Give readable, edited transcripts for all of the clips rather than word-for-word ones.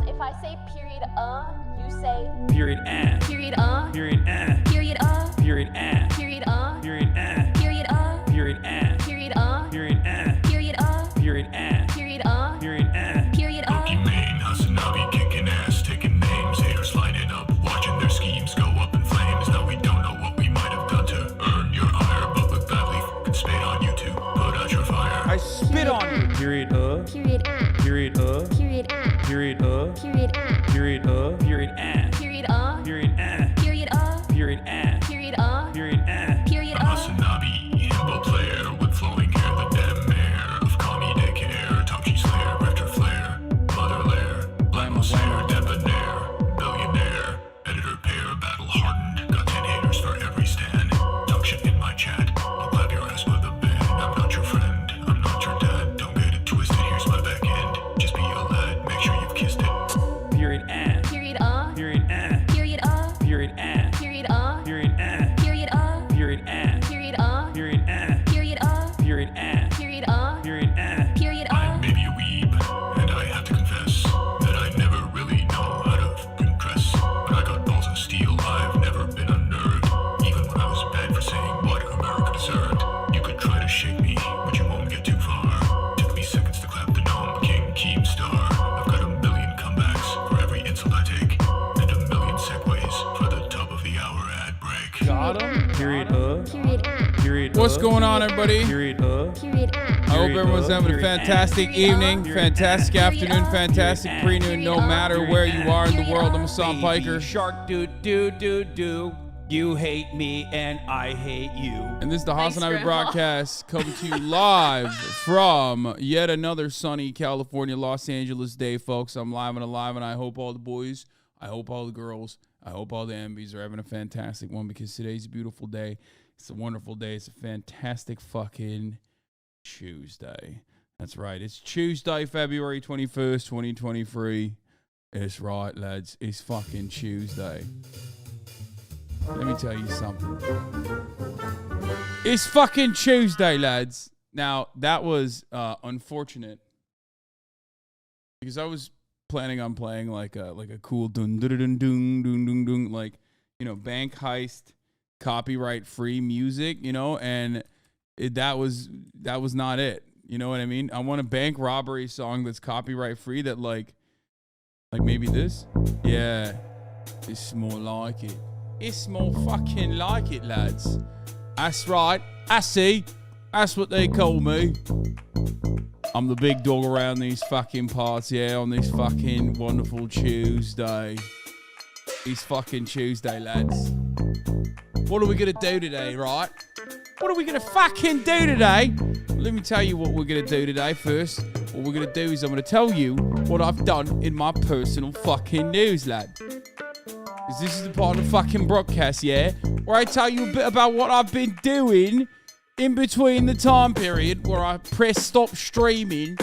on. If I say period, you say period, period, period, period, period, period, period, period, period, period, period, period, period, period, period, period, period, Loki Main, Hasanabi kicking ass, taking names, haters lining up, watching their schemes go up in flames. Now we don't know what we might have done to earn your ire, but look badly, f***ing spade on you to put out your fire. I spit on you. Period, period, period, period, period, period, period, period, period, period, period, period, period, period, period, period, Hasanabi, himbo player with flowing hair, the damn mayor of commie daycare, Tauchi Slayer, Rector Flare, Mother Lair, Blamo Slayer, debonair, billionaire, editor pair, battle hardened, got 10 haters for every stand. Talk shit in my chat, I'll clap your ass with a band. I'm not your friend, I'm not your dad, don't get it twisted, here's my back end. Just be a lad, make sure you've kissed it. period, period, period, period, period, period, period, period, period, period, period, period, period, period, period, period, I may be a weeb, and I have to confess that I never really know how to compress. But I got balls of steel, I've never been unnerved. Even when I was bad for saying what America deserved. You could try to shake me, but you won't get too far. Took me seconds to clap the gnome, King Keemstar. I've got a million comebacks for every insult I take, and a million segues for the top of the hour ad break. got him, period, period, period. What's going on, everybody? Period, period, I hope everyone's having a fantastic evening, fantastic afternoon, fantastic pre-noon, no matter where you are in the world. I'm Hassan Piker. Shark do. You hate me and I hate you. And this is the Thanks, Hasanabi Grandma. broadcast coming to you live from yet another sunny California, Los Angeles day, folks. I'm live and alive, and I hope all the boys, I hope all the girls, I hope all the MVs are having a fantastic one, because today's a beautiful day. It's a wonderful day. It's a fantastic fucking Tuesday. That's right. It's Tuesday, February 21st, 2023. It's right, lads. It's fucking Tuesday. Let me tell you something. It's fucking Tuesday, lads. Now, that was unfortunate, because I was planning on playing like a cool dun dun dun dun dun dun dun, like, you know, bank heist, copyright free music, you know, and that was not it. You know what I mean? I want a bank robbery song that's copyright free, that like maybe this. Yeah, it's more like it. It's more fucking like it, lads. That's right. I see. That's what they call me. I'm the big dog around these fucking parts, yeah, on this fucking wonderful Tuesday. It's fucking Tuesday, lads. What are we gonna do today, right? What are we gonna fucking do today? Let me tell you what we're gonna do today first. What we're gonna do is I'm gonna tell you what I've done in my personal fucking news, lad. This is the part of the fucking broadcast, yeah, where I tell you a bit about what I've been doing in between the time period where I press stop streaming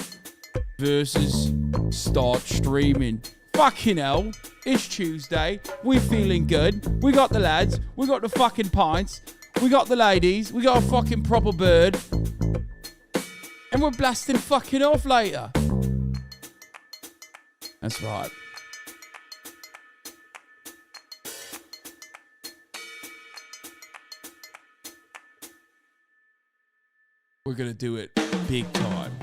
versus start streaming. Fucking hell, it's Tuesday. We're feeling good. We got the lads. We got the fucking pints. We got the ladies. We got a fucking proper bird. And we're blasting fucking off later. That's right. We're gonna do it big time.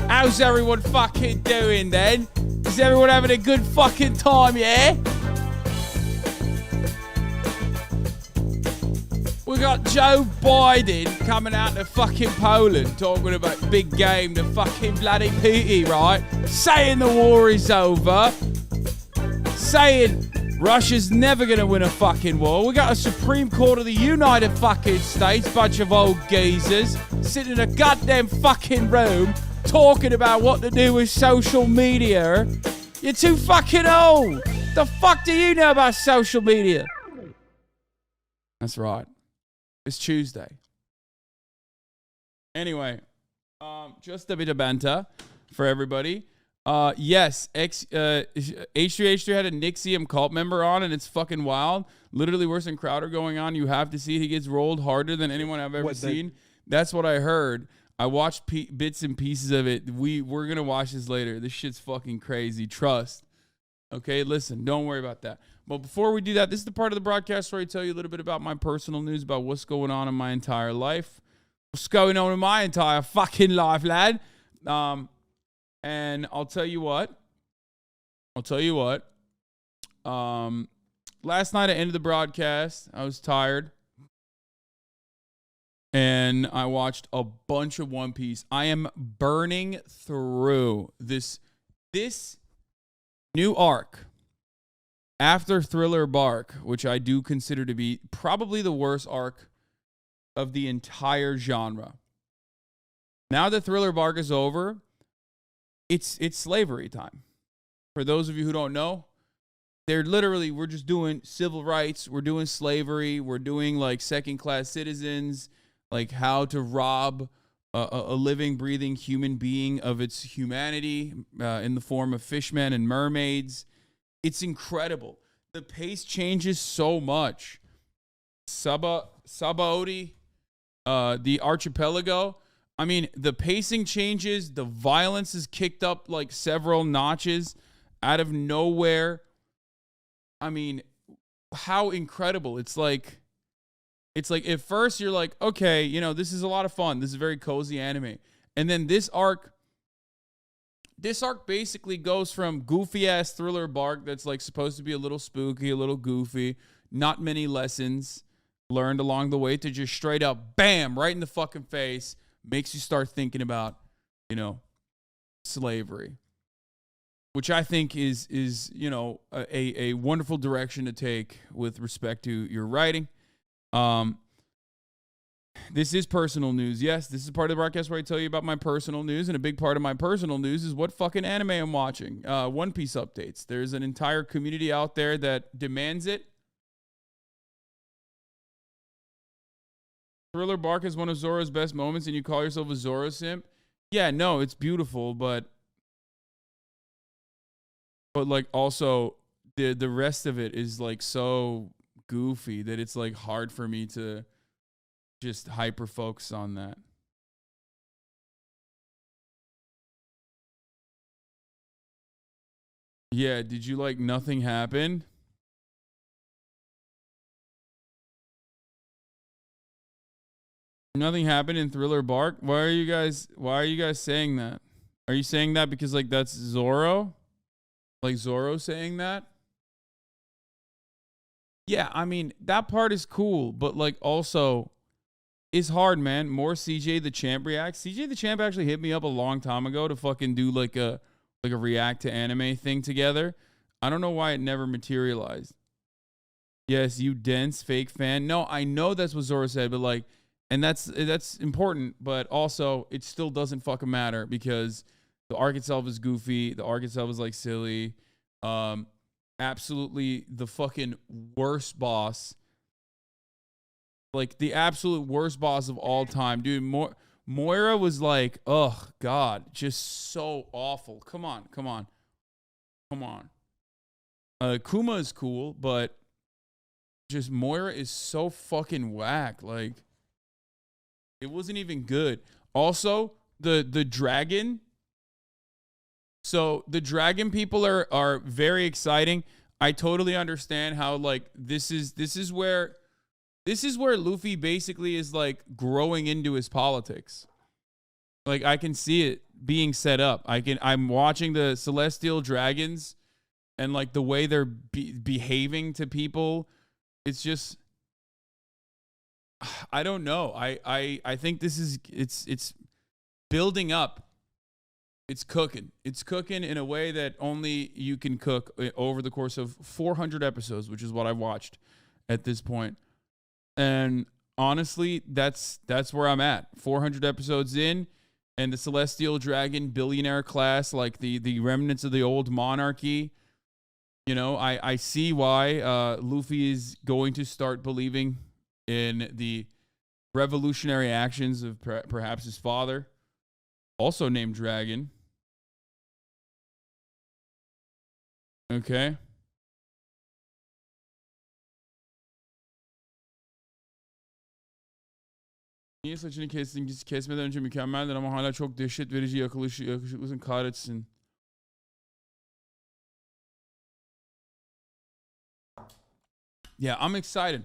How's everyone fucking doing then? Is everyone having a good fucking time, yeah? We got Joe Biden coming out to fucking Poland talking about big game to fucking bloody Putin, right? Saying the war is over. Saying Russia's never gonna win a fucking war. We got a Supreme Court of the United fucking States, bunch of old geezers, sitting in a goddamn fucking room talking about what to do with social media. You're too fucking old. The fuck do you know about social media? That's right. It's Tuesday. Anyway, just a bit of banter for everybody. Yes, H3H3 had a Nixium cult member on, and it's fucking wild. Literally worse than Crowder going on. You have to see it. He gets rolled harder than anyone I've ever seen. That's what I heard. I watched bits and pieces of it. We're gonna watch this later. This shit's fucking crazy. Trust. Okay, listen, don't worry about that. But before we do that, this is the part of the broadcast where I tell you a little bit about my personal news, about what's going on in my entire life. What's going on in my entire fucking life, lad? And I'll tell you what. Last night I ended the broadcast. I was tired. And I watched a bunch of One Piece. I am burning through this new arc after Thriller Bark, which I do consider to be probably the worst arc of the entire genre. Now that Thriller Bark is over, it's slavery time. For those of you who don't know, we're just doing civil rights, we're doing slavery, we're doing like second-class citizens, like how to rob a living, breathing human being of its humanity in the form of fishmen and mermaids. It's incredible. The pace changes so much. Sabaody, the archipelago. I mean, the pacing changes. The violence is kicked up like several notches out of nowhere. I mean, how incredible. It's like at first you're like, okay, you know, this is a lot of fun. This is a very cozy anime. And then this arc basically goes from goofy ass Thriller Bark that's like supposed to be a little spooky, a little goofy, not many lessons learned along the way, to just straight up bam, right in the fucking face, makes you start thinking about, you know, slavery. Which I think is you know, a wonderful direction to take with respect to your writing. This is personal news. Yes, this is part of the broadcast where I tell you about my personal news, and a big part of my personal news is what fucking anime I'm watching. One Piece updates. There's an entire community out there that demands it. Thriller Bark is one of Zoro's best moments, and you call yourself a Zoro simp? Yeah, no, it's beautiful, but like also the rest of it is like so goofy that it's like hard for me to just hyper focus on that. Yeah, did you like nothing happened? Nothing happened in Thriller Bark? Why are you guys saying that? Are you saying that because like that's Zoro? Like Zoro saying that? Yeah, I mean, that part is cool, but like also it's hard, man. More CJ the Champ reacts. CJ the Champ actually hit me up a long time ago to fucking do like a react to anime thing together. I don't know why it never materialized. Yes, you dense fake fan. No, I know that's what Zoro said, but like, and that's important, but also it still doesn't fucking matter because the arc itself is goofy. The arc itself is like silly. Absolutely the fucking worst boss. Like the absolute worst boss of all time. Dude, Moira was like, oh God, just so awful. Come on. Kuma is cool, but just Moira is so fucking whack. Like, it wasn't even good. Also, the dragon. So the dragon people are very exciting. I totally understand how like this is where Luffy basically is like growing into his politics. Like I can see it being set up. I'm watching the celestial dragons and like the way they're behaving to people. It's just, I don't know. I think this is it's building up. It's cooking. It's cooking in a way that only you can cook over the course of 400 episodes, which is what I've watched at this point. And honestly, that's where I'm at. 400 episodes in, and the Celestial Dragon billionaire class, like the remnants of the old monarchy. You know, I see why Luffy is going to start believing in the revolutionary actions of perhaps his father, also named Dragon. Okay. Niye saçını kesmeden önce mükemmeldir ama hala çok dehşet verici yakışıklısın, kahretsin. Yeah, I'm excited.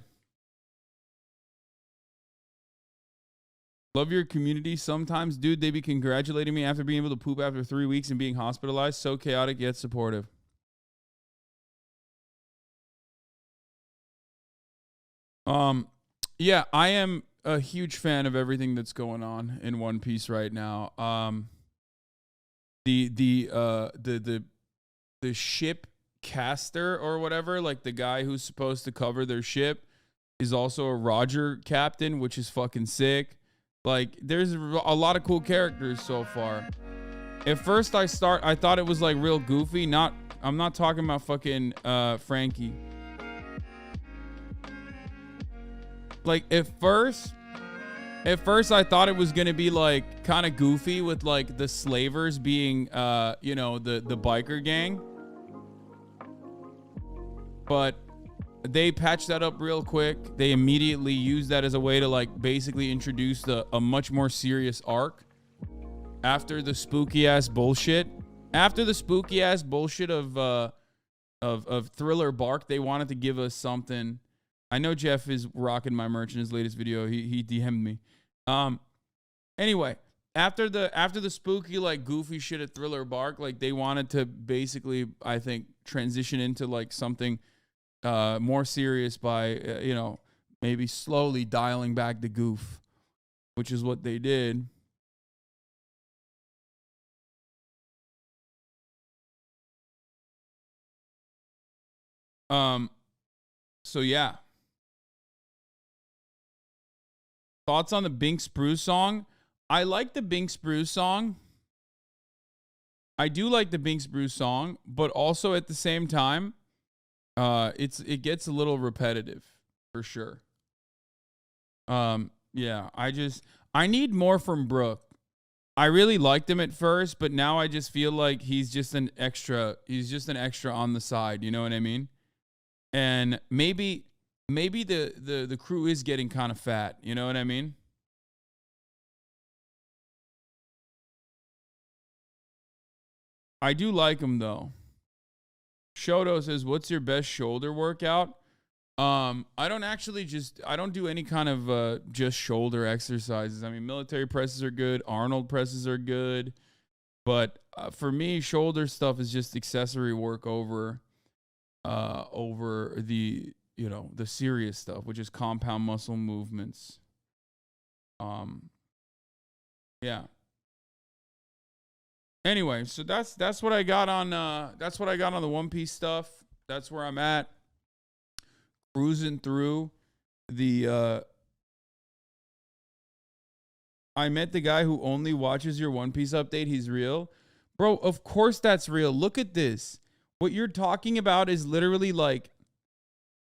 Love your community. Sometimes, dude, they be congratulating me after being able to poop after 3 weeks and being hospitalized. So chaotic yet supportive. Yeah, I am a huge fan of everything that's going on in One Piece right now. The ship caster or whatever, like the guy who's supposed to cover their ship, is also a Roger captain, which is fucking sick. Like, there's a lot of cool characters so far. At first, I thought it was like real goofy. I'm not talking about fucking Frankie. Like, at first I thought it was gonna be like kind of goofy with like the slavers being you know, the biker gang. But they patched that up real quick. They immediately used that as a way to like basically introduce a much more serious arc after the spooky ass bullshit. After the spooky ass bullshit of Thriller Bark, they wanted to give us something. I know Jeff is rocking my merch in his latest video. He DM'd me. Anyway, after the spooky like goofy shit at Thriller Bark, like they wanted to basically, I think, transition into like something more serious by you know, maybe slowly dialing back the goof, which is what they did. So yeah. Thoughts on the Binks Brew song? I like the Binks Brew song. I do like the Binks Brew song, but also at the same time, it gets a little repetitive for sure. Yeah, I need more from Brooke. I really liked him at first, but now I just feel like he's just an extra on the side, you know what I mean? And maybe the crew is getting kind of fat, you know what I mean? I do like him though. Shoto says, "What's your best shoulder workout?" I don't do any kind of just shoulder exercises. I mean, military presses are good, Arnold presses are good, but for me, shoulder stuff is just accessory work over the, you know, the serious stuff, which is compound muscle movements. Yeah. Anyway, so that's what I got on the One Piece stuff. That's where I'm at. Cruising through the I met the guy who only watches your One Piece update. He's real. Bro, of course that's real. Look at this. What you're talking about is literally like,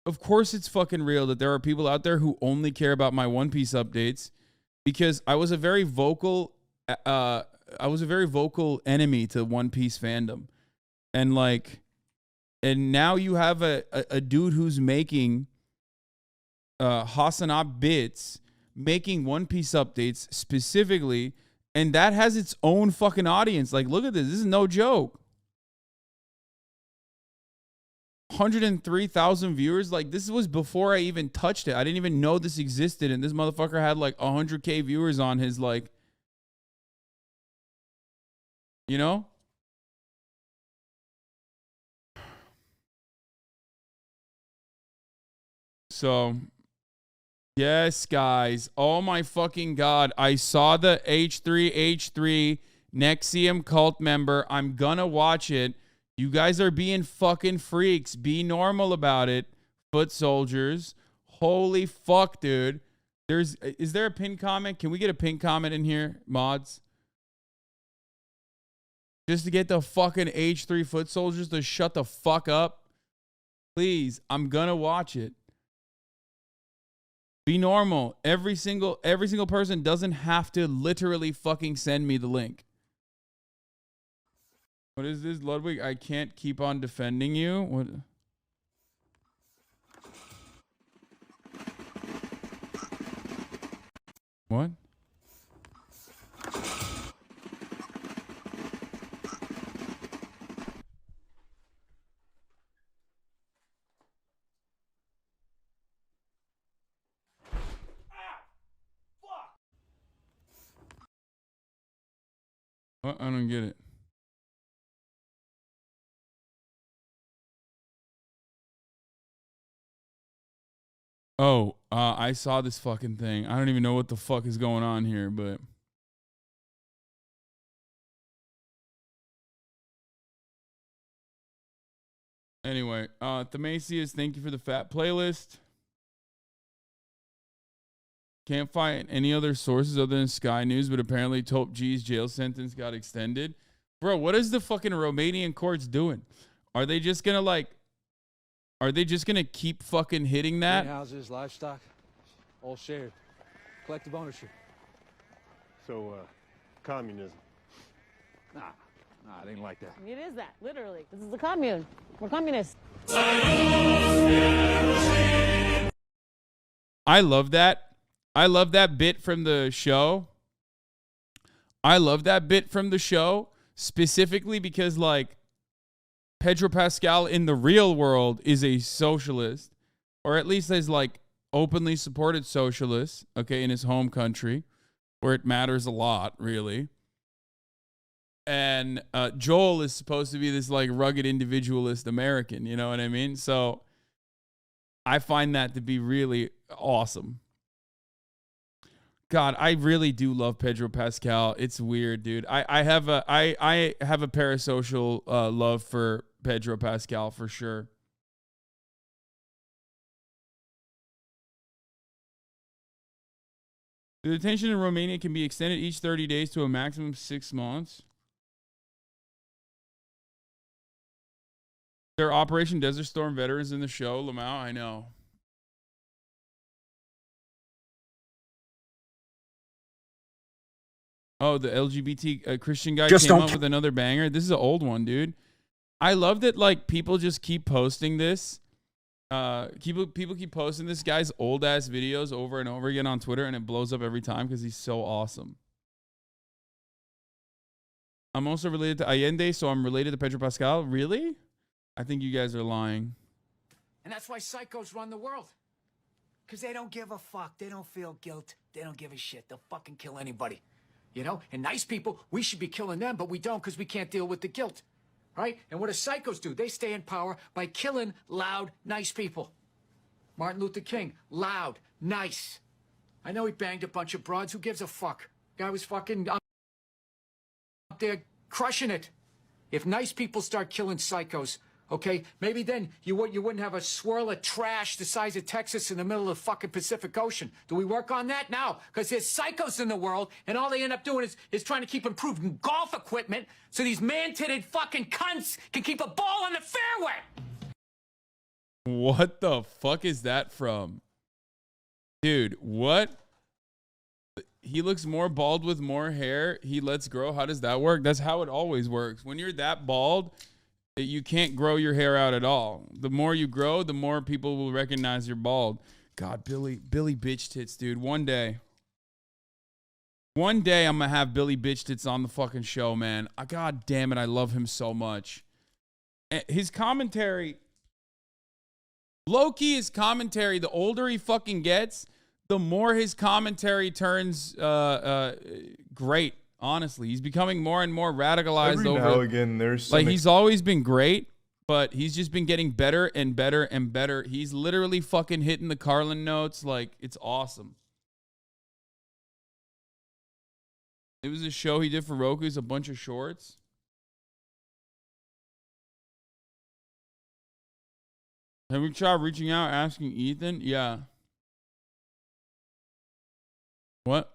of course it's fucking real that there are people out there who only care about my One Piece updates, because I was a very vocal enemy to One Piece fandom. And now you have a dude who's making Hasanabi Bits making One Piece updates specifically, and that has its own fucking audience. Like, look at this. This is no joke. 103,000 viewers. Like, this was before I even touched it. I didn't even know this existed, and this motherfucker had like 100K viewers on his, like, you know? So, yes, guys. Oh my fucking God. I saw the H3 Nexium cult member. I'm gonna watch it. You guys are being fucking freaks. Be normal about it, foot soldiers. Holy fuck, dude. Is there a pinned comment? Can we get a pinned comment in here, mods? Just to get the fucking H3 foot soldiers to shut the fuck up. Please, I'm gonna watch it. Be normal. Every single person doesn't have to literally fucking send me the link. What is this, Ludwig? I can't keep on defending you. What? What? What? I don't get it. Oh, I saw this fucking thing. I don't even know what the fuck is going on here, but anyway, Themasius, thank you for the fat playlist. Can't find any other sources other than Sky News, but apparently Top G's jail sentence got extended. Bro, what is the fucking Romanian courts doing? Are they just gonna keep fucking hitting that? Greenhouses, livestock, all shared. Collective ownership. So, communism. Nah, it ain't like that. It is that, literally. This is a commune. We're communists. I love that. I love that bit from the show. Specifically because, like, Pedro Pascal in the real world is a socialist, or at least has, like, openly supported socialists, okay, in his home country, where it matters a lot, really. And Joel is supposed to be this, like, rugged individualist American, you know what I mean? So I find that to be really awesome. God, I really do love Pedro Pascal. It's weird, dude. I have a parasocial love for Pedro Pascal for sure. The detention in Romania can be extended each 30 days to a maximum 6 months. Their Operation Desert Storm veterans in the show, Lamau, I know. Oh, the LGBT Christian guy came up with another banger. This is an old one, dude. I love that, like, people just keep posting this. People keep posting this guy's old ass videos over and over again on Twitter, and it blows up every time because he's so awesome. I'm also related to Allende, so I'm related to Pedro Pascal. Really? I think you guys are lying. And that's why psychos run the world. Because they don't give a fuck. They don't feel guilt. They don't give a shit. They'll fucking kill anybody. You know? And nice people, we should be killing them, but we don't because we can't deal with the guilt. Right? And what do psychos do? They stay in power by killing loud, nice people. Martin Luther King, loud, nice. I know he banged a bunch of broads. Who gives a fuck? Guy was fucking up there crushing it. If nice people start killing psychos, okay, maybe then you wouldn't have a swirl of trash the size of Texas in the middle of the fucking Pacific Ocean. Do we work on that? No, because there's psychos in the world, and all they end up doing is trying to keep improving golf equipment so these man-titted fucking cunts can keep a ball on the fairway. What the fuck is that from? Dude, what? He looks more bald with more hair. He lets grow. How does that work? That's how it always works. When you're that bald, you can't grow your hair out at all. The more you grow, the more people will recognize you're bald. God, Billy Bitch Tits, dude. One day I'm gonna have Billy Bitch Tits on the fucking show, man. God damn it, I love him so much. His commentary, low-key, his commentary, the older he fucking gets, the more his commentary turns great. Honestly, he's becoming more and more radicalized. Every over now again, there's like he's always been great, but he's just been getting better and better and better. He's literally fucking hitting the Carlin notes. Like, it's awesome. It was a show he did for Roku. It's a bunch of shorts. Have we tried reaching out, asking Ethan? Yeah. What?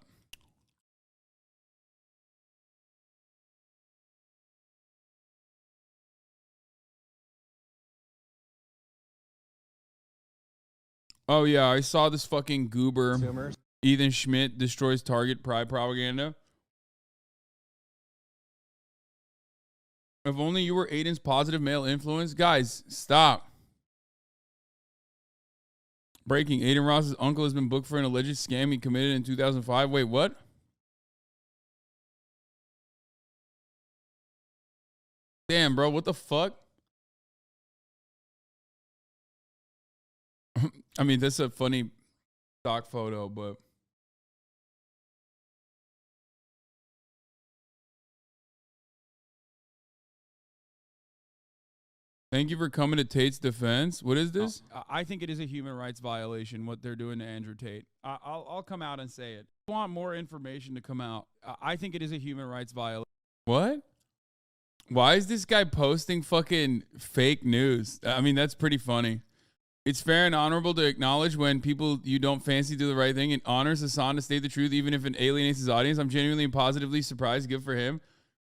Oh, yeah, I saw this fucking goober. Consumers. Ethan Schmidt destroys Target pride propaganda. If only you were Aiden's positive male influence. Guys, stop. Breaking. Aiden Ross's uncle has been booked for an alleged scam he committed in 2005. Wait, what? Damn, bro, what the fuck? I mean, that's a funny stock photo, but Thank you for coming to Tate's defense. What is this? I think it is a human rights violation what they're doing to Andrew Tate. I'll come out and say it. I want more information to come out. I think it is a human rights violation. What? Why is this guy posting fucking fake news? I mean, that's pretty funny. It's fair and honorable to acknowledge when people you don't fancy do the right thing and honors Hassan to state the truth, even if it alienates his audience. I'm genuinely and positively surprised. Good for him.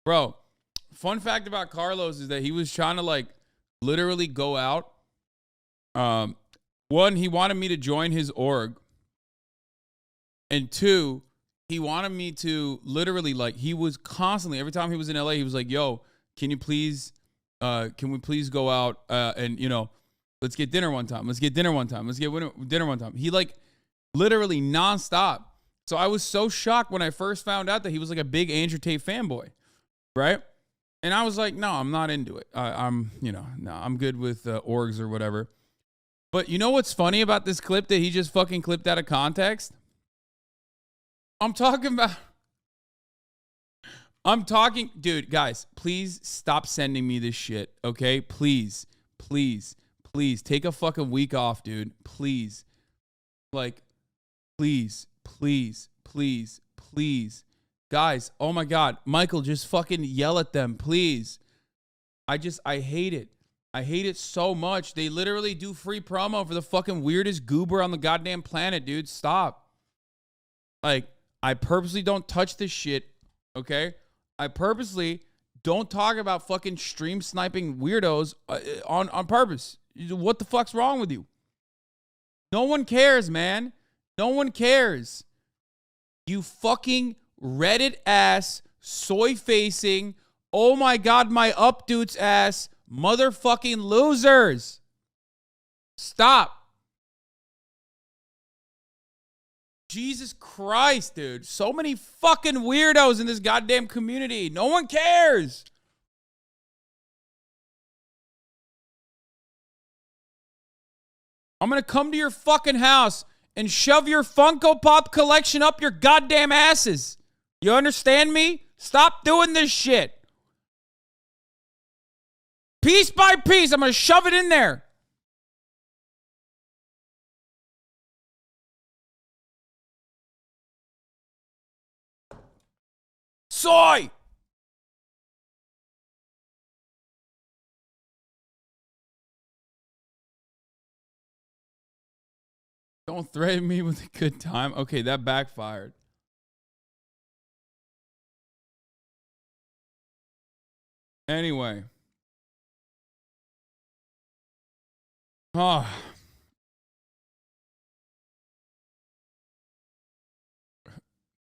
Bro, fun fact about Carlos is that he was trying to like literally go out. One, he wanted me to join his org. And two, he wanted me to literally like, he was constantly, every time he was in LA, he was like, yo, can we please go out and, you know, let's get dinner one time. Let's get dinner one time. Let's get dinner one time. He like literally nonstop. So I was so shocked when I first found out that he was like a big Andrew Tate fanboy. Right. And I was like, no, I'm not into it. I'm good with orgs or whatever. But you know what's funny about this clip that he just fucking clipped out of context? Dude, guys, please stop sending me this shit. Okay. Please take a fucking week off, dude. Please. Like, please. Guys, oh my God. Michael, just fucking yell at them, please. I hate it. I hate it so much. They literally do free promo for the fucking weirdest goober on the goddamn planet, dude. Stop. Like, I purposely don't touch this shit, okay? I purposely don't talk about fucking stream sniping weirdos on purpose. What the fuck's wrong with you? No one cares, man. No one cares. You fucking Reddit ass, soy facing, oh my God, my updudes ass, motherfucking losers. Stop. Jesus Christ, dude. So many fucking weirdos in this goddamn community. No one cares. I'm going to come to your fucking house and shove your Funko Pop collection up your goddamn asses. You understand me? Stop doing this shit. Piece by piece, I'm going to shove it in there. Soy! Don't threaten me with a good time. Okay, that backfired. Anyway. Oh.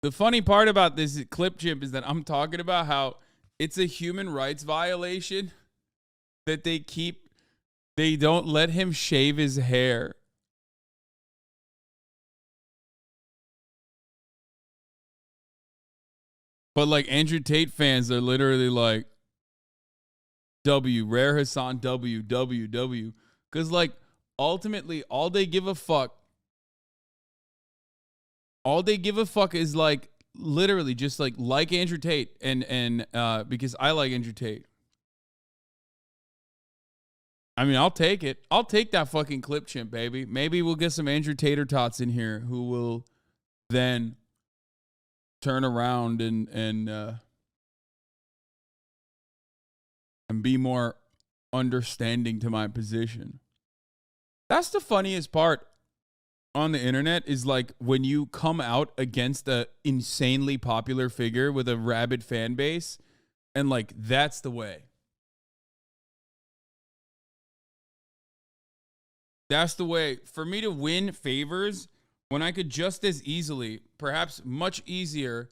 The funny part about this clip, Chimp, is that I'm talking about how it's a human rights violation that they don't let him shave his hair. But like Andrew Tate fans are literally like, W, Rare Hassan, W. Because like ultimately all they give a fuck is like literally just like Andrew Tate and because I like Andrew Tate. I mean, I'll take it. I'll take that fucking clip, Chimp, baby. Maybe we'll get some Andrew Tater Tots in here who will then turn around and be more understanding to my position. That's the funniest part on the internet is like when you come out against a insanely popular figure with a rabid fan base and like that's the way. That's the way for me to win favors when I could just as easily, perhaps much easier,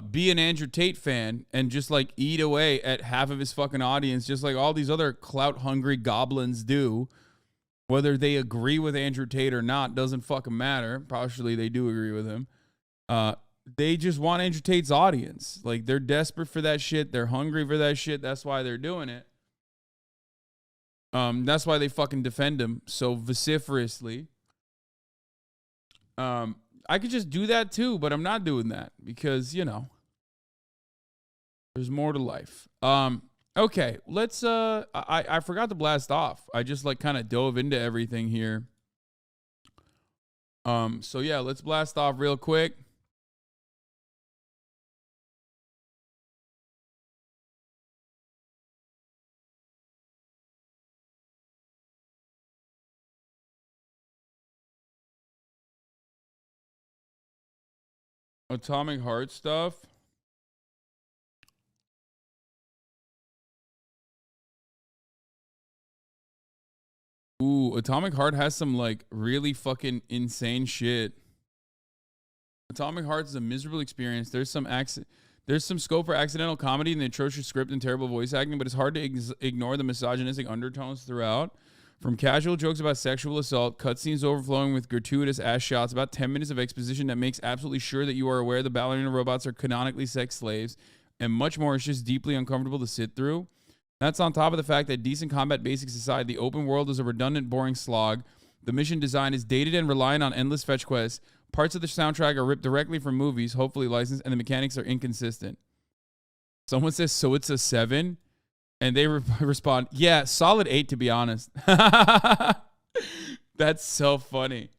be an Andrew Tate fan and just like eat away at half of his fucking audience, just like all these other clout hungry goblins do. Whether they agree with Andrew Tate or not doesn't fucking matter. Partially they do agree with him. They just want Andrew Tate's audience. Like they're desperate for that shit. They're hungry for that shit. That's why they're doing it. That's why they fucking defend him so vociferously. I could just do that too, but I'm not doing that because, you know, there's more to life. Okay, let's I forgot to blast off. I just like kind of dove into everything here. So yeah, let's blast off real quick. Atomic Heart stuff. Ooh, Atomic Heart has some like really fucking insane shit. Atomic Heart is a miserable experience. There's some scope for accidental comedy in the atrocious script and terrible voice acting, but it's hard to ignore the misogynistic undertones throughout. From casual jokes about sexual assault, cutscenes overflowing with gratuitous ass shots, about 10 minutes of exposition that makes absolutely sure that you are aware the ballerina robots are canonically sex slaves, and much more is just deeply uncomfortable to sit through. That's on top of the fact that decent combat basics aside, the open world is a redundant, boring slog. The mission design is dated and reliant on endless fetch quests. Parts of the soundtrack are ripped directly from movies, hopefully licensed, and the mechanics are inconsistent. Someone says, so it's a 7? And they respond, yeah, solid 8 to be honest. That's so funny.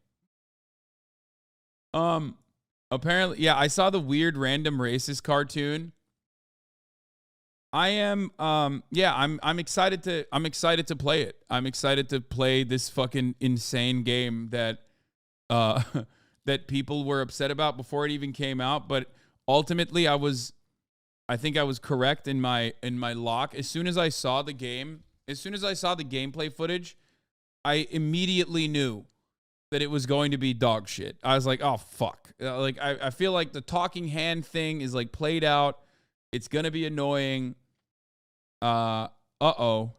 Apparently, yeah, I saw the weird random racist cartoon. I am I'm excited to play it. I'm excited to play this fucking insane game that that people were upset about before it even came out, but ultimately I think I was correct in my lock. As soon as I saw the gameplay footage, I immediately knew that it was going to be dog shit. I was like, oh fuck. Like I feel like the talking hand thing is like played out. It's gonna be annoying. Uh-oh.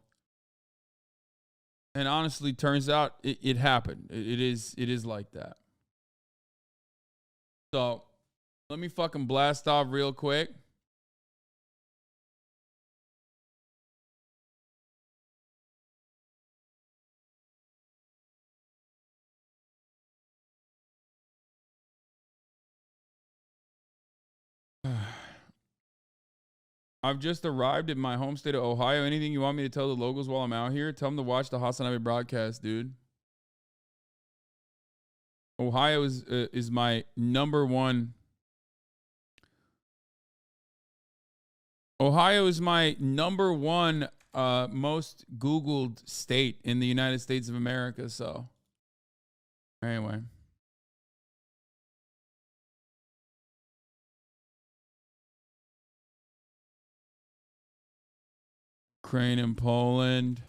And honestly, turns out it happened. It is like that. So let me fucking blast off real quick. I've just arrived at my home state of Ohio. Anything you want me to tell the locals while I'm out here? Tell them to watch the Hasanabi broadcast, dude. Ohio is my number one. Ohio is my number one most Googled state in the United States of America. So, anyway. Ukraine and Poland.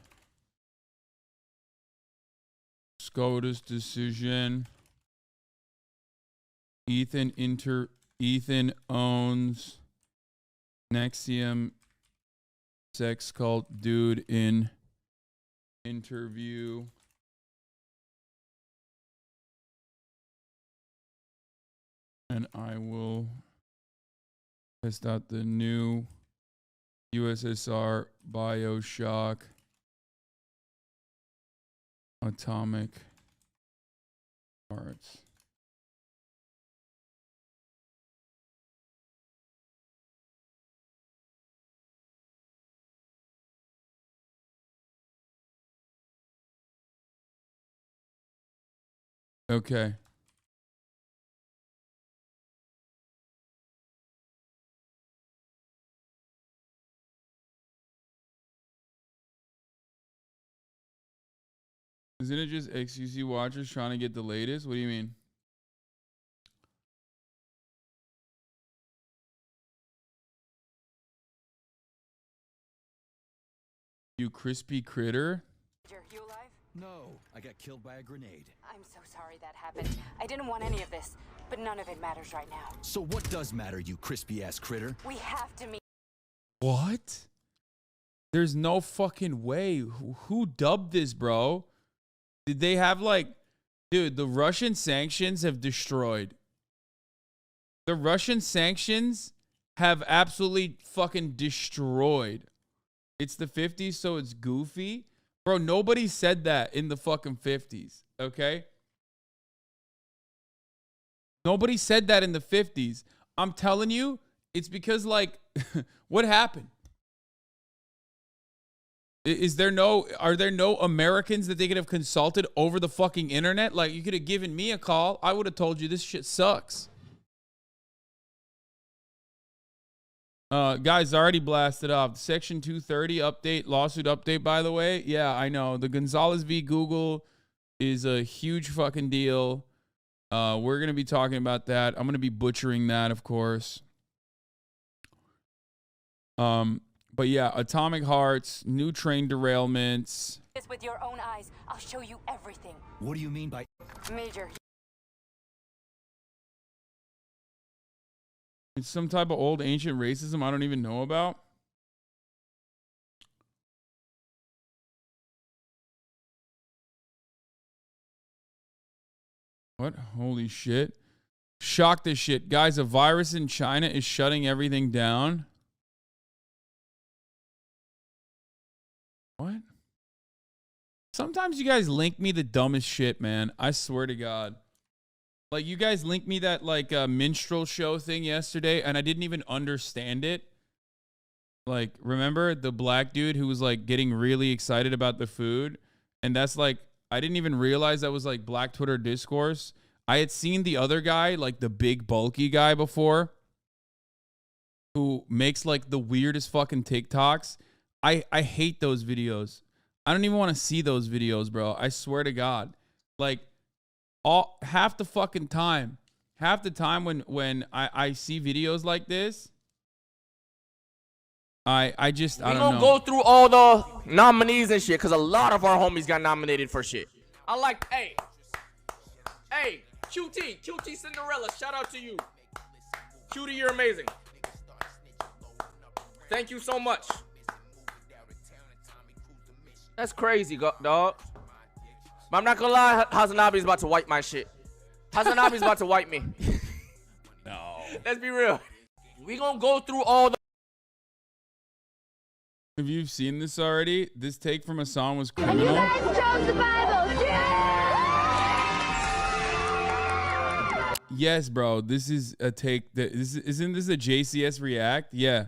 SCOTUS decision. Ethan owns Nexium sex cult dude in interview. And I will test out the new USSR Bioshock Atomic Hearts. Okay. Isn't it just XQC watchers trying to get the latest? What do you mean? You crispy critter? Are you alive? No, I got killed by a grenade. I'm so sorry that happened. I didn't want any of this, but none of it matters right now. So what does matter, you crispy-ass critter? We have to meet. What? There's no fucking way. Who dubbed this, bro? Did they have like... Dude, the Russian sanctions have destroyed. The Russian sanctions have absolutely fucking destroyed. It's the 50s, so it's goofy. Bro, nobody said that in the fucking 50s, okay? Nobody said that in the 50s. I'm telling you, it's because, like, what happened? Are there no Americans that they could have consulted over the fucking internet? Like, you could have given me a call. I would have told you this shit sucks. Guys, already blasted off. Section 230 update, lawsuit update, by the way. Yeah, I know. The Gonzalez v. Google is a huge fucking deal. We're going to be talking about that. I'm going to be butchering that, of course. But yeah, atomic hearts, new train derailments. With your own eyes, I'll show you everything. What do you mean by... Major. It's some type of old ancient racism I don't even know about. What? Holy shit. Shock this shit. Guys, a virus in China is shutting everything down. What? Sometimes you guys link me the dumbest shit, man. I swear to God. Like, you guys linked me that, like, minstrel show thing yesterday, and I didn't even understand it. Like, remember the black dude who was, like, getting really excited about the food? And that's, like, I didn't even realize that was, like, black Twitter discourse. I had seen the other guy, like, the big, bulky guy before, who makes, like, the weirdest fucking TikToks. I hate those videos. I don't even want to see those videos, bro. I swear to God. Like, half the fucking time. Half the time when I see videos like this, I don't know. We gonna go through all the nominees and shit, because a lot of our homies got nominated for shit. I like, hey, QT Cinderella, shout out to you. Cutie, you're amazing. Thank you so much. That's crazy, dog. But I'm not gonna lie, Hasanabi's about to wipe my shit. Hasanabi's about to wipe me. No. Let's be real. We gonna go through all the... If you've seen this already, this take from a song was criminal. And you guys chose the Bible, yeah! Yes, bro. This is a take that isn't this a JCS React? Yeah.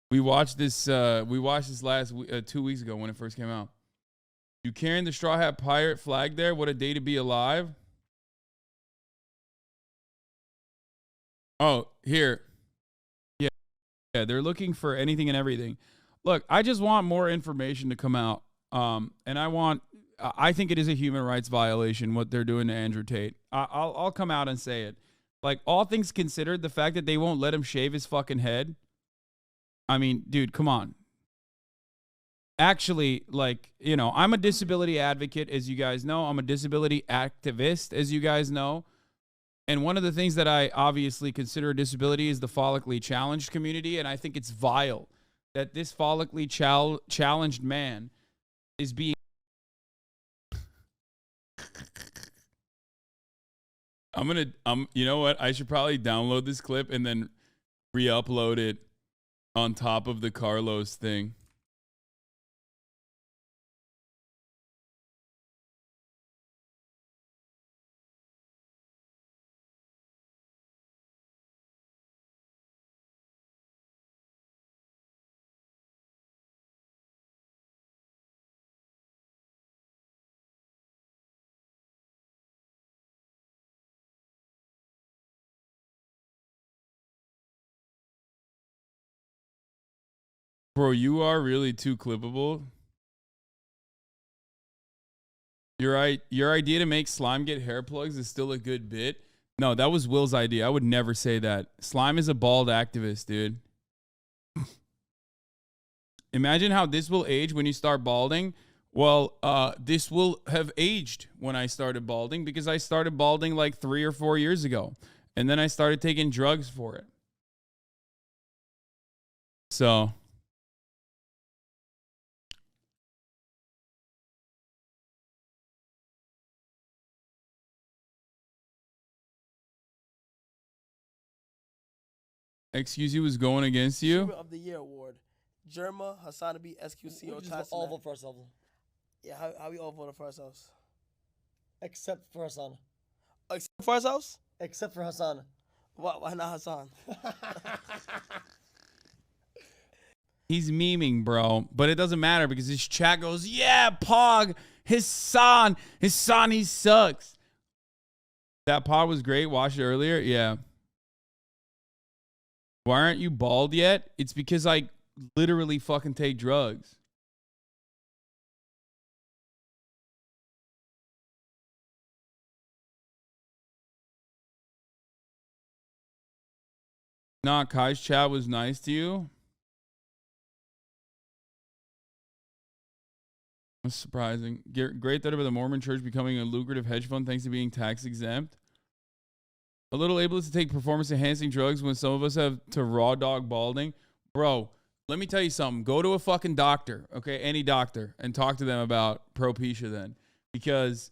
We watched this last 2 weeks ago when it first came out. You carrying the Straw Hat Pirate flag there? What a day to be alive. Oh, here. Yeah, they're looking for anything and everything. Look, I just want more information to come out. And I think it is a human rights violation what they're doing to Andrew Tate. I'll come out and say it. Like, all things considered, the fact that they won't let him shave his fucking head. I mean, dude, come on. Actually, like, you know, I'm a disability advocate, as you guys know. I'm a disability activist, as you guys know. And one of the things that I obviously consider a disability is the follically challenged community. And I think it's vile that this follically challenged man is being... you know what? I should probably download this clip and then re-upload it on top of the Carlos thing. Bro, you are really too clippable. Your idea to make slime get hair plugs is still a good bit. No, that was Will's idea. I would never say that. Slime is a bald activist, dude. Imagine how this will age when you start balding. Well, this will have aged when I started balding because I started balding like 3 or 4 years ago. And then I started taking drugs for it. So... Excuse you was going against you? Achievement of the Year Award. Jerma, Hasanabi, SQC, or Tasman. All vote for ourselves. Yeah, how we all voted for ourselves? Except for Hassan. Except for ourselves? Except for Hassan. Why not Hassan? He's memeing, bro. But it doesn't matter because his chat goes, yeah, Pog, Hassan, he sucks. That pod was great. Watched it earlier. Yeah. Why aren't you bald yet? It's because I literally fucking take drugs. Nah, Kai's chat was nice to you. That's surprising. Great that about the Mormon church becoming a lucrative hedge fund thanks to being tax exempt. A little ableist to take performance enhancing drugs when some of us have to raw dog balding. Bro, let me tell you something. Go to a fucking doctor, okay? Any doctor, and talk to them about Propecia then. Because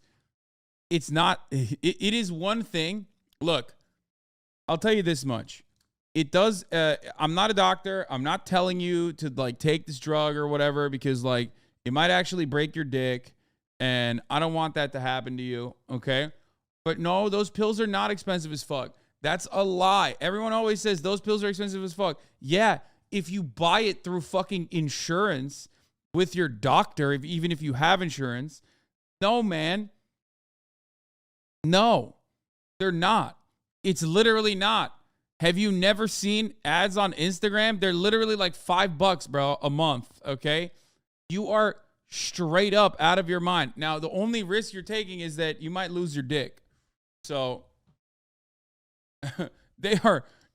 it's not, it is one thing. Look, I'll tell you this much. It does, I'm not a doctor. I'm not telling you to like take this drug or whatever because like it might actually break your dick and I don't want that to happen to you, okay? But no, those pills are not expensive as fuck. That's a lie. Everyone always says those pills are expensive as fuck. Yeah, if you buy it through fucking insurance with your doctor, even if you have insurance. No, man. No, they're not. It's literally not. Have you never seen ads on Instagram? They're literally like $5, bro, a month, okay? You are straight up out of your mind. Now, the only risk you're taking is that you might lose your dick. So,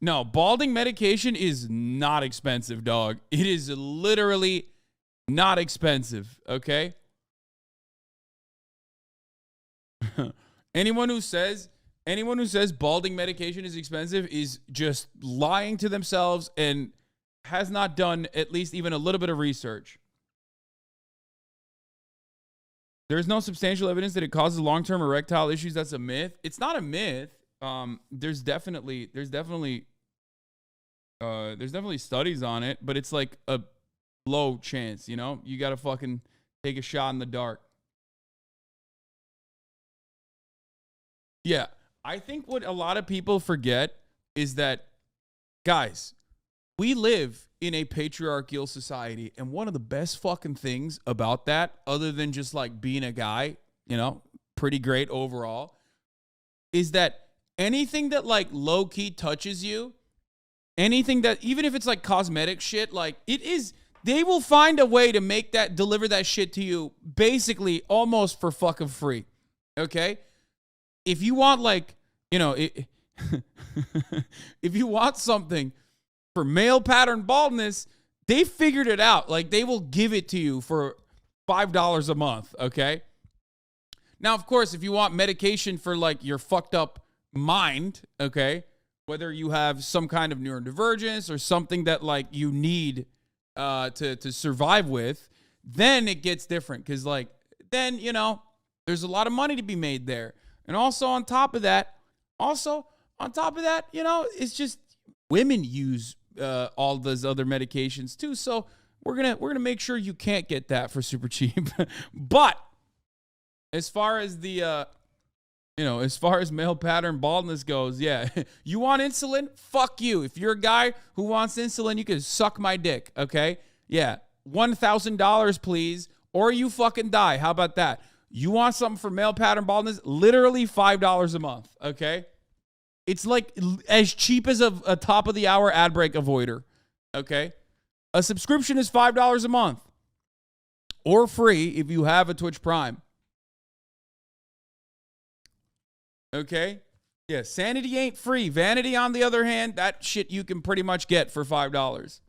balding medication is not expensive, dog. It is literally not expensive, okay? Anyone who says balding medication is expensive is just lying to themselves and has not done at least even a little bit of research. There is no substantial evidence that it causes long-term erectile issues. That's a myth. It's not a myth. There's definitely studies on it, but it's like a low chance, you know? You got to fucking take a shot in the dark. Yeah. I think what a lot of people forget is that, guys, we live in a patriarchal society, and one of the best fucking things about that, other than just like being a guy, you know, pretty great overall, is that anything that like low-key touches you, anything that, even if it's like cosmetic shit, like it is, they will find a way to deliver that shit to you basically almost for fucking free. Okay? If you want like, you know, if you want something for male pattern baldness, they figured it out. Like they will give it to you for $5 a month, okay? Now, of course, if you want medication for like your fucked up mind, okay, whether you have some kind of neurodivergence or something that like you need to survive with, then it gets different because like then, you know, there's a lot of money to be made there. And also on top of that, you know, it's just women use all those other medications too. So we're gonna make sure you can't get that for super cheap. But as far as the as far as male pattern baldness goes, yeah, you want insulin? Fuck you. If you're a guy who wants insulin, you can suck my dick. Okay, yeah, $1,000 please, or you fucking die. How about that? You want something for male pattern baldness? Literally $5 a month, okay? It's like as cheap as a top of the hour ad break avoider, okay? A subscription is $5 a month or free if you have a Twitch Prime. Okay? Yeah, sanity ain't free. Vanity, on the other hand, that shit you can pretty much get for $5.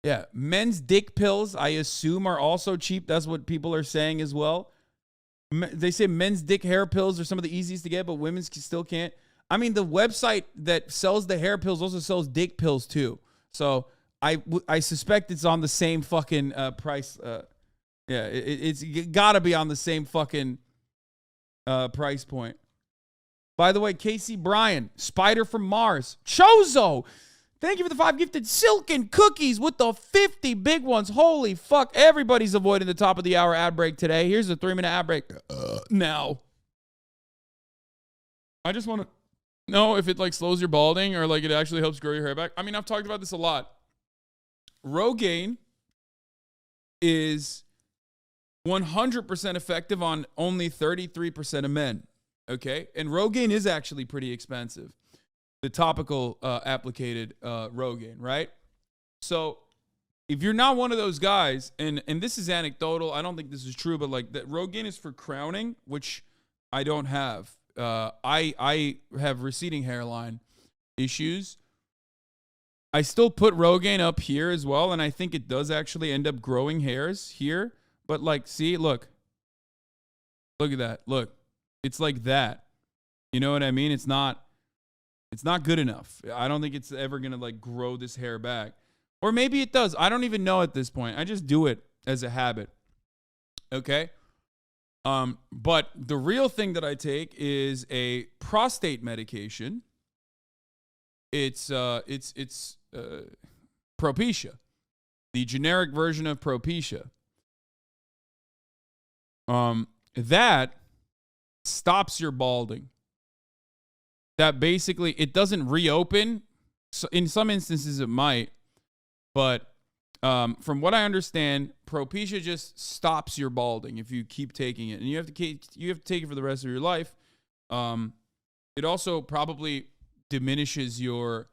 Yeah, men's dick pills, I assume, are also cheap. That's what people are saying as well. They say men's dick hair pills are some of the easiest to get, but women's still can't. I mean, the website that sells the hair pills also sells dick pills too. So I suspect it's on the same fucking price. Yeah, it's got to be on the same fucking price point. By the way, Casey Bryan, Spider from Mars, Chozo, thank you for the 5 gifted silken cookies with the 50 big ones. Holy fuck. Everybody's avoiding the top of the hour ad break today. Here's a 3-minute ad break now. I just want to know if it like slows your balding or like it actually helps grow your hair back. I mean, I've talked about this a lot. Rogaine is 100% effective on only 33% of men. Okay, and Rogaine is actually pretty expensive. The topical applicated Rogaine, right? So if you're not one of those guys, and this is anecdotal, I don't think this is true, but like that Rogaine is for crowning, which I don't have. I have receding hairline issues. I still put Rogaine up here as well, and I think it does actually end up growing hairs here. But like, see, look at that. Look, it's like that. You know what I mean? It's not good enough. I don't think it's ever gonna like grow this hair back. Or maybe it does. I don't even know at this point. I just do it as a habit. Okay? But the real thing that I take is a prostate medication. It's Propecia. The generic version of Propecia. That stops your balding. That basically, it doesn't reopen. So in some instances it might, but from what I understand, Propecia just stops your balding if you keep taking it, and you have to take it for the rest of your life. It also probably diminishes your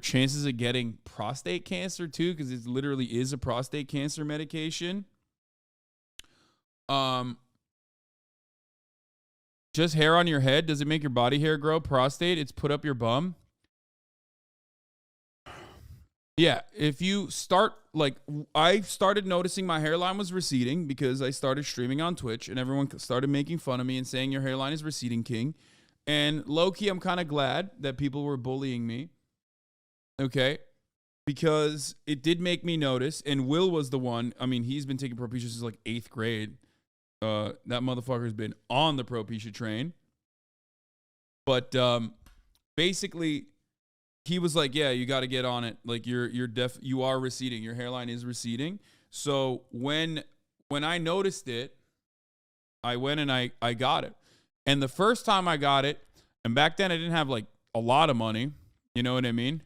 chances of getting prostate cancer too, because it literally is a prostate cancer medication. Just hair on your head. Does it make your body hair grow? Prostate, it's put up your bum. Yeah, if you start, like, I started noticing my hairline was receding because I started streaming on Twitch, and everyone started making fun of me and saying your hairline is receding, king. And low-key, I'm kind of glad that people were bullying me. Okay? Because it did make me notice, and Will was the one. I mean, he's been taking Propecia since like 8th grade. That motherfucker's been on the Propecia train. But basically, he was like, yeah, you got to get on it. Like, you are receding. Your hairline is receding. So when I noticed it, I went and I got it. And the first time I got it, and back then I didn't have like a lot of money. You know what I mean?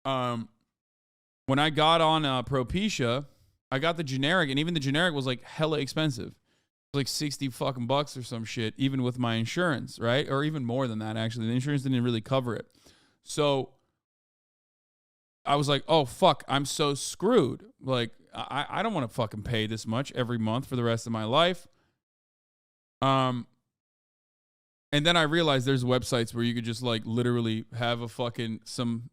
When I got on Propecia, I got the generic, and even the generic was like hella expensive. It was like 60 fucking bucks or some shit, even with my insurance, right? Or even more than that, actually. The insurance didn't really cover it. So I was like, oh, fuck, I'm so screwed. Like, I don't want to fucking pay this much every month for the rest of my life. And then I realized there's websites where you could just like literally have a fucking some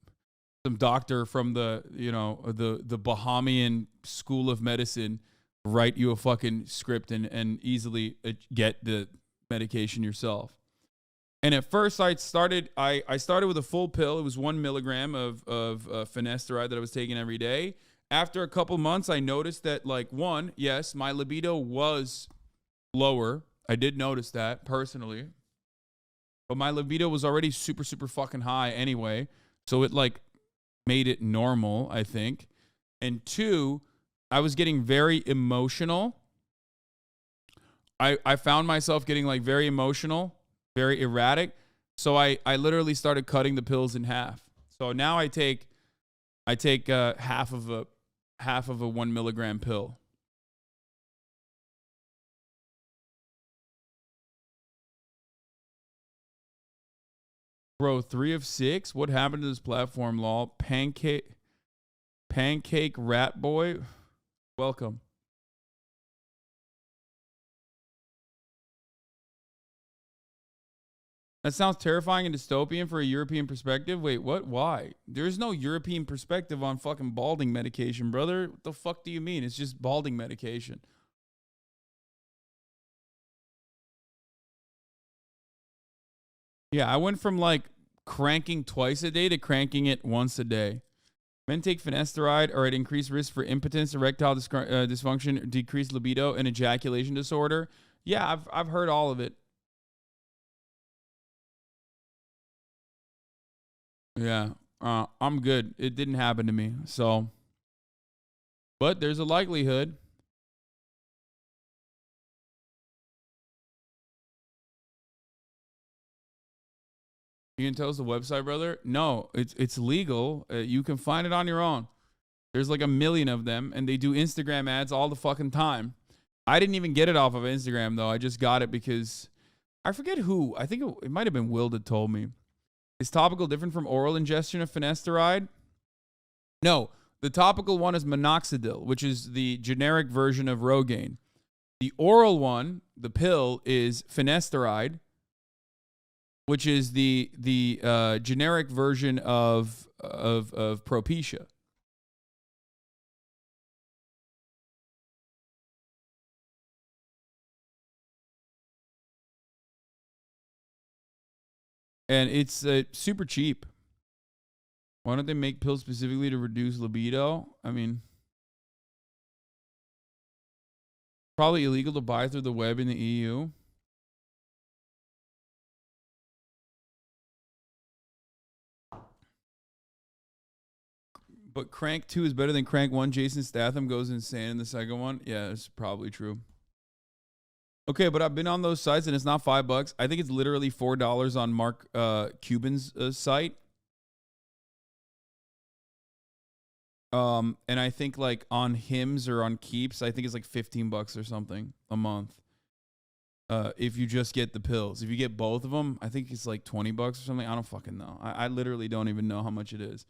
doctor from the, you know, the Bahamian School of Medicine write you a fucking script and easily get the medication yourself. And at first I started with a full pill. It was 1 milligram of finasteride that I was taking every day. After a couple months, I noticed that, like, yes, my libido was lower. I did notice that personally. But my libido was already super, super fucking high anyway. So it, like, made it normal, I think. And 2, I was getting very emotional. I found myself getting, like, very emotional, very erratic. So I literally started cutting the pills in half. So now I take half of a 1 milligram pill. Bro, 3 of 6? What happened to this platform, lol? Pancake rat boy? Welcome. That sounds terrifying and dystopian for a European perspective. Wait, what? Why? There's no European perspective on fucking balding medication, brother. What the fuck do you mean? It's just balding medication. Yeah, I went from like cranking twice a day to cranking it once a day. Men take finasteride are at increased risk for impotence, erectile dysfunction, decreased libido, and ejaculation disorder. Yeah, I've heard all of it. Yeah, I'm good. It didn't happen to me, so. But there's a likelihood. You can tell us the website, brother? No, it's legal. You can find it on your own. There's like a million of them, and they do Instagram ads all the fucking time. I didn't even get it off of Instagram, though. I just got it because I forget who. I think it might have been Will that told me. Is topical different from oral ingestion of finasteride? No. The topical one is minoxidil, which is the generic version of Rogaine. The oral one, the pill, is finasteride, which is the generic version of Propecia. And it's super cheap. Why don't they make pills specifically to reduce libido? I mean, probably illegal to buy through the web in the EU. But Crank 2 is better than Crank 1. Jason Statham goes insane in the second one. Yeah, it's probably true. Okay, but I've been on those sites and it's not $5. I think it's literally $4 on Mark Cuban's site. And I think like on Hims or on Keeps, I think it's like $15 or something a month. If you just get the pills. If you get both of them, I think it's like $20 or something. I don't fucking know. I literally don't even know how much it is.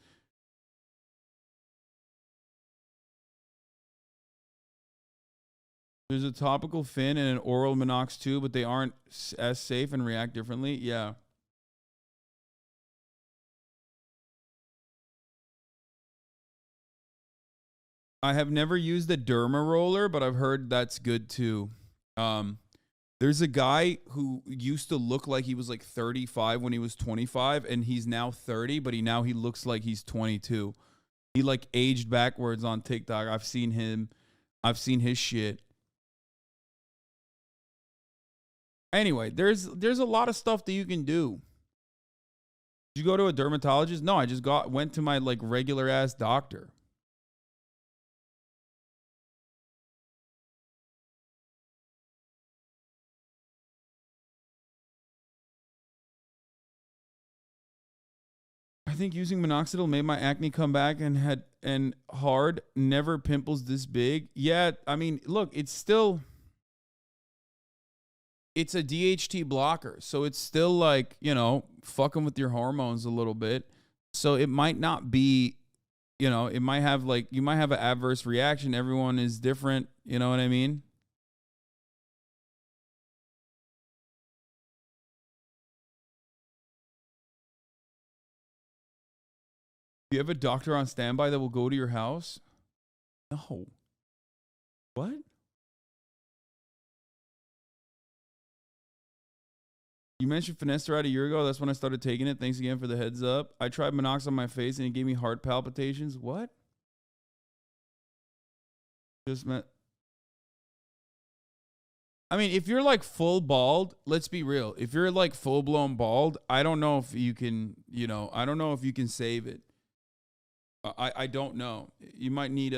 There's a topical fin and an oral Minox too, but they aren't as safe and react differently. Yeah. I have never used the derma roller, but I've heard that's good too. There's a guy who used to look like he was like 35 when he was 25, and he's now 30, but he looks like he's 22. He like aged backwards on TikTok. I've seen him. I've seen his shit. Anyway, there's a lot of stuff that you can do. Did you go to a dermatologist? No, I just went to my like regular ass doctor. I think using minoxidil made my acne come back and hard. Never pimples this big. Yeah, I mean, look, it's a DHT blocker, so it's still like, you know, fucking with your hormones a little bit. So it might not be, you know, it might have like, you might have an adverse reaction. Everyone is different. You know what I mean? Do you have a doctor on standby that will go to your house? No. What? You mentioned finasteride a year ago. That's when I started taking it. Thanks again for the heads up. I tried Minox on my face and it gave me heart palpitations. What? Just meant. I mean, if you're like full bald, let's be real. If you're like full blown bald, I don't know if you can, you know, I don't know if you can save it. I don't know. You might need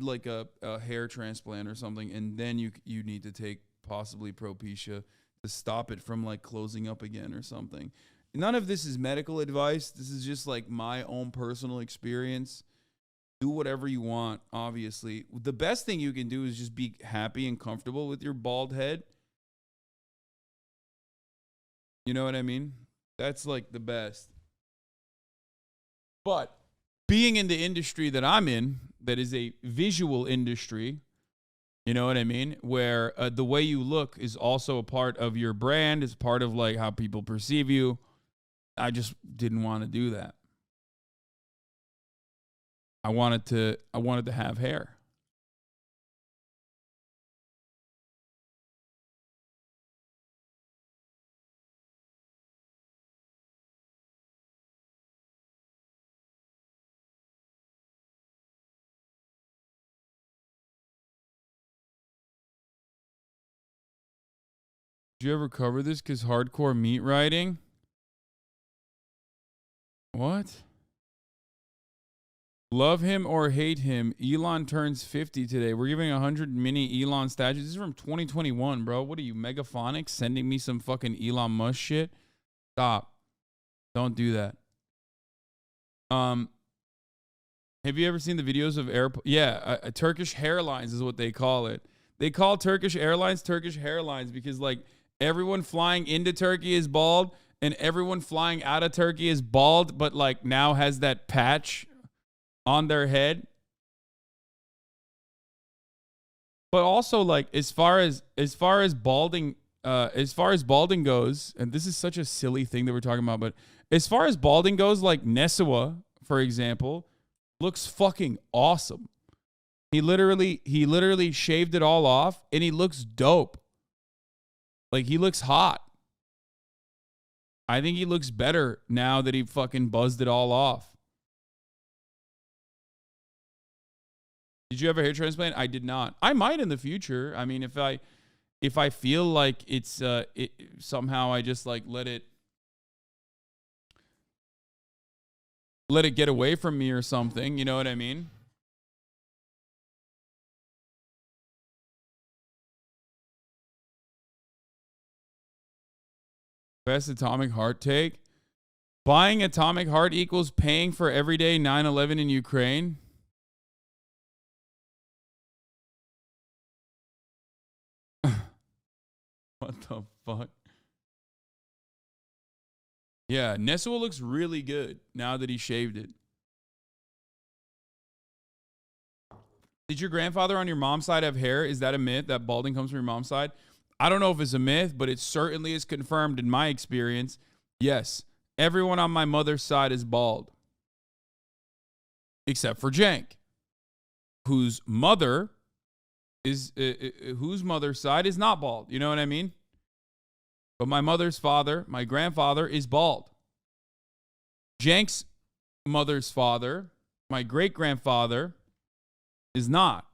like a hair transplant or something, and then you need to take possibly Propecia to stop it from like closing up again or something. None of this is medical advice. This is just like my own personal experience. Do whatever you want, obviously. The best thing you can do is just be happy and comfortable with your bald head. You know what I mean? That's like the best. But being in the industry that I'm in, that is a visual industry, you know what I mean? Where the way you look is also a part of your brand, is part of like how people perceive you. I just didn't want to do that. I wanted to have hair. Did you ever cover this? Because hardcore meat riding? What? Love him or hate him, Elon turns 50 today. We're giving 100 mini Elon statues. This is from 2021, bro. What are you, Megaphonics? Sending me some fucking Elon Musk shit? Stop. Don't do that. Have you ever seen the videos of Turkish hairlines is what they call it. They call Turkish Airlines Turkish hairlines because like everyone flying into Turkey is bald and everyone flying out of Turkey is bald, but like now has that patch on their head. But also like as far as balding goes, and this is such a silly thing that we're talking about, but as far as balding goes, like Nesua, for example, looks fucking awesome. He literally shaved it all off and he looks dope. Like he looks hot. I think he looks better now that he fucking buzzed it all off. Did you have a hair transplant? I did not. I might in the future. I mean, if I feel like it's somehow I just like let it get away from me or something, you know what I mean? Best Atomic Heart take. Buying Atomic Heart equals paying for everyday 9/11 in Ukraine. What the fuck? Yeah, Nesua looks really good now that he shaved it. Did your grandfather on your mom's side have hair? Is that a myth that balding comes from your mom's side? I don't know if it's a myth, but it certainly is confirmed in my experience. Yes, everyone on my mother's side is bald. Except for Jank, whose mother's side is not bald. You know what I mean? But my mother's father, my grandfather, is bald. Jank's mother's father, my great-grandfather, is not.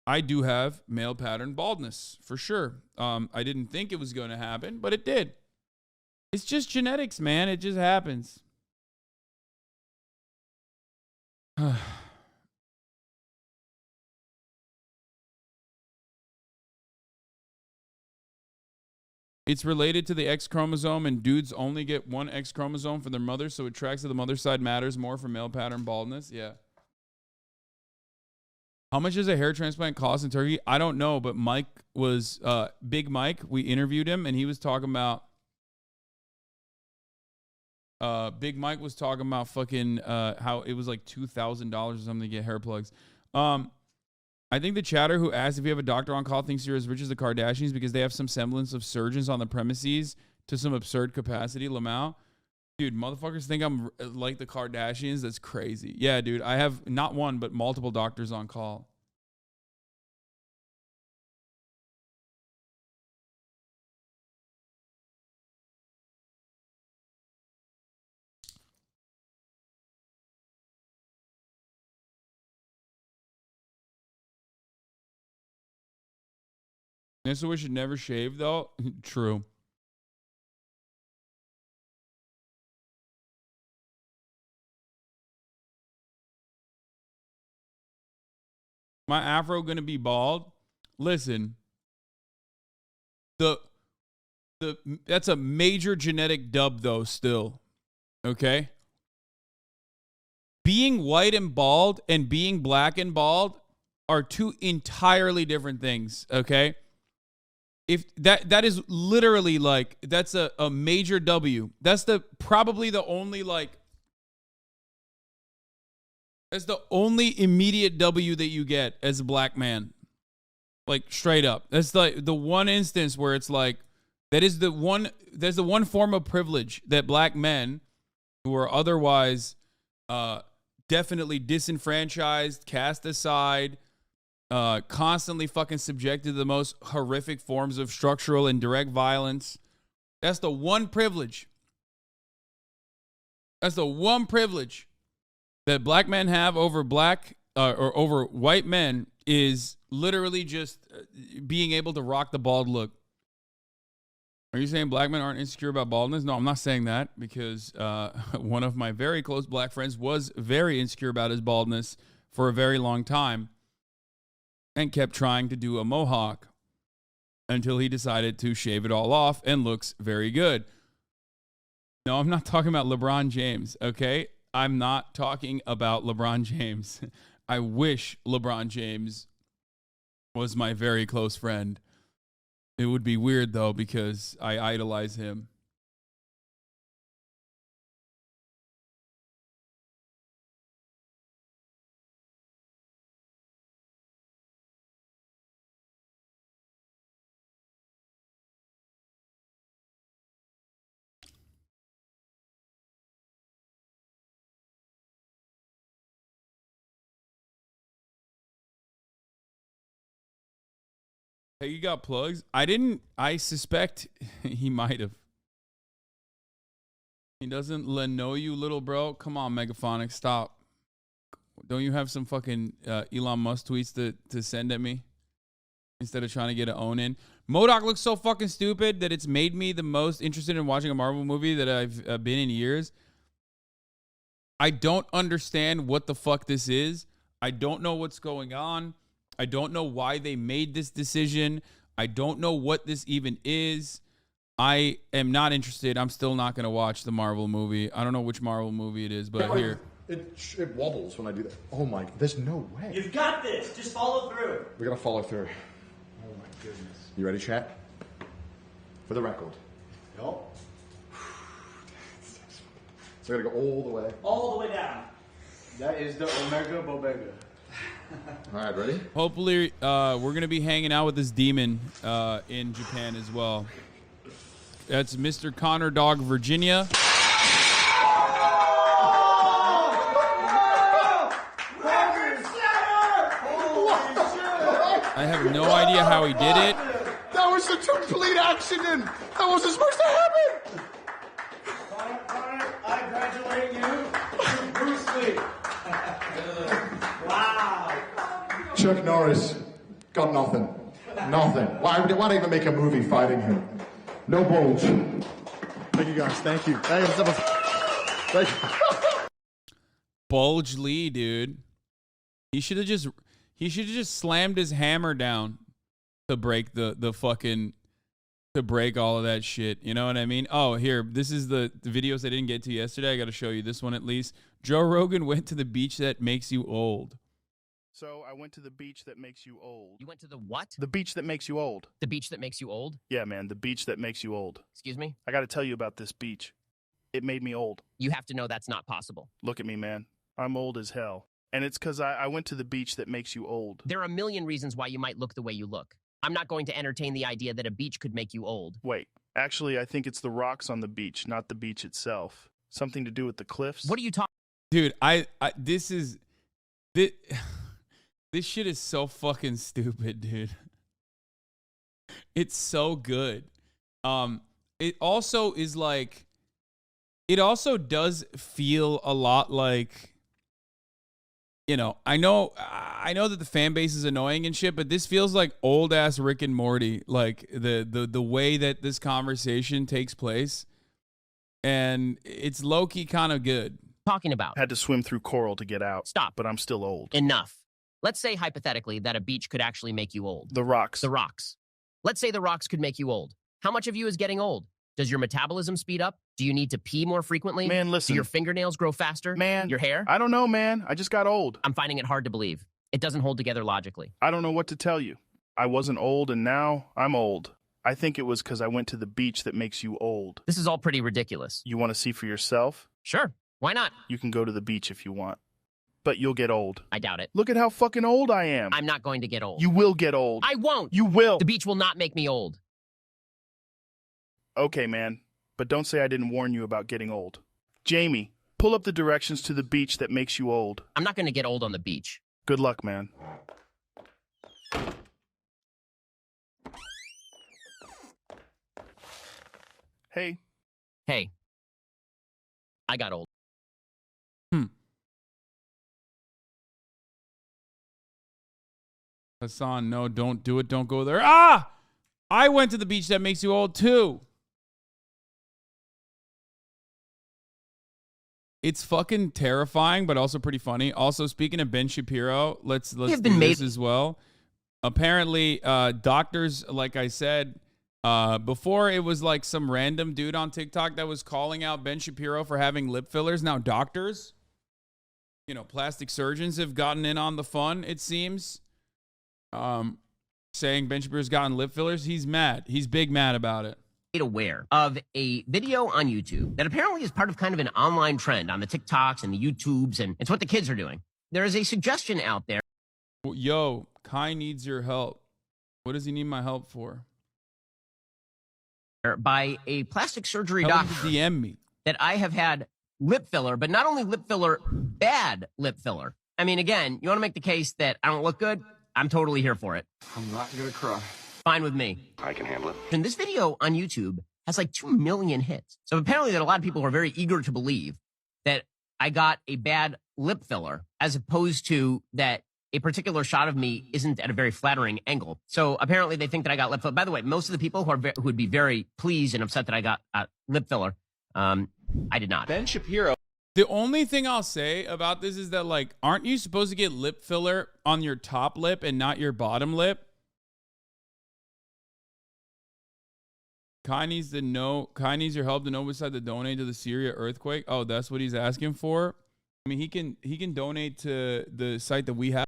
I do have male pattern baldness, for sure. I didn't think it was going to happen, but it did. It's just genetics, man. It just happens. It's related to the X chromosome, and dudes only get one X chromosome from their mother, so it tracks that the mother's side matters more for male pattern baldness. Yeah. How much does a hair transplant cost in Turkey? I don't know, but Mike was, Big Mike, we interviewed him, and he was talking about, Big Mike was talking about fucking, how it was like $2,000 or something to get hair plugs. I think the chatter who asked if you have a doctor on call thinks you're as rich as the Kardashians because they have some semblance of surgeons on the premises to some absurd capacity. Lamau. Dude, motherfuckers think I'm like the Kardashians. That's crazy. Yeah, dude. I have not one, but multiple doctors on call. Nesua should never shave, though. True. My afro gonna be bald? Listen, that's a major genetic dub, though. Still, okay. Being white and bald and being black and bald are two entirely different things. Okay. If that is literally like that's a major W. That's probably the only like. That's the only immediate W that you get as a black man. Like straight up. That's like the one instance where it's like there's the one form of privilege that black men who are otherwise definitely disenfranchised, cast aside, constantly fucking subjected to the most horrific forms of structural and direct violence. That's the one privilege. That's the one privilege that black men have over black or over white men is literally just being able to rock the bald look. Are you saying black men aren't insecure about baldness? No, I'm not saying that because one of my very close black friends was very insecure about his baldness for a very long time and kept trying to do a mohawk until he decided to shave it all off and looks very good. No, I'm not talking about LeBron James, okay? I'm not talking about LeBron James. I wish LeBron James was my very close friend. It would be weird, though, because I idolize him. Hey, you got plugs? I suspect he might have. He doesn't know you, little bro. Come on, Megaphonic, stop. Don't you have some fucking Elon Musk tweets to send at me? Instead of trying to get an own in. MODOK looks so fucking stupid that it's made me the most interested in watching a Marvel movie that I've been in years. I don't understand what the fuck this is. I don't know what's going on. I don't know why they made this decision. I don't know what this even is. I am not interested. I'm still not going to watch the Marvel movie. I don't know which Marvel movie it is, but here. It wobbles when I do that. Oh my, there's no way. You've got this. Just follow through. We're going to follow through. Oh my goodness. You ready, chat? For the record. Yep. So I got to go all the way. All the way down. That is the Omega Bobega. All right, ready? Hopefully, we're going to be hanging out with this demon in Japan as well. That's Mr. Connor Dog Virginia. I have no idea how he did it. That was a complete accident. That wasn't supposed to happen. Connor, I congratulate you to Bruce Lee. Wow. Chuck Norris got nothing. Nothing. Why even make a movie fighting him? No bulge. Thank you, guys. Thank you. Thank you. Bulge Lee, dude. He should have just slammed his hammer down to break the fucking to break all of that shit. You know what I mean? Oh, here, this is the videos I didn't get to yesterday. I got to show you this one at least. Joe Rogan went to the beach that makes you old. So I went to the beach that makes you old. You went to the what? The beach that makes you old. The beach that makes you old? Yeah, man, the beach that makes you old. Excuse me? I got to tell you about this beach. It made me old. You have to know that's not possible. Look at me, man. I'm old as hell. And it's because I went to the beach that makes you old. There are a million reasons why you might look the way you look. I'm not going to entertain the idea that a beach could make you old. Wait, actually, I think it's the rocks on the beach, not the beach itself. Something to do with the cliffs. What are you talking? Dude, this shit is so fucking stupid, dude. It's so good. It also is like, it also does feel a lot like, you know, I know that the fan base is annoying and shit, but this feels like old ass Rick and Morty, like the way that this conversation takes place, and it's low key kind of good. Talking about? Had to swim through coral to get out. Stop. But I'm still old. Enough. Let's say hypothetically that a beach could actually make you old. The rocks. The rocks. Let's say the rocks could make you old. How much of you is getting old? Does your metabolism speed up? Do you need to pee more frequently? Man, listen. Do your fingernails grow faster? Man. Your hair? I don't know, man. I just got old. I'm finding it hard to believe. It doesn't hold together logically. I don't know what to tell you. I wasn't old and now I'm old. I think it was because I went to the beach that makes you old. This is all pretty ridiculous. You want to see for yourself? Sure. Why not? You can go to the beach if you want. But you'll get old. I doubt it. Look at how fucking old I am. I'm not going to get old. You will get old. I won't. You will. The beach will not make me old. Okay, man. But don't say I didn't warn you about getting old. Jamie, pull up the directions to the beach that makes you old. I'm not going to get old on the beach. Good luck, man. Hey. Hey. I got old. Hassan, no, don't do it. Don't go there. Ah! I went to the beach that makes you old too. It's fucking terrifying, but also pretty funny. Also, speaking of Ben Shapiro, let's do this as well. Apparently, doctors, like I said, before it was like some random dude on TikTok that was calling out Ben Shapiro for having lip fillers. Now doctors you know, plastic surgeons have gotten in on the fun, it seems. Saying Ben Shapiro's gotten lip fillers. He's mad. He's big mad about it. Aware of a video on YouTube that apparently is part of kind of an online trend on the TikToks and the YouTubes, and it's what the kids are doing. There is a suggestion out there. Yo, Kai needs your help. What does he need my help for? By a plastic surgery Tell him doctor to DM me. that I have had lip filler, but not only lip filler, bad lip filler. I mean, again, you want to make the case that I don't look good? I'm totally here for it. I'm not gonna cry. Fine with me. I can handle it. And this video on YouTube has like 2 million hits. So apparently that a lot of people are very eager to believe that I got a bad lip filler, as opposed to that a particular shot of me isn't at a very flattering angle. So apparently they think that I got lip filler. By the way, most of the people who would be very pleased and upset that I got lip filler, I did not. Ben Shapiro. The only thing I'll say about this is that, like, aren't you supposed to get lip filler on your top lip and not your bottom lip? Kai needs to know. Kai needs your help to know beside the donate to the Syria earthquake. Oh, that's what he's asking for. I mean, he can donate to the site that we have.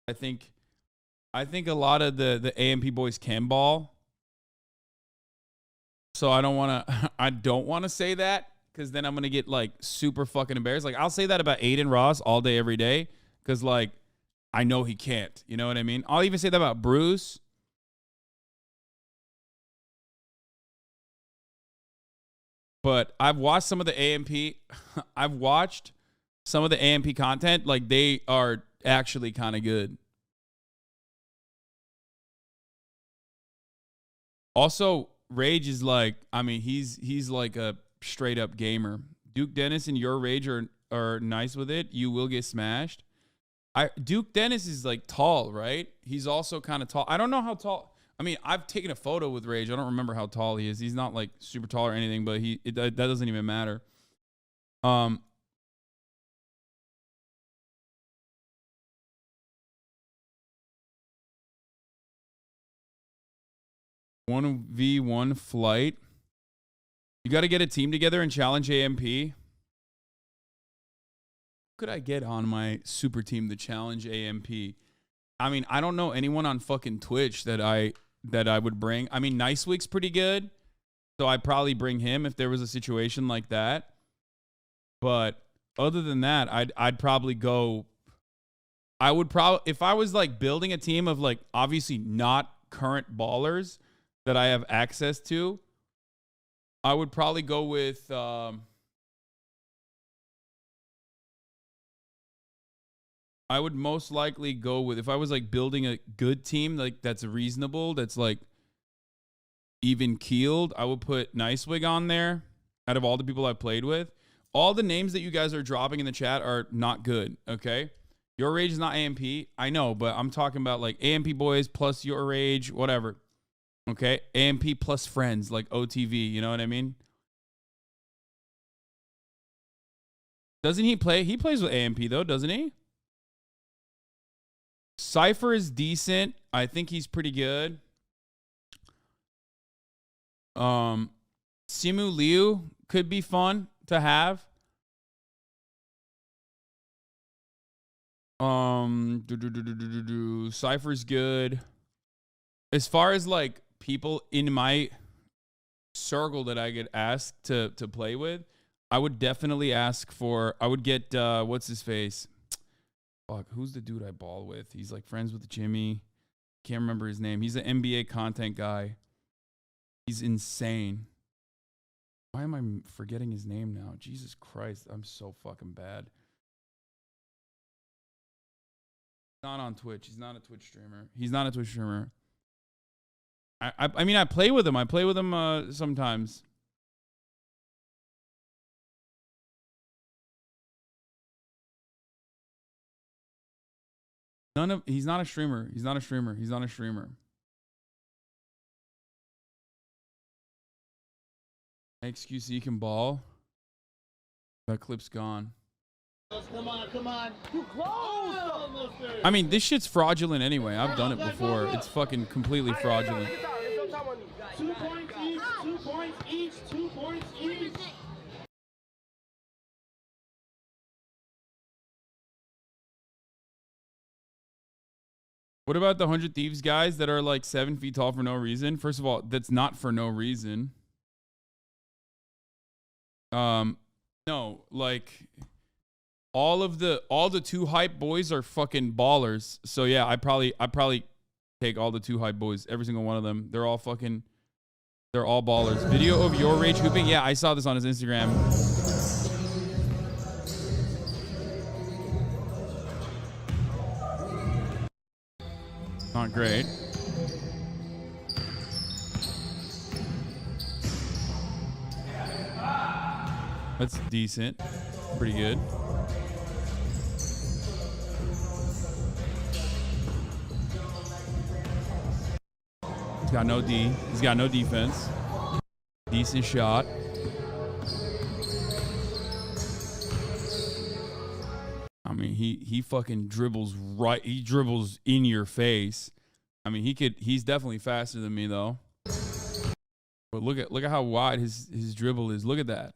I think a lot of the AMP boys can ball. So I don't want to say that, because then I'm going to get like super fucking embarrassed. Like, I'll say that about Aiden Ross all day, every day, because like I know he can't. You know what I mean? I'll even say that about Bruce. But I've watched some of the AMP. I've watched some of the AMP content. Like, they are actually kind of good. Also, Rage is like, I mean, he's like a straight up gamer. Duke Dennis and your Rage are are nice with it, you will get smashed. Duke Dennis is like tall, right? He's also kind of tall. I don't know how tall. I mean, I've taken a photo with Rage. I don't remember how tall he is. He's not like super tall or anything, but that doesn't even matter. One v1 flight. You got to get a team together and challenge AMP. Who could I get on my super team to challenge AMP? I mean, I don't know anyone on fucking Twitch that I would bring. I mean, Nice Week's pretty good, so I'd probably bring him if there was a situation like that. But other than that, I'd probably go. I would probably, if I was like building a team of like obviously not current ballers that I have access to, I would probably go with I would most likely go with, if I was like building a good team like that's reasonable, that's like even keeled, I would put Nicewig on there out of all the people I've played with. All the names that you guys are dropping in the chat are not good, okay? Your Rage is not AMP. I know, but I'm talking about like AMP boys plus Your Rage, whatever. Okay? AMP plus friends, like OTV, you know what I mean? Doesn't he play? He plays with AMP though, doesn't he? Cypher is decent. I think he's pretty good. Simu Liu could be fun to have. Cypher's good. As far as like people in my circle that I get asked to play with, I would definitely ask for, I would get what's his face? Fuck, who's the dude I ball with? He's like friends with Jimmy. Can't remember his name. He's an NBA content guy. He's insane. Why am I forgetting his name now? Jesus Christ, I'm so fucking bad. Not on Twitch. He's not a Twitch streamer. He's not a Twitch streamer. I mean, I play with him. I play with him sometimes. He's not a streamer. He's not a streamer. He's not a streamer. XQC can ball. That clip's gone. Come on, come on. You close. I mean, this shit's fraudulent anyway. I've done it before. It's fucking completely fraudulent. 2 points each, 2 points each, 2 points each. What about the 100 Thieves guys that are like 7 feet tall for no reason? First of all, that's not for no reason. No, like all the 2 hype boys are fucking ballers. So yeah, I probably take all the 2 hype boys, every single one of them. They're all ballers. Video of Your Rage hooping. Yeah, I saw this on his Instagram. Not great. That's decent. Pretty good. He's got no D. He's got no defense. Decent shot. I mean, he fucking dribbles right. He dribbles in your face. I mean, he's definitely faster than me though. But look at how wide his dribble is. Look at that.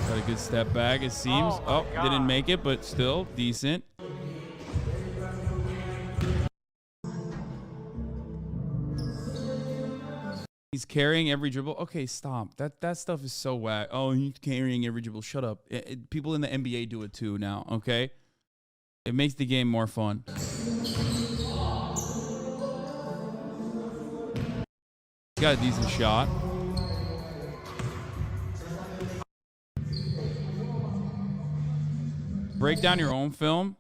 Got a good step back, it seems. Oh, didn't make it, but still decent. He's carrying every dribble. Okay, stop. That stuff is so whack. Oh, he's carrying every dribble. Shut up. People in the NBA do it too now, okay? It makes the game more fun. He's got a decent shot. Break down your own film.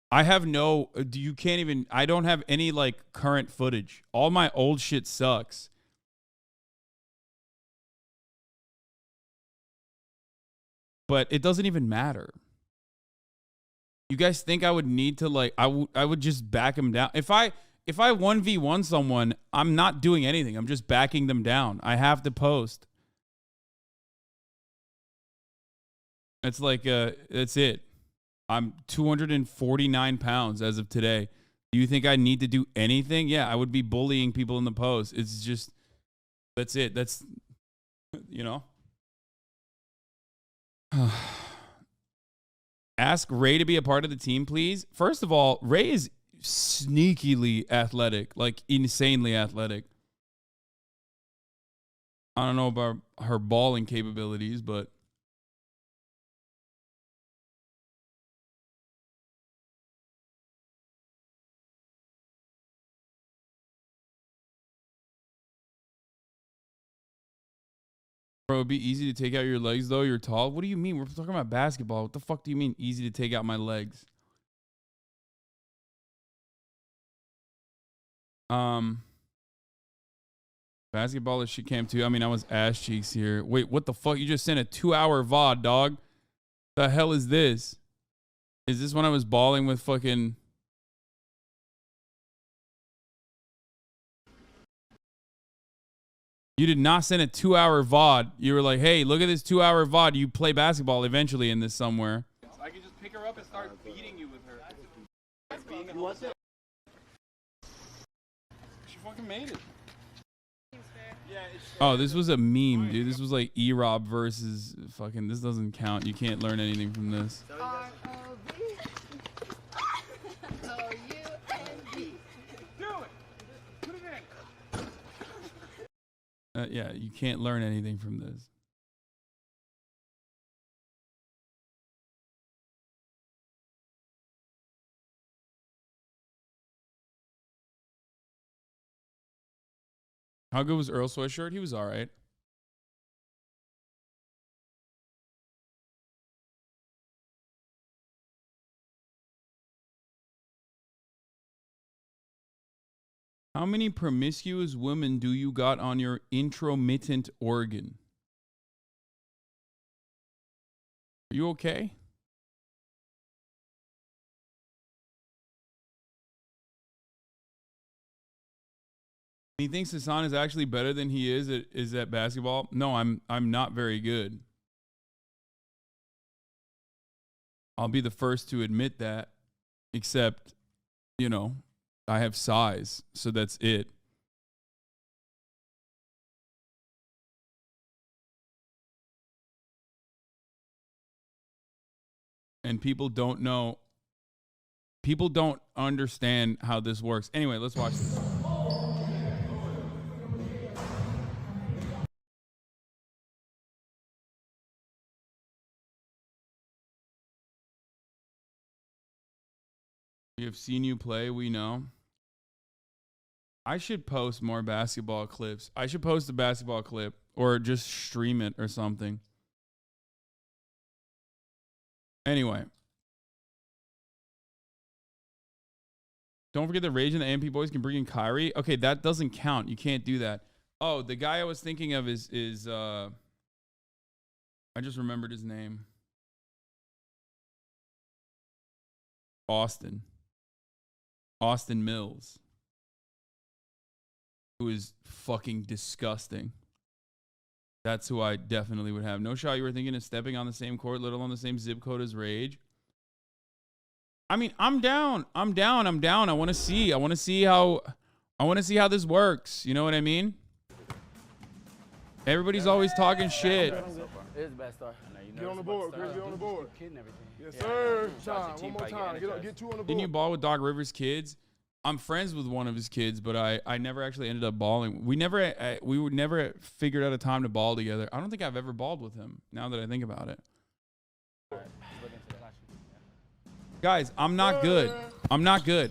I have no, you can't even, I don't have any like current footage. All my old shit sucks. but it doesn't even matter. You guys think I would need to like, I would just back him down. If I 1v1 someone, I'm not doing anything. I'm just backing them down. I have to post. It's like, that's it. I'm 249 pounds as of today. Do you think I need to do anything? Yeah, I would be bullying people in the post. It's just, that's it. That's, you know. Ask Ray to be a part of the team, please. First of all, Ray is sneakily athletic, like insanely athletic. I don't know about her balling capabilities, but bro, it'd be easy to take out your legs, though. You're tall. What do you mean? We're talking about basketball. What the fuck do you mean easy to take out my legs? Basketball is shit cam too. I mean, I was ass cheeks here. Wait, what the fuck? You just sent a 2-hour VOD, dog. The hell is this? Is this when I was balling with fucking... You did not send a 2-hour VOD. You were like, hey, look at this 2-hour VOD. You play basketball eventually in this somewhere. I can just pick her up and start beating you with her. You want that? She fucking made it. Oh, this was a meme, dude. This was like E-Rob versus fucking... This doesn't count. You can't learn anything from this. Yeah, you can't learn anything from this. How good was Earl Sweatshirt? He was all right. How many promiscuous women do you got on your intromittent organ? Are you okay? He thinks Hassan is actually better than he is at basketball. No, I'm not very good. I'll be the first to admit that, except, you know, I have size, so that's it. And people don't know. People don't understand how this works. Anyway, let's watch this. We have seen you play, we know. I should post more basketball clips. I should post a basketball clip or just stream it or something. Anyway. Don't forget that Rage and the AMP boys can bring in Kyrie. Okay, that doesn't count. You can't do that. Oh, the guy I was thinking of is I just remembered his name. Austin Mills, who is fucking disgusting. That's who I definitely would have. No shot you were thinking of stepping on the same court, let alone the same zip code as Rage. I mean, I'm down. I want to see how this works. You know what I mean? Everybody's always talking shit. It is the best star. Get on the board, Chris. Get on the board. Kid and everything. Yes, sir. One more time. Get two on the board. Didn't you ball with Doc Rivers' kids? I'm friends with one of his kids, but I never actually ended up balling. We would never figured out a time to ball together. I don't think I've ever balled with him, now that I think about it. Guys, I'm not good. I'm not good,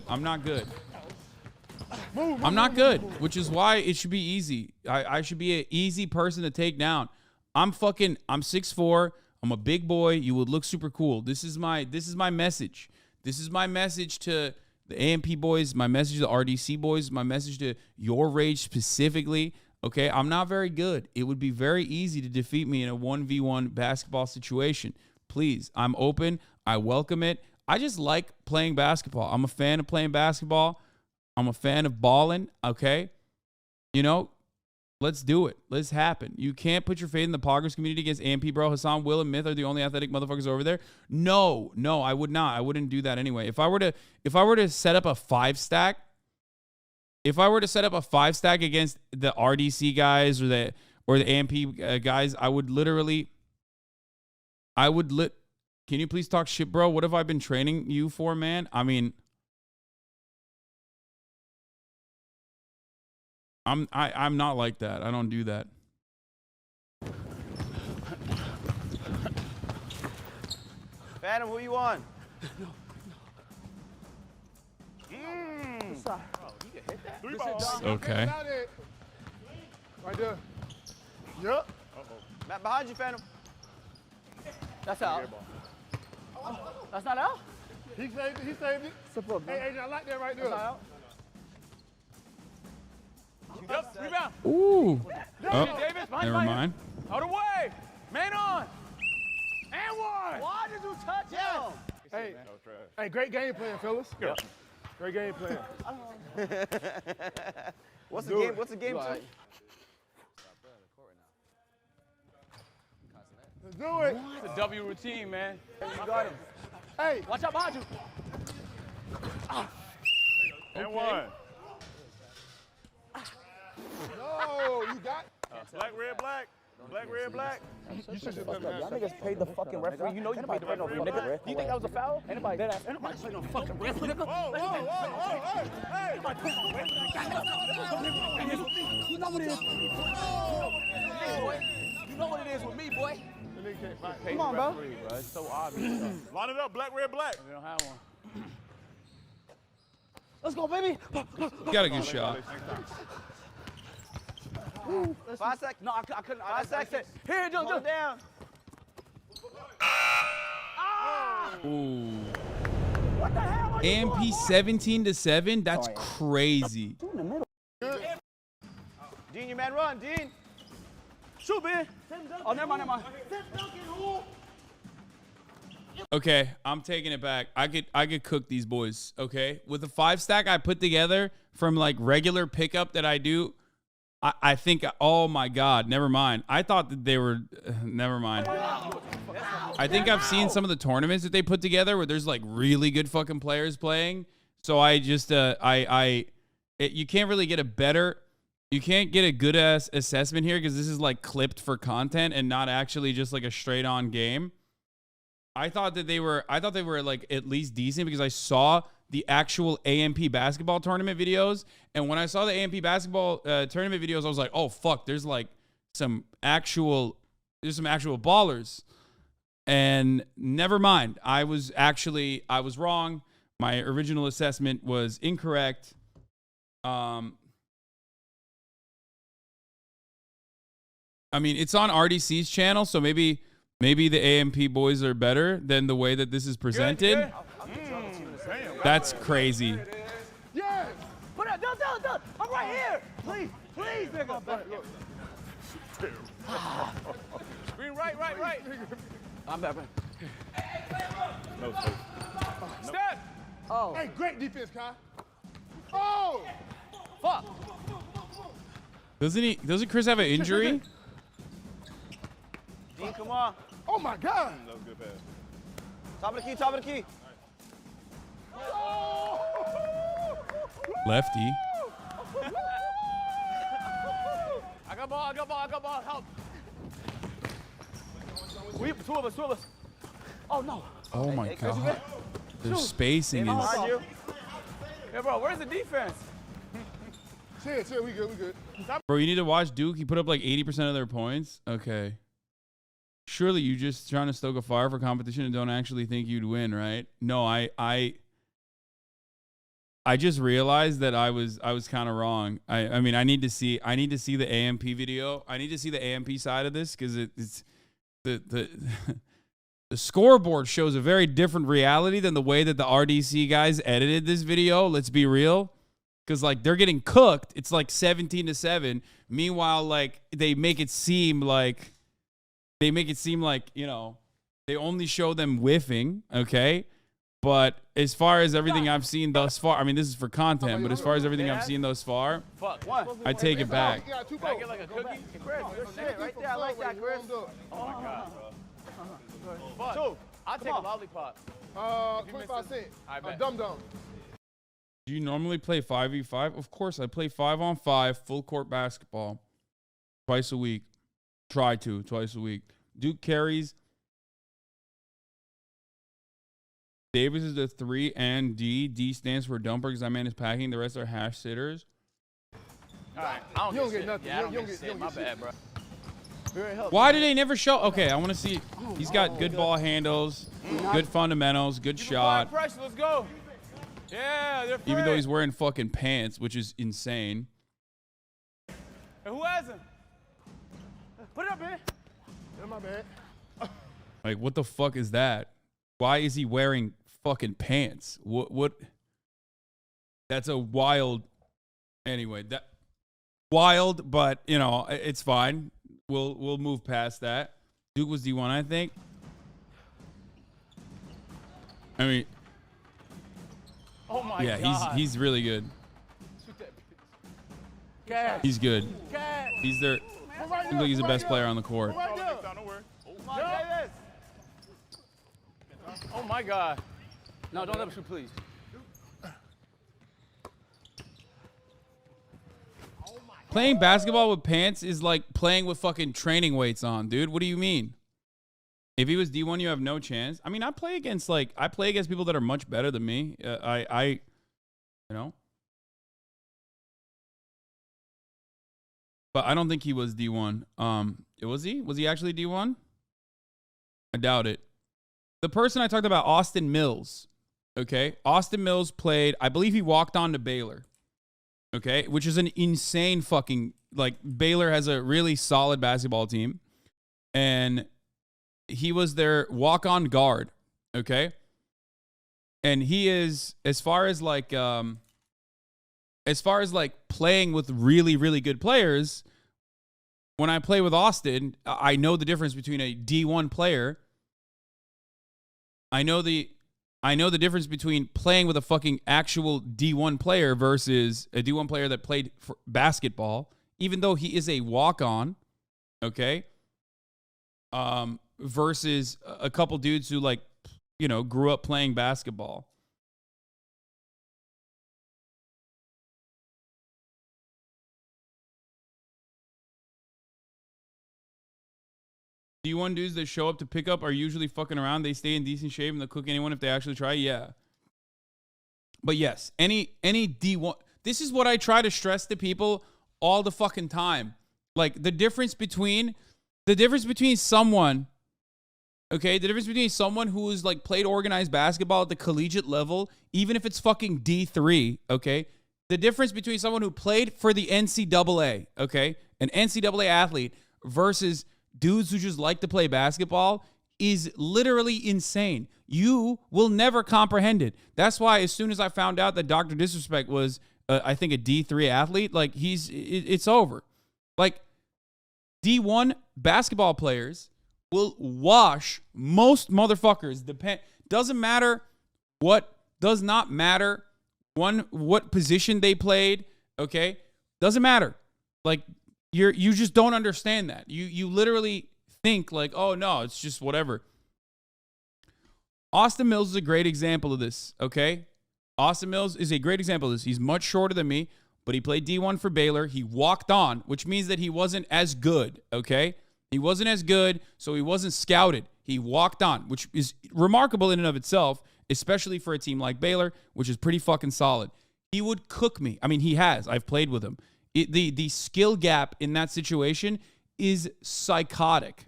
which is why it should be easy. I should be an easy person to take down. I'm 6'4". I'm a big boy. You would look super cool. This is my message. This is my message to the AMP boys, my message to the RDC boys, my message to your Rage specifically. Okay, I'm not very good. It would be very easy to defeat me in a 1v1 basketball situation. Please, I'm open. I welcome it. I just like playing basketball. I'm a fan of playing basketball. I'm a fan of balling, okay? You know, let's do it. Let's happen. You can't put your faith in the Poggers community against AMP, bro. Hassan, Will, and Myth are the only athletic motherfuckers over there. No, I would not. I wouldn't do that anyway. If I were to set up a 5-stack, against the RDC guys or the AMP guys, can you please talk shit, bro? What have I been training you for, man? I mean, I'm not like that. I don't do that. Phantom, who you on? No. Oh, you can hit that? 3 balls. Okay. Right there. Yup. Matt, behind you, Phantom. That's out. That's not out? He saved it. Support, hey, Adrian, I like that right there. That's not out. Yep, rebound. Ooh. Oh, Davis, never mind. Out of the way. Man on. And one. Why did you touch him? Hey, great game plan, fellas. Yep. Great game plan. What's the game? What's the game? Let's do it. It's a W routine, man. You got him. Hey, watch out behind you. And one. No, you got. Black, red, black. Black, red, black. You should have done Y'all that. niggas paid the fucking referee. You know you paid the referee, nigga. You think that was a foul? Anybody play no fucking referee, nigga? Whoa, hey. You know what it is. You know what it is with me, boy. Come on, bro. It's so obvious. Line it up, black, red, black. We don't have one. Let's go, baby. You got a good shot. 5 seconds. No, I couldn't. 5 seconds. Here, do it down. Ooh. What the hell? AMP 17-7. That's crazy. Dean, your man, run, Dean. Shoot, man. Oh, never mind. Okay, I'm taking it back. I could cook these boys. Okay, with the 5-stack I put together from like regular pickup that I do. I think, oh my God, never mind. I thought that they were, never mind. I think I've seen some of the tournaments that they put together where there's like really good fucking players playing. So I just, you can't really get you can't get a good ass assessment here because this is like clipped for content and not actually just like a straight on game. I thought they were like at least decent because I saw the actual AMP basketball tournament videos. And when I saw the AMP basketball tournament videos, I was like, oh, fuck, there's some actual ballers. And never mind. I was wrong. My original assessment was incorrect. I mean, it's on RDC's channel, so maybe the AMP boys are better than the way that this is presented. That's crazy. Yes. Put it down. I'm right here. Please, nigga. Green, right. I'm back. No. Step. Oh. Hey, great defense, Kai. Oh. Fuck. Doesn't Chris have an injury? Dean, come on. Oh my God. That was a good pass. Top of the key. Lefty. I got ball. Help. Two of us. Oh, no. Oh my God. Their spacing is. Yeah, bro, where's the defense? Chill, we good. Bro, you need to watch Duke. He put up like 80% of their points. Okay. Surely you just trying to stoke a fire for competition and don't actually think you'd win, right? No, I just realized that I was kind of wrong. I mean, I need to see the AMP video. I need to see the AMP side of this because it's the scoreboard shows a very different reality than the way that the RDC guys edited this video. Let's be real. because like they're getting cooked. It's like 17-7. Meanwhile, like they make it seem like you know they only show them whiffing. Okay. But as far as everything I've seen thus far, I mean, this is for content, but as far as everything I've seen thus far, I take it back. Can I get like a cookie? Chris, good shit right there. I like that, Chris. Oh my God, bro. Two. I'll take a lollipop. 25 cents. I bet. Dum-dum. Do you normally play 5v5? Of course, I play 5-on-5 full court basketball twice a week. Try to, twice a week. Duke carries. Davis is the 3 and D. D stands for dumper because that man is packing. The rest are hash sitters. All right. I don't You don't get get nothing. Yeah, I You don't don't get get- shit. you don't My get bad, bro. Very helpful. Why do they never show? Okay, I want to see. He's got good ball handles, good fundamentals, good shot. Pressure. Let's go. Yeah, they're Even though he's wearing fucking pants, which is insane. Hey, who has him? Put it up, man. My bad. Like, what the fuck is that? Why is he wearing fucking pants? What? That's a wild. Anyway, that wild, but you know it's fine. We'll move past that. Duke was D1, I think. I mean, Oh my yeah, God. he's really good. Cash. He's good. Cash. He's their. Seems like he's the best player on the court. Right there. Don't worry. Oh my God. No, don't let him shoot, please. Playing basketball with pants is like playing with fucking training weights on, dude. What do you mean? If he was D1, you have no chance. I mean, I play against people that are much better than me. You know. But I don't think he was D1. Was he? Was he actually D1? I doubt it. The person I talked about, Austin Mills. Okay, Austin Mills played. I believe he walked on to Baylor. Okay, which is an insane fucking, like, Baylor has a really solid basketball team. And he was their walk-on guard. Okay. And he is, as far as playing with really, really good players, when I play with Austin, I know the difference between a D1 player. I know the difference between playing with a fucking actual D1 player versus a D1 player that played for basketball, even though he is a walk-on, okay? Versus a couple dudes who, like, you know, grew up playing basketball. D1 dudes that show up to pick up are usually fucking around. They stay in decent shape and they'll cook anyone if they actually try. Yeah. But yes, any D1. This is what I try to stress to people all the fucking time. Like the difference between someone, okay, the difference between someone who's like played organized basketball at the collegiate level, even if it's fucking D3, okay? The difference between someone who played for the NCAA, okay, an NCAA athlete versus dudes who just like to play basketball is literally insane. You will never comprehend it. That's why as soon as I found out that Dr. Disrespect was, I think, a D3 athlete, like it's over. Like D1 basketball players will wash most motherfuckers. Doesn't matter what, does not matter what position they played, okay? Doesn't matter. Like, you just don't understand that. You literally think like, oh no, it's just whatever. Austin Mills is a great example of this, okay? Austin Mills is a great example of this. He's much shorter than me, but he played D1 for Baylor. He walked on, which means that he wasn't as good, okay? He wasn't as good, so he wasn't scouted. He walked on, which is remarkable in and of itself, especially for a team like Baylor, which is pretty fucking solid. He would cook me. I mean, he has. I've played with him. The skill gap in that situation is psychotic.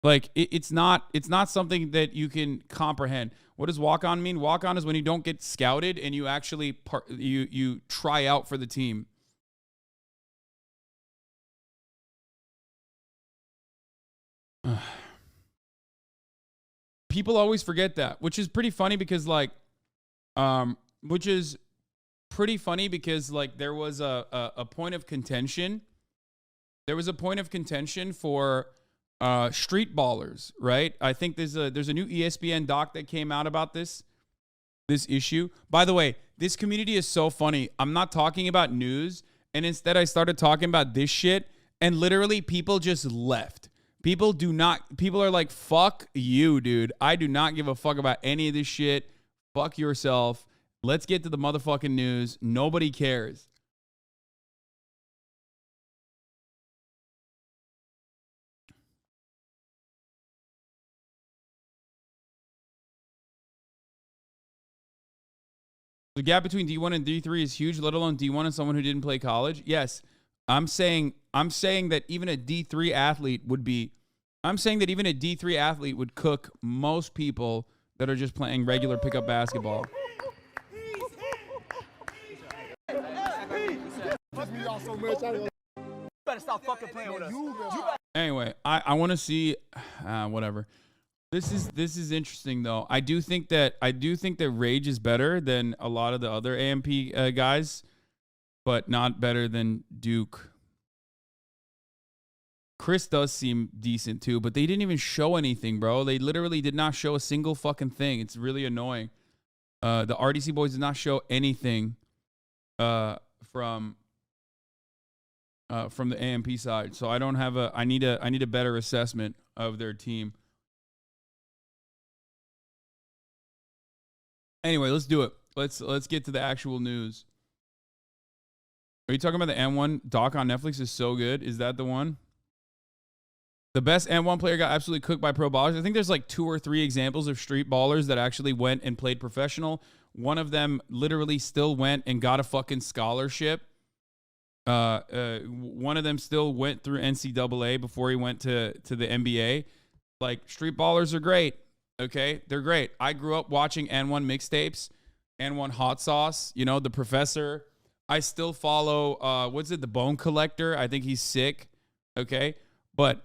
Like it's not something that you can comprehend. What does walk on mean? Walk on is when you don't get scouted and you actually you try out for the team. People always forget that, which is pretty funny because like which is pretty funny because like there was a point of contention. There was a point of contention for street ballers, right? I think there's a new ESPN doc that came out about this issue. By the way, this community is so funny. I'm not talking about news, and instead I started talking about this shit, and literally people just left. People are like, fuck you, dude. I do not give a fuck about any of this shit. Fuck yourself. Let's get to the motherfucking news. Nobody cares. The gap between D1 and D3 is huge, let alone D1 and someone who didn't play college. Yes, I'm saying that even a D3 athlete would be. I'm saying that even a D3 athlete would cook most people that are just playing regular pickup basketball. Better stop fucking playing with us. Anyway, I want to see whatever. This is interesting though. I do think that Rage is better than a lot of the other AMP guys, but not better than Duke. Chris does seem decent too, but they didn't even show anything, bro. They literally did not show a single fucking thing. It's really annoying. The RDC boys did not show anything from the AMP side. So I don't have I need a better assessment of their team. Anyway, let's do it. Let's get to the actual news. Are you talking about the N1 doc on Netflix is so good? Is that the one? The best N1 player got absolutely cooked by pro ballers. I think there's like 2 or 3 examples of street ballers that actually went and played professional. One of them literally still went and got a fucking scholarship. One of them still went through NCAA before he went to the NBA. Like, street ballers are great. Okay, they're great. I grew up watching N1 mixtapes, N1 Hot Sauce, you know, The Professor. I still follow, what's it, The Bone Collector. I think he's sick. Okay, but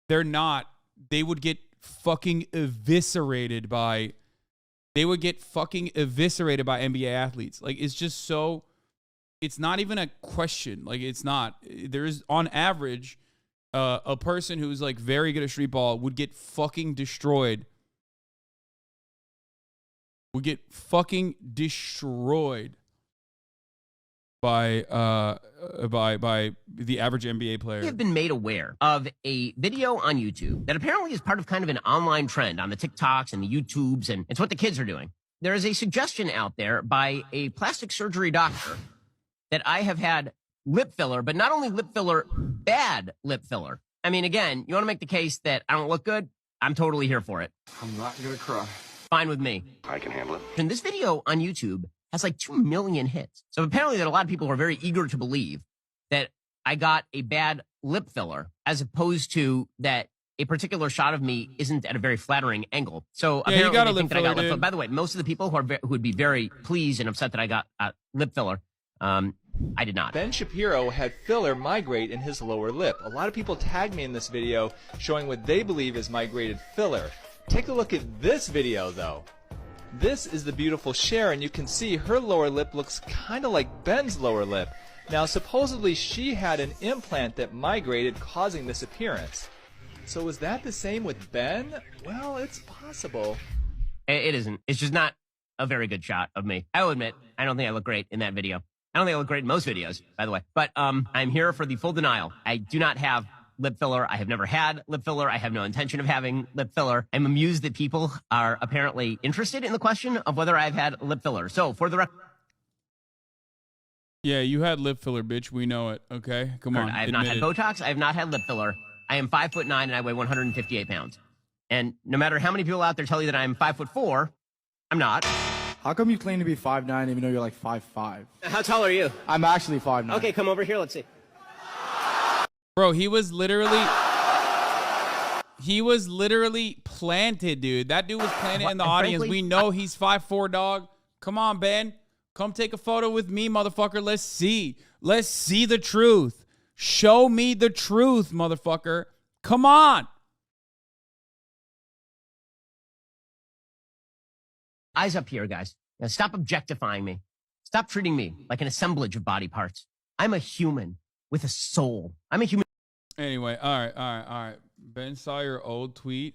they're not. They would get fucking eviscerated by. They would get fucking eviscerated by NBA athletes. Like, it's just so. It's not even a question. Like, it's not. There is, on average, a person who's like very good at street ball would get fucking destroyed. Would get fucking destroyed by the average NBA player. We have been made aware of a video on YouTube that apparently is part of kind of an online trend on the TikToks and the YouTubes, and it's what the kids are doing. There is a suggestion out there by a plastic surgery doctor that I have had lip filler, but not only lip filler, bad lip filler. I mean, again, you want to make the case that I don't look good? I'm totally here for it. I'm not gonna cry. Fine with me. I can handle it. And this video on YouTube has like 2 million hits. So apparently there are a lot of people who are very eager to believe that I got a bad lip filler, as opposed to that a particular shot of me isn't at a very flattering angle. So yeah, apparently they think that I got lip filler. Dude. By the way, most of the people who would be very pleased and upset that I got lip filler, I did not. Ben Shapiro had filler migrate in his lower lip. A lot of people tagged me in this video showing what they believe is migrated filler. Take a look at this video though. This is the beautiful Cher, and you can see her lower lip looks kind of like Ben's lower lip. Now supposedly she had an implant that migrated, causing this appearance. So is that the same with Ben? Well, it's possible. It isn't. It's just not a very good shot of me. I will admit, I don't think I look great in that video. I don't think I look great in most videos, by the way. But I'm here for the full denial. I do not have lip filler. I have never had lip filler. I have no intention of having lip filler. I'm amused that people are apparently interested in the question of whether I've had lip filler. So for the record, yeah, you had lip filler, bitch. We know it. Okay, come on. I have not had Botox. I have not had lip filler. I am 5'9" and I weigh 158 pounds. And no matter how many people out there tell you that I'm 5'4", I'm not. How come you claim to be 5'9" even though you're like 5'5"? How tall are you? I'm actually 5'9". Okay, come over here. Let's see. Bro, he was literally planted, dude. That dude was planted in the audience. Frankly, we know he's 5'4", dog. Come on, Ben. Come take a photo with me, motherfucker. Let's see. Let's see the truth. Show me the truth, motherfucker. Come on. Eyes up here, guys. Now stop objectifying me. Stop treating me like an assemblage of body parts. I'm a human with a soul. I'm a human. Anyway, all right. Ben saw your old tweet.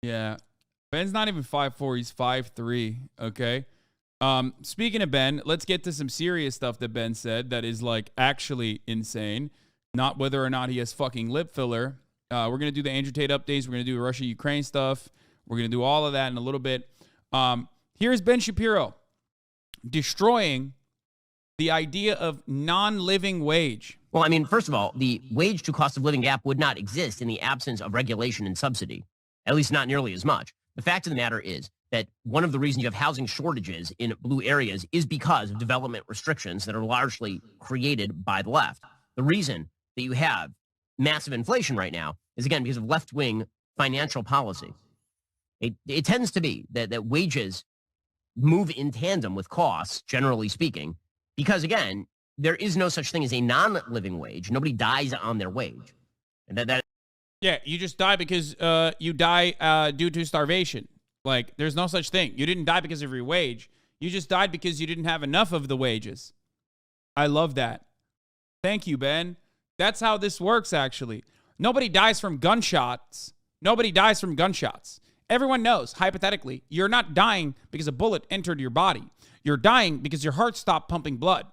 Yeah. Ben's not even 5'4", he's 5'3", okay? Speaking of Ben, let's get to some serious stuff that Ben said that is, like, actually insane. Not whether or not he has fucking lip filler. We're going to do the Andrew Tate updates. We're going to do the Russia-Ukraine stuff. We're going to do all of that in a little bit. Here's Ben Shapiro destroying the idea of non-living wage. Well, I mean, first of all, the wage to cost of living gap would not exist in the absence of regulation and subsidy, at least not nearly as much. The fact of the matter is that one of the reasons you have housing shortages in blue areas is because of development restrictions that are largely created by the left. The reason that you have massive inflation right now is, again, because of left-wing financial policy. It tends to be that wages move in tandem with costs, generally speaking, because, again, there is no such thing as a non-living wage. Nobody dies on their wage. And Yeah, you just die because you die due to starvation. Like, there's no such thing. You didn't die because of your wage. You just died because you didn't have enough of the wages. I love that. Thank you, Ben. That's how this works, actually. Nobody dies from gunshots. Nobody dies from gunshots. Everyone knows, hypothetically, you're not dying because a bullet entered your body. You're dying because your heart stopped pumping blood.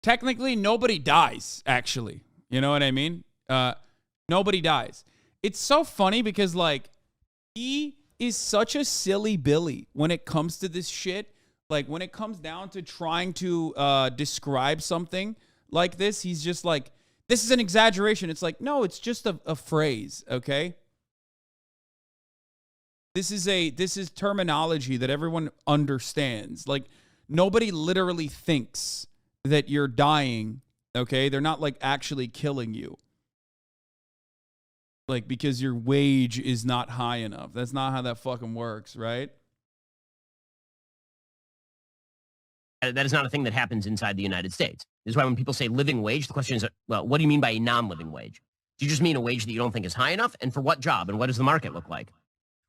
Technically, nobody dies, actually. You know what I mean? Nobody dies. It's so funny because, like, he is such a silly Billy when it comes to this shit. Like, when it comes down to trying to describe something like this, he's just like, this is an exaggeration. It's like, no, it's just a phrase, okay? This is terminology that everyone understands. Like, nobody literally thinks that you're dying, okay? They're not, like, actually killing you. Like, because your wage is not high enough. That's not how that fucking works, right? That is not a thing that happens inside the United States. This is why when people say living wage, the question is, well, what do you mean by a non-living wage? Do you just mean a wage that you don't think is high enough? And for what job? And what does the market look like?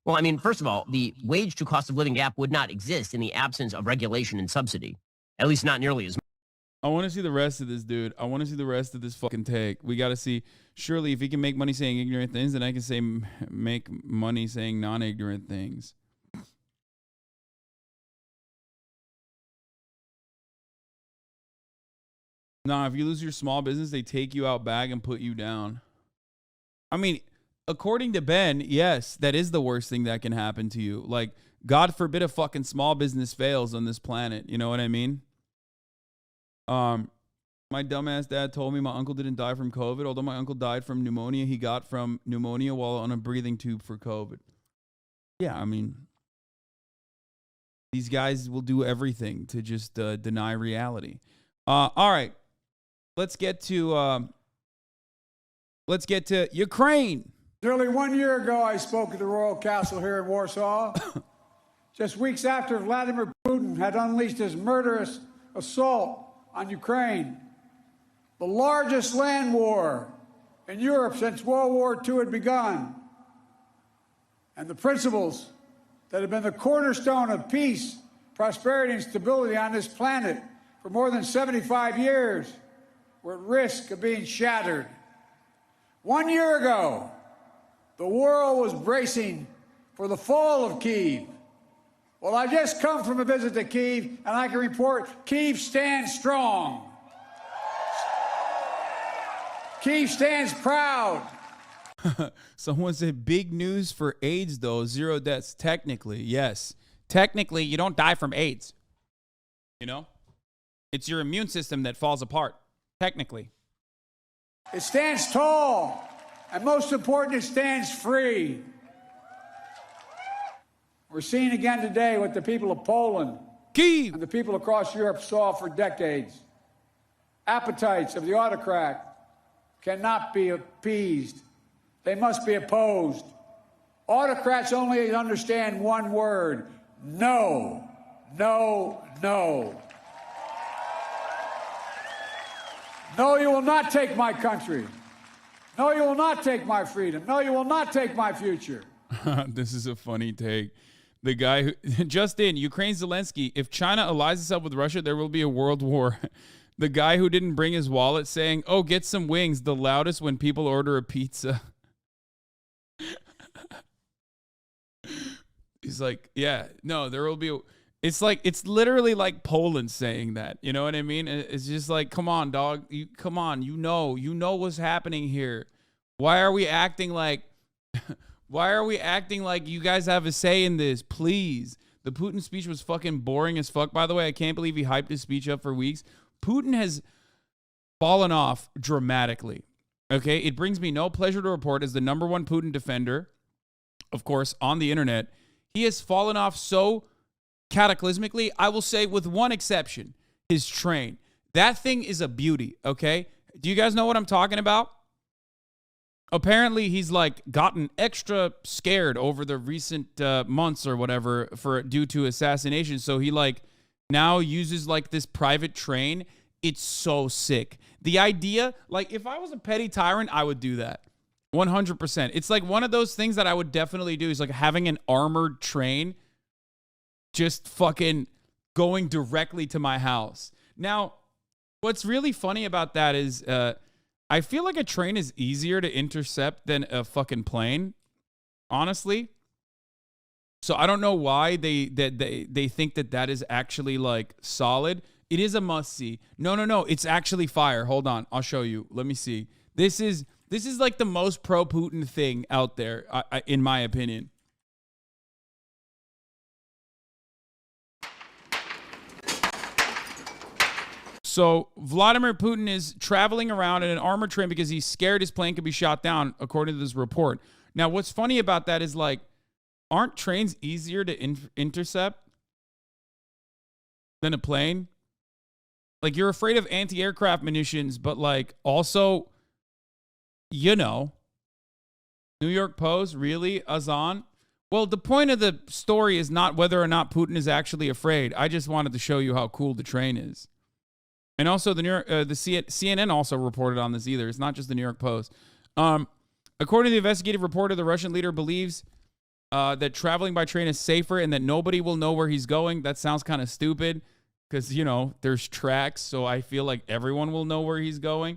Well, I mean, first of all, the wage to cost of living gap would not exist in the absence of regulation and subsidy, at least not nearly as much. I want to see the rest of this, dude. I want to see the rest of this fucking take. We got to see. Surely, if he can make money saying ignorant things, then I can say make money saying non-ignorant things. Nah, if you lose your small business, they take you out back and put you down. I mean, according to Ben, yes, that is the worst thing that can happen to you. Like, God forbid a fucking small business fails on this planet. You know what I mean? My dumbass dad told me my uncle didn't die from COVID. Although my uncle died from pneumonia, he got from pneumonia while on a breathing tube for COVID. Yeah, I mean, these guys will do everything to just deny reality. All right. Let's get to Ukraine. Nearly 1 year ago, I spoke at the Royal Castle here in Warsaw. Just weeks after Vladimir Putin had unleashed his murderous assault on Ukraine, the largest land war in Europe since World War II had begun. And the principles that have been the cornerstone of peace, prosperity, and stability on this planet for more than 75 years were at risk of being shattered. 1 year ago, the world was bracing for the fall of Kyiv. Well, I just come from a visit to Kyiv, and I can report Kyiv stands strong. Kyiv stands proud. Someone said big news for AIDS, though. 0 deaths. Technically, yes. Technically, you don't die from AIDS. You know? It's your immune system that falls apart. Technically. It stands tall, and most important, it stands free. We're seeing again today what the people of Poland Kyiv and the people across Europe saw for decades. Appetites of the autocrat cannot be appeased. They must be opposed. Autocrats only understand one word: no, no, no. No, you will not take my country. No, you will not take my freedom. No, you will not take my future. This is a funny take. The guy who just in Ukraine Zelensky, if China allies itself with Russia, there will be a world war. The guy who didn't bring his wallet saying, "Oh, get some wings," the loudest when people order a pizza. He's like, yeah, no, there will be it's literally like Poland saying that. You know what I mean? It's just like, come on, dog. Come on, you know what's happening here. Why are we acting like you guys have a say in this? Please. The Putin speech was fucking boring as fuck, by the way. I can't believe he hyped his speech up for weeks. Putin has fallen off dramatically. Okay? It brings me no pleasure to report as the #1 Putin defender, of course, on the internet. He has fallen off so cataclysmically, I will say with one exception, his train. That thing is a beauty, okay? Do you guys know what I'm talking about? Apparently, he's like gotten extra scared over the recent months or whatever due to assassination. So he like now uses like this private train. It's so sick. The idea, like if I was a petty tyrant, I would do that. 100%. It's like one of those things that I would definitely do is like having an armored train just fucking going directly to my house. Now, what's really funny about that is I feel like a train is easier to intercept than a fucking plane, honestly. So I don't know why they think that is actually like solid. It is a must-see. No. It's actually fire. Hold on. I'll show you. Let me see. This is like the most pro-Putin thing out there, in my opinion. So Vladimir Putin is traveling around in an armored train because he's scared his plane could be shot down, according to this report. Now, what's funny about that is, like, aren't trains easier to intercept than a plane? Like, you're afraid of anti-aircraft munitions, but, like, also, you know, New York Post, really? Azan? Well, the point of the story is not whether or not Putin is actually afraid. I just wanted to show you how cool the train is. And also, CNN also reported on this either. It's not just the New York Post. According to the investigative reporter, the Russian leader believes that traveling by train is safer and that nobody will know where he's going. That sounds kind of stupid because, you know, there's tracks, so I feel like everyone will know where he's going.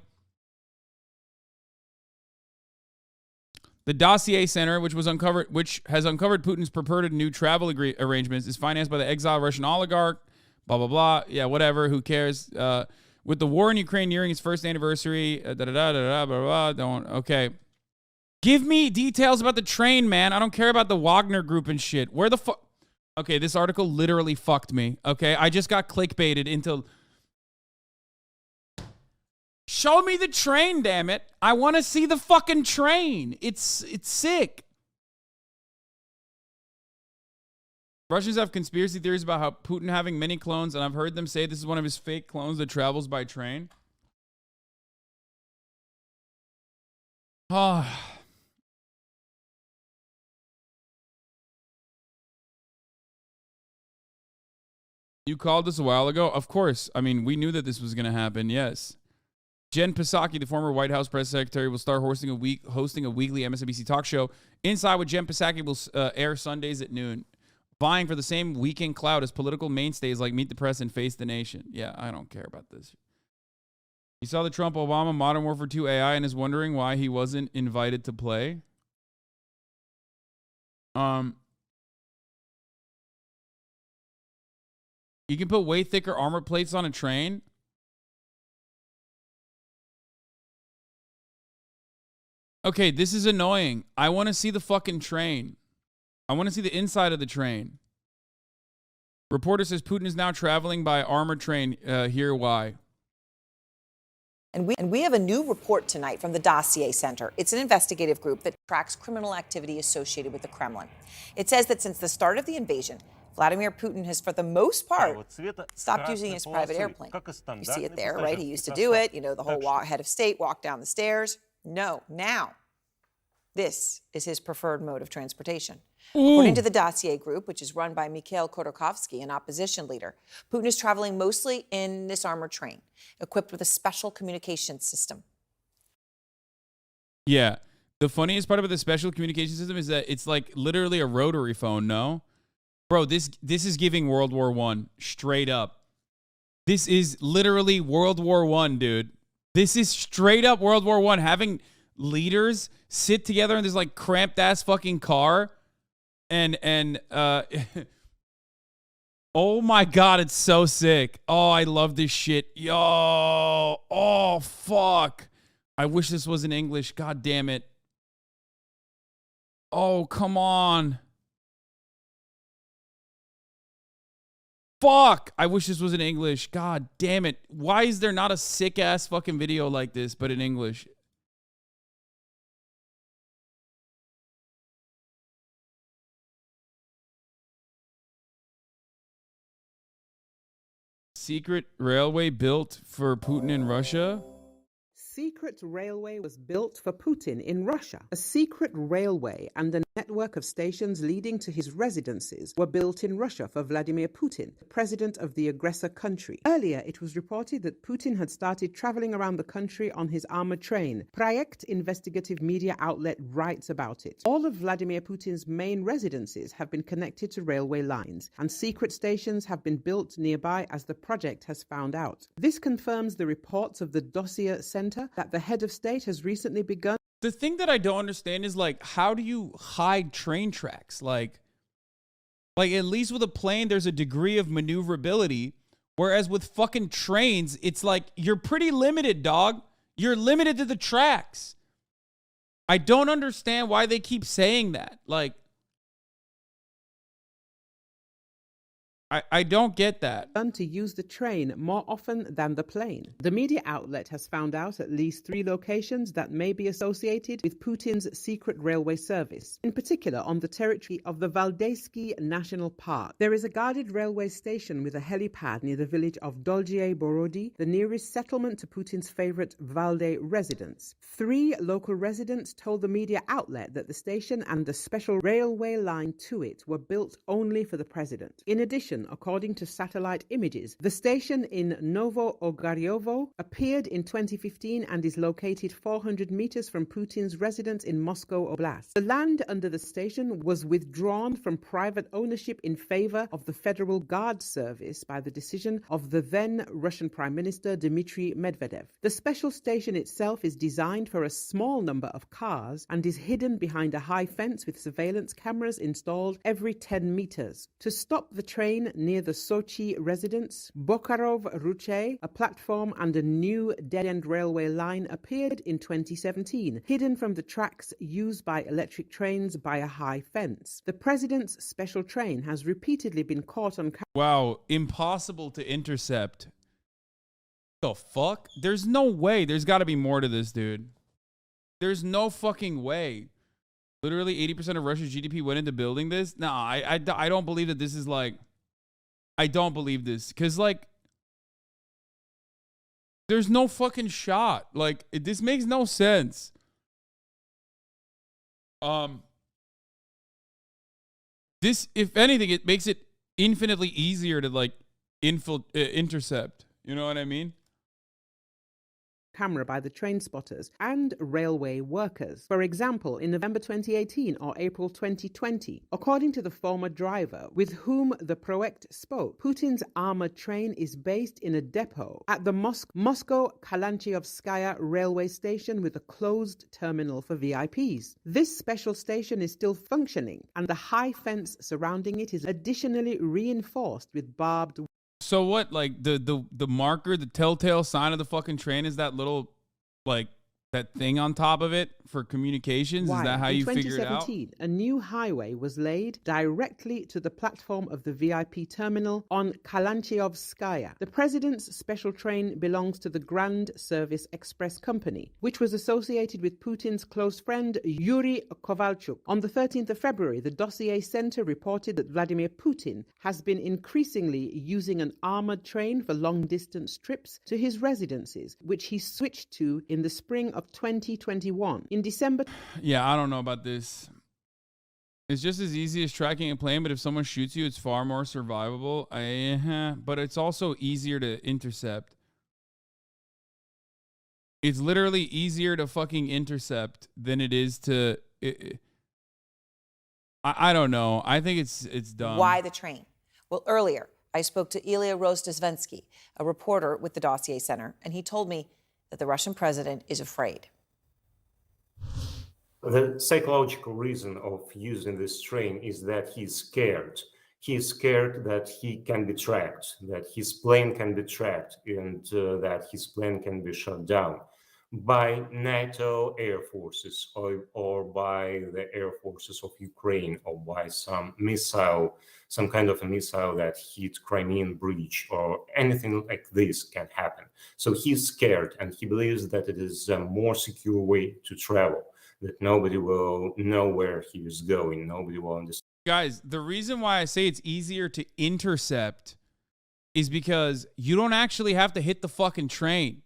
The Dossier Center, which has uncovered Putin's purported new travel arrangements, is financed by the exiled Russian oligarch. Blah, blah, blah. Yeah, whatever. Who cares? With the war in Ukraine nearing its first anniversary, blah, blah, blah. Okay. Give me details about the train, man. I don't care about the Wagner group and shit. Where the fuck? Okay, this article literally fucked me. Okay, I just got clickbaited into... Show me the train, damn it. I want to see the fucking train. It's sick. Russians have conspiracy theories about how Putin having many clones, and I've heard them say this is one of his fake clones that travels by train. Oh. You called this a while ago? Of course. I mean, we knew that this was going to happen, yes. Jen Psaki, the former White House press secretary, will start hosting a weekly MSNBC talk show. Inside with Jen Psaki will air Sundays at noon, vying for the same weekend clout as political mainstays like Meet the Press and Face the Nation. Yeah, I don't care about this. He saw the Trump-Obama Modern Warfare 2 AI and is wondering why he wasn't invited to play. You can put way thicker armor plates on a train. Okay, this is annoying. I want to see the fucking train. I want to see the inside of the train. Reporter says Putin is now traveling by armored train. Here why. And we have a new report tonight from the Dossier Center. It's an investigative group that tracks criminal activity associated with the Kremlin. It says that since the start of the invasion, Vladimir Putin has, for the most part, stopped using his private airplane. You see it there, right? He used to do it. You know, the whole head of state walk down the stairs. No, now, this is his preferred mode of transportation. According to the Dossier Group, which is run by Mikhail Khodorkovsky, an opposition leader, Putin is traveling mostly in this armored train, equipped with a special communication system. Yeah. The funniest part about the special communication system is that it's like literally a rotary phone, no? Bro, this is giving World War One straight up. This is literally World War One, dude. This is straight up World War One. Having leaders sit together in this like cramped ass fucking car, and oh my god, it's so sick. Oh, I love this shit. Yo, oh fuck. I wish this was in English. God damn it. Oh, come on. Fuck! I wish this was in English. God damn it. Why is there not a sick-ass fucking video like this, but in English? Secret railway built for Putin in Russia? Secret railway was built for Putin in Russia. A secret railway and a network of stations leading to his residences were built in Russia for Vladimir Putin, the president of the aggressor country. Earlier, it was reported that Putin had started traveling around the country on his armored train. Projekt investigative media outlet writes about it. All of Vladimir Putin's main residences have been connected to railway lines, and secret stations have been built nearby, as the project has found out. This confirms the reports of the Dossier Center that the head of state has recently begun. The thing that I don't understand is, like, how do you hide train tracks? Like at least with a plane, there's a degree of maneuverability, whereas with fucking trains, it's like you're pretty limited, dog. You're limited to the tracks. I don't understand why they keep saying that. Like, I don't get that. To use the train more often than the plane. The media outlet has found out at least 3 locations that may be associated with Putin's secret railway service, in particular on the territory of the Valdesky National Park. There is a guarded railway station with a helipad near the village of Dolgie Borodi, the nearest settlement to Putin's favorite Valde residence. 3 local residents told the media outlet that the station and the special railway line to it were built only for the president. In addition, according to satellite images, the station in Novo Ogaryovo appeared in 2015 and is located 400 meters from Putin's residence in Moscow Oblast. The land under the station was withdrawn from private ownership in favor of the Federal Guard Service by the decision of the then Russian Prime Minister Dmitry Medvedev. The special station itself is designed for a small number of cars and is hidden behind a high fence with surveillance cameras installed every 10 meters. To stop the train near the Sochi residence, Bokarov-Ruchey, a platform and a new dead-end railway line appeared in 2017, hidden from the tracks used by electric trains by a high fence. The president's special train has repeatedly been caught on camera. Wow, impossible to intercept. The fuck? There's no way. There's got to be more to this, dude. There's no fucking way. Literally 80% of Russia's GDP went into building this? No, I don't believe that this is like... I don't believe this. Because, like... There's no fucking shot. Like, this makes no sense. This, if anything, it makes it infinitely easier to, like, intercept. You know what I mean? Camera by the train spotters and railway workers. For example, in November 2018 or April 2020, according to the former driver with whom the Projekt spoke, Putin's armored train is based in a depot at the Moscow Kalanchiovskaya railway station with a closed terminal for VIPs. This special station is still functioning, and the high fence surrounding it is additionally reinforced with barbed wire. So what, like, the marker, the telltale sign of the fucking train is that little, like, that thing on top of it for communications? Is that how you figure it out? In 2017, a new highway was laid directly to the platform of the VIP terminal on Kalanchiovskaya. The president's special train belongs to the Grand Service Express Company, which was associated with Putin's close friend Yuri Kovalchuk. On the 13th of February, the Dossier Center reported that Vladimir Putin has been increasingly using an armored train for long-distance trips to his residences, which he switched to in the spring of 2021. In December... Yeah, I don't know about this. It's just as easy as tracking a plane, but if someone shoots you, it's far more survivable. But it's also easier to intercept. It's literally easier to fucking intercept than it is to... I don't know. I think it's dumb. Why the train? Well, earlier, I spoke to Ilya Rostasvensky, a reporter with the Dossier Center, and he told me that the Russian president is afraid. The psychological reason of using this train is that he's scared. He's scared that he can be tracked, that his plane can be tracked, and that his plane can be shot down by NATO air forces or by the air forces of Ukraine or by some missile, some kind of a missile that hit Crimean Bridge or anything like this can happen. So he's scared and he believes that it is a more secure way to travel, that nobody will know where he is going, nobody will understand. Guys, the reason why I say it's easier to intercept is because you don't actually have to hit the fucking train.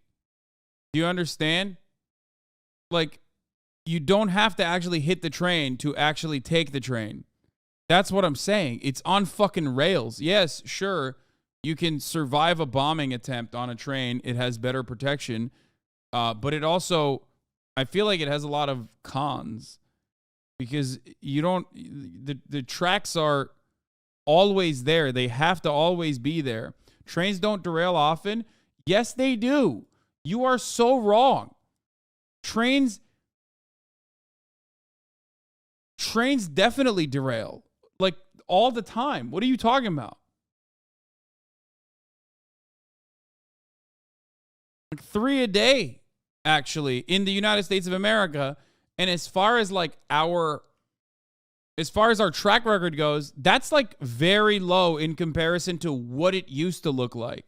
Do you understand? Like, you don't have to actually hit the train to actually take the train. That's what I'm saying. It's on fucking rails. Yes, sure, you can survive a bombing attempt on a train. It has better protection. But it also, I feel like it has a lot of cons. Because you don't, the tracks are always there. They have to always be there. Trains don't derail often. Yes, they do. You are so wrong. Trains definitely derail. Like, all the time. What are you talking about? Like 3 a day, actually, in the United States of America. And as far as our track record goes, that's like very low in comparison to what it used to look like.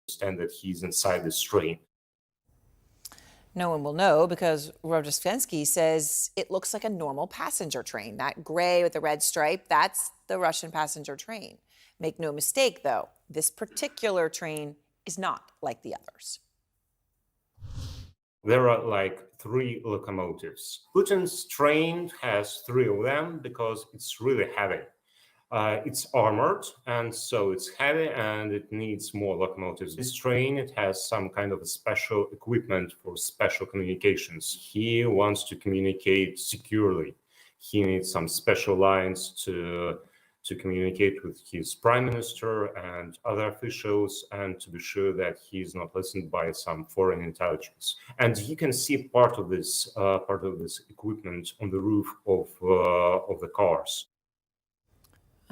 Understand that he's inside this train. No one will know because Rostasvensky says it looks like a normal passenger train. That gray with the red stripe, that's the Russian passenger train. Make no mistake, though, this particular train is not like the others. There are like 3 locomotives. Putin's train has 3 of them because it's really heavy. It's armored, and so it's heavy, and it needs more locomotives. This train, it has some kind of a special equipment for special communications. He wants to communicate securely. He needs some special lines to communicate with his prime minister and other officials, and to be sure that he's not listened by some foreign intelligence. And you can see part of this equipment on the roof of the cars.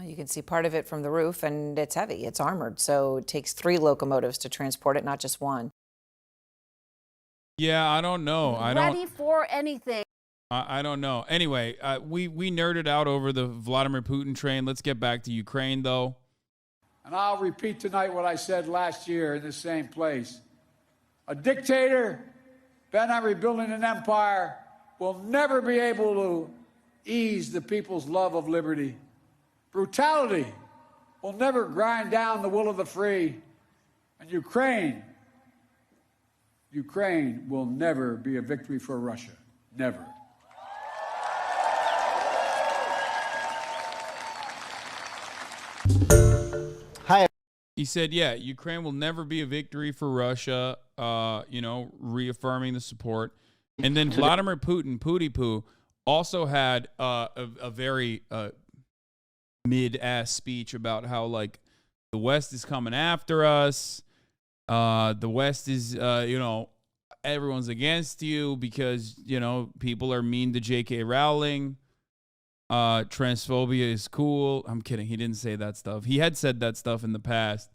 You can see part of it from the roof, and it's heavy. It's armored, so it takes 3 locomotives to transport it, not just 1. Yeah, I don't know. Ready for anything. I don't know. Anyway, we nerded out over the Vladimir Putin train. Let's get back to Ukraine, though. And I'll repeat tonight what I said last year in the same place. A dictator bent on rebuilding an empire will never be able to ease the people's love of liberty. Brutality will never grind down the will of the free. And Ukraine will never be a victory for Russia. Never. He said, yeah, Ukraine will never be a victory for Russia, reaffirming the support. And then Vladimir Putin, Pooty Poo, also had a very mid-ass speech about how, like, the West is coming after us. The West is, everyone's against you because, people are mean to J.K. Rowling. Transphobia is cool. I'm kidding. He didn't say that stuff. He had said that stuff in the past,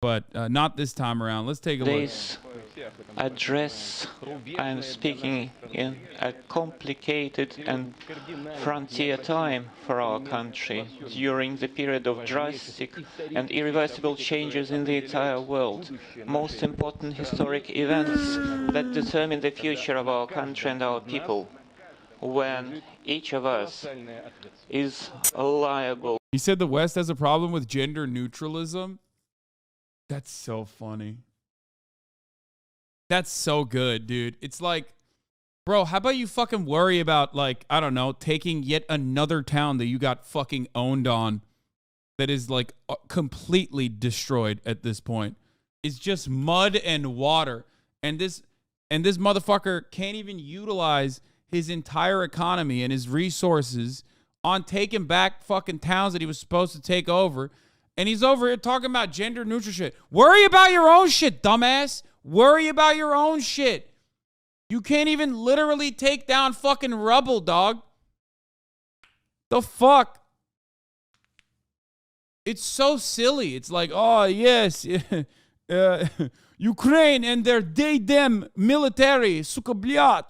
but not this time around. Let's take a look. This address, I'm speaking in a complicated and frontier time for our country during the period of drastic and irreversible changes in the entire world. Most important historic events that determine the future of our country and our people. When each of us is liable. He said the West has a problem with gender neutralism. That's so funny. That's so good, dude. It's like, bro, how about you fucking worry about, like, I don't know, taking yet another town that you got fucking owned on that is, like, completely destroyed at this point. It's just mud and water. And this motherfucker can't even utilize his entire economy and his resources on taking back fucking towns that he was supposed to take over. And he's over here talking about gender neutral shit. Worry about your own shit, dumbass. Worry about your own shit. You can't even literally take down fucking rubble, dog. The fuck? It's so silly. It's like, oh, yes. Ukraine and their they-them military. Suka bliat.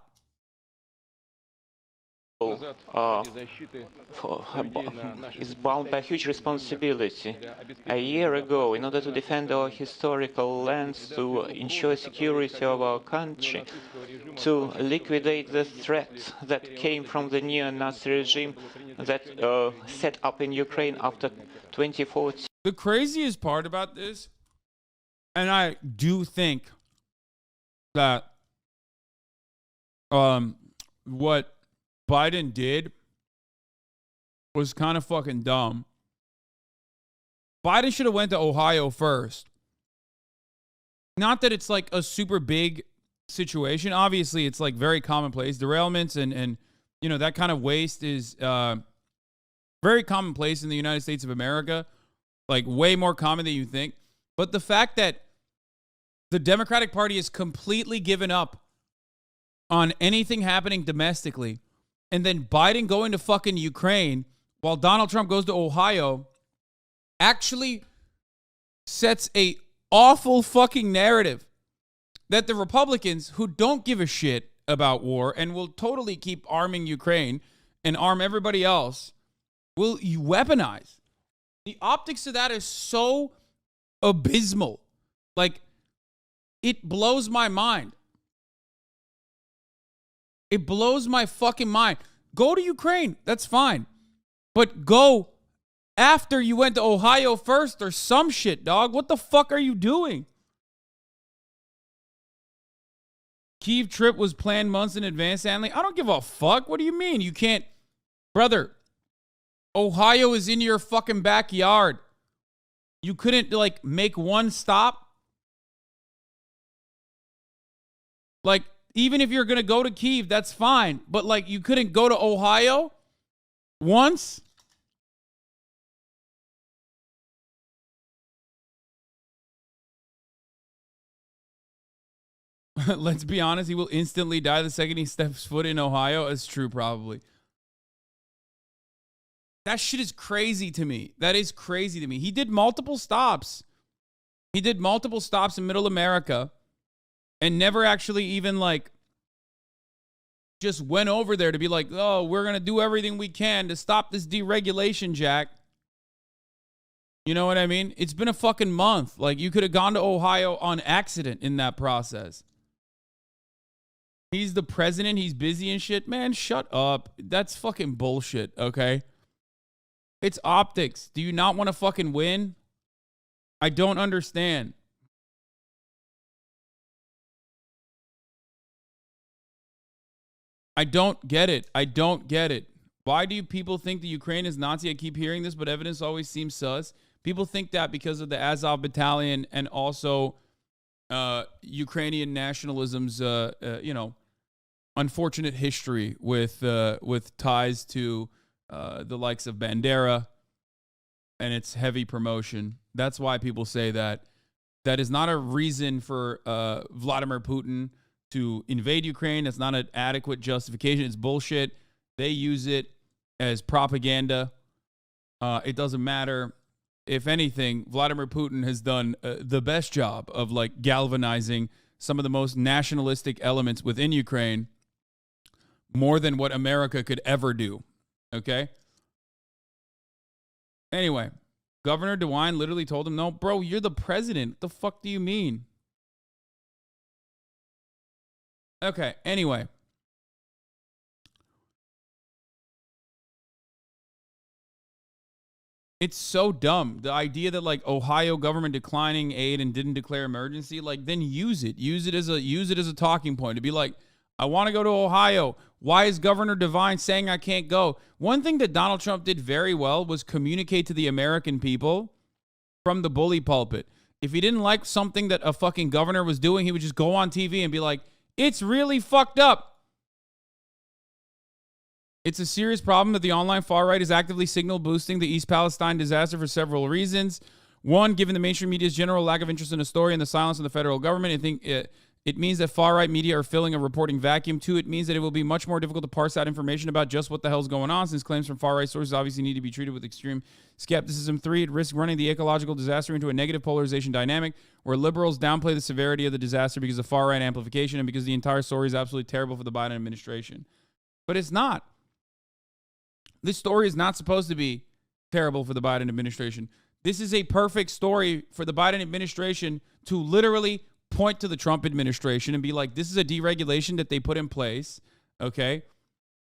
Is bound by huge responsibility. A year ago, in order to defend our historical lands, to ensure security of our country, to liquidate the threat that came from the neo-Nazi regime that set up in Ukraine after 2014. The craziest part about this, and I do think that what Biden did was kind of fucking dumb. Biden should have went to Ohio first. Not that it's like a super big situation. Obviously, it's like very commonplace. Derailments and you know, that kind of waste is very commonplace in the United States of America. Like way more common than you think. But the fact that the Democratic Party has completely given up on anything happening domestically, and then Biden going to fucking Ukraine while Donald Trump goes to Ohio actually sets a awful fucking narrative that the Republicans, who don't give a shit about war and will totally keep arming Ukraine and arm everybody else, will weaponize. The optics of that is so abysmal. Like, it blows my mind. It blows my fucking mind. Go to Ukraine. That's fine. But go after you went to Ohio first or some shit, dog. What the fuck are you doing? Kyiv trip was planned months in advance, Stanley. I don't give a fuck. What do you mean? You can't... Brother, Ohio is in your fucking backyard. You couldn't, like, make one stop? Like, even if you're going to go to Kyiv, that's fine. But, like, you couldn't go to Ohio once? Let's be honest, he will instantly die the second he steps foot in Ohio. It's true, probably. That shit is crazy to me. That is crazy to me. He did multiple stops. He did multiple stops in Middle America and never actually even, like, just went over there to be like, oh, we're going to do everything we can to stop this deregulation, Jack. You know what I mean? It's been a fucking month. Like, you could have gone to Ohio on accident in that process. He's the president. He's busy and shit. Man, shut up. That's fucking bullshit, okay? It's optics. Do you not want to fucking win? I don't understand. I don't get it. I don't get it. Why do people think the Ukraine is Nazi? I keep hearing this, but evidence always seems sus. People think that because of the Azov battalion and also Ukrainian nationalism's, you know, unfortunate history with ties to the likes of Bandera and its heavy promotion. That's why people say that. That is not a reason for Vladimir Putin to invade Ukraine. That's not an adequate justification. It's bullshit. They use it as propaganda. It doesn't matter. If anything, Vladimir Putin has done the best job of, like, galvanizing some of the most nationalistic elements within Ukraine more than what America could ever do. Okay? Anyway, Governor DeWine literally told him, no, bro, you're the president. What the fuck do you mean? Okay, anyway. It's so dumb. The idea that, like, Ohio government declining aid and didn't declare emergency, like, then use it. Use it as a talking point to be like, I want to go to Ohio. Why is Governor DeWine saying I can't go? One thing that Donald Trump did very well was communicate to the American people from the bully pulpit. If he didn't like something that a fucking governor was doing, he would just go on TV and be like, it's really fucked up. It's a serious problem that the online far right is actively signal boosting the East Palestine disaster for several reasons. One, given the mainstream media's general lack of interest in the story and the silence of the federal government, I think it means that far right media are filling a reporting vacuum. Two, it means that it will be much more difficult to parse out information about just what the hell's going on, since claims from far right sources obviously need to be treated with extreme skepticism. Three, it risks running the ecological disaster into a negative polarization dynamic where liberals downplay the severity of the disaster because of far right amplification and because the entire story is absolutely terrible for the Biden administration. But it's not. This story is not supposed to be terrible for the Biden administration. This is a perfect story for the Biden administration to literally point to the Trump administration and be like, this is a deregulation that they put in place, okay?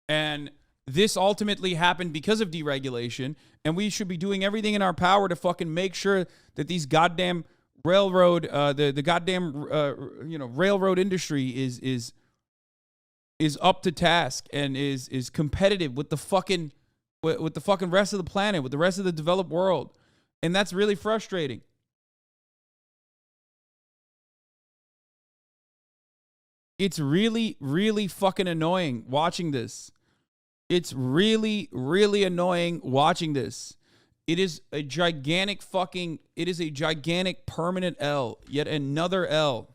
And this ultimately happened because of deregulation, and we should be doing everything in our power to fucking make sure that these goddamn railroad, the goddamn railroad industry is up to task and is competitive with the fucking rest of the planet, with the rest of the developed world. And that's really frustrating. It's really, really fucking annoying watching this. It's really, really annoying watching this. It is a gigantic permanent L. Yet another L.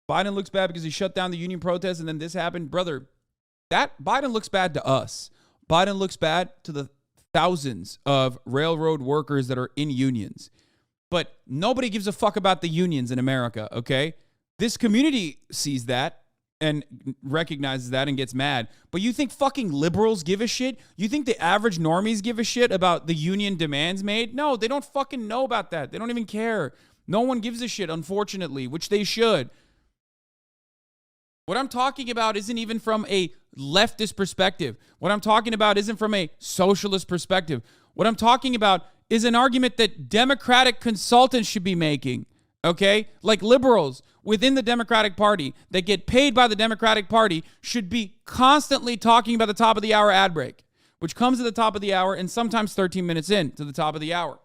Biden looks bad because he shut down the union protests and then this happened. Brother, that Biden looks bad to us. Biden looks bad to the thousands of railroad workers that are in unions. But nobody gives a fuck about the unions in America, okay? This community sees that and recognizes that and gets mad. But you think fucking liberals give a shit? You think the average normies give a shit about the union demands made? No, they don't fucking know about that. They don't even care. No one gives a shit, unfortunately, which they should. What I'm talking about isn't even from a leftist perspective. What I'm talking about isn't from a socialist perspective. What I'm talking about is an argument that Democratic consultants should be making, okay? Like liberals within the Democratic Party that get paid by the Democratic Party should be constantly talking about the top of the hour ad break, which comes at the top of the hour and sometimes 13 minutes in to the top of the hour.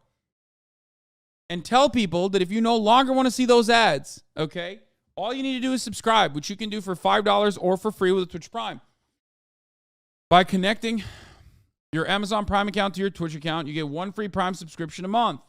And tell people that if you no longer want to see those ads, okay, all you need to do is subscribe, which you can do for $5 or for free with a Twitch Prime. By connecting your Amazon Prime account to your Twitch account, you get one free Prime subscription a month.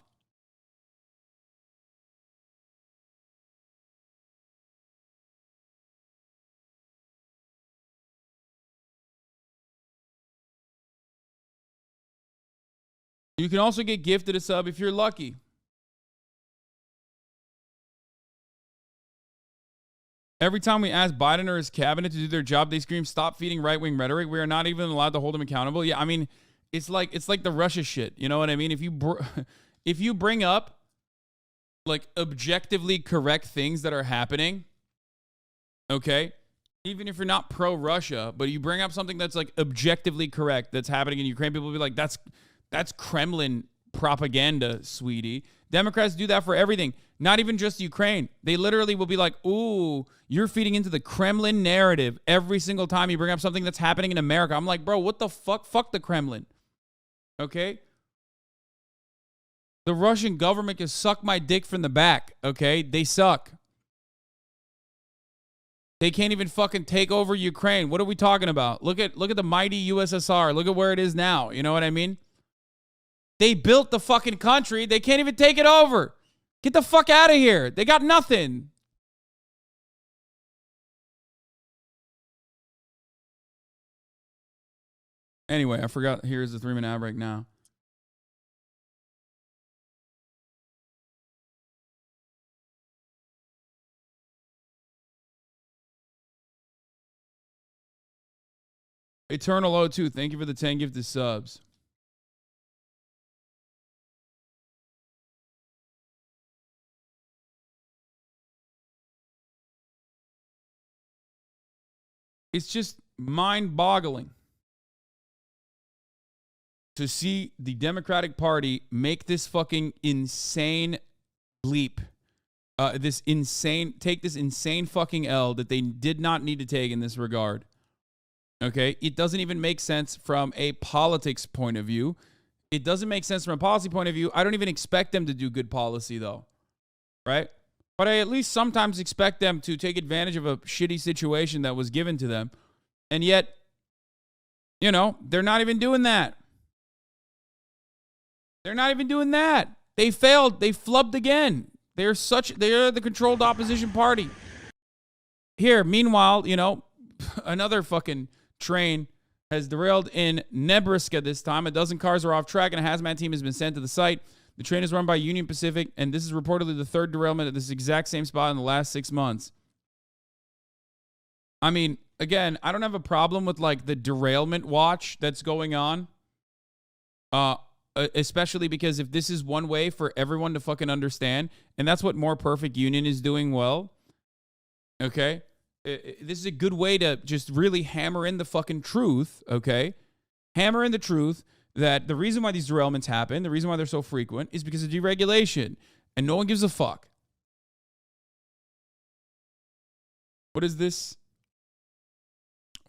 You can also get gifted a sub if you're lucky. Every time we ask Biden or his cabinet to do their job, they scream, "Stop feeding right-wing rhetoric." We are not even allowed to hold them accountable. Yeah, I mean, it's like the Russia shit. You know what I mean? If you bring up like objectively correct things that are happening, okay, even if you're not pro-Russia, but you bring up something that's like objectively correct that's happening in Ukraine, people will be like, that's Kremlin propaganda, sweetie. Democrats do that for everything, not even just Ukraine. They literally will be like, ooh, you're feeding into the Kremlin narrative every single time you bring up something that's happening in America. I'm like, bro, what the fuck? Fuck the Kremlin. Okay? The Russian government can suck my dick from the back, okay? They suck. They can't even fucking take over Ukraine. What are we talking about? Look at the mighty USSR. Look at where it is now. You know what I mean? They built the fucking country. They can't even take it over. Get the fuck out of here. They got nothing. Anyway, I forgot. Here's the 3-minute ad break now. Eternal O2, thank you for the 10 gifted subs. It's just mind-boggling to see the Democratic Party make this fucking insane leap. Take this insane fucking L that they did not need to take in this regard. Okay? It doesn't even make sense from a politics point of view. It doesn't make sense from a policy point of view. I don't even expect them to do good policy, though. Right? But I at least sometimes expect them to take advantage of a shitty situation that was given to them. And yet, You know, they're not even doing that. They're not even doing that. They failed. They flubbed again. They're the controlled opposition party. Here, meanwhile, you know, another fucking train has derailed in Nebraska this time. A dozen cars are off track, and a hazmat team has been sent to the site. The train is run by Union Pacific, and this is reportedly the third derailment at this exact same spot in the last 6 months. I mean, again, I don't have a problem with, like, the derailment watch that's going on. Especially because if this is one way for everyone to fucking understand, and that's what More Perfect Union is doing well, okay? This is a good way to just really hammer in the fucking truth, okay? Hammer in the truth that the reason why these derailments happen, the reason why they're so frequent, is because of deregulation, and no one gives a fuck. What is this?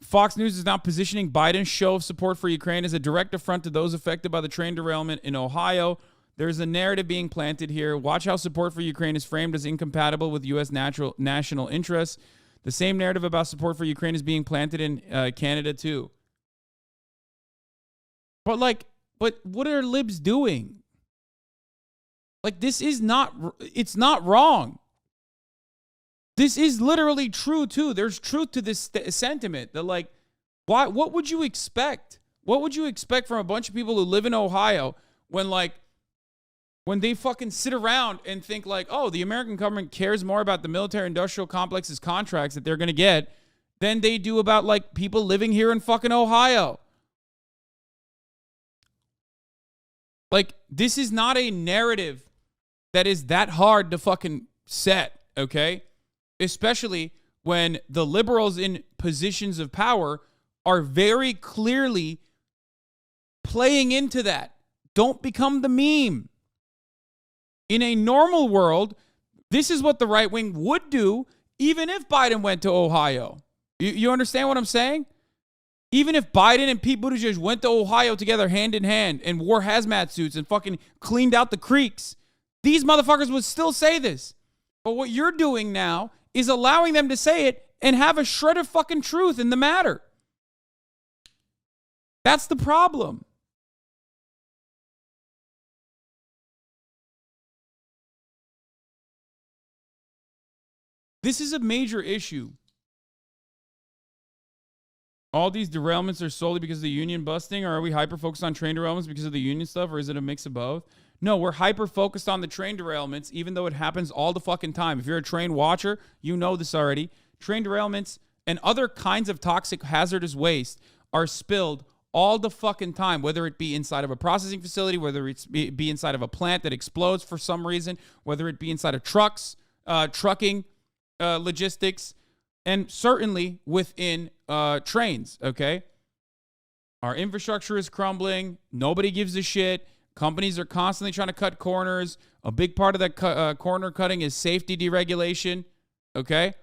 Fox News is now positioning Biden's show of support for Ukraine as a direct affront to those affected by the train derailment in Ohio. There's a narrative being planted here. Watch how support for Ukraine is framed as incompatible with U.S. national interests. The same narrative about support for Ukraine is being planted in Canada, too. But what are libs doing? Like, this is it's not wrong. This is literally true, too. There's truth to this sentiment that, like, what would you expect? What would you expect from a bunch of people who live in Ohio when they fucking sit around and think, like, oh, the American government cares more about the military-industrial complex's contracts that they're going to get than they do about, like, people living here in fucking Ohio? Like, this is not a narrative that is that hard to fucking set, okay? Especially when the liberals in positions of power are very clearly playing into that. Don't become the meme. In a normal world, this is what the right wing would do even if Biden went to Ohio. You understand what I'm saying? Even if Biden and Pete Buttigieg went to Ohio together hand in hand and wore hazmat suits and fucking cleaned out the creeks, these motherfuckers would still say this. But what you're doing now is allowing them to say it and have a shred of fucking truth in the matter. That's the problem. This is a major issue. All these derailments are solely because of the union busting, or are we hyper-focused on train derailments because of the union stuff, or is it a mix of both? No, we're hyper-focused on the train derailments, even though it happens all the fucking time. If you're a train watcher, you know this already. Train derailments and other kinds of toxic hazardous waste are spilled all the fucking time, whether it be inside of a processing facility, whether it be inside of a plant that explodes for some reason, whether it be inside of trucks, trucking, logistics, and certainly within trains, okay? Our infrastructure is crumbling. Nobody gives a shit. Companies are constantly trying to cut corners. A big part of that corner cutting is safety deregulation, okay?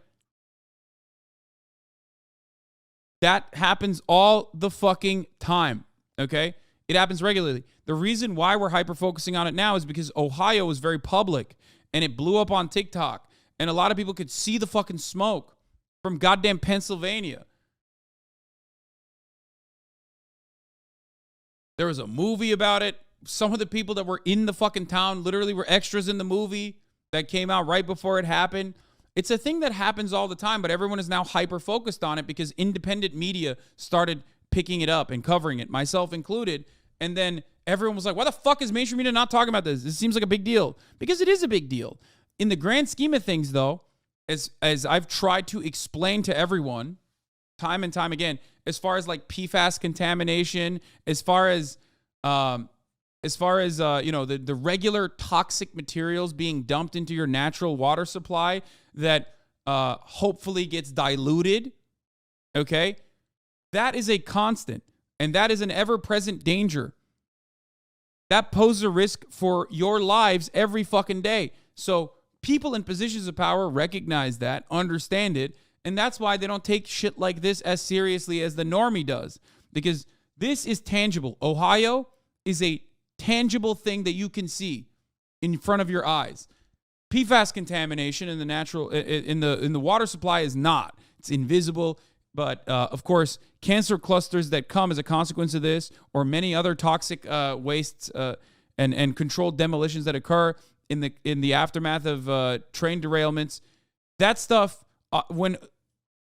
That happens all the fucking time, okay? It happens regularly. The reason why we're hyper-focusing on it now is because Ohio was very public, and it blew up on TikTok, and a lot of people could see the fucking smoke from goddamn Pennsylvania. There was a movie about it. Some of the people that were in the fucking town literally were extras in the movie that came out right before it happened. It's a thing that happens all the time, but everyone is now hyper-focused on it because independent media started picking it up and covering it, myself included. And then everyone was like, why the fuck is mainstream media not talking about this? This seems like a big deal. Because it is a big deal. In the grand scheme of things, though, as I've tried to explain to everyone time and time again, as far as like PFAS contamination, as far as the regular toxic materials being dumped into your natural water supply that hopefully gets diluted, okay? That is a constant, and that is an ever-present danger. That poses a risk for your lives every fucking day. So people in positions of power recognize that, understand it, and that's why they don't take shit like this as seriously as the normie does, because this is tangible. Ohio is a tangible thing that you can see in front of your eyes. PFAS contamination in the natural in the water supply is not. It's invisible. But of course, cancer clusters that come as a consequence of this, or many other toxic wastes and controlled demolitions that occur in the aftermath of train derailments, that stuff,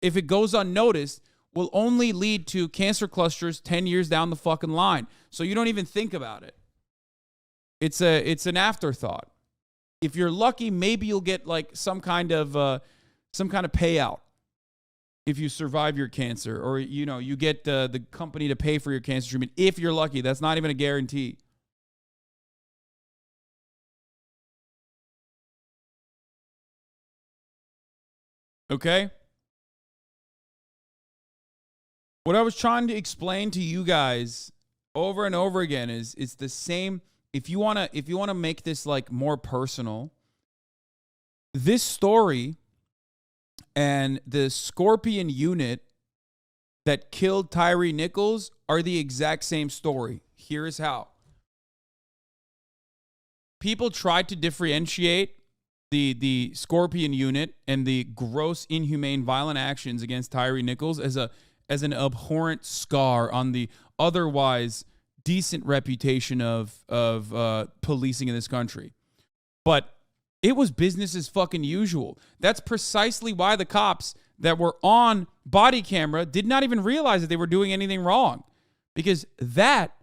if it goes unnoticed, will only lead to cancer clusters 10 years down the fucking line. So you don't even think about it. It's an afterthought. If you're lucky, maybe you'll get like some kind of payout if you survive your cancer, or you get the company to pay for your cancer treatment. If you're lucky, that's not even a guarantee. Okay? What I was trying to explain to you guys over and over again is it's the same. If you wanna make this like more personal, this story and the Scorpion unit that killed Tyree Nichols are the exact same story. Here is how. People tried to differentiate the Scorpion unit and the gross, inhumane, violent actions against Tyree Nichols as an abhorrent scar on the otherwise decent reputation of policing in this country. But it was business as fucking usual. That's precisely why the cops that were on body camera did not even realize that they were doing anything wrong, because that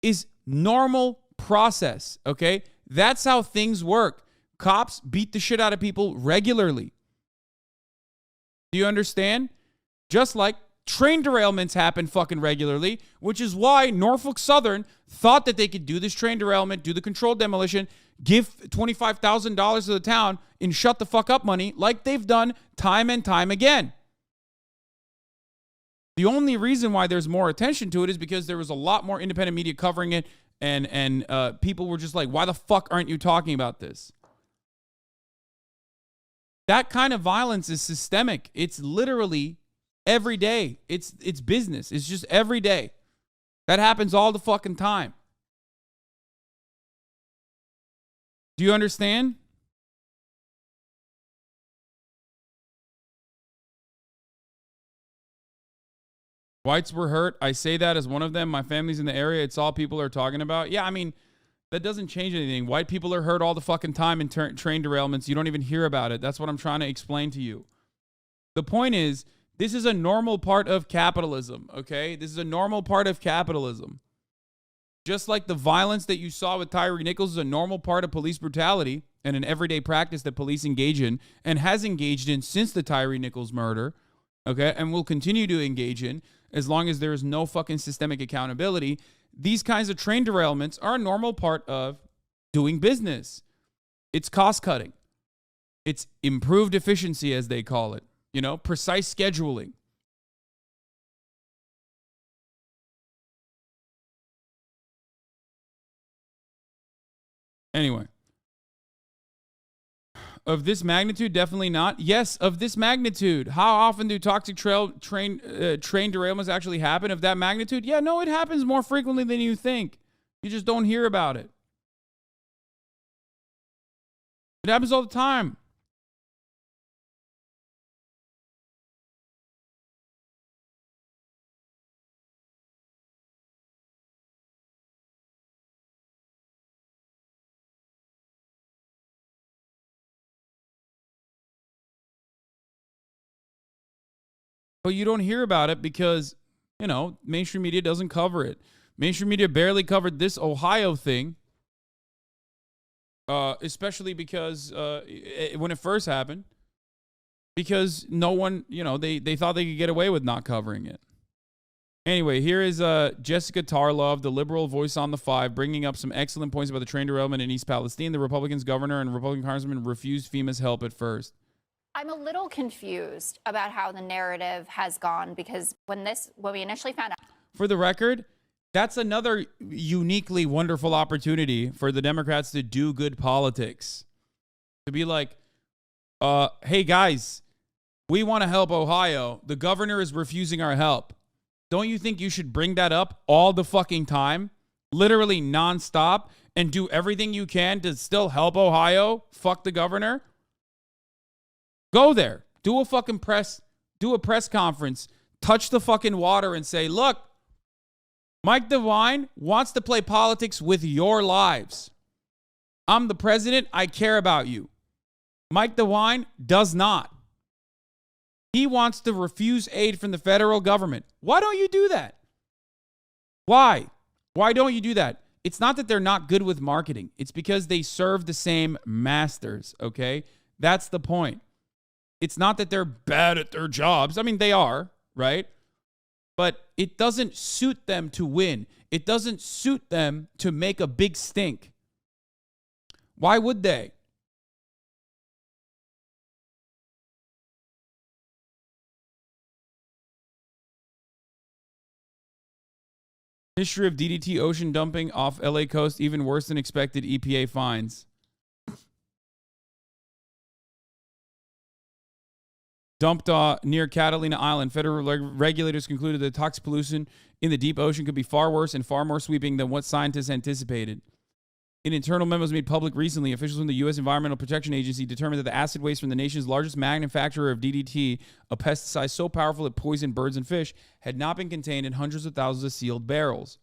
is normal process, okay? That's how things work. Cops beat the shit out of people regularly. Do you understand? Just like train derailments happen fucking regularly, which is why Norfolk Southern thought that they could do this train derailment, do the controlled demolition, give $25,000 to the town in shut the fuck up money, like they've done time and time again. The only reason why there's more attention to it is because there was a lot more independent media covering it, and people were just like, why the fuck aren't you talking about this? That kind of violence is systemic. It's literally every day. It's business. It's just every day. That happens all the fucking time. Do you understand? Whites were hurt. I say that as one of them. My family's in the area. It's all people are talking about. Yeah, I mean, that doesn't change anything. White people are hurt all the fucking time in train derailments. You don't even hear about it. That's what I'm trying to explain to you. The point is, this is a normal part of capitalism, okay? This is a normal part of capitalism. Just like the violence that you saw with Tyree Nichols is a normal part of police brutality and an everyday practice that police engage in and has engaged in since the Tyree Nichols murder, okay? And will continue to engage in as long as there is no fucking systemic accountability. These kinds of train derailments are a normal part of doing business. It's cost cutting. It's improved efficiency, as they call it. Precise scheduling. Anyway. Of this magnitude, definitely not. Yes, of this magnitude. How often do toxic train derailments actually happen of that magnitude? Yeah, no, it happens more frequently than you think. You just don't hear about it. It happens all the time. But you don't hear about it because, mainstream media doesn't cover it. Mainstream media barely covered this Ohio thing, especially because when it first happened, because no one, they thought they could get away with not covering it. Anyway, here is Jessica Tarlov, the liberal voice on the 5, bringing up some excellent points about the train derailment in East Palestine. The Republicans' governor and Republican congressman refused FEMA's help at first. I'm a little confused about how the narrative has gone, because when we initially found out. For the record, that's another uniquely wonderful opportunity for the Democrats to do good politics. To be like, hey guys, we want to help Ohio. The governor is refusing our help. Don't you think you should bring that up all the fucking time? Literally nonstop, and do everything you can to still help Ohio? Fuck the governor. Go there. Do a press conference touch the fucking water and say, look, Mike DeWine wants to play politics with your lives. I'm the president. I care about you. Mike DeWine does not. He wants to refuse aid from the federal government. Why don't you do that? Why? Why don't you do that? It's not that they're not good with marketing. It's because they serve the same masters, okay? That's the point. It's not that they're bad at their jobs. I mean, they are, right? But it doesn't suit them to win. It doesn't suit them to make a big stink. Why would they? History of DDT ocean dumping off LA coast, even worse than expected EPA fines. Dumped near Catalina Island, federal regulators concluded that toxic pollution in the deep ocean could be far worse and far more sweeping than what scientists anticipated. In internal memos made public recently, officials from the U.S. Environmental Protection Agency determined that the acid waste from the nation's largest manufacturer of DDT, a pesticide so powerful it poisoned birds and fish, had not been contained in hundreds of thousands of sealed barrels.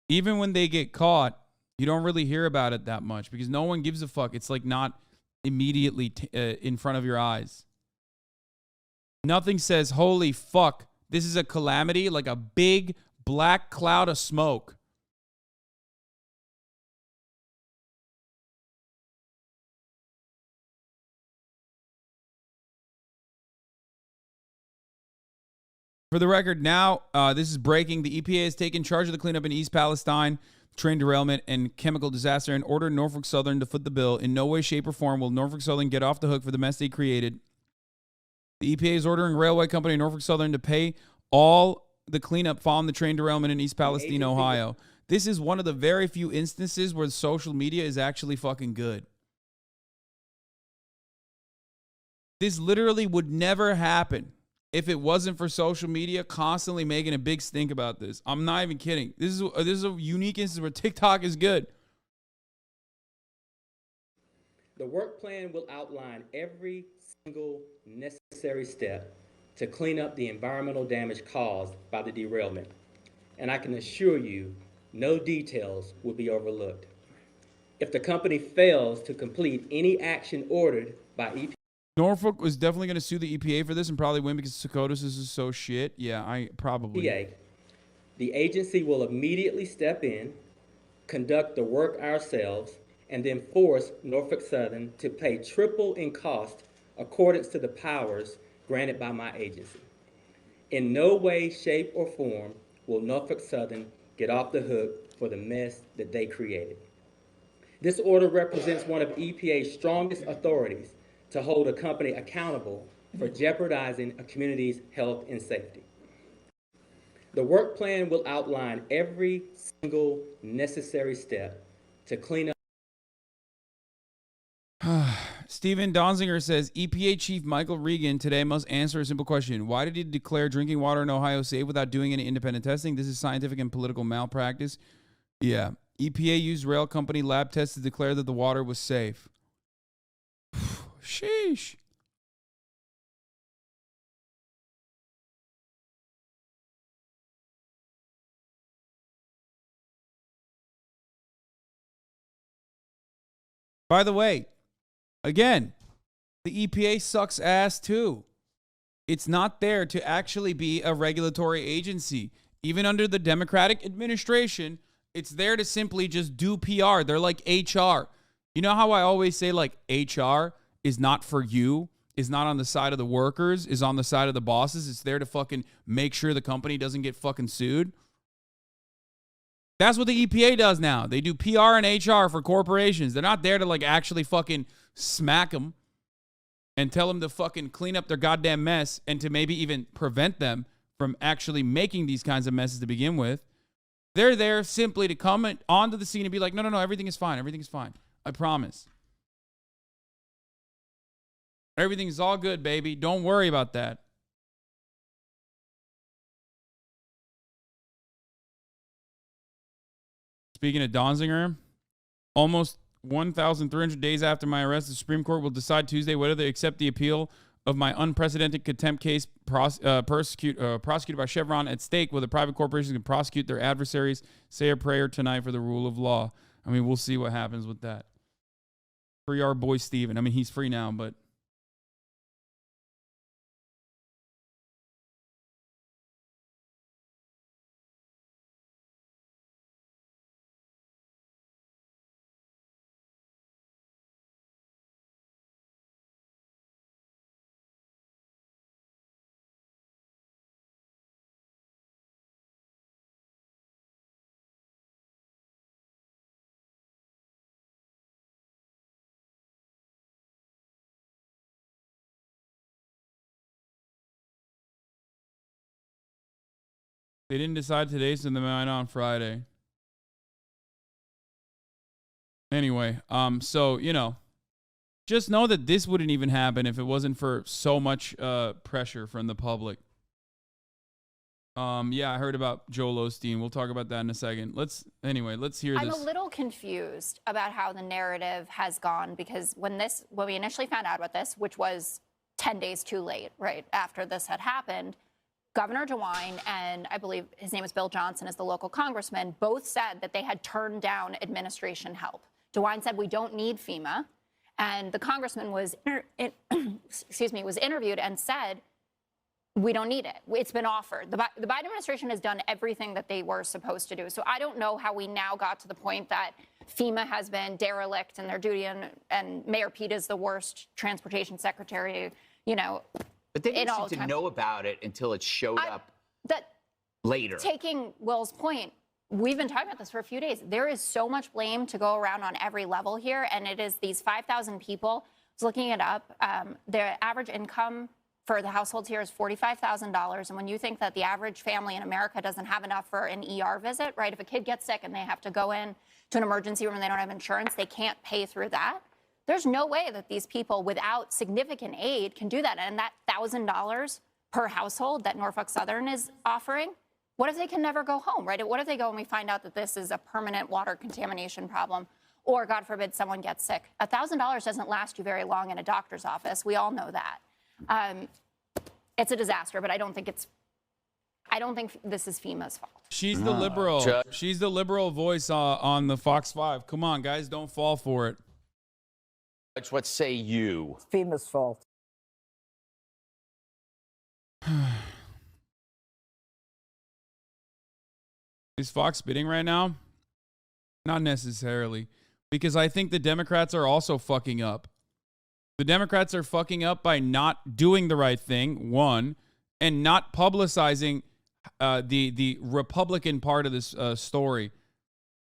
Even when they get caught, you don't really hear about it that much because no one gives a fuck. It's like not immediately in front of your eyes. Nothing says, holy fuck, this is a calamity, like a big black cloud of smoke. For the record, now, this is breaking. The EPA has taken charge of the cleanup in East Palestine, train derailment, and chemical disaster, and ordered Norfolk Southern to foot the bill. In no way, shape, or form will Norfolk Southern get off the hook for the mess they created. The EPA is ordering railway company Norfolk Southern to pay all the cleanup following the train derailment in East Palestine, Ohio. This is one of the very few instances where social media is actually fucking good. This literally would never happen if it wasn't for social media constantly making a big stink about this. I'm not even kidding. This is a unique instance where TikTok is good. The work plan will outline every single necessary step to clean up the environmental damage caused by the derailment. And I can assure you, no details will be overlooked. If the company fails to complete any action ordered by EPA, Norfolk was definitely going to sue the EPA for this and probably win because SCOTUS is so shit. Yeah, I probably. the agency will immediately step in, conduct the work ourselves, and then force Norfolk Southern to pay triple in cost accordance to the powers granted by my agency. In no way, shape, or form will Norfolk Southern get off the hook for the mess that they created. This order represents one of EPA's strongest authorities to hold a company accountable for jeopardizing a community's health and safety. The work plan will outline every single necessary step to clean up. Steven Donziger says, EPA Chief Michael Regan today must answer a simple question. Why did he declare drinking water in Ohio safe without doing any independent testing? This is scientific and political malpractice. Yeah. EPA used rail company lab tests to declare that the water was safe. Sheesh. By the way, again, the EPA sucks ass too. It's not there to actually be a regulatory agency. Even under the Democratic administration, it's there to simply just do PR. They're like HR. You know how I always say like HR is not for you, is not on the side of the workers, is on the side of the bosses. It's there to fucking make sure the company doesn't get fucking sued. That's what the EPA does now. They do PR and HR for corporations. They're not there to like actually fucking smack them and tell them to fucking clean up their goddamn mess and to maybe even prevent them from actually making these kinds of messes to begin with. They're there simply to come onto the scene and be like, no, everything is fine. Everything is fine. I promise. Everything's all good, baby. Don't worry about that. Speaking of Donziger, almost 1,300 days after my arrest, the Supreme Court will decide Tuesday whether they accept the appeal of my unprecedented contempt case prosecuted by Chevron at stake, whether private corporations can prosecute their adversaries. Say a prayer tonight for the rule of law. I mean, we'll see what happens with that. Free our boy Steven. I mean, he's free now, but... They didn't decide today, so they might on Friday. Anyway, so, you know, just know that this wouldn't even happen if it wasn't for so much pressure from the public. Yeah, I heard about Joel Osteen. We'll talk about that in a second. Let's hear this. I'm a little confused about how the narrative has gone, because when we initially found out about this, which was 10 days too late, right after this had happened, Governor DeWine and I believe his name is Bill Johnson as the local congressman both said that they had turned down administration help. DeWine said, we don't need FEMA. And the congressman was interviewed and said, we don't need it. It's been offered. The Biden administration has done everything that they were supposed to do. So I don't know how we now got to the point that FEMA has been derelict in their duty and Mayor Pete is the worst transportation secretary, you know. But they didn't seem to know about it until it showed up later. Taking Will's point, we've been talking about this for a few days. There is so much blame to go around on every level here, and it is these 5,000 people. I was looking it up. Their average income for the households here is $45,000, and when you think that the average family in America doesn't have enough for an ER visit, right? If a kid gets sick and they have to go in to an emergency room and they don't have insurance, they can't pay through that. There's no way that these people without significant aid can do that. And that $1,000 per household that Norfolk Southern is offering, what if they can never go home, right? What if they go and we find out that this is a permanent water contamination problem, or God forbid someone gets sick? $1,000 doesn't last you very long in a doctor's office. We all know that. It's a disaster, but I don't think this is FEMA's fault. She's the liberal. She's the liberal voice on the Fox 5. Come on, guys, don't fall for it. What say you? It's FEMA's fault. Is Fox spitting right now? Not necessarily, because I think the Democrats are also fucking up. The Democrats are fucking up by not doing the right thing, one, and not publicizing the Republican part of this story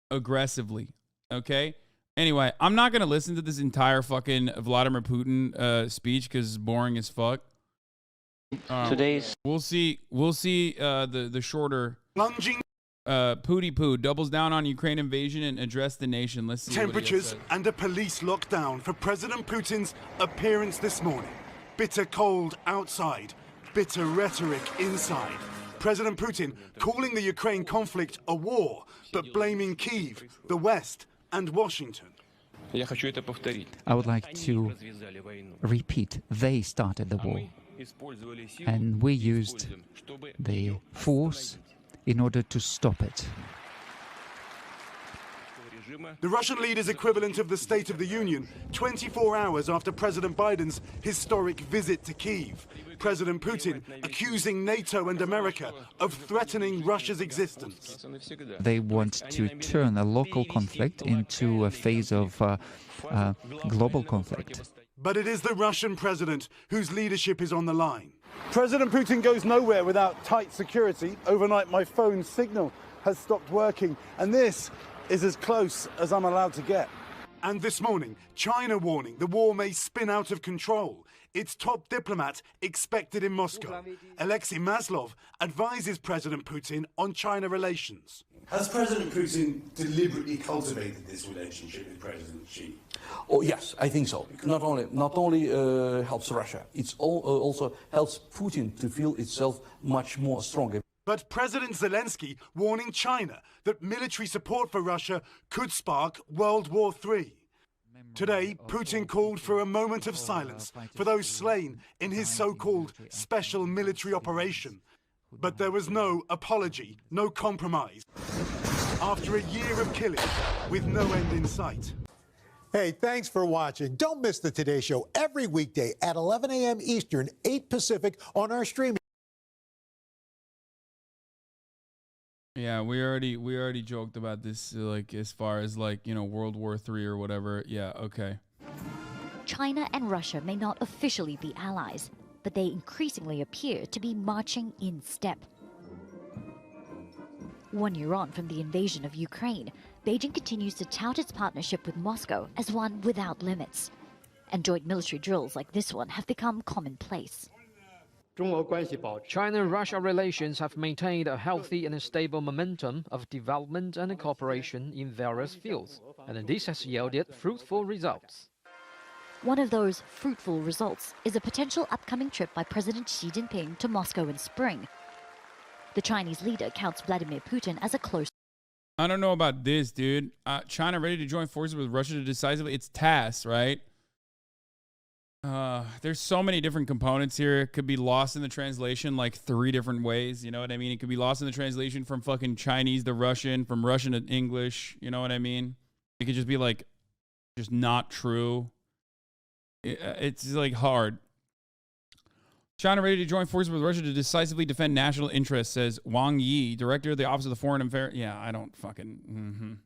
aggressively, okay? Anyway, I'm not going to listen to this entire fucking Vladimir Putin speech because it's boring as fuck. We'll see the shorter Pooty Poo doubles down on Ukraine invasion and address the nation. Let's see temperatures and a police lockdown for President Putin's appearance this morning. Bitter cold outside, bitter rhetoric inside. President Putin calling the Ukraine conflict a war, but blaming Kyiv, the West, and Washington. I would like to repeat, they started the war, and we used the force in order to stop it. The Russian leader's equivalent of the State of the Union, 24 hours after President Biden's historic visit to Kyiv. President Putin accusing NATO and America of threatening Russia's existence. They want to turn a local conflict into a phase of global conflict. But it is the Russian president whose leadership is on the line. President Putin goes nowhere without tight security. Overnight, my phone signal has stopped working, and this is as close as I'm allowed to get. And this morning, China warning the war may spin out of control. Its top diplomat expected in Moscow. Alexei Maslov advises President Putin on China relations. Has President Putin deliberately cultivated this relationship with President Xi? Oh yes, I think so. Not only helps Russia, it also helps Putin to feel itself much more stronger. But President Zelensky warning China that military support for Russia could spark World War III. Today, Putin called for a moment of silence for those slain in his so-called special military operation. But there was no apology, no compromise. After a year of killing, with no end in sight. Hey, thanks for watching. Don't miss the Today Show every weekday at 11 a.m. Eastern, 8 Pacific on our streaming. Yeah, we already joked about this, like as far as like, you know, World War III or whatever. Yeah, okay. China and Russia may not officially be allies, but they increasingly appear to be marching in step. 1 year on from the invasion of Ukraine, Beijing continues to tout its partnership with Moscow as one without limits. And joint military drills like this one have become commonplace. China-Russia relations have maintained a healthy and stable momentum of development and cooperation in various fields, and this has yielded fruitful results. One of those fruitful results is a potential upcoming trip by President Xi Jinping to Moscow in spring. The Chinese leader counts Vladimir Putin as a close. I don't know about this, dude. China ready to join forces with Russia to decisively. It's TASS, right? There's so many different components here. It could be lost in the translation like 3 different ways. You know what I mean? It could be lost in the translation from fucking Chinese to Russian, from Russian to English. You know what I mean? It could just be like, just not true. It's like hard. China ready to join forces with Russia to decisively defend national interests, says Wang Yi, director of the Office of the Foreign Affairs. Yeah, I don't fucking.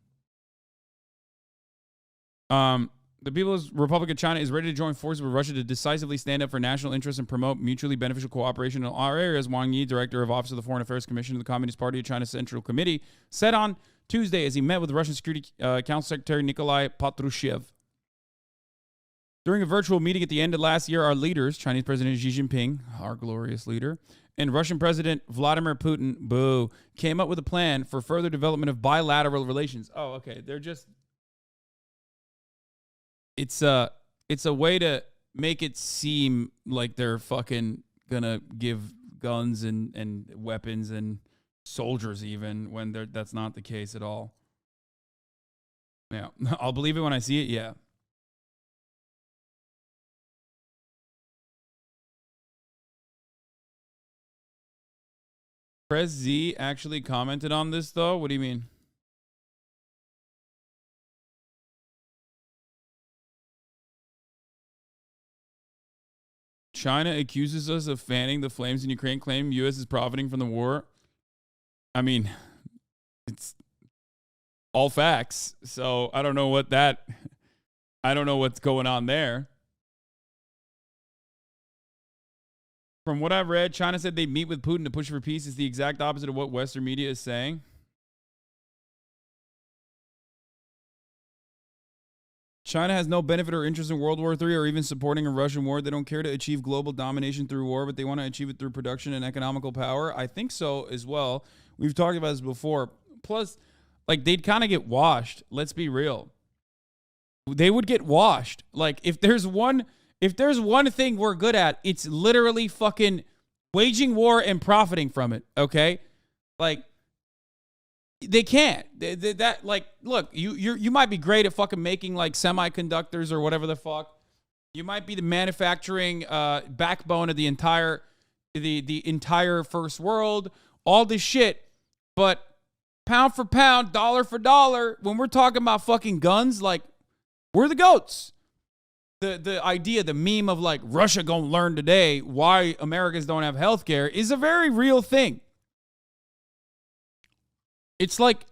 The People's Republic of China is ready to join forces with Russia to decisively stand up for national interests and promote mutually beneficial cooperation in all areas. Wang Yi, director of Office of the Foreign Affairs Commission of the Communist Party of China's Central Committee, said on Tuesday as he met with Russian Security Council Secretary Nikolai Patrushev. During a virtual meeting at the end of last year, our leaders, Chinese President Xi Jinping, our glorious leader, and Russian President Vladimir Putin, boo, came up with a plan for further development of bilateral relations. Oh, okay. They're just... It's a way to make it seem like they're fucking gonna give guns and weapons and soldiers even when that's not the case at all. Yeah, I'll believe it when I see it. Yeah. Press Z actually commented on this though. What do you mean? China accuses us of fanning the flames in Ukraine, claim U.S. is profiting from the war. I mean, it's all facts. So I don't know I don't know what's going on there. From what I've read, China said they meet with Putin to push for peace. Is the exact opposite of what Western media is saying. China has no benefit or interest in World War III or even supporting a Russian war. They don't care to achieve global domination through war, but they want to achieve it through production and economical power. I think so as well. We've talked about this before. Plus, like, they'd kind of get washed. Let's be real. They would get washed. Like, if there's one thing we're good at, it's literally fucking waging war and profiting from it, okay? Like, they can't. That like, look, you might be great at fucking making like semiconductors or whatever the fuck. You might be the manufacturing backbone of the entire first world, all this shit. But pound for pound, dollar for dollar, when we're talking about fucking guns, like, we're the goats. The idea, the meme of like Russia gonna learn today why Americans don't have healthcare is a very real thing. It's like,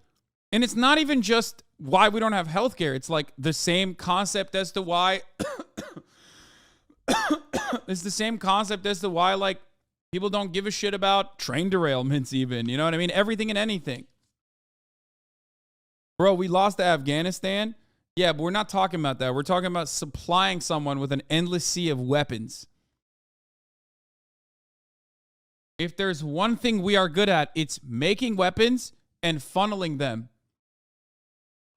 and it's not even just why we don't have healthcare. It's like the same concept as to why it's the same concept as to why like people don't give a shit about train derailments even. You know what I mean? Everything and anything. Bro, we lost to Afghanistan. Yeah, but we're not talking about that. We're talking about supplying someone with an endless sea of weapons. If there's one thing we are good at, it's making weapons and funneling them.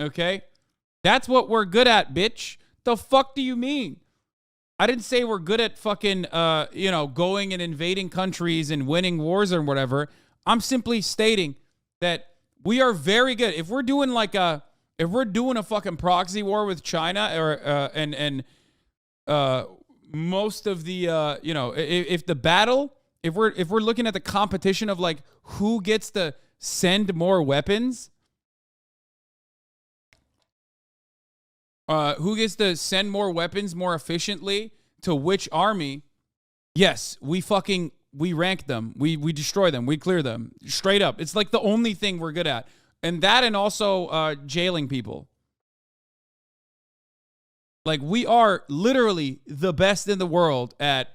Okay? That's what we're good at, bitch. The fuck do you mean? I didn't say we're good at fucking, going and invading countries and winning wars or whatever. I'm simply stating that we are very good. If we're doing like a if we're doing a fucking proxy war with China, or most of the if the battle, if we're looking at the competition of like who gets to send more weapons, who gets to send more weapons more efficiently to which army, yes, we rank them, we destroy them, we clear them straight up. It's like the only thing we're good at. And that, and also jailing people. Like, we are literally the best in the world at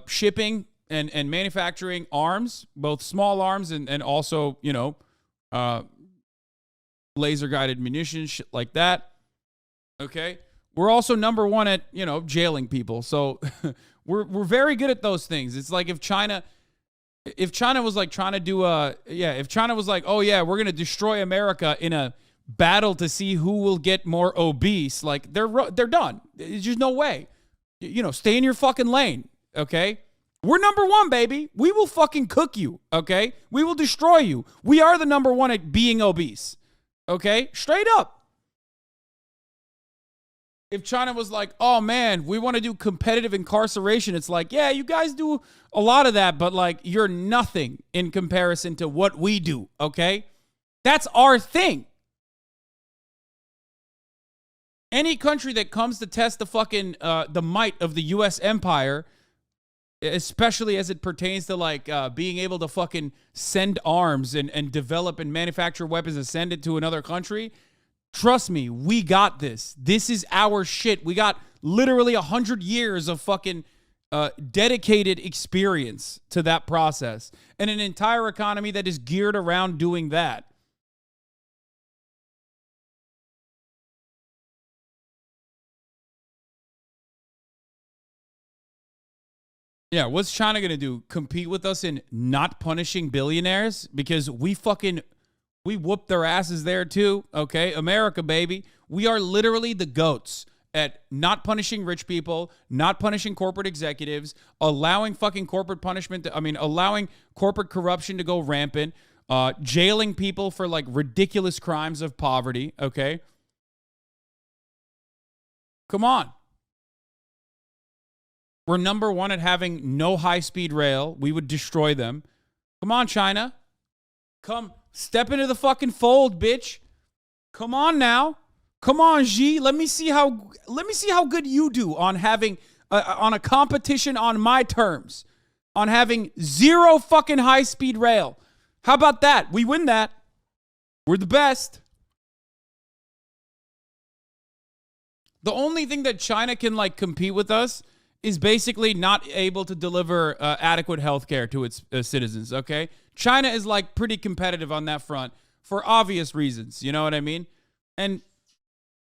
shipping and manufacturing arms, both small arms and also, laser-guided munitions, shit like that. Okay? We're also number one at, jailing people. So we're very good at those things. It's like if China was like trying to do if China was like, oh yeah, we're going to destroy America in a battle to see who will get more obese, like they're done. There's just no way. Stay in your fucking lane, okay? We're number one, baby. We will fucking cook you, okay? We will destroy you. We are the number one at being obese, okay? Straight up. If China was like, oh man, we want to do competitive incarceration, it's like, yeah, you guys do a lot of that, but like, you're nothing in comparison to what we do, okay? That's our thing. Any country that comes to test the fucking, the might of the U.S. empire, especially as it pertains to like being able to fucking send arms and develop and manufacture weapons and send it to another country, trust me, we got this. This is our shit. We got literally 100 years of fucking dedicated experience to that process and an entire economy that is geared around doing that. Yeah, what's China going to do? Compete with us in not punishing billionaires? Because we whoop their asses there too, okay? America, baby. We are literally the GOATs at not punishing rich people, not punishing corporate executives, allowing fucking corporate punishment, allowing corporate corruption to go rampant, jailing people for like ridiculous crimes of poverty, okay? Come on. We're number one at having no high-speed rail. We would destroy them. Come on, China. Come, step into the fucking fold, bitch. Come on now. Come on, Xi. Let me see how good you do on having on a competition on my terms, on having zero fucking high-speed rail. How about that? We win that. We're the best. The only thing that China can like compete with us is basically not able to deliver adequate health care to its citizens, okay? China is like pretty competitive on that front for obvious reasons, you know what I mean? And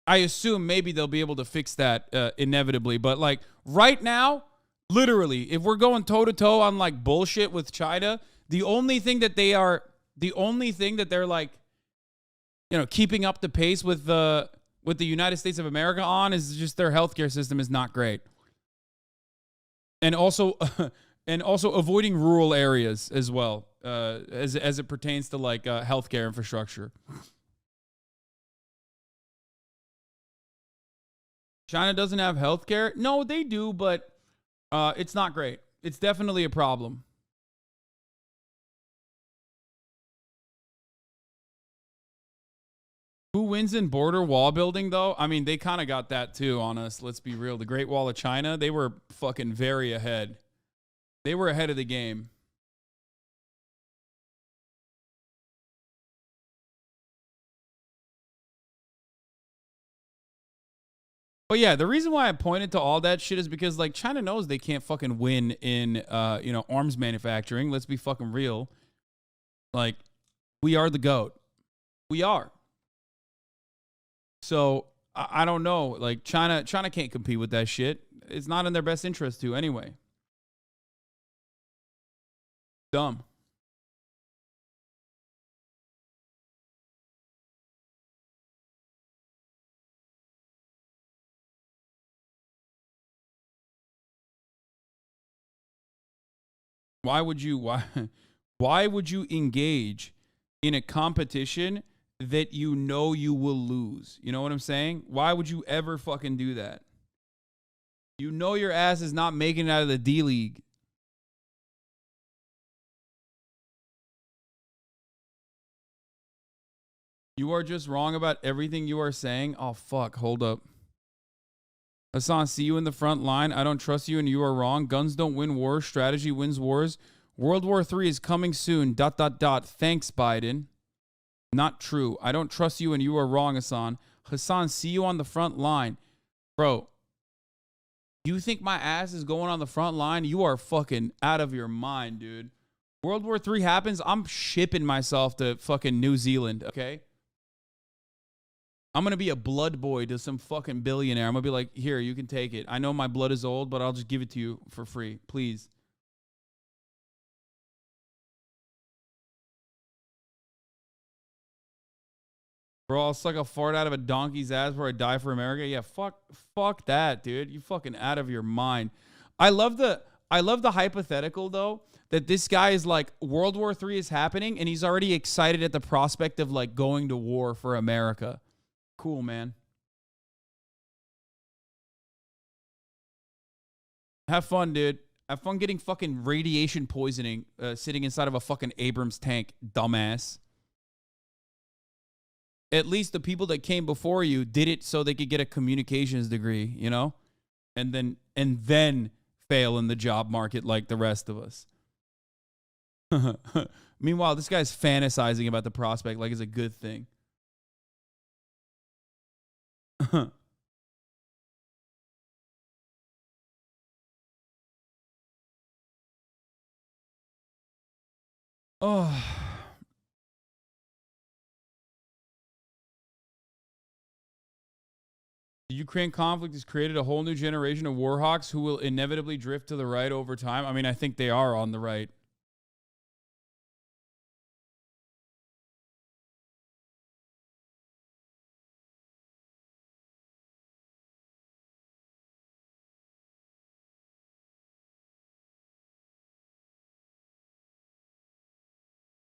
I assume maybe they'll be able to fix that inevitably, but like right now, literally, if we're going toe-to-toe on like bullshit with China, the only thing that they're like, keeping up the pace with the United States of America on is just their healthcare system is not great. And also avoiding rural areas as well, as it pertains to like healthcare infrastructure. China doesn't have healthcare? No, they do, but it's not great. It's definitely a problem. Who wins in border wall building, though? I mean, they kind of got that, too, on us. Let's be real. The Great Wall of China, they were fucking very ahead. They were ahead of the game. But yeah, the reason why I pointed to all that shit is because, like, China knows they can't fucking win in, arms manufacturing. Let's be fucking real. Like, we are the GOAT. We are. So, I don't know. Like, China can't compete with that shit. It's not in their best interest to, anyway. Dumb. Why would you engage in a competition that you know you will lose. You know what I'm saying? Why would you ever fucking do that? You know your ass is not making it out of the D League. You are just wrong about everything you are saying. Oh, fuck. Hold up. Hassan, see you in the front line. I don't trust you and you are wrong. Guns don't win wars. Strategy wins wars. World War III is coming soon. ... Thanks, Biden. Not true. I don't trust you and you are wrong, Hassan. Hassan, see you on the front line. Bro, you think my ass is going on the front line? You are fucking out of your mind, dude. World War III happens, I'm shipping myself to fucking New Zealand, okay? I'm going to be a blood boy to some fucking billionaire. I'm going to be like, here, you can take it. I know my blood is old, but I'll just give it to you for free. Please. Bro, I'll suck a fart out of a donkey's ass before I die for America. Yeah, fuck that, dude. You fucking out of your mind. I love the hypothetical, though, that this guy is like, World War III is happening, and he's already excited at the prospect of, like, going to war for America. Cool, man. Have fun, dude. Have fun getting fucking radiation poisoning sitting inside of a fucking Abrams tank, dumbass. At least the people that came before you did it so they could get a communications degree, you know? And then fail in the job market like the rest of us. Meanwhile, this guy's fantasizing about the prospect like it's a good thing. Oh. The Ukraine conflict has created a whole new generation of warhawks who will inevitably drift to the right over time. I mean, I think they are on the right.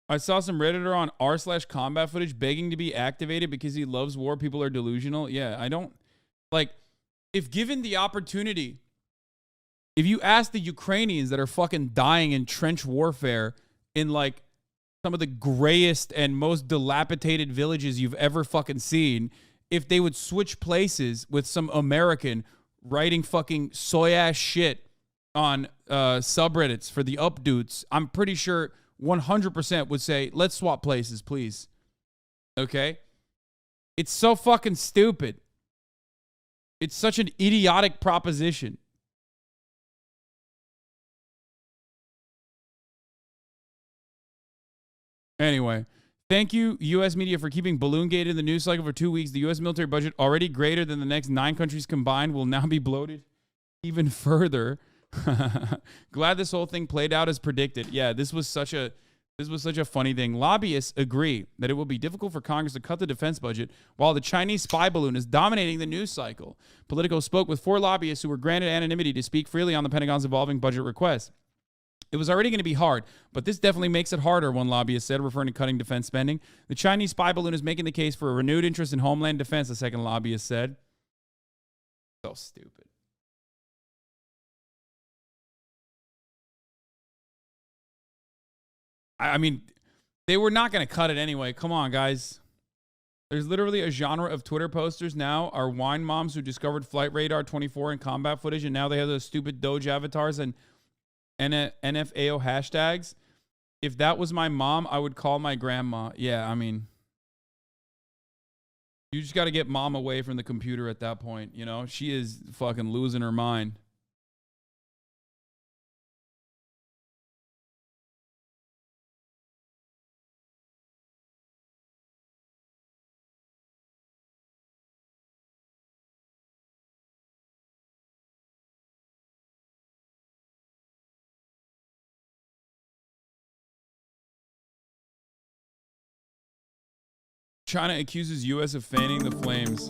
I saw some Redditor on r/combat footage begging to be activated because he loves war. People are delusional. Yeah, I don't... Like, if given the opportunity, if you ask the Ukrainians that are fucking dying in trench warfare in, like, some of the grayest and most dilapidated villages you've ever fucking seen, if they would switch places with some American writing fucking soy-ass shit on subreddits for the updudes, I'm pretty sure 100% would say, let's swap places, please. Okay? It's so fucking stupid. It's such an idiotic proposition. Anyway, thank you, U.S. media, for keeping Balloongate in the news cycle for 2 weeks. The U.S. military budget, already greater than the next 9 countries combined, will now be bloated even further. Glad this whole thing played out as predicted. Yeah, this was such a funny thing. Lobbyists agree that it will be difficult for Congress to cut the defense budget while the Chinese spy balloon is dominating the news cycle. Politico spoke with 4 lobbyists who were granted anonymity to speak freely on the Pentagon's evolving budget request. It was already going to be hard, but this definitely makes it harder, one lobbyist said, referring to cutting defense spending. The Chinese spy balloon is making the case for a renewed interest in homeland defense, a second lobbyist said. So stupid. I mean, they were not going to cut it anyway. Come on, guys. There's literally a genre of Twitter posters now are wine moms who discovered Flight Radar 24 and combat footage, and now they have those stupid Doge avatars and NFAO hashtags. If that was my mom, I would call my grandma. Yeah, I mean, you just got to get mom away from the computer at that point. You know, she is fucking losing her mind. China accuses U.S. of fanning the flames.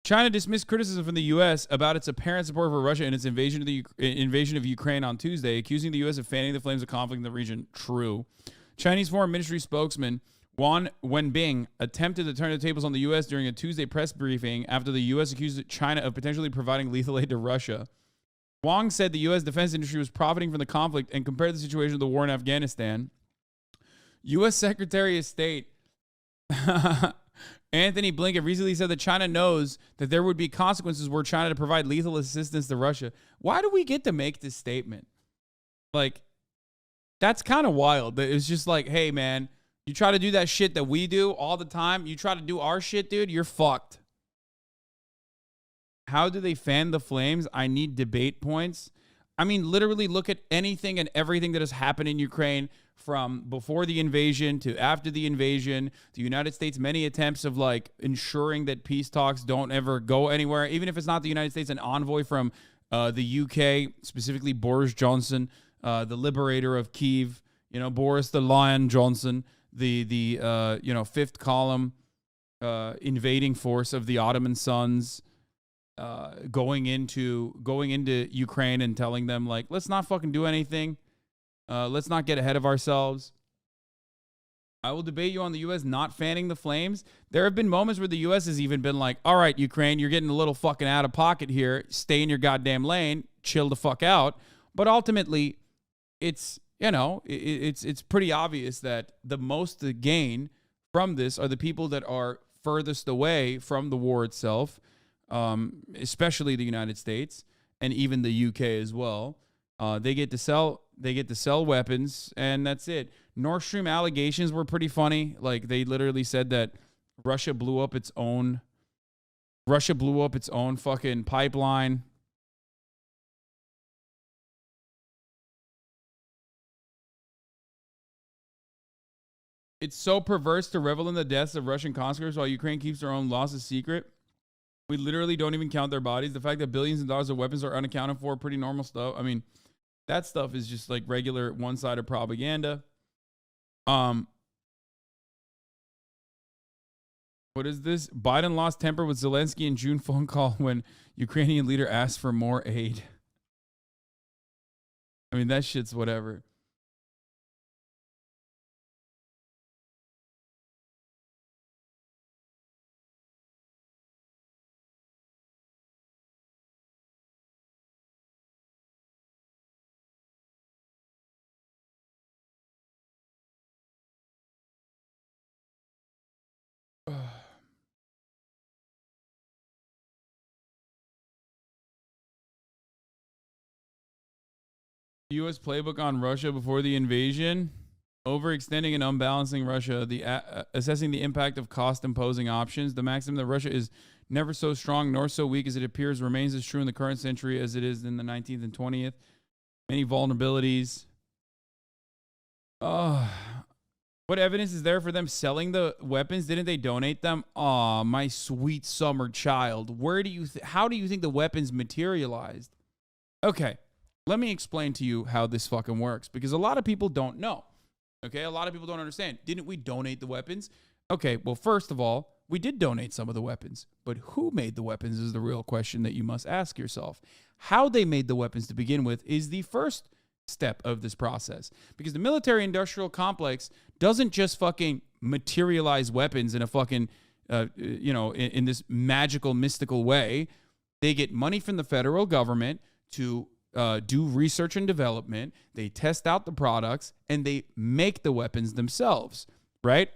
China dismissed criticism from the U.S. about its apparent support for Russia in its invasion of Ukraine on Tuesday, accusing the U.S. of fanning the flames of conflict in the region. True. Chinese Foreign Ministry spokesman Wang Wenbing attempted to turn the tables on the U.S. during a Tuesday press briefing after the U.S. accused China of potentially providing lethal aid to Russia. Wang said the U.S. defense industry was profiting from the conflict and compared the situation to the war in Afghanistan. U.S. Secretary of State Anthony Blinken recently said that China knows that there would be consequences were China to provide lethal assistance to Russia. Why do we get to make this statement? Like, that's kind of wild. It's just like, hey, man, you try to do that shit that we do all the time. You try to do our shit, dude, you're fucked. How do they fan the flames? I need debate points. I mean, literally look at anything and everything that has happened in Ukraine from before the invasion to after the invasion. The United States, many attempts of like ensuring that peace talks don't ever go anywhere, even if it's not the United States, an envoy from the UK, specifically Boris Johnson, the liberator of Kyiv, Boris the Lion Johnson, the fifth column invading force of the Ottoman sons, going into Ukraine and telling them, like, let's not fucking do anything. Let's not get ahead of ourselves. I will debate you on the U.S. not fanning the flames. There have been moments where the U.S. has even been like, all right, Ukraine, you're getting a little fucking out of pocket here. Stay in your goddamn lane. Chill the fuck out. But ultimately, it's pretty obvious that the most to gain from this are the people that are furthest away from the war itself, especially the United States and even the UK as well. They get to sell weapons, and that's it. Nord Stream allegations were pretty funny. Like, they literally said that Russia blew up its own fucking pipeline. It's so perverse to revel in the deaths of Russian conscripts while Ukraine keeps their own losses secret. We literally don't even count their bodies. The fact that billions of dollars of weapons are unaccounted for, pretty normal stuff. I mean, that stuff is just like regular one-sided propaganda. What is this? Biden lost temper with Zelensky in June phone call when Ukrainian leader asked for more aid. I mean, that shit's whatever. U.S. playbook on Russia before the invasion, overextending and unbalancing Russia, assessing the impact of cost-imposing options. The maxim that Russia is never so strong nor so weak as it appears remains as true in the current century as it is in the 19th and 20th. Many vulnerabilities. What evidence is there for them selling the weapons? Didn't they donate them? Aw, my sweet summer child. How do you think the weapons materialized? Okay. Let me explain to you how this fucking works, because a lot of people don't know. Okay, a lot of people don't understand. Didn't we donate the weapons? Okay, well, first of all, we did donate some of the weapons, but who made the weapons is the real question that you must ask yourself. How they made the weapons to begin with is the first step of this process, because the military-industrial complex doesn't just fucking materialize weapons in a fucking, in this magical, mystical way. They get money from the federal government to do research and development, they test out the products, and they make the weapons themselves, right?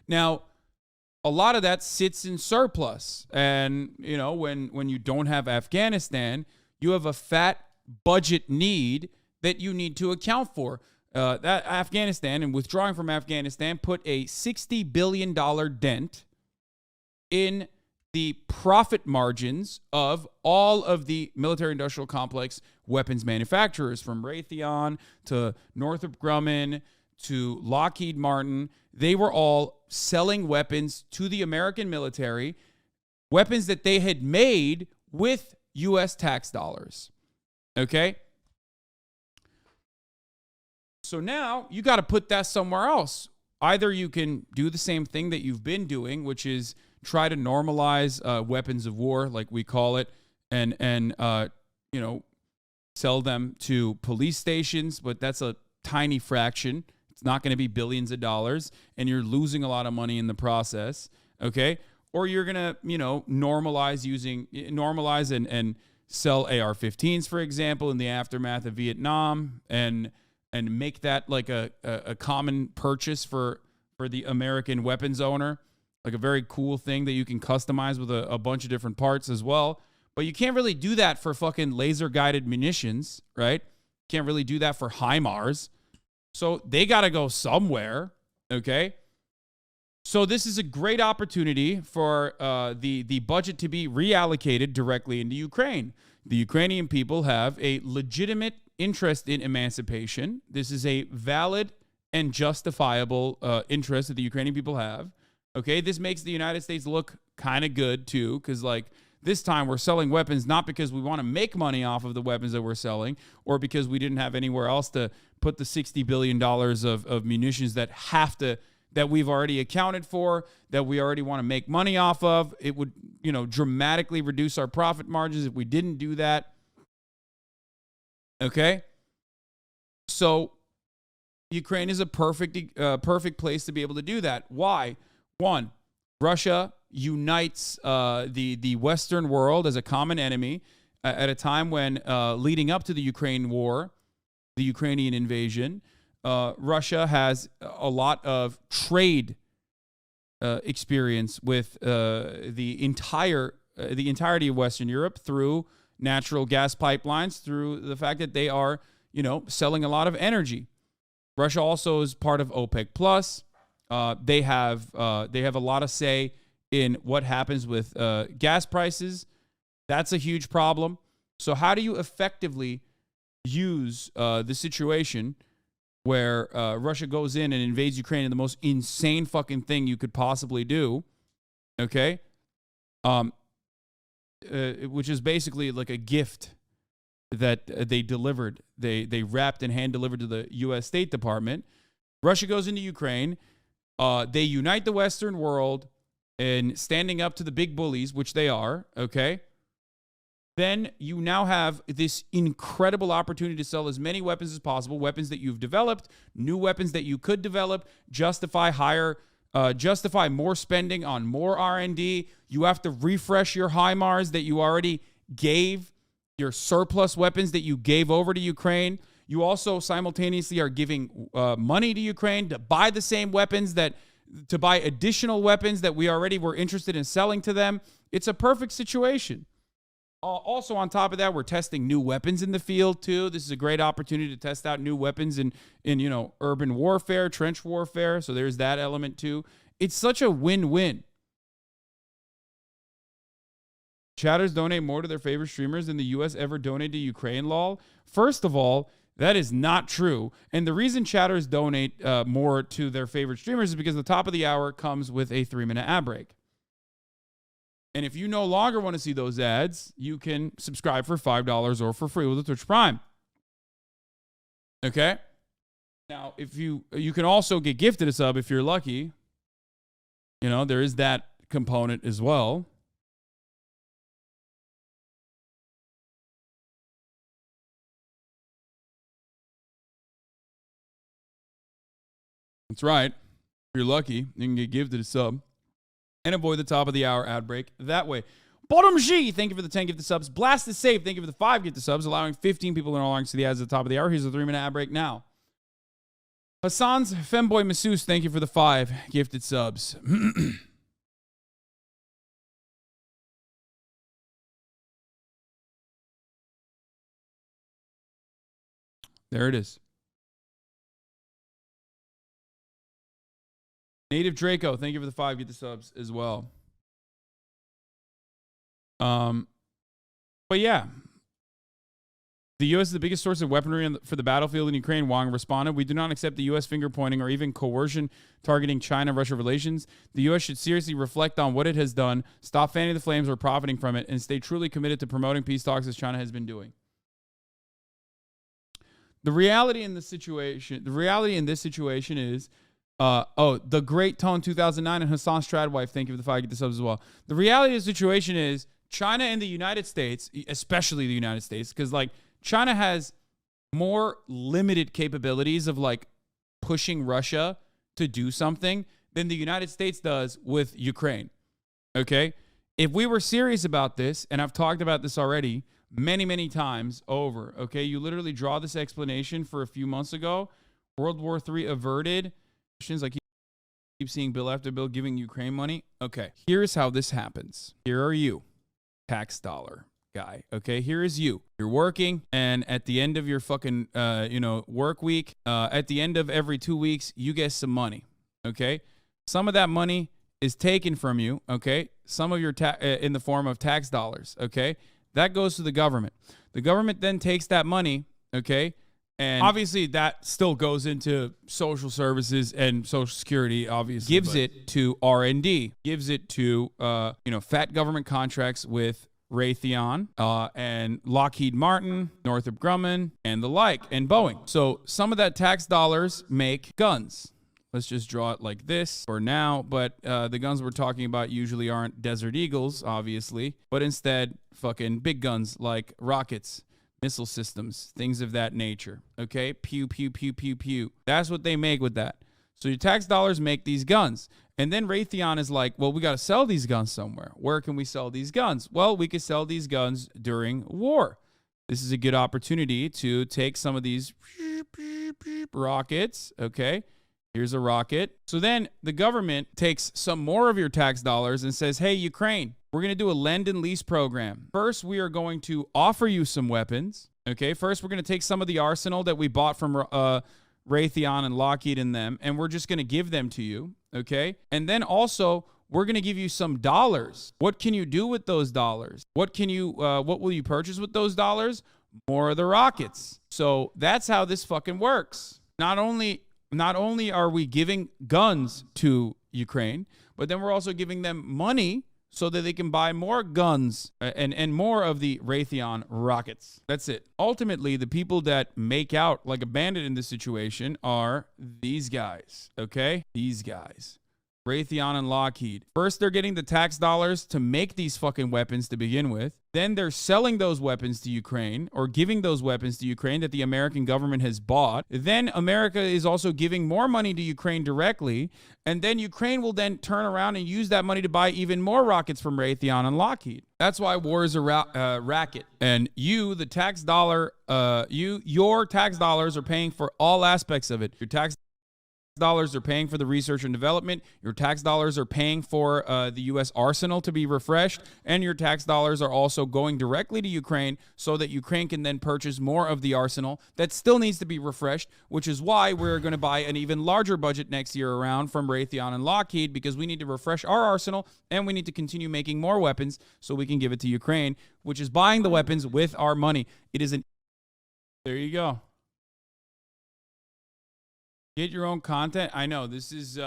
Now, a lot of that sits in surplus. And, when you don't have Afghanistan, you have a fat budget need that you need to account for. That Afghanistan and withdrawing from Afghanistan put a $60 billion dent in the profit margins of all of the military-industrial complex weapons manufacturers, from Raytheon to Northrop Grumman to Lockheed Martin. They were all selling weapons to the American military, weapons that they had made with U.S. tax dollars. Okay? So now you got to put that somewhere else. Either you can do the same thing that you've been doing, which is try to normalize weapons of war, like we call it, and sell them to police stations, but that's a tiny fraction. It's not going to be billions of dollars, and you're losing a lot of money in the process, okay? Or you're going to, normalize and sell AR-15s, for example, in the aftermath of Vietnam, and make that like a common purchase for the American weapons owner, like a very cool thing that you can customize with a bunch of different parts as well. But you can't really do that for fucking laser-guided munitions, right? Can't really do that for HIMARS. So they got to go somewhere, okay? So this is a great opportunity for the budget to be reallocated directly into Ukraine. The Ukrainian people have a legitimate interest in emancipation. This is a valid and justifiable interest that the Ukrainian people have. Okay, this makes the United States look kind of good too, because like this time we're selling weapons not because we want to make money off of the weapons that we're selling, or because we didn't have anywhere else to put the $60 billion of munitions that we've already accounted for, that we already want to make money off of. It would, dramatically reduce our profit margins if we didn't do that. Okay, so Ukraine is a perfect place to be able to do that. Why? One, Russia unites the Western world as a common enemy at a time when, leading up to the Ukraine war, the Ukrainian invasion, Russia has a lot of trade experience with the entirety of Western Europe through natural gas pipelines, through the fact that they are, selling a lot of energy. Russia also is part of OPEC Plus. They have a lot of say in what happens with gas prices. That's a huge problem. So how do you effectively use the situation where Russia goes in and invades Ukraine in the most insane fucking thing you could possibly do, okay? Which is basically like a gift that they delivered. They wrapped and hand-delivered to the U.S. State Department. Russia goes into Ukraine. They unite the Western world in standing up to the big bullies, which they are, okay? Then you now have this incredible opportunity to sell as many weapons as possible, weapons that you've developed, new weapons that you could develop, justify more spending on more R&D. You have to refresh your HIMARS that you already gave, your surplus weapons that you gave over to Ukraine. You also simultaneously are giving money to Ukraine to buy the same weapons, to buy additional weapons that we already were interested in selling to them. It's a perfect situation. Also, on top of that, we're testing new weapons in the field, too. This is a great opportunity to test out new weapons in urban warfare, trench warfare. So there's that element, too. It's such a win-win. Chatters donate more to their favorite streamers than the U.S. ever donated to Ukraine, lol. First of all, that is not true. And the reason chatters donate more to their favorite streamers is because the top of the hour comes with a 3-minute ad break. And if you no longer want to see those ads, you can subscribe for $5 or for free with a Twitch Prime. Okay? Now, if you can also get gifted a sub if you're lucky. There is that component as well. That's right. If you're lucky, you can get gifted a sub and avoid the top of the hour ad break that way. Bottom G, thank you for the 10 gifted subs. Blast is safe, thank you for the 5 gifted subs, allowing 15 people in all to see the ads at the top of the hour. Here's a 3-minute ad break now. Hassan's Femboy Masseuse, thank you for the 5 gifted subs. There it is. Native Draco, thank you for the 5 gifted subs as well. But yeah, the U.S. is the biggest source of weaponry for the battlefield in Ukraine. Wang responded, "We do not accept the U.S. finger pointing or even coercion targeting China-Russia relations. The U.S. should seriously reflect on what it has done, stop fanning the flames or profiting from it, and stay truly committed to promoting peace talks as China has been doing." The reality in this situation is, the Great Tone 2009 and Hassan Stradwife, thank you for the 5 gifted subs as well. The reality of the situation is China and the United States, especially the United States, because like China has more limited capabilities of like pushing Russia to do something than the United States does with Ukraine. Okay? If we were serious about this, and I've talked about this already many, many times over, okay? You literally draw this explanation for a few months ago. World War III averted. Like, keep seeing bill after bill giving Ukraine money. Okay, here's how this happens. Here are you, tax dollar guy. Okay, here is you. You're working, and at the end of your fucking, work week, at the end of every 2 weeks, you get some money. Okay, some of that money is taken from you. Okay, some of your in the form of tax dollars. Okay, that goes to the government. The government then takes that money. Okay. And obviously that still goes into social services and Social Security, obviously. Gives it to R&D. Gives it to, fat government contracts with Raytheon and Lockheed Martin, Northrop Grumman, and the like, and Boeing. So some of that tax dollars make guns. Let's just draw it like this for now. But the guns we're talking about usually aren't Desert Eagles, obviously, but instead fucking big guns like rockets, missile systems, things of that nature. Okay? Pew, pew, pew, pew, pew. That's what they make with that. So your tax dollars make these guns. And then Raytheon is like, well, we got to sell these guns somewhere. Where can we sell these guns? Well, we could sell these guns during war. This is a good opportunity to take some of these rockets. Okay? Here's a rocket. So then the government takes some more of your tax dollars and says, hey, Ukraine, we're going to do a lend and lease program. First, we are going to offer you some weapons. Okay, first, we're going to take some of the arsenal that we bought from Raytheon and Lockheed and them, and we're just going to give them to you. Okay, and then also, we're going to give you some dollars. What can you do with those dollars? What will you purchase with those dollars? More of the rockets. So that's how this fucking works. Not only are we giving guns to Ukraine, but then we're also giving them money so that they can buy more guns and more of the Raytheon rockets. That's it. Ultimately, the people that make out like a bandit in this situation are these guys, okay? These guys. Raytheon and Lockheed. First, they're getting the tax dollars to make these fucking weapons to begin with. Then they're selling those weapons to Ukraine or giving those weapons to Ukraine that the American government has bought. Then America is also giving more money to Ukraine directly. And then Ukraine will then turn around and use that money to buy even more rockets from Raytheon and Lockheed. That's why war is a racket. And you, the tax dollar, your tax dollars are paying for all aspects of it. Your tax dollars are paying for the research and development. Your tax dollars are paying for the U.S. arsenal to be refreshed. And your tax dollars are also going directly to Ukraine so that Ukraine can then purchase more of the arsenal that still needs to be refreshed, which is why we're going to buy an even larger budget next year around from Raytheon and Lockheed, because we need to refresh our arsenal and we need to continue making more weapons so we can give it to Ukraine, which is buying the weapons with our money. It is an... There you go. Get your own content. I know this is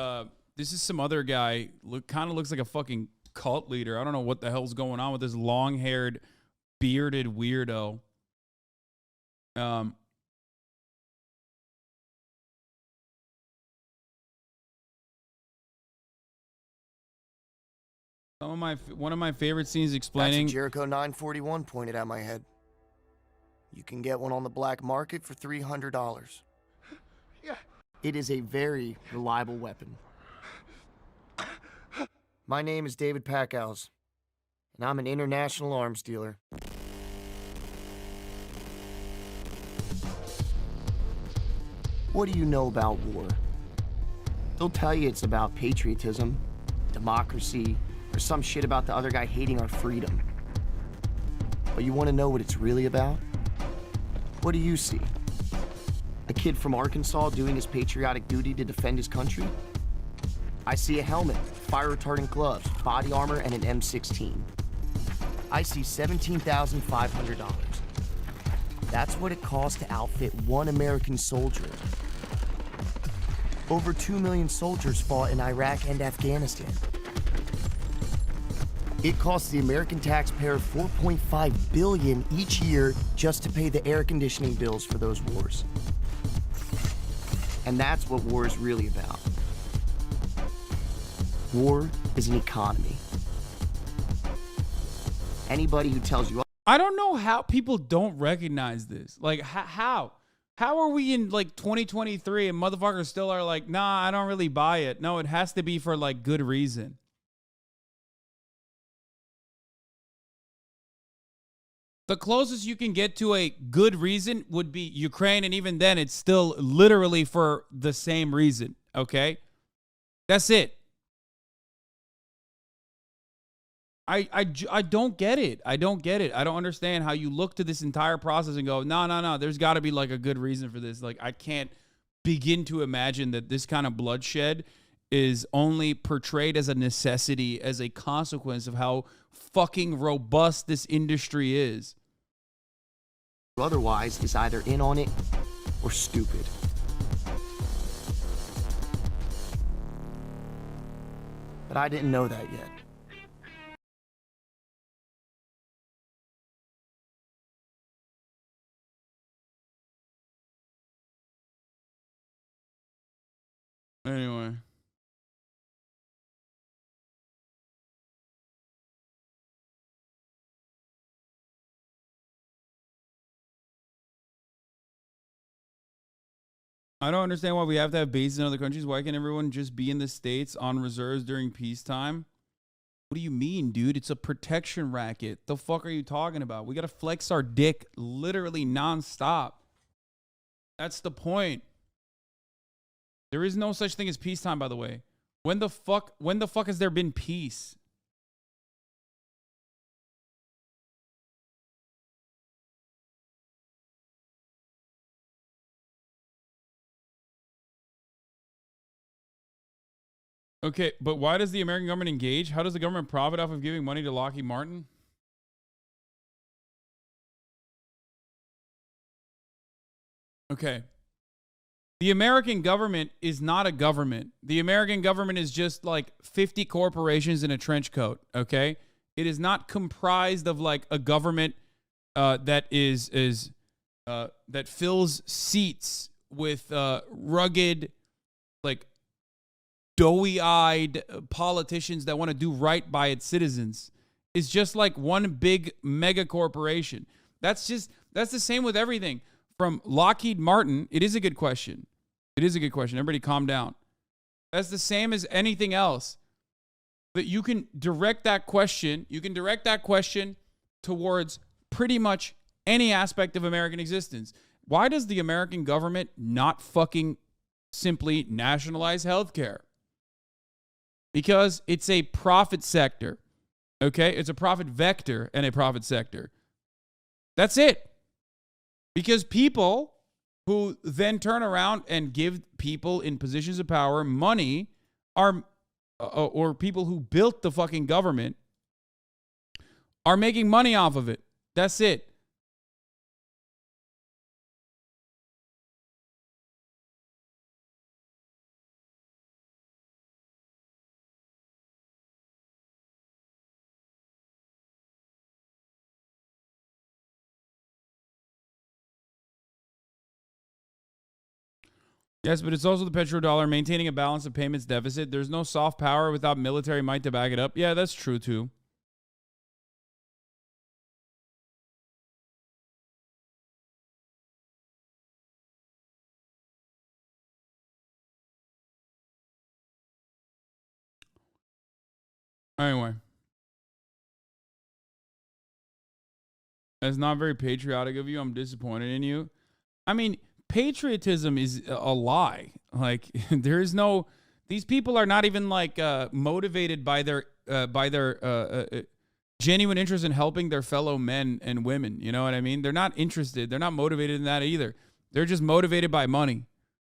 some other guy. Kind of looks like a fucking cult leader. I don't know what the hell's going on with this long-haired, bearded weirdo. One of my favorite scenes explaining. That's a Jericho 941 pointed at my head. You can get one on the black market for $300. Yeah. It is a very reliable weapon. My name is David Packows, and I'm an international arms dealer. What do you know about war? They'll tell you it's about patriotism, democracy, or some shit about the other guy hating our freedom. But you want to know what it's really about? What do you see? A kid from Arkansas doing his patriotic duty to defend his country? I see a helmet, fire-retardant gloves, body armor, and an M16. I see $17,500. That's what it costs to outfit one American soldier. Over 2 million soldiers fought in Iraq and Afghanistan. It costs the American taxpayer $4.5 billion each year just to pay the air conditioning bills for those wars. And that's what war is really about. War is an economy. Anybody who tells you... I don't know how people don't recognize this. Like, how? How are we in like 2023 and motherfuckers still are like, nah, I don't really buy it. No, it has to be for like good reason. The closest you can get to a good reason would be Ukraine, and even then, it's still literally for the same reason, okay? That's it. I don't get it. I don't get it. I don't understand how you look to this entire process and go, no, there's got to be like a good reason for this. Like, I can't begin to imagine that this kind of bloodshed is only portrayed as a necessity, as a consequence of how fucking robust this industry is. Otherwise is either in on it or stupid. But I didn't know that yet. Anyway. I don't understand why we have to have bases in other countries. Why can't everyone just be in the States on reserves during peacetime? What do you mean, dude? It's a protection racket. The fuck are you talking about? We got to flex our dick literally nonstop. That's the point. There is no such thing as peacetime, by the way. When the fuck has there been peace? Okay, but why does the American government engage? How does the government profit off of giving money to Lockheed Martin? Okay. The American government is not a government. The American government is just like 50 corporations in a trench coat, okay? It is not comprised of like a government that that fills seats with rugged, like doughy-eyed politicians that want to do right by its citizens. It's just like one big mega corporation. That's the same with everything. From Lockheed Martin, it is a good question. It is a good question. Everybody calm down. That's the same as anything else. But you can direct that question. You can direct that question towards pretty much any aspect of American existence. Why does the American government not fucking simply nationalize healthcare? Because it's a profit sector. Okay? It's a profit vector and a profit sector. That's it. Because people who then turn around and give people in positions of power money or people who built the fucking government are making money off of it. That's it. Yes, but it's also the petrodollar maintaining a balance of payments deficit. There's no soft power without military might to back it up. Yeah, that's true too. Anyway. That's not very patriotic of you. I'm disappointed in you. I mean, patriotism is a lie. Like, there is no, these people are not even like motivated by their genuine interest in helping their fellow men and women. You know what I mean? They're not interested. They're not motivated in that either. They're just motivated by money.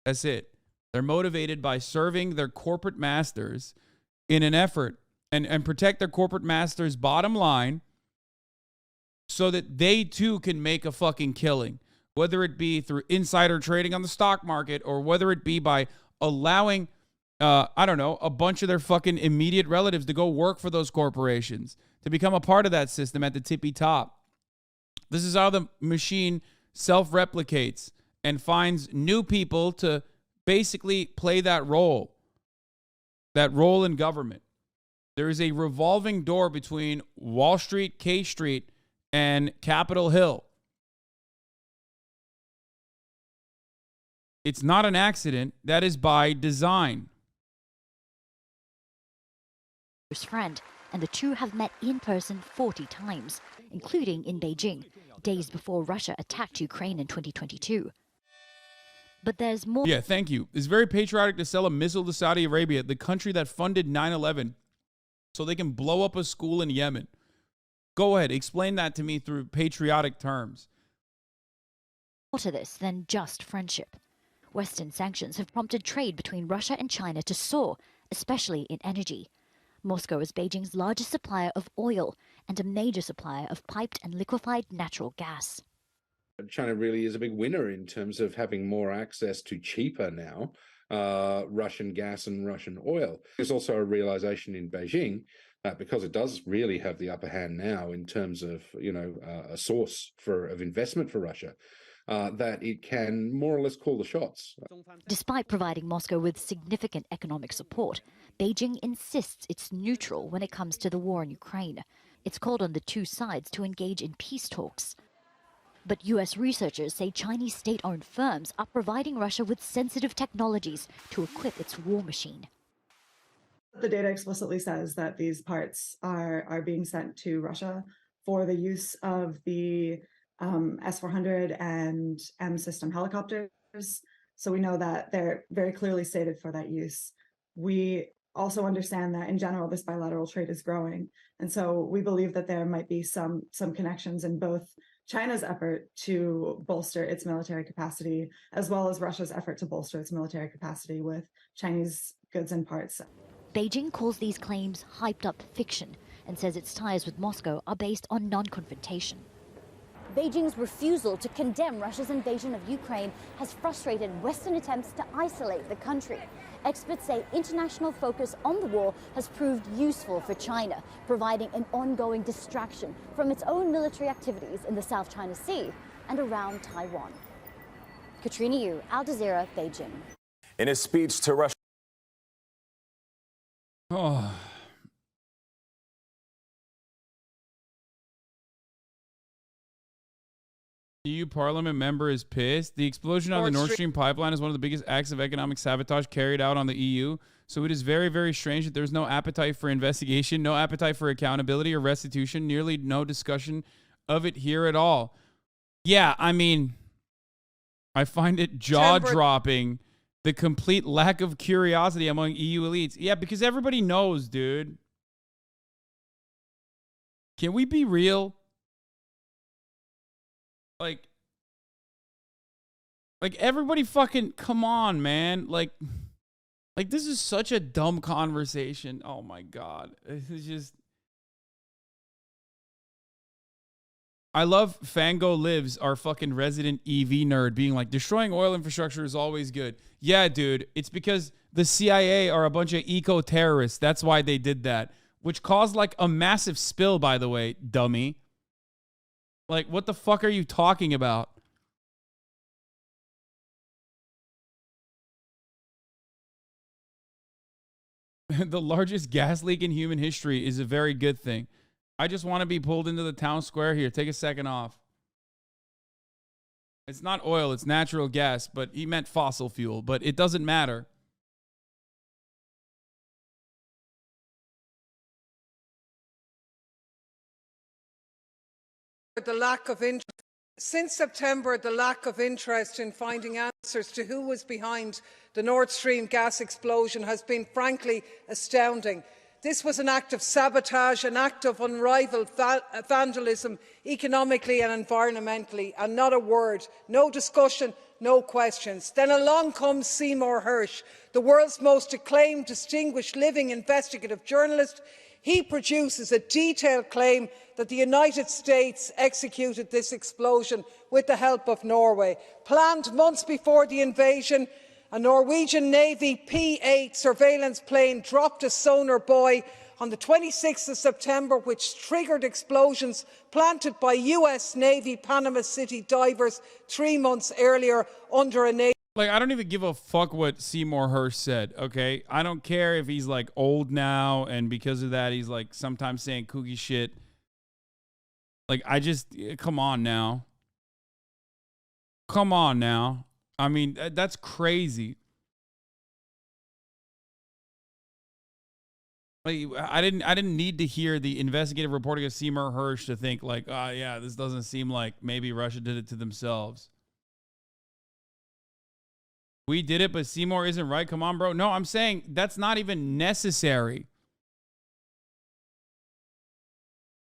That's it. They're motivated by serving their corporate masters in an effort and protect their corporate masters' bottom line so that they too can make a fucking killing. Whether it be through insider trading on the stock market or whether it be by allowing, I don't know, a bunch of their fucking immediate relatives to go work for those corporations, to become a part of that system at the tippy top. This is how the machine self-replicates and finds new people to basically play that role in government. There is a revolving door between Wall Street, K Street, and Capitol Hill. It's not an accident. That is by design. Friend, and the two have met in person 40 times, including in Beijing, days before Russia attacked Ukraine in 2022. But there's more. Yeah, thank you. It's very patriotic to sell a missile to Saudi Arabia, the country that funded 9/11, so they can blow up a school in Yemen. Go ahead, explain that to me through patriotic terms. More to this than just friendship. Western sanctions have prompted trade between Russia and China to soar, especially in energy. Moscow is Beijing's largest supplier of oil and a major supplier of piped and liquefied natural gas. China really is a big winner in terms of having more access to cheaper now Russian gas and Russian oil. There's also a realization in Beijing that because it does really have the upper hand now in terms of, a source of investment for Russia, that it can more or less call the shots. Despite providing Moscow with significant economic support, Beijing insists it's neutral when it comes to the war in Ukraine. It's called on the two sides to engage in peace talks. But U.S. researchers say Chinese state-owned firms are providing Russia with sensitive technologies to equip its war machine. The data explicitly says that these parts are being sent to Russia for the use of the S-400 and M system helicopters. So we know that they're very clearly stated for that use. We also understand that in general, this bilateral trade is growing. And so we believe that there might be some connections in both China's effort to bolster its military capacity, as well as Russia's effort to bolster its military capacity with Chinese goods and parts. Beijing calls these claims hyped-up fiction and says its ties with Moscow are based on non-confrontation. Beijing's refusal to condemn Russia's invasion of Ukraine has frustrated Western attempts to isolate the country. Experts say international focus on the war has proved useful for China, providing an ongoing distraction from its own military activities in the South China Sea and around Taiwan. Katrina Yu, Al Jazeera, Beijing. In his speech to Russia. Oh. EU Parliament member is pissed. The explosion on the Nord Stream pipeline is one of the biggest acts of economic sabotage carried out on the EU. So it is very, very strange that there's no appetite for investigation, no appetite for accountability or restitution, nearly no discussion of it here at all. Yeah, I mean, I find it jaw-dropping, the complete lack of curiosity among EU elites. Yeah, because everybody knows, dude. Can we be real? Like everybody fucking, come on, man. Like this is such a dumb conversation. Oh my God. It's just, I love Fango Lives, our fucking resident EV nerd, being like, destroying oil infrastructure is always good. Yeah, dude, it's because the CIA are a bunch of eco-terrorists. That's why they did that, which caused like a massive spill, by the way, dummy. Like, what the fuck are you talking about? The largest gas leak in human history is a very good thing. I just want to be pulled into the town square here. Take a second off. It's not oil, it's natural gas, but he meant fossil fuel, but it doesn't matter. The lack of interest. Since September, the lack of interest in finding answers to who was behind the Nord Stream gas explosion has been frankly astounding. This was an act of sabotage, an act of unrivalled vandalism, economically and environmentally, and not a word, no discussion, no questions. Then along comes Seymour Hersh, the world's most acclaimed, distinguished living investigative journalist. He produces a detailed claim that the United States executed this explosion with the help of Norway. Planned months before the invasion, a Norwegian Navy P-8 surveillance plane dropped a sonar buoy on the 26th of September, which triggered explosions planted by US Navy Panama City divers 3 months earlier under a Navy. Like, I don't even give a fuck what Seymour Hersh said, okay? I don't care if he's, like, old now, and because of that, he's, like, sometimes saying kooky shit. Like, come on now. Come on now. I mean, that's crazy. Like, I didn't need to hear the investigative reporting of Seymour Hersh to think like, oh yeah, this doesn't seem like maybe Russia did it to themselves. We did it, but Seymour isn't right. Come on, bro. No, I'm saying that's not even necessary.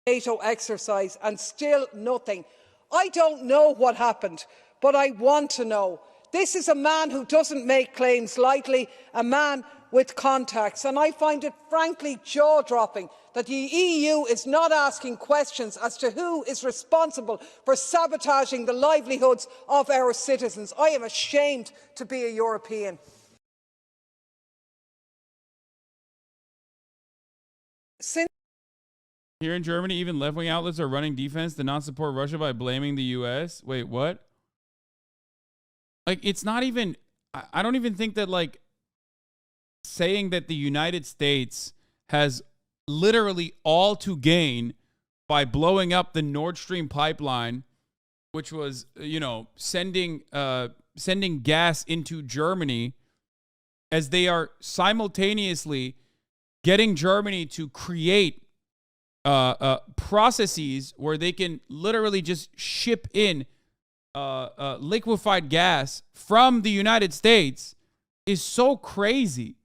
NATO exercise and still nothing. I don't know what happened, but I want to know. This is a man who doesn't make claims lightly, a man with contacts, and I find it frankly jaw-dropping that the EU is not asking questions as to who is responsible for sabotaging the livelihoods of our citizens. I am ashamed to be a European. Here in Germany, even left-wing outlets are running defense to not support Russia by blaming the U.S. Wait, what? Like, it's not even... I don't even think that, like, saying that the United States has literally all to gain by blowing up the Nord Stream pipeline, which was, you know, sending gas into Germany, as they are simultaneously getting Germany to create processes where they can literally just ship in liquefied gas from the United States is so crazy.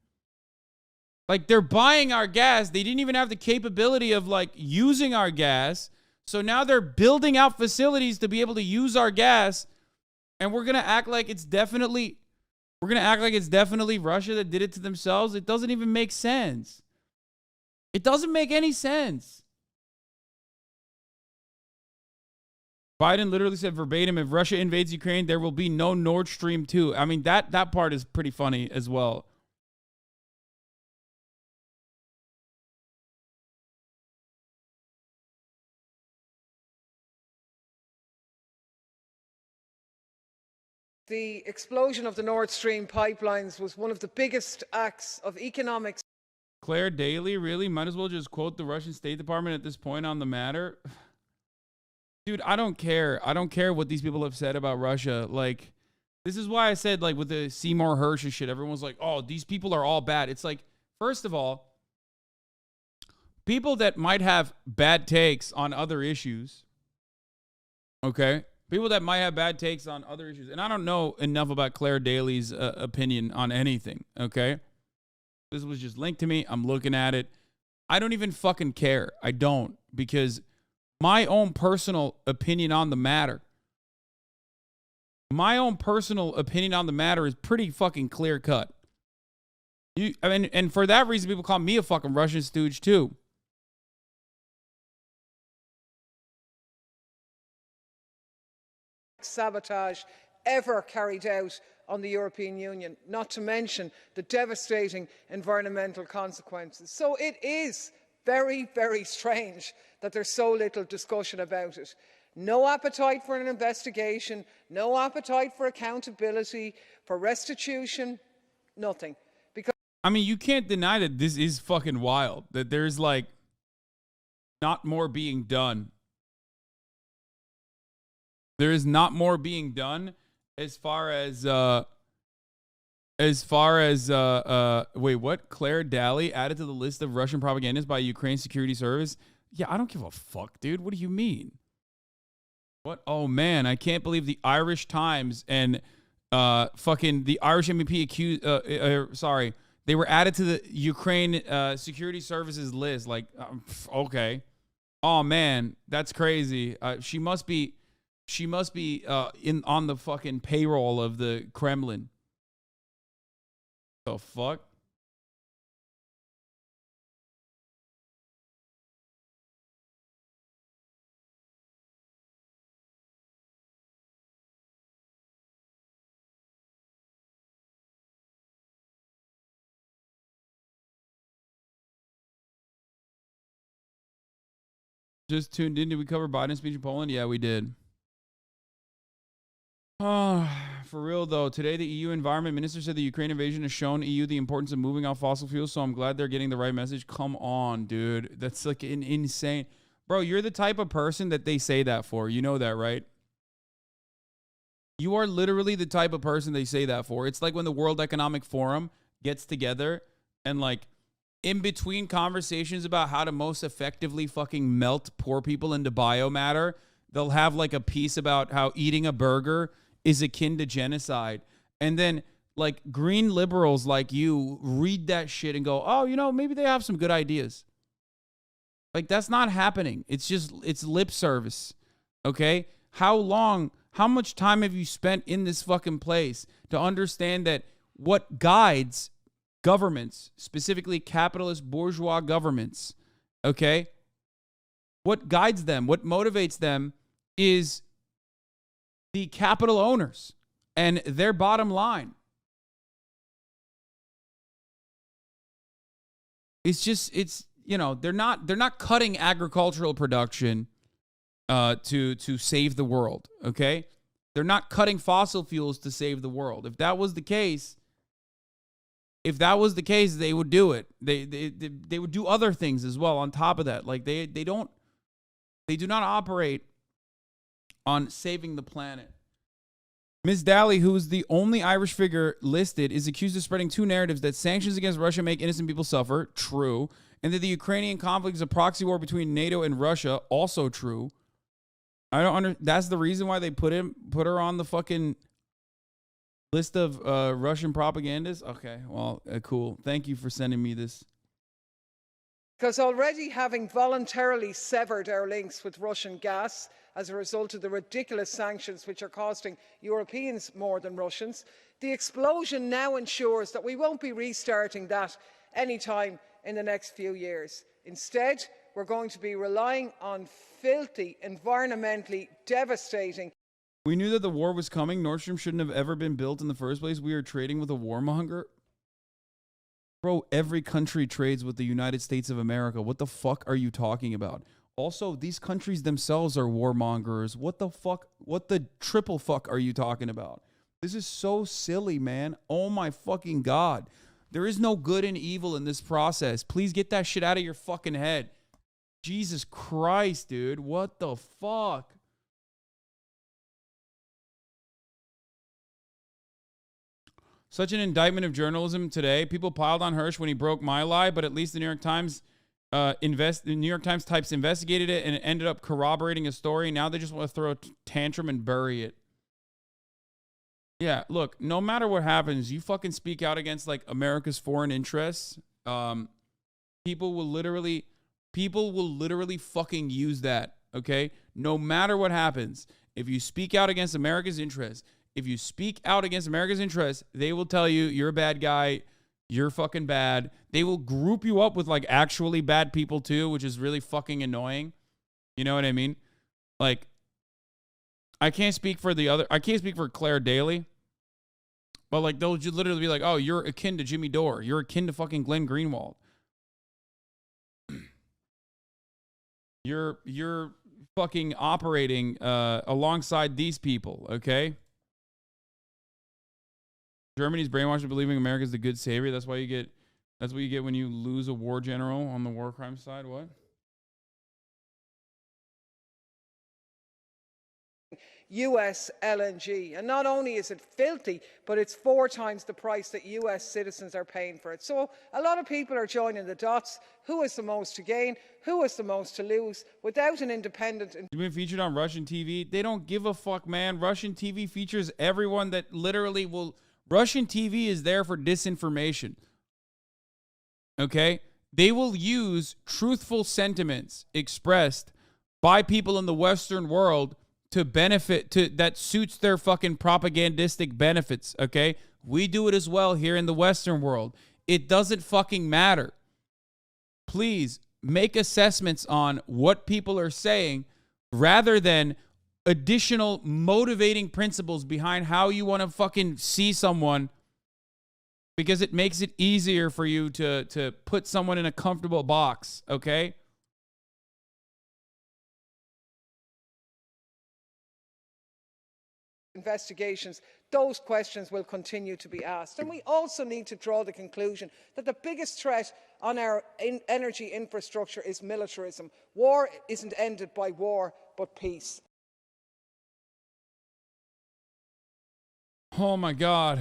Like, they're buying our gas. They didn't even have the capability of, like, using our gas. So now they're building out facilities to be able to use our gas. And we're going to act like it's definitely Russia that did it to themselves. It doesn't even make sense. It doesn't make any sense. Biden literally said verbatim, if Russia invades Ukraine, there will be no Nord Stream 2. I mean, that part is pretty funny as well. The explosion of the Nord Stream pipelines was one of the biggest acts of economic... Claire Daly, really? Might as well just quote the Russian State Department at this point on the matter. Dude, I don't care. I don't care what these people have said about Russia. Like, this is why I said, like, with the Seymour Hersh and shit, everyone's like, oh, these people are all bad. It's like, first of all, people that might have bad takes on other issues, okay? People that might have bad takes on other issues. And I don't know enough about Claire Daly's opinion on anything, okay? This was just linked to me. I'm looking at it. I don't even fucking care. I don't, because my own personal opinion on the matter, is pretty fucking clear cut. And for that reason, people call me a fucking Russian stooge too. sabotage ever carried out on the European Union, not to mention the devastating environmental consequences. So it is very, very strange that there's so little discussion about it. No appetite for an investigation, no appetite for accountability, for restitution, nothing. Because I mean, you can't deny that this is fucking wild, that there's like not more being done. There is not more being done as far as wait, what? Claire Daly added to the list of Russian propagandists by Ukraine Security Service? Yeah, I don't give a fuck, dude. What do you mean? What? Oh man, I can't believe the Irish Times and fucking the Irish MEP accused they were added to the Ukraine Security Services list. Like, okay. Oh man, that's crazy. She must be on the fucking payroll of the Kremlin. The fuck? Just tuned in. Did we cover Biden's speech in Poland? Yeah, we did. Oh, for real though, today the EU environment minister said the Ukraine invasion has shown EU the importance of moving off fossil fuels, so I'm glad they're getting the right message. Come on, dude. That's like an insane... Bro, you're the type of person that they say that for. You know that, right? You are literally the type of person they say that for. It's like when the World Economic Forum gets together and like in between conversations about how to most effectively fucking melt poor people into biomatter, they'll have like a piece about how eating a burger is akin to genocide. And then like green liberals like you read that shit and go, oh, you know, maybe they have some good ideas. Like that's not happening. It's lip service. Okay? How much time have you spent in this fucking place to understand that what guides governments, specifically capitalist bourgeois governments, okay? What guides them, what motivates them is the capital owners and their bottom line. It's you know, they're not cutting agricultural production to save the world, okay? They're not cutting fossil fuels to save the world. If that was the case, they would do it. They would do other things as well on top of that. Like they do not operate on saving the planet. Ms. Daly, who is the only Irish figure listed, is accused of spreading two narratives: that sanctions against Russia make innocent people suffer, true, and that the Ukrainian conflict is a proxy war between NATO and Russia, also true. I don't understand. That's the reason why they put her on the fucking list of Russian propagandists. Okay, well, cool. Thank you for sending me this. Because already having voluntarily severed our links with Russian gas as a result of the ridiculous sanctions which are costing Europeans more than Russians, the explosion now ensures that we won't be restarting that anytime in the next few years. Instead, we're going to be relying on filthy, environmentally devastating. We knew that the war was coming. Nord Stream shouldn't have ever been built in the first place. We are trading with a warmonger. Bro, every country trades with the United States of America. What the fuck are you talking about? Also, these countries themselves are warmongers. What the fuck? What the triple fuck are you talking about? This is so silly, man. Oh my fucking God. There is no good and evil in this process. Please get that shit out of your fucking head. Jesus Christ, dude. What the fuck? Such an indictment of journalism today. People piled on Hirsch when he broke my lie, but at least the New York Times the New York Times types investigated it and it ended up corroborating a story. Now they just want to throw a tantrum and bury it. Yeah, look, no matter what happens, you fucking speak out against like America's foreign interests. People will literally fucking use that, okay? No matter what happens, if you speak out against America's interests, they will tell you you're a bad guy, you're fucking bad. They will group you up with like actually bad people too, which is really fucking annoying. You know what I mean? Like, I can't speak for Claire Daly, but like they'll just literally be like, oh, you're akin to Jimmy Dore. You're akin to fucking Glenn Greenwald. You're fucking operating alongside these people, okay? Germany's brainwashed into believing America's the good savior. That's what you get when you lose a war general on the war crime side. What? US LNG. And not only is it filthy, but it's 4 times the price that US citizens are paying for it. So a lot of people are joining the dots. Who has the most to gain? Who has the most to lose? Without an independent... You've been featured on Russian TV. They don't give a fuck, man. Russian TV features everyone that literally will... Russian TV is there for disinformation. Okay? They will use truthful sentiments expressed by people in the Western world to benefit, that suits their fucking propagandistic benefits, okay? We do it as well here in the Western world. It doesn't fucking matter. Please make assessments on what people are saying rather than additional motivating principles behind how you want to fucking see someone, because it makes it easier for you to put someone in a comfortable box, okay? Investigations, those questions will continue to be asked. And we also need to draw the conclusion that the biggest threat on our energy infrastructure is militarism. War isn't ended by war, but peace. Oh my God.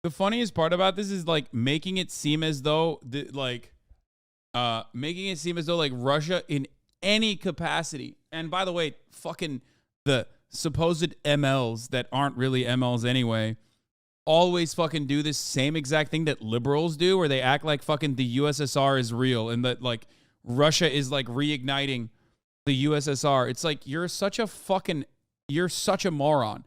The funniest part about this is like making it seem as though Russia in any capacity. And by the way, fucking the supposed MLs that aren't really MLs anyway, always fucking do this same exact thing that liberals do, where they act like fucking the USSR is real and that like Russia is like reigniting the USSR. It's like you're such a moron.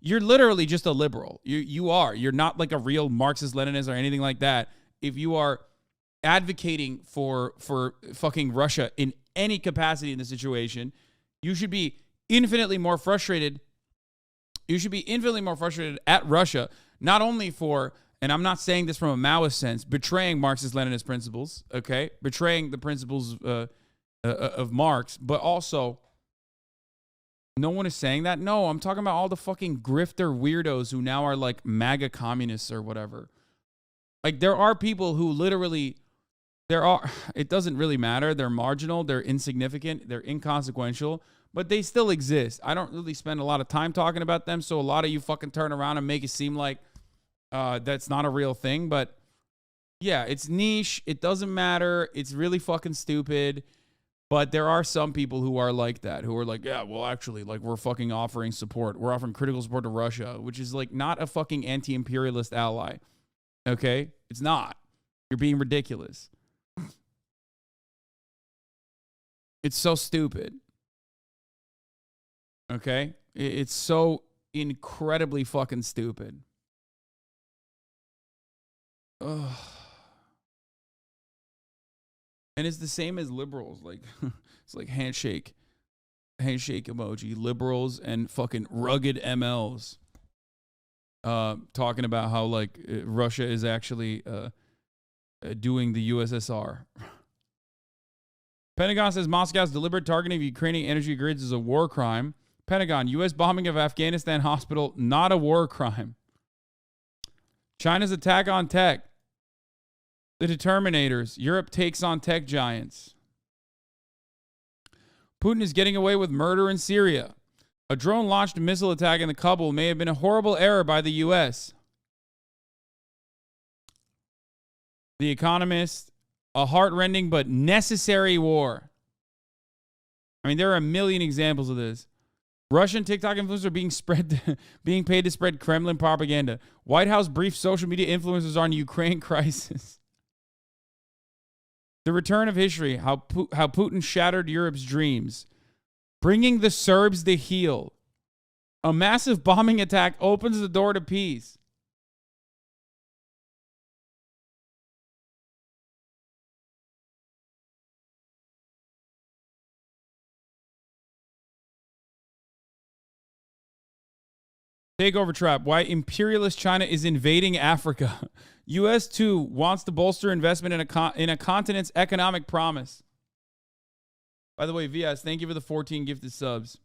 You're literally just a liberal. You're not like a real Marxist-Leninist or anything like that. If you are advocating for fucking Russia in any capacity in the situation, you should be infinitely more frustrated. You should be infinitely more frustrated at Russia, not only for, and I'm not saying this from a Maoist sense, betraying Marxist-Leninist principles, okay? Betraying the principles of Marx, but also, no one is saying that. No, I'm talking about all the fucking grifter weirdos who now are like MAGA communists or whatever. Like there are people who literally, it doesn't really matter. They're marginal, they're insignificant, they're inconsequential, but they still exist. I don't really spend a lot of time talking about them, so a lot of you fucking turn around and make it seem like that's not a real thing. But yeah, it's niche. It doesn't matter. It's really fucking stupid. But there are some people who are like that, who are like, yeah, well, actually, like, we're fucking offering support. We're offering critical support to Russia, which is, like, not a fucking anti-imperialist ally. Okay? It's not. You're being ridiculous. It's so stupid. Okay? It's so incredibly fucking stupid. Ugh. And it's the same as liberals. Like, it's like handshake emoji. Liberals and fucking rugged MLs talking about how, like, Russia is actually doing the USSR. Pentagon says Moscow's deliberate targeting of Ukrainian energy grids is a war crime. Pentagon, U.S. bombing of Afghanistan hospital, not a war crime. China's attack on tech. The Determinators. Europe takes on tech giants. Putin is getting away with murder in Syria. A drone-launched missile attack in the Kabul may have been a horrible error by the U.S. The Economist. A heart-rending but necessary war. I mean, there are a million examples of this. Russian TikTok influencers are being paid to spread Kremlin propaganda. White House briefs social media influencers on Ukraine crisis. The return of history, how Putin shattered Europe's dreams. Bringing the Serbs to heel. A massive bombing attack opens the door to peace. Takeover trap. Why imperialist China is invading Africa. U.S. too wants to bolster investment in a continent's economic promise. By the way, VS, thank you for the 14 gifted subs.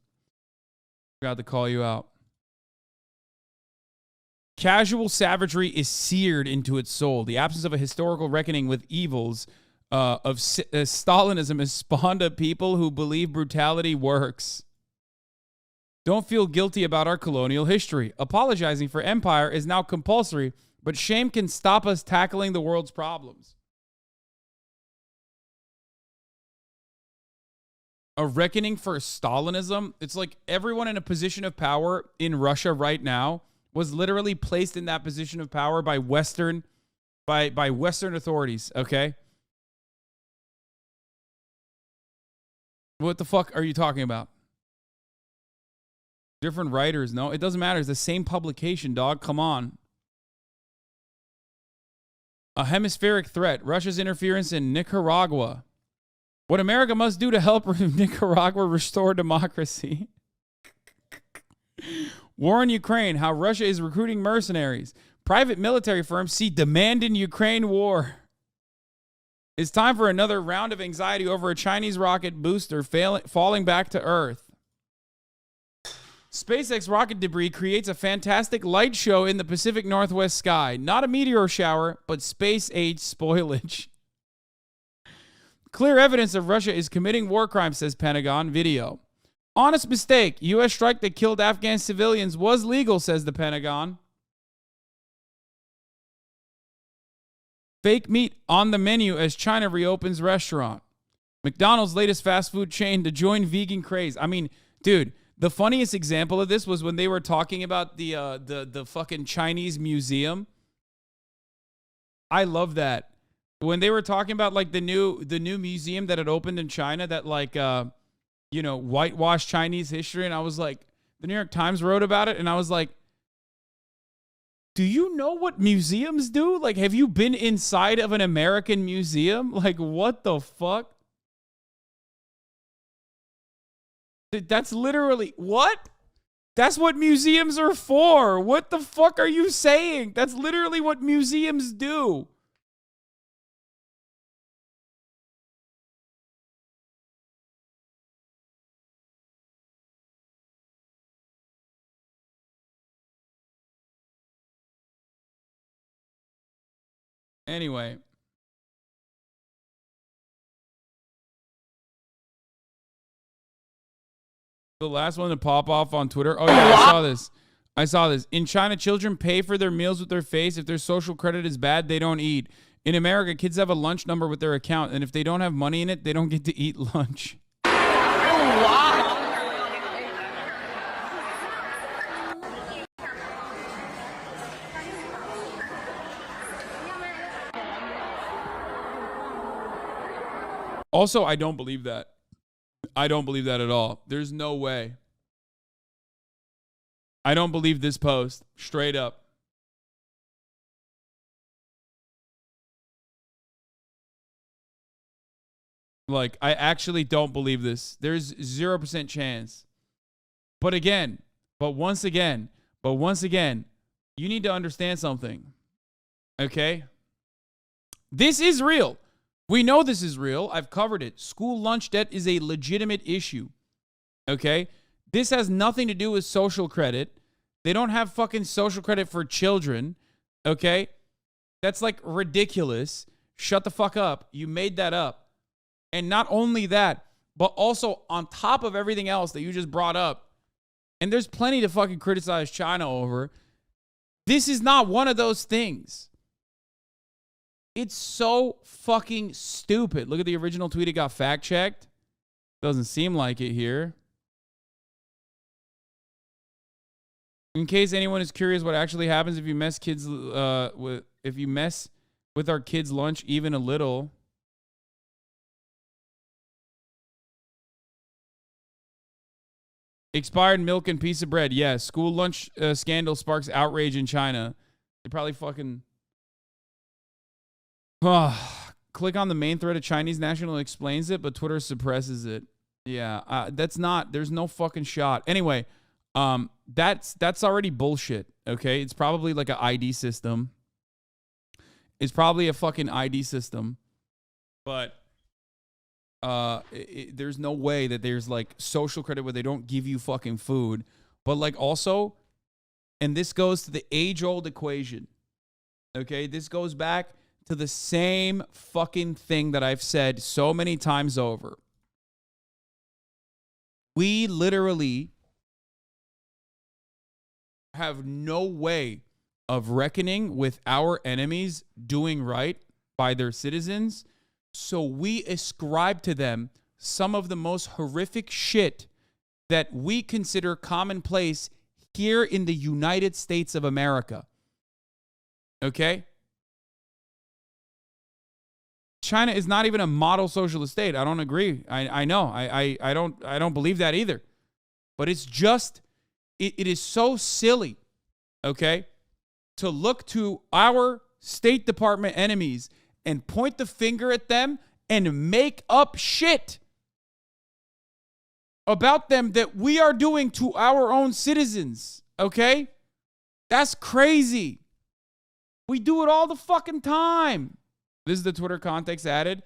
Forgot to call you out. Casual savagery is seared into its soul. The absence of a historical reckoning with evils of Stalinism has spawned a people who believe brutality works. Don't feel guilty about our colonial history. Apologizing for empire is now compulsory, but shame can stop us tackling the world's problems. A reckoning for Stalinism. It's like everyone in a position of power in Russia right now was literally placed in that position of power by Western authorities, okay? What the fuck are you talking about? Different writers. No, it doesn't matter. It's the same publication, dog. Come on. A hemispheric threat. Russia's interference in Nicaragua. What America must do to help Nicaragua restore democracy. War in Ukraine. How Russia is recruiting mercenaries. Private military firms see demand in Ukraine war. It's time for another round of anxiety over a Chinese rocket booster falling back to Earth. SpaceX rocket debris creates a fantastic light show in the Pacific Northwest sky. Not a meteor shower, but space-age spoilage. Clear evidence of Russia is committing war crimes, says Pentagon. Video. Honest mistake. U.S. strike that killed Afghan civilians was legal, says the Pentagon. Fake meat on the menu as China reopens restaurant. McDonald's latest fast food chain to join vegan craze. I mean, dude, the funniest example of this was when they were talking about the fucking Chinese museum. I love that. When they were talking about like the new museum that had opened in China that like whitewashed Chinese history, and I was like, the New York Times wrote about it, and I was like, do you know what museums do? Like, have you been inside of an American museum? Like, what the fuck? That's literally what? That's what museums are for. What the fuck are you saying? That's literally what museums do. Anyway. The last one to pop off on Twitter. Oh, yeah, I saw this. In China, children pay for their meals with their face. If their social credit is bad, they don't eat. In America, kids have a lunch number with their account, and if they don't have money in it, they don't get to eat lunch. Also, I don't believe that. I don't believe that at all. There's no way. I don't believe this post. Straight up. Like, I actually don't believe this. There's 0% chance. But once again, you need to understand something. Okay? This is real. We know this is real. I've covered it. School lunch debt is a legitimate issue. Okay? This has nothing to do with social credit. They don't have fucking social credit for children. Okay? That's like ridiculous. Shut the fuck up. You made that up. And not only that, but also on top of everything else that you just brought up, and there's plenty to fucking criticize China over, this is not one of those things. It's so fucking stupid. Look at the original tweet. It got fact-checked. Doesn't seem like it here. In case anyone is curious what actually happens if you mess with our kids' lunch even a little. Expired milk and piece of bread. Yes. School lunch scandal sparks outrage in China. They probably fucking... Click on the main thread of Chinese National explains it, but Twitter suppresses it. Yeah, there's no fucking shot. Anyway, that's already bullshit, okay? It's probably like an ID system. It's probably a fucking ID system. But there's no way that there's like social credit where they don't give you fucking food. But like also, and this goes to the age-old equation, okay? This goes back to the same fucking thing that I've said so many times over. We literally have no way of reckoning with our enemies doing right by their citizens, so we ascribe to them some of the most horrific shit that we consider commonplace here in the United States of America. Okay? China is not even a model socialist state. I don't agree. I know. I don't believe that either. But it's just, it is so silly, okay, to look to our State Department enemies and point the finger at them and make up shit about them that we are doing to our own citizens, okay? That's crazy. We do it all the fucking time. This is the Twitter context added.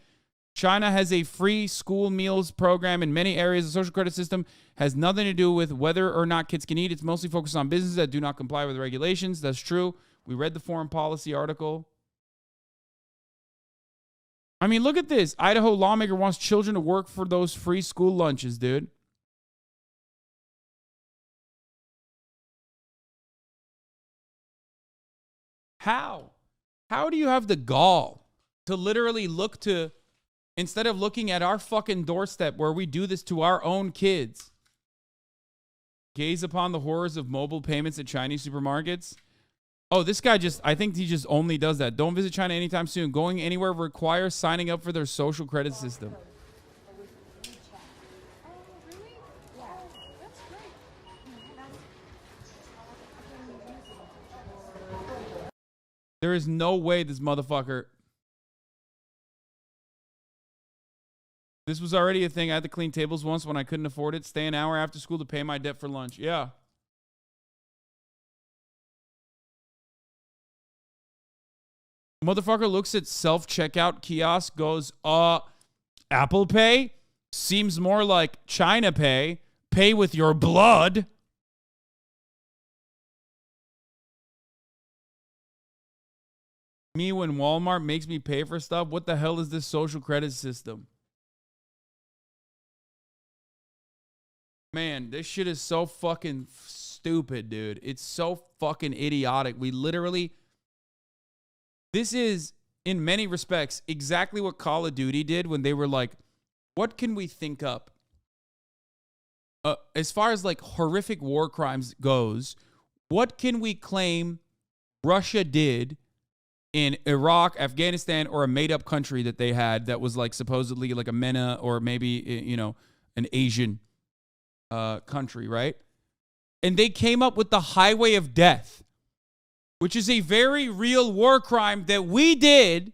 China has a free school meals program in many areas. The social credit system has nothing to do with whether or not kids can eat. It's mostly focused on businesses that do not comply with regulations. That's true. We read the foreign policy article. I mean, look at this. Idaho lawmaker wants children to work for those free school lunches, dude. How? How do you have the gall to literally look to, instead of looking at our fucking doorstep where we do this to our own kids, gaze upon the horrors of mobile payments at Chinese supermarkets? Oh, this guy I think he just only does that. Don't visit China anytime soon. Going anywhere requires signing up for their social credit system. There is no way this motherfucker. This was already a thing. I had to clean tables once when I couldn't afford it. Stay an hour after school to pay my debt for lunch. Yeah. Motherfucker looks at self-checkout kiosk, goes, Apple Pay? Seems more like China Pay. Pay with your blood. Me when Walmart makes me pay for stuff? What the hell is this social credit system? Man, this shit is so fucking stupid, dude. It's so fucking idiotic. We literally... This is, in many respects, exactly what Call of Duty did when they were like, what can we think up? As far as like horrific war crimes goes, what can we claim Russia did in Iraq, Afghanistan, or a made-up country that they had that was like supposedly like a MENA or maybe, you know, an Asian country, right? And they came up with the Highway of Death, which is a very real war crime that we did,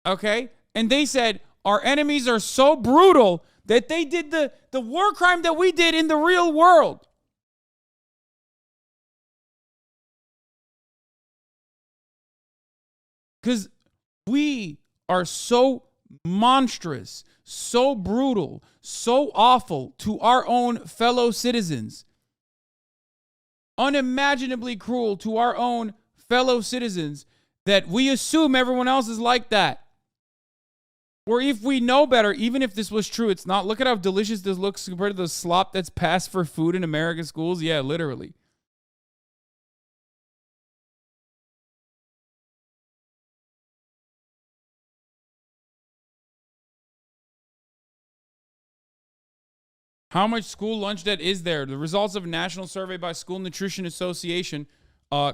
okay? And they said our enemies are so brutal that they did the war crime that we did in the real world. Because we are so monstrous, so brutal, so awful to our own fellow citizens, unimaginably cruel to our own fellow citizens, that we assume everyone else is like that. Or if we know better, even if this was true, it's not. Look at how delicious this looks compared to the slop that's passed for food in American schools. Yeah, literally. How much school lunch debt is there? The results of a national survey by School Nutrition Association,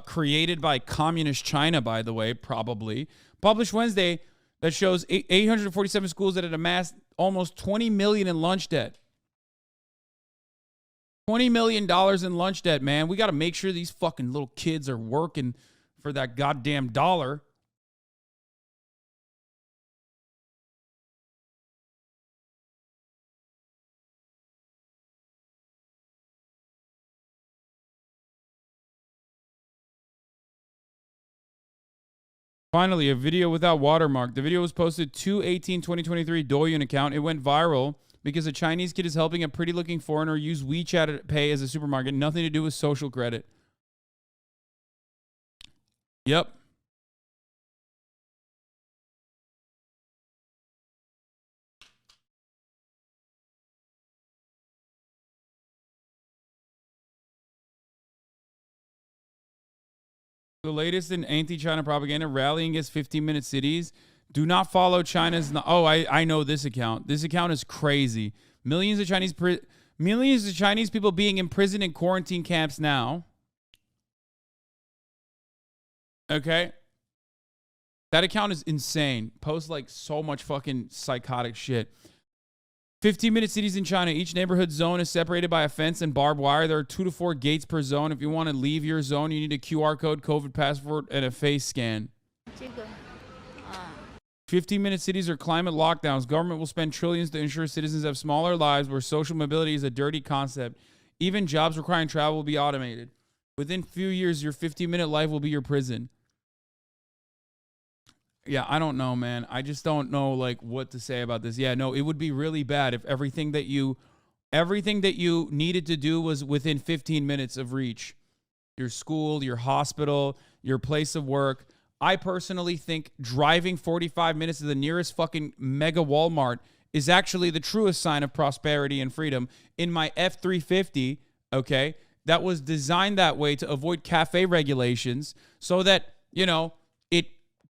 created by Communist China, by the way, probably, published Wednesday, that shows 847 schools that had amassed almost $20 million in lunch debt. $20 million in lunch debt, man. We got to make sure these fucking little kids are working for that goddamn dollar. Finally, a video without watermark. The video was posted to 18/2023 Douyin account. It went viral because a Chinese kid is helping a pretty-looking foreigner use WeChat Pay as a supermarket. Nothing to do with social credit. Yep. The latest in anti-China propaganda, rallying against 15-minute cities. Do not follow China's... I know this account. This account is crazy. Millions of Chinese people being imprisoned in quarantine camps now. Okay? That account is insane. Posts like so much fucking psychotic shit. 15-minute cities in China. Each neighborhood zone is separated by a fence and barbed wire. There are 2 to 4 gates per zone. If you want to leave your zone, you need a QR code, COVID passport, and a face scan. 15-minute cities are climate lockdowns. Government will spend trillions to ensure citizens have smaller lives where social mobility is a dirty concept. Even jobs requiring travel will be automated. Within few years, your 15-minute life will be your prison. Yeah, I don't know, man. I just don't know like what to say about this. Yeah, no, it would be really bad if everything that you needed to do was within 15 minutes of reach. Your school, your hospital, your place of work. I personally think driving 45 minutes to the nearest fucking mega Walmart is actually the truest sign of prosperity and freedom. In my F-350, okay, that was designed that way to avoid cafe regulations so that, you know, it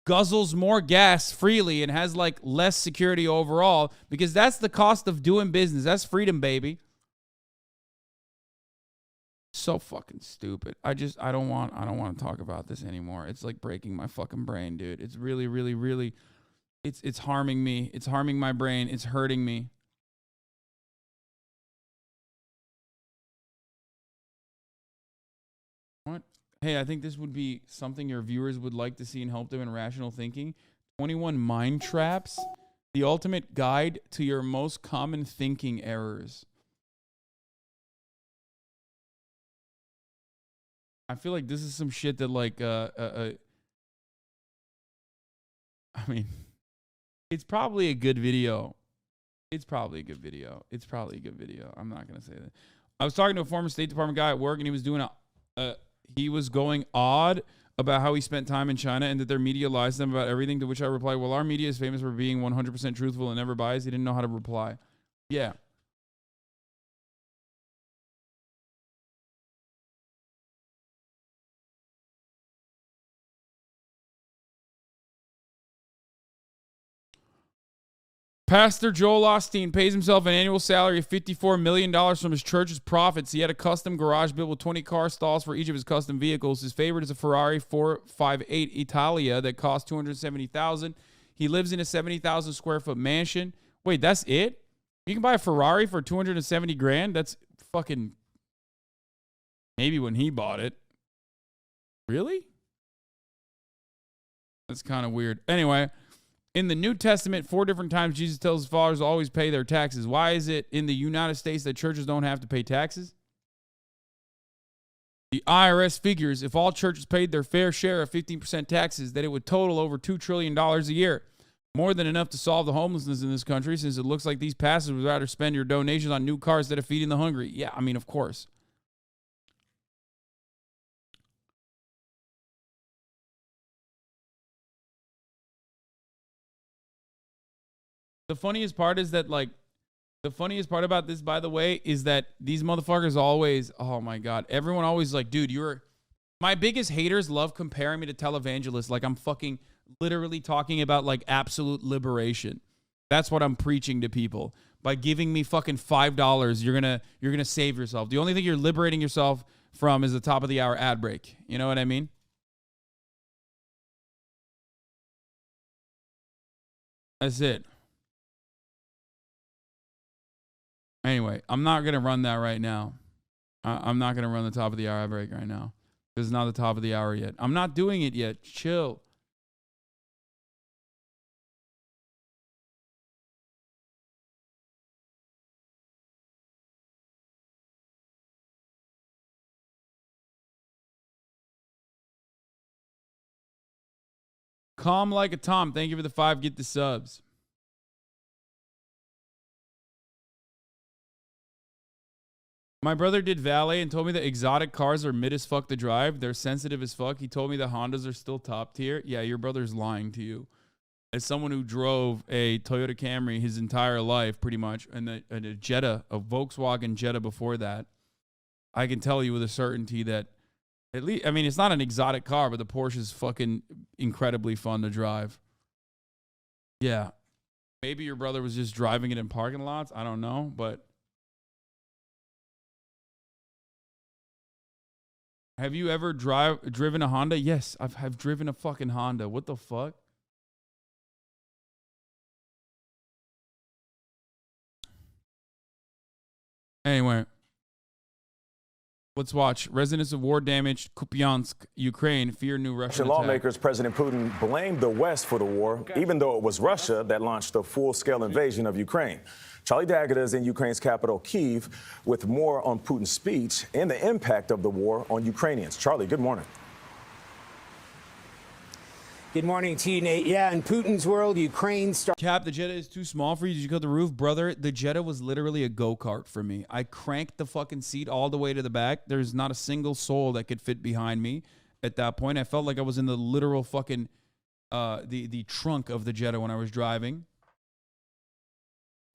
guzzles more gas freely and has like less security overall, because that's the cost of doing business. That's freedom, baby. So fucking stupid. I don't want to talk about this anymore. It's like breaking my fucking brain, dude. It's really, really, really, it's harming me. It's harming my brain. It's hurting me. What? Hey, I think this would be something your viewers would like to see and help them in rational thinking. 21 mind traps, the ultimate guide to your most common thinking errors. I feel like this is some shit that like I mean, it's probably a good video. It's probably a good video. I'm not gonna say that. I was talking to a former State Department guy at work, and he was doing he was going odd about how he spent time in China and that their media lies to them about everything, to which I replied, well, our media is famous for being 100% truthful and never biased. He didn't know how to reply. Yeah. Pastor Joel Osteen pays himself an annual salary of $54 million from his church's profits. He had a custom garage built with 20 car stalls for each of his custom vehicles. His favorite is a Ferrari 458 Italia that costs $270,000. He lives in a 70,000 square foot mansion. Wait, that's it? You can buy a Ferrari for $270,000? That's fucking maybe when he bought it. Really? That's kind of weird. Anyway, in the New Testament, 4 different times Jesus tells his followers to always pay their taxes. Why is it in the United States that churches don't have to pay taxes? The IRS figures if all churches paid their fair share of 15% taxes, that it would total over $2 trillion a year. More than enough to solve the homelessness in this country, since it looks like these pastors would rather spend your donations on new cars instead of feeding the hungry. Yeah, I mean, of course. The funniest part is that, like, the funniest part about this, by the way, is that these motherfuckers always, oh my God, everyone always like, dude, my biggest haters love comparing me to televangelists. Like I'm fucking literally talking about like absolute liberation. That's what I'm preaching to people. By giving me fucking $5, you're gonna save yourself. The only thing you're liberating yourself from is the top of the hour ad break. You know what I mean? That's it. Anyway, I'm not going to run that right now. I'm not going to run the top of the hour break right now. This is not the top of the hour yet. I'm not doing it yet. Chill. Calm like a Tom. Thank you for the 5. Get the subs. My brother did valet and told me that exotic cars are mid as fuck to drive. They're sensitive as fuck. He told me the Hondas are still top tier. Yeah, your brother's lying to you. As someone who drove a Toyota Camry his entire life, pretty much, and a Jetta, a Volkswagen Jetta before that, I can tell you with a certainty that at least, I mean, it's not an exotic car, but the Porsche is fucking incredibly fun to drive. Yeah. Maybe your brother was just driving it in parking lots. I don't know, but... Have you ever driven a Honda? Yes, I've driven a fucking Honda. What the fuck? Anyway, let's watch. Residents of war-damaged Kupiansk, Ukraine, fear new Russian attack. Lawmakers, President Putin blamed the West for the war, even though it was Russia that launched the full-scale invasion of Ukraine. Charlie Daggett is in Ukraine's capital, Kyiv, with more on Putin's speech and the impact of the war on Ukrainians. Charlie, good morning. Good morning to you, Nate. Yeah, in Putin's world, Ukraine Cap, the Jetta is too small for you. Did you cut the roof? Brother, the Jetta was literally a go-kart for me. I cranked the fucking seat all the way to the back. There's not a single soul that could fit behind me. at that point. I felt like I was in the literal fucking the trunk of the Jetta when I was driving.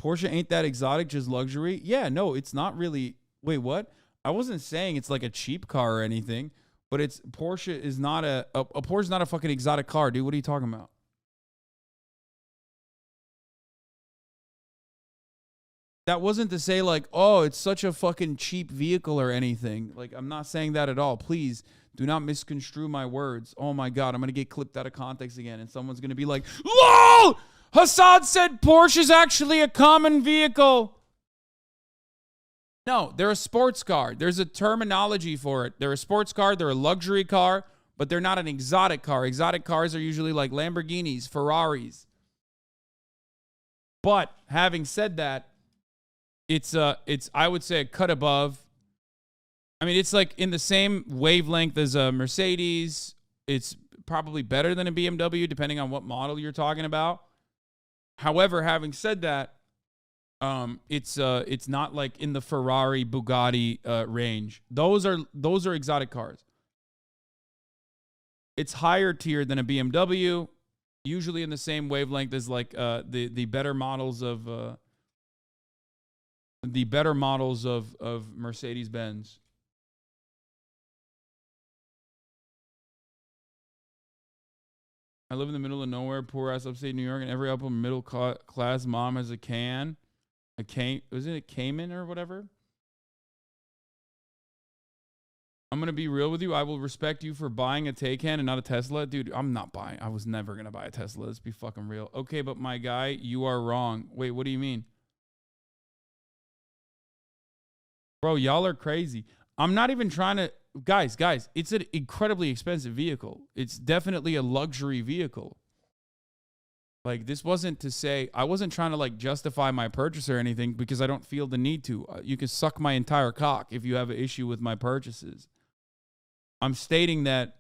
Porsche ain't that exotic, just luxury. Yeah, no, it's not really. Wait, what? I wasn't saying it's like a cheap car or anything, but it's Porsche is not a Porsche is not a fucking exotic car, dude. What are you talking about? That wasn't to say like, oh, it's such a fucking cheap vehicle or anything. Like, I'm not saying that at all. Please do not misconstrue my words. Oh my God, I'm going to get clipped out of context again. And someone's going to be like, LOL! Hassan said Porsche is actually a common vehicle. No, they're a sports car. There's a terminology for it. They're a sports car. They're a luxury car, but they're not an exotic car. Exotic cars are usually like Lamborghinis, Ferraris. But having said that, it's I would say a cut above. I mean, it's like in the same wavelength as a Mercedes. It's probably better than a BMW, depending on what model you're talking about. However, having said that, it's not like in the Ferrari, Bugatti range. Those are exotic cars. It's higher tier than a BMW, usually in the same wavelength as like the better models of Mercedes-Benz. I live in the middle of nowhere, poor ass upstate New York, and every upper middle class mom has a Cayman, wasn't it Cayman or whatever? I'm going to be real with you. I will respect you for buying a Taycan and not a Tesla. Dude, I'm not buying. I was never going to buy a Tesla. Let's be fucking real. Okay, but my guy, you are wrong. Wait, what do you mean? Bro, y'all are crazy. I'm not even trying to... Guys, it's an incredibly expensive vehicle. It's definitely a luxury vehicle. Like, this wasn't to say... I wasn't trying to, like, justify my purchase or anything because I don't feel the need to. You can suck my entire cock if you have an issue with my purchases. I'm stating that,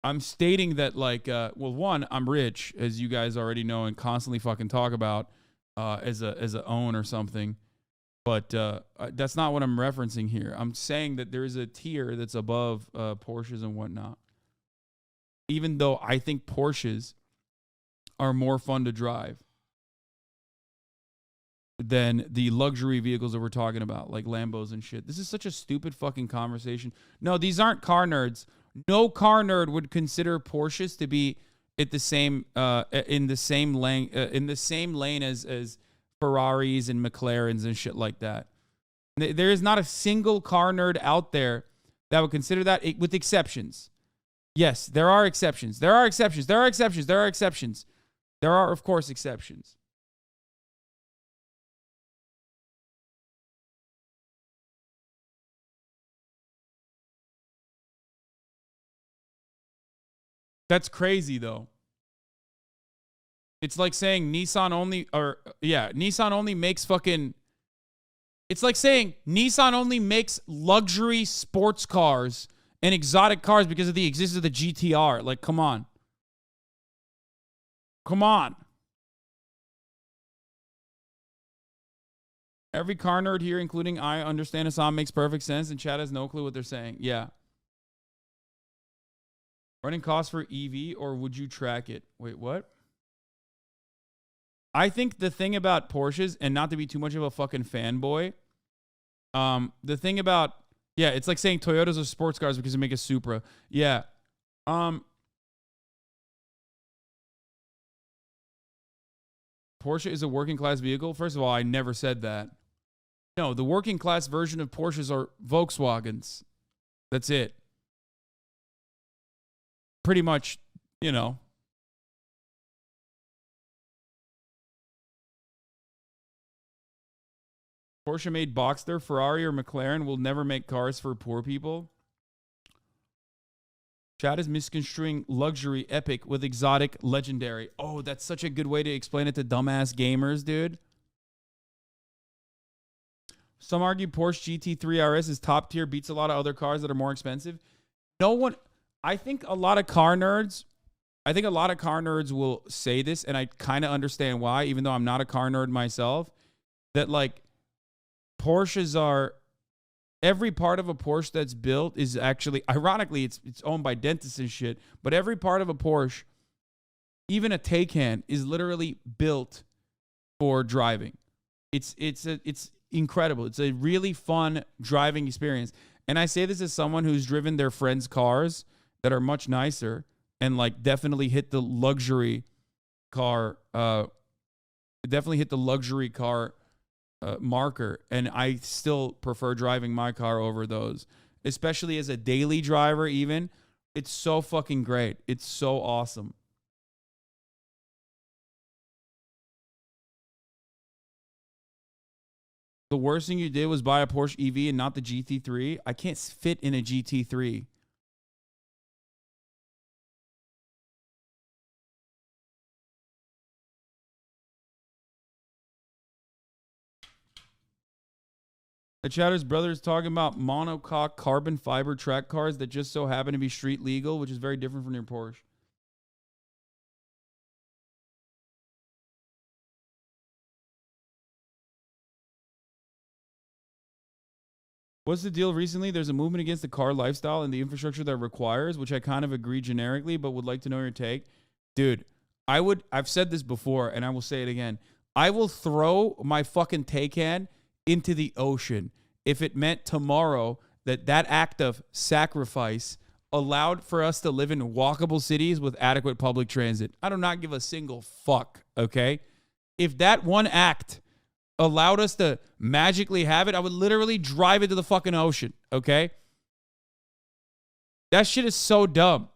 like, well, one, I'm rich, as you guys already know and constantly fucking talk about as a own or something. But that's not what I'm referencing here. I'm saying that there is a tier that's above Porsches and whatnot. Even though I think Porsches are more fun to drive than the luxury vehicles that we're talking about, like Lambos and shit. This is such a stupid fucking conversation. No, these aren't car nerds. No car nerd would consider Porsches to be at the same in the same lane as Ferraris and McLarens and shit like that. There is not a single car nerd out there that would consider that, with exceptions. Yes, there are exceptions. There are, of course, exceptions. That's crazy, though. It's like saying Nissan only makes fucking... It's like saying Nissan only makes luxury sports cars and exotic cars because of the existence of the GTR. Like, come on. Come on. Every car nerd here, including I, understand Hassan makes perfect sense, and Chad has no clue what they're saying. Yeah. Running costs for EV, or would you track it? Wait, what? I think the thing about Porsches, and not to be too much of a fucking fanboy, the thing about, yeah, it's like saying Toyotas are sports cars because they make a Supra. Yeah. Porsche is a working class vehicle. First of all, I never said that. No, the working class version of Porsches are Volkswagens. That's it. Pretty much, you know. Porsche made Boxster, Ferrari, or McLaren will never make cars for poor people. Chad is misconstruing luxury, epic with exotic, legendary. Oh, that's such a good way to explain it to dumbass gamers, dude. Some argue Porsche GT3 RS is top tier, beats a lot of other cars that are more expensive. No one, I think a lot of car nerds will say this, and I kind of understand why, even though I'm not a car nerd myself, that like Porsches are every part of a Porsche that's built is actually, ironically, it's owned by dentists and shit, but every part of a Porsche, even a Taycan, is literally built for driving. It's incredible. It's a really fun driving experience. And I say this as someone who's driven their friends' cars that are much nicer and like definitely hit the luxury car, marker, and I still prefer driving my car over those, especially as a daily driver. Even, it's so fucking great. It's so awesome. The worst thing you did was buy a Porsche EV and not the GT3. I can't fit in a GT3. The Chatter's brother is talking about monocoque carbon fiber track cars that just so happen to be street legal, which is very different from your Porsche. What's the deal recently? There's a movement against the car lifestyle and the infrastructure that requires, which I kind of agree generically, but would like to know your take. Dude, I've said this before and I will say it again. I will throw my fucking Taycan into the ocean if it meant tomorrow that act of sacrifice allowed for us to live in walkable cities with adequate public transit. I do not give a single fuck, okay? If that one act allowed us to magically have it, I would literally drive it to the fucking ocean, okay? That shit is so dumb.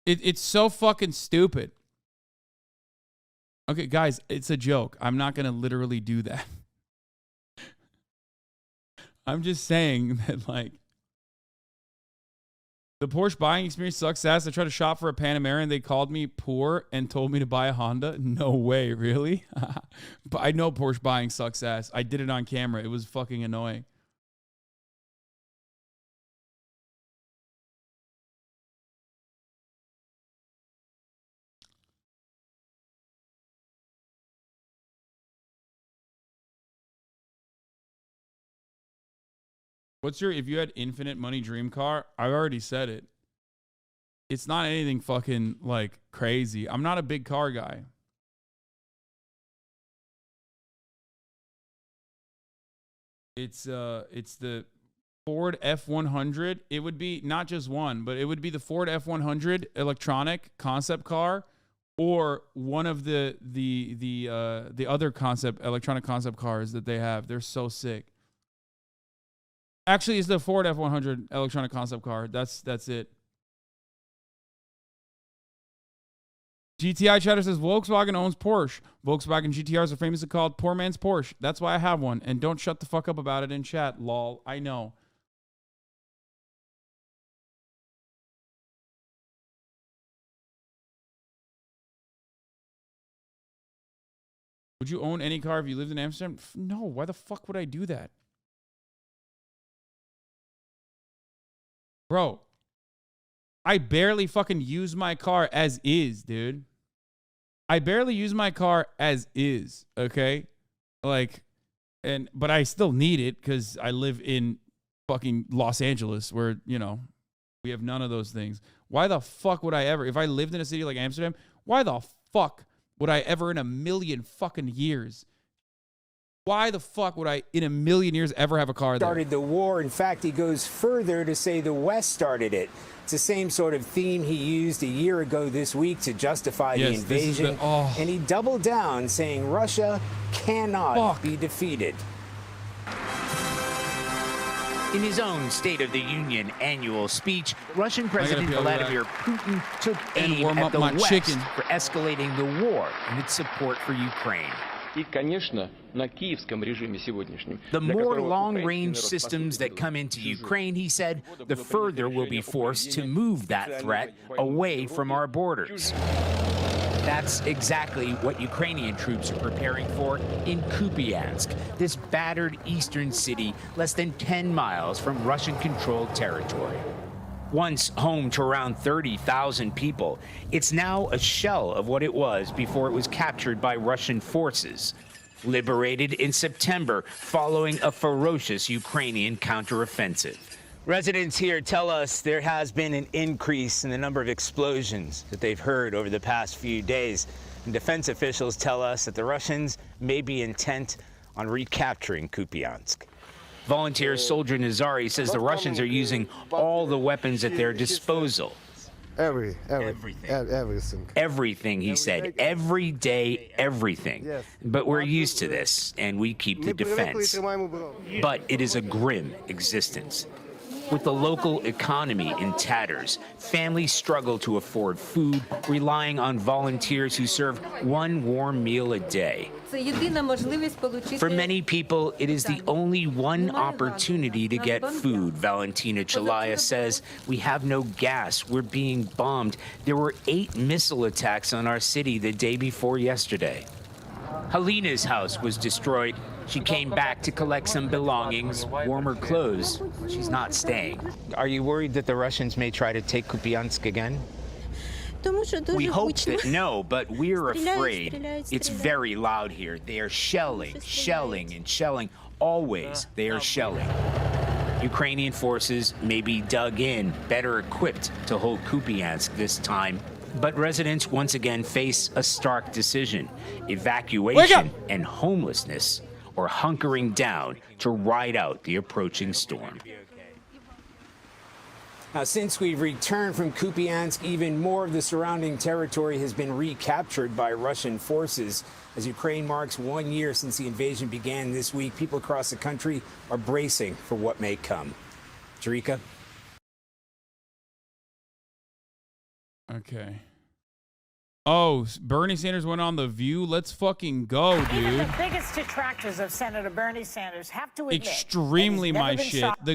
It's so fucking stupid. Okay, guys, it's a joke. I'm not going to literally do that. I'm just saying that, like, the Porsche buying experience sucks ass. I tried to shop for a Panamera and they called me poor and told me to buy a Honda. No way, really? But I know Porsche buying sucks ass. I did it on camera. It was fucking annoying. What's your, if you had infinite money dream car? I already said it. It's not anything fucking like crazy. I'm not a big car guy. It's the Ford F100. It would be not just one, but it would be the Ford F100 electronic concept car, or one of the other electronic concept cars that they have. They're so sick. Actually, it's the Ford F100 electronic concept car. That's it. GTI chatter says Volkswagen owns Porsche. Volkswagen GTRs are famously called poor man's Porsche. That's why I have one. And don't shut the fuck up about it in chat, lol. I know. Would you own any car if you lived in Amsterdam? No. Why the fuck would I do that? Bro, I barely fucking use my car as is, dude. I barely use my car as is, okay? Like, but I still need it because I live in fucking Los Angeles where, you know, we have none of those things. Why the fuck would I ever, if I lived in a city like Amsterdam, why the fuck would I ever in a million fucking years, why the fuck would I, in a million years, ever have a car there? Started the war. In fact, he goes further to say the West started it. It's the same sort of theme he used a year ago this week to justify the invasion. And he doubled down, saying Russia cannot be defeated. In his own State of the Union annual speech, Russian President Vladimir Putin took aim at the West for escalating the war and its support for Ukraine. The more long-range systems that come into Ukraine, he said, the further we'll be forced to move that threat away from our borders. That's exactly what Ukrainian troops are preparing for in Kupiansk, this battered eastern city less than 10 miles from Russian-controlled territory. Once home to around 30,000 people, it's now a shell of what it was before it was captured by Russian forces. liberated in September following a ferocious Ukrainian counteroffensive. Residents here tell us there has been an increase in the number of explosions that they've heard over the past few days. And defense officials tell us that the Russians may be intent on recapturing Kupiansk. Volunteer soldier Nazari says the Russians are using all the weapons at their disposal. Everything. Everything, he said. Every day, everything. Yes. But we're used to this, and we keep the defense. But it is a grim existence. With the local economy in tatters, families struggle to afford food, relying on volunteers who serve one warm meal a day. For many people, it is the only one opportunity to get food. Valentina Chalaya says, "We have no gas. We're being bombed. There were 8 missile attacks on our city the day before yesterday." Helena's house was destroyed. She came back to collect some belongings, warmer clothes. She's not staying. Are you worried that the Russians may try to take Kupiansk again? We hope that no, but we're afraid. It's very loud here. They are shelling, and shelling. Always they are shelling. Ukrainian forces may be dug in, better equipped to hold Kupiansk this time. But residents once again face a stark decision: evacuation and homelessness, or hunkering down to ride out the approaching storm. Now, since we've returned from Kupiansk, even more of the surrounding territory has been recaptured by Russian forces. As Ukraine marks 1 year since the invasion began this week, people across the country are bracing for what may come. Jarika? Okay. Oh, Bernie Sanders went on The View. Let's fucking go, dude. Even the biggest detractors of Senator Bernie Sanders have to admit extremely my shit. The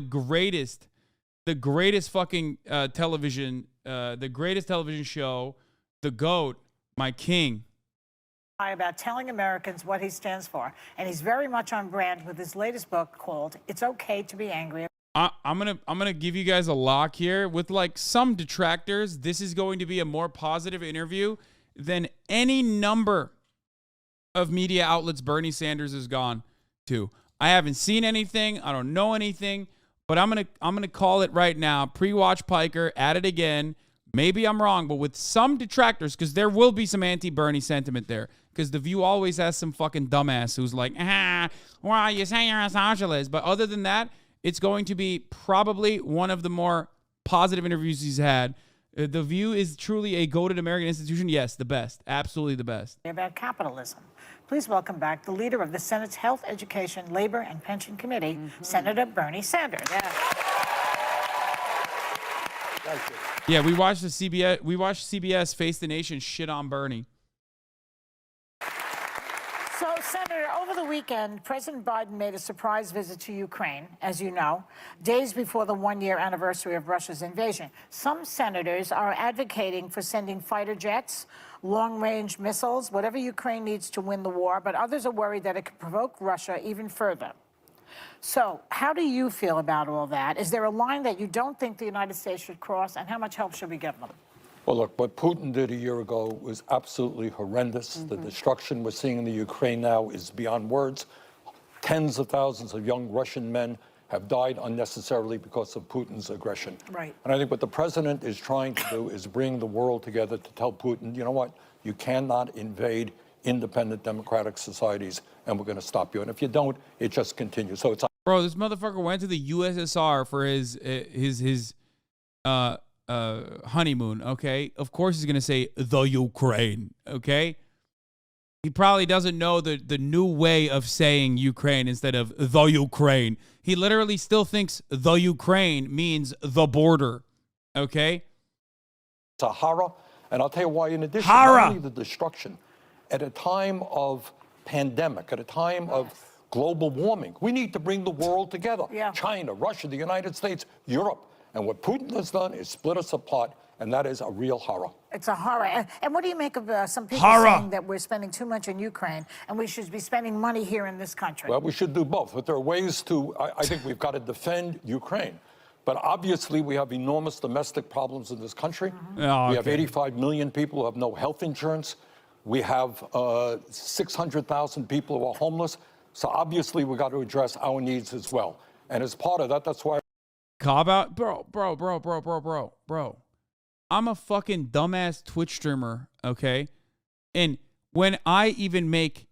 greatest fucking television, the greatest television show, the GOAT, my king. About telling Americans what he stands for, and he's very much on brand with his latest book called "It's Okay to Be Angry." I'm gonna give you guys a lock here. With like some detractors, this is going to be a more positive interview than any number of media outlets Bernie Sanders has gone to. I haven't seen anything. I don't know anything, but I'm gonna call it right now. Pre-watch Piker at it again. Maybe I'm wrong, but with some detractors, because there will be some anti-Bernie sentiment there, because The View always has some fucking dumbass who's like, well, you say you're a socialist, but other than that, it's going to be probably one of the more positive interviews he's had. The View is truly a goated American institution. Yes, the best. Absolutely the best. About capitalism. Please welcome back the leader of the Senate's Health, Education, Labor, and Pension Committee, Senator Bernie Sanders. Yeah, we watched CBS Face the Nation shit on Bernie. So, Senator, over the weekend, President Biden made a surprise visit to Ukraine, as you know, days before the one-year anniversary of Russia's invasion. Some senators are advocating for sending fighter jets, long-range missiles, whatever Ukraine needs to win the war, but others are worried that it could provoke Russia even further. So, how do you feel about all that? Is there a line that you don't think the United States should cross, and how much help should we give them? Well, look, what Putin did a year ago was absolutely horrendous. The destruction we're seeing in the Ukraine now is beyond words. Tens of thousands of young Russian men have died unnecessarily because of Putin's aggression. Right. And I think what the president is trying to do is bring the world together to tell Putin, you know what, you cannot invade independent democratic societies, and we're going to stop you. And if you don't, it just continues. So it's bro, this motherfucker went to the USSR for his honeymoon. Okay, of course he's gonna say the Ukraine. Okay, he probably doesn't know the new way of saying Ukraine instead of the Ukraine. He literally still thinks the Ukraine means the border. Okay, Sahara, and I'll tell you why. In addition, not only the destruction, at a time of pandemic, at a time of global warming, we need to bring the world together. China, Russia, the United States, Europe. And what Putin has done is split us apart, and that is a real horror. It's a horror. And what do you make of some people saying that we're spending too much in Ukraine and we should be spending money here in this country? Well, we should do both, but there are ways to, I think we've got to defend Ukraine. But obviously, we have enormous domestic problems in this country. We have 85 million people who have no health insurance. We have 600,000 people who are homeless. So obviously, we got to address our needs as well. And as part of that, that's why. Cop out, bro. I'm a fucking dumbass Twitch streamer, okay? And when I even make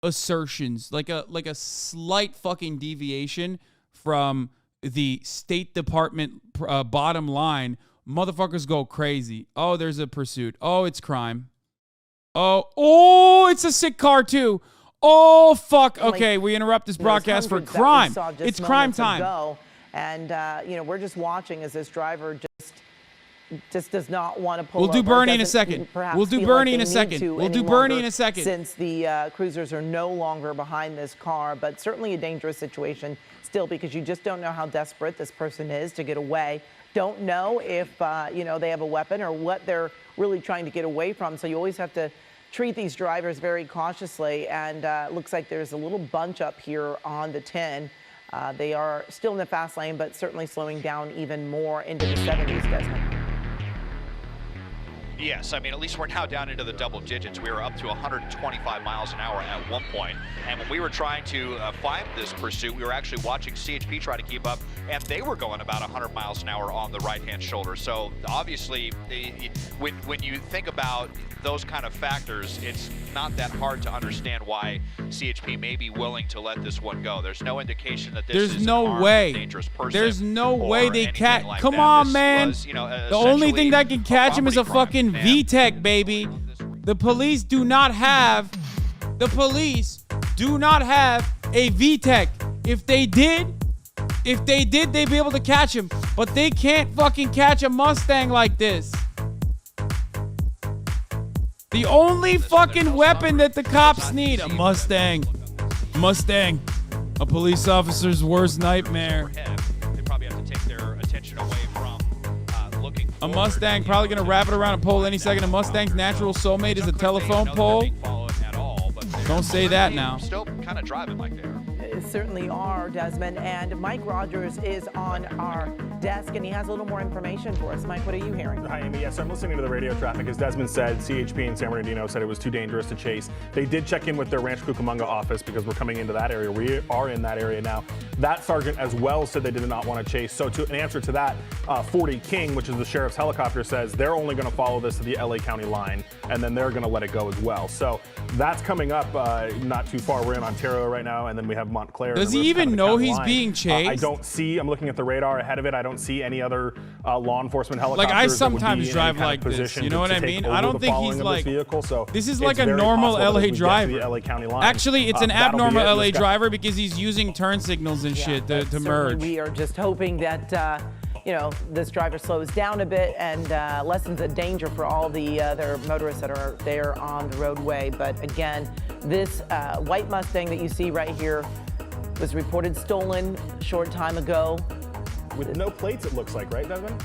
assertions, like a slight fucking deviation from the State Department bottom line, motherfuckers go crazy. Oh, there's a pursuit. Oh, it's crime. Oh, it's a sick car too. Oh, fuck. Okay, we interrupt this broadcast for crime. It's crime time. And, we're just watching as this driver just does not want to pull over. We'll do Bernie in a second. We'll do Bernie in a second. We'll do Bernie in a second. Since the cruisers are no longer behind this car, but certainly a dangerous situation still because you just don't know how desperate this person is to get away. Don't know if, they have a weapon or what they're really trying to get away from. So you always have to treat these drivers very cautiously. And it looks like there's a little bunch up here on the 10. They are still in the fast lane, but certainly slowing down even more into the 70s, Desmond. Yes, I mean, at least we're now down into the double digits. We were up to 125 miles an hour at one point. And when we were trying to find this pursuit, we were actually watching CHP try to keep up, and they were going about 100 miles an hour on the right-hand shoulder. So obviously, when you think about those kind of factors, it's not that hard to understand why CHP may be willing to let this one go. There's no indication that this is no an way. dangerous person. There's no way they catch. Like Come that. on, This man. was, The only thing that can catch him is a fucking VTEC, baby. The police do not have. The police do not have a VTEC. If they did, they'd be able to catch him. But they can't fucking catch a Mustang like this. The only fucking weapon that the cops need, a Mustang. Mustang. A police officer's worst nightmare. They probably have to take their attention away from looking. A Mustang probably going to wrap it around a pole any second. A Mustang's natural soulmate is a telephone pole. Don't say that now. Still kind of driving like they are. Certainly are, Desmond. And Mike Rogers is on our desk, and he has a little more information for us. Mike, what are you hearing? Hi, Amy. Yes, I'm listening to the radio traffic. As Desmond said, CHP in San Bernardino said it was too dangerous to chase. They did check in with their Rancho Cucamonga office because we're coming into that area. We are in that area now. That sergeant as well said they did not want to chase. So to an answer to that, 40 King, which is the sheriff's helicopter, says they're only going to follow this to the LA County line, and then they're going to let it go as well. So that's coming up not too far. We're in Ontario right now, and then we have Montclair. Does he even know he's being chased? I don't see. I'm looking at the radar ahead of it. I don't see any other law enforcement helicopters. Like I sometimes drive like this. You know what I mean? I don't think he's like. This is like a normal LA driver. Actually, it's an abnormal LA driver because he's using turn signals and shit to merge. We are just hoping that this driver slows down a bit and lessens the danger for all the other motorists that are there on the roadway. But again, this white Mustang that you see right here was reported stolen a short time ago. With no plates, it looks like, right, Desmond?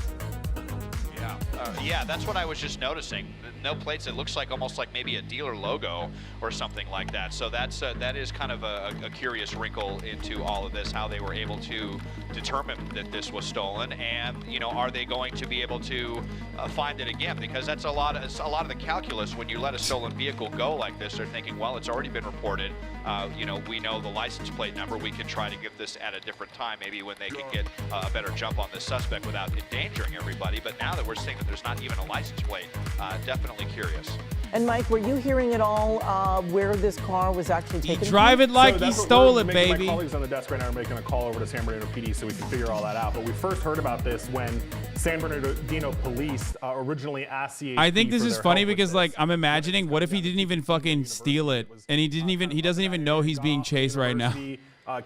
Yeah, that's what I was just noticing. No plates. It looks like almost like maybe a dealer logo or something like that. So that is kind of a curious wrinkle into all of this, how they were able to determine that this was stolen, and are they going to be able to find it again? Because that's a lot of the calculus when you let a stolen vehicle go like this. They're thinking, well, it's already been reported. We know the license plate number. We can try to give this at a different time, maybe when they can get a better jump on this suspect without endangering everybody. But now that we're seeing that there's not even a license plate, definitely curious. And Mike, were you hearing at all where this car was actually taken? Drive it like he stole it, baby. My colleagues on the desk right now are making a call over to San Bernardino PD so we can figure all that out. But we first heard about this when San Bernardino police originally asked CHP. I think this is funny because, like, I'm imagining, what if he didn't even fucking steal it, and he doesn't even know he's being chased right now.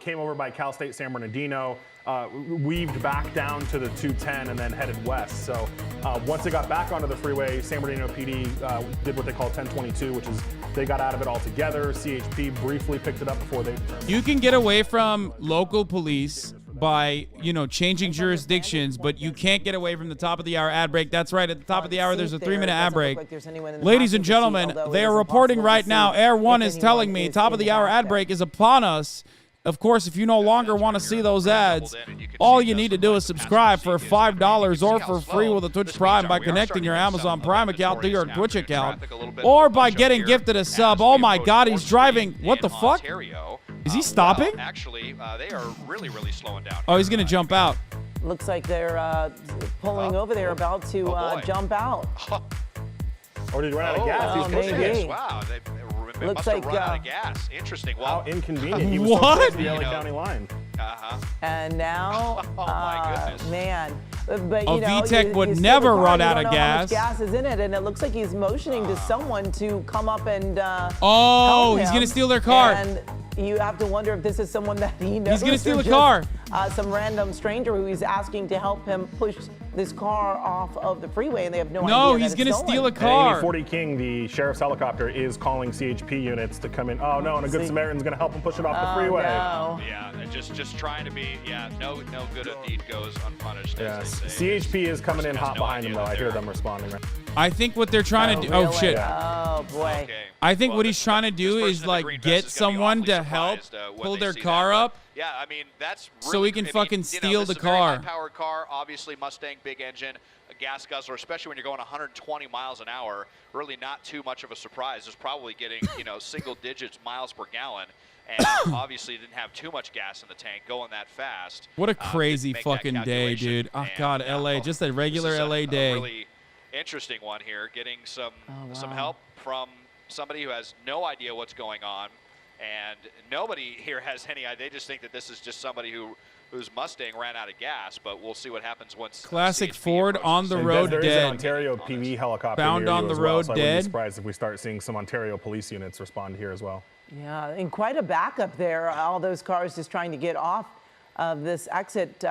Came over by Cal State San Bernardino, weaved back down to the 210 and then headed west. So once it got back onto the freeway, San Bernardino PD did what they call 1022, which is they got out of it altogether. CHP briefly picked it up before they determined. You can get away from local police by, changing jurisdictions, but you can't get away from the top of the hour ad break. That's right. At the top of the hour, there's a 3-minute ad break. Ladies and gentlemen, they are reporting right now. Air One is telling me top of the hour ad break is upon us. Of course, if you no longer want to see those ads, all you need to do is subscribe for $5 or for free with a Twitch Prime by connecting your Amazon Prime account to your Twitch account, or by getting gifted a sub. Oh my God, he's driving. What the fuck? Is he stopping? Actually, they are really slowing down. Oh, he's going to jump out. Looks like they're pulling over. They're about to jump out. Or did he run out of gas? Oh, maybe. Wow, they Looks must have like run out of gas. Interesting. How Well, inconvenient. He was so close to the LA County line. And now, Oh, my goodness. man. But Oh, you know, VTech would you see never the car, run you out don't of know how gas. much gas is in it, and it looks like he's motioning to someone to come up and Oh, help he's him. going to steal their car. And you have to wonder if this is someone that he knows. He's going to steal or the car. just, some random stranger who he's asking to help him push this car off of the freeway, and they have no idea. No, that he's it's going to stolen. steal a And car. Amy 40 King, the sheriff's helicopter, is calling CHP units to come in. Oh no, and a good Samaritan's going to help him push it off the freeway. No. yeah, they're just trying to be. Yeah, no good deed goes unpunished. Yes. As they say. CHP is coming in Person has hot no behind him, idea though. that I hear they're- them responding. Right? I think what they're trying to do. Oh, Really? shit. Oh, boy. Okay. I think Well, what he's trying to do this is person in the like green vest get is gonna be someone awfully to help surprised, when pull they their see car that. up. Yeah, I mean that's So really, he can I mean, fucking you know, steal this the is a very car. high-powered car, obviously Mustang, big engine, a gas guzzler, especially when you're going 120 miles an hour. Really not too much of a surprise. It's probably getting single digits miles per gallon, and obviously didn't have too much gas in the tank going that fast. What a Didn't crazy make that fucking day, calculation, dude. Oh, and God, LA. Just a regular this is LA a day. really interesting one here, getting some wow. help from somebody who has no idea what's going on, and nobody here has any idea. They just think that this is just somebody whose Mustang ran out of gas, but we'll see what happens once. Classic CHP Ford approaches. on the And road there is an dead. Ontario PV helicopter Found near on you the as well, road so I wouldn't dead. be surprised if we start seeing some Ontario police units respond here as well. Yeah, and quite a backup there. All those cars just trying to get off of this exit.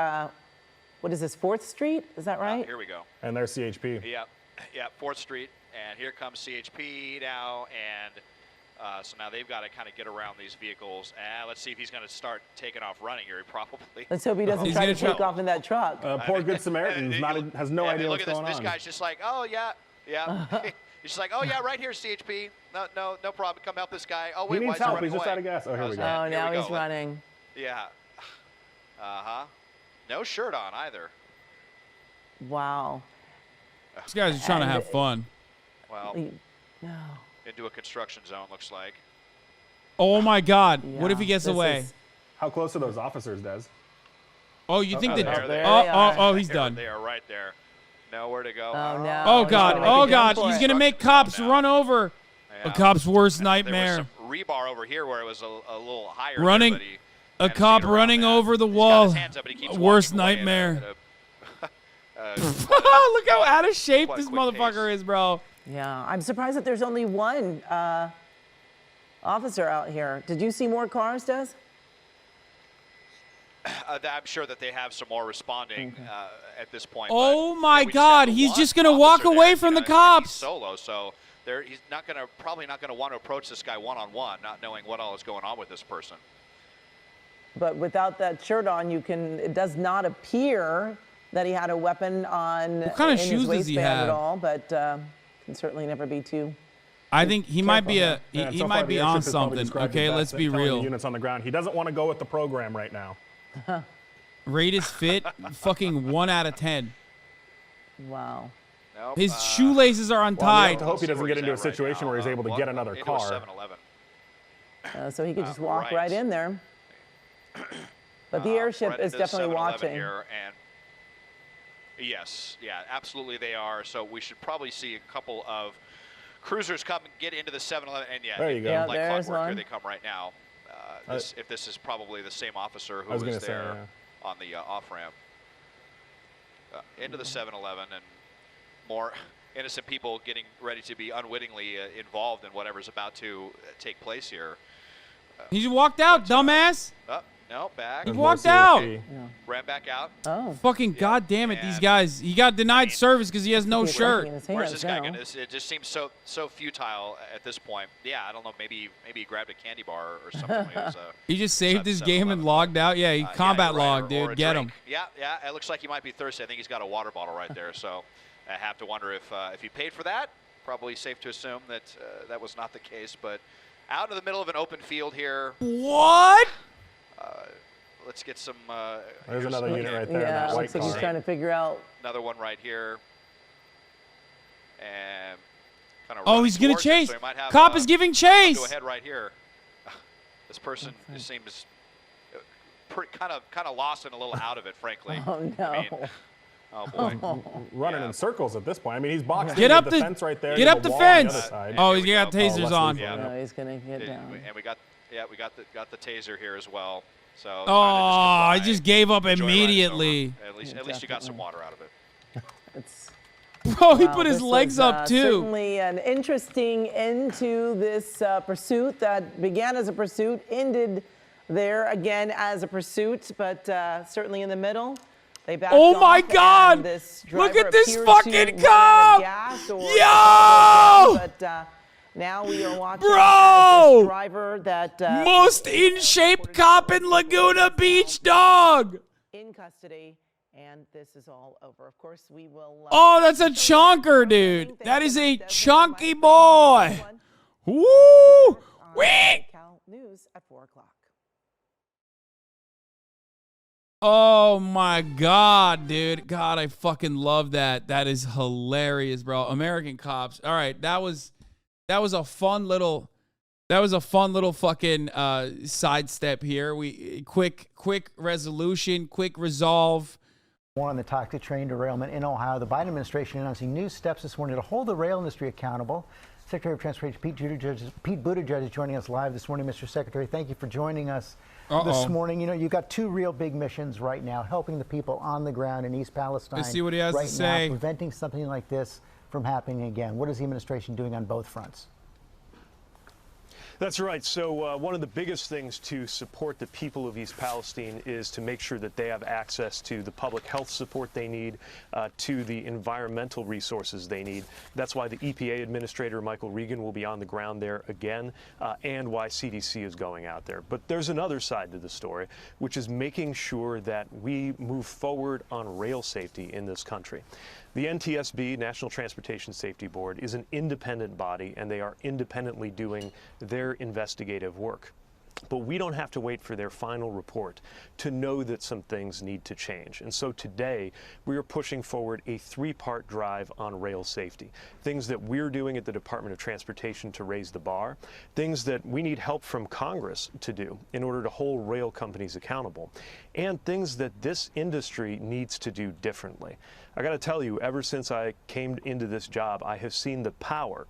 What is this, 4th Street? Is that right? Here we go. And there's CHP. Yeah, 4th Street, and here comes CHP now, and so now they've got to kind of get around these vehicles. And let's see if he's going to start taking off running here. He probably. Let's hope he doesn't try to take off in that truck. Poor Good Samaritan has no idea look what's at going this. on. This guy's just like, oh yeah. He's just like, oh yeah, right here, CHP. No problem. Come help this guy. Oh wait, He why needs is he help. running He's just away? out of gas. Oh, here we go. Oh, Here now we he's go. running. Yeah. No shirt on either. Wow. These guys are trying to have fun. Well, No. into a construction zone looks like. Oh, my God. What if he gets away? How close are those officers, Des? Oh, you think that? there Oh, he's done. They are right there. Nowhere to go. Oh, no. Oh, God. Oh, God. He's going to make cops now. run over. A cop's worst nightmare. There was some rebar over here where it was a little higher. Running. There, but he A had to cop see it around running that. over the He's got wall. his hands up, but he keeps Worst walking away at nightmare. Look how out of shape quite this quick motherfucker is, bro. Yeah, I'm surprised that there's only one officer out here. Did you see more cars, Des? I'm sure that they have some more responding at this point. Oh but, my we just God, have the he's one just gonna walk officer away there, from the and he's cops. solo, so he's probably not gonna want to approach this guy one-on-one, not knowing what all is going on with this person. But without that shirt on, it does not appear that he had a weapon on What kind of in shoes his does he waistband have? at all, but can certainly never be too. I think he might be careful he so might far, be the on airship is probably something. described Okay, as let's best be at telling the real. Units on the ground. He doesn't want to go with the program right now. Rate is fit, fucking 1 out of 10. Wow. Nope, His shoelaces are Well, we untied. have to hope he doesn't get into a situation where he's able to get another into a car. 7-Eleven. So he could just walk right in there. But the airship Right is into the definitely 7-Eleven watching. Here, and yes, yeah, absolutely they are. So we should probably see a couple of cruisers come and get into the 7-Eleven. And yeah, There you go. Yeah, like there's clockwork, here one. they come right now. If this is probably the same officer who I was was gonna say, there yeah. on the off-ramp. Into the 7-Eleven, and more innocent people getting ready to be unwittingly involved in whatever's about to take place here. He just walked out, dumbass. No, back. He walked out. Ran back out. Oh. Fucking goddamn it, these guys. He got denied service because he has no shirt. Where's this guy gonna? It just seems so futile at this point. Yeah, I don't know. Maybe he grabbed a candy bar or something. It was, He just saved his game and logged out. Yeah, he combat you're right, logged, or dude. a Get drink. him. Yeah. It looks like he might be thirsty. I think he's got a water bottle right there. So I have to wonder if he paid for that. Probably safe to assume that that was not the case. But out in the middle of an open field here. What? let's get some. There's here's another some- unit right there. in Yeah, that it white looks like he's car. trying to figure out. Another one right here. And kind of. Oh, he's gonna towards him, chase. so he might have, Cop is giving Go chase. ahead right here. This person just seems kind of lost and a little out of it, frankly. Oh no. I mean, oh boy. Running in circles at this point. I mean, he's boxed Get in up the the fence right there. Get There's up a the wall on fence. other side. Oh, he's got tasers on. No, he's gonna get down. And we got the taser here as well. So. Oh, I just gave up Enjoy immediately. At least you got some water out of it. It's. Bro, he Wow, put his this legs was, up too. Certainly an interesting end to this pursuit that began as a pursuit, ended there again as a pursuit, but certainly in the middle. They backed Oh my off, God! and this Look driver at this appeared fucking to run out of cop! gas or Yo! But now we are watching Bro! as this driver that Most in shape cop in Laguna Beach, dog. in custody. And this is all over. Of course, we will. Oh, that's a chonker, dude. That is a chunky boy. Woo! Wee! Cal News at 4 o'clock. Oh my God, dude. God, I fucking love that. That is hilarious, bro. American cops. All right, that was a fun little fucking sidestep here. We quick resolution, quick resolve. More on the toxic train derailment in Ohio. The Biden administration announcing new steps this morning to hold the rail industry accountable. Secretary of Transportation Pete Buttigieg is joining us live this morning. Mr. Secretary, thank you for joining us this morning. You know, you've got two real big missions right now, helping the people on the ground in East Palestine. Let's see what he has right to say. Now, preventing something like this from happening again. What is the administration doing on both fronts? That's right. So one of the biggest things to support the people of East Palestine is to make sure that they have access to the public health support they need, to the environmental resources they need. That's why the EPA Administrator, Michael Regan, will be on the ground there again, and why CDC is going out there. But there's another side to the story, which is making sure that we move forward on rail safety in this country. The NTSB, National Transportation Safety Board, is an independent body, and they are independently doing their investigative work. But we don't have to wait for their final report to know that some things need to change. And so today, we are pushing forward a three-part drive on rail safety. Things that we're doing at the Department of Transportation to raise the bar, things that we need help from Congress to do in order to hold rail companies accountable, and things that this industry needs to do differently. I got to tell you, ever since I came into this job, I have seen the power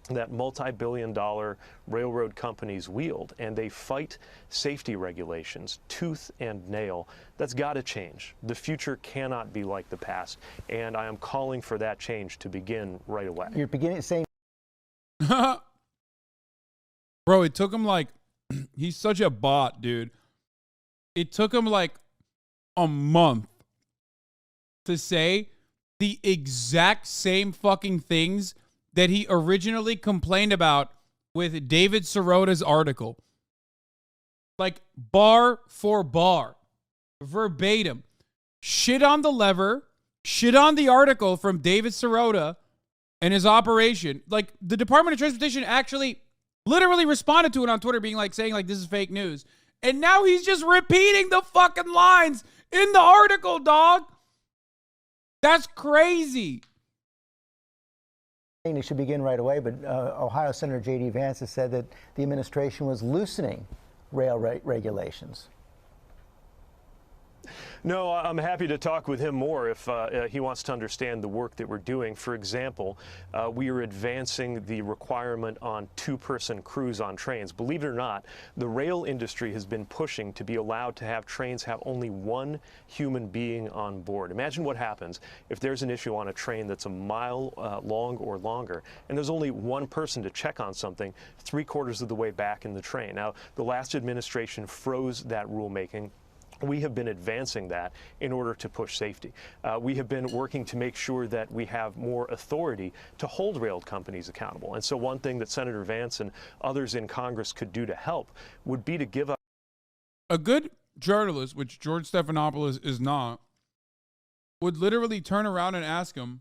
that multi-billion-dollar railroad companies wield, and they fight safety regulations tooth and nail. That's got to change. The future cannot be like the past, and I am calling for that change to begin right away. You're beginning saying, Bro, it took him like, he's such a bot, dude. It took him like a month to say the exact same fucking things that he originally complained about with David Sirota's article. Like bar for bar, verbatim. Shit on the lever, shit on the article from David Sirota and his operation. Like the Department of Transportation actually literally responded to it on Twitter being like, saying like, this is fake news. And now he's just repeating the fucking lines in the article, dog. That's crazy. it should begin right away, but Ohio Senator J.D. Vance has said that the administration was loosening rail regulations. No, I'm happy to talk with him more if he wants to understand the work that we're doing. For example, we are advancing the requirement on two-person crews on trains. Believe it or not, the rail industry has been pushing to be allowed to have trains have only one human being on board. Imagine what happens if there's an issue on a train that's a mile long or longer, and there's only one person to check on something 3/4 of the way back in the train. Now, the last administration froze that rulemaking. We have been advancing that in order to push safety. We have been working to make sure that we have more authority to hold rail companies accountable. And so one thing that Senator Vance and others in Congress could do to help would be to give up. A good journalist, which George Stephanopoulos is not, would literally turn around and ask him,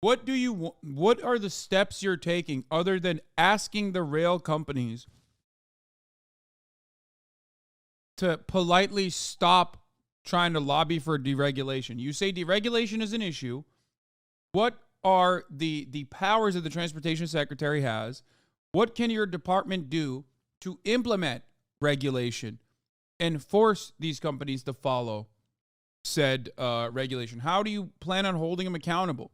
what are the steps you're taking other than asking the rail companies to politely stop trying to lobby for deregulation? You say deregulation is an issue. What are the powers that the transportation secretary has? What can your department do to implement regulation and force these companies to follow said regulation? How do you plan on holding them accountable?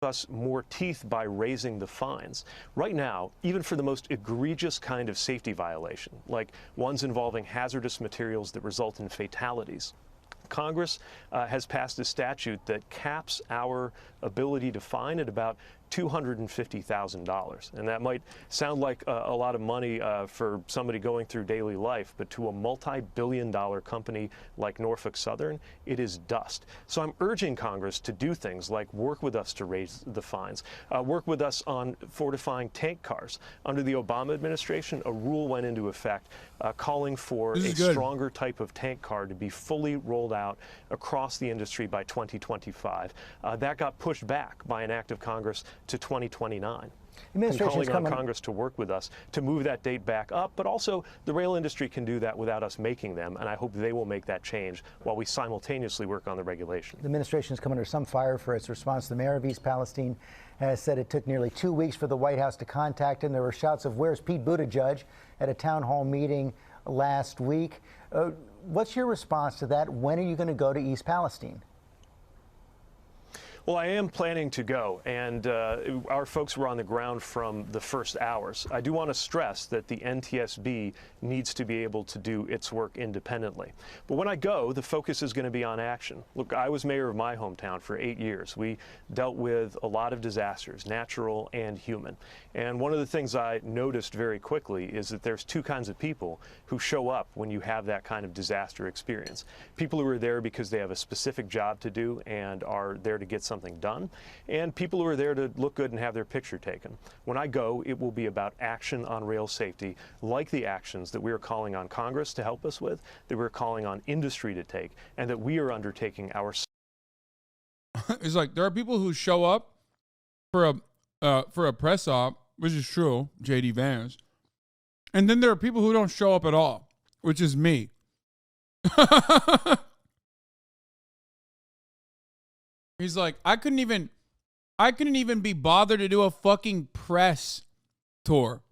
Us more teeth by raising the fines. Right now, even for the most egregious kind of safety violation, like ones involving hazardous materials that result in fatalities, Congress has passed a statute that caps our ability to fine at about $250,000. And that might sound like a lot of money for somebody going through daily life, but to a multi-billion-dollar company like Norfolk Southern, it is dust. So I'm urging Congress to do things like work with us to raise the fines, work with us on fortifying tank cars. Under the Obama administration, a rule went into effect calling for a stronger type of tank car to be fully rolled out across the industry by 2025. That got pushed back by an act of Congress to 2029. And calling on Congress to work with us to move that date back up, but also the rail industry can do that without us making them, and I hope they will make that change while we simultaneously work on the regulation. The administration has come under some fire for its response. The mayor of East Palestine has said it took nearly 2 weeks for the White House to contact him. There were shouts of "Where's Pete Buttigieg?" at a town hall meeting last week. What's your response to that? When are you going to go to East Palestine? Well, I am planning to go, and our folks were on the ground from the first hours. I do want to stress that the NTSB needs to be able to do its work independently. But when I go, the focus is going to be on action. Look, I was mayor of my hometown for 8 years. We dealt with a lot of disasters, natural and human. And one of the things I noticed very quickly is that there's two kinds of people who show up when you have that kind of disaster experience. People who are there because they have a specific job to do and are there to get something done, and people who are there to look good and have their picture taken. When I go, it will be about action on rail safety, like the actions that we are calling on Congress to help us with, that we're calling on industry to take, and that we are undertaking our... It's like there are people who show up for a press op, which is true, J.D. Vance, and then there are people who don't show up at all, which is me. He's like, I couldn't even be bothered to do a fucking press tour.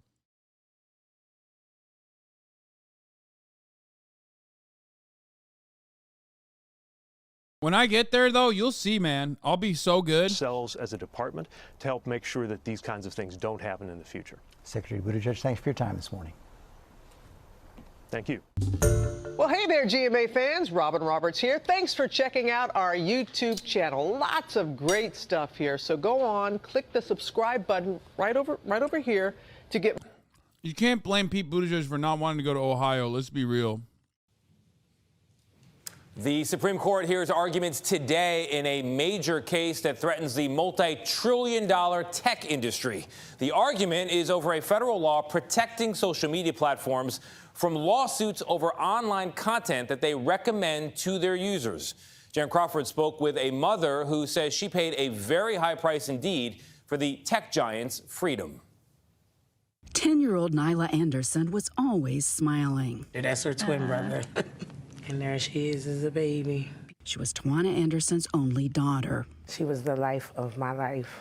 When I get there, though, you'll see, man. I'll be so good. Ourselves as a department to help make sure that these kinds of things don't happen in the future. Secretary Buttigieg, thanks for your time this morning. Thank you. Well, hey there, GMA fans. Robin Roberts here. Thanks for checking out our YouTube channel. Lots of great stuff here. So go on, click the subscribe button right over here to get... You can't blame Pete Buttigieg for not wanting to go to Ohio. Let's be real. The Supreme Court hears arguments today in a major case that threatens the multi-trillion-dollar tech industry. The argument is over a federal law protecting social media platforms from lawsuits over online content that they recommend to their users. Jen Crawford spoke with a mother who says she paid a very high price indeed for the tech giant's freedom. 10-year-old Nyla Anderson was always smiling. That's her twin brother. And there she is as a baby. She was Tawana Anderson's only daughter. She was the life of my life.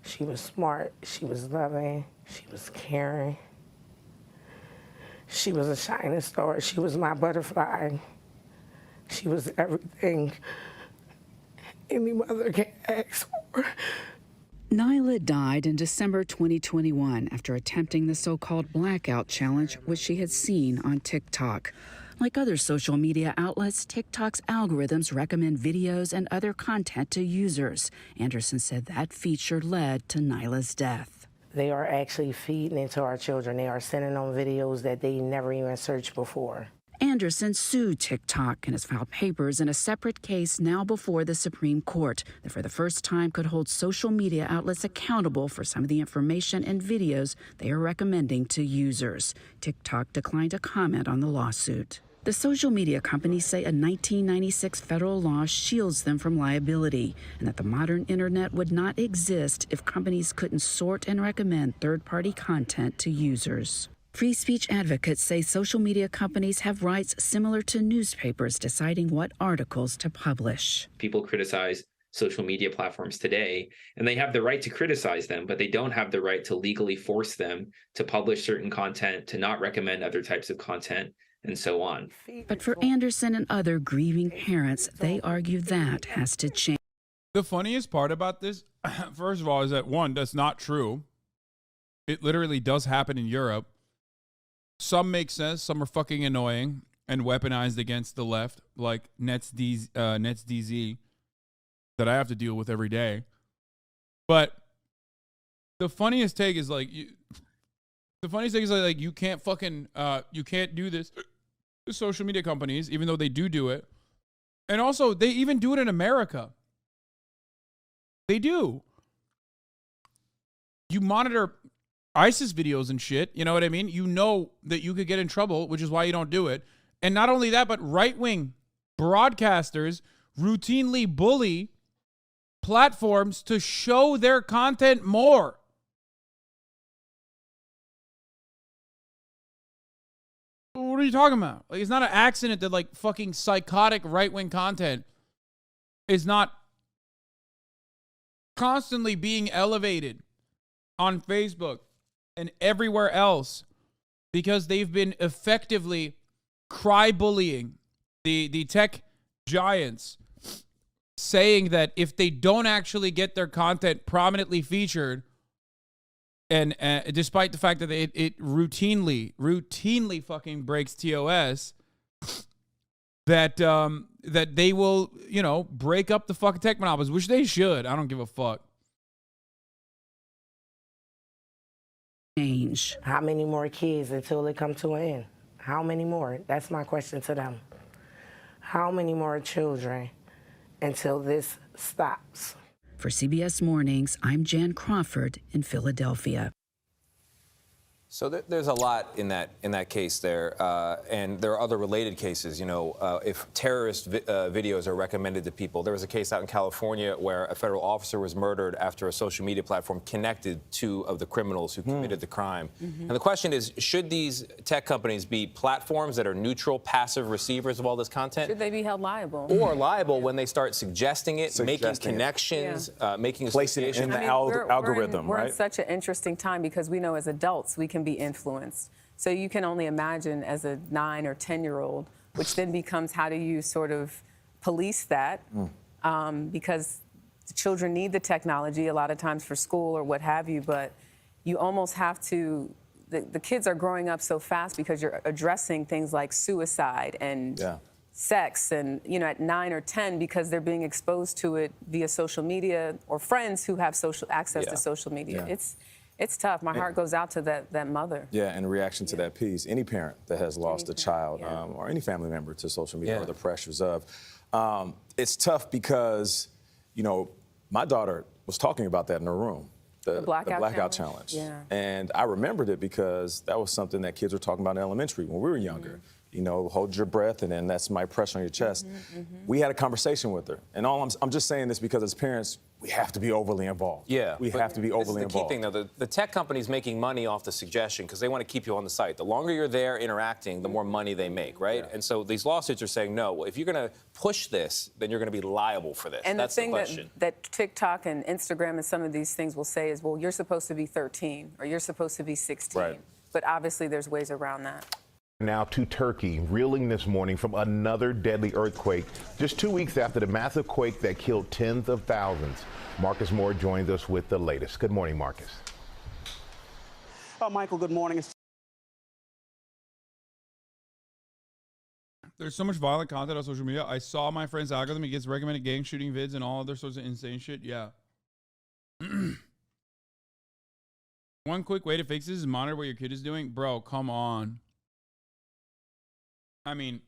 She was smart, she was loving, she was caring. She was a shining star. She was my butterfly. She was everything any mother can ask for. Nyla died in December 2021 after attempting the so-called blackout challenge, which she had seen on TikTok. Like other social media outlets, TikTok's algorithms recommend videos and other content to users. Anderson said that feature led to Nyla's death. They are actually feeding into our children. They are sending them videos that they never even searched before. Anderson sued TikTok and has filed papers in a separate case now before the Supreme Court that for the first time could hold social media outlets accountable for some of the information and videos they are recommending to users. TikTok declined to comment on the lawsuit. The social media companies say a 1996 federal law shields them from liability, and that the modern internet would not exist if companies couldn't sort and recommend third-party content to users. Free speech advocates say social media companies have rights similar to newspapers deciding what articles to publish. People criticize social media platforms today, and they have the right to criticize them, but they don't have the right to legally force them to publish certain content, to not recommend other types of content, and so on. But for Anderson and other grieving parents, they argue that has to change. The funniest part about this, first of all, is that one, that's not true. It literally does happen in Europe. Some make sense, some are fucking annoying and weaponized against the left, like NetsDZ, that I have to deal with every day. But the funniest take is like, you can't fucking, you can't do this. The social media companies, even though they do it. And also, they even do it in America. They do. You monitor ISIS videos and shit, you know what I mean? You know that you could get in trouble, which is why you don't do it. And not only that, but right-wing broadcasters routinely bully platforms to show their content more. What are you talking about? Like, it's not an accident that like fucking psychotic right-wing content is not constantly being elevated on Facebook and everywhere else, because they've been effectively cry bullying the tech giants, saying that if they don't actually get their content prominently featured, and despite the fact that it routinely fucking breaks TOS, that they will, break up the fucking tech monopolies, which they should. I don't give a fuck. Change. How many more kids until it come to an end? How many more? That's my question to them. How many more children until this stops? For CBS Mornings, I'm Jan Crawford in Philadelphia. So there's a lot in that case there, and there are other related cases. If terrorist videos are recommended to people, there was a case out in California where a federal officer was murdered after a social media platform connected two of the criminals who committed the crime. And the question is, should these tech companies be platforms that are neutral, passive receivers of all this content? Should they be held liable? Or liable when they start suggesting it, making connections, making placing it in the algorithm, we're right? in such an interesting time because we know as adults we can be influenced. So you can only imagine as a 9 or 10-year-old, which then becomes how do you sort of police that? Because the children need the technology a lot of times for school or what have you, but you almost have to, the kids are growing up so fast because you're addressing things like suicide and sex and, at 9 or 10 because they're being exposed to it via social media or friends who have access to social media. It's tough. My heart goes out to that mother. Yeah, in reaction to that piece, any parent that has lost a child or any family member to social media or the pressures of, it's tough because, my daughter was talking about that in her room, the blackout challenge. Yeah. And I remembered it because that was something that kids were talking about in elementary when we were younger. Hold your breath, and then that's my pressure on your chest. We had a conversation with her. And I'm just saying this because as parents, we have to be overly involved. Yeah. We have to be overly involved. The key thing, though, the tech company's making money off the suggestion because they want to keep you on the site. The longer you're there interacting, the more money they make, right? And so these lawsuits are saying, no, well, if you're going to push this, then you're going to be liable for this. And that's the thing the question. that TikTok and Instagram and some of these things will say is, well, you're supposed to be 13 or you're supposed to be 16. Right. But obviously there's ways around that. Now to Turkey, reeling this morning from another deadly earthquake, just 2 weeks after the massive quake that killed tens of thousands. Marcus Moore joins us with the latest. Good morning, Marcus. Michael, good morning. There's so much violent content on social media. I saw my friend's algorithm. He gets recommended gang shooting vids and all other sorts of insane shit. Yeah. One quick way to fix this is monitor what your kid is doing. Bro, come on. I mean,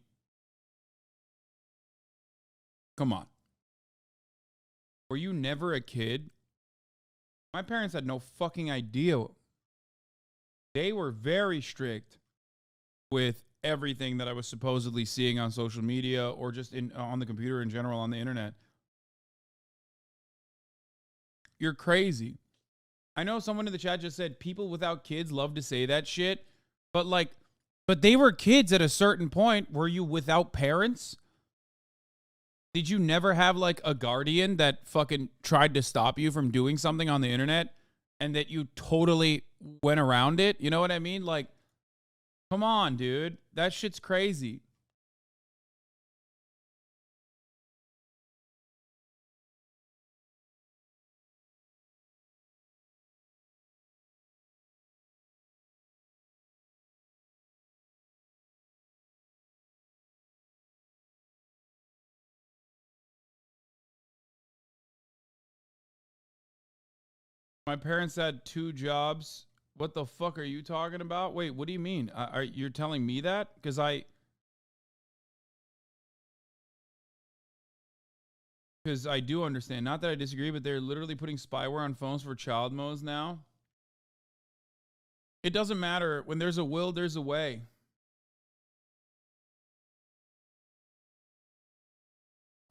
come on. Were you never a kid? My parents had no fucking idea. They were very strict with everything that I was supposedly seeing on social media or just on the computer in general on the internet. You're crazy. I know someone in the chat just said people without kids love to say that shit, but they were kids at a certain point. Were you without parents? Did you never have like a guardian that fucking tried to stop you from doing something on the internet and that you totally went around it? You know what I mean? Like, come on, dude. That shit's crazy. My parents had 2 jobs. What the fuck are you talking about? Wait, what do you mean? Are you telling me that? Because I do understand. Not that I disagree, but they're literally putting spyware on phones for child modes now. It doesn't matter. When there's a will, there's a way.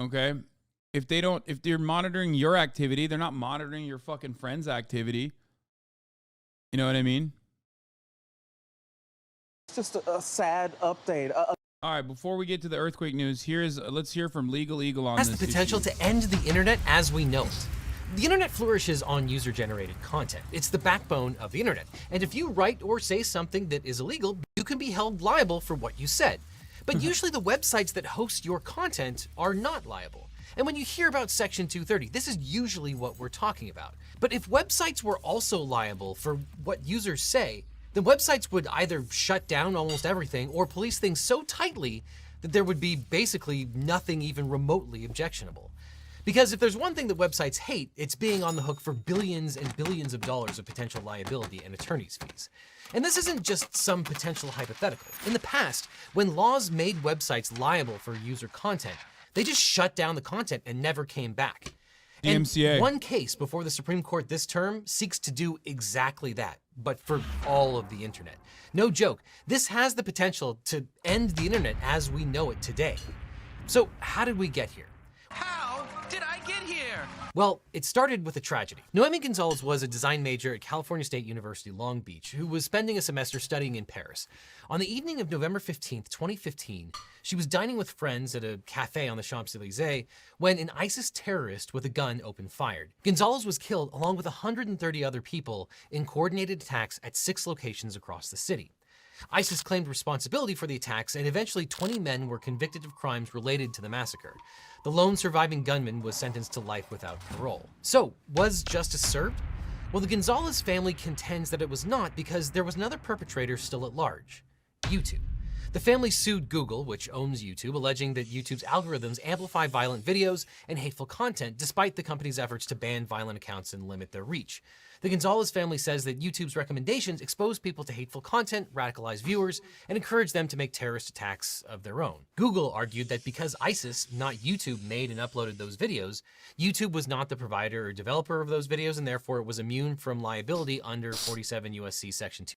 Okay? If they're monitoring your activity, they're not monitoring your fucking friend's activity. You know what I mean? It's just a sad update. All right, before we get to the earthquake news, let's hear from Legal Eagle on this. Has the potential to end the internet as we know it. The internet flourishes on user-generated content. It's the backbone of the internet. And if you write or say something that is illegal, you can be held liable for what you said. But usually the websites that host your content are not liable. And when you hear about Section 230, this is usually what we're talking about. But if websites were also liable for what users say, then websites would either shut down almost everything or police things so tightly that there would be basically nothing even remotely objectionable. Because if there's one thing that websites hate, it's being on the hook for billions and billions of dollars of potential liability and attorney's fees. And this isn't just some potential hypothetical. In the past, when laws made websites liable for user content, they just shut down the content and never came back. The MCA. One case before the Supreme Court this term seeks to do exactly that, but for all of the internet. No joke, this has the potential to end the internet as we know it today. So how did we get here? How did I get here? Well, it started with a tragedy. Noemi Gonzalez was a design major at California State University, Long Beach, who was spending a semester studying in Paris. On the evening of November 15th, 2015, she was dining with friends at a cafe on the Champs-Élysées when an ISIS terrorist with a gun opened fire. Gonzalez was killed along with 130 other people in coordinated attacks at 6 locations across the city. ISIS claimed responsibility for the attacks, and eventually 20 men were convicted of crimes related to the massacre. The lone surviving gunman was sentenced to life without parole. So, was justice served? Well, the Gonzalez family contends that it was not because there was another perpetrator still at large: YouTube. The family sued Google, which owns YouTube, alleging that YouTube's algorithms amplify violent videos and hateful content, despite the company's efforts to ban violent accounts and limit their reach. The Gonzalez family says that YouTube's recommendations expose people to hateful content, radicalize viewers, and encourage them to make terrorist attacks of their own. Google argued that because ISIS, not YouTube, made and uploaded those videos, YouTube was not the provider or developer of those videos, and therefore it was immune from liability under 47 USC Section 2.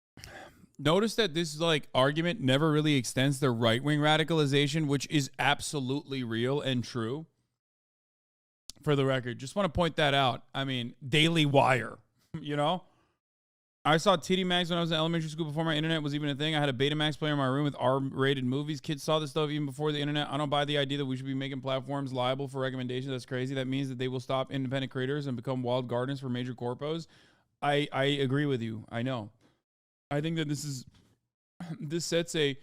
Notice that this argument never really extends to right-wing radicalization, which is absolutely real and true. For the record, just want to point that out. I mean, Daily Wire, you know? I saw Titty Mags when I was in elementary school before my internet was even a thing. I had a Betamax player in my room with R-rated movies. Kids saw this stuff even before the internet. I don't buy the idea that we should be making platforms liable for recommendations. That's crazy. That means that they will stop independent creators and become walled gardens for major corpos. I agree with you. I know. I think that this sets a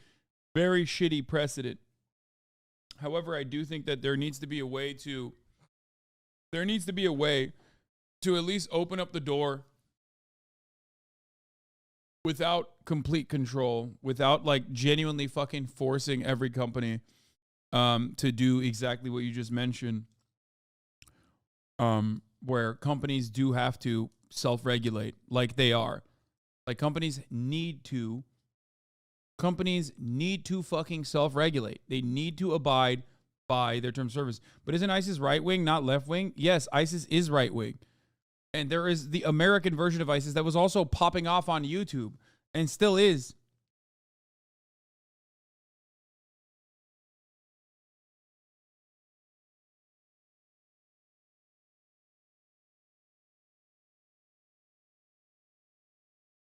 very shitty precedent. However, I do think that there needs to be a way to at least open up the door without complete control, without like genuinely fucking forcing every company to do exactly what you just mentioned, where companies do have to self-regulate like they are. Like companies need to fucking self-regulate. They need to abide by their terms of service. But isn't ISIS right-wing, not left-wing? Yes, ISIS is right-wing. And there is the American version of ISIS that was also popping off on YouTube and still is.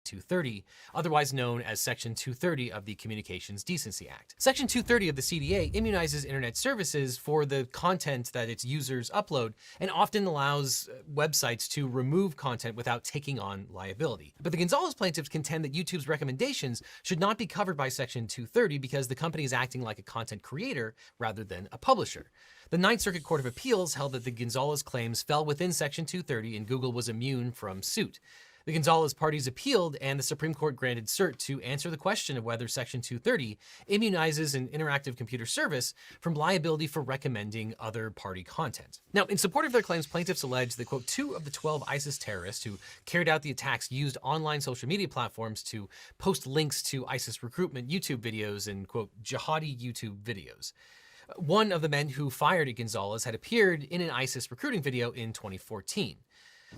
230, otherwise known as Section 230 of the Communications Decency Act. Section 230 of the CDA immunizes internet services for the content that its users upload and often allows websites to remove content without taking on liability. But the Gonzalez plaintiffs contend that YouTube's recommendations should not be covered by Section 230 because the company is acting like a content creator rather than a publisher. The Ninth Circuit Court of Appeals held that the Gonzalez claims fell within Section 230 and Google was immune from suit. The Gonzalez parties appealed, and the Supreme Court granted cert to answer the question of whether Section 230 immunizes an interactive computer service from liability for recommending other party content. Now, in support of their claims, plaintiffs allege that, quote, 2 of the 12 ISIS terrorists who carried out the attacks used online social media platforms to post links to ISIS recruitment YouTube videos and, quote, jihadi YouTube videos. One of the men who fired at Gonzalez had appeared in an ISIS recruiting video in 2014.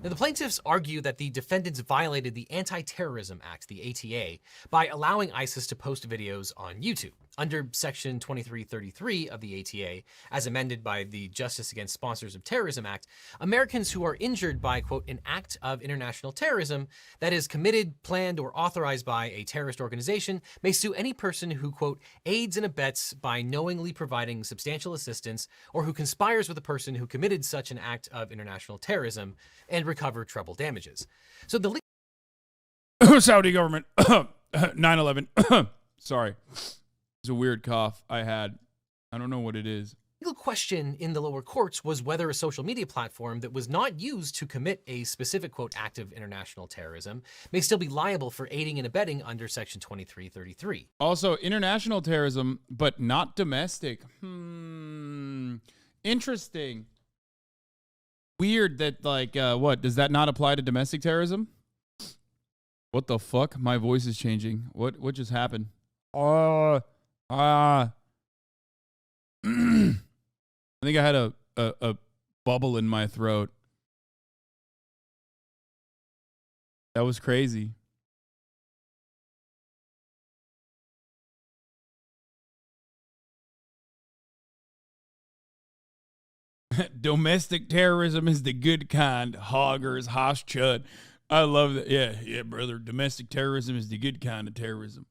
Now, the plaintiffs argue that the defendants violated the Anti-Terrorism Act, the ATA, by allowing ISIS to post videos on YouTube. Under Section 2333 of the ATA, as amended by the Justice Against Sponsors of Terrorism Act, Americans who are injured by, quote, an act of international terrorism that is committed, planned, or authorized by a terrorist organization may sue any person who, quote, aids and abets by knowingly providing substantial assistance or who conspires with a person who committed such an act of international terrorism and recover treble damages. So the Saudi government, 9/11, sorry. It's a weird cough I had. I don't know what it is. The legal question in the lower courts was whether a social media platform that was not used to commit a specific, quote, act of international terrorism may still be liable for aiding and abetting under Section 2333. Also, international terrorism, but not domestic. Interesting. Weird that, like, what? Does that not apply to domestic terrorism? What the fuck? My voice is changing. What just happened? I think I had a bubble in my throat. That was crazy. Domestic terrorism is the good kind. Hoggers, Hosh Chud. I love that. Yeah, brother. Domestic terrorism is the good kind of terrorism.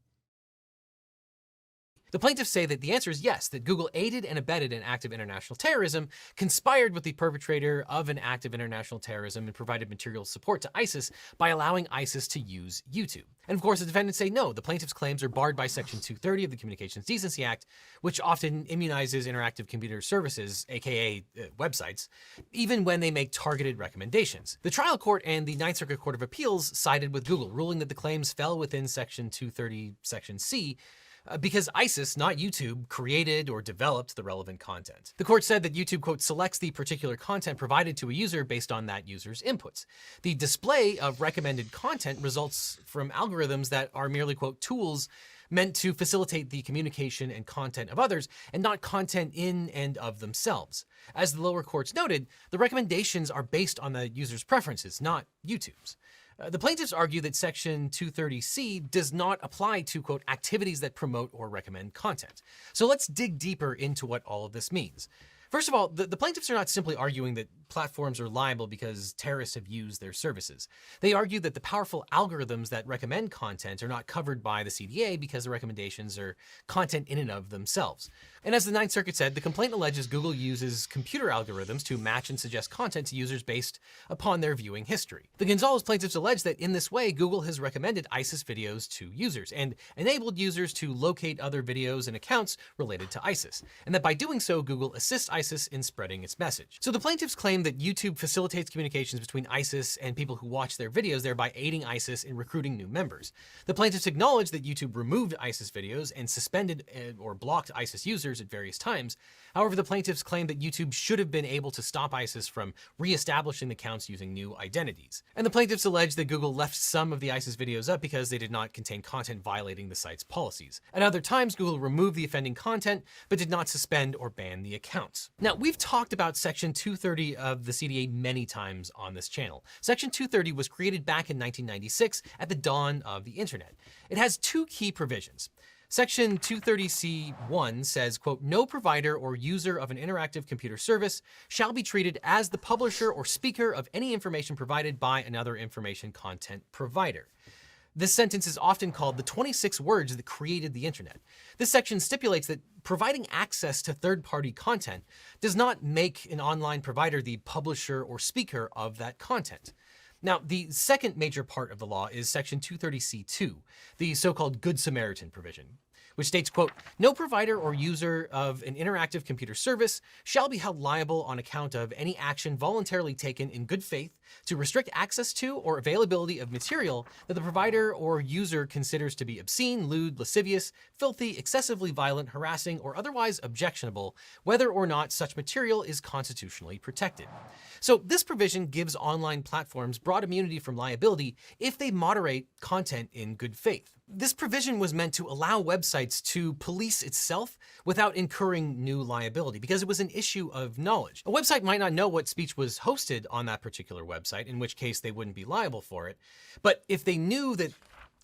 The plaintiffs say that the answer is yes, that Google aided and abetted an act of international terrorism, conspired with the perpetrator of an act of international terrorism, and provided material support to ISIS by allowing ISIS to use YouTube. And of course, the defendants say no, the plaintiffs' claims are barred by Section 230 of the Communications Decency Act, which often immunizes interactive computer services, aka websites, even when they make targeted recommendations. The trial court and the Ninth Circuit Court of Appeals sided with Google, ruling that the claims fell within Section 230, Section C, because ISIS, not YouTube, created or developed the relevant content. The court said that YouTube, quote, selects the particular content provided to a user based on that user's inputs. The display of recommended content results from algorithms that are merely, quote, tools meant to facilitate the communication and content of others, and not content in and of themselves. As the lower courts noted, the recommendations are based on the user's preferences, not YouTube's. The plaintiffs argue that Section 230C does not apply to, quote, activities that promote or recommend content. So let's dig deeper into what all of this means. First of all, the plaintiffs are not simply arguing that platforms are liable because terrorists have used their services. They argue that the powerful algorithms that recommend content are not covered by the CDA because the recommendations are content in and of themselves. And as the Ninth Circuit said, the complaint alleges Google uses computer algorithms to match and suggest content to users based upon their viewing history. The Gonzalez plaintiffs allege that in this way, Google has recommended ISIS videos to users and enabled users to locate other videos and accounts related to ISIS, and that by doing so, Google assists ISIS in spreading its message. So the plaintiffs claim that YouTube facilitates communications between ISIS and people who watch their videos, thereby aiding ISIS in recruiting new members. The plaintiffs acknowledge that YouTube removed ISIS videos and suspended or blocked ISIS users at various times. However, the plaintiffs claim that YouTube should have been able to stop ISIS from re-establishing the accounts using new identities. And the plaintiffs allege that Google left some of the ISIS videos up because they did not contain content violating the site's policies. At other times, Google removed the offending content, but did not suspend or ban the accounts. Now, we've talked about Section 230 of the CDA many times on this channel. Section 230 was created back in 1996 at the dawn of the internet. It has two key provisions. Section 230C1 says, quote, no provider or user of an interactive computer service shall be treated as the publisher or speaker of any information provided by another information content provider. This sentence is often called the 26 words that created the internet. This section stipulates that providing access to third-party content does not make an online provider the publisher or speaker of that content. Now, the second major part of the law is Section 230C2, the so-called Good Samaritan provision, which states, quote, no provider or user of an interactive computer service shall be held liable on account of any action voluntarily taken in good faith to restrict access to or availability of material that the provider or user considers to be obscene, lewd, lascivious, filthy, excessively violent, harassing, or otherwise objectionable, whether or not such material is constitutionally protected. So this provision gives online platforms broad immunity from liability if they moderate content in good faith. This provision was meant to allow websites to police itself without incurring new liability, because it was an issue of knowledge. A website might not know what speech was hosted on that particular website, in which case they wouldn't be liable for it. But if they knew that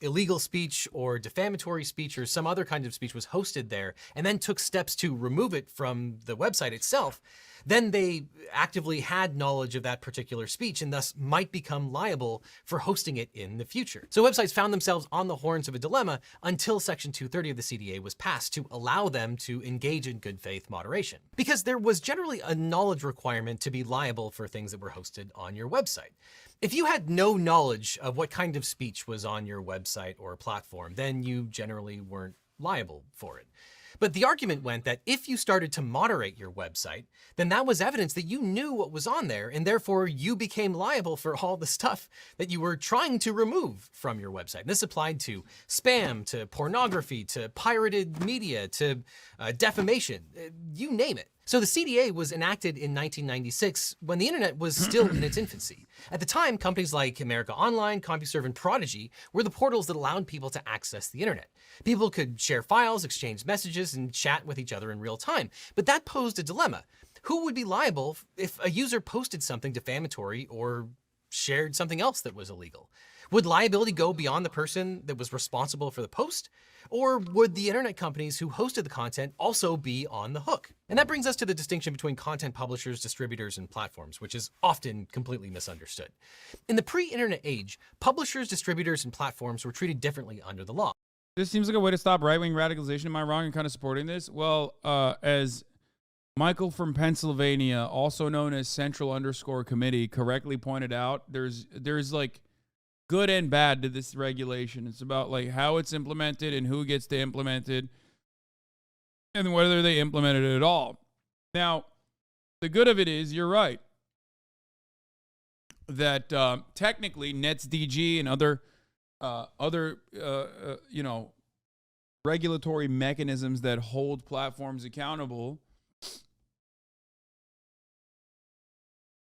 illegal speech or defamatory speech or some other kind of speech was hosted there and then took steps to remove it from the website itself, then they actively had knowledge of that particular speech and thus might become liable for hosting it in the future. So websites found themselves on the horns of a dilemma until Section 230 of the CDA was passed to allow them to engage in good faith moderation. Because there was generally a knowledge requirement to be liable for things that were hosted on your website. If you had no knowledge of what kind of speech was on your website or platform, then you generally weren't liable for it. But the argument went that if you started to moderate your website, then that was evidence that you knew what was on there, and therefore you became liable for all the stuff that you were trying to remove from your website. And this applied to spam, to pornography, to pirated media, to defamation, you name it. So the CDA was enacted in 1996 when the internet was still in its infancy. At the time, companies like America Online, CompuServe, and Prodigy were the portals that allowed people to access the internet. People could share files, exchange messages, and chat with each other in real time. But that posed a dilemma. Who would be liable if a user posted something defamatory or shared something else that was illegal? Would liability go beyond the person that was responsible for the post? Or would the internet companies who hosted the content also be on the hook? And that brings us to the distinction between content publishers, distributors, and platforms, which is often completely misunderstood. In the pre-internet age, publishers, distributors, and platforms were treated differently under the law. This seems like a way to stop right-wing radicalization. Am I wrong in kind of supporting this? Well, as Michael from Pennsylvania, also known as Central_Committee, correctly pointed out, there's like good and bad to this regulation. It's about like how it's implemented and who gets to implement it and whether they implemented it at all. Now, the good of it is, you're right, that technically NetsDG and other regulatory mechanisms that hold platforms accountable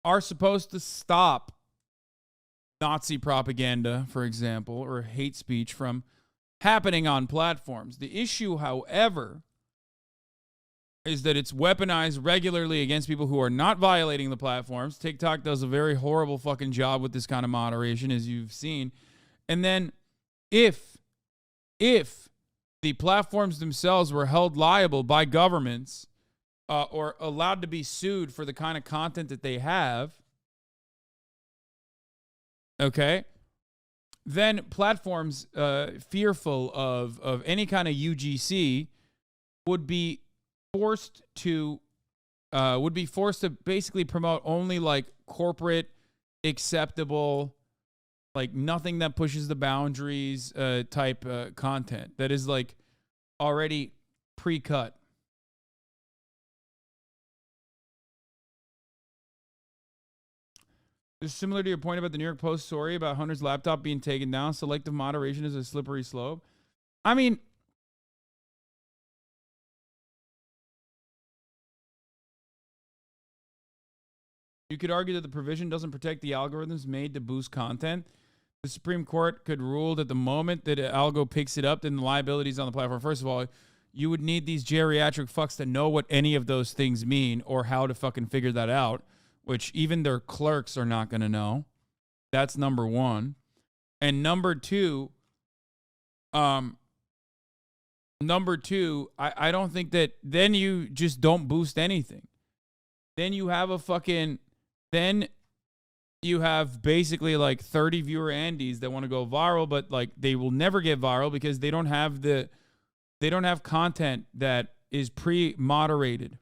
are supposed to stop Nazi propaganda, for example, or hate speech from happening on platforms. The issue, however, is that it's weaponized regularly against people who are not violating the platforms. TikTok does a very horrible fucking job with this kind of moderation, as you've seen. And then if the platforms themselves were held liable by governments or allowed to be sued for the kind of content that they have, okay, then platforms fearful of any kind of UGC would be forced to basically promote only like corporate acceptable, like nothing that pushes the boundaries type content that is like already pre-cut. It's similar to your point about the New York Post story about Hunter's laptop being taken down. Selective moderation is a slippery slope. I mean, you could argue that the provision doesn't protect the algorithms made to boost content. The Supreme Court could rule that the moment that an algo picks it up, then the liability is on the platform. First of all, you would need these geriatric fucks to know what any of those things mean or how to fucking figure that out, which even their clerks are not going to know. That's number one. And number two, I don't think that then you just don't boost anything. Then you have a fucking, then you have basically like 30 viewer Andys that want to go viral, but like they will never get viral because they don't have content that is pre-moderated.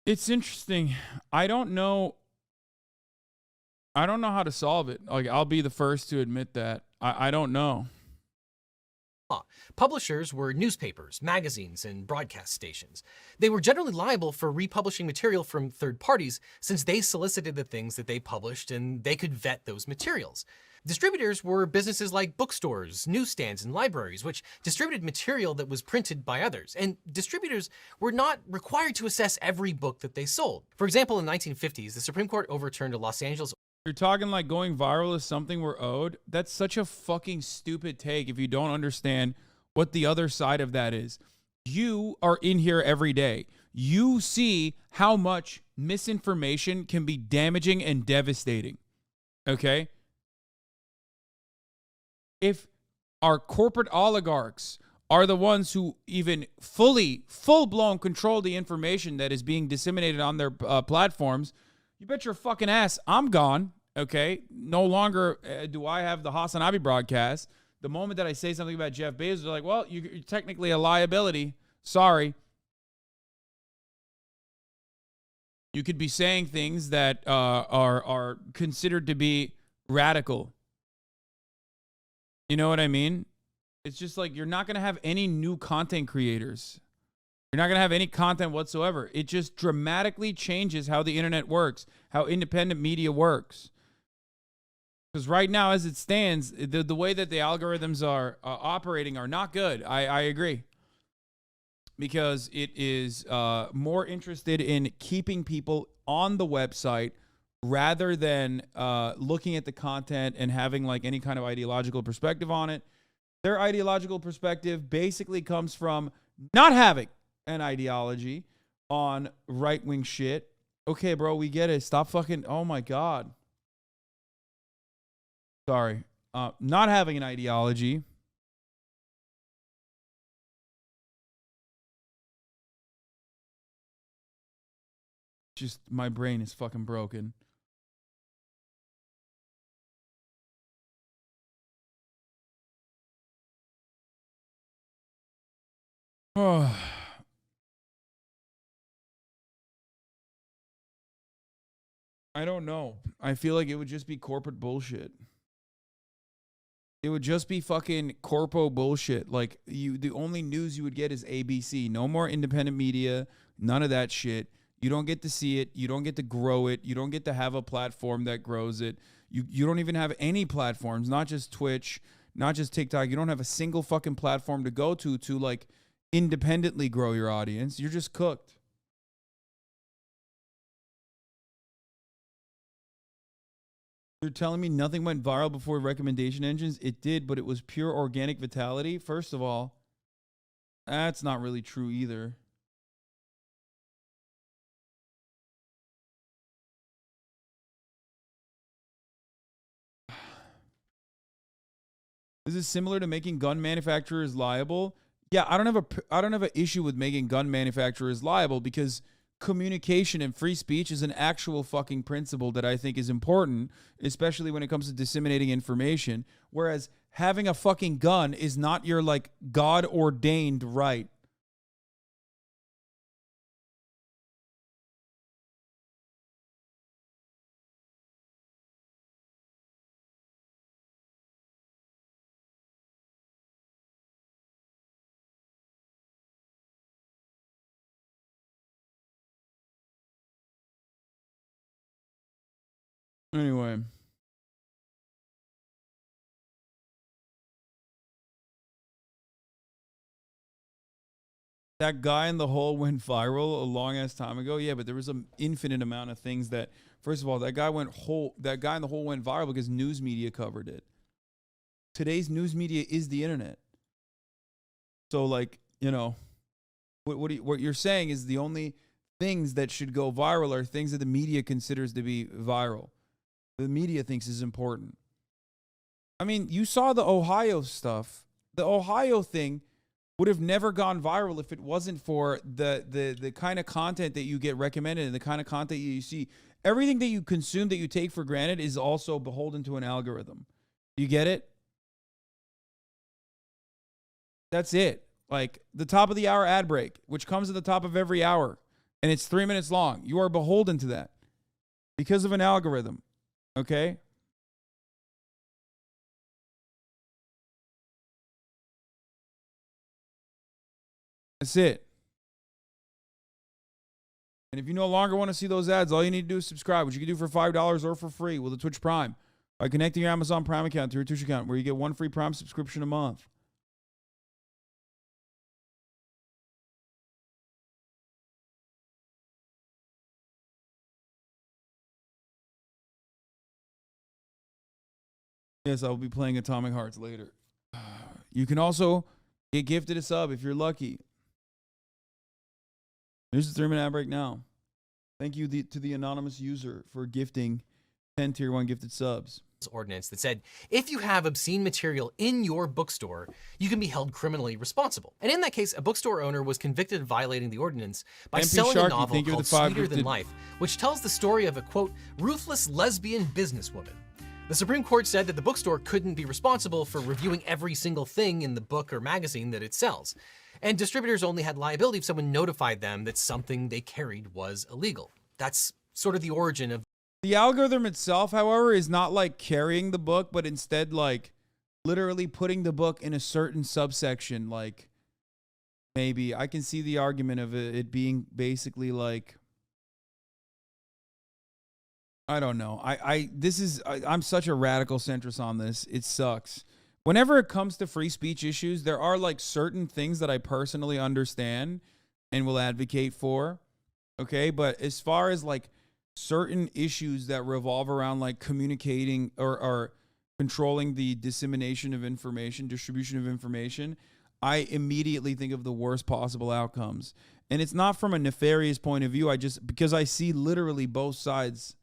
It's interesting. I don't know how to solve it. Like, I'll be the first to admit that. I don't know. Publishers were newspapers, magazines, and broadcast stations. They were generally liable for republishing material from third parties since they solicited the things that they published and they could vet those materials. Distributors were businesses like bookstores, newsstands, and libraries, which distributed material that was printed by others. And distributors were not required to assess every book that they sold. For example, in the 1950s, the Supreme Court overturned a Los Angeles... You're talking like going viral is something we're owed? That's such a fucking stupid take if you don't understand what the other side of that is. You are in here every day. You see how much misinformation can be damaging and devastating. Okay? If our corporate oligarchs are the ones who even full-blown control the information that is being disseminated on their platforms, you bet your fucking ass I'm gone, okay? No longer do I have the Hasanabi broadcast. The moment that I say something about Jeff Bezos, they're like, well, you're technically a liability. Sorry. You could be saying things that are considered to be radical. You know what I mean? It's just like you're not going to have any new content creators. You're not going to have any content whatsoever. It just dramatically changes how the internet works, how independent media works. Because right now, as it stands, the way that the algorithms are operating are not good. I agree. Because it is more interested in keeping people on the website rather than looking at the content and having like any kind of ideological perspective on it. Their ideological perspective basically comes from not having an ideology on right-wing shit. Okay, bro, we get it. Stop fucking, oh my God. Sorry. Not having an ideology. Just, my brain is fucking broken. Oh. I don't know. I feel like it would just be corporate bullshit. It would just be fucking corpo bullshit. Like, the only news you would get is ABC. No more independent media. None of that shit. You don't get to see it. You don't get to grow it. You don't get to have a platform that grows it. You don't even have any platforms, not just Twitch, not just TikTok. You don't have a single fucking platform to go to like independently grow your audience. You're just cooked. You're telling me nothing went viral before recommendation engines? It did, but it was pure organic vitality. First of all, that's not really true either. Is this similar to making gun manufacturers liable? Yeah, I don't have an issue with making gun manufacturers liable because communication and free speech is an actual fucking principle that I think is important, especially when it comes to disseminating information. Whereas having a fucking gun is not your like God ordained right. Anyway. That guy in the hole went viral a long ass time ago. Yeah, but there was an infinite amount of things that, first of all, that guy in the hole went viral because news media covered it. Today's news media is the internet. So like you know, what you're saying is the only things that should go viral are things that the media considers to be viral. The media thinks is important. I mean, you saw the Ohio stuff. The Ohio thing would have never gone viral if it wasn't for the kind of content that you get recommended and the kind of content you see. Everything that you consume that you take for granted is also beholden to an algorithm. You get it? That's it. Like the top of the hour ad break, which comes at the top of every hour, and it's 3 minutes long. You are beholden to that because of an algorithm. Okay? That's it. And if you no longer want to see those ads, all you need to do is subscribe, which you can do for $5 or for free with a Twitch Prime by connecting your Amazon Prime account to your Twitch account, where you get one free Prime subscription a month. Yes, I will be playing Atomic Hearts later. You can also get gifted a sub if you're lucky. Here's the 3-minute ad break now. Thank you to the anonymous user for gifting 10 Tier 1 gifted subs. Ordinance that said, if you have obscene material in your bookstore, you can be held criminally responsible. And in that case, a bookstore owner was convicted of violating the ordinance by MP selling Sharky, a novel called Sweeter Than gifted. Life, which tells the story of a, quote, ruthless lesbian businesswoman. The Supreme Court said that the bookstore couldn't be responsible for reviewing every single thing in the book or magazine that it sells. And distributors only had liability if someone notified them that something they carried was illegal. That's sort of the origin of the algorithm itself, however, is not like carrying the book, but instead like literally putting the book in a certain subsection. Like maybe I can see the argument of it being basically like, I don't know. I'm such a radical centrist on this. It sucks. Whenever it comes to free speech issues, there are like certain things that I personally understand and will advocate for. Okay. But as far as like certain issues that revolve around like communicating or controlling the dissemination of information, distribution of information, I immediately think of the worst possible outcomes. And it's not from a nefarious point of view. Because I see literally both sides.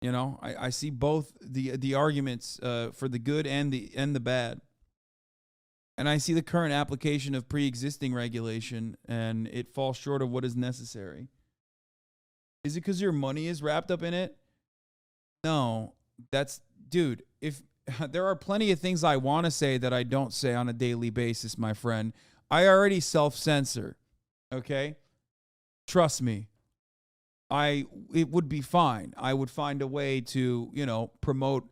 You know, I see both the arguments for the good and the bad. And I see the current application of pre-existing regulation, and it falls short of what is necessary. Is it because your money is wrapped up in it? No, dude, if there are plenty of things I want to say that I don't say on a daily basis, my friend. I already self-censor, okay? Trust me. It would be fine. I would find a way to, you know, promote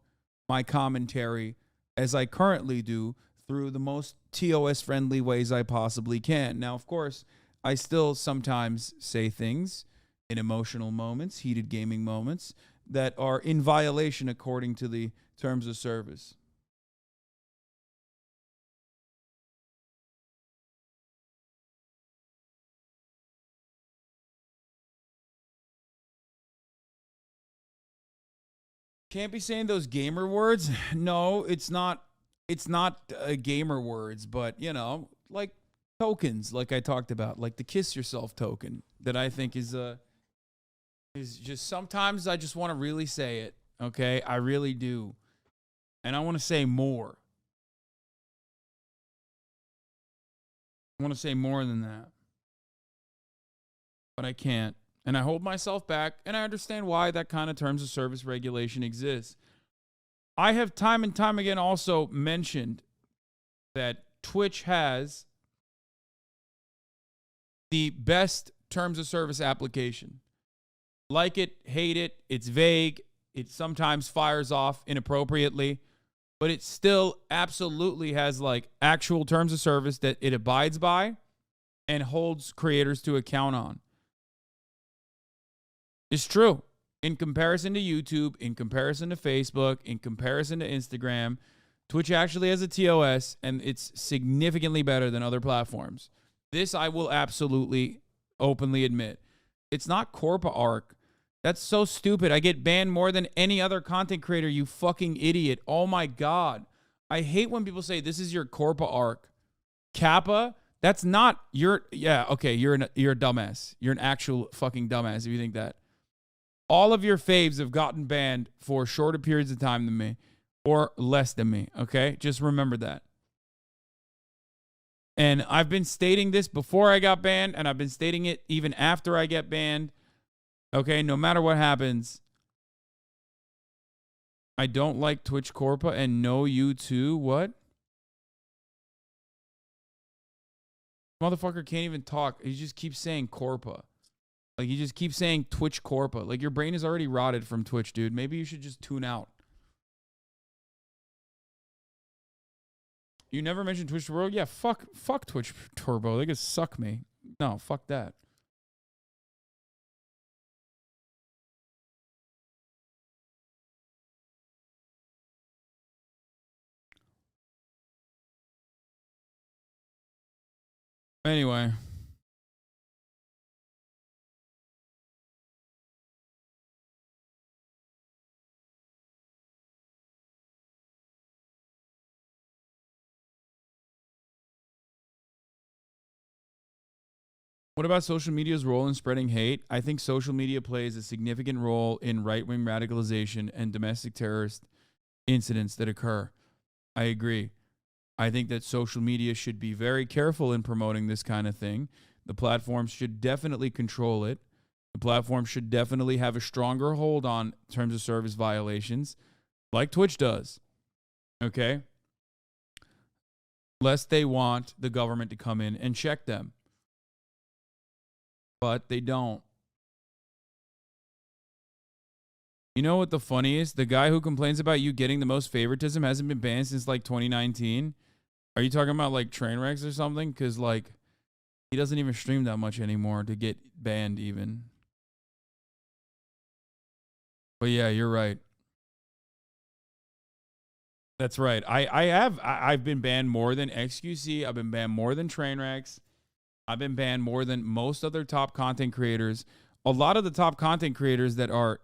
my commentary as I currently do through the most TOS-friendly ways I possibly can. Now, of course, I still sometimes say things in emotional moments, heated gaming moments, that are in violation according to the terms of service. Can't be saying those gamer words. No, it's not gamer words, but you know, like tokens, like I talked about, like the kiss yourself token that I think is just sometimes I just want to really say it. Okay, I really do, and I want to say more. I want to say more than that, but I can't. And I hold myself back, and I understand why that kind of terms of service regulation exists. I have time and time again also mentioned that Twitch has the best terms of service application. Like it, hate it, it's vague, it sometimes fires off inappropriately, but it still absolutely has like actual terms of service that it abides by and holds creators to account on. It's true. In comparison to YouTube, in comparison to Facebook, in comparison to Instagram, Twitch actually has a TOS, and it's significantly better than other platforms. This I will absolutely openly admit. It's not Corpa Arc. That's so stupid. I get banned more than any other content creator, you fucking idiot. Oh my God. I hate when people say this is your Corpa Arc. Kappa? That's not you're okay, you're a dumbass. You're an actual fucking dumbass if you think that. All of your faves have gotten banned for shorter periods of time than me or less than me, okay? Just remember that. And I've been stating this before I got banned, and I've been stating it even after I get banned. Okay, no matter what happens, I don't like Twitch Corpa, and no, you too. What? Motherfucker can't even talk. He just keeps saying Corpa. Like, he just keeps saying Twitch Corpa. Like, your brain is already rotted from Twitch, dude. Maybe you should just tune out. You never mentioned Twitch Turbo? Yeah, fuck Twitch Turbo. They could suck me. No, fuck that. Anyway. What about social media's role in spreading hate? I think social media plays a significant role in right-wing radicalization and domestic terrorist incidents that occur. I agree. I think that social media should be very careful in promoting this kind of thing. The platforms should definitely control it. The platform should definitely have a stronger hold on terms of service violations, like Twitch does. Okay? Lest they want the government to come in and check them. But they don't. You know what the funny is? The guy who complains about you getting the most favoritism hasn't been banned since like 2019. Are you talking about like Trainwrecks or something? Because like he doesn't even stream that much anymore to get banned even. But yeah, you're right. That's right. I've been banned more than XQC. I've been banned more than Trainwrecks. I've been banned more than most other top content creators. A lot of the top content creators that are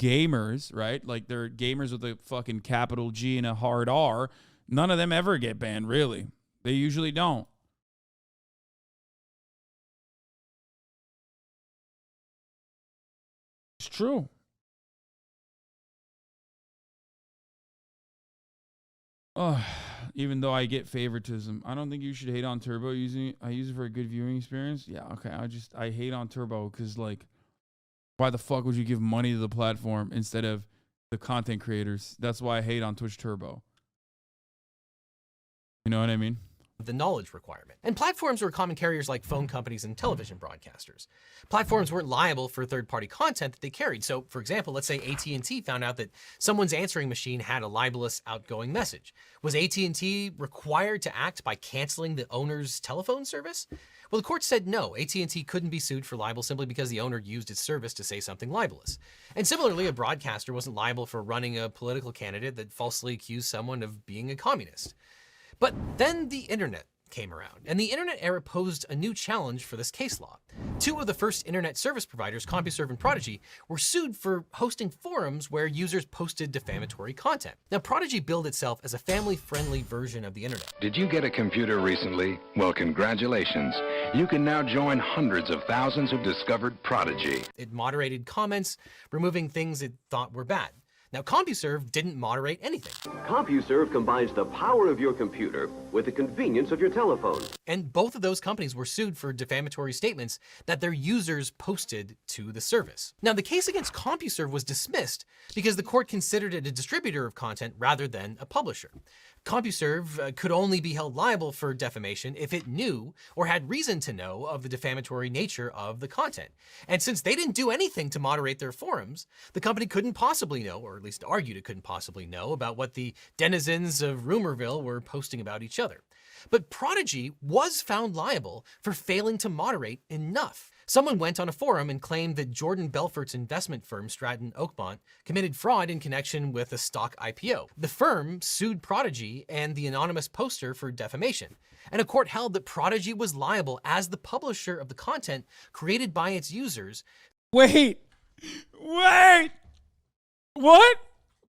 gamers, right? Like they're gamers with a fucking capital G and a hard R. None of them ever get banned, really. They usually don't. It's true. Oh, even though I get favoritism, I don't think you should hate on Turbo. I use it for a good viewing experience. Yeah, okay. I hate on Turbo because like, why the fuck would you give money to the platform instead of the content creators? That's why I hate on Twitch Turbo. You know what I mean? The knowledge requirement. And platforms were common carriers like phone companies and television broadcasters. Platforms weren't liable for third-party content that they carried. So, for example, let's say AT&T found out that someone's answering machine had a libelous outgoing message. Was AT&T required to act by canceling the owner's telephone service? Well, the court said no, AT&T couldn't be sued for libel simply because the owner used its service to say something libelous. And similarly, a broadcaster wasn't liable for running a political candidate that falsely accused someone of being a communist. But then the internet came around, and the internet era posed a new challenge for this case law. Two of the first internet service providers, CompuServe and Prodigy, were sued for hosting forums where users posted defamatory content. Now, Prodigy billed itself as a family-friendly version of the internet. Did you get a computer recently? Well, congratulations. You can now join hundreds of thousands who've discovered Prodigy. It moderated comments, removing things it thought were bad. Now, CompuServe didn't moderate anything. CompuServe combines the power of your computer with the convenience of your telephone. And both of those companies were sued for defamatory statements that their users posted to the service. Now, the case against CompuServe was dismissed because the court considered it a distributor of content rather than a publisher. CompuServe could only be held liable for defamation if it knew or had reason to know of the defamatory nature of the content. And since they didn't do anything to moderate their forums, the company couldn't possibly know, or at least argued it couldn't possibly know, about what the denizens of Rumorville were posting about each other. But Prodigy was found liable for failing to moderate enough. Someone went on a forum and claimed that Jordan Belfort's investment firm, Stratton Oakmont, committed fraud in connection with a stock IPO. The firm sued Prodigy and the anonymous poster for defamation, and a court held that Prodigy was liable as the publisher of the content created by its users. Wait! What?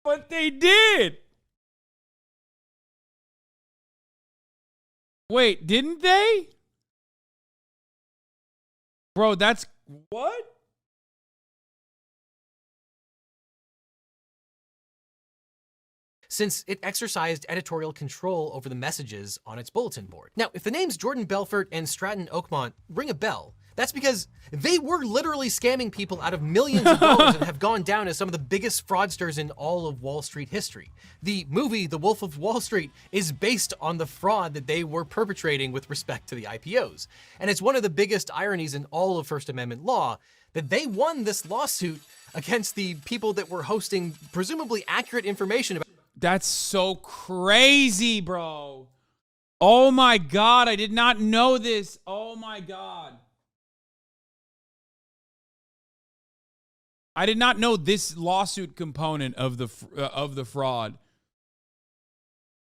But they did! Wait, didn't they? Bro, that's what? Since it exercised editorial control over the messages on its bulletin board. Now, if the names Jordan Belfort and Stratton Oakmont ring a bell, that's because they were literally scamming people out of millions of dollars and have gone down as some of the biggest fraudsters in all of Wall Street history. The movie, The Wolf of Wall Street, is based on the fraud that they were perpetrating with respect to the IPOs. And it's one of the biggest ironies in all of First Amendment law that they won this lawsuit against the people that were hosting presumably accurate information about. That's so crazy, bro. Oh my God, I did not know this. Oh my God. I did not know this lawsuit component of the fraud.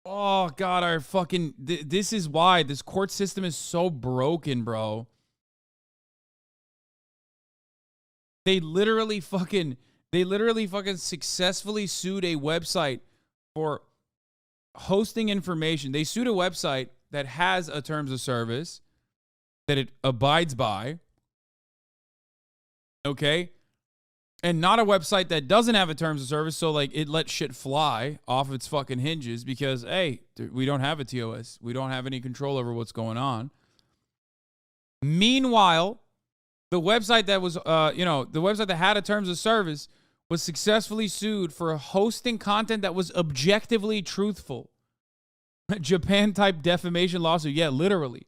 Oh God, our fucking this is why this court system is so broken, bro. They literally fucking successfully sued a website for hosting information. They sued a website that has a terms of service that it abides by. Okay? And not a website that doesn't have a terms of service, so like it lets shit fly off its fucking hinges because, hey, we don't have a TOS. We don't have any control over what's going on. Meanwhile, the website that was, the website that had a terms of service was successfully sued for hosting content that was objectively truthful. Japan-type defamation lawsuit. Yeah, literally.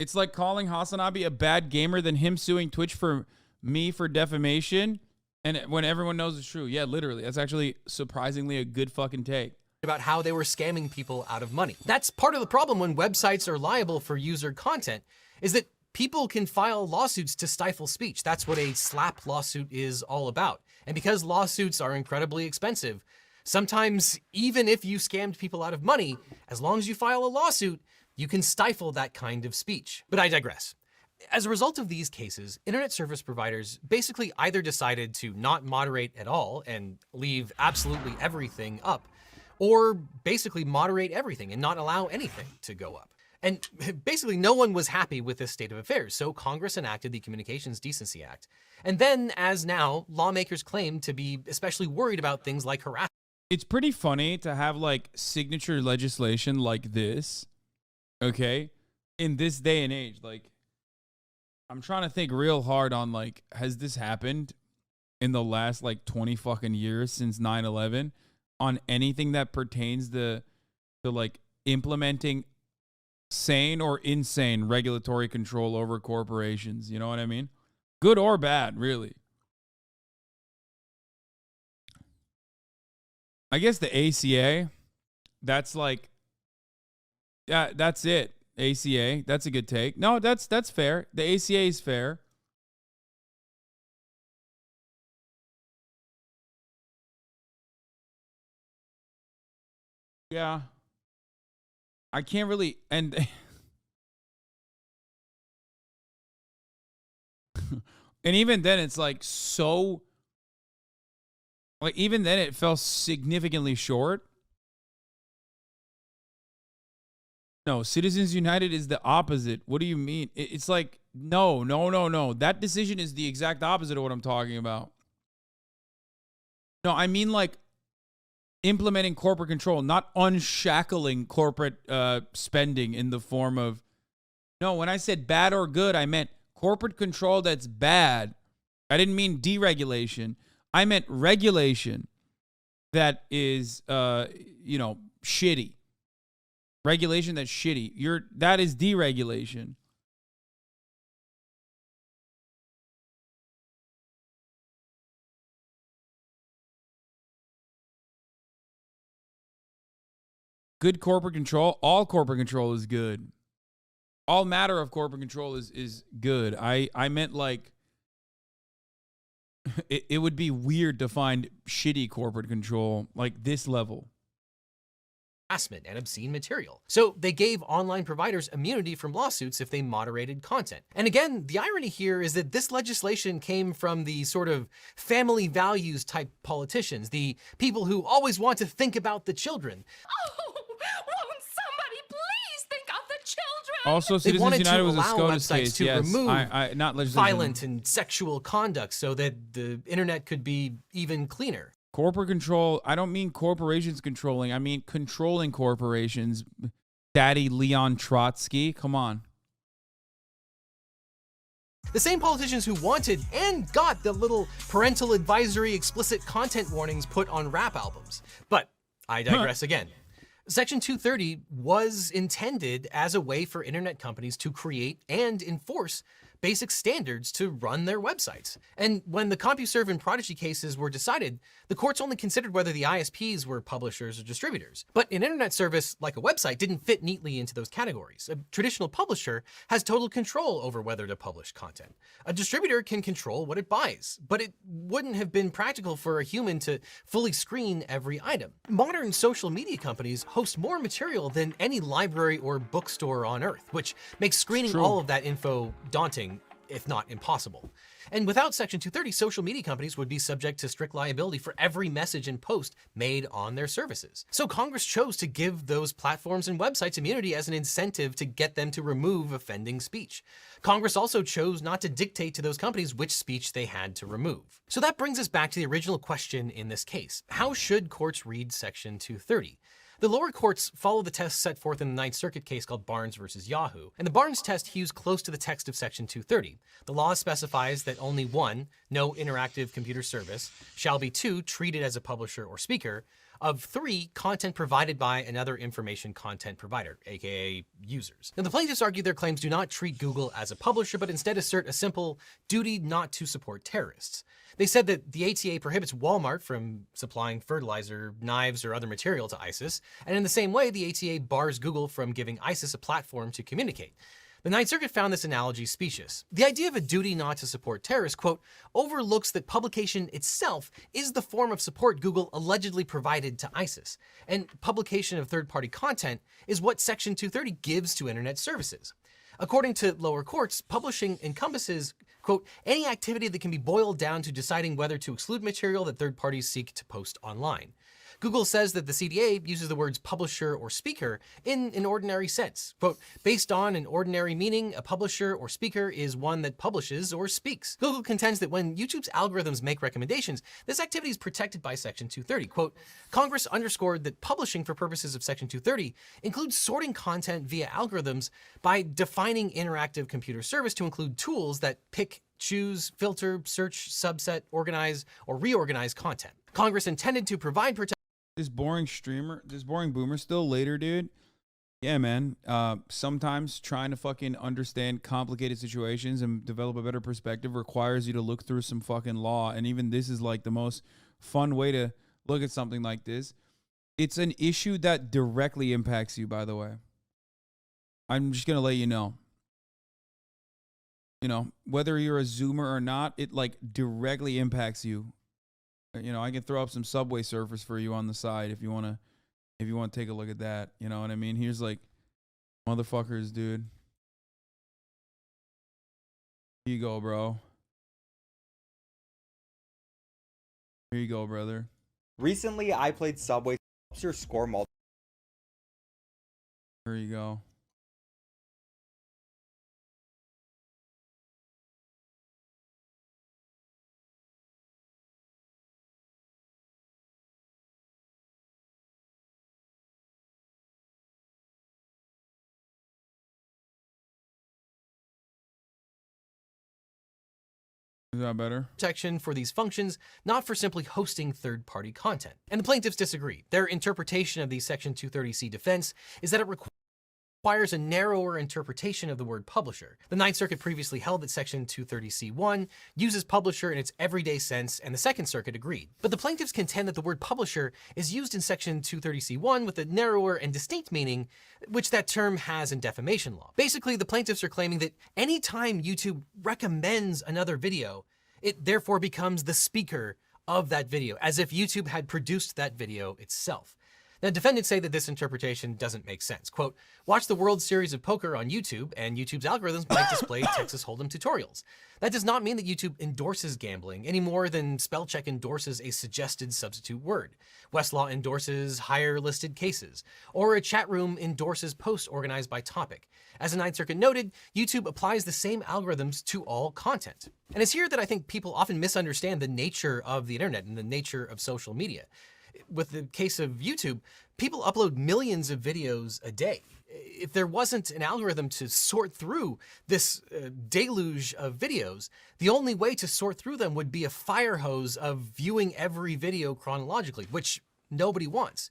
It's like calling Hasanabi a bad gamer than him suing Twitch for defamation, and when everyone knows it's true. Yeah, literally. That's actually surprisingly a good fucking take. About how they were scamming people out of money. That's part of the problem when websites are liable for user content, is that people can file lawsuits to stifle speech. That's what a slap lawsuit is all about. And because lawsuits are incredibly expensive, sometimes even if you scammed people out of money, as long as you file a lawsuit, you can stifle that kind of speech. But I digress. As a result of these cases, internet service providers basically either decided to not moderate at all and leave absolutely everything up, or basically moderate everything and not allow anything to go up. And basically no one was happy with this state of affairs, so Congress enacted the Communications Decency Act. And then, as now, lawmakers claim to be especially worried about things like harassment. It's pretty funny to have like signature legislation like this, okay, in this day and age. Like, I'm trying to think real hard on like, has this happened in the last like 20 fucking years since 9/11 on anything that pertains to like implementing sane or insane regulatory control over corporations? You know what I mean? Good or bad, really. I guess the ACA, that's like, yeah, that's it. ACA, that's a good take. No, that's fair. The ACA is fair. Yeah. I can't really, and and even then it's like so, like even then it fell significantly short. No, Citizens United is the opposite. What do you mean? It's like, no. That decision is the exact opposite of what I'm talking about. No, I mean like implementing corporate control, not unshackling corporate spending in the form of, no, when I said bad or good, I meant corporate control that's bad. I didn't mean deregulation. I meant regulation that is, shitty. Regulation that's shitty. That is deregulation. Good corporate control. All corporate control is good. All matter of corporate control is good. I meant like it would be weird to find shitty corporate control like this level. Harassment and obscene material. So they gave online providers immunity from lawsuits if they moderated content. And again, the irony here is that this legislation came from the sort of family values type politicians, the people who always want to think about the children. Oh, won't somebody please think of the children? Also, They Citizens wanted United to was a allow SCOTUS websites case. to Yes, remove not legislation. violent and sexual conduct so that the internet could be even cleaner. Corporate control. I don't mean corporations controlling. I mean controlling corporations. Daddy Leon Trotsky. Come on. The same politicians who wanted and got the little parental advisory explicit content warnings put on rap albums. But I digress again. Section 230 was intended as a way for internet companies to create and enforce basic standards to run their websites. And when the CompuServe and Prodigy cases were decided, the courts only considered whether the ISPs were publishers or distributors. But an internet service like a website didn't fit neatly into those categories. A traditional publisher has total control over whether to publish content. A distributor can control what it buys, but it wouldn't have been practical for a human to fully screen every item. Modern social media companies host more material than any library or bookstore on Earth, which makes screening all of that info daunting, if not impossible. And without Section 230, social media companies would be subject to strict liability for every message and post made on their services. So Congress chose to give those platforms and websites immunity as an incentive to get them to remove offending speech. Congress also chose not to dictate to those companies which speech they had to remove. So that brings us back to the original question in this case. How should courts read Section 230? The lower courts follow the test set forth in the Ninth Circuit case called Barnes versus Yahoo, and the Barnes test hews close to the text of Section 230. The law specifies that only 1, no interactive computer service, shall be 2, treated as a publisher or speaker, of 3, content provided by another information content provider, aka users. Now, the plaintiffs argue their claims do not treat Google as a publisher, but instead assert a simple duty not to support terrorists. They said that the ATA prohibits Walmart from supplying fertilizer, knives, or other material to ISIS, and in the same way, the ATA bars Google from giving ISIS a platform to communicate. The Ninth Circuit found this analogy specious. The idea of a duty not to support terrorists, quote, overlooks that publication itself is the form of support Google allegedly provided to ISIS, and publication of third-party content is what Section 230 gives to internet services. According to lower courts, publishing encompasses, quote, any activity that can be boiled down to deciding whether to exclude material that third parties seek to post online. Google says that the CDA uses the words publisher or speaker in an ordinary sense. Quote, based on an ordinary meaning, a publisher or speaker is one that publishes or speaks. Google contends that when YouTube's algorithms make recommendations, this activity is protected by Section 230. Quote, Congress underscored that publishing for purposes of Section 230 includes sorting content via algorithms by defining interactive computer service to include tools that pick, choose, filter, search, subset, organize, or reorganize content. Congress intended to provide protection. This boring boomer still later, dude. Yeah, man. Sometimes trying to fucking understand complicated situations and develop a better perspective requires you to look through some fucking law. And even this is like the most fun way to look at something like this. It's an issue that directly impacts you, by the way. I'm just going to let you know. You know, whether you're a Zoomer or not, it like directly impacts you. You know, I can throw up some Subway Surfers for you on the side if you want to take a look at that. You know what I mean? Here's like motherfuckers, dude. Here you go, bro. Here you go, brother. Recently, I played Subway. Helps your score multiple. Here you go. Is that better? Protection for these functions, not for simply hosting third-party content. And the plaintiffs disagree. Their interpretation of the Section 230C defense is that it requires a narrower interpretation of the word publisher. The Ninth Circuit previously held that Section 230C1 uses publisher in its everyday sense, and the Second Circuit agreed. But the plaintiffs contend that the word publisher is used in Section 230C1 with a narrower and distinct meaning, which that term has in defamation law. Basically, the plaintiffs are claiming that any time YouTube recommends another video, it therefore becomes the speaker of that video, as if YouTube had produced that video itself. Now, defendants say that this interpretation doesn't make sense. Quote, watch the World Series of Poker on YouTube, and YouTube's algorithms might display Texas Hold'em tutorials. That does not mean that YouTube endorses gambling any more than spell check endorses a suggested substitute word. Westlaw endorses higher listed cases, or a chat room endorses posts organized by topic. As the Ninth Circuit noted, YouTube applies the same algorithms to all content. And it's here that I think people often misunderstand the nature of the internet and the nature of social media. With the case of YouTube, people upload millions of videos a day. If there wasn't an algorithm to sort through this deluge of videos, the only way to sort through them would be a fire hose of viewing every video chronologically, which nobody wants.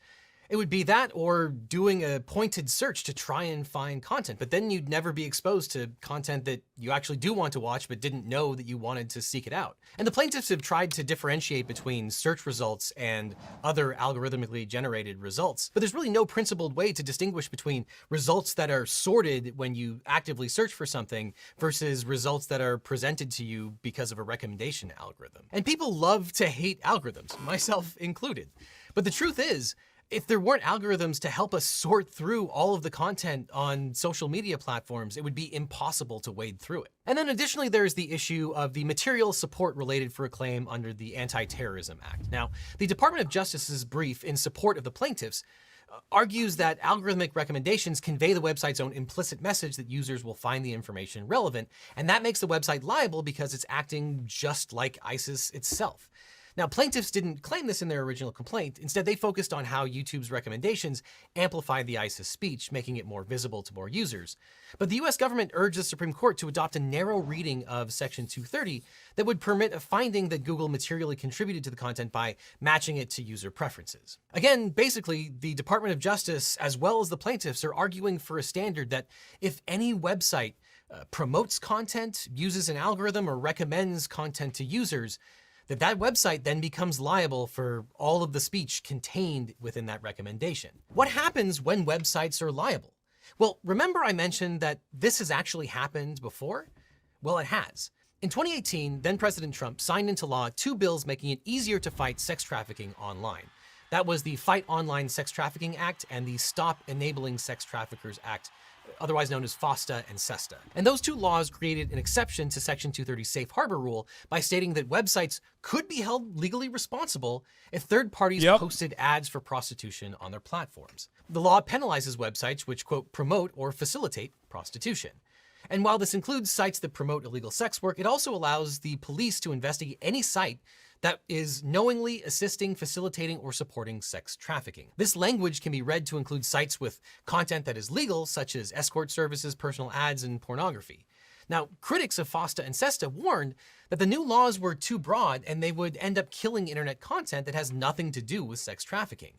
It would be that or doing a pointed search to try and find content, but then you'd never be exposed to content that you actually do want to watch but didn't know that you wanted to seek it out. And the plaintiffs have tried to differentiate between search results and other algorithmically generated results, but there's really no principled way to distinguish between results that are sorted when you actively search for something versus results that are presented to you because of a recommendation algorithm. And people love to hate algorithms, myself included. But the truth is, if there weren't algorithms to help us sort through all of the content on social media platforms, it would be impossible to wade through it. And then additionally, there's the issue of the material support related for a claim under the Anti-Terrorism Act. Now, the Department of Justice's brief in support of the plaintiffs argues that algorithmic recommendations convey the website's own implicit message that users will find the information relevant, and that makes the website liable because it's acting just like ISIS itself. Now, plaintiffs didn't claim this in their original complaint. Instead, they focused on how YouTube's recommendations amplified the ISIS speech, making it more visible to more users. But the US government urged the Supreme Court to adopt a narrow reading of Section 230 that would permit a finding that Google materially contributed to the content by matching it to user preferences. Again, basically, the Department of Justice, as well as the plaintiffs, are arguing for a standard that if any website promotes content, uses an algorithm, or recommends content to users, that website then becomes liable for all of the speech contained within that recommendation. What happens when websites are liable? Well, remember I mentioned that this has actually happened before? Well, it has. In 2018, then President Trump signed into law 2 bills making it easier to fight sex trafficking online. That was the Fight Online Sex Trafficking Act and the Stop Enabling Sex Traffickers Act, otherwise known as FOSTA and SESTA. And those 2 laws created an exception to Section 230's safe harbor rule by stating that websites could be held legally responsible if third parties posted ads for prostitution on their platforms. The law penalizes websites which, quote, promote or facilitate prostitution. And while this includes sites that promote illegal sex work, it also allows the police to investigate any site that is knowingly assisting, facilitating, or supporting sex trafficking. This language can be read to include sites with content that is legal, such as escort services, personal ads, and pornography. Now, critics of FOSTA and SESTA warned that the new laws were too broad and they would end up killing internet content that has nothing to do with sex trafficking.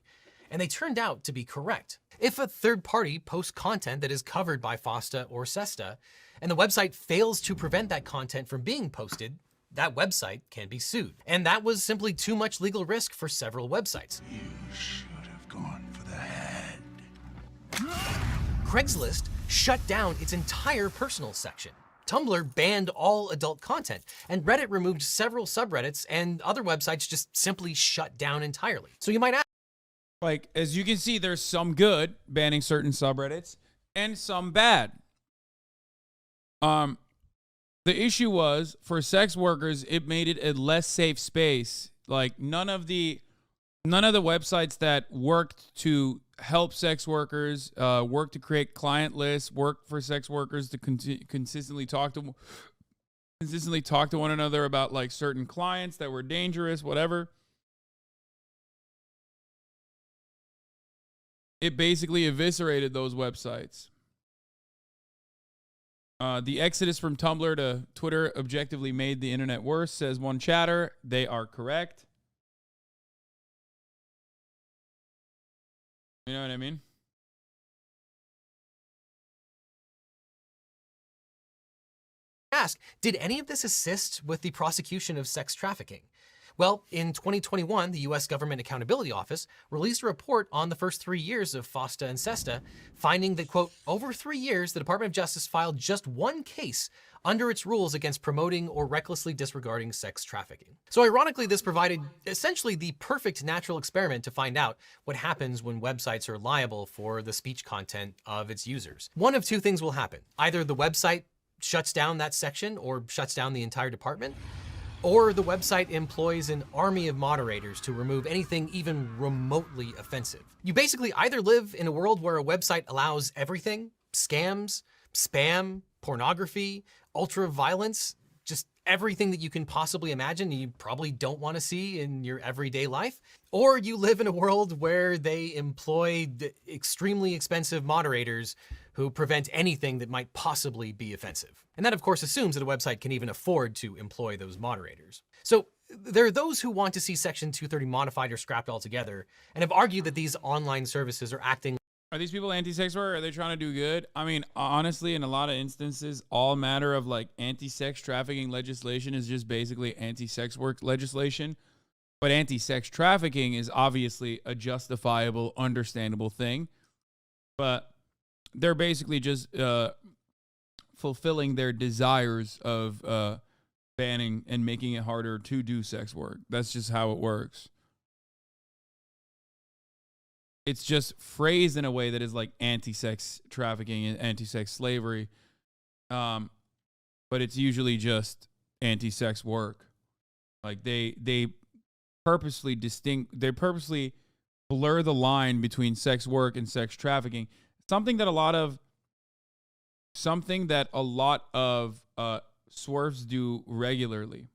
And they turned out to be correct. If a third party posts content that is covered by FOSTA or SESTA, and the website fails to prevent that content from being posted, that website can be sued. And that was simply too much legal risk for several websites. You should have gone for the head. Craigslist shut down its entire personal section. Tumblr banned all adult content, and Reddit removed several subreddits, and other websites just simply shut down entirely. So you might ask, like, as you can see, there's some good, banning certain subreddits, and some bad. The issue was, for sex workers, it made it a less safe space. Like, none of the websites that worked to help sex workers, work to create client lists, work for sex workers to consistently talk to one another about, like, certain clients that were dangerous, whatever. It basically eviscerated those websites. The exodus from Tumblr to Twitter objectively made the internet worse, says one chatter. They are correct. You know what I mean? ask, did any of this assist with the prosecution of sex trafficking? Well, in 2021, the U.S. Government Accountability Office released a report on the first 3 years of FOSTA and SESTA, finding that, quote, over 3 years, the Department of Justice filed just one case under its rules against promoting or recklessly disregarding sex trafficking. So ironically, this provided essentially the perfect natural experiment to find out what happens when websites are liable for the speech content of its users. One of two things will happen. Either the website shuts down that section or shuts down the entire department, or the website employs an army of moderators to remove anything even remotely offensive. You basically either live in a world where a website allows everything, scams, spam, pornography, ultra-violence, just everything that you can possibly imagine and you probably don't want to see in your everyday life, or you live in a world where they employ extremely expensive moderators who prevent anything that might possibly be offensive. And that, of course, assumes that a website can even afford to employ those moderators. So there are those who want to see Section 230 modified or scrapped altogether and have argued that these online services are acting. Are these people anti-sex work? Are they trying to do good? I mean, honestly, in a lot of instances, all matter of like anti-sex trafficking legislation is just basically anti-sex work legislation. But anti-sex trafficking is obviously a justifiable, understandable thing. But they're basically just fulfilling their desires of banning and making it harder to do sex work. That's just how it works. It's just phrased in a way that is like anti-sex trafficking and anti-sex slavery. But it's usually just anti-sex work. Like they purposely blur the line between sex work and sex trafficking. Something that a lot of swerves do regularly.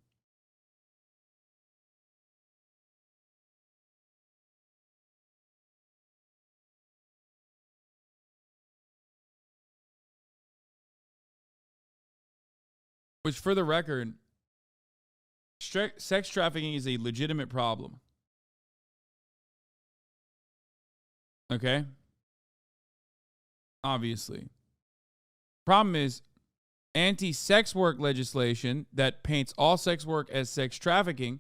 Which, for the record, sex trafficking is a legitimate problem. Okay? Obviously. Problem is, anti-sex work legislation that paints all sex work as sex trafficking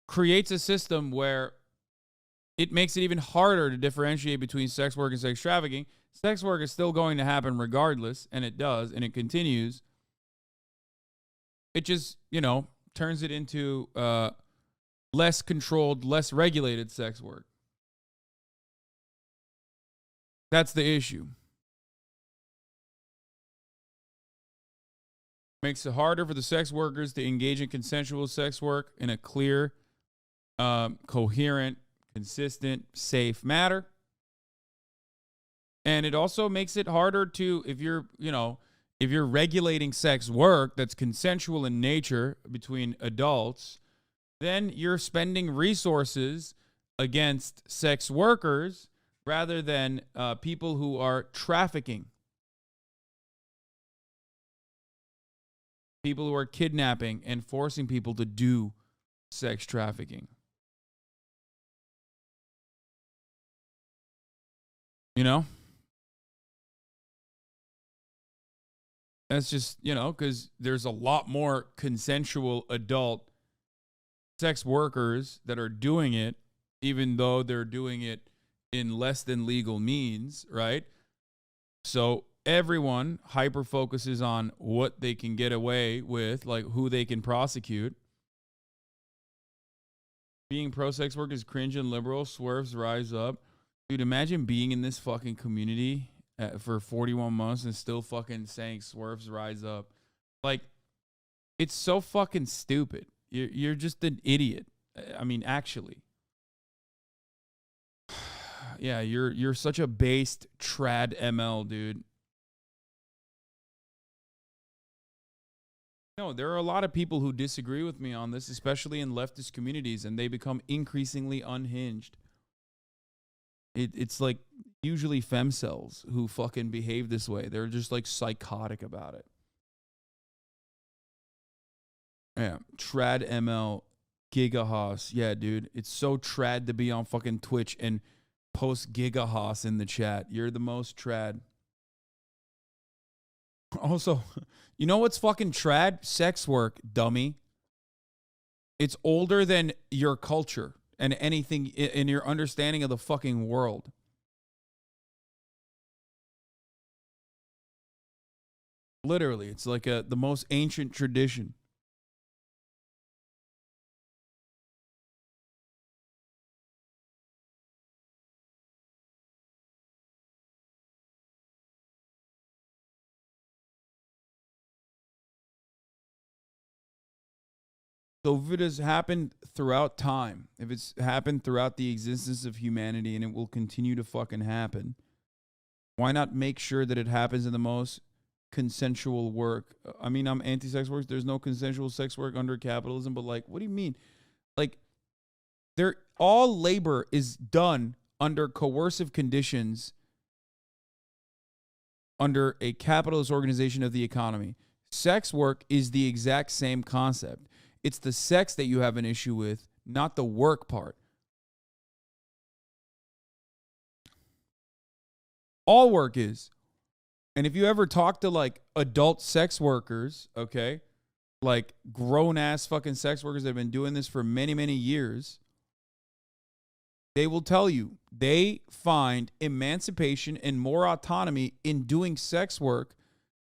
creates a system where it makes it even harder to differentiate between sex work and sex trafficking. Sex work is still going to happen regardless, and it does, and it continues. It just, turns it into less controlled, less regulated sex work. That's the issue. Makes it harder for the sex workers to engage in consensual sex work in a clear, coherent, consistent, safe manner. And it also makes it harder to, if you're regulating sex work that's consensual in nature between adults, then you're spending resources against sex workers rather than people who are trafficking. People who are kidnapping and forcing people to do sex trafficking. That's just, because there's a lot more consensual adult sex workers that are doing it, even though they're doing it in less than legal means, right? So everyone hyper focuses on what they can get away with, like who they can prosecute. Being pro-sex work is cringe and liberal. Swerves rise up. Dude, imagine being in this fucking community for 41 months and still fucking saying swerves rise up. Like, it's so fucking stupid. You're just an idiot. I mean, actually. Yeah, you're such a based trad ML, dude. No, there are a lot of people who disagree with me on this, especially in leftist communities, and they become increasingly unhinged. It's like usually femcels who fucking behave this way. They're just like psychotic about it. Yeah, trad ML, Gigahoss. Yeah, dude, it's so trad to be on fucking Twitch and post Gigahoss in the chat. You're the most trad. Also, you know what's fucking trad? Sex work, dummy. It's older than your culture and anything in your understanding of the fucking world. Literally, it's like the most ancient tradition. So if it has happened throughout time, if it's happened throughout the existence of humanity and it will continue to fucking happen, why not make sure that it happens in the most consensual work? I mean, I'm anti-sex work. There's no consensual sex work under capitalism, but like, what do you mean? Like, all labor is done under coercive conditions under a capitalist organization of the economy. Sex work is the exact same concept. It's the sex that you have an issue with, not the work part. All work is. And if you ever talk to like adult sex workers, okay, like grown ass fucking sex workers that have been doing this for many, many years, they will tell you they find emancipation and more autonomy in doing sex work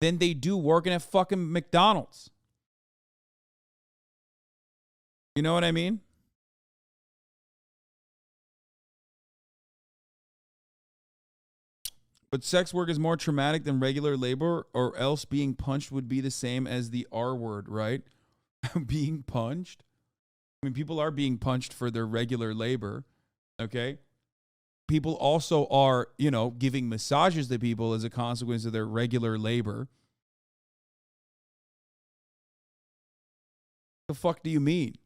than they do working at fucking McDonald's. You know what I mean? But sex work is more traumatic than regular labor, or else being punched would be the same as the R word, right? Being punched? I mean, people are being punched for their regular labor, okay? People also are, you know, giving massages to people as a consequence of their regular labor. The fuck do you mean?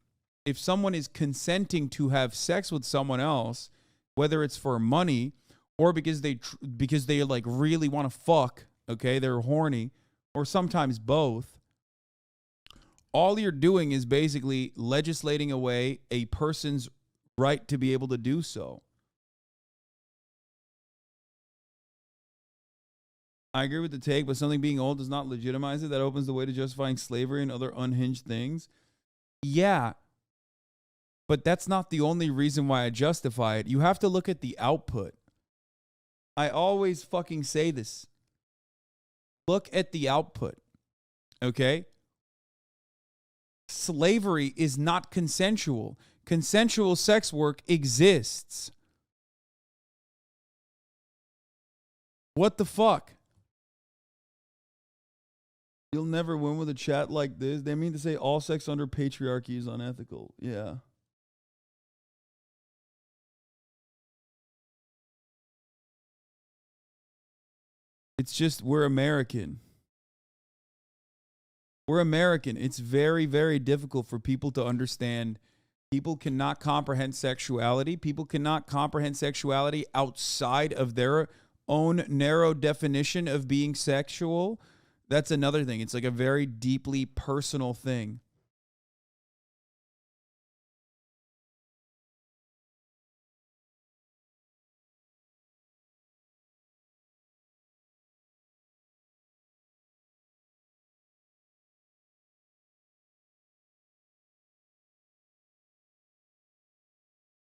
If someone is consenting to have sex with someone else, whether it's for money or because they like really want to fuck, okay, they're horny, or sometimes both, all you're doing is basically legislating away a person's right to be able to do so. I agree with the take, but something being old does not legitimize it. That opens the way to justifying slavery and other unhinged things. Yeah. But that's not the only reason why I justify it. You have to look at the output. I always fucking say this. Look at the output. Okay? Slavery is not consensual. Consensual sex work exists. What the fuck? You'll never win with a chat like this. They mean to say all sex under patriarchy is unethical. Yeah. It's just we're American. We're American. It's very, very difficult for people to understand. People cannot comprehend sexuality. People cannot comprehend sexuality outside of their own narrow definition of being sexual. That's another thing. It's like a very deeply personal thing.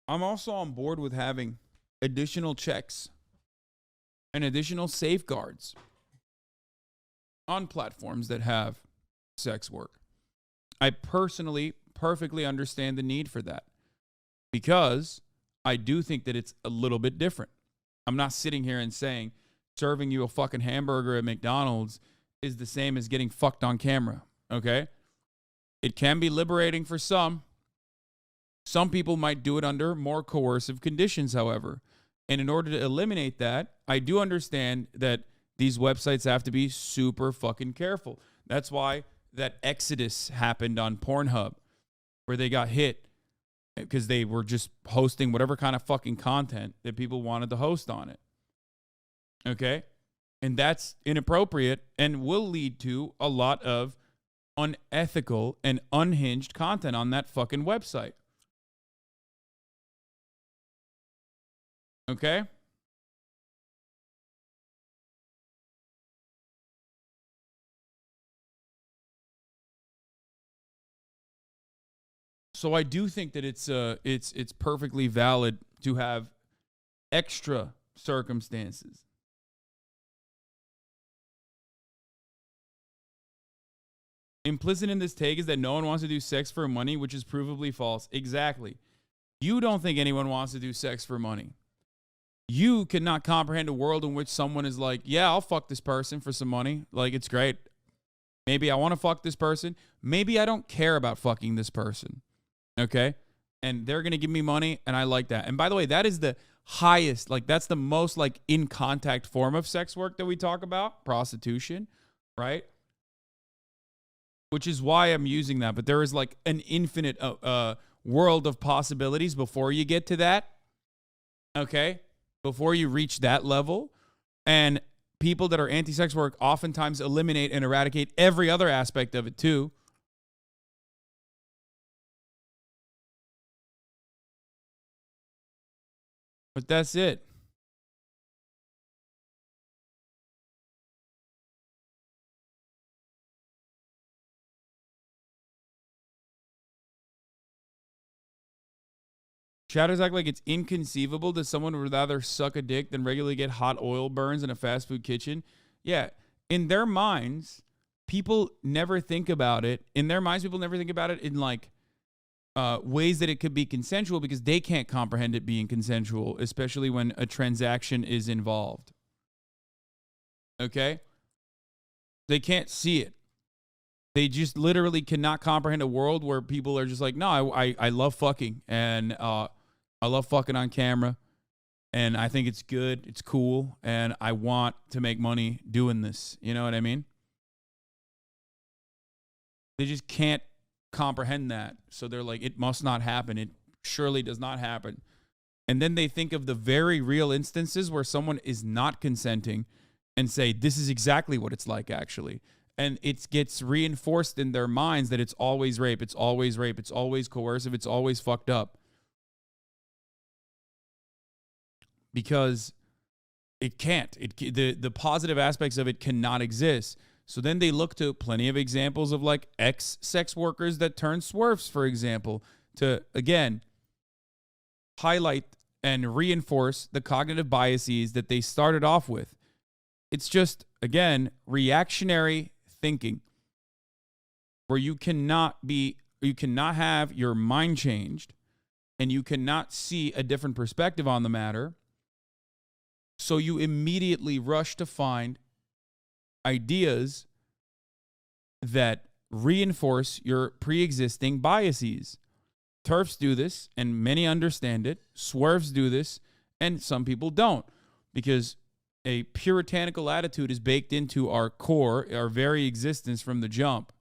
I'm also on board with having additional checks and additional safeguards on platforms that have sex work. I personally perfectly understand the need for that because I do think that it's a little bit different. I'm not sitting here and saying serving you a fucking hamburger at McDonald's is the same as getting fucked on camera, okay? It can be liberating for some. Some people might do it under more coercive conditions, however. And in order to eliminate that, I do understand that these websites have to be super fucking careful. That's why that exodus happened on Pornhub, where they got hit because they were just hosting whatever kind of fucking content that people wanted to host on it. Okay? And that's inappropriate and will lead to a lot of unethical and unhinged content on that fucking website. Okay? So I do think that it's perfectly valid to have extra circumstances. Implicit in this take is that no one wants to do sex for money, which is provably false. Exactly. You don't think anyone wants to do sex for money. You cannot comprehend a world in which someone is like, yeah, I'll fuck this person for some money. Like, it's great. Maybe I want to fuck this person. Maybe I don't care about fucking this person. Okay? And they're going to give me money, and I like that. And by the way, that is the highest, like, that's the most, like, in contact form of sex work that we talk about, prostitution, right? Which is why I'm using that. But there is, like, an infinite world of possibilities before you get to that. Okay? Before you reach that level. And people that are anti-sex work oftentimes eliminate and eradicate every other aspect of it too. But that's it. Shadows act like it's inconceivable that someone would rather suck a dick than regularly get hot oil burns in a fast food kitchen. Yeah, in their minds, people never think about it. In their minds, people never think about it in like ways that it could be consensual because they can't comprehend it being consensual, especially when a transaction is involved. Okay? They can't see it. They just literally cannot comprehend a world where people are just like, no, I love fucking, and I love fucking on camera, and I think it's good, it's cool, and I want to make money doing this. You know what I mean? They just can't comprehend that. So they're like, it must not happen. It surely does not happen. And then they think of the very real instances where someone is not consenting and say, this is exactly what it's like, actually. And it gets reinforced in their minds that it's always rape, it's always rape, it's always coercive, it's always fucked up. Because it can't. The positive aspects of it cannot exist. So then they look to plenty of examples of like ex-sex workers that turn swerves, for example, to, again, highlight and reinforce the cognitive biases that they started off with. It's just, again, reactionary thinking where you cannot have your mind changed and you cannot see a different perspective on the matter. So you immediately rush to find ideas that reinforce your pre-existing biases. TERFs do this, and many understand it. Swerves do this, and some people don't, because a puritanical attitude is baked into our core, our very existence from the jump.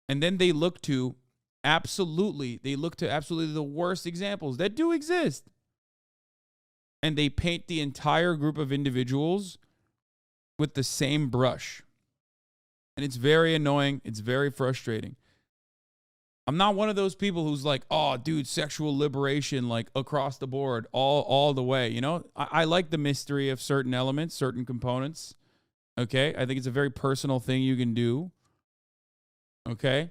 And then they look to absolutely the worst examples that do exist. And they paint the entire group of individuals with the same brush. And it's very annoying. It's very frustrating. I'm not one of those people who's like, oh, dude, sexual liberation, like across the board, all the way. You know, I like the mystery of certain elements, certain components. Okay. I think it's a very personal thing you can do. Okay.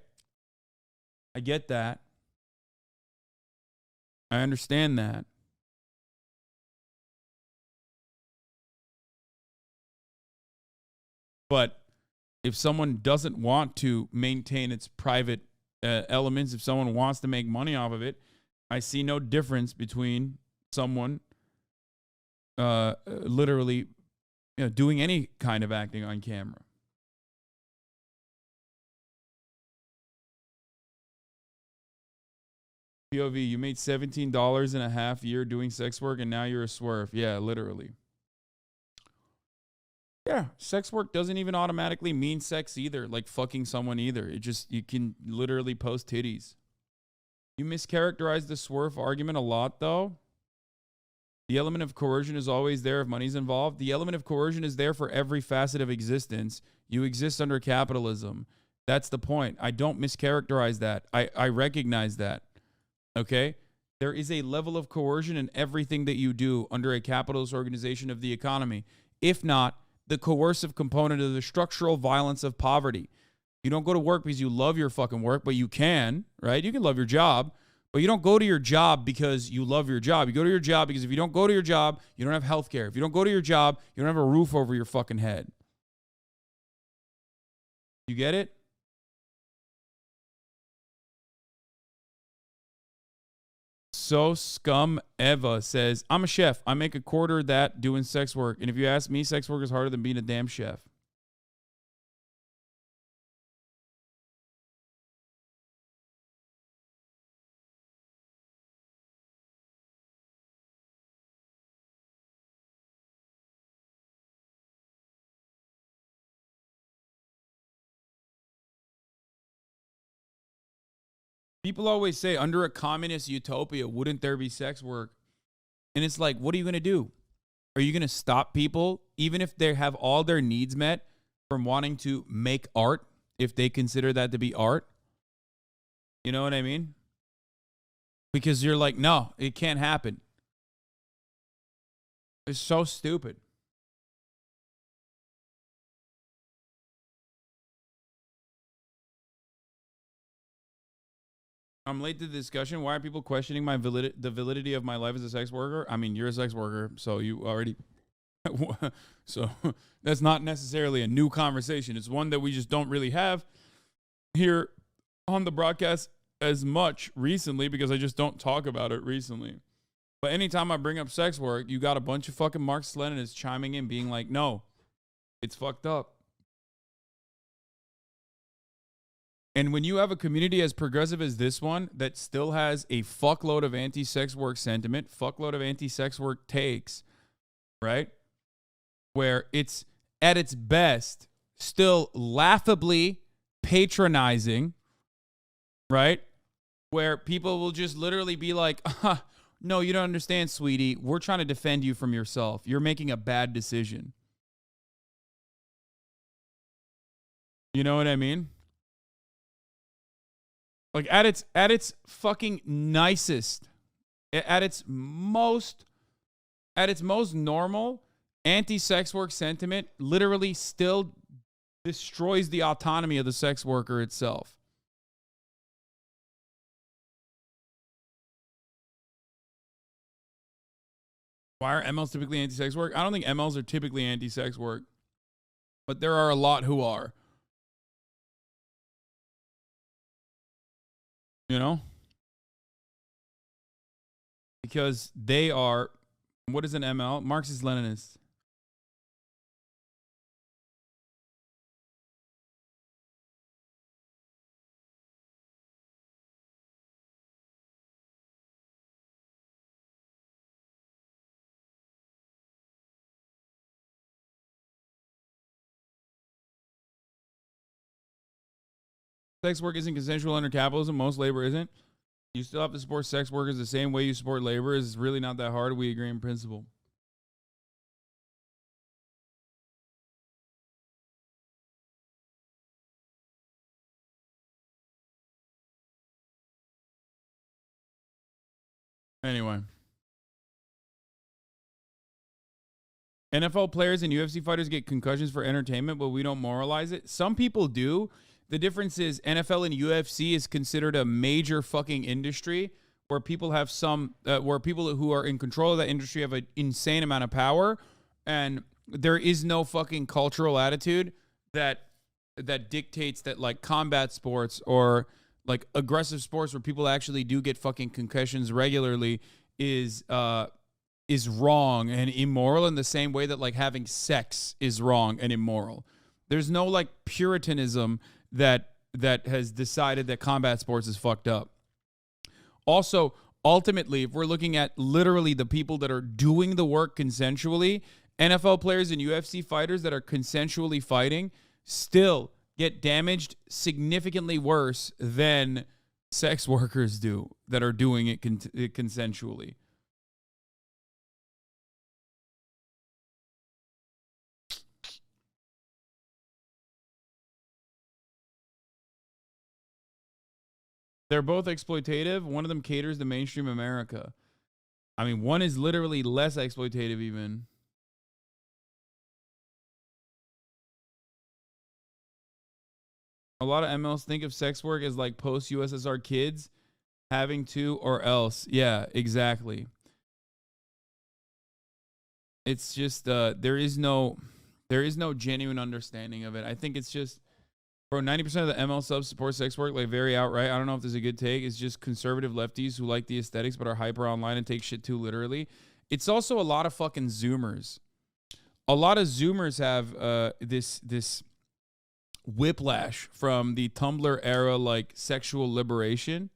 I get that. I understand that. But if someone doesn't want to maintain its private elements, if someone wants to make money off of it, I see no difference between someone literally doing any kind of acting on camera. POV, you made $17 in a half year doing sex work and now you're a swerve. Yeah, literally. Yeah, sex work doesn't even automatically mean sex either, like fucking someone either. It just, you can literally post titties. You mischaracterize the swerve argument a lot, though. The element of coercion is always there if money's involved. The element of coercion is there for every facet of existence. You exist under capitalism. That's the point. I don't mischaracterize that. I recognize that. Okay? There is a level of coercion in everything that you do under a capitalist organization of the economy. If not, the coercive component of the structural violence of poverty. You don't go to work because you love your fucking work, but you can, right? You can love your job, but you don't go to your job because you love your job. You go to your job because if you don't go to your job, you don't have health care. If you don't go to your job, you don't have a roof over your fucking head. You get it? So Scum Eva says, I'm a chef. I make a quarter of that doing sex work. And if you ask me, sex work is harder than being a damn chef. People always say, under a communist utopia, wouldn't there be sex work? And it's like, what are you going to do? Are you going to stop people, even if they have all their needs met, from wanting to make art, if they consider that to be art? You know what I mean? Because you're like, no, it can't happen. It's so stupid. I'm late to the discussion. Why are people questioning my the validity of my life as a sex worker? I mean, you're a sex worker, so you already... so that's not necessarily a new conversation. It's one that we just don't really have here on the broadcast as much recently because I just don't talk about it recently. But anytime I bring up sex work, you got a bunch of fucking Marxist-Leninists chiming in being like, no, it's fucked up. And when you have a community as progressive as this one that still has a fuckload of anti-sex work sentiment, fuckload of anti-sex work takes, right? Where it's at its best still laughably patronizing, right? Where people will just literally be like, no, you don't understand, sweetie. We're trying to defend you from yourself. You're making a bad decision. You know what I mean? Like at its fucking nicest, at its most normal, anti-sex work sentiment literally still destroys the autonomy of the sex worker itself. Why are MLs typically anti-sex work? I don't think MLs are typically anti-sex work, but there are a lot who are. You know? Because they are, what is an ML? Marxist-Leninist. Sex work isn't consensual under capitalism. Most labor isn't. You still have to support sex workers the same way you support labor. It's really not that hard. We agree in principle. Anyway. NFL players and UFC fighters get concussions for entertainment, but we don't moralize it. Some people do. The difference is NFL and UFC is considered a major fucking industry where people have where people who are in control of that industry have an insane amount of power, and there is no fucking cultural attitude that dictates that like combat sports or like aggressive sports where people actually do get fucking concussions regularly is wrong and immoral in the same way that like having sex is wrong and immoral. There's no like puritanism that has decided that combat sports is fucked up. Also, ultimately, if we're looking at literally the people that are doing the work consensually, NFL players and UFC fighters that are consensually fighting still get damaged significantly worse than sex workers do that are doing it consensually. They're both exploitative. One of them caters to mainstream America. I mean, one is literally less exploitative even. A lot of MLs think of sex work as like post-USSR kids having to or else. Yeah, exactly. It's just there is no genuine understanding of it. I think it's just, bro, 90% of the ML subs support sex work like very outright. I don't know if there's a good take. It's just conservative lefties who like the aesthetics but are hyper online and take shit too literally. It's also a lot of fucking Zoomers. A lot of Zoomers have this whiplash from the Tumblr era, like sexual liberation,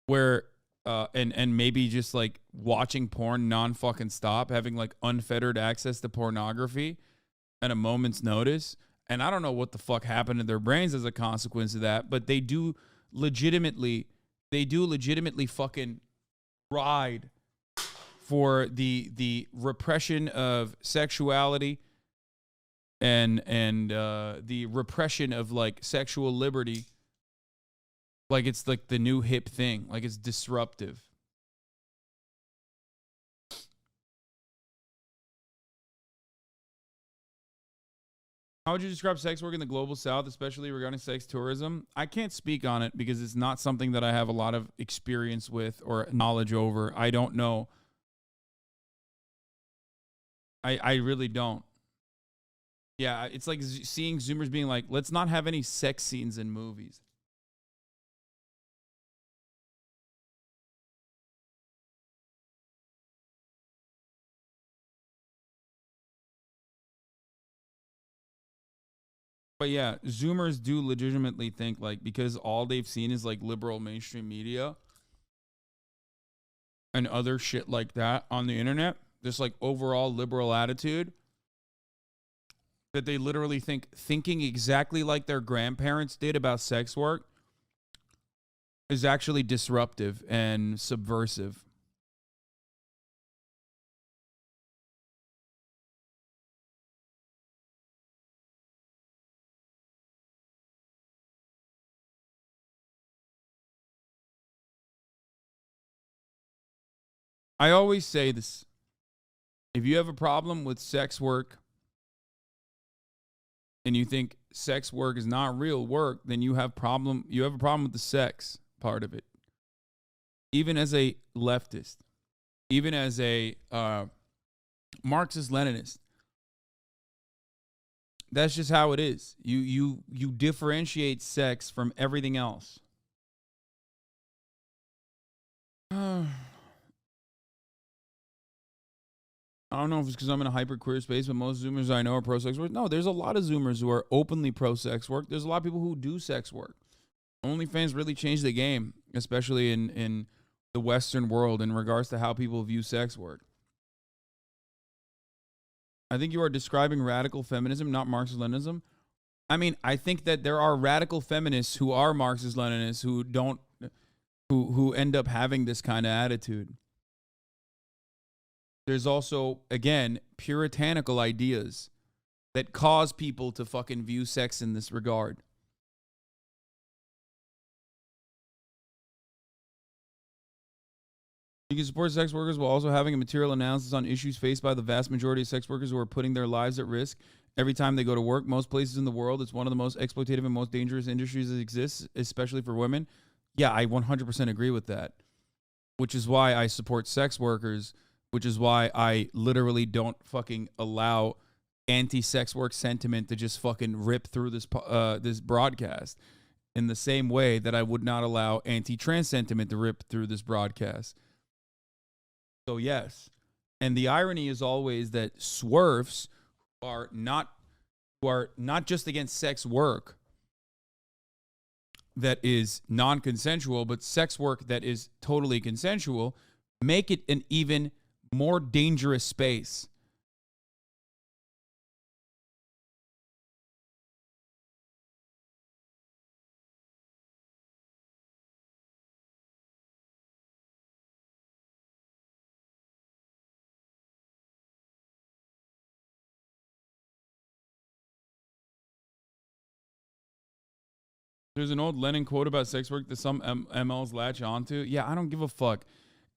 where and maybe just like watching porn non-fucking stop, having like unfettered access to pornography at a moment's notice. And I don't know what the fuck happened to their brains as a consequence of that, but they do legitimately fucking ride for the repression of sexuality and the repression of like sexual liberty. Like it's like the new hip thing. Like it's disruptive. How would you describe sex work in the global south, especially regarding sex tourism? I can't speak on it because it's not something that I have a lot of experience with or knowledge over. I don't know. I really don't. Yeah, it's like seeing Zoomers being like, let's not have any sex scenes in movies. But yeah, Zoomers do legitimately think like, because all they've seen is like liberal mainstream media and other shit like that on the internet, this like overall liberal attitude, that they literally thinking exactly like their grandparents did about sex work is actually disruptive and subversive. I always say this. If you have a problem with sex work and you think sex work is not real work, then you have a problem with the sex part of it. Even as a leftist, even as a Marxist-Leninist, that's just how it is. You differentiate sex from everything else. I don't know if it's because I'm in a hyper queer space, but most Zoomers I know are pro sex work. No, there's a lot of Zoomers who are openly pro sex work. There's a lot of people who do sex work. OnlyFans really changed the game, especially in the Western world in regards to how people view sex work. I think you are describing radical feminism, not Marxist-Leninism. I mean, I think that there are radical feminists who are Marxist-Leninists who end up having this kind of attitude. There's also, again, puritanical ideas that cause people to fucking view sex in this regard. You can support sex workers while also having a material analysis on issues faced by the vast majority of sex workers who are putting their lives at risk every time they go to work. Most places in the world, it's one of the most exploitative and most dangerous industries that exists, especially for women. Yeah, I 100% agree with that, which is why I support sex workers, which is why I literally don't fucking allow anti-sex work sentiment to just fucking rip through this this broadcast in the same way that I would not allow anti-trans sentiment to rip through this broadcast. So yes, and the irony is always that swerfs who are not just against sex work that is non-consensual, but sex work that is totally consensual, make it an even more dangerous space. There's an old Lenin quote about sex work that some MLs latch onto. Yeah, I don't give a fuck.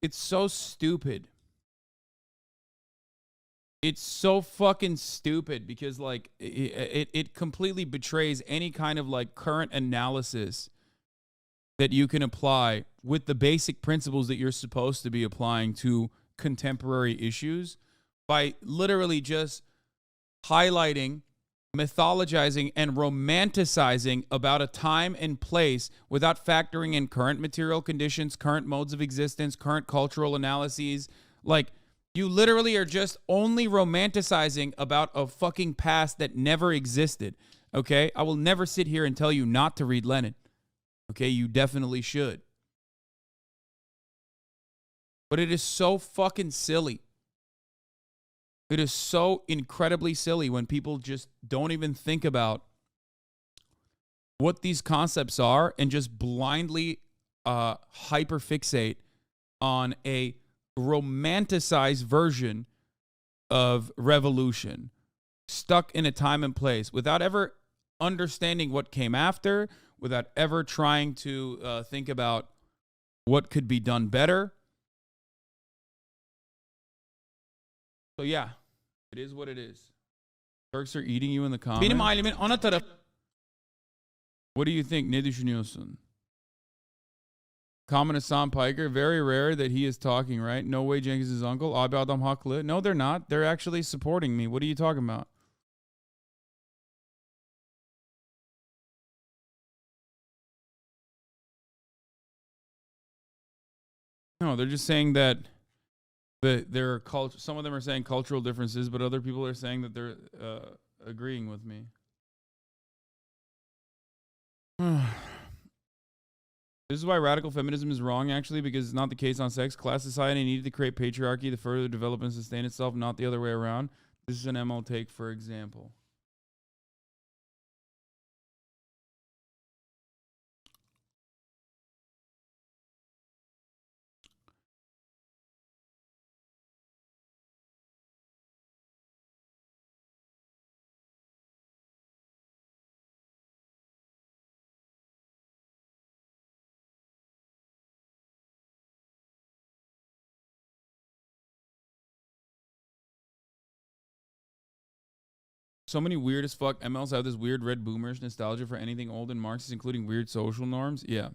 It's so stupid. It's so fucking stupid because like it completely betrays any kind of like current analysis that you can apply with the basic principles that you're supposed to be applying to contemporary issues by literally just highlighting, mythologizing, and romanticizing about a time and place without factoring in current material conditions, current modes of existence, current cultural analyses. Like, you literally are just only romanticizing about a fucking past that never existed, okay? I will never sit here and tell you not to read Lenin, okay? You definitely should. But it is so fucking silly. It is so incredibly silly when people just don't even think about what these concepts are and just blindly hyperfixate on a romanticized version of revolution, stuck in a time and place without ever understanding what came after, without ever trying to think about what could be done better. So yeah, it is what it is. Turks are eating you in the comments. Benim ailemin ana tarafı. What do you think? Ne düşünüyorsun? Common Hassan Piker, very rare that he is talking, right? No way Jenkins is uncle. Abi adam haklı. No, they're not. They're actually supporting me. What are you talking about? No, they're just saying that there are some of them are saying cultural differences, but other people are saying that they're agreeing with me. This is why radical feminism is wrong, actually, because it's not the case on sex. Class society needed to create patriarchy to further develop and sustain itself, not the other way around. This is an ML take, for example. So many weird as fuck MLs have this weird red boomerish nostalgia for anything old and Marxist, including weird social norms. Yeah.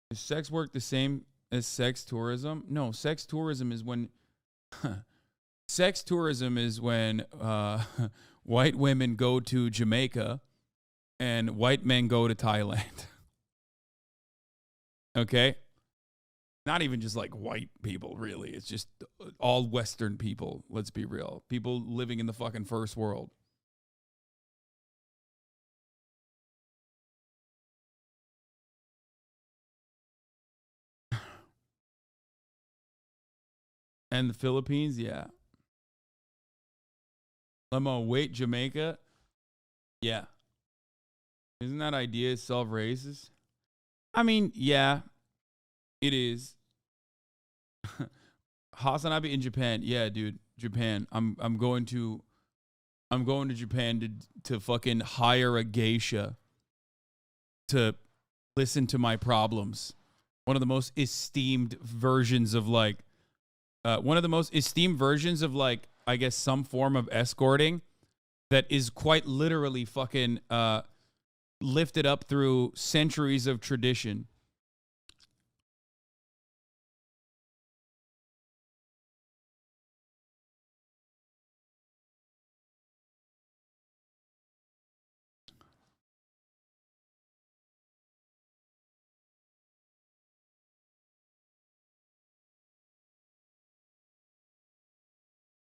Is sex work the same as sex tourism? No, sex tourism is when sex tourism is when white women go to Jamaica and white men go to Thailand. Okay? Not even just like white people, really. It's just all Western people, let's be real. People living in the fucking first world. And the Philippines, yeah. Lemo, wait, Jamaica? Yeah. Isn't that idea self-racist? I mean, yeah, it is. Hasanabi in Japan. Yeah, dude. Japan. I'm going to Japan to fucking hire a geisha to listen to my problems. One of the most esteemed versions of like I guess some form of escorting that is quite literally fucking lifted up through centuries of tradition.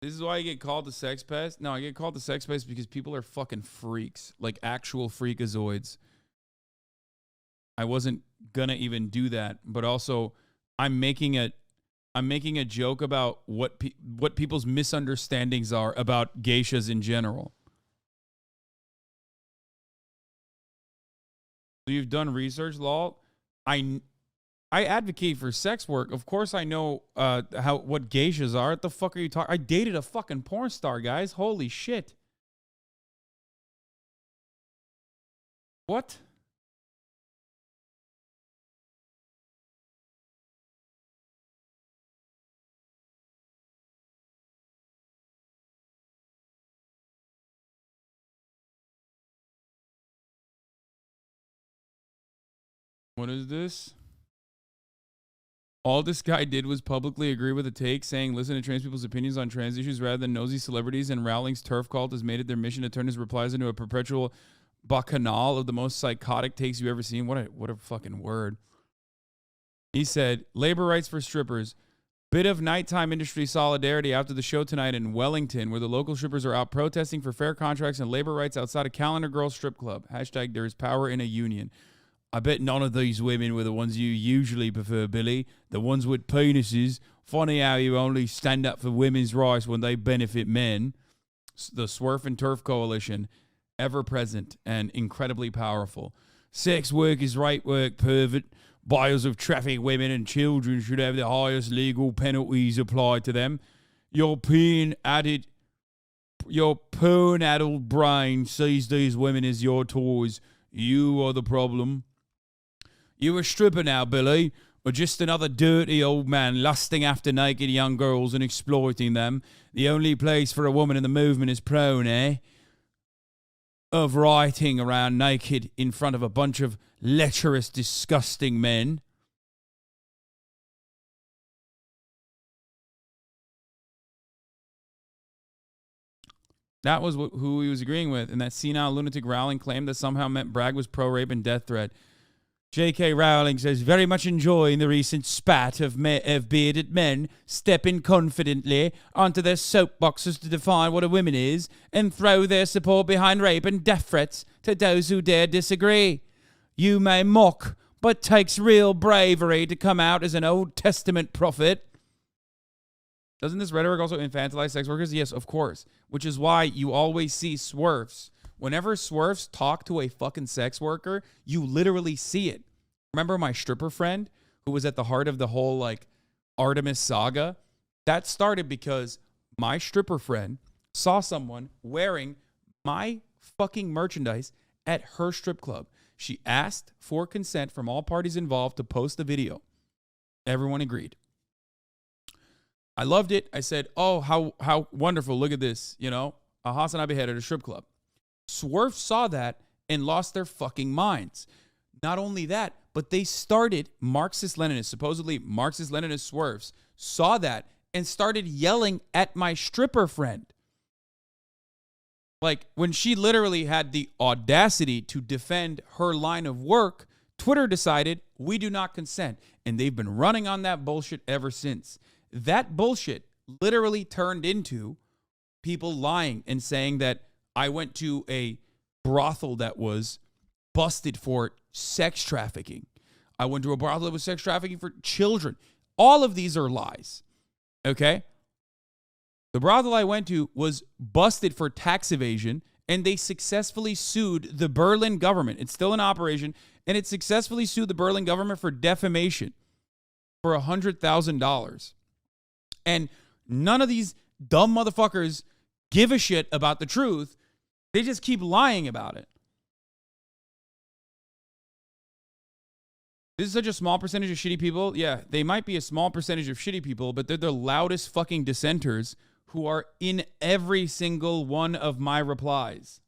This is why I get called the sex pest. No, I get called the sex pest because people are fucking freaks, like actual freakazoids. I wasn't gonna even do that, but also I'm making a joke about what people's misunderstandings are about geishas in general. So you've done research, lol. I advocate for sex work. Of course I know what geishas are. What the fuck are you talking? I dated a fucking porn star, guys. Holy shit. What? What is this? All this guy did was publicly agree with a take saying, listen to trans people's opinions on trans issues rather than nosy celebrities, and Rowling's turf cult has made it their mission to turn his replies into a perpetual bacchanal of the most psychotic takes you've ever seen. What a fucking word. He said, labor rights for strippers. Bit of nighttime industry solidarity after the show tonight in Wellington, where the local strippers are out protesting for fair contracts and labor rights outside a Calendar Girls strip club. Hashtag there is power in a union. I bet none of these women were the ones you usually prefer, Billy. The ones with penises. Funny how you only stand up for women's rights when they benefit men. The Swerf and Turf Coalition, ever present and incredibly powerful. Sex work is rape work, pervert. Buyers of trafficked women and children should have the highest legal penalties applied to them. Your porn-addled brain sees these women as your toys. You are the problem. You a stripper now, Billy, or just another dirty old man lusting after naked young girls and exploiting them. The only place for a woman in the movement is prone, eh? Of writing around naked in front of a bunch of lecherous, disgusting men. That was who he was agreeing with, and that senile lunatic Rowling claimed that somehow meant Bragg was pro-rape and death threat. J.K. Rowling says, very much enjoying the recent spat of bearded men stepping confidently onto their soapboxes to define what a woman is and throw their support behind rape and death threats to those who dare disagree. You may mock, but takes real bravery to come out as an Old Testament prophet. Doesn't this rhetoric also infantilize sex workers? Yes, of course. Which is why you always see swerfs. Whenever swerfs talk to a fucking sex worker, you literally see it. Remember my stripper friend who was at the heart of the whole, like, Artemis saga? That started because my stripper friend saw someone wearing my fucking merchandise at her strip club. She asked for consent from all parties involved to post the video. Everyone agreed. I loved it. I said, oh, how wonderful. Look at this. You know, a Hasanabi head at a strip club. Swerve saw that and lost their fucking minds. Not only that, but they started Marxist-Leninists, supposedly Marxist-Leninist swerves, saw that and started yelling at my stripper friend. Like, when she literally had the audacity to defend her line of work, Twitter decided we do not consent. And they've been running on that bullshit ever since. That bullshit literally turned into people lying and saying that I went to a brothel that was busted for sex trafficking. I went to a brothel that was sex trafficking for children. All of these are lies. Okay? The brothel I went to was busted for tax evasion, and they successfully sued the Berlin government. It's still in operation, and it successfully sued the Berlin government for defamation for $100,000. And none of these dumb motherfuckers give a shit about the truth. They just keep lying about it. This is such a small percentage of shitty people. Yeah, they might be a small percentage of shitty people, but they're the loudest fucking dissenters who are in every single one of my replies.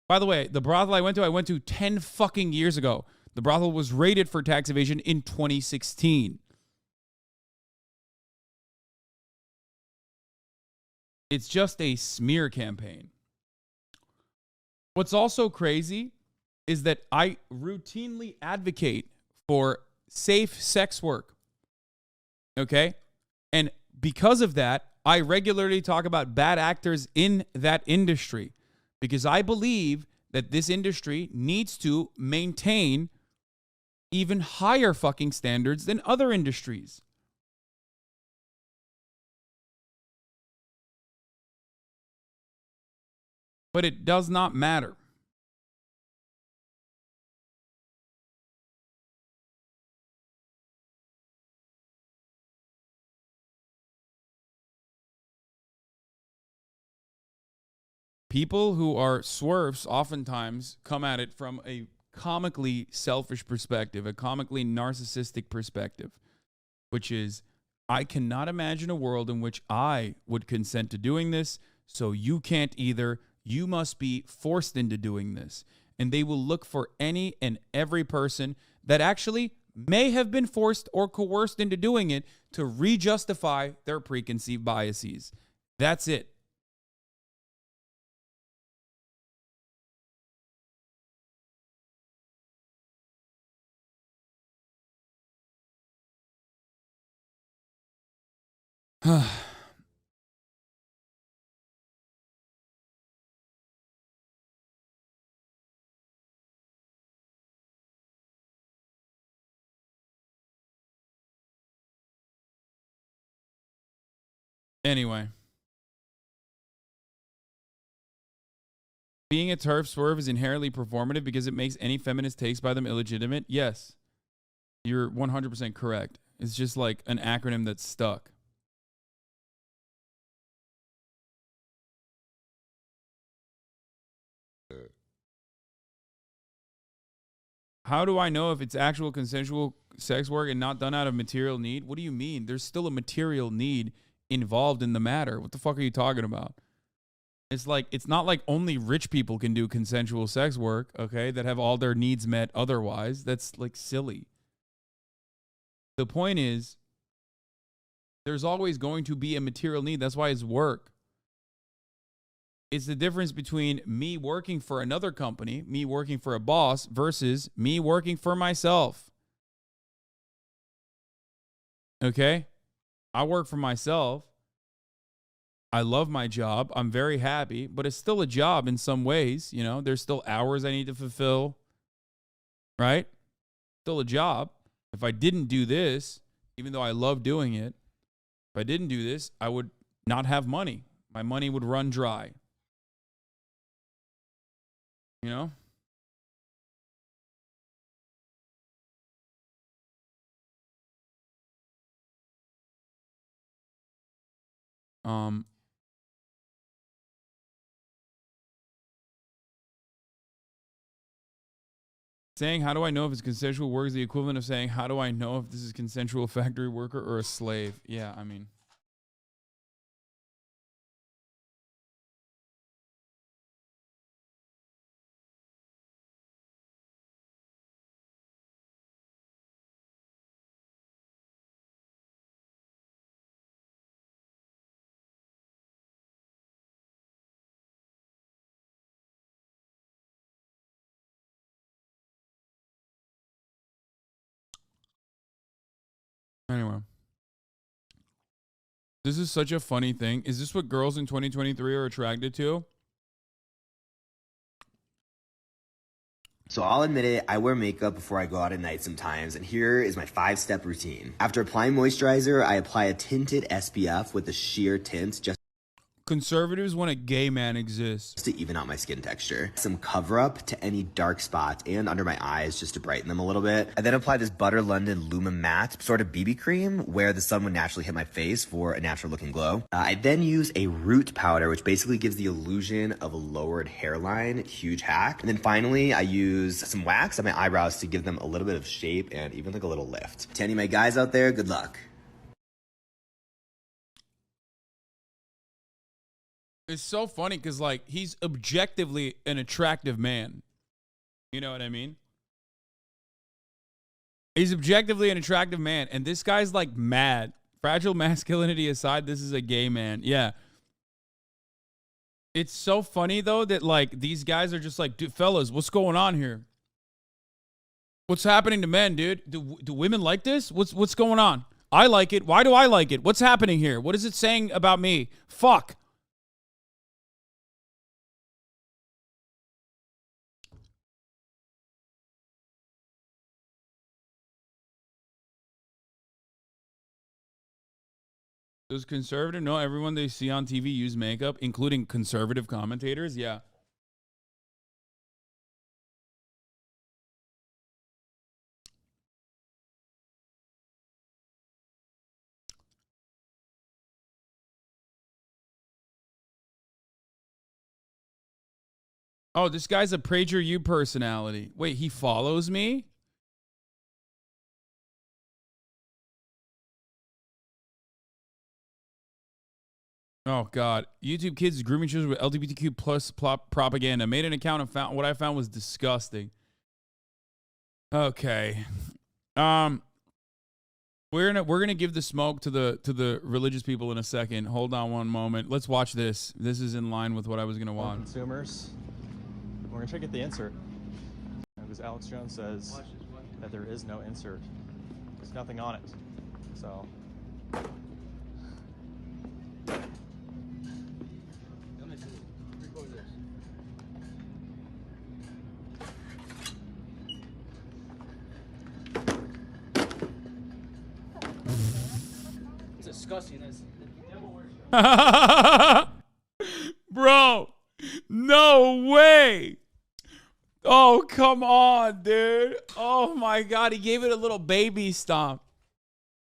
By the way, the brothel I went to 10 fucking years ago. The brothel was raided for tax evasion in 2016. It's just a smear campaign. What's also crazy is that I routinely advocate for safe sex work. Okay? And because of that, I regularly talk about bad actors in that industry because I believe that this industry needs to maintain even higher fucking standards than other industries. But it does not matter. People who are swerves oftentimes come at it from a comically selfish perspective, a comically narcissistic perspective, which is, I cannot imagine a world in which I would consent to doing this, so you can't either. You must be forced into doing this. And they will look for any and every person that actually may have been forced or coerced into doing it to re-justify their preconceived biases. That's it. Anyway. Being a TERF swerve is inherently performative because it makes any feminist takes by them illegitimate. Yes. You're 100% correct. It's just like an acronym that's stuck. How do I know if it's actual consensual sex work and not done out of material need? What do you mean? There's still a material need involved in the matter. What the fuck are you talking about? It's like, it's not like only rich people can do consensual sex work, okay, that have all their needs met otherwise. That's like silly. The point is, there's always going to be a material need. That's why it's work. It's the difference between me working for another company, me working for a boss, versus me working for myself. Okay? I work for myself. I love my job. I'm very happy, but it's still a job in some ways. You know, there's still hours I need to fulfill, right? Still a job. If I didn't do this, even though I love doing it, if I didn't do this, I would not have money. My money would run dry. You know? Saying, how do I know if it's consensual work is the equivalent of saying, how do I know if this is consensual factory worker or a slave? Yeah, I mean. Anyway. This is such a funny thing. Is this what girls in 2023 are attracted to? So I'll admit it, I wear makeup before I go out at night sometimes, and here is my 5-step routine. After applying moisturizer, I apply a tinted SPF with a sheer tint just Conservatives want a gay man exists. to even out my skin texture. Some cover up to any dark spots and under my eyes just to brighten them a little bit. I then apply this Butter London Luma Matte sort of BB cream where the sun would naturally hit my face for a natural looking glow. I then use a root powder, which basically gives the illusion of a lowered hairline. Huge hack. And then finally, I use some wax on my eyebrows to give them a little bit of shape and even like a little lift. To any of my guys out there, good luck. It's so funny because, like, he's objectively an attractive man. You know what I mean? He's objectively an attractive man, and this guy's, like, mad. Fragile masculinity aside, this is a gay man. Yeah. It's so funny, though, that, like, these guys are just like, dude, fellas, what's going on here? What's happening to men, dude? Do women like this? What's going on? I like it. Why do I like it? What's happening here? What is it saying about me? Fuck. Does conservative know everyone they see on TV use makeup, including conservative commentators? Yeah. Oh, this guy's a PragerU personality. Wait, he follows me? Oh God, YouTube kids grooming children with LGBTQ plus propaganda. Made an account and found what I found was disgusting. Okay, we're gonna give the smoke to the religious people in a second. Hold on one moment. Let's watch this. This is in line with what I was gonna watch. Consumers, we're gonna try to get the insert. Because Alex Jones says that there is no insert. There's nothing on it. So. It's disgusting. Bro, no way. Oh, come on, dude. Oh, my God. He gave it a little baby stomp.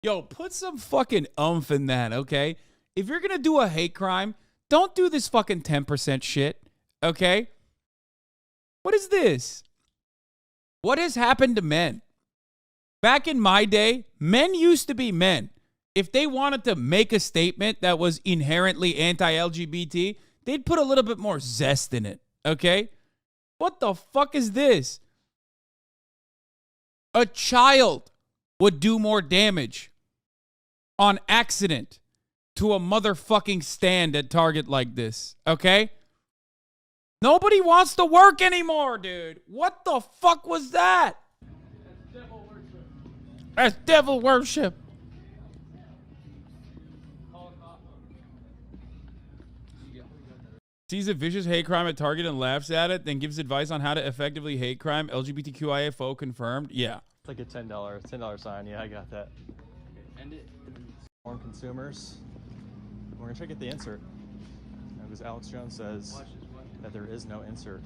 Yo, put some fucking oomph in that, okay? If you're going to do a hate crime, don't do this fucking 10% shit, okay? What is this? What has happened to men? Back in my day, men used to be men. If they wanted to make a statement that was inherently anti-LGBT, they'd put a little bit more zest in it, okay? What the fuck is this? A child would do more damage on accident to a motherfucking stand at Target like this, okay? Nobody wants to work anymore, dude. What the fuck was that? That's devil worship. Sees a vicious hate crime at Target and laughs at it, then gives advice on how to effectively hate crime. LGBTQIA confirmed. Yeah. It's like a $10 sign. Yeah, I got that. End it. Inform consumers. We're gonna try to get the insert. Because Alex Jones says that there is no insert.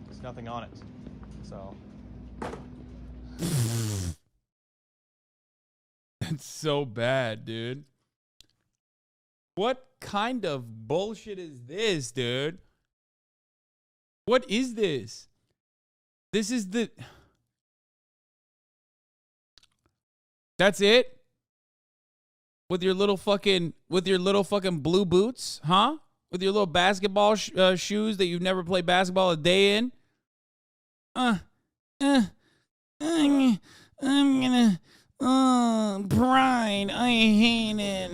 There's nothing on it. So. That's so bad, dude. What kind of bullshit is this, dude? What is this? This is the... That's it? With your little fucking blue boots, huh? With your little basketball shoes that you've never played basketball a day in? I'm gonna... pride, I hate it.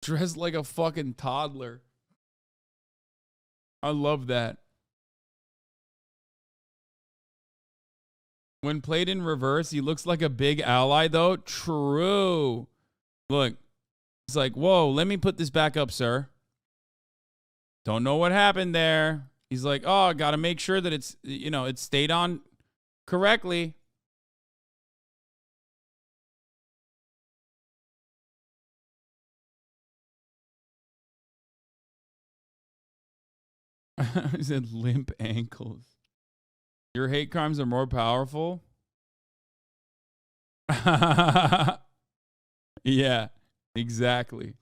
Dressed like a fucking toddler. I love that. When played in reverse, he looks like a big ally, though. True. Look, he's like, whoa, let me put this back up, sir. Don't know what happened there. He's like, oh, got to make sure that it's, you know, it stayed on correctly. He said limp ankles. Your hate crimes are more powerful? Yeah, exactly.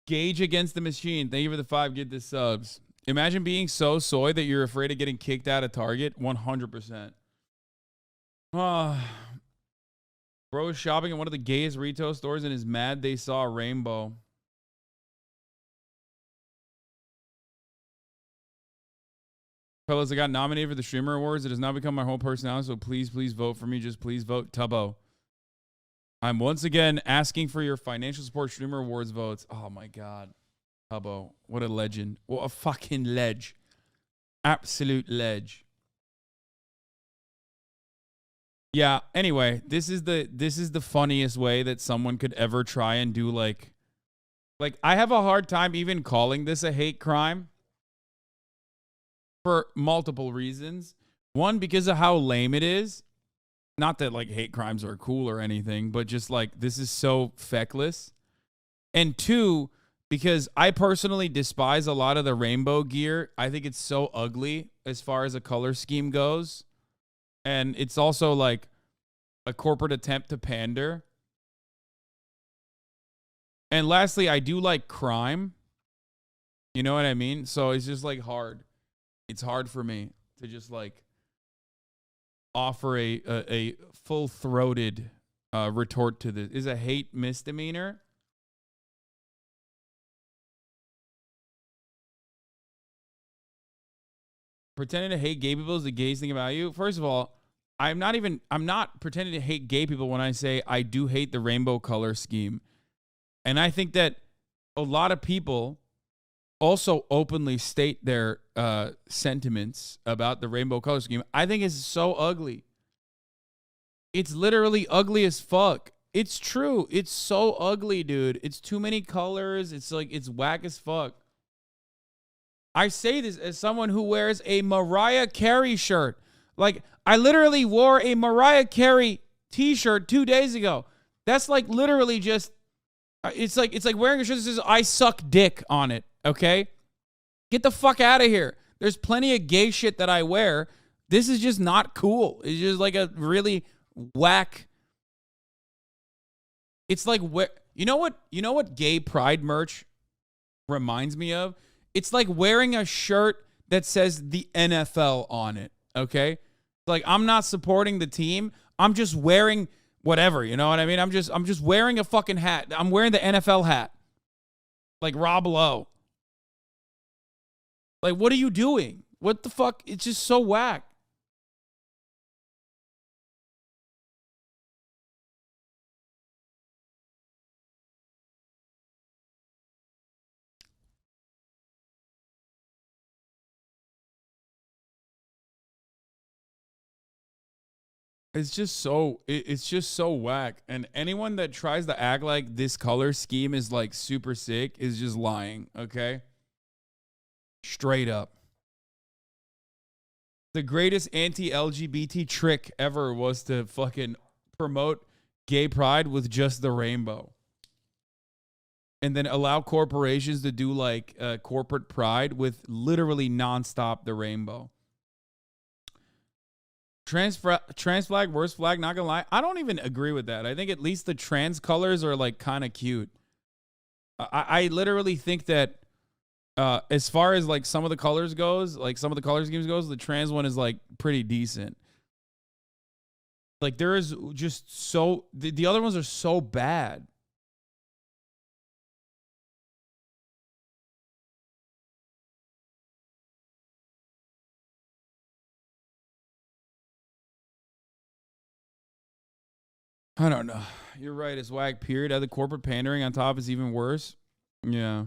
Gauge against the machine. Thank you for the 5. Get the subs. Imagine being so soy that you're afraid of getting kicked out of Target. 100%. Bro is shopping at one of the gayest retail stores and is mad they saw a rainbow. Fellas, I got nominated for the Streamer Awards. It has now become my whole personality, so please, please vote for me. Just please vote Tubbo. I'm once again asking for your financial support Streamer Awards votes. Oh, my God. Tubbo. What a legend. What a fucking ledge. Absolute ledge. Yeah, anyway, this is the funniest way that someone could ever try and do like I have a hard time even calling this a hate crime for multiple reasons. One, because of how lame it is. Not that like hate crimes are cool or anything, but just like this is so feckless. And two, because I personally despise a lot of the rainbow gear. I think it's so ugly as far as a color scheme goes. And it's also like a corporate attempt to pander. And lastly, I do like crime. You know what I mean? So it's just like hard. It's hard for me to just like offer a full-throated retort to this. Is a hate misdemeanor? Pretending to hate gay people is the gayest thing about you. First of all, I'm not pretending to hate gay people when I say I do hate the rainbow color scheme. And I think that a lot of people also openly state their sentiments about the rainbow color scheme. I think it's so ugly. It's literally ugly as fuck. It's true. It's so ugly, dude. It's too many colors. It's like, it's whack as fuck. I say this as someone who wears a Mariah Carey shirt. Like, I literally wore a Mariah Carey t-shirt 2 days ago. That's like literally just, it's like wearing a shirt that says I suck dick on it, okay? Get the fuck out of here. There's plenty of gay shit that I wear. This is just not cool. It's just like a really whack. It's like, you know what gay pride merch reminds me of? It's like wearing a shirt that says the NFL on it, okay? Like, I'm not supporting the team. I'm just wearing whatever, you know what I mean? I'm just wearing a fucking hat. I'm wearing the NFL hat. Like Rob Lowe. Like, what are you doing? What the fuck? It's just so whack. It's just so whack. And anyone that tries to act like this color scheme is like super sick is just lying, okay? Straight up. The greatest anti-LGBT trick ever was to fucking promote gay pride with just the rainbow. And then allow corporations to do like corporate pride with literally nonstop the rainbow. Trans flag, worst flag, not gonna lie. I don't even agree with that. I think at least the trans colors are like kind of cute. I literally think that as far as like some of the colors goes, like some of the color schemes goes, the trans one is like pretty decent. Like there is just so, the other ones are so bad. I don't know. You're right. It's whack, period. The corporate pandering on top is even worse. Yeah.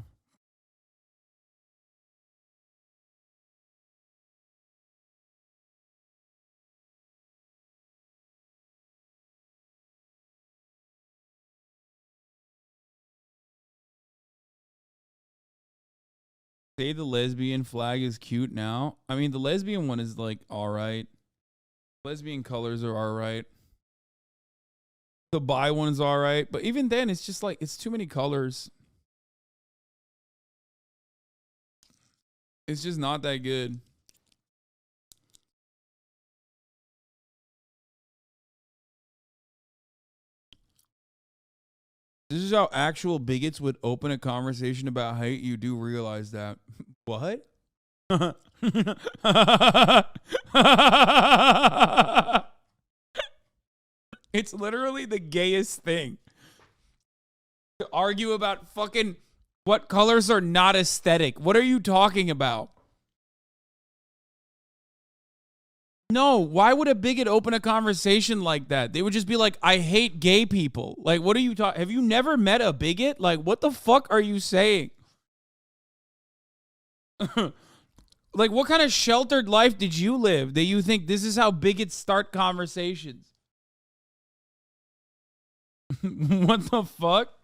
Say the lesbian flag is cute now. I mean, the lesbian one is like all right. Lesbian colors are all right. The bi one's all right, but even then, it's just like, it's too many colors. It's just not that good. This is how actual bigots would open a conversation about hate. You do realize that. What? It's literally the gayest thing. To argue about fucking what colors are not aesthetic. What are you talking about? No, why would a bigot open a conversation like that? They would just be like, I hate gay people. Like, what are you talking? Have you never met a bigot? Like, what the fuck are you saying? Like, what kind of sheltered life did you live that you think this is how bigots start conversations? What the fuck?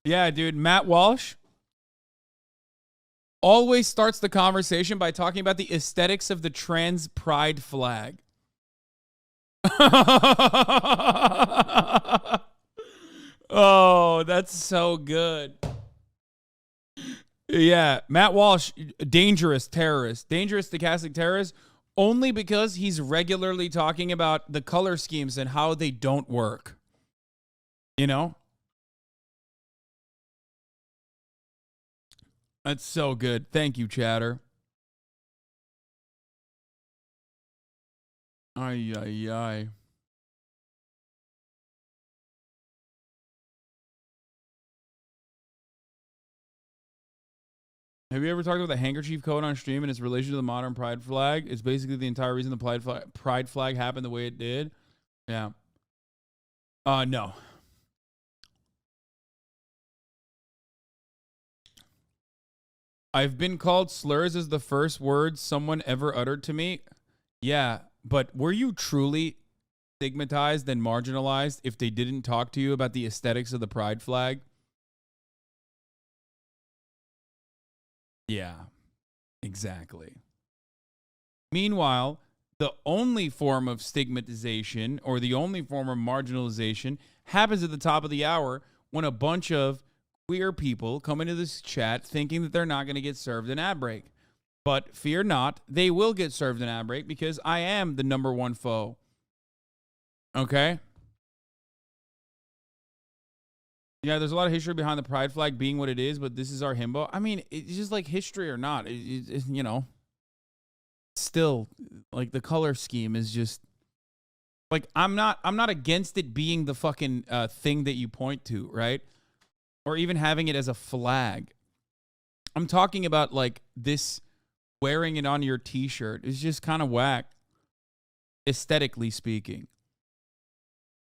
Yeah, dude, Matt Walsh always starts the conversation by talking about the aesthetics of the trans pride flag. Oh, Oh, that's so good. Yeah, Matt Walsh, dangerous terrorist, dangerous stochastic terrorist, only because he's regularly talking about the color schemes and how they don't work. You know? That's so good. Thank you, chatter. Ay, ay, ay. Have you ever talked about the handkerchief code on stream and its relation to the modern pride flag? It's basically the entire reason the pride flag happened the way it did. Yeah. No. I've been called slurs as the first words someone ever uttered to me. Yeah, but were you truly stigmatized and marginalized if they didn't talk to you about the aesthetics of the pride flag? Yeah, exactly. Meanwhile, the only form of stigmatization or the only form of marginalization happens at the top of the hour when a bunch of queer people come into this chat thinking that they're not going to get served an ad break. But fear not, they will get served an ad break because I am the number one foe. Okay? Yeah, there's a lot of history behind the pride flag being what it is, but this is our himbo. I mean, it's just like history or not. You know, still, like the color scheme is just like I'm not against it being the fucking thing that you point to, right? Or even having it as a flag. I'm talking about like this wearing it on your t-shirt is just kind of whack, aesthetically speaking.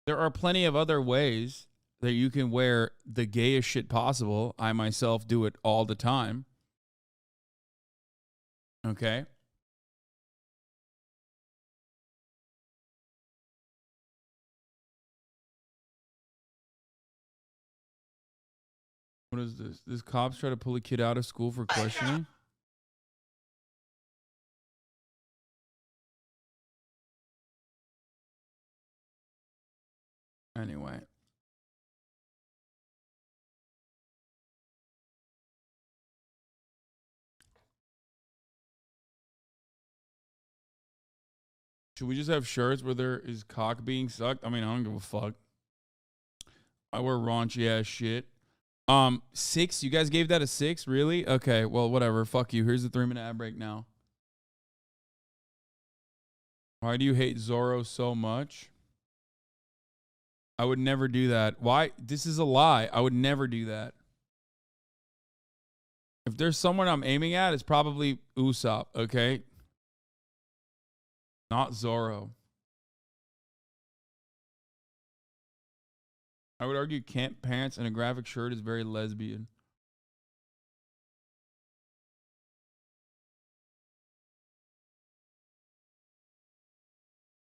There are plenty of other ways that you can wear the gayest shit possible. I myself do it all the time. Okay? What is this? This cops try to pull a kid out of school for questioning? Anyway. Should we just have shirts where there is cock being sucked? I mean, I don't give a fuck. I wear raunchy ass shit. 6? You guys gave that a 6? Really? Okay, well, whatever. Fuck you. Here's the 3-minute ad break now. Why do you hate Zorro so much? I would never do that. Why? This is a lie. I would never do that. If there's someone I'm aiming at, it's probably Usopp, okay? Not Zorro. I would argue camp pants and a graphic shirt is very lesbian.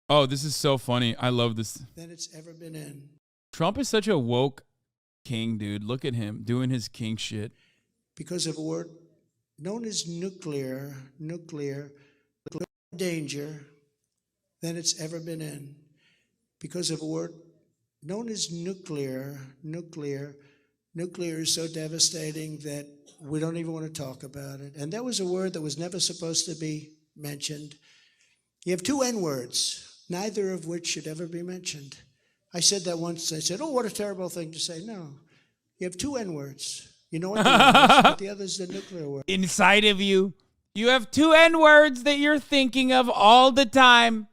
Oh, this is so funny. I love this. Than it's ever been in. Trump is such a woke king, dude. Look at him doing his king shit. Because of a word known as nuclear danger than it's ever been in. Because of a word known as nuclear is so devastating that we don't even want to talk about it. And that was a word that was never supposed to be mentioned. You have 2 N-words, neither of which should ever be mentioned. I said that once. I said, oh, what a terrible thing to say. No, you have 2 N-words. You know what the other is, but the other is the nuclear word. Inside of you, you have 2 N-words that you're thinking of all the time.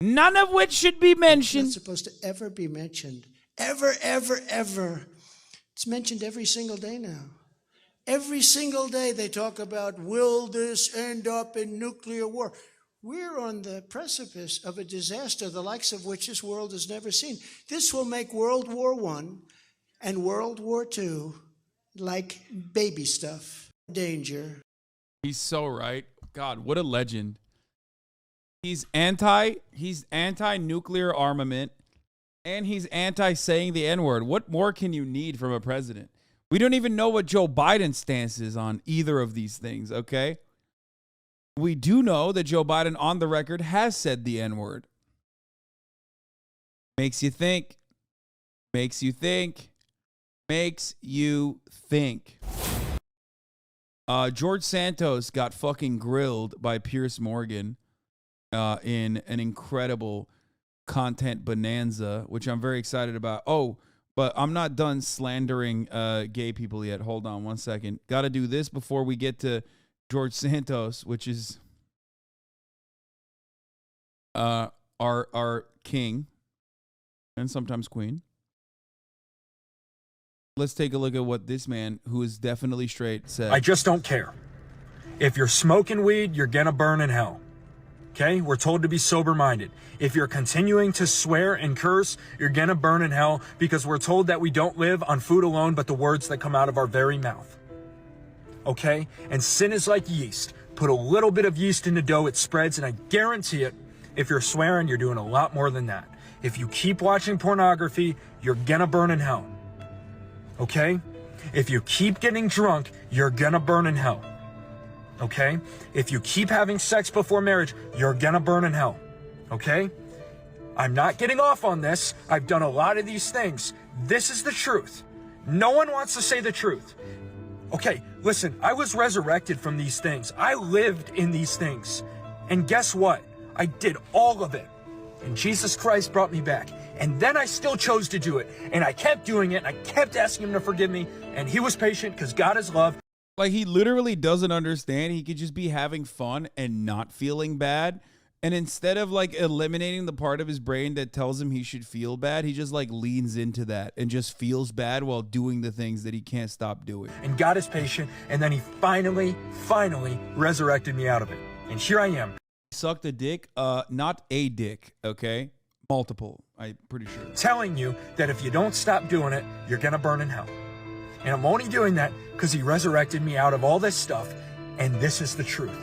None of which should be mentioned. It's not supposed to ever be mentioned. Ever, ever, ever. It's mentioned every single day now. Every single day they talk about, will this end up in nuclear war? We're on the precipice of a disaster, the likes of which this world has never seen. This will make World War I and World War II like baby stuff. Danger. He's so right. God, what a legend. He's anti-nuclear armament, and he's anti-saying the N-word. What more can you need from a president? We don't even know what Joe Biden's stance is on either of these things, okay? We do know that Joe Biden on the record has said the N-word. Makes you think. Makes you think. makes you think. George Santos got fucking grilled by Piers Morgan in an incredible content bonanza, which I'm very excited about. Oh, but I'm not done slandering gay people yet. Hold on one second. Got to do this before we get to George Santos, which is our king and sometimes queen. Let's take a look at what this man, who is definitely straight, said. I just don't care. If you're smoking weed, you're gonna burn in hell. Okay? We're told to be sober-minded. If you're continuing to swear and curse, you're gonna burn in hell, because we're told that we don't live on food alone, but the words that come out of our very mouth. Okay? And sin is like yeast. Put a little bit of yeast in the dough, it spreads, and I guarantee it, if you're swearing, you're doing a lot more than that. If you keep watching pornography, you're gonna burn in hell. Okay? If you keep getting drunk, you're gonna burn in hell. Okay? If you keep having sex before marriage, you're gonna burn in hell. Okay? I'm not getting off on this. I've done a lot of these things. This is the truth. No one wants to say the truth. Okay, listen, I was resurrected from these things. I lived in these things. And guess what? I did all of it. And Jesus Christ brought me back. And then I still chose to do it. And I kept doing it. And I kept asking him to forgive me. And he was patient because God is love. Like, he literally doesn't understand. He could just be having fun and not feeling bad. And instead of like eliminating the part of his brain that tells him he should feel bad, he just like leans into that and just feels bad while doing the things that he can't stop doing. And God is patient. And then he finally resurrected me out of it. And here I am. Sucked a dick, not a dick, okay? Multiple, I'm pretty sure. Telling you that if you don't stop doing it, you're gonna burn in hell. And I'm only doing that because he resurrected me out of all this stuff, and this is the truth.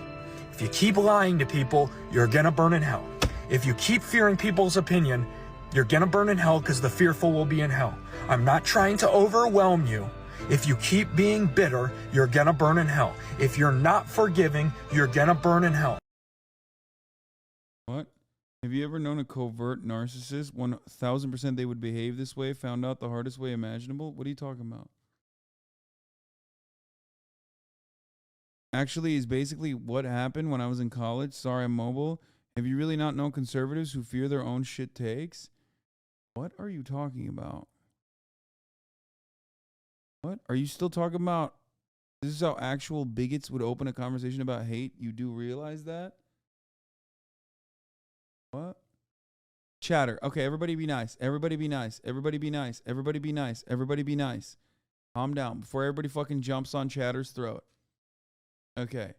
If you keep lying to people, you're gonna burn in hell. If you keep fearing people's opinion, you're gonna burn in hell, because the fearful will be in hell. I'm not trying to overwhelm you. If you keep being bitter, you're gonna burn in hell. If you're not forgiving, you're gonna burn in hell. What? Have you ever known a covert narcissist? 1000% they would behave this way, found out the hardest way imaginable? What are you talking about? Actually, is basically what happened when I was in college. Sorry, I'm mobile. Have you really not known conservatives who fear their own shit takes? What are you talking about? What? Are you still talking about? This is how actual bigots would open a conversation about hate? You do realize that? What? Chatter. Okay, everybody be nice. Everybody be nice. Everybody be nice. Everybody be nice. Everybody be nice. Calm down before everybody fucking jumps on Chatter's throat. Okay.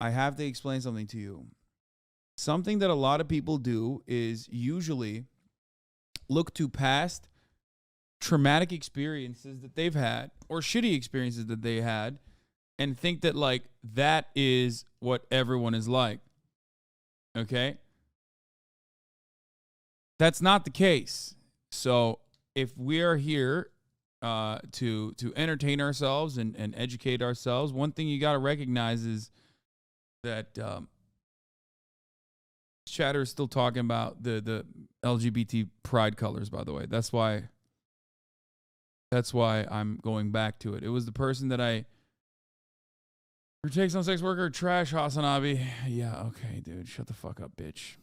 I have to explain something to you. Something that a lot of people do is usually look to past traumatic experiences that they've had or shitty experiences that they had and think that like that is what everyone is like. Okay? That's not the case. So if we are here to entertain ourselves and educate ourselves, one thing you got to recognize is that Chatter is still talking about the LGBT pride colors, by the way. That's why I'm going back to it. It was the person that who takes on sex worker, trash, Hasanabi. Yeah, okay, dude. Shut the fuck up, bitch.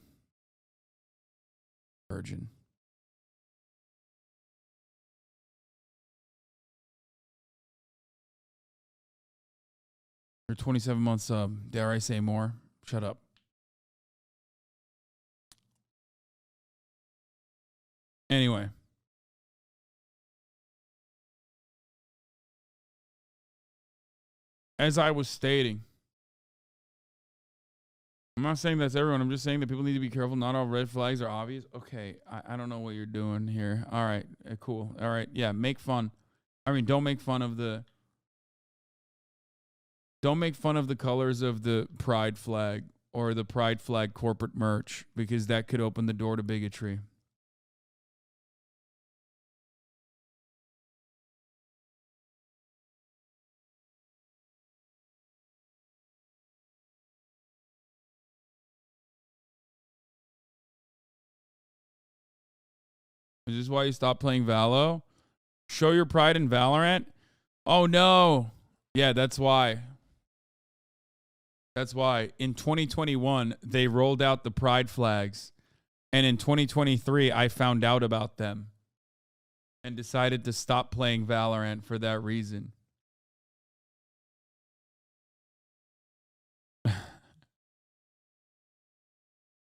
Virgin. You're 27 months sub. Dare I say more? Shut up. Anyway. As I was stating, I'm not saying that's everyone. I'm just saying that people need to be careful. Not all red flags are obvious. Okay, I don't know what you're doing here. All right, cool. All right, yeah, make fun. I mean, don't make fun of the colors of the pride flag or the pride flag corporate merch, because that could open the door to bigotry. Is this why you stopped playing Valo? Show your pride in Valorant? Oh, no. Yeah, that's why. That's why. In 2021, they rolled out the pride flags. And in 2023, I found out about them and decided to stop playing Valorant for that reason.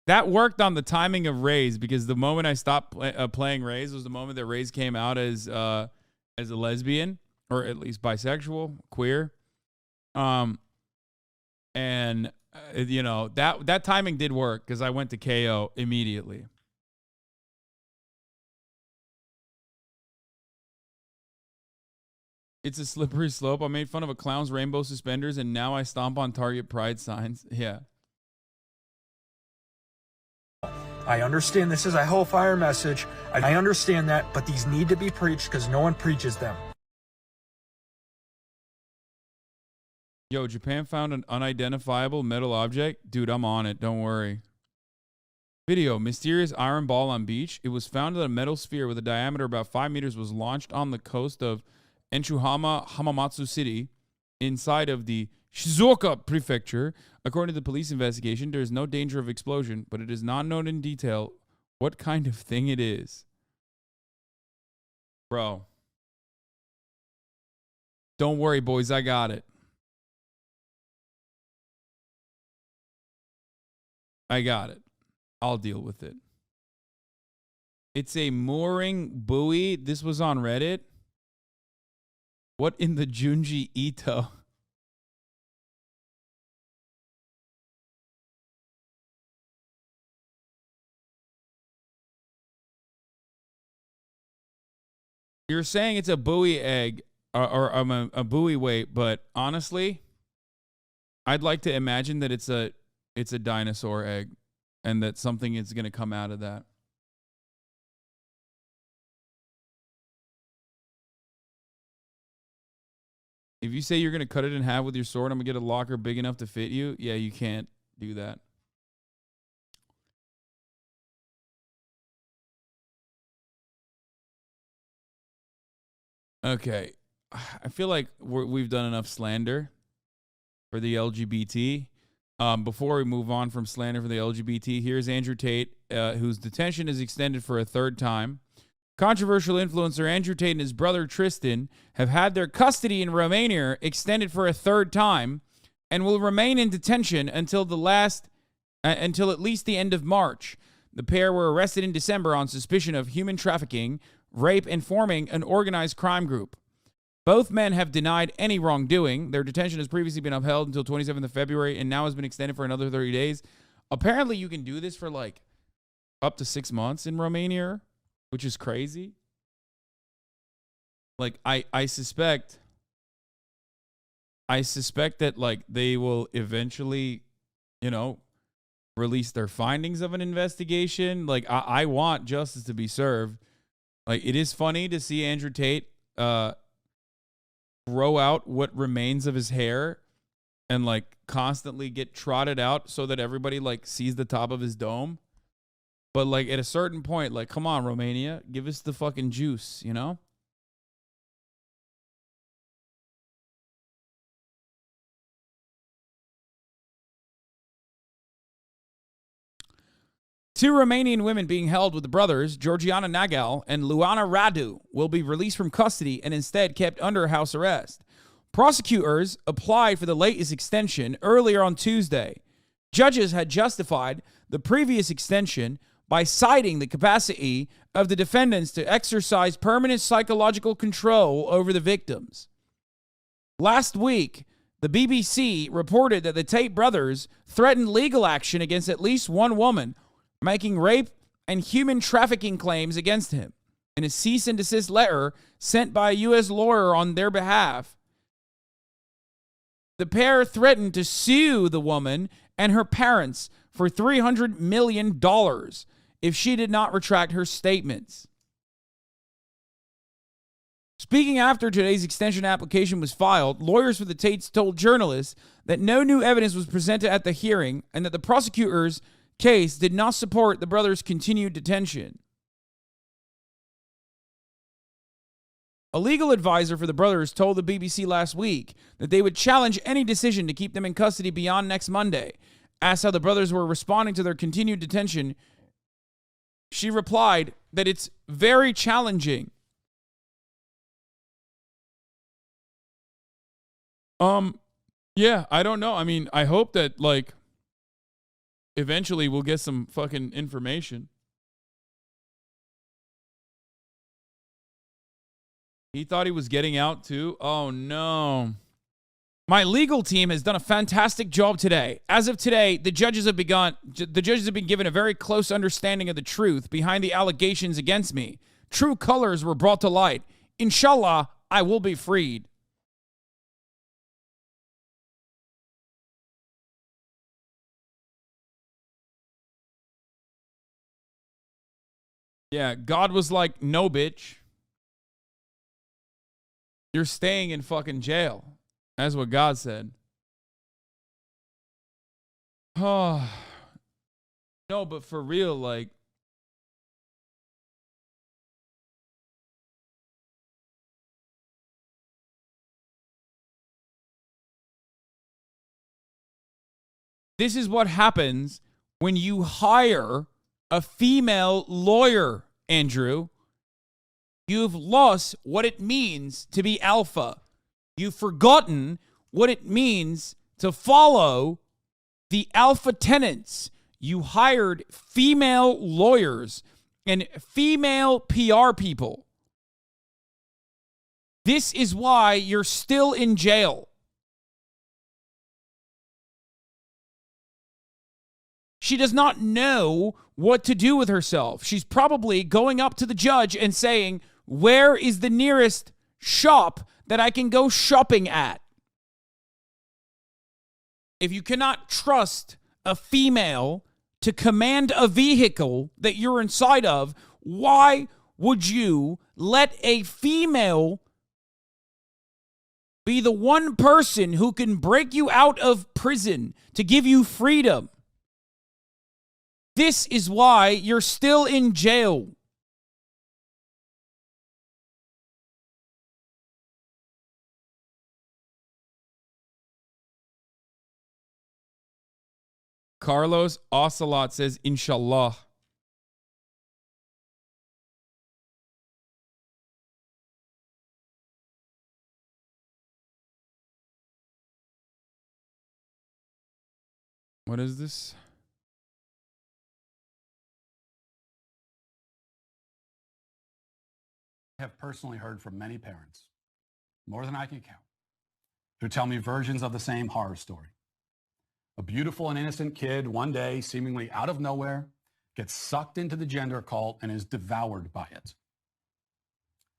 That worked on the timing of Raze, because the moment I stopped playing Raze was the moment that Raze came out as a lesbian, or at least bisexual, queer. And you know, that timing did work, because I went to KO immediately. It's a slippery slope. I made fun of a clown's rainbow suspenders, and now I stomp on Target pride signs. Yeah. I understand this is a hellfire message. I understand that, but these need to be preached because no one preaches them. Yo, Japan found an unidentifiable metal object. Dude, I'm on it. Don't worry. Video, mysterious iron ball on beach. It was found that a metal sphere with a diameter about 5 meters was launched on the coast of Enchuhama, Hamamatsu City, inside of the Shizuoka Prefecture. According to the police investigation, there is no danger of explosion, but it is not known in detail what kind of thing it is. Bro. Don't worry, boys. I got it. I got it. I'll deal with it. It's a mooring buoy. This was on Reddit. What in the Junji Ito? You're saying it's a buoy egg or a buoy weight, but honestly, I'd like to imagine that it's a dinosaur egg and that something is going to come out of that. If you say you're going to cut it in half with your sword, I'm going to get a locker big enough to fit you. Yeah, you can't do that. Okay. I feel like we've done enough slander for the LGBT. Before we move on from slander for the LGBT, here's Andrew Tate, whose detention is extended for a third time. Controversial influencer Andrew Tate and his brother Tristan have had their custody in Romania extended for a third time and will remain in detention until at least the end of March. The pair were arrested in December on suspicion of human trafficking, rape, and forming an organized crime group. Both men have denied any wrongdoing. Their detention has previously been upheld until 27th of February and now has been extended for another 30 days. Apparently, you can do this for like up to 6 months in Romania, which is crazy. Like, I suspect that like they will eventually, you know, release their findings of an investigation. Like, I want justice to be served. Like, it is funny to see Andrew Tate grow out what remains of his hair and like constantly get trotted out so that everybody like sees the top of his dome. But like at a certain point, like, come on, Romania, give us the fucking juice, you know? Two Romanian women being held with the brothers, Georgiana Nagal and Luana Radu, will be released from custody and instead kept under house arrest. Prosecutors applied for the latest extension earlier on Tuesday. Judges had justified the previous extension by citing the capacity of the defendants to exercise permanent psychological control over the victims. Last week, the BBC reported that the Tate brothers threatened legal action against at least one woman, making rape and human trafficking claims against him. In a cease and desist letter sent by a U.S. lawyer on their behalf, the pair threatened to sue the woman and her parents for $300 million if she did not retract her statements. Speaking after today's extension application was filed, lawyers for the Tates told journalists that no new evidence was presented at the hearing and that the prosecutor's case did not support the brothers' continued detention. A legal advisor for the brothers told the BBC last week that they would challenge any decision to keep them in custody beyond next Monday. Asked how the brothers were responding to their continued detention, she replied that it's very challenging. Yeah, I don't know. I mean, I hope that, like, eventually we'll get some fucking information. He thought he was getting out too? Oh, no. My legal team has done a fantastic job today. As of today, the judges have been given a very close understanding of the truth behind the allegations against me. True colors were brought to light. Inshallah, I will be freed. Yeah, God was like, no, bitch. You're staying in fucking jail. That's what God said. Oh. No, but for real, like, this is what happens when you hire a female lawyer, Andrew. You've lost what it means to be alpha. You've forgotten what it means to follow the alpha tenets. You hired female lawyers and female PR people. This is why you're still in jail. She does not know what to do with herself. She's probably going up to the judge and saying, where is the nearest shop that I can go shopping at? If you cannot trust a female to command a vehicle that you're inside of, why would you let a female be the one person who can break you out of prison to give you freedom? This is why you're still in jail. Carlos Ocelot says, Inshallah. What is this? I have personally heard from many parents, more than I can count, who tell me versions of the same horror story. A beautiful and innocent kid, one day, seemingly out of nowhere, gets sucked into the gender cult and is devoured by it.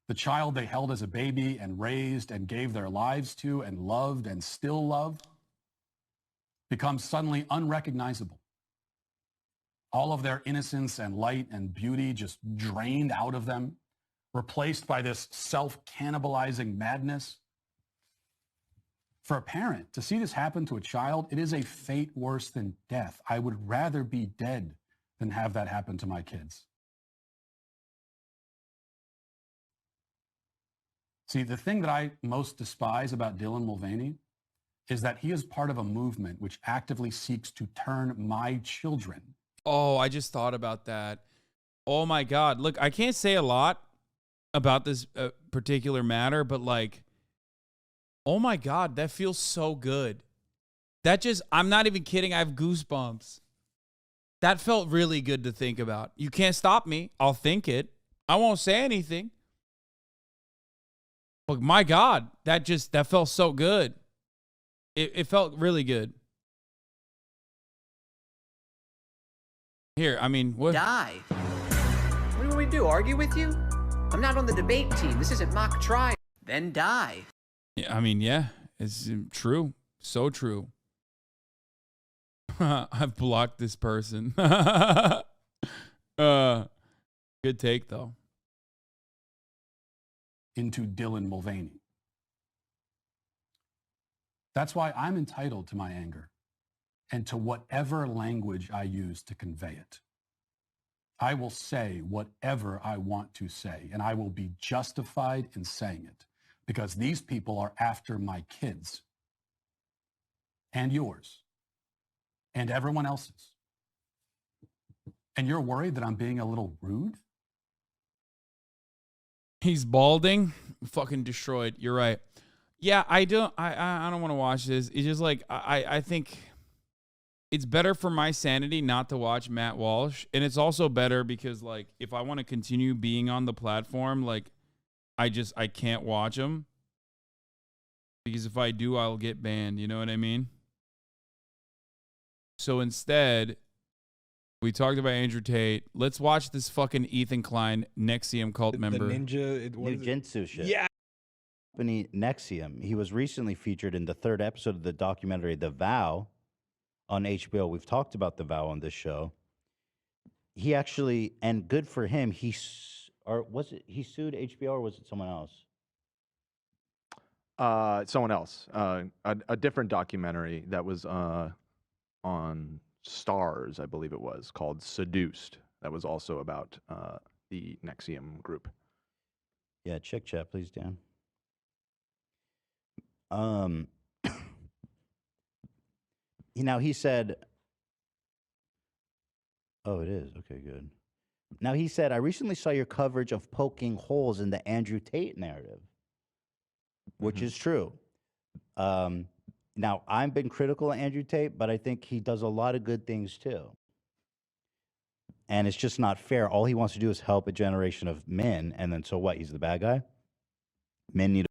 The child they held as a baby and raised and gave their lives to and loved and still love becomes suddenly unrecognizable. All of their innocence and light and beauty just drained out of them, replaced by this self-cannibalizing madness. For a parent, to see this happen to a child, it is a fate worse than death. I would rather be dead than have that happen to my kids. See, the thing that I most despise about Dylan Mulvaney is that he is part of a movement which actively seeks to turn my children. Oh, I just thought about that. Oh my God. Look, I can't say a lot about this particular matter, but like, oh my God, that feels so good. That just, I'm not even kidding. I have goosebumps. That felt really good to think about. You can't stop me. I'll think it. I won't say anything. But my God, that felt so good. It felt really good. Here, I mean, what? Die. What do you want me to do? Argue with you? I'm not on the debate team. This isn't mock trial. Then die. Yeah, I mean, yeah, it's true. So true. I've blocked this person. Good take, though. Into Dylan Mulvaney. That's why I'm entitled to my anger and to whatever language I use to convey it. I will say whatever I want to say, and I will be justified in saying it because these people are after my kids and yours and everyone else's. And you're worried that I'm being a little rude? He's balding, fucking destroyed. You're right. Yeah, I don't want to watch this. It's just like I think it's better for my sanity not to watch Matt Walsh, and it's also better because like if I want to continue being on the platform, like I can't watch him because if I do, I'll get banned. You know what I mean? So instead, we talked about Andrew Tate. Let's watch this fucking Ethan Klein NXIVM cult member. The ninja, Ninjutsu shit. Yeah. Company NXIVM. He was recently featured in the 3rd episode of the documentary The Vow on HBO. We've talked about The Vow on this show. He actually, and good for him, he sued HBO or was it someone else? Someone else. A different documentary that was on Stars, I believe it was, called Seduced. That was also about the NXIVM group. Yeah, check chat, please, Dan. Now he said, oh, it is. Okay, good. Now he said, I recently saw your coverage of poking holes in the Andrew Tate narrative, which is true. Now, I've been critical of Andrew Tate, but I think he does a lot of good things too. And it's just not fair. All he wants to do is help a generation of men, and then so what? He's the bad guy? Men need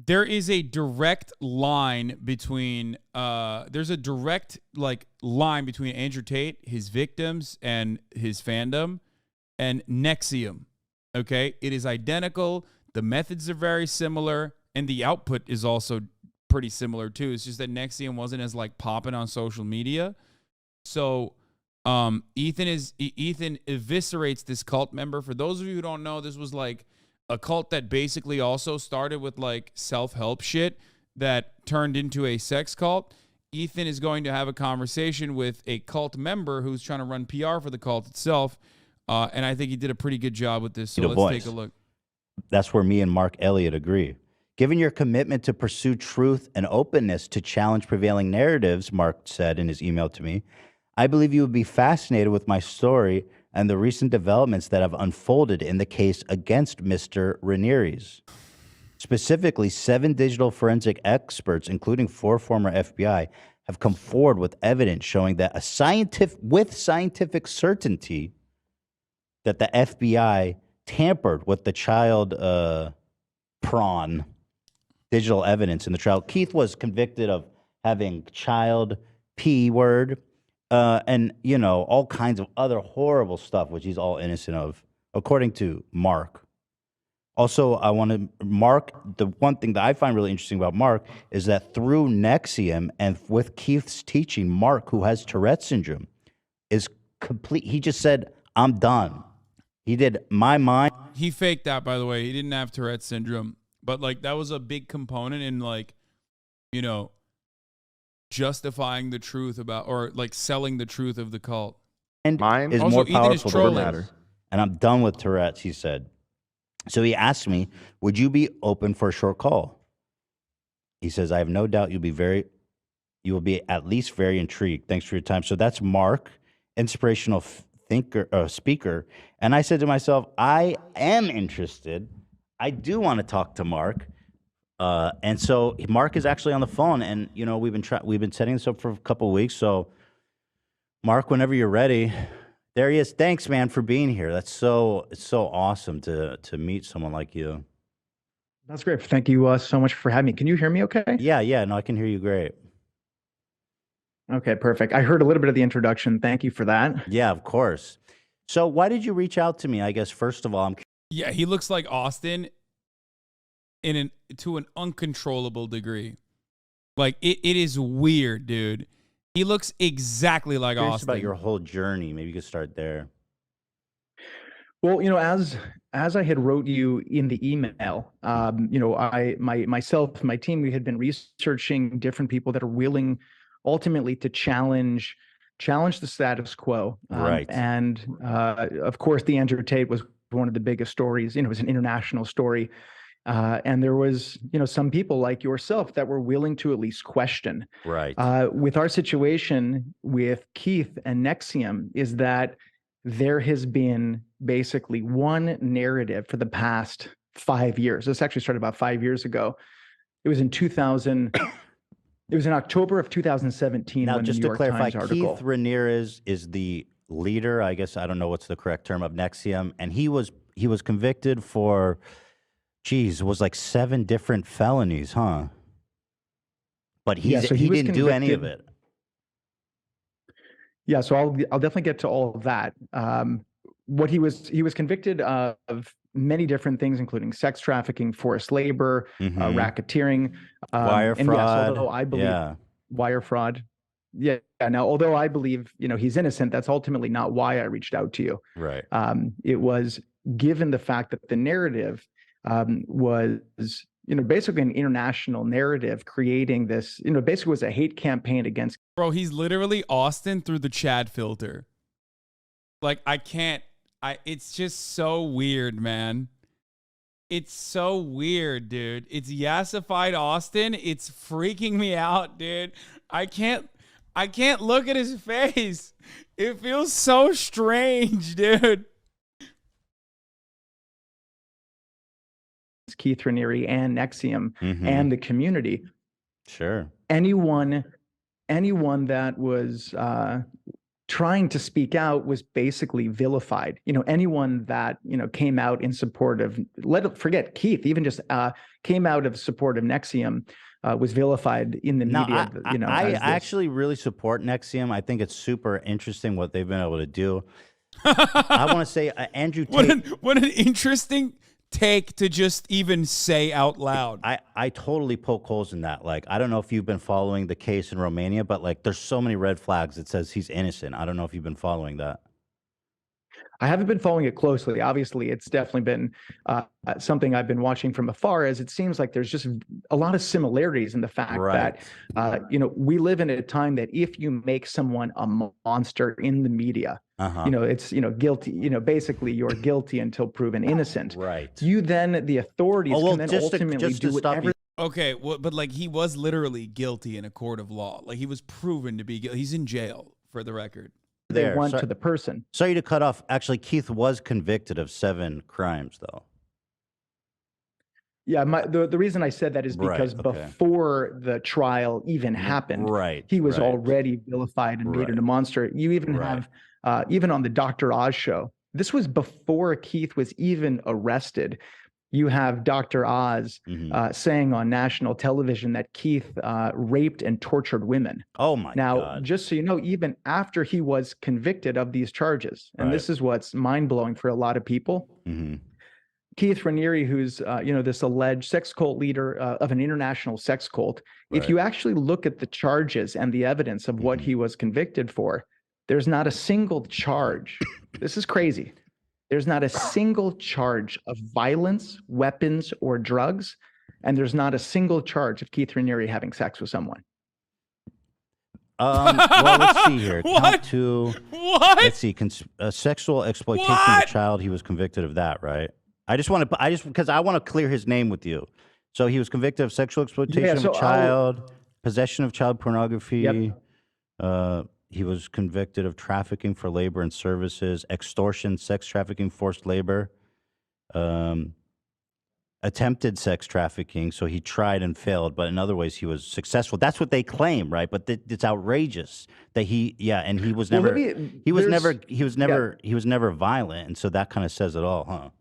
there is a direct line between there's a direct line between Andrew Tate, his victims, and his fandom, and NXIVM. Okay? It is identical. The methods are very similar, and the output is also pretty similar too. It's just that NXIVM wasn't as popping on social media. So Ethan eviscerates this cult member. For those of you who don't know, this was a cult that basically also started with self-help shit that turned into a sex cult. Ethan is going to have a conversation with a cult member who's trying to run PR for the cult itself. And I think he did a pretty good job with this. So let's take a look. That's where me and Mark Elliott agree. Given your commitment to pursue truth and openness to challenge prevailing narratives, Mark said in his email to me, I believe you would be fascinated with my story and the recent developments that have unfolded in the case against Mr. Ranieres. Specifically, 7 digital forensic experts, including 4 former FBI, have come forward with evidence showing that with scientific certainty that the FBI tampered with the child prawn digital evidence in the trial. Keith was convicted of having child P word and, all kinds of other horrible stuff, which he's all innocent of, according to Mark. Also, the one thing that I find really interesting about Mark is that through NXIVM and with Keith's teaching, Mark, who has Tourette syndrome, is complete. He just said, I'm done. He did my mind. He faked that, by the way. He didn't have Tourette syndrome. But that was a big component in justifying the truth about, or selling the truth of the cult. And mine is also, more Ethan powerful is than trolling. matter. And I'm done with Tourette's, he said. So he asked me, would you be open for a short call? He says, I have no doubt you will be at least very intrigued. Thanks for your time. So that's Mark, inspirational speaker. And I said to myself, I am interested. I do want to talk to Mark. And so Mark is actually on the phone, and we've been setting this up for a couple of weeks. So Mark, whenever you're ready, there he is. Thanks, man, for being here. It's so awesome to meet someone like you. That's great. Thank you so much for having me. Can you hear me okay? Yeah, no, I can hear you great. Okay, perfect. I heard a little bit of the introduction. Thank you for that. Yeah, of course. So why did you reach out to me? I guess, first of all, Yeah, he looks like Austin to an uncontrollable degree. It is weird, dude. He looks exactly like curious Austin. about your whole journey. Maybe you could start there. Well, as I had wrote you in the email, myself, my team, we had been researching different people that are willing ultimately to challenge challenge the status quo. Right. And of course, the Andrew Tate was one of the biggest stories. You know, it was an international story. And there was, you know, some people like yourself that were willing to at least question. Right. With our situation with Keith and NXIVM is that there has been basically one narrative for the past 5 years. This actually started about 5 years ago. It was in 2000. It was in October of 2017. Now, when just the New to York clarify, Times article. Keith Ramirez is the leader, I guess, I don't know what's the correct term, of NXIVM, and he was convicted for, geez, it was like 7 different felonies, huh? But he didn't do any of it. Yeah, so I'll definitely get to all of that. What he was convicted of many different things, including sex trafficking, forced labor, racketeering, wire and fraud. yes, although I believe wire fraud. Yeah. Now, although I believe he's innocent, that's ultimately not why I reached out to you. Right. It was given the fact that the narrative was basically an international narrative creating this. Basically was a hate campaign against. Bro, he's literally Austin through the Chad filter. Like, it's just so weird, man. It's so weird, dude. It's yassified Austin. It's freaking me out, dude. I can't look at his face. It feels so strange, dude. Keith Raniere and NXIVM and the community. Sure. Anyone that was trying to speak out was basically vilified. Anyone that came out in support of, forget Keith, even just came out of support of NXIVM was vilified in the media. I actually really support NXIVM. I think it's super interesting what they've been able to do. I want to say Andrew Tate. What an interesting take to just even say out loud. I totally poke holes in that. Like, I don't know if you've been following the case in Romania, but like, there's so many red flags that says he's innocent. I don't know if you've been following that. I haven't been following it closely. Obviously, it's definitely been something I've been watching from afar, as it seems like there's just a lot of similarities in the fact that, we live in a time that if you make someone a monster in the media, it's, guilty, basically you're guilty until proven innocent. Right. You then, the authorities can then ultimately do whatever. Okay, but like, he was literally guilty in a court of law. Like, he was proven to be guilty. He's in jail, for the record. They want to the person. Sorry to cut off. Actually, Keith was convicted of 7 crimes, though. Yeah, the reason I said that is because before the trial even happened, he was already vilified and made it a monster. You even have, even on the Dr. Oz show, this was before Keith was even arrested. You have Dr. Oz saying on national television that Keith raped and tortured women. Oh my God. Now, just so you know, even after he was convicted of these charges, and this is what's mind-blowing for a lot of people, Keith Raniere, who's this alleged sex cult leader of an international sex cult, if you actually look at the charges and the evidence of what he was convicted for, there's not a single charge. This is crazy. There's not a single charge of violence, weapons, or drugs, and there's not a single charge of Keith Raniere having sex with someone. Well, let's see here. What? Let's see. Sexual exploitation of a child. He was convicted of that, right? Because I want to clear his name with you. So he was convicted of sexual exploitation of a child, possession of child pornography. He was convicted of trafficking for labor and services, extortion, sex trafficking, forced labor, attempted sex trafficking. So he tried and failed, but in other ways he was successful. That's what they claim, right? But it's outrageous that and he was never, he was never violent, and so that kind of says it all, huh?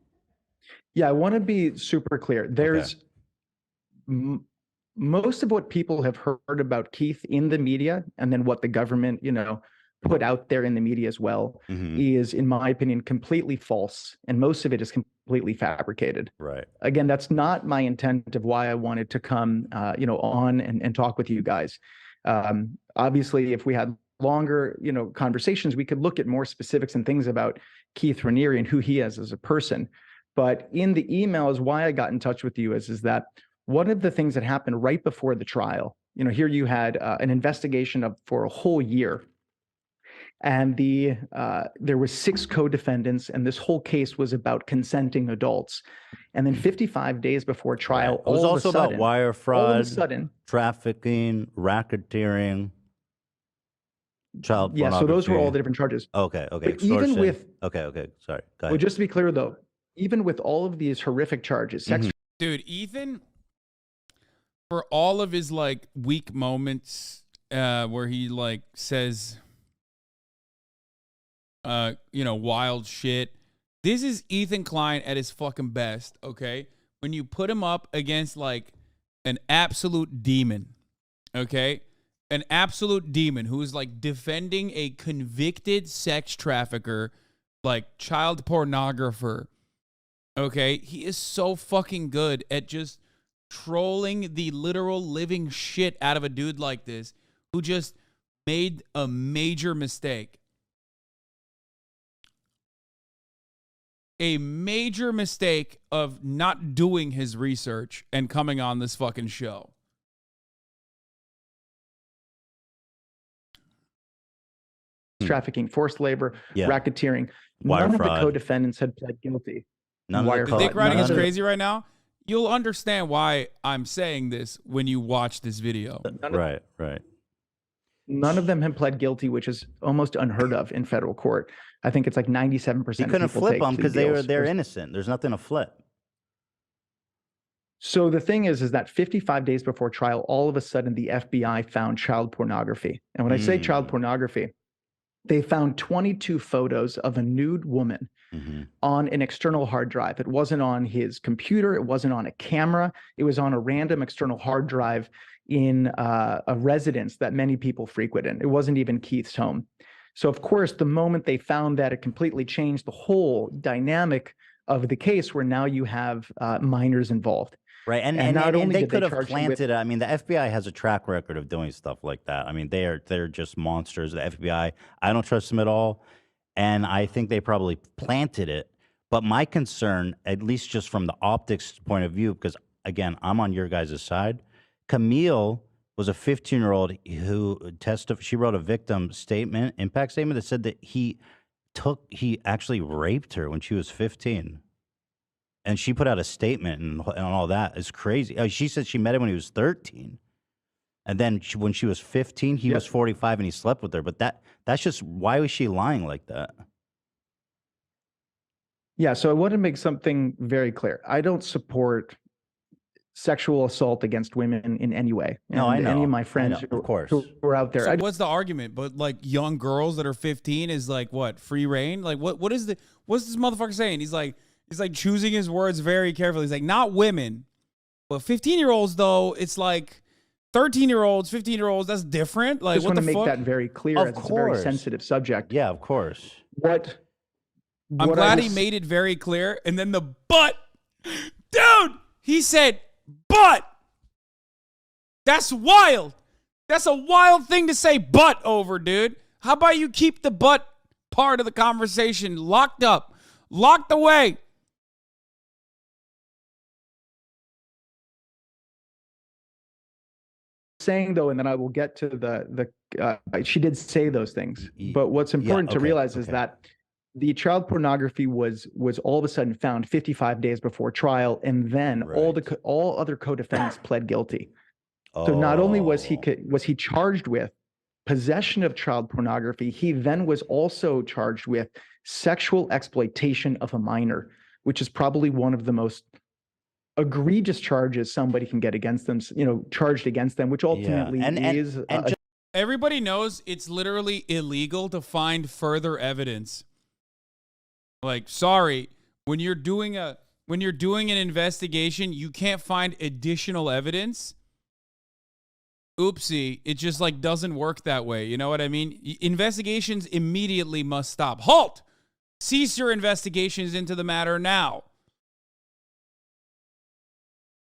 Yeah, I want to be super clear. There's most of what people have heard about Keith in the media, and then what the government, put out there in the media as well, is, in my opinion, completely false. And most of it is completely fabricated. Right. Again, that's not my intent of why I wanted to come, on and talk with you guys. Obviously, if we had longer, conversations, we could look at more specifics and things about Keith Raniere and who he is as a person. But in the emails, why I got in touch with you is that one of the things that happened right before the trial, here you had an investigation for a whole year. And there were 6 co-defendants, and this whole case was about consenting adults. And then 55 days before trial, It was all also of a sudden, about wire all fraud, of a sudden, trafficking, racketeering, child pornography. yeah. So those were all the different charges. Okay, okay. But even Extortion. with, okay. Sorry. Go well, ahead. just to be clear though, even with all of these horrific charges, sex. Dude, Ethan, for all of his like weak moments, where he like says, wild shit. This is Ethan Klein at his fucking best, okay? When you put him up against like an absolute demon, okay? An absolute demon who is like defending a convicted sex trafficker, like child pornographer, okay? He is so fucking good at just trolling the literal living shit out of a dude like this who just made a major mistake. A major mistake of not doing his research and coming on this fucking show. Trafficking, forced labor, racketeering. Wire None of fraud. the co-defendants had pled guilty. The dick riding is crazy right now. You'll understand why I'm saying this when you watch this video. Right. None of them have pled guilty, which is almost unheard of in federal court. I think it's like 97%. He couldn't flip them because they're innocent. There's nothing to flip. So the thing is that 55 days before trial, all of a sudden the FBI found child pornography. And when I say child pornography, they found 22 photos of a nude woman on an external hard drive. It wasn't on his computer. It wasn't on a camera. It was on a random external hard drive in a residence that many people frequent in. It wasn't even Keith's home. So of course, the moment they found that, it completely changed the whole dynamic of the case, where now you have minors involved. Right, and not only they did could have charge him with- planted. I mean, the FBI has a track record of doing stuff like that. I mean, they're just monsters. The FBI, I don't trust them at all, and I think they probably planted it. But my concern, at least just from the optics point of view, because again, I'm on your guys' side. Camille was a 15-year-old who she wrote a victim statement, impact statement, that said that he actually raped her when she was 15. And she put out a statement and all that. It's crazy. She said she met him when he was 13. And then when she was 15, he was 45 and he slept with her. But that's just, why was she lying like that? Yeah, so I want to make something very clear. I don't support sexual assault against women in any way. No, I know. Any of my friends of course. who are out there. So what's the argument? But like young girls that are 15 is like what? Free reign? Like what's this motherfucker saying? He's like choosing his words very carefully. He's like, not women, but 15-year-olds though. It's like 13-year-olds, 15-year-olds. That's different. Like, I just want to make that very clear. Of as it's a very course. sensitive subject. Yeah, of course. I'm glad he made it very clear. And then the but, dude, he said, but. That's wild. That's a wild thing to say but over, dude. How about you keep the but part of the conversation locked up, locked away? Saying though, and then I will get to she did say those things, but what's important to realize is that the child pornography was all of a sudden found 55 days before trial, and then all other co-defendants pled guilty. So not only was he charged with possession of child pornography, he then was also charged with sexual exploitation of a minor, which is probably one of the most egregious charges somebody can get against them, charged against them, which ultimately is. Everybody knows it's literally illegal to find further evidence. Like, sorry, when you're doing an investigation, you can't find additional evidence. Oopsie, it just like doesn't work that way. You know what I mean? Investigations immediately must stop. Halt! Cease your investigations into the matter now.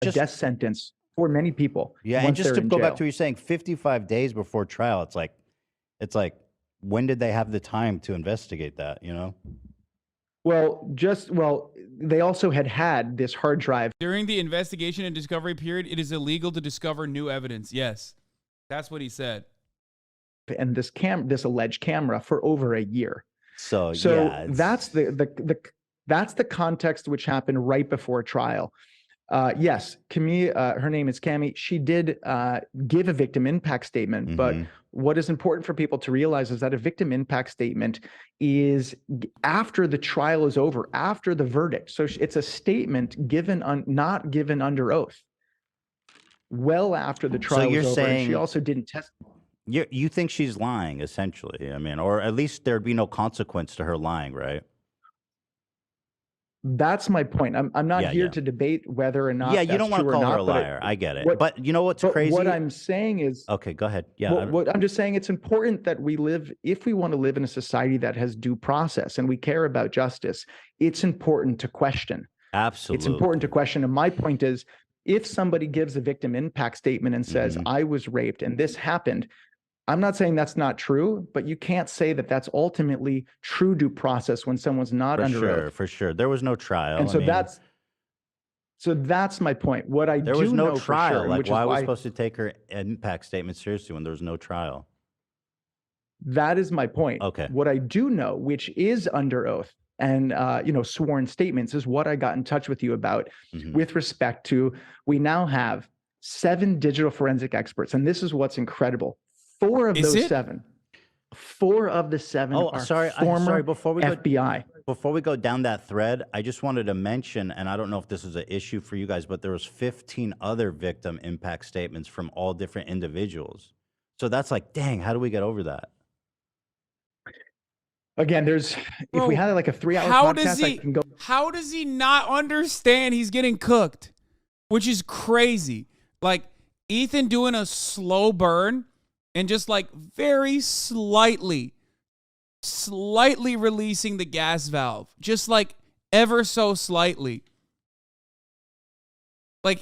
A death sentence for many people. Yeah, and just to go back to what you're saying, 55 days before trial, it's like, when did they have the time to investigate that, Well, they also had this hard drive. During the investigation and discovery period, it is illegal to discover new evidence. Yes, that's what he said. and this alleged camera for over a year. So yeah, that's the context which happened right before trial. Yes, Camille, her name is Cami. She did give a victim impact statement, but what is important for people to realize is that a victim impact statement is after the trial is over, after the verdict. So it's a statement given not given under oath. Well after the trial was over, and she also didn't testify. You think she's lying, essentially? I mean, or at least there'd be no consequence to her lying, right? That's my point. I'm not here to debate whether or not. Yeah, you don't want to call her a liar. I get it. But you know what's crazy? What I'm saying is. Okay, go ahead. Yeah. What I'm just saying, it's important that we live, if we want to live in a society that has due process and we care about justice, it's important to question. Absolutely. It's important to question. And my point is, if somebody gives a victim impact statement and says, I was raped and this happened, I'm not saying that's not true, but you can't say that that's ultimately true due process when someone's not under oath. For sure. There was no trial. And so that's my point. What I there do was no know trial. For sure, like, which why is are we supposed to take her impact statement seriously when there was no trial? That is my point. Okay. What I do know, which is under oath and sworn statements, is what I got in touch with you about with respect to, we now have 7 digital forensic experts, and this is what's incredible. 4 of those 7 are former before we FBI. Before we go down that thread, I just wanted to mention, and I don't know if this is an issue for you guys, but there was 15 other victim impact statements from all different individuals. So that's like, dang, how do we get over that? Again, if we had like a 3-hour podcast, I can go. How does he not understand he's getting cooked? Which is crazy. Like, Ethan doing a slow burn and just like very slightly releasing the gas valve. Just like ever so slightly. Like,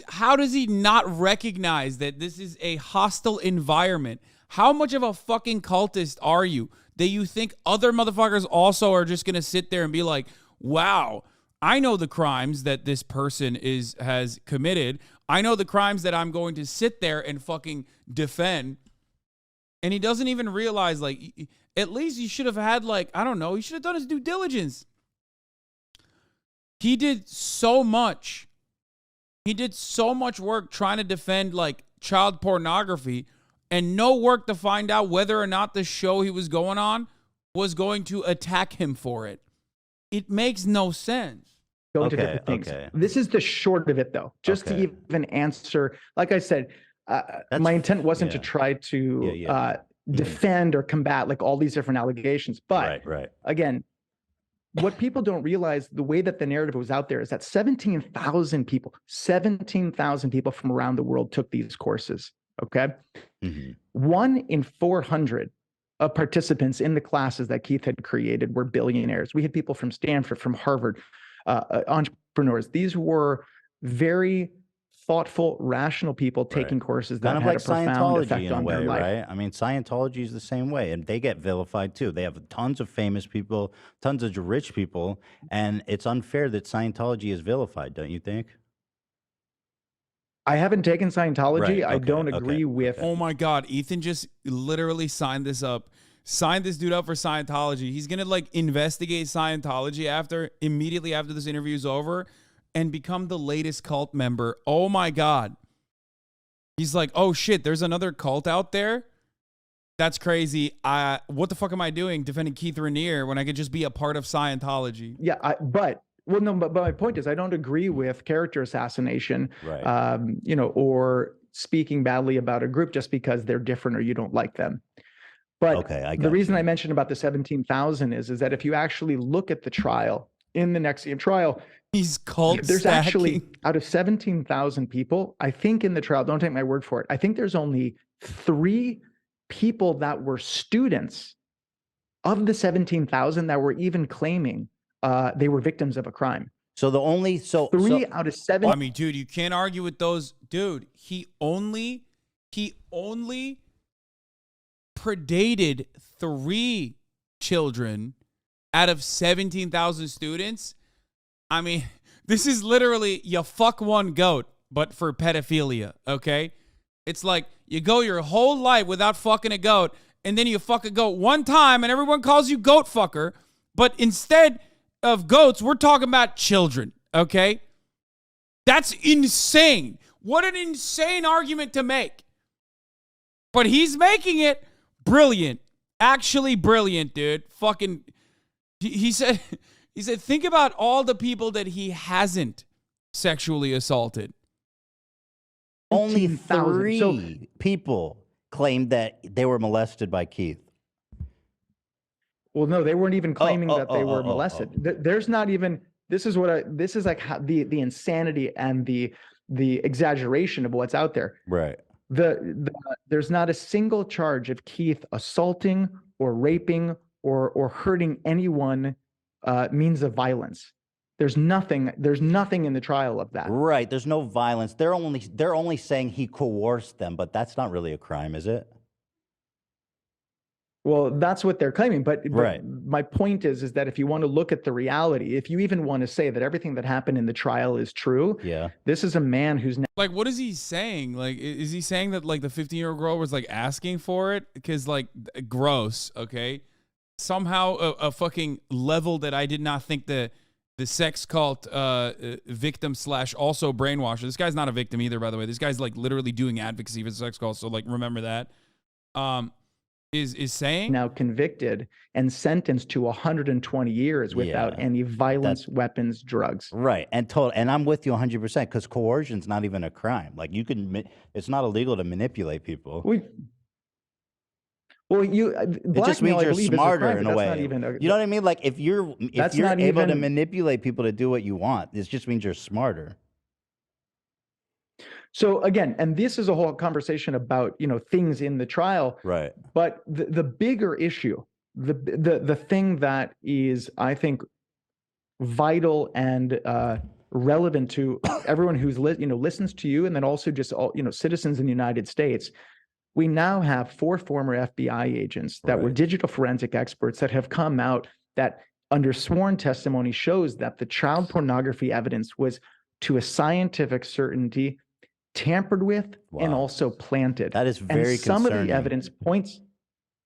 how does he not recognize that this is a hostile environment? How much of a fucking cultist are you that you think other motherfuckers also are just going to sit there and be like, wow, I know the crimes that this person has committed. I know the crimes that I'm going to sit there and fucking defend. And he doesn't even realize, like, at least he should have had, like, I don't know, he should have done his due diligence. He did so much. He did so much work trying to defend, like, child pornography and no work to find out whether or not the show he was going on was going to attack him for it. It makes no sense. Go into different things. This is the short of it, though. Just to even answer, like I said, my intent wasn't to try to defend or combat like all these different allegations. But again, what people don't realize, the way that the narrative was out there, is that 17,000 people from around the world took these courses. Okay. 1 in 400 of participants in the classes that Keith had created were billionaires. We had people from Stanford, from Harvard, entrepreneurs. These were very thoughtful, rational people taking courses that kind of had like a profound effect Scientology in a on way, their life. right? I mean, Scientology is the same way, and they get vilified too. They have tons of famous people, tons of rich people, and it's unfair that Scientology is vilified, don't you think? I haven't taken Scientology. I don't agree with. Oh my God, Ethan just literally signed this dude up for Scientology. He's gonna like investigate Scientology immediately after this interview is over and become the latest cult member. Oh my God. He's like, oh shit, there's another cult out there? That's crazy. What the fuck am I doing defending Keith Raniere when I could just be a part of Scientology? Yeah, but my point is, I don't agree with character assassination, or speaking badly about a group just because they're different or you don't like them. But the reason I mentioned about the 17,000 is that if you actually look at the trial, in the NXIVM trial, there's actually, out of 17,000 people, I think in the trial, don't take my word for it, I think there's only 3 people that were students of the 17,000 that were even claiming they were victims of a crime. So the only 3 out of 7. I mean, dude, you can't argue with those. Dude, he only predated 3 children out of 17,000 students. I mean, this is literally you fuck one goat, but for pedophilia. Okay, it's like you go your whole life without fucking a goat, and then you fuck a goat one time and everyone calls you goat fucker. But instead of goats, we're talking about children, okay? That's insane. What an insane argument to make. But he's making it brilliant. Actually brilliant, dude. Fucking, he said, think about all the people that he hasn't sexually assaulted. Only 3 people claimed that they were molested by Keith. Well, no, they weren't even claiming that they were molested. There's not even. This is like how the insanity and the exaggeration of what's out there. Right. There's not a single charge of Keith assaulting or raping or hurting anyone means of violence. There's nothing in the trial of that. Right. There's no violence. They're only saying he coerced them, but that's not really a crime, is it? Well, that's what they're claiming. But Right. my point is that if you want to look at the reality, if you even want to say that everything that happened in the trial is true, yeah, this is a man who's like, what is he saying? Like, is he saying that like the 15-year-old girl was like asking for it? Because like, gross. Okay, somehow a fucking level that I did not think the sex cult victim / also brainwasher. This guy's not a victim either, by the way. This guy's like literally doing advocacy for the sex cult. So like, remember that. Is saying now convicted and sentenced to 120 years without any violence, weapons, drugs. Right. And I'm with you 100% because coercion's not even a crime. Like it's not illegal to manipulate people. Well, it just means you're smarter in a way. You know what I mean? Like if you're able to manipulate people to do what you want, it just means you're smarter. So again, and this is a whole conversation about, things in the trial. Right. But the bigger issue, the thing that is, I think, vital and relevant to everyone who's listens to you, and then also just all citizens in the United States. We now have 4 former FBI agents that were digital forensic experts that have come out that under sworn testimony shows that the child pornography evidence was to a scientific certainty tampered with and also planted. That is very some concerning. of the evidence points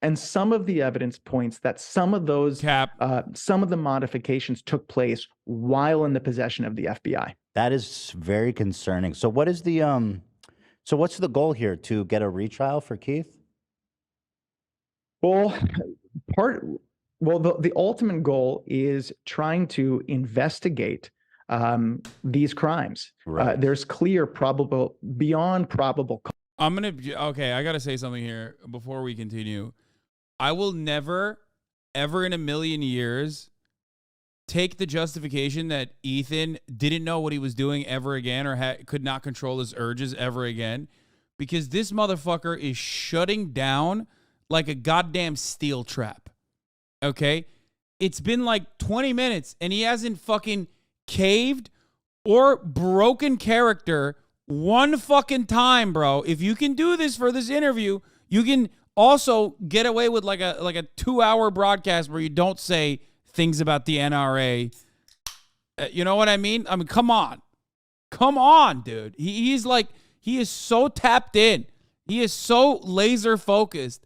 that some of those some of the modifications took place while in the possession of the FBI. That is very concerning. So what is the so what's the goal here, to get a retrial for Keith? Well, the ultimate goal is trying to investigate these crimes. Right. There's clear beyond probable. I gotta say something here before we continue. I will never, ever in a million years take the justification that Ethan didn't know what he was doing ever again, or could not control his urges ever again, because this motherfucker is shutting down like a goddamn steel trap. Okay? It's been like 20 minutes and he hasn't fucking caved or broken character one fucking time, bro. If you can do this for this interview, you can also get away with like a 2-hour broadcast where you don't say things about the NRA. You know what I mean? I mean, come on, dude. He is so tapped in. He is so laser focused.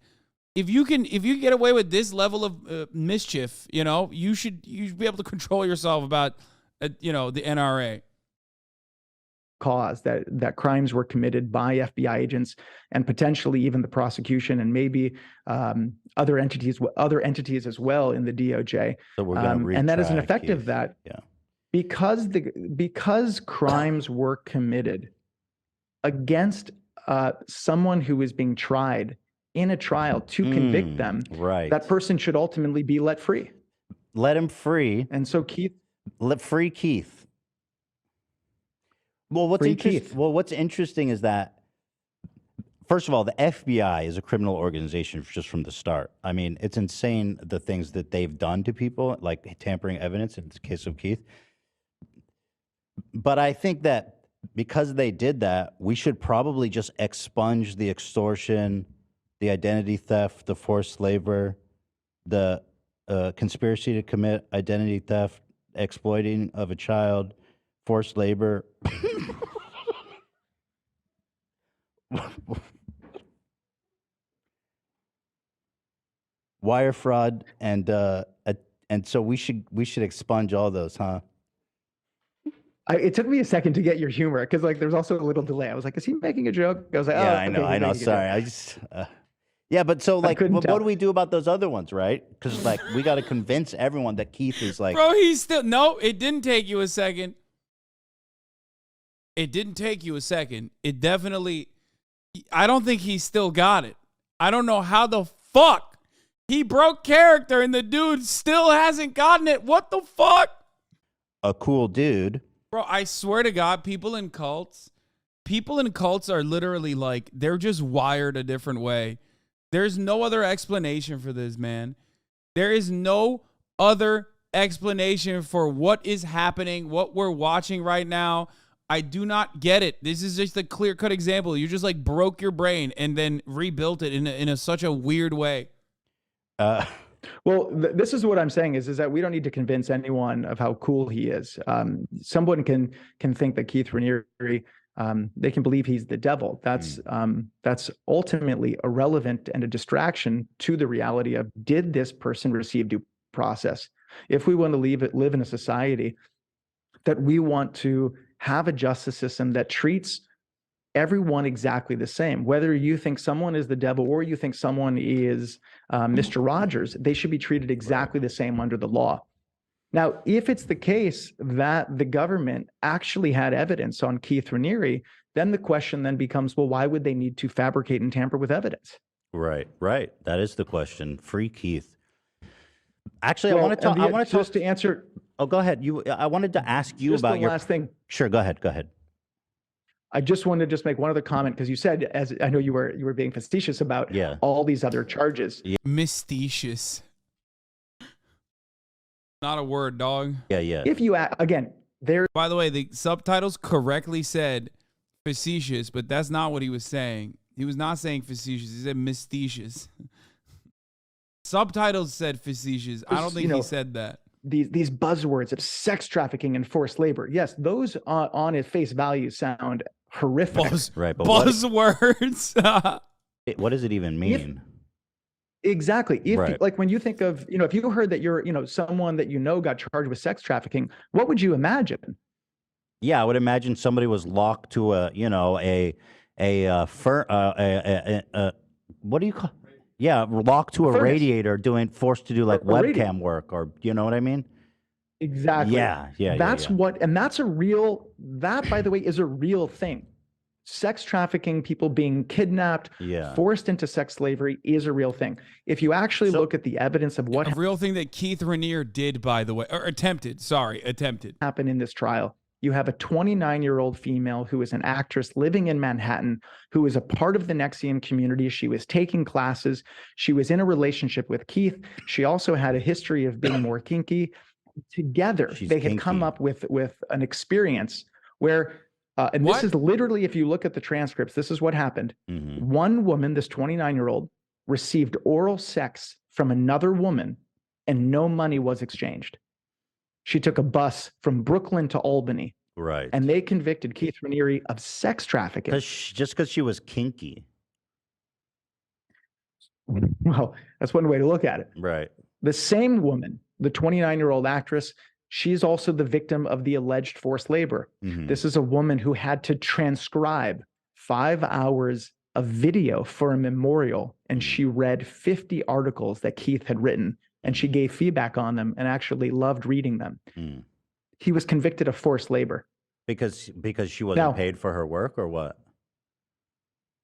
If you get away with this level of mischief, you should be able to control yourself about the NRA. Cause that crimes were committed by FBI agents and potentially even the prosecution and maybe other entities as well in the DOJ. So we're going to and that is an effect of that. Yeah. Because crimes were committed against someone who is being tried in a trial to convict them, right. That person should ultimately be let free. Let him free. And so let free Keith. Well, what's interesting is that, first of all, the FBI is a criminal organization just from the start. I mean, it's insane the things that they've done to people, like tampering evidence in the case of Keith. But I think that because they did that, we should probably just expunge the extortion, the identity theft, the forced labor, the conspiracy to commit identity theft, exploiting of a child, forced labor. wire fraud, and so we should expunge all those, huh? It took me a second to get your humor because like there's also a little delay. I was like, is he making a joke? I was like, Yeah, oh, I know, okay, he's I know. making a joke. Sorry, I just. Yeah, but so like, couldn't what tell. do we do about those other ones, right? Because like we got to convince everyone that Keith is like. Bro, he's still no. It didn't take you a second. It didn't take you a second. It definitely. I don't think he still got it. I don't know how the fuck he broke character and the dude still hasn't gotten it. What the fuck? A cool dude. Bro, I swear to God, people in cults are literally like, they're just wired a different way. There's no other explanation for this, man. There is no other explanation for what is happening, what we're watching right now. I do not get it. This is just a clear-cut example. You just like broke your brain and then rebuilt it in such a weird way. Well, this is what I'm saying is that we don't need to convince anyone of how cool he is. Someone can think that Keith Raniere, they can believe he's the devil. That's ultimately irrelevant and a distraction to the reality of, did this person receive due process? If we want to live in a society that we want to have a justice system that treats everyone exactly the same, whether you think someone is the devil or you think someone is Mr. Rogers, they should be treated exactly the same under the law. Now, if it's the case that the government actually had evidence on Keith Raniere, then the question then becomes, well, why would they need to fabricate and tamper with evidence? Right. That is the question. Free Keith. Actually, Well, I want to talk. I want to just to answer. Oh, go ahead. I wanted to ask you Just about the your last thing. Sure. Go ahead. I just wanted to just make one other comment because you said, as I know you were being facetious about all these other charges. Yeah. Mistitious. Not a word, dog. Yeah. If you again, there. By the way, the subtitles correctly said facetious, but that's not what he was saying. He was not saying facetious. He said mistitious. Subtitles said facetious. I don't think he said that. These buzzwords of sex trafficking and forced labor. Yes, those on its face value sound horrific. Right. But buzzwords. What does it even mean? Exactly. Like when you think of, if you heard that you're, someone that got charged with sex trafficking, what would you imagine? Yeah, I would imagine somebody was locked to what do you call? Yeah, locked to a radiator, forced to do like webcam work, or you know what I mean? Exactly. Yeah. That's that, by the way, is a real thing. Sex trafficking, people being kidnapped, forced into sex slavery is a real thing. If you actually look at the evidence of what a real thing that Keith Raniere did, by the way, or attempted happened in this trial. You have a 29-year-old female who is an actress living in Manhattan, who is a part of the NXIVM community. She was taking classes. She was in a relationship with Keith. She also had a history of being more kinky. Together, they had come up with an experience where, and this is literally, if you look at the transcripts, this is what happened. One woman, this 29-year-old, received oral sex from another woman, and no money was exchanged. She took a bus from Brooklyn to Albany. Right. And they convicted Keith Raniere of sex trafficking. Just because she was kinky. Well, that's one way to look at it. Right. The same woman, the 29-year-old actress, she's also the victim of the alleged forced labor. This is a woman who had to transcribe 5 hours of video for a memorial, and she read 50 articles that Keith had written. And she gave feedback on them and actually loved reading them. He was convicted of forced labor. Because she wasn't paid for her work, or what?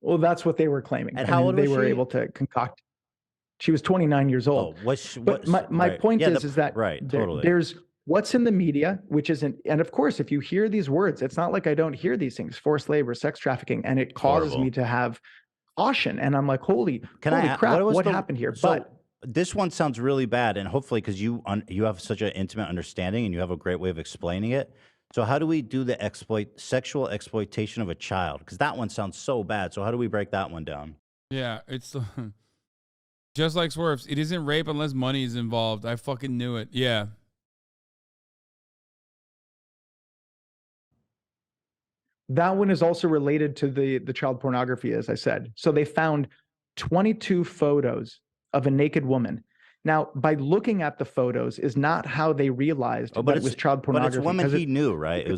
Well, that's what they were claiming. And how old was they were she? able to concoct. She was 29 years old. But my point is that there's what's in the media, which isn't, and of course, if you hear these words, it's not like I don't hear these things, forced labor, sex trafficking, and it causes me to have caution. And I'm like, holy crap, what happened here? But this one sounds really bad, and hopefully, because you have such an intimate understanding and you have a great way of explaining it. So how do we do the sexual exploitation of a child? Because that one sounds so bad. So how do we break that one down? Yeah, it's just like Swerves. It isn't rape unless money is involved. I fucking knew it. Yeah. That one is also related to the child pornography, as I said. So they found 22 photos of a naked woman. Now, by looking at the photos is not how they realized but that it was child But pornography. it's women 'cause he knew, right? It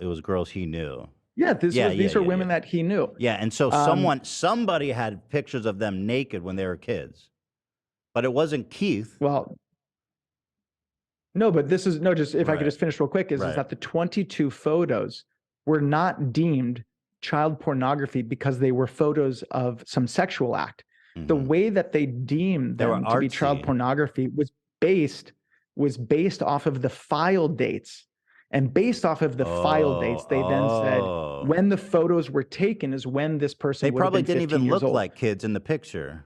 was girls he knew. Yeah, these are women that he knew. Yeah, and so somebody had pictures of them naked when they were kids, but it wasn't Keith. Well, no, but this is just if I could Right. just finish real quick, is Right. that the 22 photos were not deemed child pornography because they were photos of some sexual act. The way that they deemed They were them to be child artsy. pornography was based off of the file dates. And based off of the file dates, they then said when the photos were taken is when this person They would have probably been didn't 15 even years look old. like kids in the picture.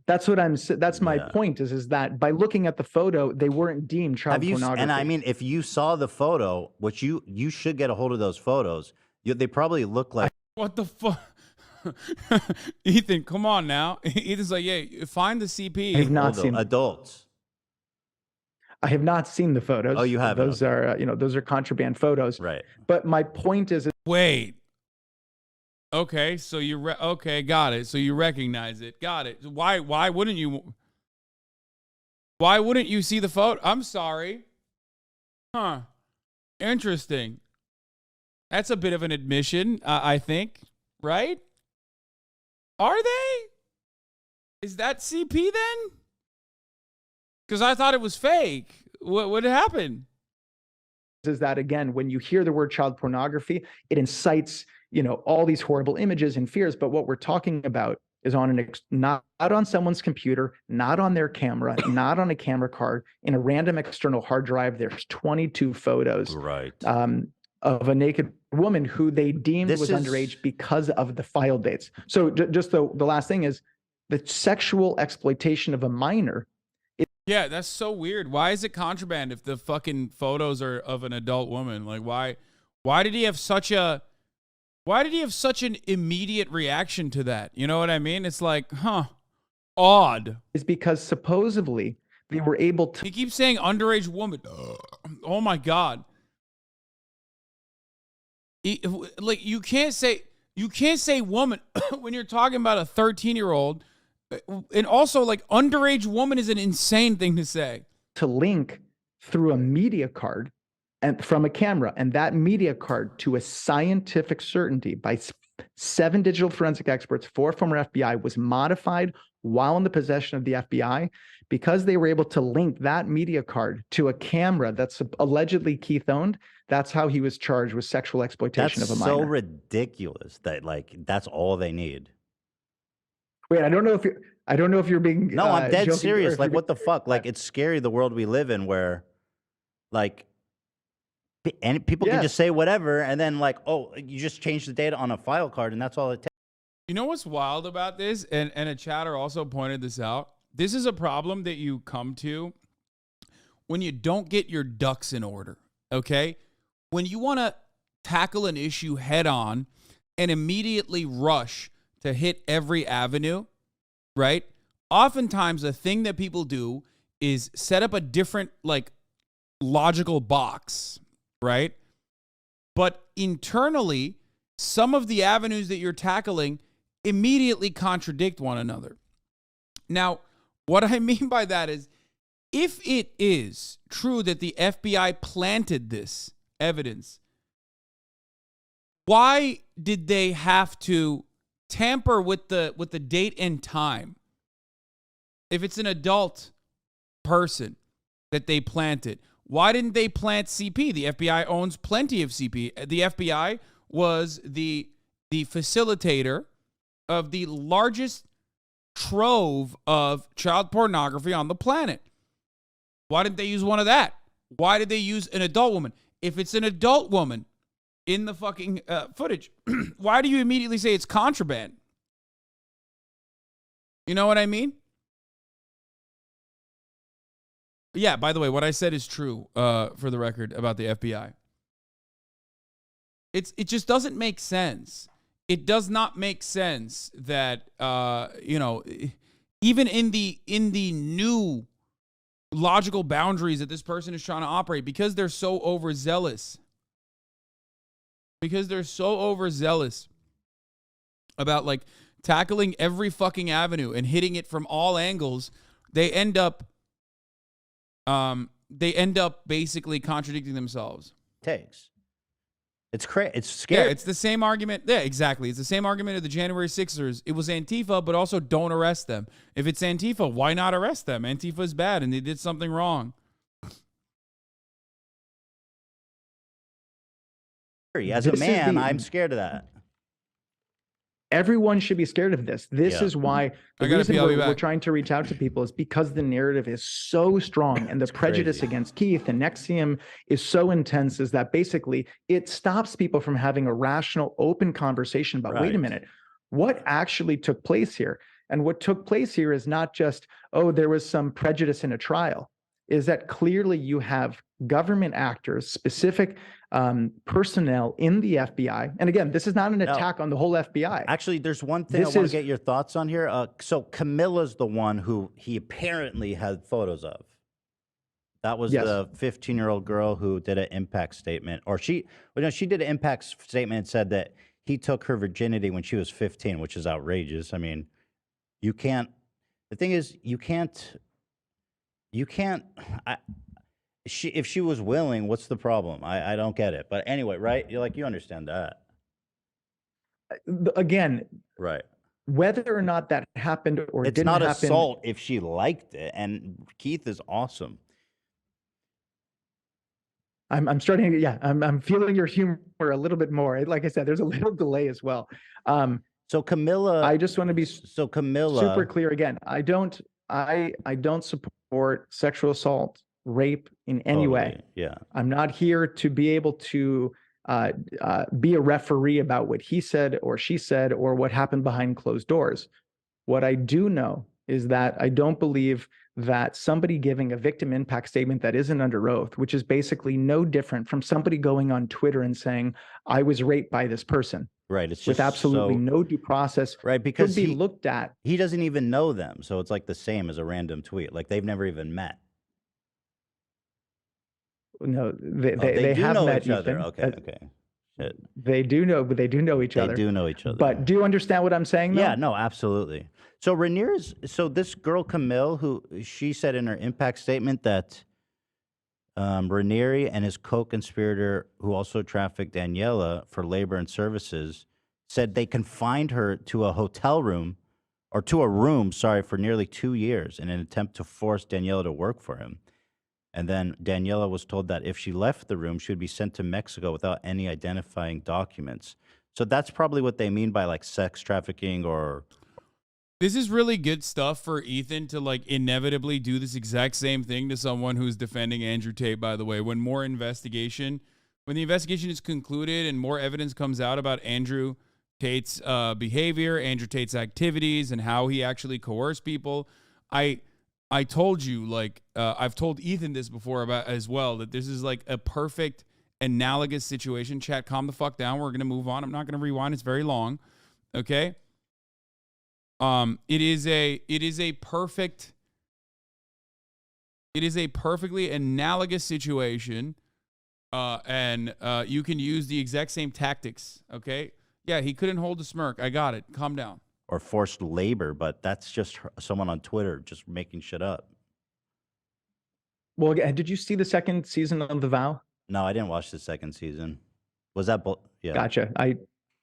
That's what that's my point is that by looking at the photo, they weren't deemed child pornography. And I mean, if you saw the photo, which you should get a hold of those photos, they probably look like. What the fuck? Ethan, come on now. Ethan's like, yeah, find the CP. I have not seen adults. I have not seen the photos. Oh, you haven't? Those are those are contraband photos. Right. But my point is, wait. Okay, so okay, got it. So you recognize it. Got it. Why wouldn't you? Why wouldn't you see the photo? I'm sorry. Huh. Interesting. That's a bit of an admission, I think, right? Are they? Is that CP then? Because I thought it was fake. What happened? is that again, when you hear the word child pornography, it incites all these horrible images and fears. But what we're talking about is on not on someone's computer, not on their camera, not on a camera card, in a random external hard drive. There's 22 photos, right, of a naked woman who they deemed was underage because of the file dates. So just the last thing is the sexual exploitation of a minor. Yeah, that's so weird. Why is it contraband if the fucking photos are of an adult woman? Like, why did he have such an immediate reaction to that? You know what I mean? It's like, odd. Is because supposedly they were able to. He keeps saying underage woman. Oh my God. Like, you can't say woman when you're talking about a 13-year-old. And also, like, underage woman is an insane thing to say. To link through a media card and from a camera, and that media card to a scientific certainty by 7 digital forensic experts, 4 former FBI, was modified while in the possession of the FBI because they were able to link that media card to a camera that's allegedly Keith owned. That's how he was charged with sexual exploitation of a minor. That's so ridiculous that that's all they need. Wait, I don't know if you're being. No, I'm dead joking, serious. Like, what the fuck? Like, it's scary, the world we live in, where, like, and people can just say whatever, and then like, oh, you just change the data on a file card, and that's all it takes. You know what's wild about this? And a chatter also pointed this out. This is a problem that you come to when you don't get your ducks in order. Okay, when you want to tackle an issue head on and immediately rush to hit every avenue, right? Oftentimes, a thing that people do is set up a different, like, logical box, right? But internally, some of the avenues that you're tackling immediately contradict one another. Now, what I mean by that is, if it is true that the FBI planted this evidence, why did they have to tamper with the date and time? If it's an adult person that they planted, why didn't they plant CP? The FBI owns plenty of CP. The FBI was the facilitator of the largest trove of child pornography on the planet. Why didn't they use one of that? Why did they use an adult woman? If it's an adult woman in the fucking footage, why do you immediately say it's contraband? You know what I mean? Yeah, by the way, what I said is true, for the record, about the FBI. It just doesn't make sense. It does not make sense that, even in the new logical boundaries that this person is trying to operate, because they're so overzealous. Because they're so overzealous about, like, tackling every fucking avenue and hitting it from all angles, they end up basically contradicting themselves. Takes. It's It's scary. Yeah, it's the same argument. Yeah, exactly. It's the same argument of the January 6ers. It was Antifa, but also don't arrest them. If it's Antifa, why not arrest them? Antifa is bad and they did something wrong. As a man, I'm scared of that. Everyone should be scared of this. This is why the reason we're trying to reach out to people is because the narrative is so strong and the prejudice against Keith and NXIVM is so intense is that basically it stops people from having a rational, open conversation about, wait a minute, what actually took place here? And what took place here is not just, oh, there was some prejudice in a trial, is that clearly you have government actors, specific personnel in the FBI. And again, this is not an attack on the whole FBI. Actually, there's one thing I want to get your thoughts on here. So Camilla's the one who he apparently had photos of. That was the 15-year-old girl who did an impact statement. Or she did an impact statement and said that he took her virginity when she was 15, which is outrageous. I mean, you can't, the thing is, if she was willing, what's the problem? I don't get it. But anyway, right? You understand that. Again, right. Whether or not that happened or it's didn't not happen, assault if she liked it. And Keith is awesome. I'm starting to, I'm feeling your humor a little bit more. Like I said, there's a little delay as well. So Camilla, I just want to be Camilla, super clear again. I don't support sexual assault, rape in any way. Yeah. I'm not here to be able to be a referee about what he said or she said or what happened behind closed doors. What I do know is that I don't believe that somebody giving a victim impact statement that isn't under oath, which is basically no different from somebody going on Twitter and saying, I was raped by this person. Right. It's just with absolutely no due process. Right. Because he looked at. He doesn't even know them. So it's like the same as a random tweet. Like they've never even met. No, they have know met each other. Ethan. Okay. Shit. They do know, but they do know each other. They do know each other. But do you understand what I'm saying, though? Yeah, no, absolutely. So so this girl, Camille, who she said in her impact statement that Raniere and his co-conspirator, who also trafficked Daniela for labor and services, said they confined her to a hotel room, or to a room, for nearly 2 years in an attempt to force Daniela to work for him. And then Daniela was told that if she left the room, she would be sent to Mexico without any identifying documents. So that's probably what they mean by like sex trafficking or... This is really good stuff for Ethan to like inevitably do this exact same thing to someone who's defending Andrew Tate, by the way. When the investigation is concluded and more evidence comes out about Andrew Tate's behavior, Andrew Tate's activities, and how he actually coerced people, I told you, like, I've told Ethan this before about as well, that this is like a perfect analogous situation. Chat, calm the fuck down. We're going to move on. I'm not going to rewind. It's very long. Okay. It is a perfectly analogous situation. And you can use the exact same tactics. Okay. Yeah. He couldn't hold a smirk. I got it. Calm down. Or forced labor, but that's just someone on Twitter just making shit up. Well, did you see the second season of The Vow? No, I didn't watch the second season. Was that? Yeah. Gotcha.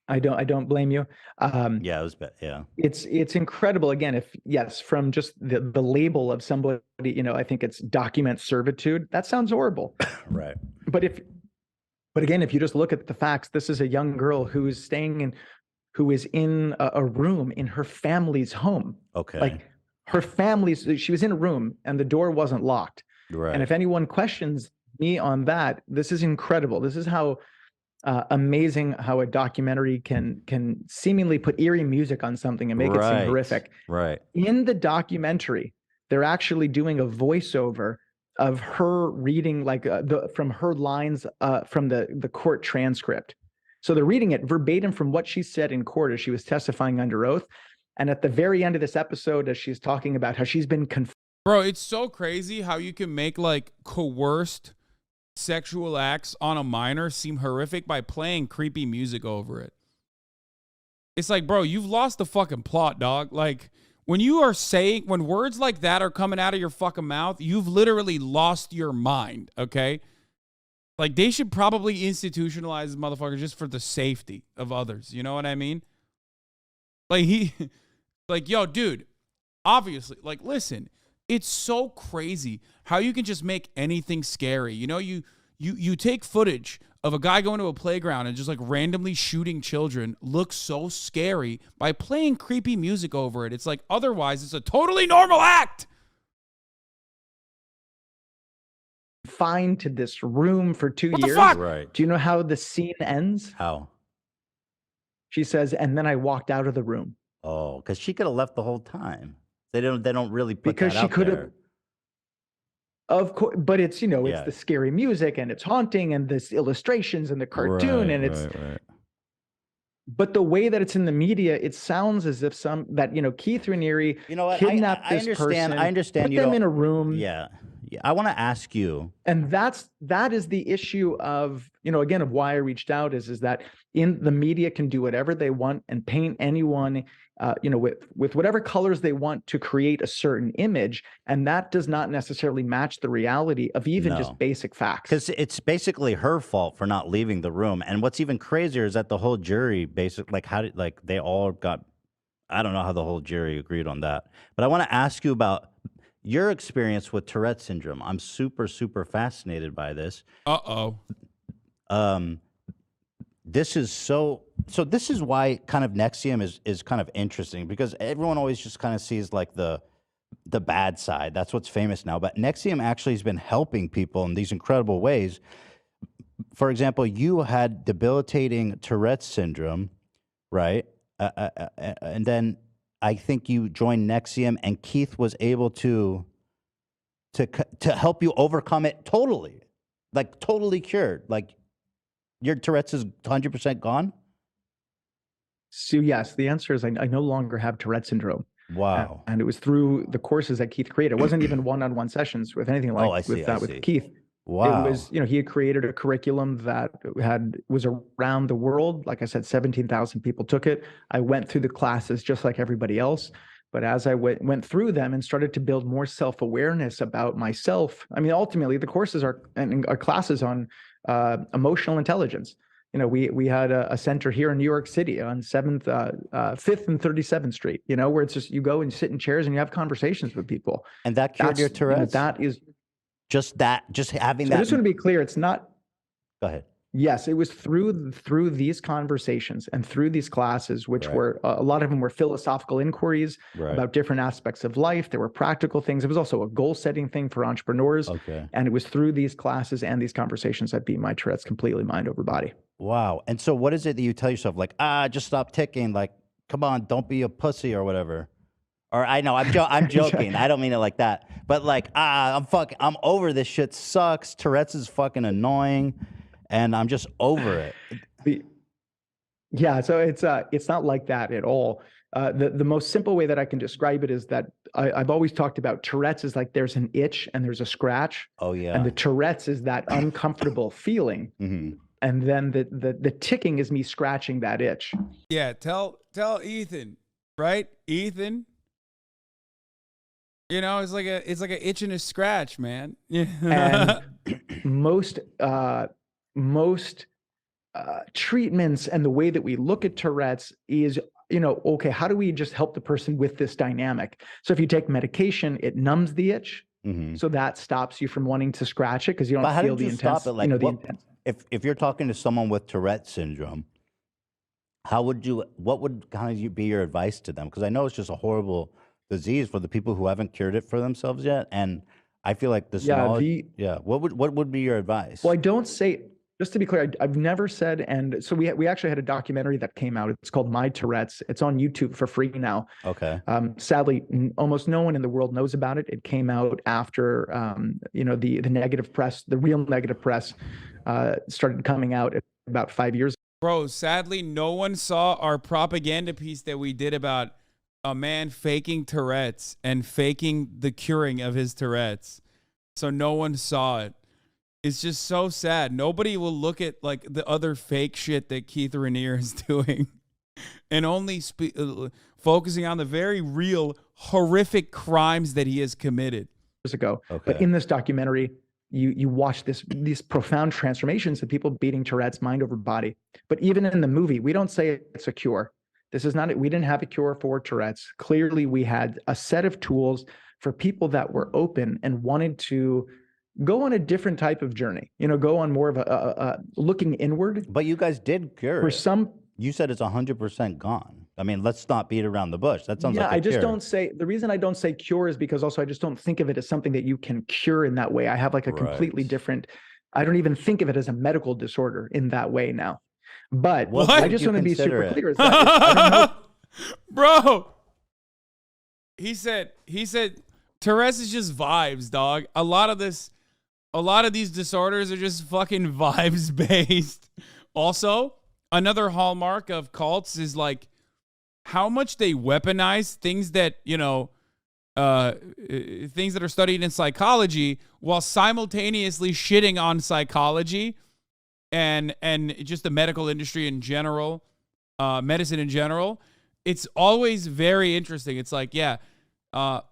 I don't blame you. Yeah, it was bad. Yeah. It's incredible. Again, from just the label of somebody, I think it's document servitude. That sounds horrible. Right. But again, if you just look at the facts, this is a young girl who is who is in a room in her family's home. Okay. Like she was in a room and the door wasn't locked. Right. And if anyone questions me on that, this is incredible. This is how amazing how a documentary can seemingly put eerie music on something and make it seem horrific. Right. In the documentary, they're actually doing a voiceover of her reading from her lines from the court transcript. So they're reading it verbatim from what she said in court as she was testifying under oath. And at the very end of this episode, as she's talking about how she's been Bro, it's so crazy how you can make like coerced sexual acts on a minor seem horrific by playing creepy music over it. It's like, bro, you've lost the fucking plot, dog. Like, when you are saying, when words like that are coming out of your fucking mouth, you've literally lost your mind, okay? Like, they should probably institutionalize this motherfucker just for the safety of others. You know what I mean? Like, like, yo, dude, obviously, like, listen, it's so crazy how you can just make anything scary. You know, you take footage of a guy going to a playground and just like randomly shooting children looks so scary by playing creepy music over it. It's like, otherwise it's a totally normal act. Confined to this room for 2 What the years. fuck? Right. Do you know how the scene ends? How? She says, and then I walked out of the room. Oh, because she could have left the whole time. They don't really put Because that she out could have. there. Of course, but it's, you know, it's Yeah. the scary music and it's haunting and this illustrations and the cartoon and it's. Right. But the way that it's in the media, it sounds as if Keith Raniere kidnapped this person. I understand. Put You them don't- in a room. Yeah. I want to ask you. And that is the issue of, again, of why I reached out is that in the media can do whatever they want and paint anyone, with whatever colors they want to create a certain image. And that does not necessarily match the reality of even just basic facts. Because it's basically her fault for not leaving the room. And what's even crazier is that the whole jury they all got, I don't know how the whole jury agreed on that. But I want to ask you about your experience with Tourette syndrome. I'm super, super fascinated by this. This is so this is why kind of NXIVM is kind of interesting, because everyone always just kind of sees like the bad side. That's what's famous now. But NXIVM actually has been helping people in these incredible ways. For example, you had debilitating Tourette syndrome, right? And then I think you joined NXIVM, and Keith was able to help you overcome it totally, like totally cured. Like your Tourette's is 100% gone. So yes, the answer is I no longer have Tourette syndrome. Wow. And it was through the courses that Keith created. It wasn't even one-on-one sessions with anything like with Keith. Wow. It was, he had created a curriculum that was around the world. Like I said, 17,000 people took it. I went through the classes just like everybody else. But as I went through them and started to build more self-awareness about myself, I mean, ultimately the courses are classes on emotional intelligence. We had a center here in New York City on 5th and 37th Street, where it's just, you go and sit in chairs and you have conversations with people. And that cured your Tourette's? That is just having that. I that. just want to be clear. It's not. Go ahead. Yes, it was through these conversations and through these classes, which were a lot of them were philosophical inquiries about different aspects of life. There were practical things. It was also a goal-setting thing for entrepreneurs. Okay. And it was through these classes and these conversations that beat my Tourette's completely mind over body. Wow. And so what is it that you tell yourself? Like, just stop ticking. Like, come on, don't be a pussy or whatever. Or I'm joking. I don't mean it like that. But like, I'm over this shit. Sucks. Tourette's is fucking annoying. And I'm just over it. Yeah, so it's not like that at all. The most simple way that I can describe it is that I've always talked about Tourette's is like there's an itch and there's a scratch. Oh yeah. And the Tourette's is that uncomfortable feeling. Mm-hmm. And then the ticking is me scratching that itch. Yeah, tell Ethan, right? Ethan. It's like a itch and a scratch, man. Yeah. And most treatments and the way that we look at Tourette's is, okay, how do we just help the person with this dynamic? So if you take medication, it numbs the itch. Mm-hmm. So that stops you from wanting to scratch it because you don't feel the intense. Stop it? Like, if you're talking to someone with Tourette syndrome, what would kind of be your advice to them? Because I know it's just a horrible disease for the people who haven't cured it for themselves yet. And I feel like this knowledge, what would be your advice? Well, I don't say, just to be clear, I've never said, and so we actually had a documentary that came out. It's called My Tourette's. It's on YouTube for free now. Okay. Sadly, almost no one in the world knows about it. It came out after, the negative press, the real negative press started coming out about 5 years. Bro, sadly, no one saw our propaganda piece that we did about a man faking Tourette's and faking the curing of his Tourette's. So no one saw it. It's just so sad. Nobody will look at like the other fake shit that Keith Raniere is doing and only focusing on the very real, horrific crimes that he has committed. Years ago. But in this documentary, you watch these profound transformations of people beating Tourette's mind over body. But even in the movie, we don't say it's a cure. This is not it. We didn't have a cure for Tourette's. Clearly, we had a set of tools for people that were open and wanted to go on a different type of journey. Go on more of a looking inward. But you guys did cure For it. some, You said it's 100% gone. I mean, let's not beat around the bush. That sounds like a I just cure. don't say, the reason I don't say cure is because also I just don't think of it as something that you can cure in that way. I have like a completely different, I don't even think of it as a medical disorder in that way now. But What I would just you want to be consider super it? clear. Is that I don't know. Bro, he said Tourette's is just vibes, dog. A lot of these disorders are just fucking vibes based. Also, another hallmark of cults is like how much they weaponize things that, things that are studied in psychology while simultaneously shitting on psychology and just the medical industry in general, medicine in general. It's always very interesting. It's like, I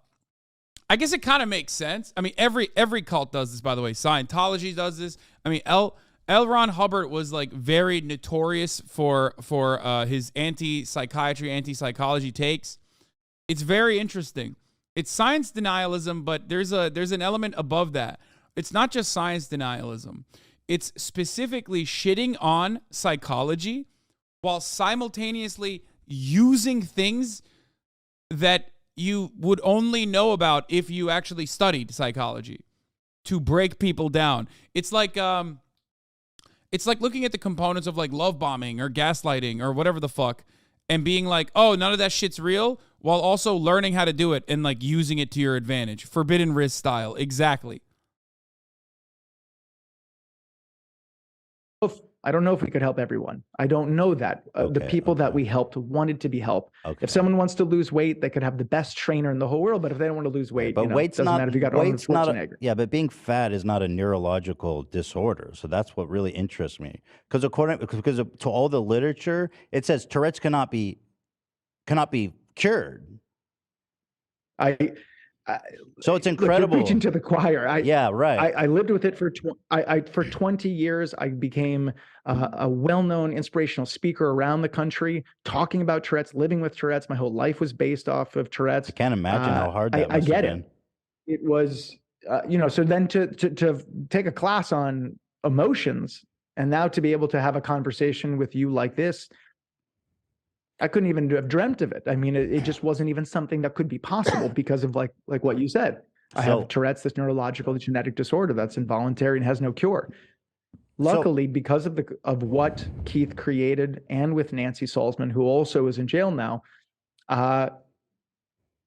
guess it kind of makes sense. I mean, every cult does this, by the way. Scientology does this. I mean, L. Ron Hubbard was like very notorious for his anti-psychiatry, anti-psychology takes. It's very interesting. It's science denialism, but there's an element above that. It's not just science denialism. It's specifically shitting on psychology while simultaneously using things that you would only know about if you actually studied psychology to break people down. It's like looking at the components of like love bombing or gaslighting or whatever the fuck and being like, oh, none of that shit's real, while also learning how to do it and like using it to your advantage. Forbidden Risk style. Exactly. I don't know if we could help everyone. I don't know that. The people that we helped wanted to be helped. If someone wants to lose weight, they could have the best trainer in the whole world. But if they don't want to lose weight, But weight's doesn't not. matter if you got Arnold Weight's not. Schwarzenegger. But being fat is not a neurological disorder. So that's what really interests me. Because to all the literature, it says Tourette's cannot be cured. So it's incredible. You're preaching to the choir. Right. I lived with it for 20 years. I became a well-known inspirational speaker around the country, talking about Tourette's, living with Tourette's. My whole life was based off of Tourette's. I can't imagine how hard that I must get have been. it. It was, so then to take a class on emotions and now to be able to have a conversation with you like this, I couldn't even have dreamt of it. I mean, it just wasn't even something that could be possible because of like what you said. I have Tourette's, this neurological genetic disorder that's involuntary and has no cure. Luckily, because of what Keith created and with Nancy Salzman, who also is in jail now, I've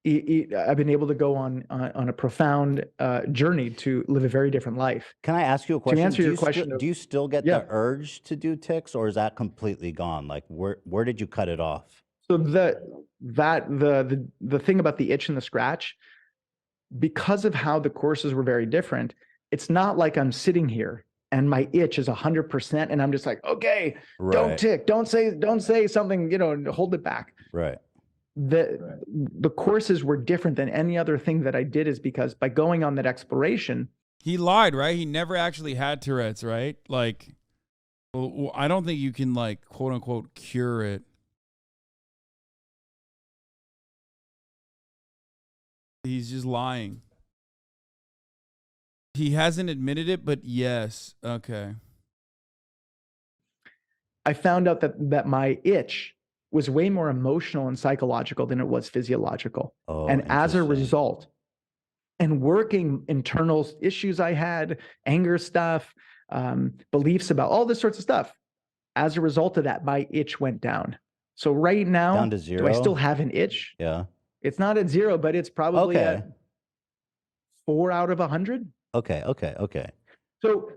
been able to go on a profound journey to live a very different life. Can I ask you a question? To answer your question, do you still get the urge to do tics, or is that completely gone? Like, where did you cut it off? So the thing about the itch and the scratch, because of how the courses were very different, it's not like I'm sitting here and my itch is 100%, and I'm just like, okay, don't tick, don't say something, hold it back. Right. The courses were different than any other thing that I did, is because by going on that exploration, he lied, right? He never actually had Tourette's, right? Like, I don't think you can like quote unquote cure it. He's just lying. He hasn't admitted it, but yes. Okay. I found out that my itch was way more emotional and psychological than it was physiological. And as a result, and working internal issues I had, anger stuff, beliefs about all this sorts of stuff, as a result of that, my itch went down. So right now, down to 0? Do I still have an itch? Yeah. It's not at 0, but it's probably at 4 out of 100. Okay. So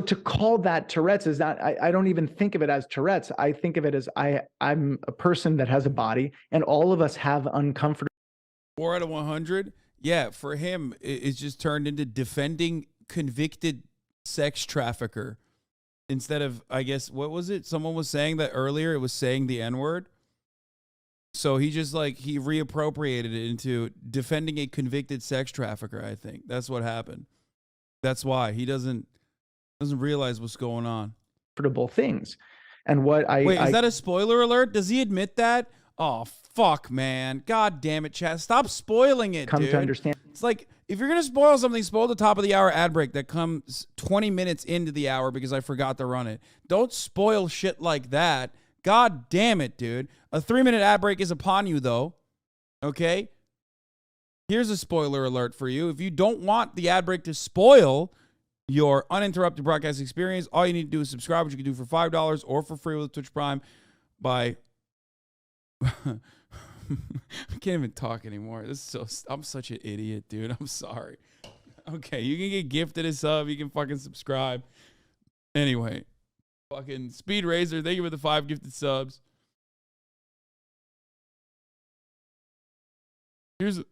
to call that Tourette's is not, I don't even think of it as Tourette's. I think of it as I'm a person that has a body, and all of us have uncomfortable. 4 out of 100? Yeah, for him, it's just turned into defending convicted sex trafficker instead of, I guess, what was it? Someone was saying that earlier, it was saying the N-word. So he just like he reappropriated it into defending a convicted sex trafficker. I think that's what happened. That's why he doesn't realize what's going on. Things, and what wait, is that a spoiler alert? Does he admit that? Oh fuck, man! God damn it, chat! Stop spoiling it, come dude. to understand. It's like if you're gonna spoil something, spoil the top of the hour ad break that comes 20 minutes into the hour because I forgot to run it. Don't spoil shit like that. God damn it, dude. A 3-minute ad break is upon you, though. Okay? Here's a spoiler alert for you. If you don't want the ad break to spoil your uninterrupted broadcast experience, all you need to do is subscribe, which you can do for $5 or for free with Twitch Prime by... I can't even talk anymore. I'm such an idiot, dude. I'm sorry. Okay, you can get gifted a sub. You can fucking subscribe. Anyway. Fucking Speed Razor, thank you for the 5 gifted subs. Here's a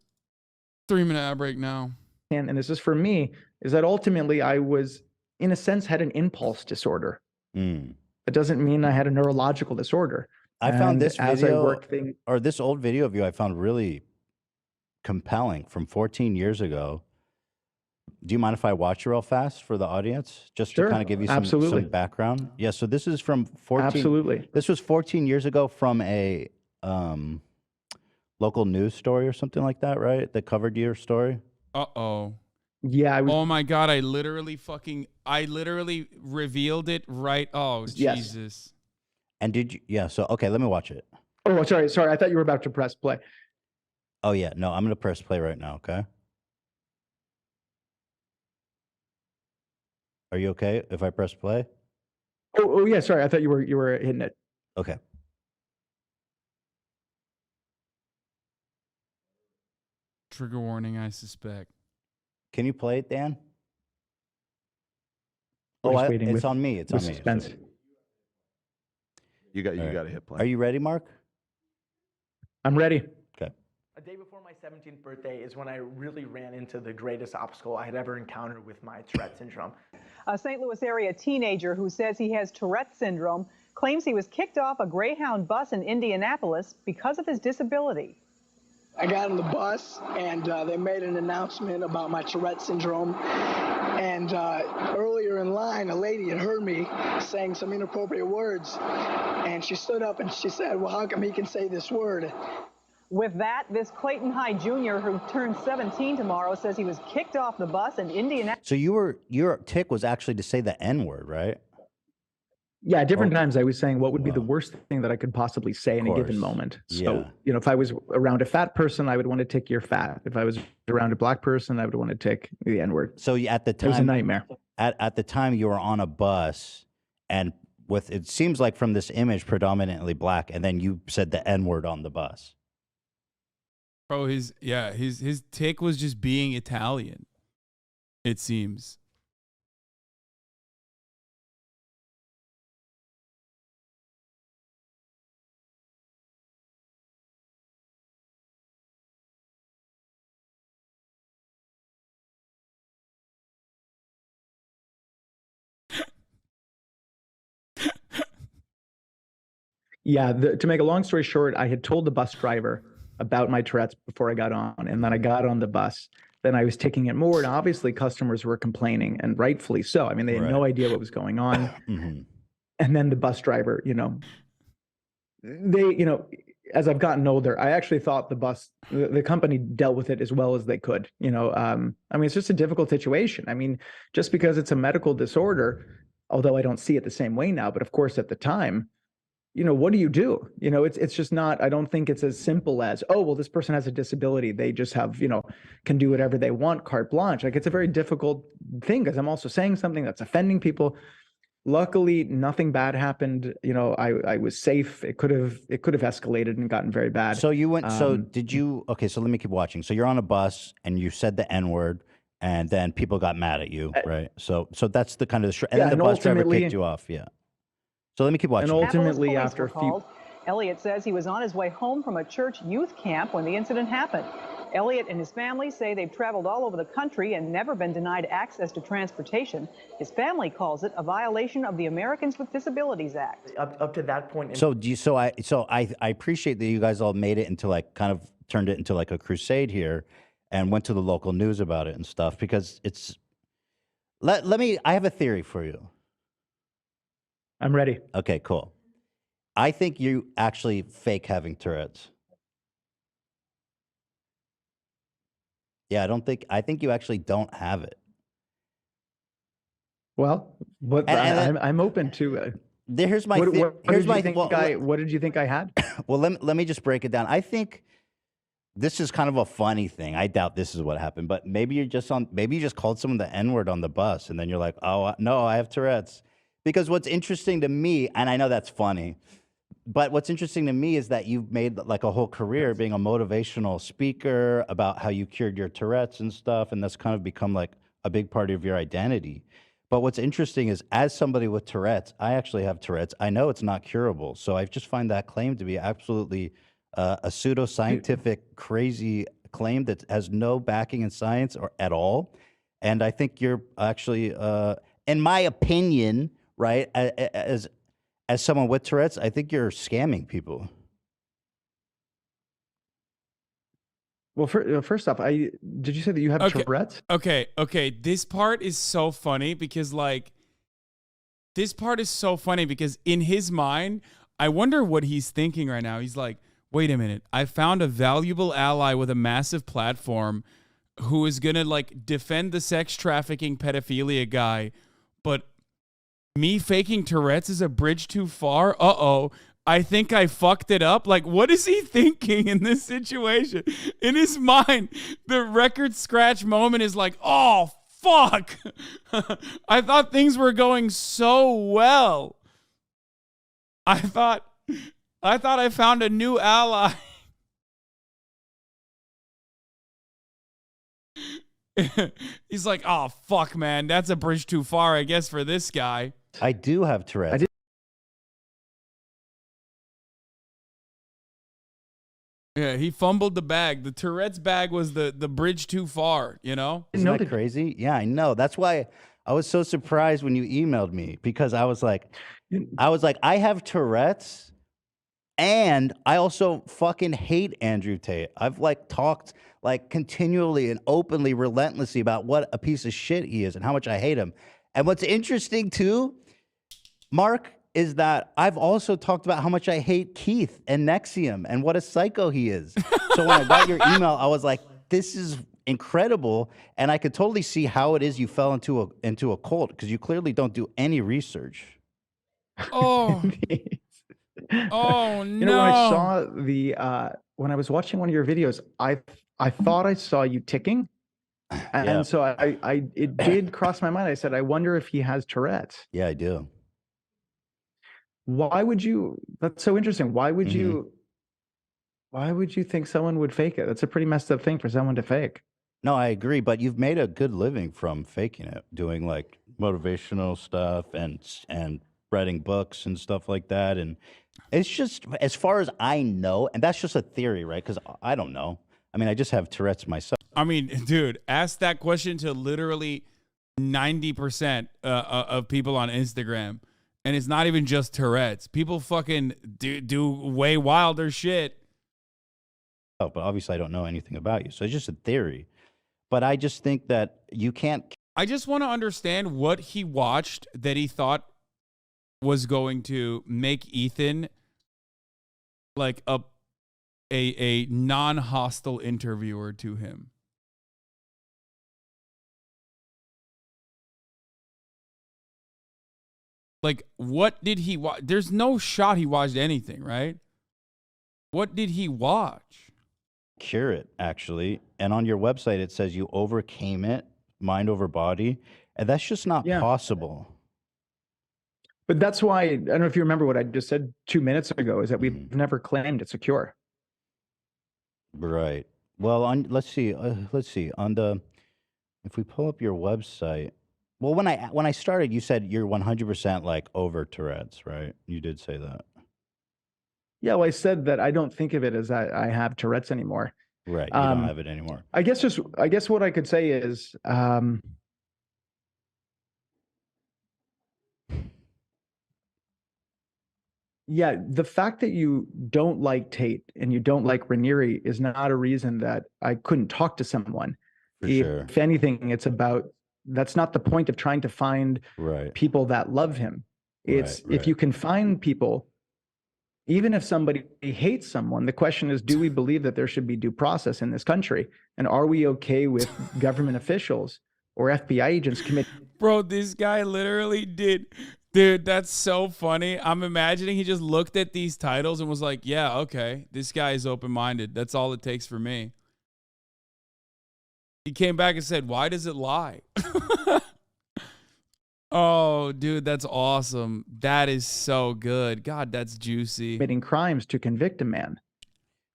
3-minute ad break now. And this is for me, is that ultimately I was, in a sense, had an impulse disorder. It doesn't mean I had a neurological disorder. I found this video, or this old video of you, I found really compelling from 14 years ago. Do you mind if I watch it real fast for the audience? Just to kind of give you some background? Yeah, so this is from 14... Absolutely. This was 14 years ago from a local news story or something like that, right? That covered your story? Uh-oh. Yeah, oh my God, I literally revealed it right... Oh, yes. Jesus. And did you... Yeah, so, okay, let me watch it. Oh, sorry. I thought you were about to press play. Oh, yeah. No, I'm going to press play right now, okay? Are you okay if I press play? Oh yeah, sorry. I thought you were hitting it. Okay. Trigger warning, I suspect. Can you play it, Dan? It's on me. It's on me. Suspense. You got to hit play. Are you ready, Mark? I'm ready. Okay. A day before my 17th birthday is when I really ran into the greatest obstacle I had ever encountered with my Tourette syndrome. A St. Louis area teenager who says he has Tourette syndrome claims he was kicked off a Greyhound bus in Indianapolis because of his disability. I got on the bus and they made an announcement about my Tourette syndrome. And earlier in line, a lady had heard me saying some inappropriate words. And she stood up and she said, well, how come he can say this word? With that, this Clayton High Jr., who turned 17 tomorrow, says he was kicked off the bus in Indianapolis. So your tick was actually to say the N-word, right? Yeah, at different times I was saying what would be the worst thing that I could possibly say in a given moment. So, if I was around a fat person, I would want to tick you're fat. If I was around a black person, I would want to tick the N-word. So at the time, it was a nightmare. At the time you were on a bus and with, it seems like from this image, predominantly black, and then you said the N-word on the bus. Bro, his tick was just being Italian, it seems. Yeah, to make a long story short, I had told the bus driver about my Tourette's before I got on, and then I got on the bus. Then I was taking it more, and obviously customers were complaining, and rightfully so. I mean, they had no idea what was going on. And then the bus driver, as I've gotten older, I actually thought the company dealt with it as well as they could. I mean, it's just a difficult situation. I mean, just because it's a medical disorder, although I don't see it the same way now, but of course at the time, what do you do? It's just not, I don't think it's as simple as, oh, well, this person has a disability. They just have, can do whatever they want, carte blanche. Like, it's a very difficult thing because I'm also saying something that's offending people. Luckily, nothing bad happened. I was safe. It could have escalated and gotten very bad. So you went, okay, so let me keep watching. So you're on a bus and you said the N-word and then people got mad at you, right? So that's the kind of, and then the bus driver kicked you off. Yeah. So let me keep watching. And ultimately, after a few... Elliot says he was on his way home from a church youth camp when the incident happened. Elliot and his family say they've traveled all over the country and never been denied access to transportation. His family calls it a violation of the Americans with Disabilities Act. Up to that point. So I appreciate that you guys all made it into like kind of turned it into like a crusade here and went to the local news about it and stuff because it's I have a theory for you. I'm ready. Okay, cool. I think you actually fake having Tourette's. Yeah, I think you actually don't have it. Well, but I'm open to it. Here's my What what did you think I had? Well, let me just break it down. I think this is kind of a funny thing. I doubt this is what happened, but maybe you just called someone the N-word on the bus, and then you're like, oh no, I have Tourette's. Because what's interesting to me, and I know that's funny, but what's interesting to me is that you've made like a whole career being a motivational speaker about how you cured your Tourette's and stuff, and that's kind of become like a big part of your identity. But what's interesting is, as somebody with Tourette's, I actually have Tourette's. I know it's not curable, so I just find that claim to be absolutely a pseudoscientific, crazy claim that has no backing in science or at all. And I think you're actually, in my opinion, right, as someone with Tourette's, I think you're scamming people. Well, first off, did you say that you have Tourette's? Okay. This part is so funny because in his mind, I wonder what he's thinking right now. He's like, wait a minute, I found a valuable ally with a massive platform who is gonna like defend the sex trafficking pedophilia guy, but me faking Tourette's is a bridge too far. I think I fucked it up. Like, what is he thinking in this situation? In his mind, the record scratch moment is like, oh, fuck. I thought things were going so well. I thought I found a new ally. He's like, oh, fuck, man. That's a bridge too far, I guess, for this guy. I do have Tourette's. Yeah, he fumbled the bag. The Tourette's bag was the bridge too far, you know? Isn't that crazy? Yeah, I know. That's why I was so surprised when you emailed me, because I was like, I have Tourette's and I also fucking hate Andrew Tate. I've like talked like continually and openly, relentlessly about what a piece of shit he is and how much I hate him. And what's interesting too, Mark, is that I've also talked about how much I hate Keith and Nexium and what a psycho he is. So when I got your email, I was like, this is incredible. And I could totally see how it is you fell into a cult, because you clearly don't do any research. Oh. Oh, no. You know, when I saw when I was watching one of your videos, I thought I saw you ticking. And so it did cross my mind. I said, I wonder if he has Tourette's. Yeah, I do. Why would you? That's so interesting. Why would you think someone would fake it? That's a pretty messed up thing for someone to fake. No, I agree. But you've made a good living from faking it, doing like motivational stuff and writing books and stuff like that. And it's just, as far as I know, and that's just a theory, right? Because I don't know. I mean, I just have Tourette's myself. I mean, dude, ask that question to literally 90% of people on Instagram. And it's not even just Tourette's. People fucking do way wilder shit. Oh, but obviously I don't know anything about you. So it's just a theory. But I just think that you can't. I just want to understand what he watched that he thought was going to make Ethan like a non-hostile interviewer to him. Like, what did he watch? There's no shot he watched anything, right? What did he watch? Cure it, actually. And on your website, it says you overcame it, mind over body. And that's just not possible. But that's why, I don't know if you remember what I just said 2 minutes ago, is that we've never claimed it's a cure. Right. Well, let's see. On if we pull up your website. Well, when I started, you said you're 100% like over Tourette's, right? You did say that. Yeah, well, I said that I don't think of it as I have Tourette's anymore. Right. You don't have it anymore. I guess what I could say is, yeah, the fact that you don't like Tate and you don't like Raniere is not a reason that I couldn't talk to someone. For sure. If anything, it's about, that's not the point of trying to find people that love him. It's if you can find people, even if somebody hates someone, the question is, do we believe that there should be due process in this country? And are we okay with government officials or FBI agents committing? Bro, this guy literally did. Dude, that's so funny. I'm imagining he just looked at these titles and was like, yeah, okay, this guy is open-minded. That's all it takes for me. He came back and said, why does it lie? Oh, dude, that's awesome. That is so good. God, that's juicy. Committing crimes to convict a man.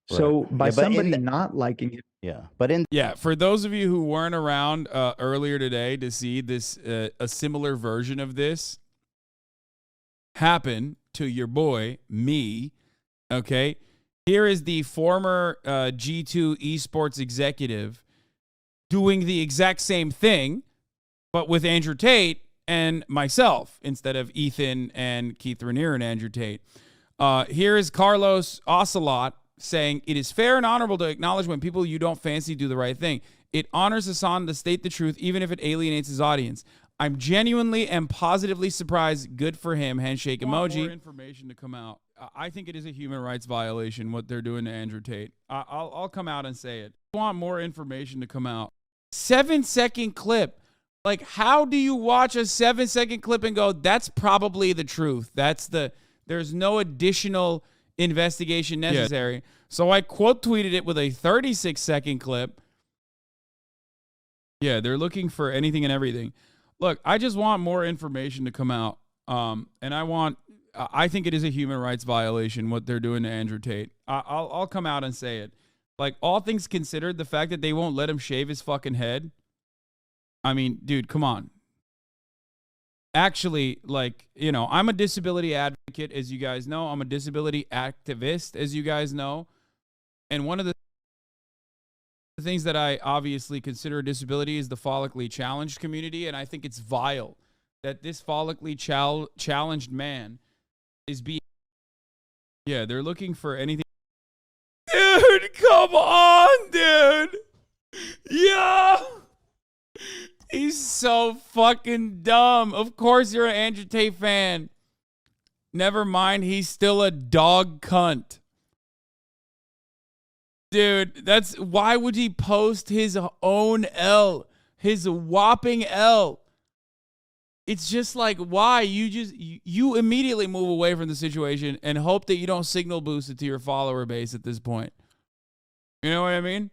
So by somebody not liking it. Yeah, for those of you who weren't around earlier today to see this, a similar version of this happen to your boy, me, okay? Here is the former G2 esports executive doing the exact same thing, but with Andrew Tate and myself instead of Ethan and Keith Raniere and Andrew Tate. Here is Carlos Ocelot saying, it is fair and honorable to acknowledge when people you don't fancy do the right thing. It honors Hassan to state the truth, even if it alienates his audience. I'm genuinely and positively surprised. Good for him. Handshake emoji. More information to come out. I think it is a human rights violation what they're doing to Andrew Tate. I'll come out and say it. I want more information to come out. 7-second clip. Like, how do you watch a 7-second clip and go, that's probably the truth? There's no additional investigation necessary. Yeah. So I quote tweeted it with a 36-second clip. Yeah, they're looking for anything and everything. Look, I just want more information to come out. And I think it is a human rights violation what they're doing to Andrew Tate. I'll come out and say it. Like, all things considered, the fact that they won't let him shave his fucking head. I mean, dude, come on. Actually, like, you know, I'm a disability advocate, as you guys know. I'm a disability activist, as you guys know. And one of the things that I obviously consider a disability is the follically challenged community. And I think it's vile that this follically challenged man is being... Yeah, they're looking for anything. Dude, come on, dude. Yeah. He's so fucking dumb. Of course you're an Andrew Tate fan. Never mind, he's still a dog cunt. Dude, why would he post his own L? His whopping L. It's just like, why? You immediately move away from the situation and hope that you don't signal boost it to your follower base at this point. You know what I mean?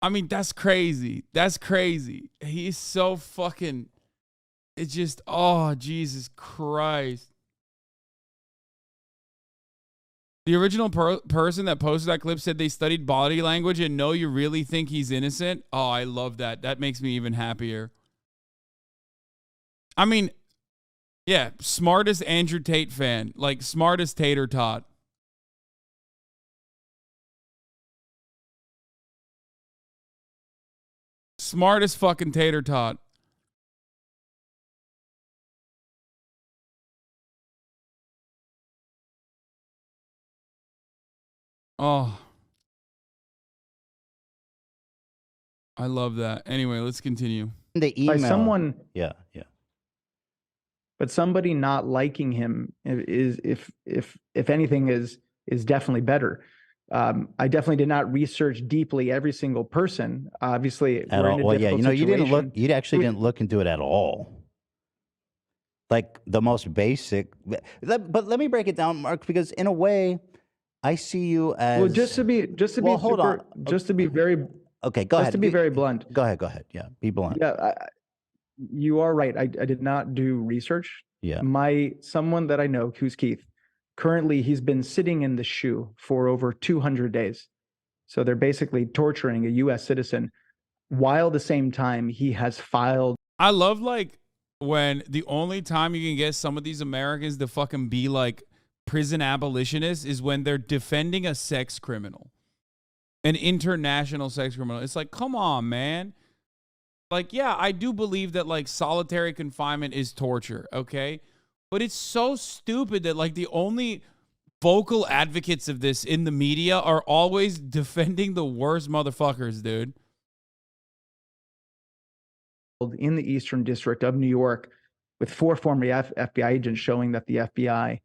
I mean, that's crazy. That's crazy. He's so fucking... It's just, oh, Jesus Christ. The original person that posted that clip said they studied body language and know you really think he's innocent. Oh, I love that. That makes me even happier. I mean, yeah, smartest Andrew Tate fan. Like, smartest tater tot. Smartest fucking tater tot. Oh. I love that. Anyway, let's continue. The email. By someone. Yeah. But somebody not liking him is, if anything, is definitely better. I definitely did not research deeply every single person. Obviously, At all. Well, yeah, you know, you actually didn't look into it at all. Like the most basic. But let me break it down, Mark, because in a way, I see you as. Well, just to be very. Okay, go ahead. Just to be very blunt. Go ahead. Yeah, be blunt. Yeah, you are right. I did not do research. Yeah. Someone that I know, who's Keith, currently he's been sitting in the shoe for over 200 days. So they're basically torturing a U.S. citizen while at the same time he has filed. I love, like, when the only time you can get some of these Americans to fucking be like prison abolitionists is when they're defending a sex criminal, an international sex criminal. It's like, come on, man. Like, yeah, I do believe that like solitary confinement is torture, okay? But it's so stupid that like the only vocal advocates of this in the media are always defending the worst motherfuckers, dude. In the Eastern District of New York with 4 former FBI agents showing that the FBI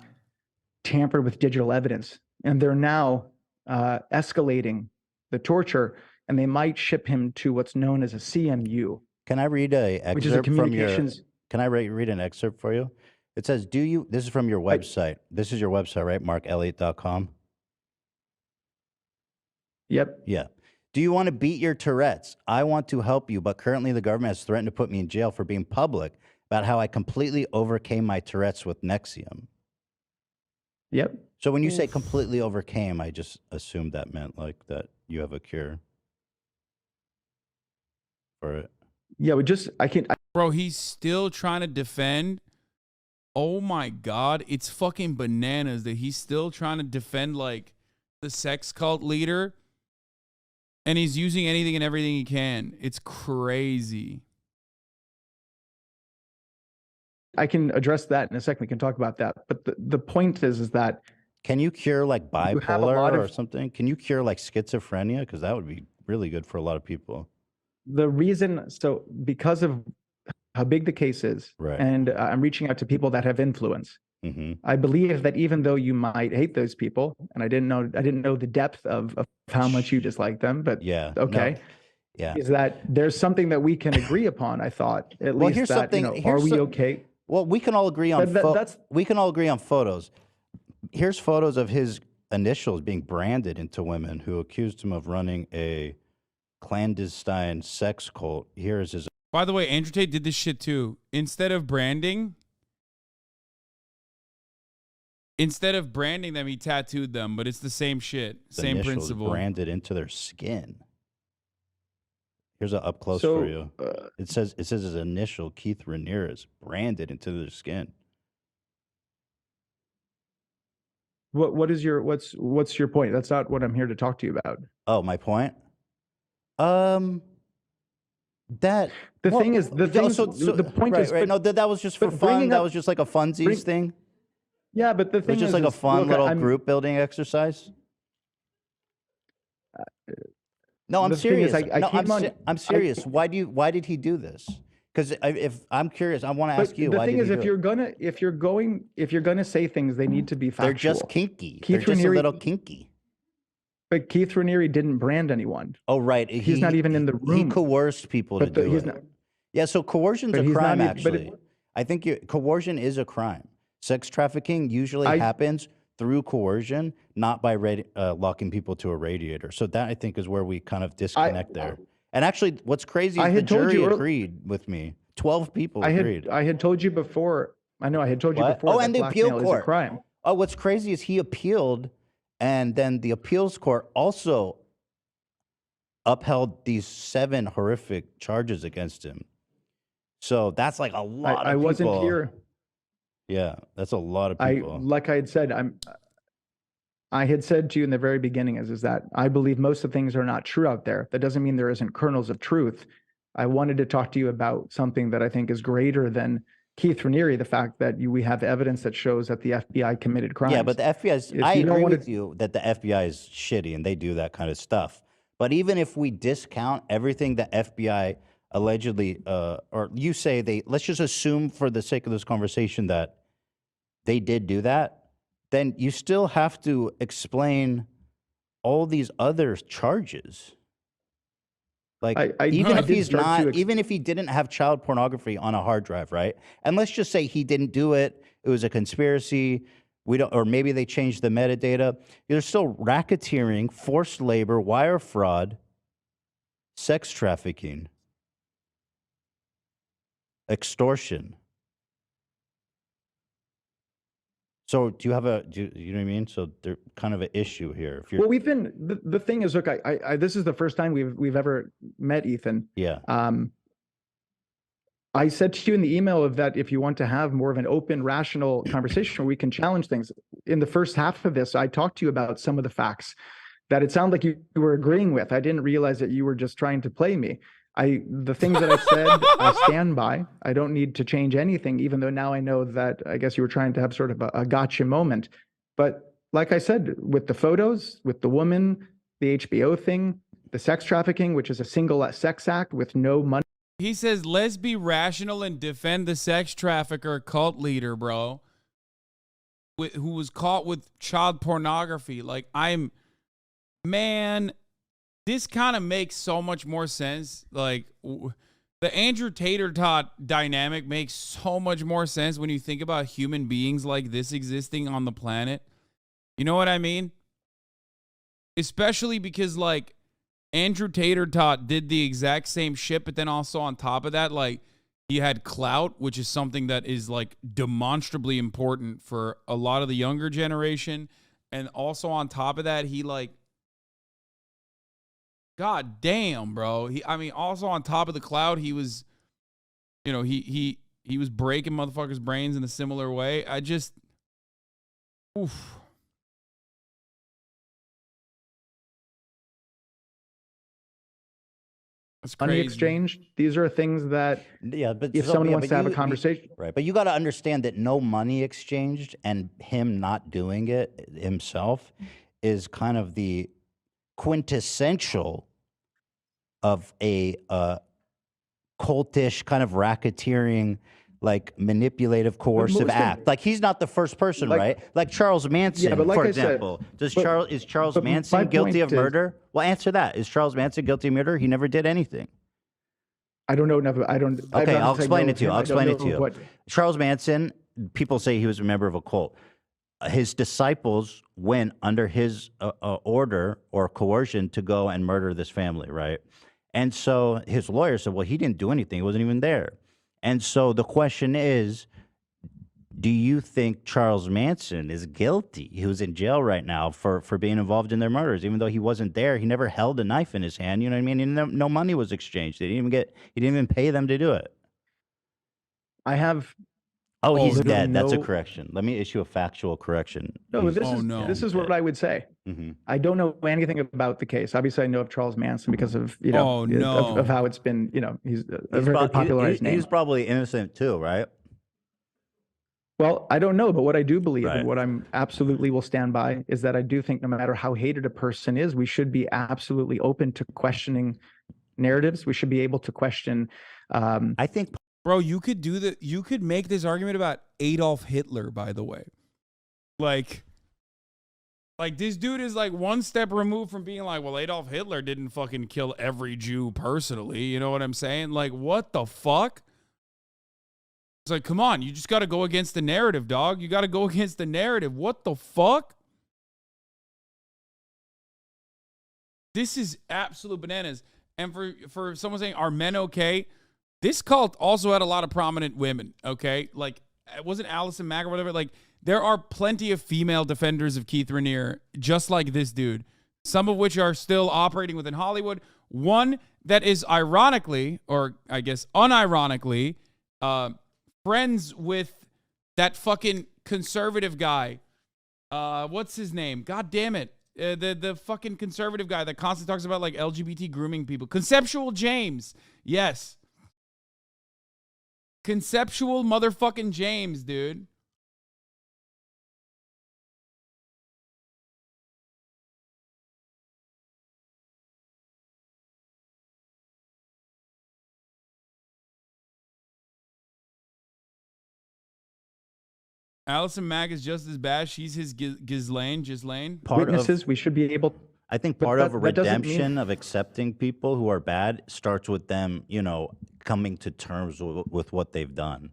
tampered with digital evidence. And they're now escalating the torture, and they might ship him to what's known as a CMU. Can I read a excerpt which is a communications. Can I read an excerpt for you? It says, this is from your website. This is your website, right? markelliott.com. Yep. Yeah. Do you want to beat your Tourette's? I want to help you, but currently the government has threatened to put me in jail for being public about how I completely overcame my Tourette's with Nexium. Yep. So when you say completely overcame, I just assumed that meant like that you have a cure for it. Yeah, Bro, he's still trying to defend. Oh my God. It's fucking bananas that he's still trying to defend like the sex cult leader. And he's using anything and everything he can. It's crazy. I can address that in a second. We can talk about that. But the point is that can you cure like you have a bipolar lot or of, something? Can you cure like schizophrenia? Because that would be really good for a lot of people. the reason, so because of how big the case is, Right. and I'm reaching out to people that have influence. Mm-hmm. I believe that even though you might hate those people, and I didn't know the depth of how much you dislike them, but yeah, okay. No. Yeah. Is that there's something that we can agree upon, I thought, at Well, least here's that, something. are we okay? Well, we can all agree on that's we can all agree on photos. Here's photos of his initials being branded into women who accused him of running a clandestine sex cult. Here is his. By the way, Andrew Tate did this shit too. Instead of branding them, he tattooed them, but it's the same shit, same initials principle. Branded into their skin. Here's an up close So, for you. It says his initial, Keith Ramirez, branded into their skin. what's your point? That's not what I'm here to talk to you about. Oh, my point. That the thing is the point right, is right. No, that was just for fun. That was just like a funsies thing. Yeah, but the It thing was just is, like a fun look, little group building exercise. No, I'm the thing serious. is, I'm serious. Why did he do this? Because if I'm curious, I want to ask you. The why thing did is, he if do you're gonna say things, they need to be factual. They're just kinky. Keith They're just Raniere, a little kinky. But Keith Raniere didn't brand anyone. Oh, right. He's not even in the room. He coerced people to do it. Yeah, so coercion's But a he's crime, not actually. I think coercion is a crime. Sex trafficking usually happens through coercion, not by locking people to a radiator. So that, I think, is where we kind of disconnect there. And actually, what's crazy is the jury agreed with me. 12 people agreed. I had told you before. I know I had told you before. Oh, that and the appeal blackmail court. is a crime. Oh, what's crazy is he appealed, and then the appeals court also upheld these 7 horrific charges against him. So that's like a lot of people. I wasn't here. Yeah, that's a lot of people. Like I had said, I had said to you in the very beginning is that I believe most of the things are not true out there. That doesn't mean there isn't kernels of truth. I wanted to talk to you about something that I think is greater than Keith Raniere, the fact that we have evidence that shows that the FBI committed crimes. Yeah, but the FBI I agree with you that the FBI is shitty and they do that kind of stuff. But even if we discount everything the FBI allegedly, or you say let's just assume for the sake of this conversation that they did do that, then you still have to explain all these other charges. Like even if he didn't have child pornography on a hard drive, right? And let's just say he didn't do it. It was a conspiracy. Or maybe they changed the metadata. There's still racketeering, forced labor, wire fraud, sex trafficking, extortion. So do you have you know what I mean? So there's kind of an issue here. If you're, well, we've been, the thing is, look, I this is the first time we've ever met Ethan. Yeah. I said to you in the email of that if you want to have more of an open, rational conversation where we can challenge things. In the first half of this, I talked to you about some of the facts that it sounded like you were agreeing with. I didn't realize that you were just trying to play me. The things that I said, I stand by. I don't need to change anything, even though now I know that I guess you were trying to have sort of a gotcha moment. But like I said, with the photos, with the woman, the HBO thing, the sex trafficking, which is a single sex act with no money. He says, let's be rational and defend the sex trafficker cult leader, bro, who was caught with child pornography. Like, man, this kind of makes so much more sense. Like, the Andrew Tater Tot dynamic makes so much more sense when you think about human beings like this existing on the planet. You know what I mean? Especially because, like, Andrew Tater Tot did the exact same shit, but then also on top of that, like, he had clout, which is something that is, like, demonstrably important for a lot of the younger generation. And also on top of that, he, like, god damn, bro. Also on top of the clout, he was, you know, he was breaking motherfuckers' brains in a similar way. Oof. Money exchange. These are things that, but if someone wants to have a conversation. Right. But you got to understand that no money exchanged and him not doing it himself is kind of the quintessential of a cultish kind of racketeering, like manipulative, coercive act. Like, he's not the first person, right? Like Charles Manson, for example. Is Charles Manson guilty of murder? Well, answer that. Is Charles Manson guilty of murder? He never did anything. I don't know. Never. I don't. Okay, I'll explain it to you. Charles Manson, people say he was a member of a cult. His disciples went under his order or coercion to go and murder this family, right? And so his lawyer said, well, he didn't do anything. He wasn't even there. And so the question is, do you think Charles Manson is guilty? He was in jail right now for being involved in their murders, even though he wasn't there. He never held a knife in his hand. You know what I mean? And no money was exchanged. He didn't even pay them to do it. I have. Oh, he's dead. That's a correction. Let me issue a factual correction. No, this is what I would say. I don't know anything about the case. Obviously, I know of Charles Manson because of of how it's been. You know, he's a very popularized name. He's probably innocent too, right? Well, I don't know, but what I do believe and what I'm absolutely will stand by is that I do think no matter how hated a person is, we should be absolutely open to questioning narratives. We should be able to question. I think. Bro, you could make this argument about Adolf Hitler, by the way. Like this dude is like one step removed from being like, well, Adolf Hitler didn't fucking kill every Jew personally. You know what I'm saying? Like, what the fuck? It's like, come on, you just got to go against the narrative, dog. You got to go against the narrative. What the fuck? This is absolute bananas. And for someone saying, are men okay? This cult also had a lot of prominent women, okay? Like, it wasn't Allison Mack or whatever. Like, there are plenty of female defenders of Keith Raniere, just like this dude, some of which are still operating within Hollywood. One that is ironically, or I guess unironically, friends with that fucking conservative guy. What's his name? God damn it. The fucking conservative guy that constantly talks about, like, LGBT grooming people. Conceptual James. Yes. Conceptual motherfucking James, dude. Allison Mack is just as bad. She's his Ghislaine. Witnesses, we should be able. I think part of a redemption of accepting people who are bad starts with them, you know, coming to terms with what they've done.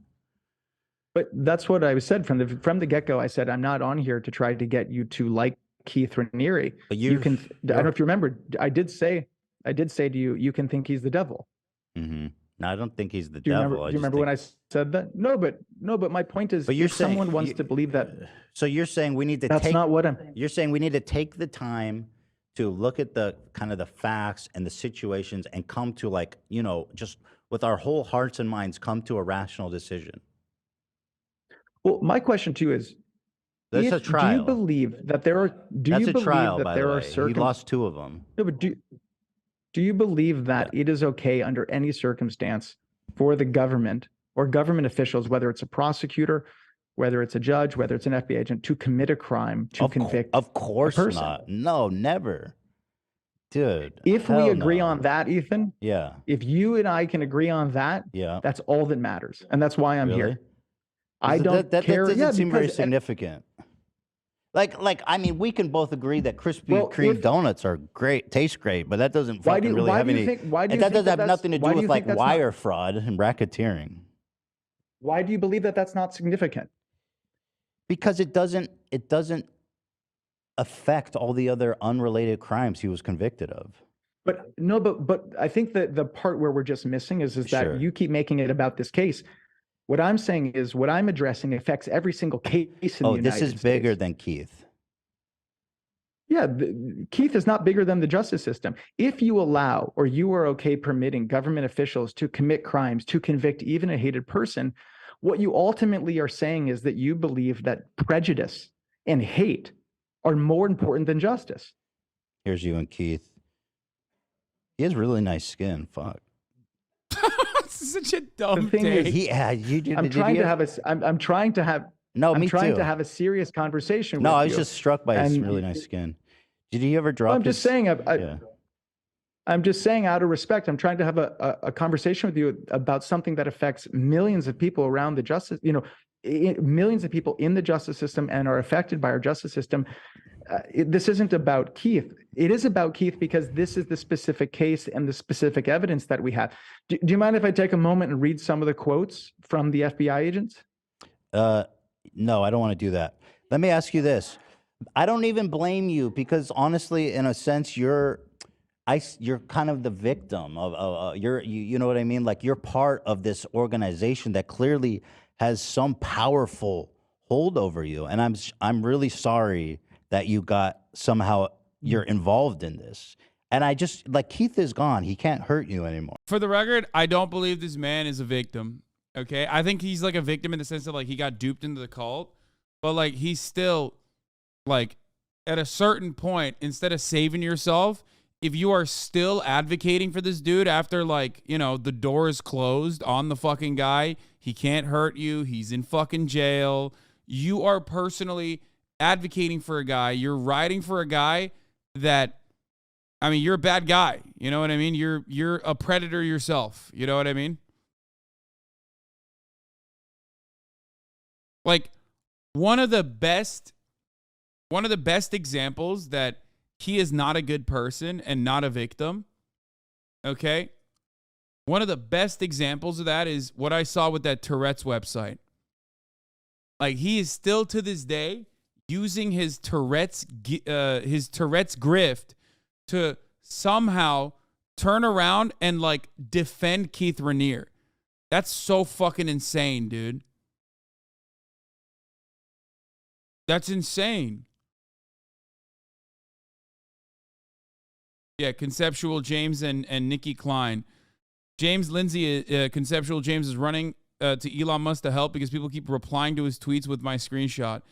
But that's what I said from the get-go. I said, I'm not on here to try to get you to like Keith Raniere. But you can, I don't know if you remember, I did say to you, you can think he's the devil. Mm-hmm. No, I don't think he's the devil. Do you remember when I said that? No, but my point is, if someone wants to believe that. So you're saying we need to That's not what I'm. You're saying we need to take the time to look at the kind of the facts and the situations and come to, like, you know, just with our whole hearts and minds, come to a rational decision. Well, my question to you is, That's a do you trial. believe that there are? Do That's you a believe trial, that by there the are way. He lost 2 of them. No, but do you believe that it is okay under any circumstance for the government or government officials, whether it's a prosecutor, whether it's a judge, whether it's an FBI agent, to commit a crime to convict Of course a person? not. No, never. Dude. If we hell agree no. on that, Ethan, Yeah. if you and I can agree on that, Yeah. that's all that matters. And that's why I'm Really? here. I don't that care. doesn't seem very because- significant. Like, I mean, we can both agree that Krispy Well, Kreme donuts are great, taste great, but that doesn't Why fucking do you- really why have do you any. think- why do you that think doesn't have that's- nothing to why do do you with like think that's not- wire fraud and racketeering. Why do you believe that that's not significant? Because it doesn't affect all the other unrelated crimes he was convicted of. But no, but I think that the part where we're just missing is Sure. that you keep making it about this case. What I'm saying is what I'm addressing affects every single case in the United This is States. bigger than Keith. Yeah, Keith is not bigger than the justice system. If you allow or you are okay permitting government officials to commit crimes, to convict even a hated person, what you ultimately are saying is that you believe that prejudice and hate are more important than justice. Here's you and Keith. He has really nice skin. Fuck. Such a dumb The thing take. is, you I'm trying to have a. I'm trying to have. No, I'm me trying too. to have a serious conversation. No, with I was you. just struck by his And- really nice skin. Did he ever drop? Well, I'm just saying. I'm just saying, out of respect, I'm trying to have a conversation with you about something that affects millions of people around the justice. You know, millions of people in the justice system and are affected by our justice system. This isn't about Keith. It is about Keith because this is the specific case and the specific evidence that we have. Do you mind if I take a moment and read some of the quotes from the FBI agents? No, I don't want to do that. Let me ask you this. I don't even blame you because honestly, in a sense, you're kind of the victim of you know what I mean? Like you're part of this organization that clearly has some powerful hold over you. And I'm really sorry that you got somehow you're involved in this. And I just like Keith is gone. He can't hurt you anymore. For the record, I don't believe this man is a victim. Okay, I think he's like a victim in the sense that like he got duped into the cult, but like he's still like at a certain point, instead of saving yourself, if you are still advocating for this dude after like, you know, the door is closed on the fucking guy, he can't hurt you, he's in fucking jail, you are personally advocating for a guy, you're riding for a guy that, I mean, you're a bad guy, you know what I mean? You're a predator yourself, you know what I mean? Like one of the best examples that he is not a good person and not a victim, okay? One of the best examples of that is what I saw with that Tourette's website. Like he is still to this day using his Tourette's grift to somehow turn around and like defend Keith Raniere. That's so fucking insane, dude. That's insane. Yeah, Conceptual James and Nikki Klein. James Lindsay, Conceptual James is running to Elon Musk to help because people keep replying to his tweets with my screenshot.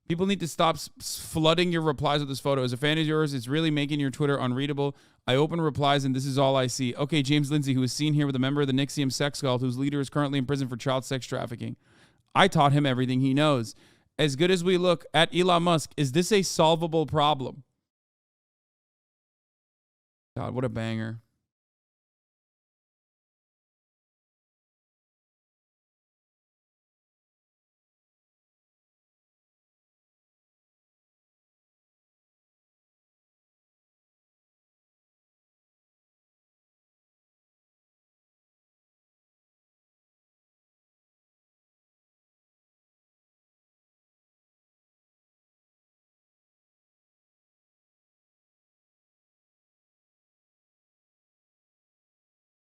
People need to stop flooding your replies with this photo. As a fan of yours, it's really making your Twitter unreadable. I open replies and this is all I see. Okay, James Lindsay, who is seen here with a member of the Nixium sex cult whose leader is currently in prison for child sex trafficking. I taught him everything he knows. As good as we look at Elon Musk, is this a solvable problem? God, what a banger.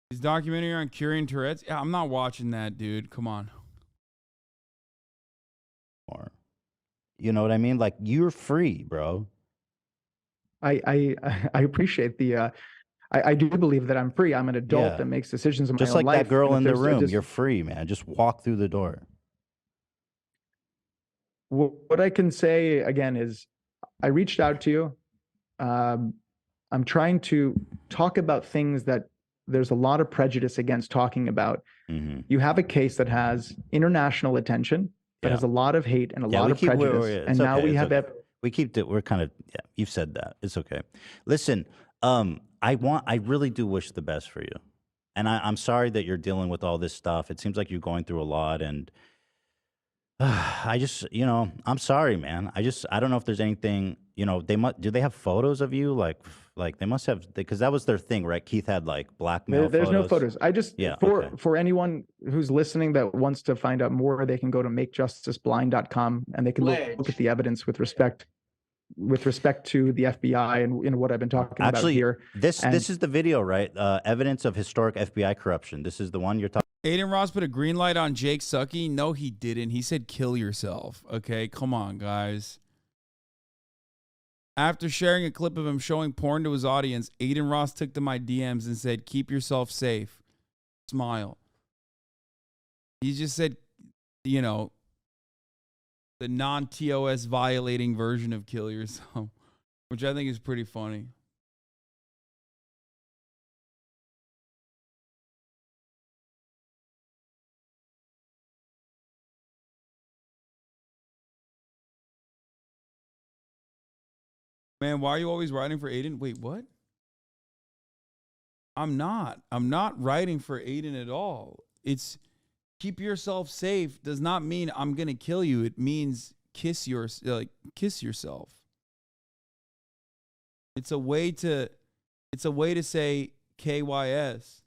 His documentary on curing Tourette's? Yeah, I'm not watching that, dude. Come on. You know what I mean? Like you're free, bro. I appreciate the. I do believe that I'm free. I'm an adult Yeah. that makes decisions in my Just own like life. that girl And in if the there's room, you're free, man. Just walk through the door. What I can say again is, I reached out to you. I'm trying to talk about things that there's a lot of prejudice against talking about. Mm-hmm. You have a case that has international attention, that has a lot of hate and a lot we of keep, prejudice, it's and now okay, we it's have okay. We keep we're kind of, yeah, you've said that. It's okay. Listen, I really do wish the best for you. And I'm sorry that you're dealing with all this stuff. It seems like you're going through a lot, and I just, I'm sorry, man. I don't know if there's anything, do they have photos of you? Like they must have, because that was their thing, right? Keith had like blackmail there's photos. no photos. I just, Yeah, for anyone who's listening that wants to find out more, they can go to makejusticeblind.com and they can look at the evidence with respect to the FBI and what I've been talking about Actually, here. this is the video, right? Evidence of historic FBI corruption. This is the one you're talking. Aiden Ross put a green light on Jake Sucky. No, he didn't. He said kill yourself. Okay, come on, guys. After sharing a clip of him showing porn to his audience, Aiden Ross took to my DMs and said, keep yourself safe. Smile. He just said, the non-TOS violating version of kill yourself, which I think is pretty funny. Man, why are you always writing for Aiden? Wait, what? I'm not. I'm not writing for Aiden at all. It's keep yourself safe does not mean I'm going to kill you. It means kiss yourself. It's a way to say KYS.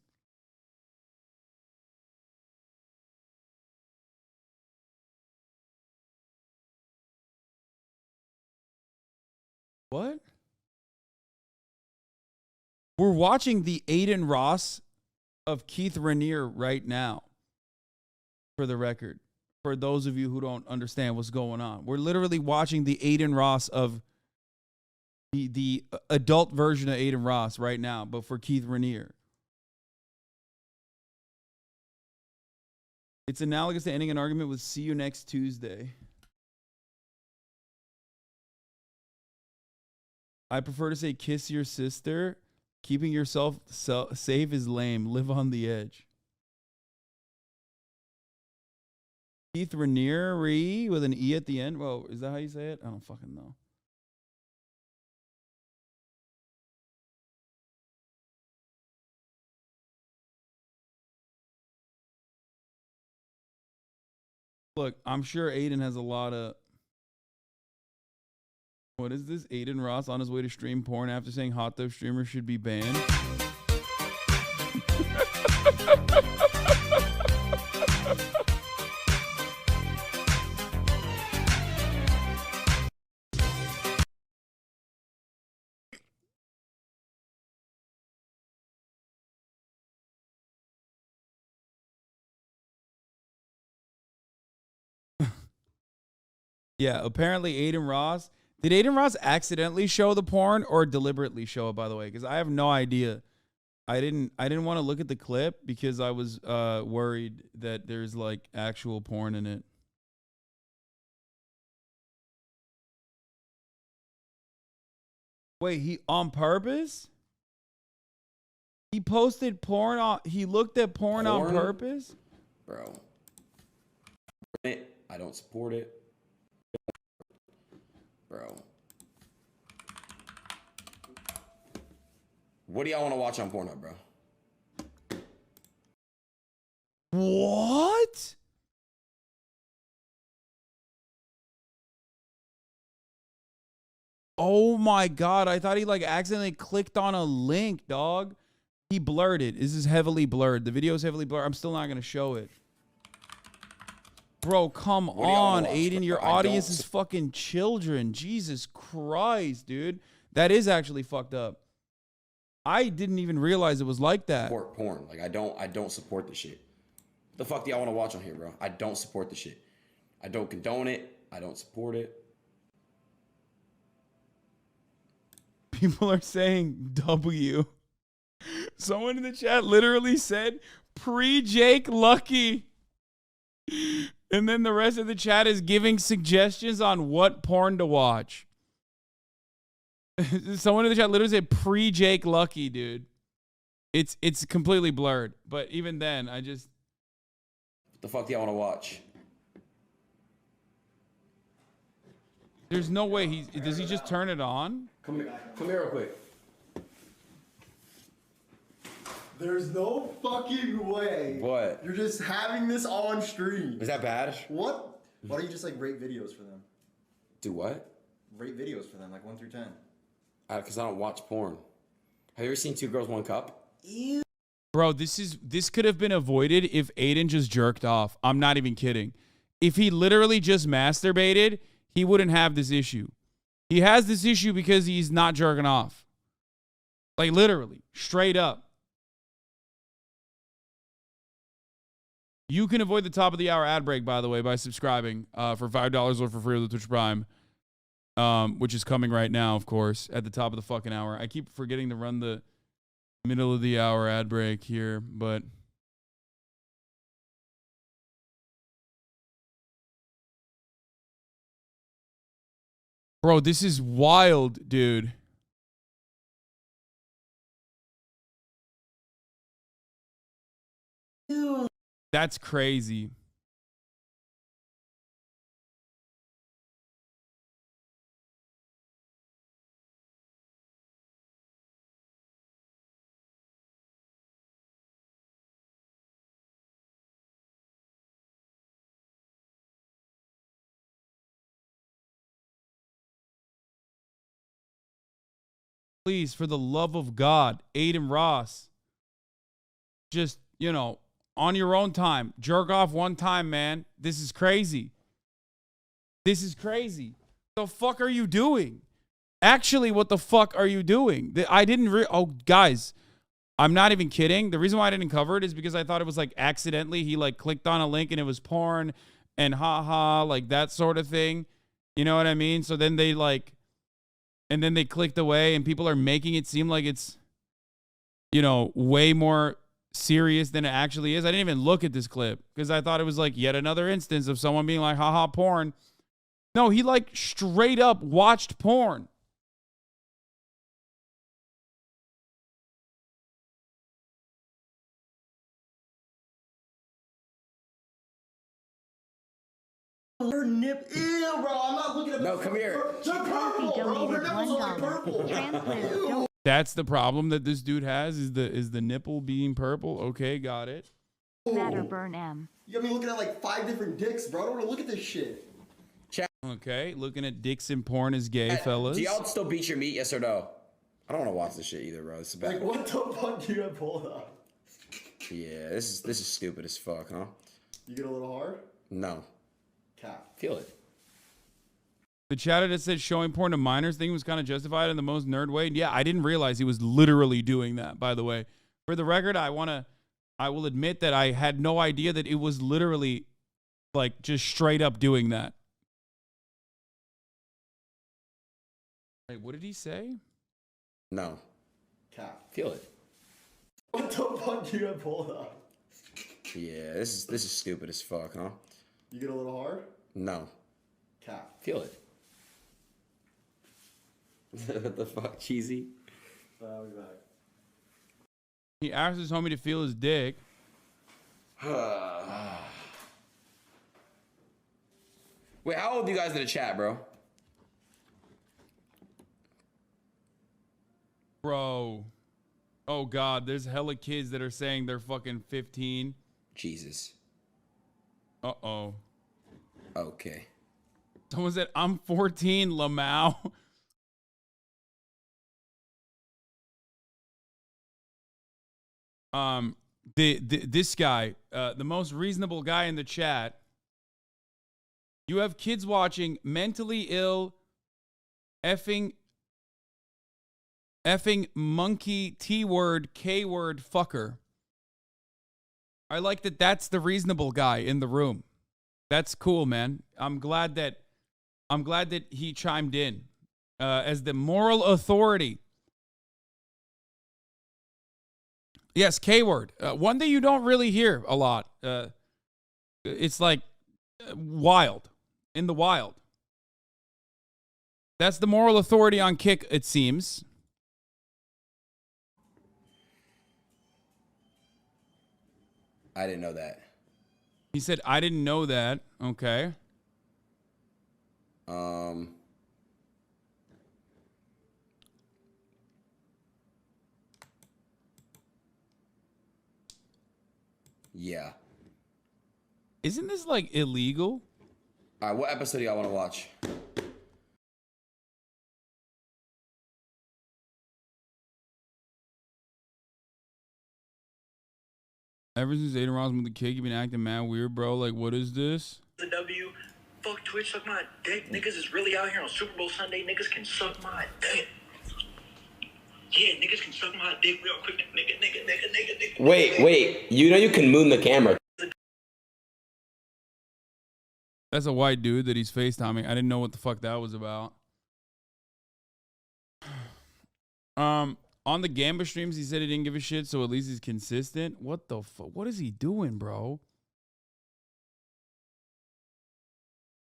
What? We're watching the Aiden Ross of Keith Raniere right now, for the record. For those of you who don't understand what's going on. We're literally watching the Aiden Ross of the adult version of Aiden Ross right now, but for Keith Raniere. It's analogous to ending an argument with "see you next Tuesday." I prefer to say kiss your sister. Keeping yourself safe is lame. Live on the edge. Keith Raniere with an E at the end. Whoa, is that how you say it? I don't fucking know. Look, I'm sure Aiden has a lot of... What is this? Aiden Ross on his way to stream porn after saying hot tub streamers should be banned. Yeah, apparently Aiden Ross... Did Aiden Ross accidentally show the porn or deliberately show it, by the way? Because I have no idea. I didn't want to look at the clip because I was worried that there's like actual porn in it. Wait, he on purpose? He posted porn on... He looked at porn on purpose? Bro. I don't support it. Bro. What do y'all want to watch on Pornhub, bro? What? Oh my God. I thought he like accidentally clicked on a link, dog. He blurred it. This is heavily blurred. The video is heavily blurred. I'm still not going to show it. Bro, come on, Aiden. Your audience is fucking children. Jesus Christ, dude. That is actually fucked up. I didn't even realize it was like that. Support porn. Like I don't support the shit. What the fuck do y'all want to watch on here, bro? I don't support the shit. I don't condone it. I don't support it. People are saying W. Someone in the chat literally said pre-Jake Lucky. And then the rest of the chat is giving suggestions on what porn to watch. Someone in the chat literally said pre-Jake Lucky, dude. It's completely blurred. But even then, I just... What the fuck do y'all want to watch? There's no way does he just turn it on? Come here real quick. There's no fucking way. What? You're just having this on stream. Is that bad? What? Why don't you just like rate videos for them? Do what? Rate videos for them, like 1 through 10. Because I don't watch porn. Have you ever seen 2 Girls, 1 Cup? Ew. Bro, this could have been avoided if Aiden just jerked off. I'm not even kidding. If he literally just masturbated, he wouldn't have this issue. He has this issue because he's not jerking off. Like literally, straight up. You can avoid the top of the hour ad break, by the way, by subscribing for $5 or for free with the Twitch Prime, which is coming right now, of course, at the top of the fucking hour. I keep forgetting to run the middle of the hour ad break here, but... Bro, this is wild, dude. Ew. That's crazy. Please, for the love of God, Aiden Ross, just, you know, on your own time, jerk off one time, man. This is crazy. This is crazy. The fuck are you doing? Actually, what the fuck are you doing? I didn't oh, guys, I'm not even kidding. The reason why I didn't cover it is because I thought it was like accidentally. He like clicked on a link and it was porn and haha, like that sort of thing. You know what I mean? So then they like, and then they clicked away and people are making it seem like it's, you know, way more serious than it actually is. I didn't even look at this clip because I thought it was like yet another instance of someone being like, haha, porn. No, he like straight up watched porn. Her nip, ew, bro. I'm not looking at. No, come here. They're purple, bro. Her nipples are like purple. That's the problem that this dude has is the nipple being purple. Okay, got it. Matter burn M. You got me looking at like 5 different dicks, bro. I don't want to look at this shit. Okay, looking at dicks and porn is gay, fellas. Do y'all still beat your meat, yes or no? I don't want to watch this shit either, bro. This is bad. Like, what the fuck do you have pulled up? Yeah, this is stupid as fuck, huh? You get a little hard? No. Cap. Feel it. The chatter that said showing porn to minors thing was kind of justified in the most nerd way. Yeah, I didn't realize he was literally doing that, by the way. For the record, I will admit that I had no idea that it was literally like just straight up doing that. Wait, what did he say? No. Cap. Feel it. What the fuck do you have pulled up? Yeah, this is stupid as fuck, huh? You get a little hard? No. Cap. Feel it. What the fuck, cheesy? I'll be back. He asked his homie to feel his dick. Wait, how old are you guys in the chat, bro? Bro. Oh, God. There's hella kids that are saying they're fucking 15. Jesus. Uh-oh. Okay. Someone said, I'm 14, Lamau. This guy, the most reasonable guy in the chat. You have kids watching mentally ill effing monkey T-word K-word fucker. I like that that's the reasonable guy in the room. That's cool, man. I'm glad that he chimed in as the moral authority Yes, K-word. One that you don't really hear a lot. It's like wild. In the wild. That's the moral authority on Kick, it seems. I didn't know that. He said, I didn't know that. Okay. Yeah. Isn't this like illegal? All right, what episode do y'all want to watch? Ever since Aiden Ross with the Kick, you've been acting mad weird, bro. Like, what is this? The W, fuck Twitch, suck my dick. Niggas is really out here on Super Bowl Sunday. Niggas can suck my dick. Yeah, niggas can suck my dick real quick. Nigga. Wait. You know you can moon the camera. That's a white dude that he's FaceTiming. I didn't know what the fuck that was about. On the Gamba streams, he said he didn't give a shit, so at least he's consistent. What the fuck? What is he doing, bro?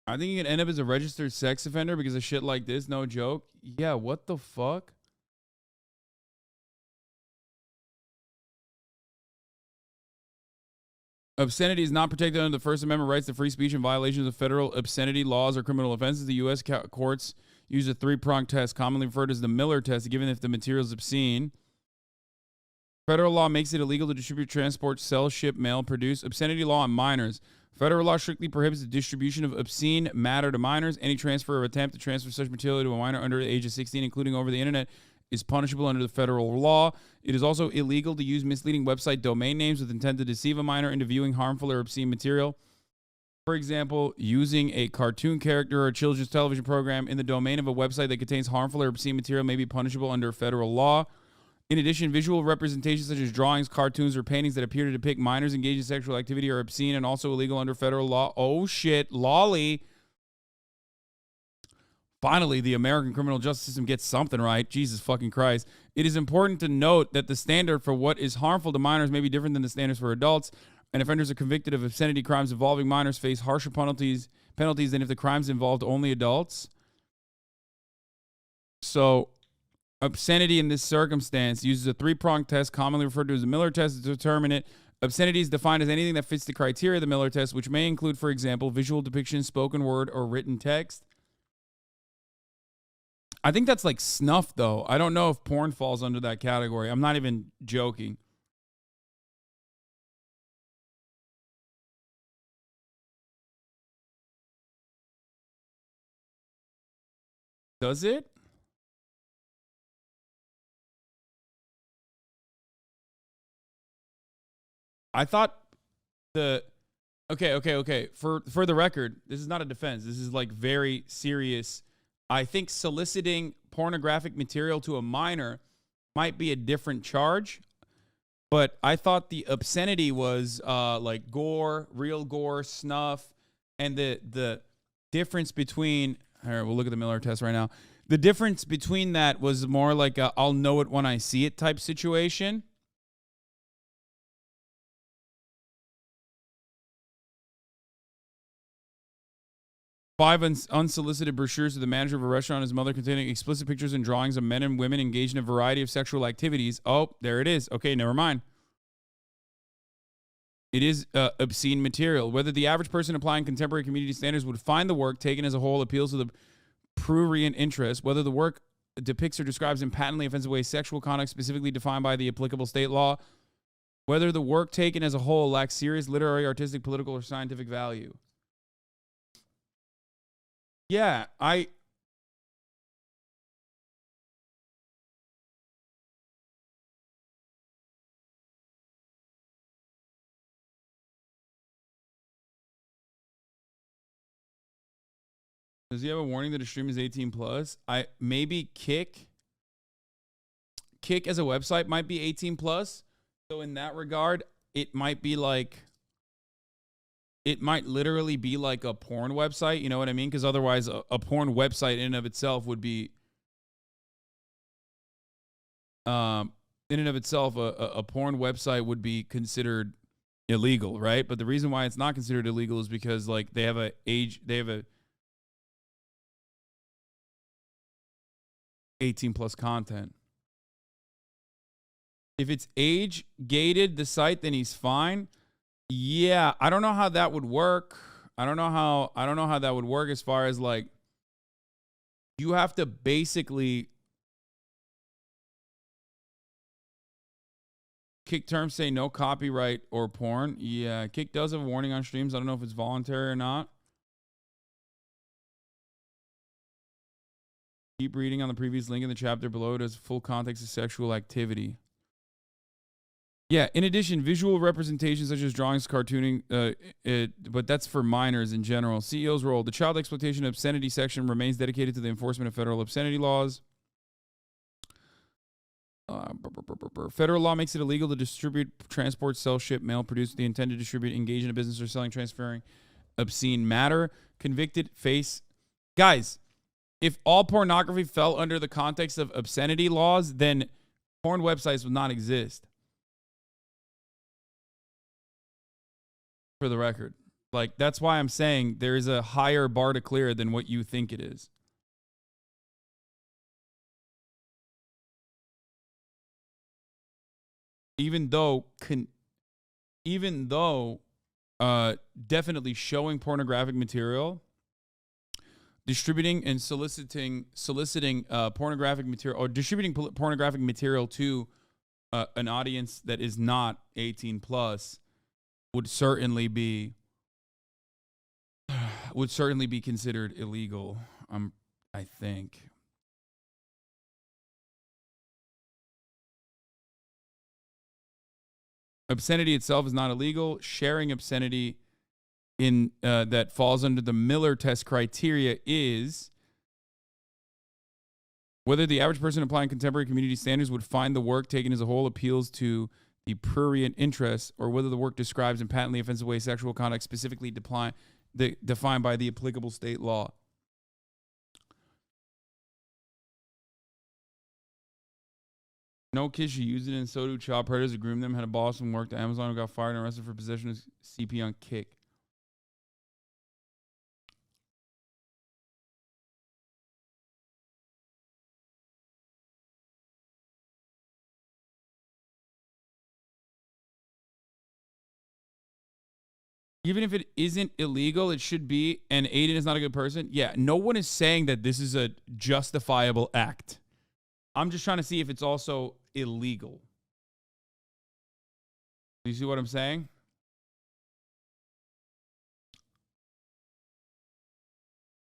I think he could end up as a registered sex offender because of shit like this. No joke. Yeah, what the fuck? Obscenity is not protected under the First Amendment rights to free speech, and violations of federal obscenity laws or criminal offenses. The U.S. courts use a three-pronged test, commonly referred to as the Miller test, given if the material is obscene. Federal law makes it illegal to distribute, transport, sell, ship, mail, produce. Obscenity law on minors. Federal law strictly prohibits the distribution of obscene matter to minors. Any transfer or attempt to transfer such material to a minor under the age of 16, including over the internet, is punishable under the federal law. It is also illegal to use misleading website domain names with intent to deceive a minor into viewing harmful or obscene material. For example, using a cartoon character or a children's television program in the domain of a website that contains harmful or obscene material may be punishable under federal law. In addition, visual representations such as drawings, cartoons, or paintings that appear to depict minors engaged in sexual activity are obscene and also illegal under federal law. Oh shit, lolly. Finally, the American criminal justice system gets something right. Jesus fucking Christ. It is important to note that the standard for what is harmful to minors may be different than the standards for adults, and offenders are convicted of obscenity crimes involving minors face harsher penalties than if the crimes involved only adults. So, obscenity in this circumstance uses a three-pronged test, commonly referred to as the Miller test, to determine it. Obscenity is defined as anything that fits the criteria of the Miller test, which may include, for example, visual depiction, spoken word, or written text. I think that's like snuff, though. I don't know if porn falls under that category. I'm not even joking. Does it? I thought okay. For the record, this is not a defense. This is like very serious. I think soliciting pornographic material to a minor might be a different charge, but I thought the obscenity was like gore, real gore, snuff, and the difference between. All right, we'll look at the Miller test right now. The difference between that was more like a I'll know it when I see it type situation. Five unsolicited brochures to the manager of a restaurant and his mother containing explicit pictures and drawings of men and women engaged in a variety of sexual activities. Oh, there it is. Okay, never mind. It is obscene material. Whether the average person applying contemporary community standards would find the work taken as a whole appeals to the prurient interest, whether the work depicts or describes in patently offensive ways sexual conduct specifically defined by the applicable state law, whether the work taken as a whole lacks serious literary, artistic, political, or scientific value. Yeah, Does he have a warning that a stream is 18 plus? Maybe Kick as a website might be 18 plus. So in that regard, it might be like, it might literally be like a porn website. You know what I mean? Because otherwise a porn website in and of itself would be, in in and of itself, a porn website would be considered illegal, right? But the reason why it's not considered illegal is because like they have a 18 plus content. If it's age gated, the site, then he's fine. Yeah, I don't know how that would work. I don't know how that would work as far as like you have to basically Kick terms say no copyright or porn. Yeah, Kick does have a warning on streams. I don't know if it's voluntary or not. Keep reading on the previous link in the chapter below. It has full context of sexual activity. Yeah, in addition, visual representations such as drawings, cartooning, but that's for minors in general. CEO's role. The child exploitation obscenity section remains dedicated to the enforcement of federal obscenity laws. Federal law makes it illegal to distribute, transport, sell, ship, mail, produce with the intent to distribute, engage in a business or selling, transferring obscene matter. Convicted face. Guys, if all pornography fell under the context of obscenity laws, then porn websites would not exist. For the record. Like, that's why I'm saying there is a higher bar to clear than what you think it is. Even though definitely showing pornographic material, distributing and soliciting pornographic material, or distributing pornographic material to an audience that is not 18 plus would certainly be considered illegal. I think. Obscenity itself is not illegal. Sharing obscenity in that falls under the Miller test criteria is whether the average person applying contemporary community standards would find the work taken as a whole appeals to the prurient interests, or whether the work describes in patently offensive ways sexual conduct specifically defined by the applicable state law. No kids should use it, and so do child predators who groom them. Had a boss and worked at Amazon who got fired and arrested for possession of CP on Kick. Even if it isn't illegal, it should be, and Aiden is not a good person. Yeah, no one is saying that this is a justifiable act. I'm just trying to see if it's also illegal. Do you see what I'm saying?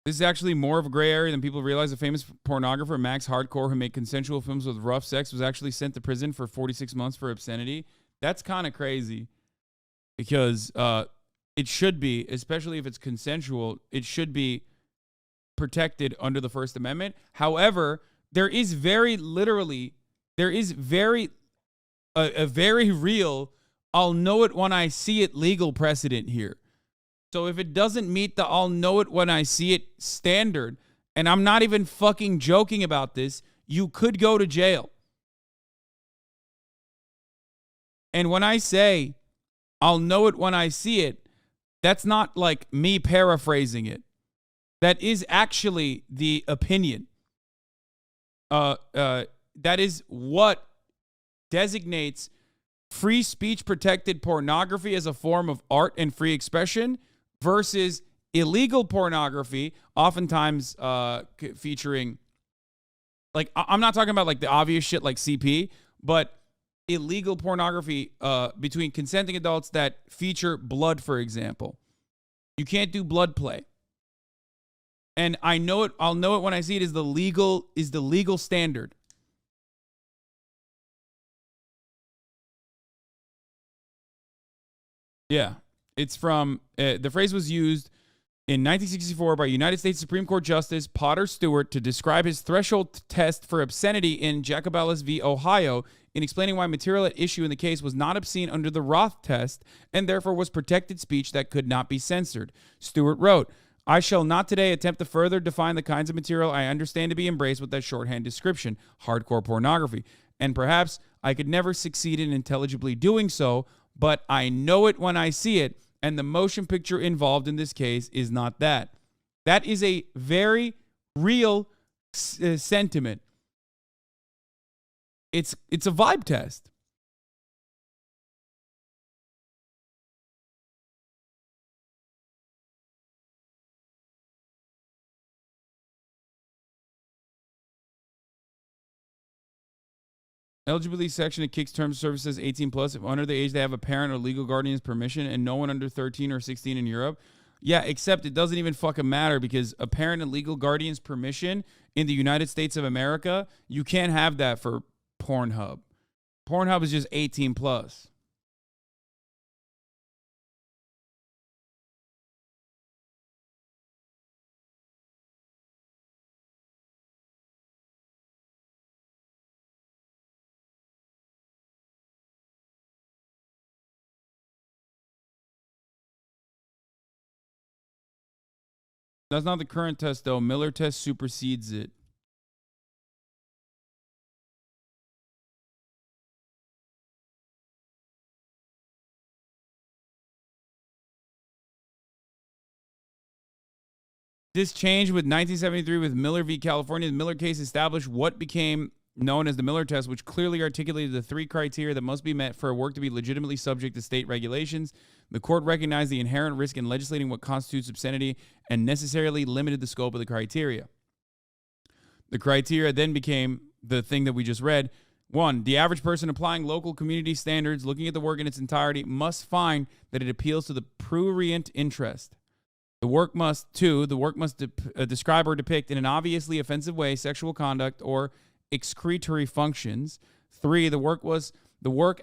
This is actually more of a gray area than people realize. A famous pornographer, Max Hardcore, who made consensual films with rough sex, was actually sent to prison for 46 months for obscenity. That's kind of crazy because it should be, especially if it's consensual, it should be protected under the First Amendment. However, there is very a very real, I'll know it when I see it legal precedent here. So if it doesn't meet the I'll know it when I see it standard, and I'm not even fucking joking about this, you could go to jail. And when I say I'll know it when I see it, that's not like me paraphrasing it. That is actually the opinion. That is what designates free speech protected pornography as a form of art and free expression versus illegal pornography, oftentimes featuring, like, I'm not talking about like the obvious shit like CP, but illegal pornography between consenting adults that feature blood, for example. You can't do blood play. And I'll know it when I see it is the legal standard. Yeah. It's from, the phrase was used in 1964 by United States Supreme Court Justice Potter Stewart to describe his threshold test for obscenity in Jacobellis v. Ohio, in explaining why material at issue in the case was not obscene under the Roth test and therefore was protected speech that could not be censored. Stewart wrote, I shall not today attempt to further define the kinds of material I understand to be embraced with that shorthand description, hardcore pornography, and perhaps I could never succeed in intelligibly doing so, but I know it when I see it, and the motion picture involved in this case is not that. That is a very real sentiment. It's a vibe test. Eligibility section of Kick's terms of service says 18 plus. If under the age they have a parent or legal guardian's permission, and no one under 13 or 16 in Europe. Yeah, except it doesn't even fucking matter, because a parent and legal guardian's permission in the United States of America, you can't have that for Pornhub. Pornhub is just 18 plus. That's not the current test, though. Miller test supersedes it. This changed with 1973 with Miller v. California. The Miller case established what became known as the Miller test, which clearly articulated the 3 criteria that must be met for a work to be legitimately subject to state regulations. The court recognized the inherent risk in legislating what constitutes obscenity and necessarily limited the scope of the criteria. The criteria then became the thing that we just read. 1, the average person applying local community standards, looking at the work in its entirety, must find that it appeals to the prurient interest. The work must describe or depict in an obviously offensive way sexual conduct or excretory functions. 3, the work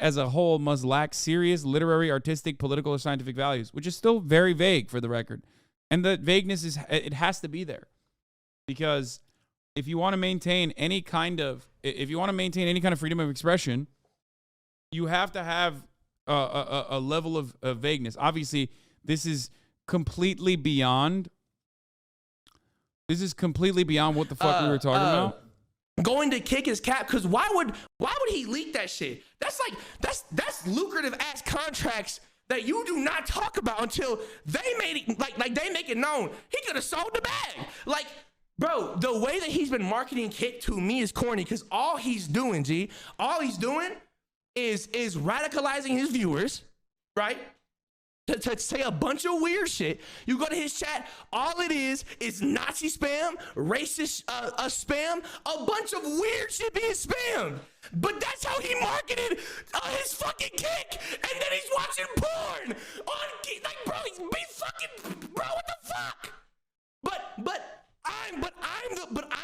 as a whole must lack serious literary, artistic, political, or scientific values, which is still very vague for the record. And the vagueness it has to be there, because if you want to maintain any kind of freedom of expression, you have to have a level of vagueness. Obviously, this is completely beyond what the fuck we were talking about. Going to kick his cap, because why would he leak that shit? That's lucrative ass contracts that you do not talk about until they made it, like they make it known. He could have sold the bag. Like, bro, the way that he's been marketing Kick to me is corny, because all he's doing is radicalizing his viewers, right? To say a bunch of weird shit. You go to his chat, all it is Nazi spam, racist spam, a bunch of weird shit being spammed. But that's how he marketed his fucking Kick. And then he's watching porn on Kick. Like, bro, what the fuck?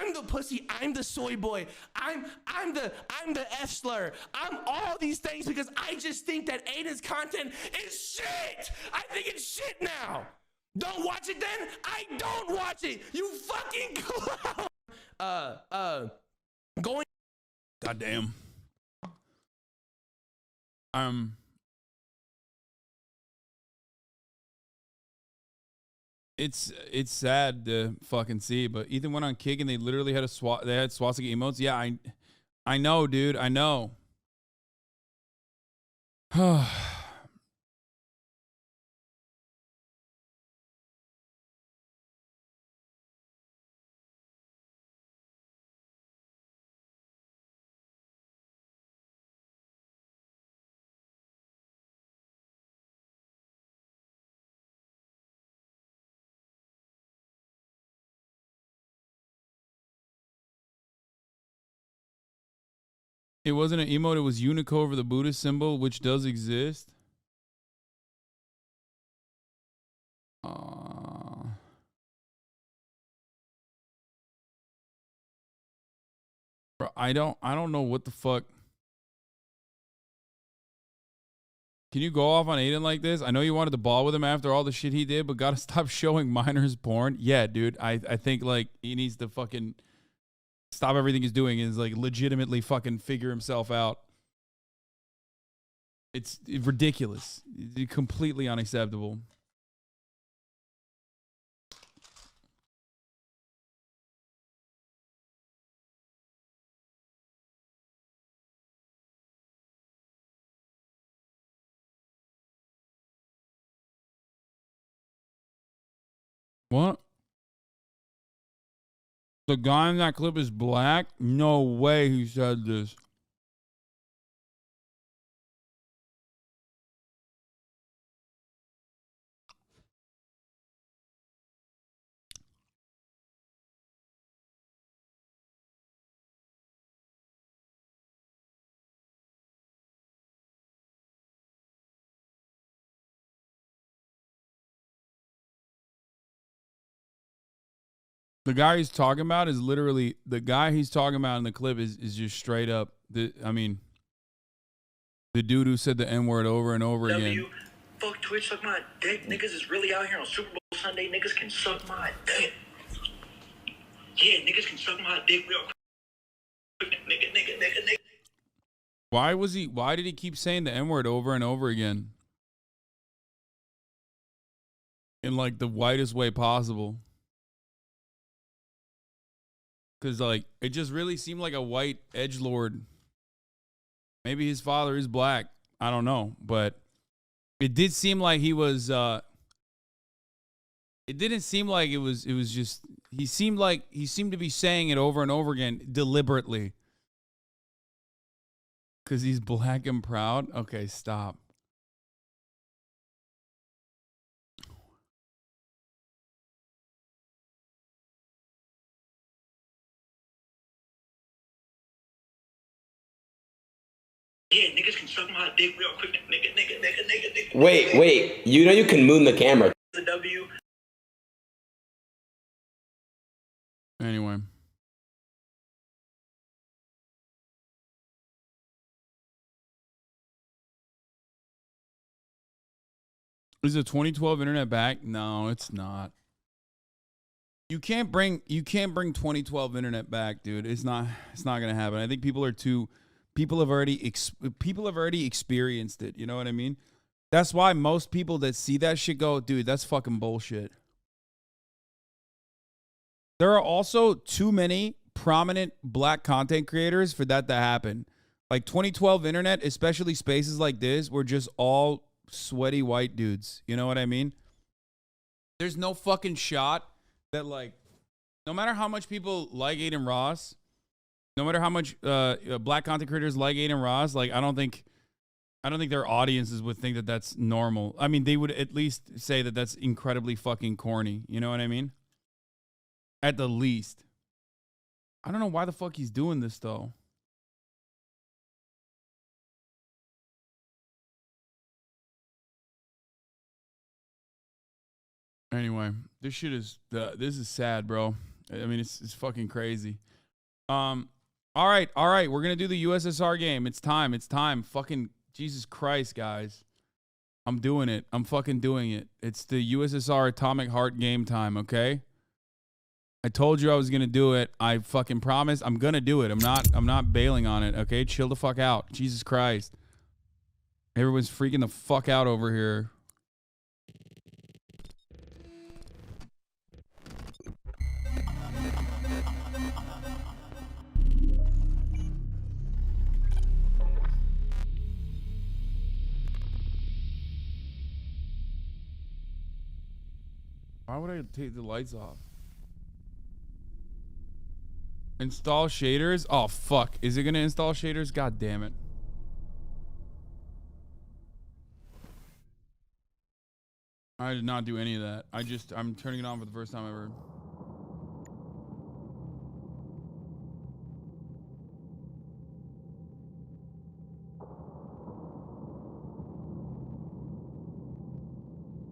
I'm the pussy. I'm the soy boy. I'm the F slur. I'm all these things because I just think that Aiden's content is shit. I think it's shit now. Don't watch it then. I don't watch it. You fucking clown. Goddamn. It's sad to fucking see, but Ethan went on Kick and they literally had they had swastika emotes. Yeah, I know, dude. I know. It wasn't an emote, it was Unico over the Buddhist symbol, which does exist. Bro, I don't know what the fuck. Can you go off on Aiden like this? I know you wanted to ball with him after all the shit he did, but gotta stop showing minors porn. Yeah, dude. I think like he needs to fucking stop everything he's doing and is like legitimately fucking figure himself out. It's ridiculous. It's completely unacceptable. What? The guy in that clip is black? No way he said this. The guy he's talking about is literally the guy he's talking about in the clip is just straight up. The dude who said the N word over and over again. Fuck Twitch, suck my dick. Niggas is really out here on Super Bowl Sunday. Niggas can suck my dick. Yeah, niggas can suck my dick real quick. Nigga. Why did he keep saying the N word over and over again? In like the whitest way possible. Because, like, it just really seemed like a white edgelord. Maybe his father is black. I don't know. But it did seem like he was, it didn't seem like it was just, he seemed to be saying it over and over again deliberately. Because he's black and proud? Okay, stop. Yeah, niggas can suck my dick real quick. Nigga. Wait. You know you can moon the camera. The W. Anyway. Is the 2012 internet back? No, it's not. You can't bring 2012 internet back, dude. It's not gonna happen. I think people have already experienced it. You know what I mean? That's why most people that see that shit go, dude, that's fucking bullshit. There are also too many prominent black content creators for that to happen. Like 2012 internet, especially spaces like this, were just all sweaty white dudes. You know what I mean? There's no fucking shot that, like, no matter how much people like Aiden Ross, no matter how much black content creators like Aiden Ross, like, I don't think their audiences would think that that's normal. I mean, they would at least say that that's incredibly fucking corny. You know what I mean? At the least. I don't know why the fuck he's doing this, though. Anyway, this is sad, bro. I mean, it's fucking crazy. All right. We're gonna do the USSR game. It's time. Fucking Jesus Christ, guys. I'm doing it. I'm fucking doing it. It's the USSR Atomic Heart game time, okay? I told you I was gonna do it. I fucking promise I'm gonna do it. I'm not bailing on it, okay? Chill the fuck out. Jesus Christ. Everyone's freaking the fuck out over here. Why would I take the lights off? Install shaders? Oh, fuck. Is it going to install shaders? God damn it. I did not do any of that. I'm turning it on for the first time ever.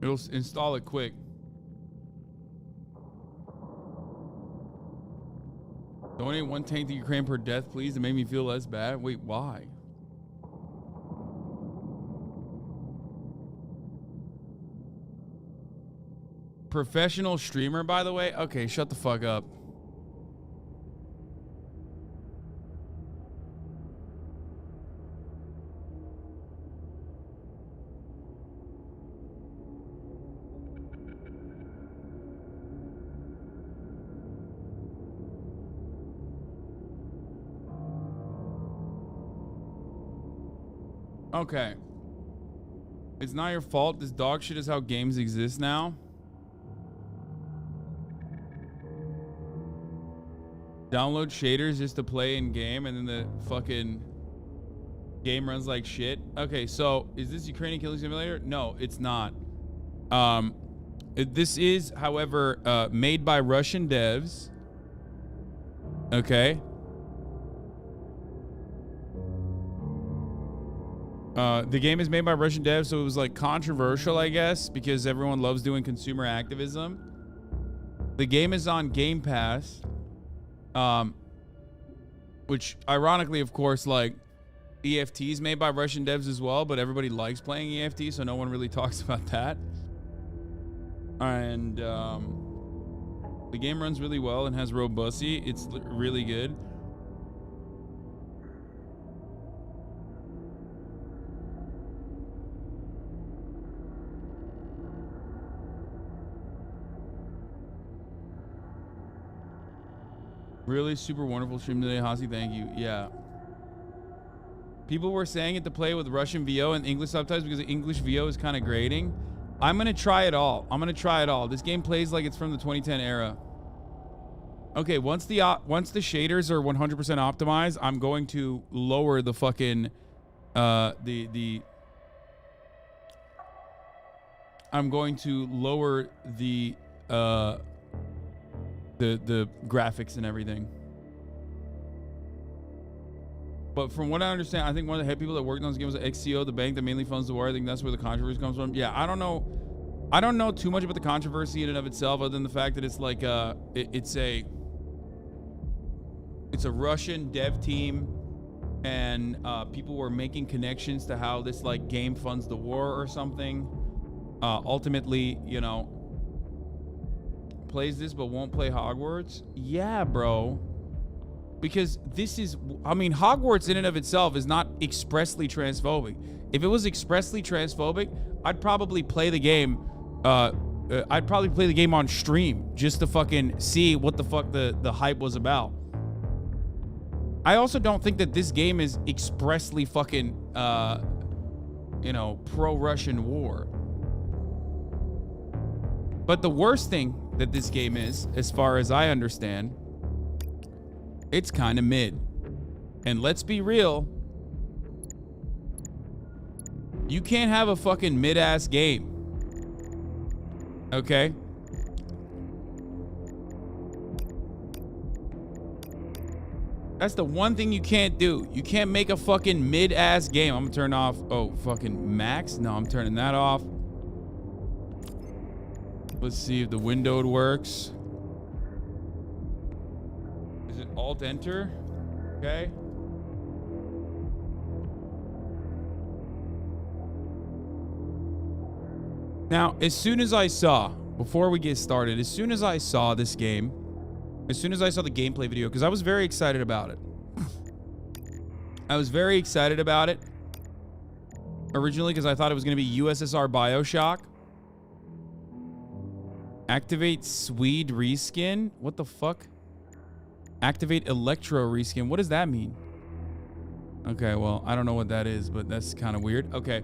It'll install it quick. Donate 1 tank to Ukraine per death, please. It made me feel less bad. Wait, why? Professional streamer, by the way? Okay, shut the fuck up. Okay. It's not your fault. This dog shit is how games exist now. Download shaders just to play in game, and then the fucking game runs like shit. Okay, so is this Ukrainian killing simulator? No, it's not. This is, however, made by Russian devs. Okay. The game is made by Russian devs, so it was like controversial, I guess, because everyone loves doing consumer activism. The game is on Game Pass, which ironically, of course, like EFT is made by Russian devs as well, but everybody likes playing EFT, so no one really talks about that. And the game runs really well and has robusty. It's really good. Really super wonderful stream today, Hasi. Thank you. Yeah. People were saying it to play with Russian VO and English subtitles because the English VO is kind of grating. I'm going to try it all. This game plays like it's from the 2010 era. Okay, once the shaders are 100% optimized, I'm going to lower the fucking I'm going to lower the graphics and everything. But from what I understand, I think one of the head people that worked on this game was the XCO, the bank that mainly funds the war. I think that's where the controversy comes from. Yeah, I don't know too much about the controversy in and of itself, other than the fact that it's like it's a Russian dev team, and people were making connections to how this like game funds the war or something. Ultimately, you know, plays this but won't play Hogwarts. Yeah, bro. Because this is, I mean, Hogwarts in and of itself is not expressly transphobic. If it was expressly transphobic, I'd probably play the game. I'd probably play the game on stream just to fucking see what the fuck the hype was about. I also don't think that this game is expressly fucking, you know, pro-Russian war. But the worst thing that this game is, as far as I understand, it's kind of mid. And let's be real, you can't have a fucking mid-ass game. Okay? That's the one thing you can't do. You can't make a fucking mid-ass game. I'm gonna turn off, oh, fucking max? No, I'm turning that off. Let's see if the windowed works. Is it Alt-Enter? Okay. Now, as soon as I saw, before we get started, as soon as I saw this game, as soon as I saw the gameplay video, because I was very excited about it. I was very excited about it. Originally, because I thought it was going to be USSR Bioshock. Activate Swede reskin? What the fuck? Activate Electro reskin. What does that mean? Okay, well, I don't know what that is, but that's kind of weird. Okay.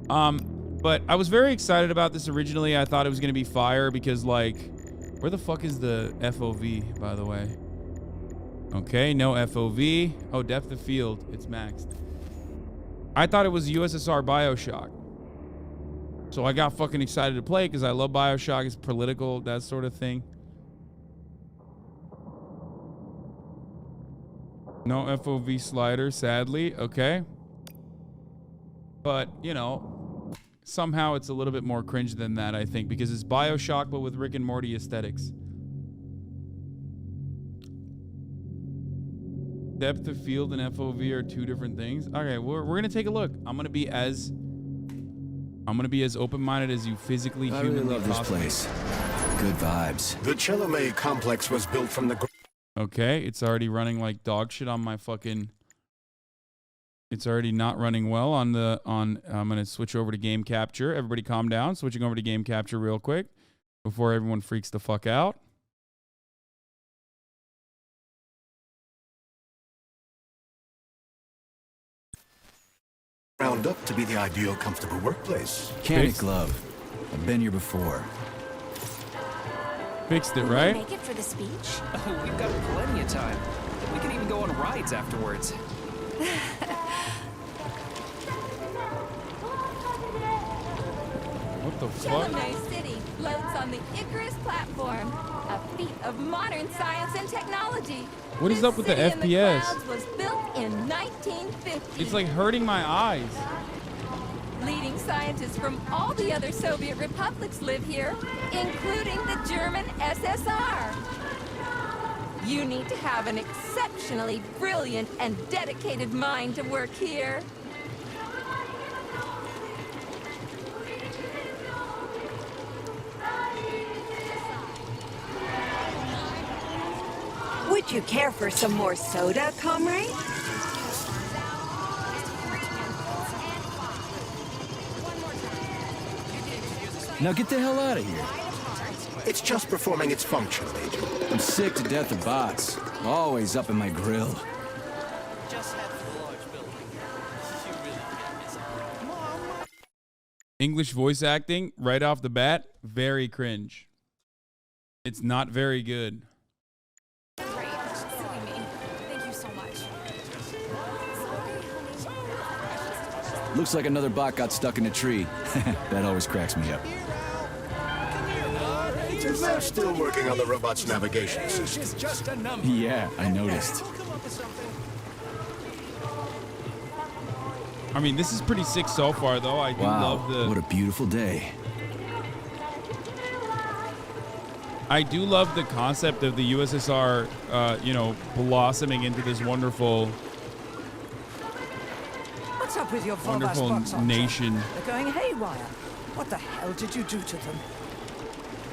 But I was very excited about this originally. I thought it was going to be fire because, like, where the fuck is the FOV, by the way? Okay, no FOV. Oh, depth of field. It's maxed. I thought it was USSR Bioshock. So I got fucking excited to play because I love Bioshock. It's political, that sort of thing. No FOV slider, sadly. Okay. But, you know, somehow it's a little bit more cringe than that, I think, because it's Bioshock, but with Rick and Morty aesthetics. Depth of field and FOV are two different things. Okay, we're going to take a look. I'm going to be as open-minded as you physically humanly really love possibly. this place. Good vibes. The Chelome complex was built from the... Okay, it's already running like dog shit on my fucking... It's already not running well on the... I'm going to switch over to game capture. Everybody calm down. Switching over to game capture real quick before everyone freaks the fuck out. Round up to be the ideal comfortable workplace. Can't glove. I've been here before. Fixed it, Will we right? make it for the speech? Oh, we've got plenty of time. We can even go on rides afterwards. What the fuck? Chalamet City floats on the Icarus platform, a feat of modern science and technology. What is This up with the city in FPS? clouds was built in 1950. It's like hurting my eyes. Leading scientists from all the other Soviet republics live here, including the German SSR. You need to have an exceptionally brilliant and dedicated mind to work here. Would you care for some more soda, comrade? Now get the hell out of here. It's just performing its function, Major. I'm sick to death of bots. Always up in my grill. English voice acting right off the bat, very cringe. It's not very good. Thank you so much. Looks like another bot got stuck in a tree. That always cracks me up. They're still working on the robot's navigation system. She's just a number. Yeah, I noticed. I mean, this is pretty sick so far, though. I do Wow, love the. what a beautiful day. I do love the concept of the USSR, you know, blossoming into this wonderful, What's up with your wonderful nation. They're going haywire. What the hell did you do to them?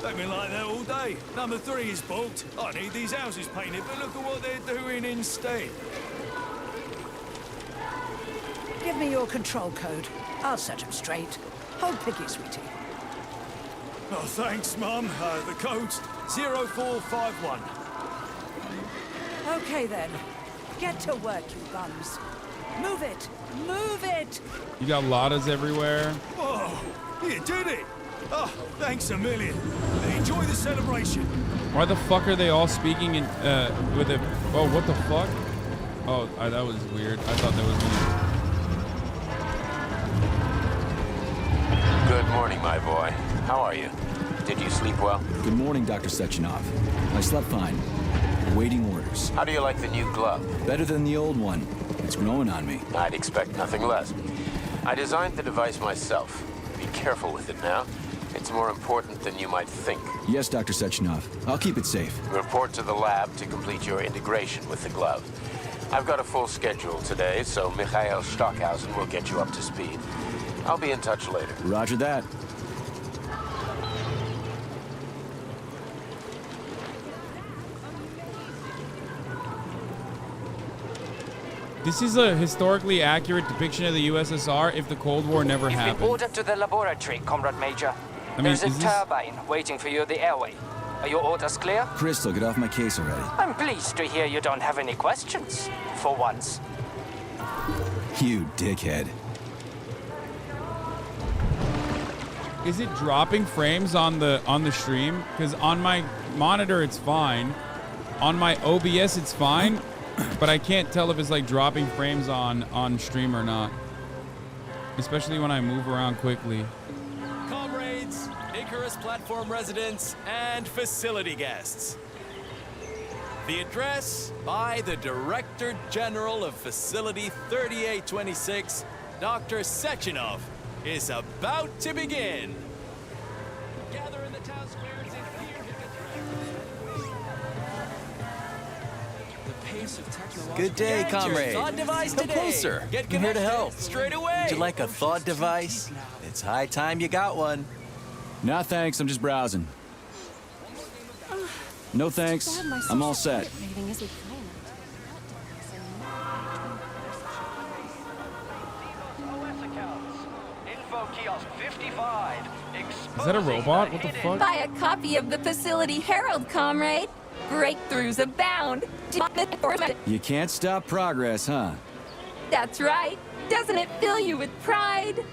They've been like that all day. Number 3 is booked. I need these houses painted, but look at what they're doing instead. Give me your control code. I'll set them straight. Hold piggy, sweetie. Oh, thanks, Mum. The code's 0451. Okay, then. Get to work, you bums. Move it! Move it! You got Ladas everywhere. Oh, you did it! Oh, thanks a million. Enjoy the celebration. Why the fuck are they all speaking in with a? Oh, what the fuck? Oh, that was weird. I thought that was me. Good morning, my boy. How are you? Did you sleep well? Good morning, Dr. Sechenov. I slept fine. Awaiting orders. How do you like the new glove? Better than the old one. It's growing on me. I'd expect nothing less. I designed the device myself. Be careful with it now. It's more important than you might think. Yes, Dr. Sechenov. I'll keep it safe. Report to the lab to complete your integration with the glove. I've got a full schedule today, so Mikhail Stockhausen will get you up to speed. I'll be in touch later. Roger that. This is a historically accurate depiction of the USSR if the Cold War never You've been happened. ordered to the laboratory, Comrade Major. I mean, There's a is this- turbine waiting for you at the airway. Are your orders clear? Crystal, get off my case already. I'm pleased to hear you don't have any questions. For once. You dickhead. Is it dropping frames on the stream? Because on my monitor it's fine. On my OBS it's fine, but I can't tell if it's like dropping frames on stream or not. Especially when I move around quickly. Comrades, Icarus platform residents, and facility guests. The address by the Director General of Facility 3826, Dr. Sechenov, is about to begin. Gather in the town squares and hear his address. The pace of technological... Good day, Get your comrade. thought device Come today. closer. Get I'm here to connected help. straight away. Would you like a thought device? It's high time you got one. Nah, thanks. I'm just browsing. No thanks. I'm all set. Info kiosk 55. Is that a robot? What the fuck? Buy a copy of the Facility Herald, comrade. Breakthroughs abound. You can't stop progress, huh? That's right. Doesn't it fill you with pride?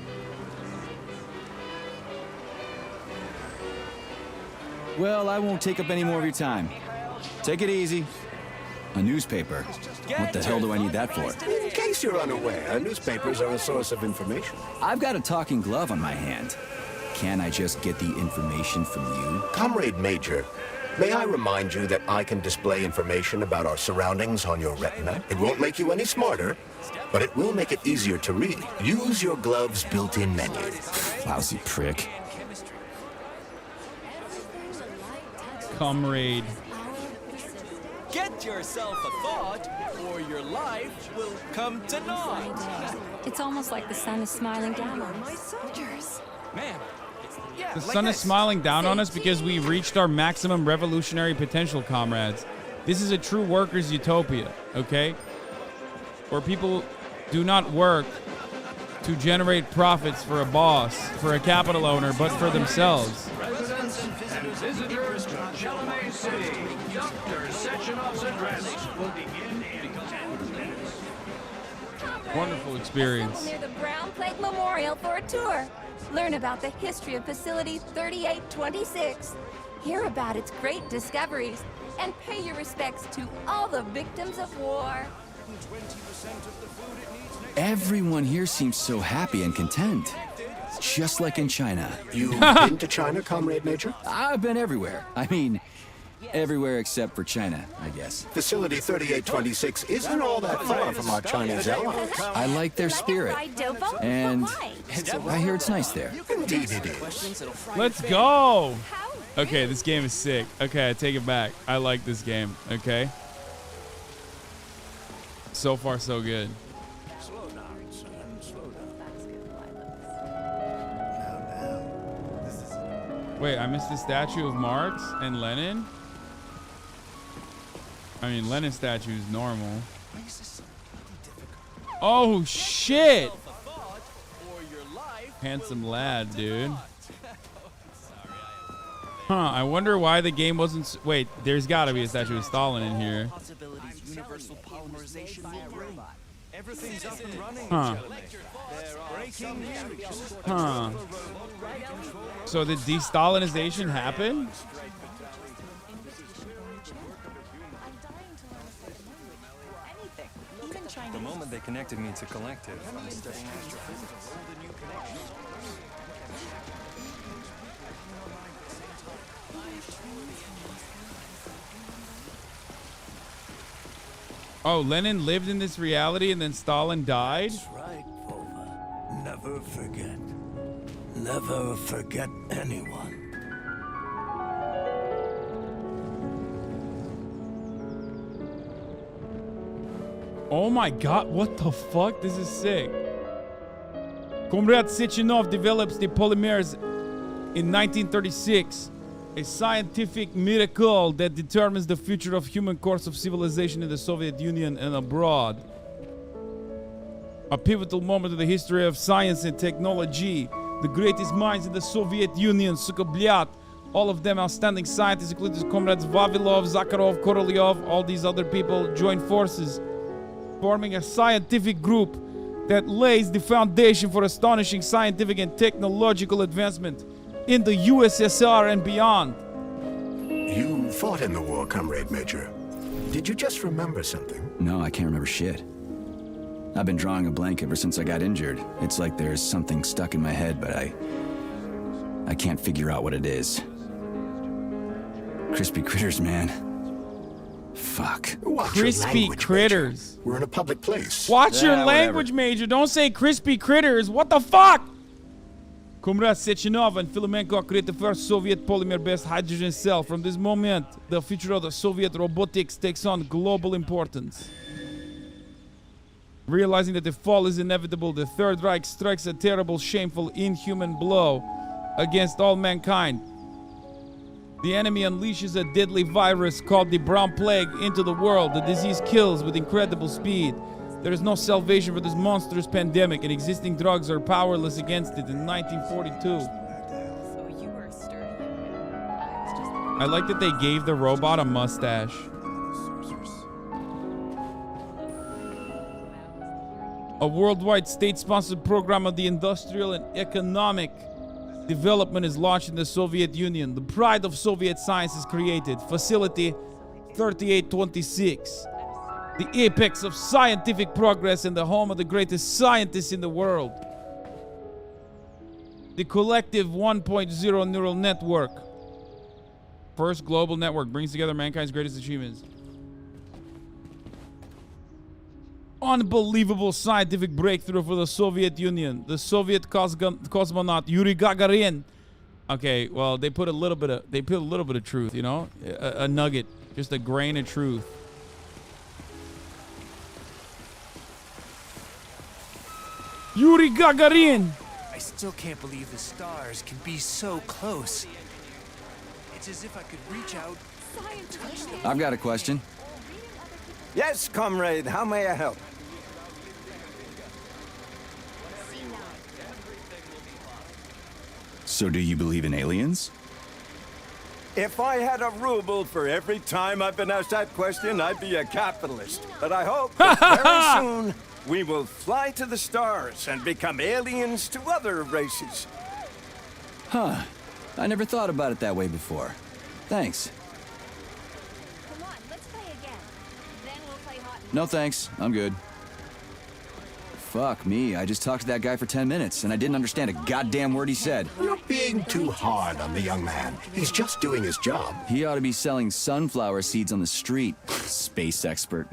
Well, I won't take up any more of your time. Take it easy. A newspaper? What the hell do I need that for? In case you're unaware, newspapers are a source of information. I've got a talking glove on my hand. Can't I just get the information from you? Comrade Major, may I remind you that I can display information about our surroundings on your retina? It won't make you any smarter, but it will make it easier to read. Use your glove's built-in menu. Lousy prick. Comrade. Get yourself a thought, or your life will come to naught. It's almost like the sun is smiling down on my soldiers. Man, The sun is smiling down on us because we reached our maximum revolutionary potential, comrades. This is a true workers' utopia, okay? Where people do not work to generate profits for a boss, for a capital owner, but for themselves. Residents and visitors to Chalamet City. Dr. Sechenov's address will begin in 10 minutes. Wonderful experience. Near the Brown Plague Memorial for a tour. Learn about the history of Facility 3826. Hear about its great discoveries. And pay your respects to all the victims of war. Everyone here seems so happy and content. Just like in China. You've been to China, Comrade Major? I've been everywhere. I mean, everywhere except for China, I guess. Facility 3826 isn't all that far from our Chinese allies. I like their spirit. And I hear it's nice there. Indeed it is. Let's go. Okay, this game is sick. Okay, I take it back. I like this game. Okay. So far, so good. Slow down, son. Slow down. Wait, I missed the statue of Marx and Lenin? I mean, Lenin's statue is normal. Oh, shit! Handsome lad, dude. Huh, I wonder why the game wasn't... Wait, there's got to be a statue of Stalin in here. Universal polymerization robot. Everything's up and running. Huh. Breaking news. Huh. So did de-Stalinization happen? The moment they connected me to Collective, I'm studying astrophysics. Oh, Lenin lived in this reality and then Stalin died? That's right, Vova. Never forget. Never forget anyone. Oh my god, what the fuck? This is sick. Comrade Sechenov develops the polymers in 1936. A scientific miracle that determines the future of human course of civilization in the Soviet Union and abroad. A pivotal moment in the history of science and technology. The greatest minds in the Soviet Union, suka blyat. All of them outstanding scientists, including comrades Vavilov, Zakharov, Korolyov, all these other people join forces, forming a scientific group that lays the foundation for astonishing scientific and technological advancement in the USSR and beyond. You fought in the war, Comrade Major. Did you just remember something? No, I can't remember shit. I've been drawing a blank ever since I got injured. It's like there's something stuck in my head, but I can't figure out what it is. Crispy critters, man. Fuck. Watch your Crispy language, critters. Major. We're in a public place. Watch your language, Major. Don't say crispy critters. What the fuck? Comrade Sechenov and Filomenko create the first Soviet polymer-based hydrogen cell. From this moment, the future of the Soviet robotics takes on global importance. Realizing that the fall is inevitable, the Third Reich strikes a terrible, shameful, inhuman blow against all mankind. The enemy unleashes a deadly virus called the Brown Plague into the world. The disease kills with incredible speed. There is no salvation for this monstrous pandemic, and existing drugs are powerless against it in 1942. I like that they gave the robot a mustache. A worldwide state-sponsored program of the industrial and economic development is launched in the Soviet Union. The pride of Soviet science is created. Facility 3826. The apex of scientific progress and the home of the greatest scientists in the world. The collective 1.0 neural network. First global network brings together mankind's greatest achievements. Unbelievable scientific breakthrough for the Soviet Union. The Soviet cosmonaut Yuri Gagarin. Okay, well, they put a little bit of truth, you know? A nugget, just a grain of truth. Yuri Gagarin. I still can't believe the stars can be so close. It's as if I could reach out and touch them. I've got a question. Yes, comrade, how may I help? So do you believe in aliens? If I had a ruble for every time I've been asked that question, I'd be a capitalist. But I hope that very soon we will fly to the stars and become aliens to other races. Huh. I never thought about it that way before. Thanks. Come on, let's play again. Then we'll play hot. No thanks. I'm good. Fuck me. I just talked to that guy for 10 minutes and I didn't understand a goddamn word he said. You're being too hard on the young man. He's just doing his job. He ought to be selling sunflower seeds on the street. Space expert.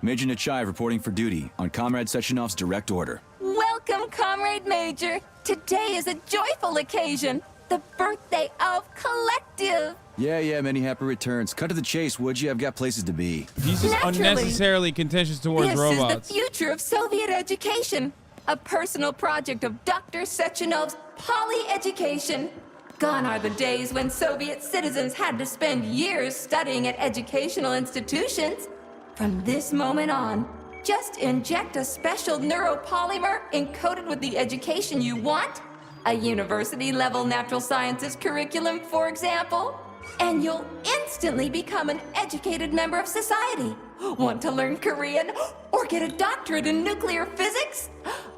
Major Nechayev reporting for duty on Comrade Sechenov's direct order. Welcome, Comrade Major. Today is a joyful occasion. The birthday of Collective. Yeah, many happy returns. Cut to the chase, would you? I've got places to be. He's just unnecessarily contentious towards robots. This is the future of Soviet education. A personal project of Dr. Sechenov's poly-education. Gone are the days when Soviet citizens had to spend years studying at educational institutions. From this moment on, just inject a special neuropolymer encoded with the education you want. A university-level natural sciences curriculum, for example. And you'll instantly become an educated member of society. Want to learn Korean? Or get a doctorate in nuclear physics?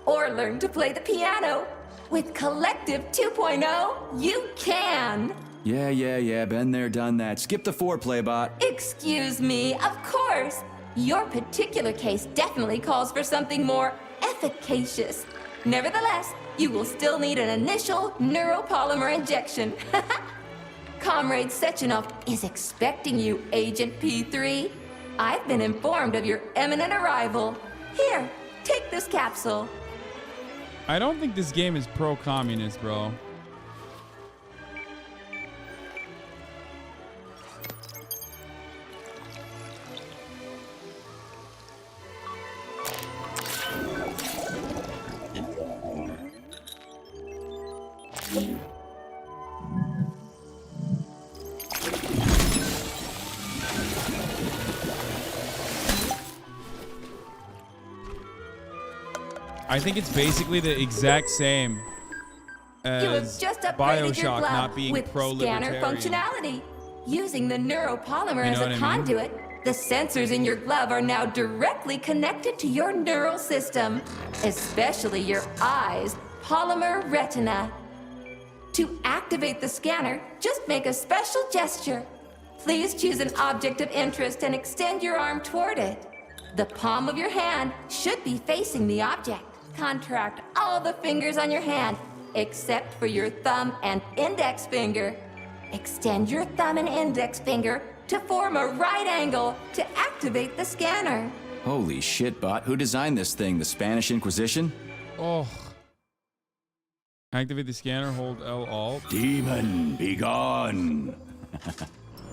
Or learn to play the piano? With Collective 2.0, you can. Yeah, been there, done that. Skip the foreplay, bot. Excuse me, of course. Your particular case definitely calls for something more efficacious. Nevertheless, you will still need an initial neuropolymer injection. Comrade Sechenov is expecting you, Agent P3. I've been informed of your imminent arrival. Here, take this capsule. I don't think this game is pro-communist, bro. I think it's basically the exact same You have as just upgraded your Bioshock glove not being with pro-libertarian. scanner functionality. Using the neuropolymer You as know a what I mean? conduit, the sensors in your glove are now directly connected to your neural system, especially your eyes' polymer retina. To activate the scanner, just make a special gesture. Please choose an object of interest and extend your arm toward it. The palm of your hand should be facing the object. Contract all the fingers on your hand, except for your thumb and index finger. Extend your thumb and index finger to form a right angle to activate the scanner. Holy shit, bot. Who designed this thing? The Spanish Inquisition? Oh. Activate the scanner, hold L alt. Demon, be gone.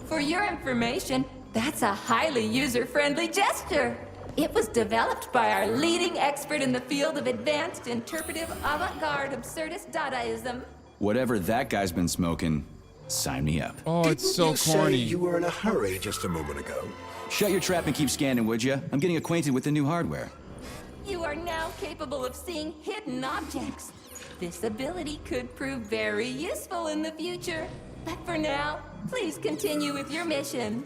For your information, that's a highly user-friendly gesture. It was developed by our leading expert in the field of advanced interpretive avant-garde absurdist Dadaism. Whatever that guy's been smoking, sign me up. Oh, it's so corny. You were in a hurry just a moment ago. Shut your trap and keep scanning, would ya? I'm getting acquainted with the new hardware. You are now capable of seeing hidden objects. This ability could prove very useful in the future. But for now, please continue with your mission.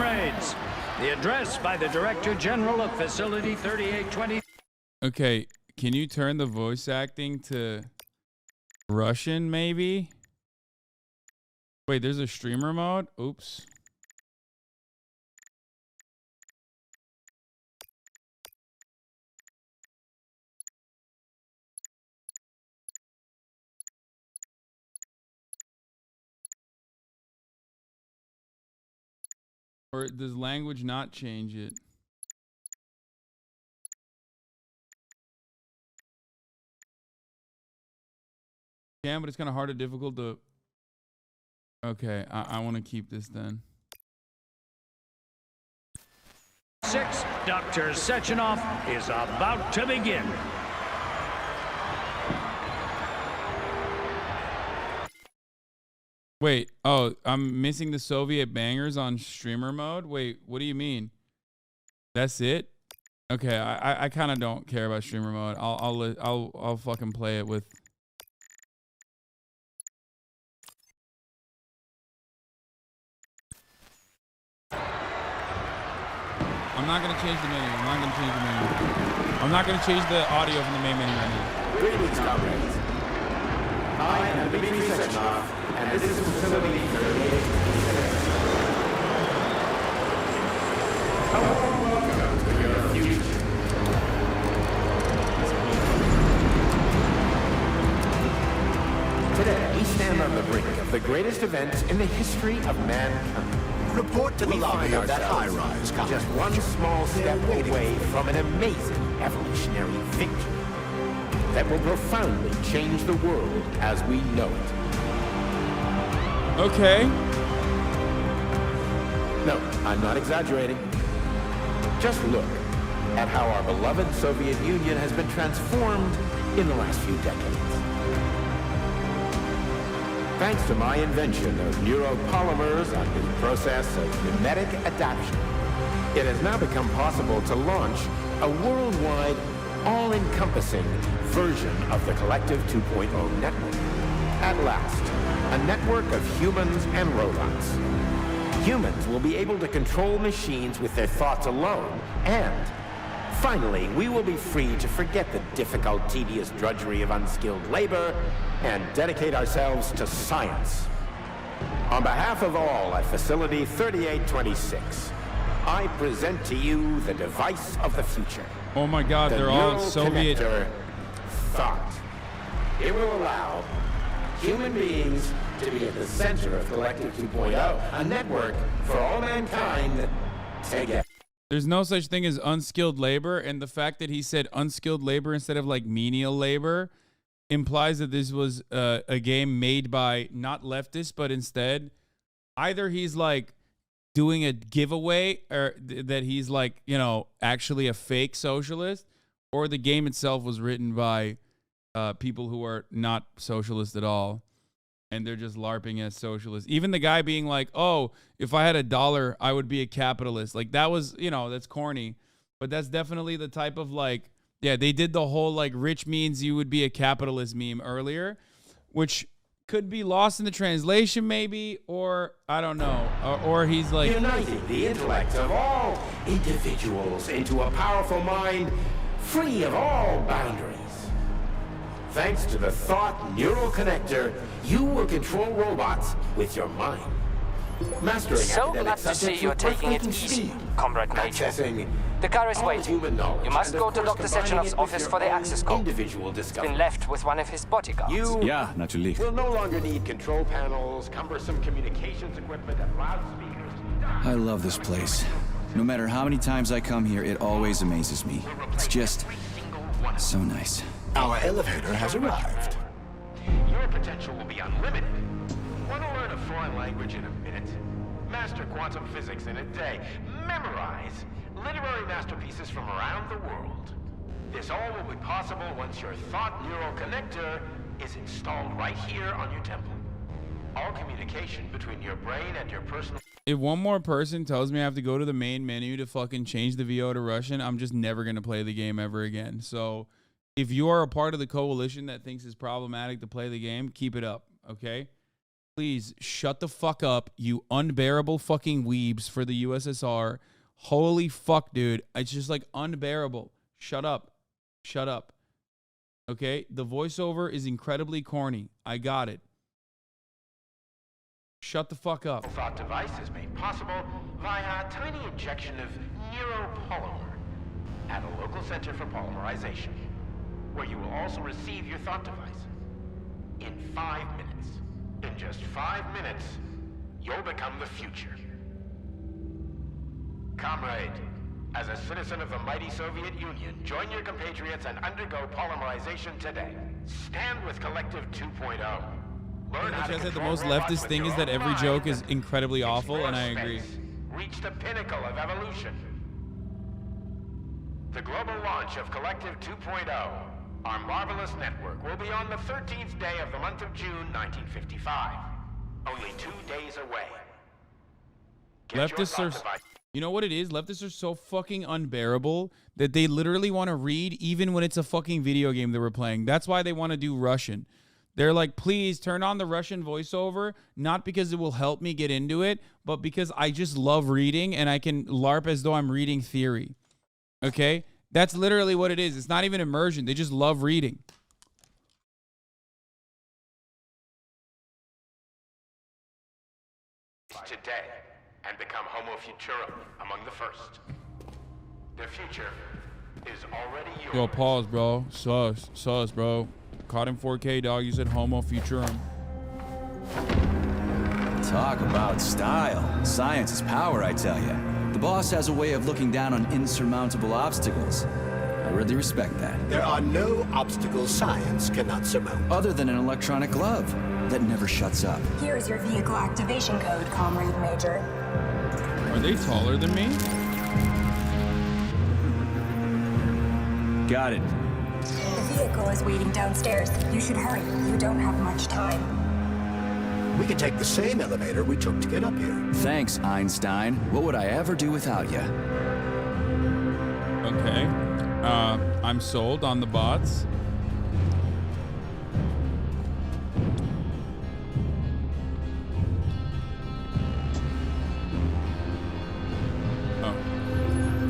Comrades, the address by the Director General of Facility 3820. Okay, can you turn the voice acting to Russian, maybe? Wait, there's a streamer mode? Oops. Or does language not change it? Yeah, but it's kind of hard or difficult to... Okay, I want to keep this then. 6, Dr. Sechenov is about to begin. Wait, oh, I'm missing the Soviet bangers on streamer mode? Wait, what do you mean? That's it? Okay, I kind of don't care about streamer mode. I'll fucking play it with... I'm not gonna change the menu. I'm not gonna change the menu. I'm not gonna change the audio from the main menu right now. Greetings, comrades. I am Dmitry Sechenov, and this is Facility 38. A warm welcome to your future. Today, we stand on the brink of the greatest event in the history of mankind. Report to the lobby of that high-rise. Just one small step away from an amazing evolutionary victory that will profoundly change the world as we know it. Okay. No, I'm not exaggerating. Just look at how our beloved Soviet Union has been transformed in the last few decades. Thanks to my invention of neuropolymers under the process of mimetic adaptation, it has now become possible to launch a worldwide, all-encompassing version of the Collective 2.0 network. At last, a network of humans and robots. Humans will be able to control machines with their thoughts alone, and finally, we will be free to forget the difficult, tedious drudgery of unskilled labor and dedicate ourselves to science. On behalf of all at Facility 3826, I present to you the device of the future. Oh my God, they're all Soviet. Thought. It will allow human beings to be at the center of Collective 2.0, a network for all mankind together. There's no such thing as unskilled labor, and the fact that he said unskilled labor instead of like menial labor implies that this was a game made by not leftists, but instead either he's like doing a giveaway or that he's like, you know, actually a fake socialist, or the game itself was written by people who are not socialist at all. And they're just LARPing as socialists. Even the guy being like, oh, if I had $1, I would be a capitalist. Like, that was, you know, that's corny. But that's definitely the type of, like, yeah, they did the whole, like, rich means you would be a capitalist meme earlier, which could be lost in the translation maybe, or I don't know. Or he's like... Uniting the intellect of all individuals into a powerful mind free of all boundaries. Thanks to the thought neural connector, you will control robots with your mind. Mastering So glad to see you're taking it easy, Comrade Major. The car is waiting. You must go to Dr. Sechenov's office for the access code. It's been left with one of his bodyguards. Yeah, natürlich. Will no longer need control panels, cumbersome communications equipment, and loudspeakers. I love this place. No matter how many times I come here, it always amazes me. It's just so nice. Our elevator has arrived. Your potential will be unlimited. Want to learn a foreign language in a minute? Master quantum physics in a day. Memorize literary masterpieces from around the world. This all will be possible once your thought neural connector is installed right here on your temple. All communication between your brain and your personal... If one more person tells me I have to go to the main menu to fucking change the VO to Russian, I'm just never going to play the game ever again. So... if you are a part of the coalition that thinks it's problematic to play the game, keep it up, okay? Please shut the fuck up, you unbearable fucking weebs for the USSR. Holy fuck, dude. It's just like unbearable. Shut up. Shut up. Okay? The voiceover is incredibly corny. I got it. Shut the fuck up. Thought device is made possible via a tiny injection of neuropolymer at a local center for polymerization, where you will also receive your thought device in 5 minutes. In just 5 minutes, you'll become the future. Comrade, as a citizen of the mighty Soviet Union, join your compatriots and undergo polymerization today. Stand with Collective 2.0. Learn how to I said the control most robots leftist with thing your is that own every mind. joke is incredibly awful, and I Explore agree. space. Reach the pinnacle of evolution. The global launch of Collective 2.0, our marvelous network, will be on the 13th day of the month of June, 1955. Only 2 days away. Leftists are, you know what it is? Leftists are so fucking unbearable that they literally want to read even when it's a fucking video game that we're playing. That's why they want to do Russian. They're like, please turn on the Russian voiceover, not because it will help me get into it, but because I just love reading and I can LARP as though I'm reading theory. Okay? That's literally what it is. It's not even immersion. They just love reading. Today, and become Homo Futurum among the first. The future is already yours. Yo, pause, bro. Sus, bro. Caught in 4K, dog. You said Homo Futurum. Talk about style. Science is power, I tell you. The boss has a way of looking down on insurmountable obstacles. I really respect that. There are no obstacles science cannot surmount. Other than an electronic glove that never shuts up. Here's your vehicle activation code, Comrade Major. Are they taller than me? Got it. The vehicle is waiting downstairs. You should hurry. You don't have much time. We can take the same elevator we took to get up here. Thanks, Einstein. What would I ever do without you? Okay. I'm sold on the bots.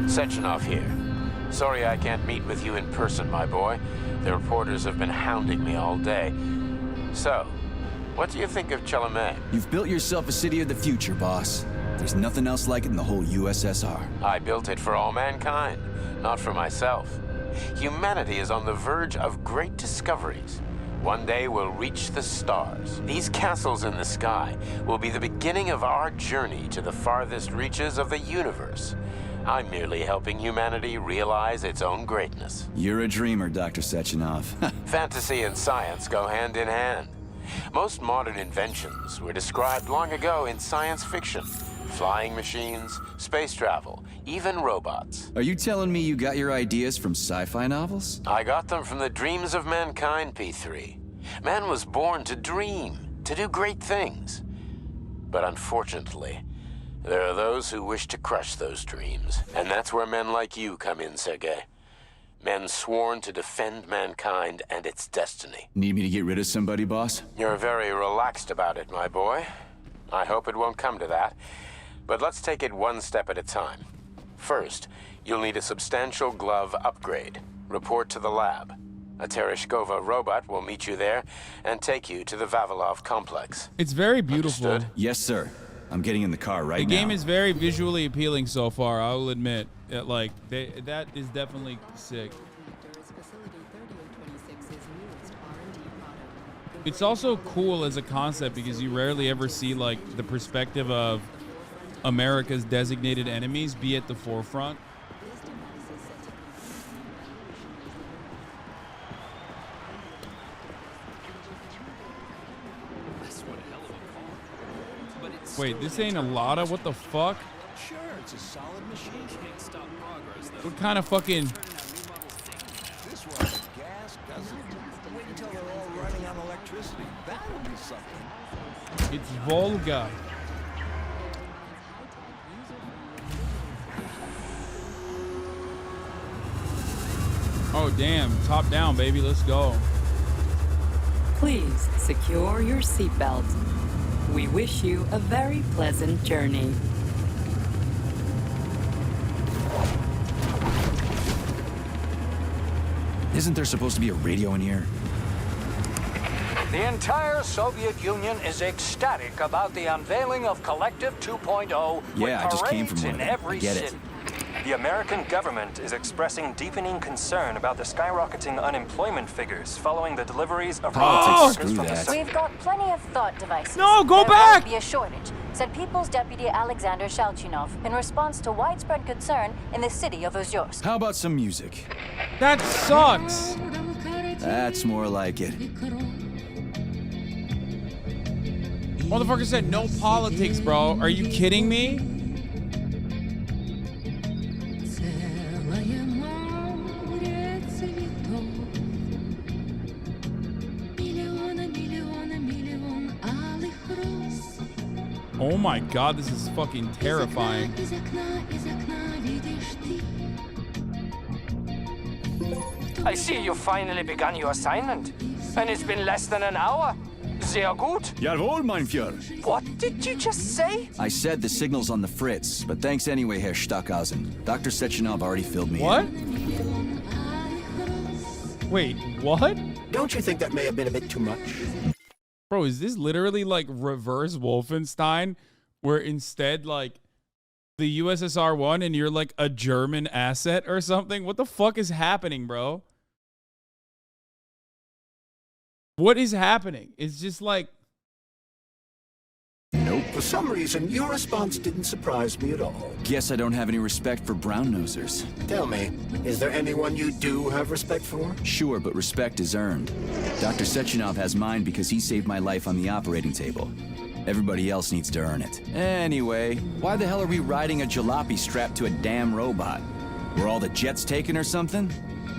Sechenov here. Sorry I can't meet with you in person, my boy. The reporters have been hounding me all day. So, what do you think of Chalamet? You've built yourself a city of the future, boss. There's nothing else like it in the whole USSR. I built it for all mankind, not for myself. Humanity is on the verge of great discoveries. One day we'll reach the stars. These castles in the sky will be the beginning of our journey to the farthest reaches of the universe. I'm merely helping humanity realize its own greatness. You're a dreamer, Dr. Sechenov. Fantasy and science go hand in hand. Most modern inventions were described long ago in science fiction. Flying machines, space travel, even robots. Are you telling me you got your ideas from sci-fi novels? I got them from the dreams of mankind, P3. Man was born to dream, to do great things. But unfortunately, there are those who wish to crush those dreams. And that's where men like you come in, Sergei. Men sworn to defend mankind and its destiny. Need me to get rid of somebody, boss? You're very relaxed about it, my boy. I hope it won't come to that. But let's take it one step at a time. First, you'll need a substantial glove upgrade. Report to the lab. A Tereshkova robot will meet you there and take you to the Vavilov complex. It's very beautiful. Understood? Yes, sir. I'm getting in the car right now. The game is very visually appealing so far, I will admit. That is definitely sick. It's also cool as a concept because you rarely ever see like the perspective of America's designated enemies be at the forefront. Wait, this ain't a Lada? What the fuck? Sure, it's a solid machine. Can't stop progress, though. What kind of fucking... This runs gas, doesn't it? Wait until they're all running on electricity. That'll be something. It's Volga. Oh, damn. Top down, baby. Let's go. Please secure your seatbelt. We wish you a very pleasant journey. Isn't there supposed to be a radio in here? The entire Soviet Union is ecstatic about the unveiling of Collective 2.0 Yeah, I just came from parades one in of them. every I get city. it. The American government is expressing deepening concern about the skyrocketing unemployment figures following the deliveries of Politics, workers screw from that. the We've got plenty of thought devices. No, go there back! There will be a shortage, said People's Deputy Alexander Shalchinov in response to widespread concern in the city of Ozyorsk. How about some music? That sucks. That's more like it. Motherfucker said no politics, bro. Are you kidding me? Oh my god, this is fucking terrifying. I see you finally begun your assignment. And it's been less than an hour. Sehr gut. Jawohl, mein Führer. What did you just say? I said the signal's on the fritz, but thanks anyway, Herr Stockhausen. Dr. Sechenov already filled me What? in. Wait, what? Don't you think that may have been a bit too much? Bro, is this literally like reverse Wolfenstein, where instead like the USSR won and you're like a German asset or something? What the fuck is happening, bro? What is happening? It's just like... Nope. For some reason, your response didn't surprise me at all. Guess I don't have any respect for brown-nosers. Tell me, is there anyone you do have respect for? Sure, but respect is earned. Dr. Sechenov has mine because he saved my life on the operating table. Everybody else needs to earn it. Anyway, why the hell are we riding a jalopy strapped to a damn robot? Were all the jets taken or something?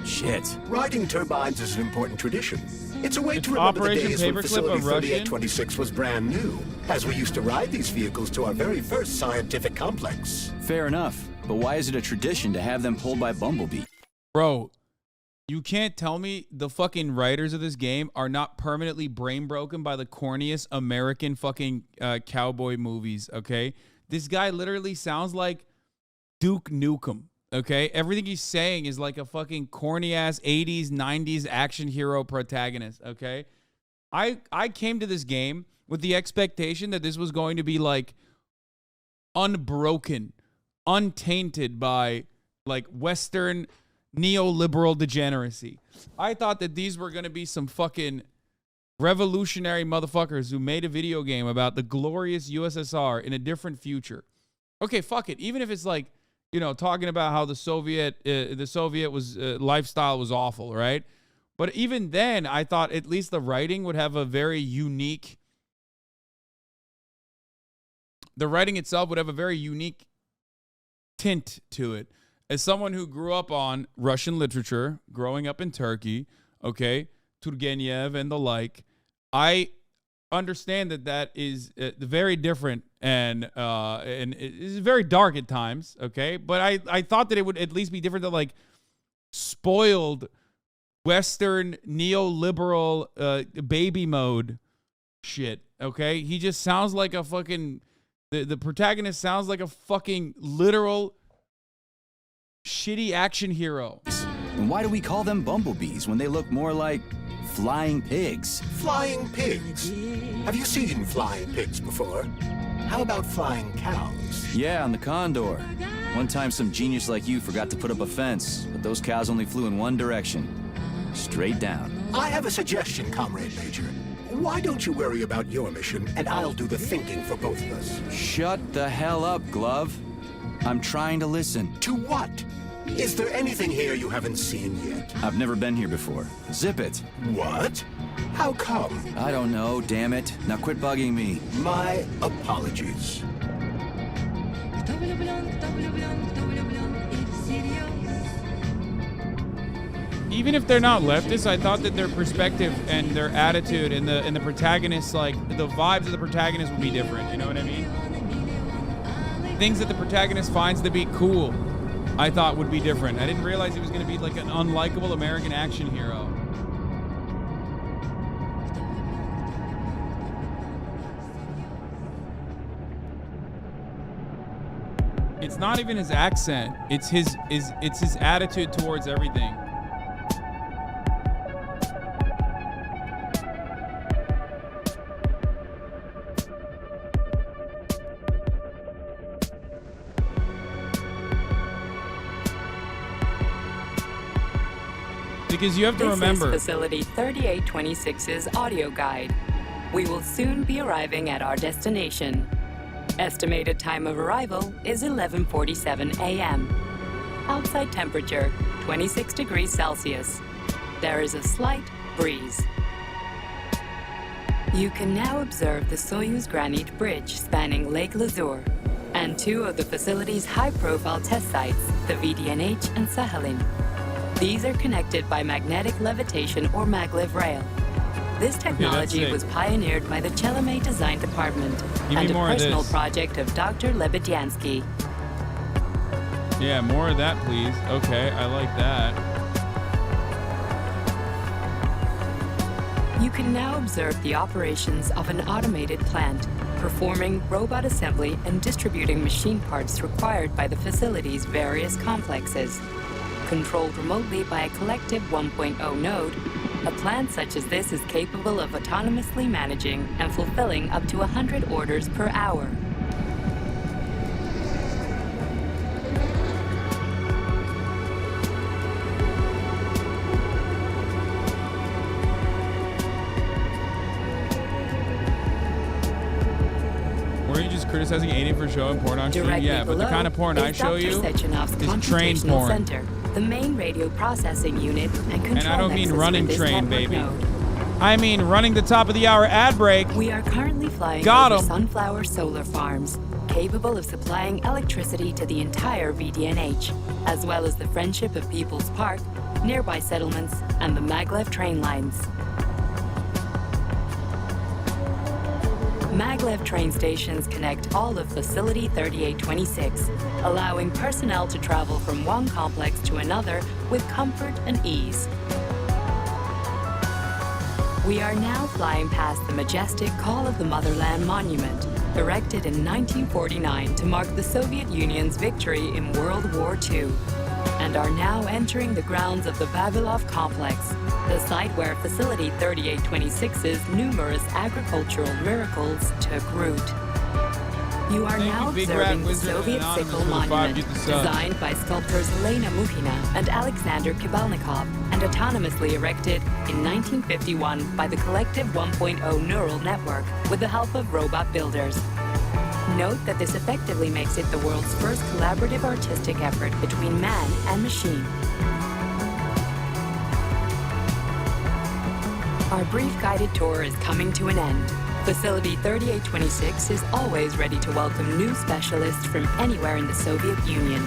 Shit. Riding turbines is an important tradition. It's a way to remember the Operation days when Paperclip Facility a Russian? 3826 was brand new, as we used to ride these vehicles to our very first scientific complex. Fair enough, but why is it a tradition to have them pulled by Bumblebee? Bro, you can't tell me the fucking writers of this game are not permanently brain broken by the corniest American fucking cowboy movies, okay? This guy literally sounds like Duke Nukem, okay? Everything he's saying is like a fucking corny-ass 80s, 90s action hero protagonist, okay? I came to this game with the expectation that this was going to be like unbroken, untainted by like Western neoliberal degeneracy. I thought that these were going to be some fucking revolutionary motherfuckers who made a video game about the glorious USSR in a different future. Okay, fuck it. Even if it's like, you know, talking about how the Soviet was lifestyle was awful, right? But even then, I thought at least the writing would have a very unique. The writing itself would have a very unique tint to it. As someone who grew up on Russian literature, growing up in Turkey, okay, Turgenev and the like, I understand that that is very different and it is very dark at times, okay? But I thought that it would at least be different than like spoiled Western neoliberal baby mode shit, okay? He just sounds like a fucking the protagonist sounds like a fucking literal shitty action hero. And why do we call them bumblebees when they look more like flying pigs? Flying pigs? Have you seen flying pigs before? How about flying cows? Yeah, on the Condor. One time some genius like you forgot to put up a fence, but those cows only flew in one direction. Straight down. I have a suggestion, Comrade Major. Why don't you worry about your mission, and I'll do the thinking for both of us? Shut the hell up, Glove. I'm trying to listen. To what? Is there anything here you haven't seen yet? I've never been here before. Zip it. What? How come? I don't know, damn it. Now quit bugging me. My apologies. Even if they're not leftists, I thought that their perspective and their attitude and the protagonists, like the vibes of the protagonist would be different. You know what I mean? Things that the protagonist finds to be cool, I thought would be different. I didn't realize he was going to be like an unlikable American action hero. It's not even his accent. It's his attitude towards everything. Because you have to remember. This is Facility 3826's audio guide. We will soon be arriving at our destination. Estimated time of arrival is 11:47 a.m. Outside temperature, 26 degrees Celsius. There is a slight breeze. You can now observe the Soyuz Granite Bridge spanning Lake Lazur and two of the facility's high-profile test sites, the VDNH and Sakhalin. These are connected by magnetic levitation or maglev rail. This technology was pioneered by the CHEWSDAY Design Department and a personal project of Dr. Lebedyansky. Yeah, more of that, please. Okay, I like that. You can now observe the operations of an automated plant, performing robot assembly and distributing machine parts required by the facility's various complexes. Controlled remotely by a collective 1.0 node, a plant such as this is capable of autonomously managing and fulfilling up to 100 orders per hour. Were you just criticizing Aiden for showing porn on stream? Yeah, but the kind of porn I show you is train porn. Center, the main radio processing unit and control. And I don't mean running train, baby. I mean running the top of the hour ad break. We are currently flying over sunflower solar farms, capable of supplying electricity to the entire VDNH, as well as the Friendship of People's Park, nearby settlements, and the maglev train lines. Maglev train stations connect all of Facility 3826, allowing personnel to travel from one complex to another with comfort and ease. We are now flying past the majestic Call of the Motherland Monument, erected in 1949 to mark the Soviet Union's victory in World War II, and are now entering the grounds of the Vavilov Complex, the site where Facility 3826's numerous agricultural miracles took root. You are now observing the Soviet Sickle Monument, designed by sculptors Elena Mukhina and Alexander Kibalnikov, and autonomously erected in 1951 by the Collective 1.0 Neural Network with the help of robot builders. Note that this effectively makes it the world's first collaborative artistic effort between man and machine. Our brief guided tour is coming to an end. Facility 3826 is always ready to welcome new specialists from anywhere in the Soviet Union.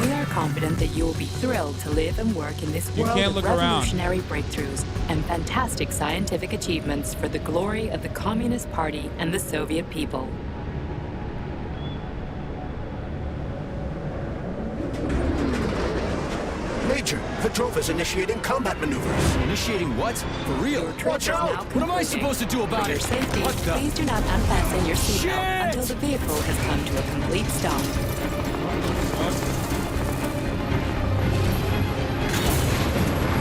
We are confident that you will be thrilled to live and work in this world of revolutionary breakthroughs and fantastic scientific achievements for the glory of the Communist Party and the Soviet people. Major, Petrov is initiating combat maneuvers. Initiating what? For real? Watch out! What am I supposed to do about For your it? safety, What the? please do not unfasten your seatbelt until the vehicle has come to a complete stop.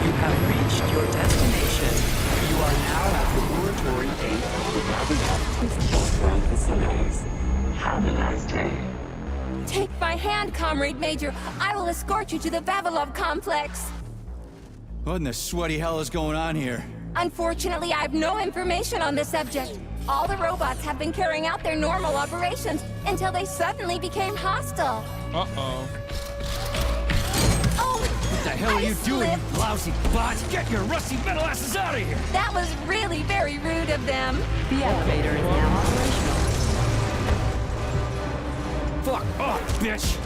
You have reached your destination. You are now at Laboratory 8 of the Vavilov Twitch facilities. Have a nice day. Take my hand, Comrade Major. I will escort you to the Vavilov complex. What in the sweaty hell is going on here? Unfortunately, I have no information on the subject. All the robots have been carrying out their normal operations until they suddenly became hostile. Uh-oh. Oh! What the hell are you doing, you lousy bot? Get your rusty metal asses out of here! That was really very rude of them. The elevator is now operational. Fuck off, bitch!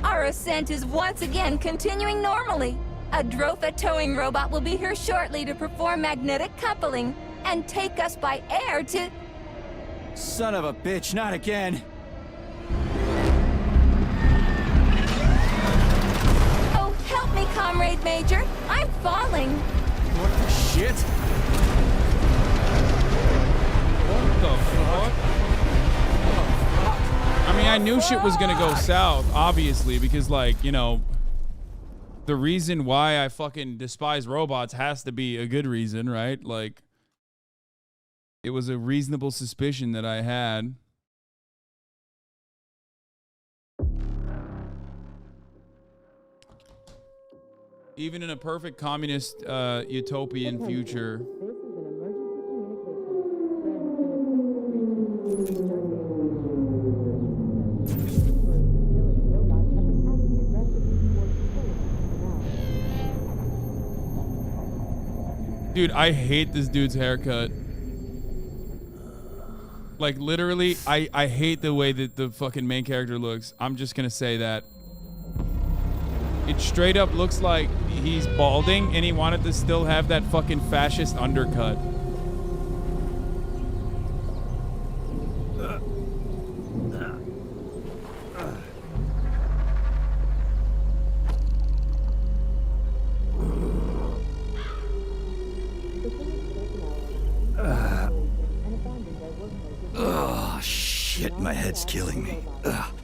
Our ascent is once again continuing normally. A Drofa towing robot will be here shortly to perform magnetic coupling and take us by air to... Son of a bitch, not again. Oh, help me, Comrade Major. I'm falling. What the shit? the fuck? I mean, I knew shit was gonna go south, obviously, because, like, you know, the reason why I fucking despise robots has to be a good reason, right? Like, it was a reasonable suspicion that I had. Even in a perfect communist utopian future. Dude, I hate this dude's haircut. Like, literally, I hate the way that the fucking main character looks. I'm just gonna say that. It straight up looks like he's balding and he wanted to still have that fucking fascist undercut. Oh, shit, my head's killing me. Ugh.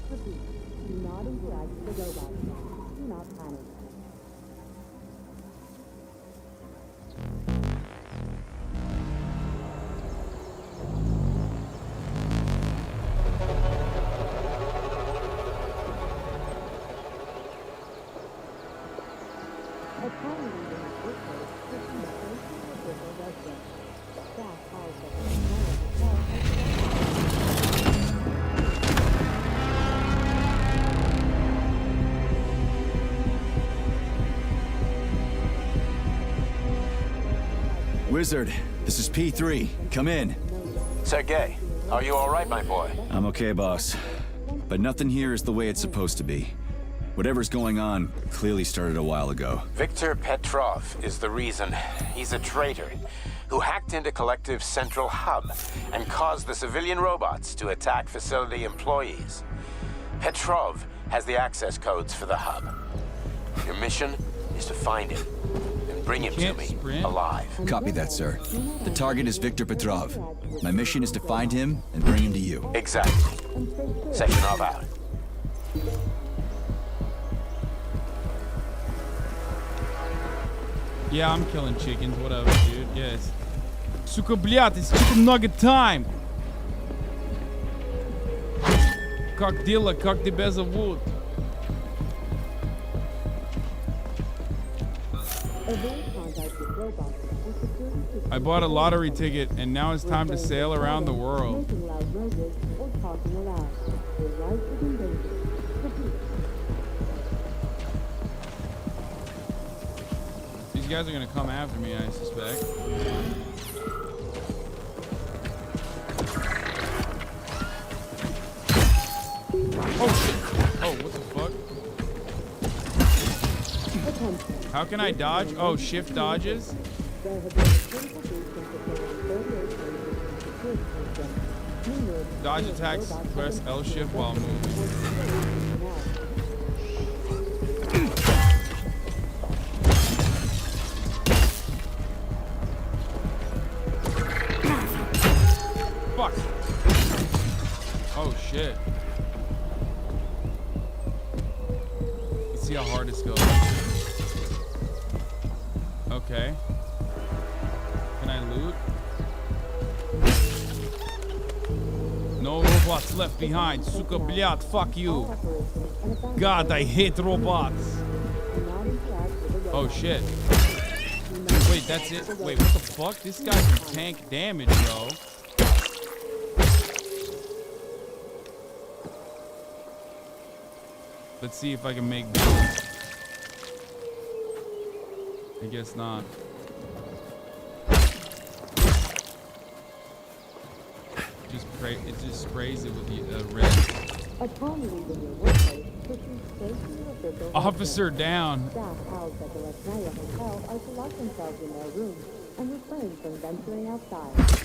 Wizard, this is P3. Come in. Sergei, are you all right, my boy? I'm okay, boss. But nothing here is the way it's supposed to be. Whatever's going on clearly started a while ago. Viktor Petrov is the reason. He's a traitor who hacked into Collective's central hub and caused the civilian robots to attack facility employees. Petrov has the access codes for the hub. Your mission is to find him and bring him to me alive. Copy that, sir. The target is Viktor Petrov. My mission is to find him and bring him to you. Exactly. Sectionov out. Yeah, I'm killing chickens, whatever, dude. Yes. Сука, блядь, it's chicken nugget time! Как дела, как тебя зовут? I bought a lottery ticket and now it's time to sail around the world. These guys are gonna come after me, I suspect. Oh shit! Oh, what the fuck? How can I dodge? Oh, shift dodges? Dodge attacks, press L shift while moving. Fuck! Oh shit. Let's see how hard this goes. Okay. Can I loot? No robots left behind. Suka blyat, fuck you. God, I hate robots. Oh shit. Wait, that's it? Wait, what the fuck? This guy can tank damage, bro. Let's see if I can make this. I guess not. It just sprays it with the red. Officer down.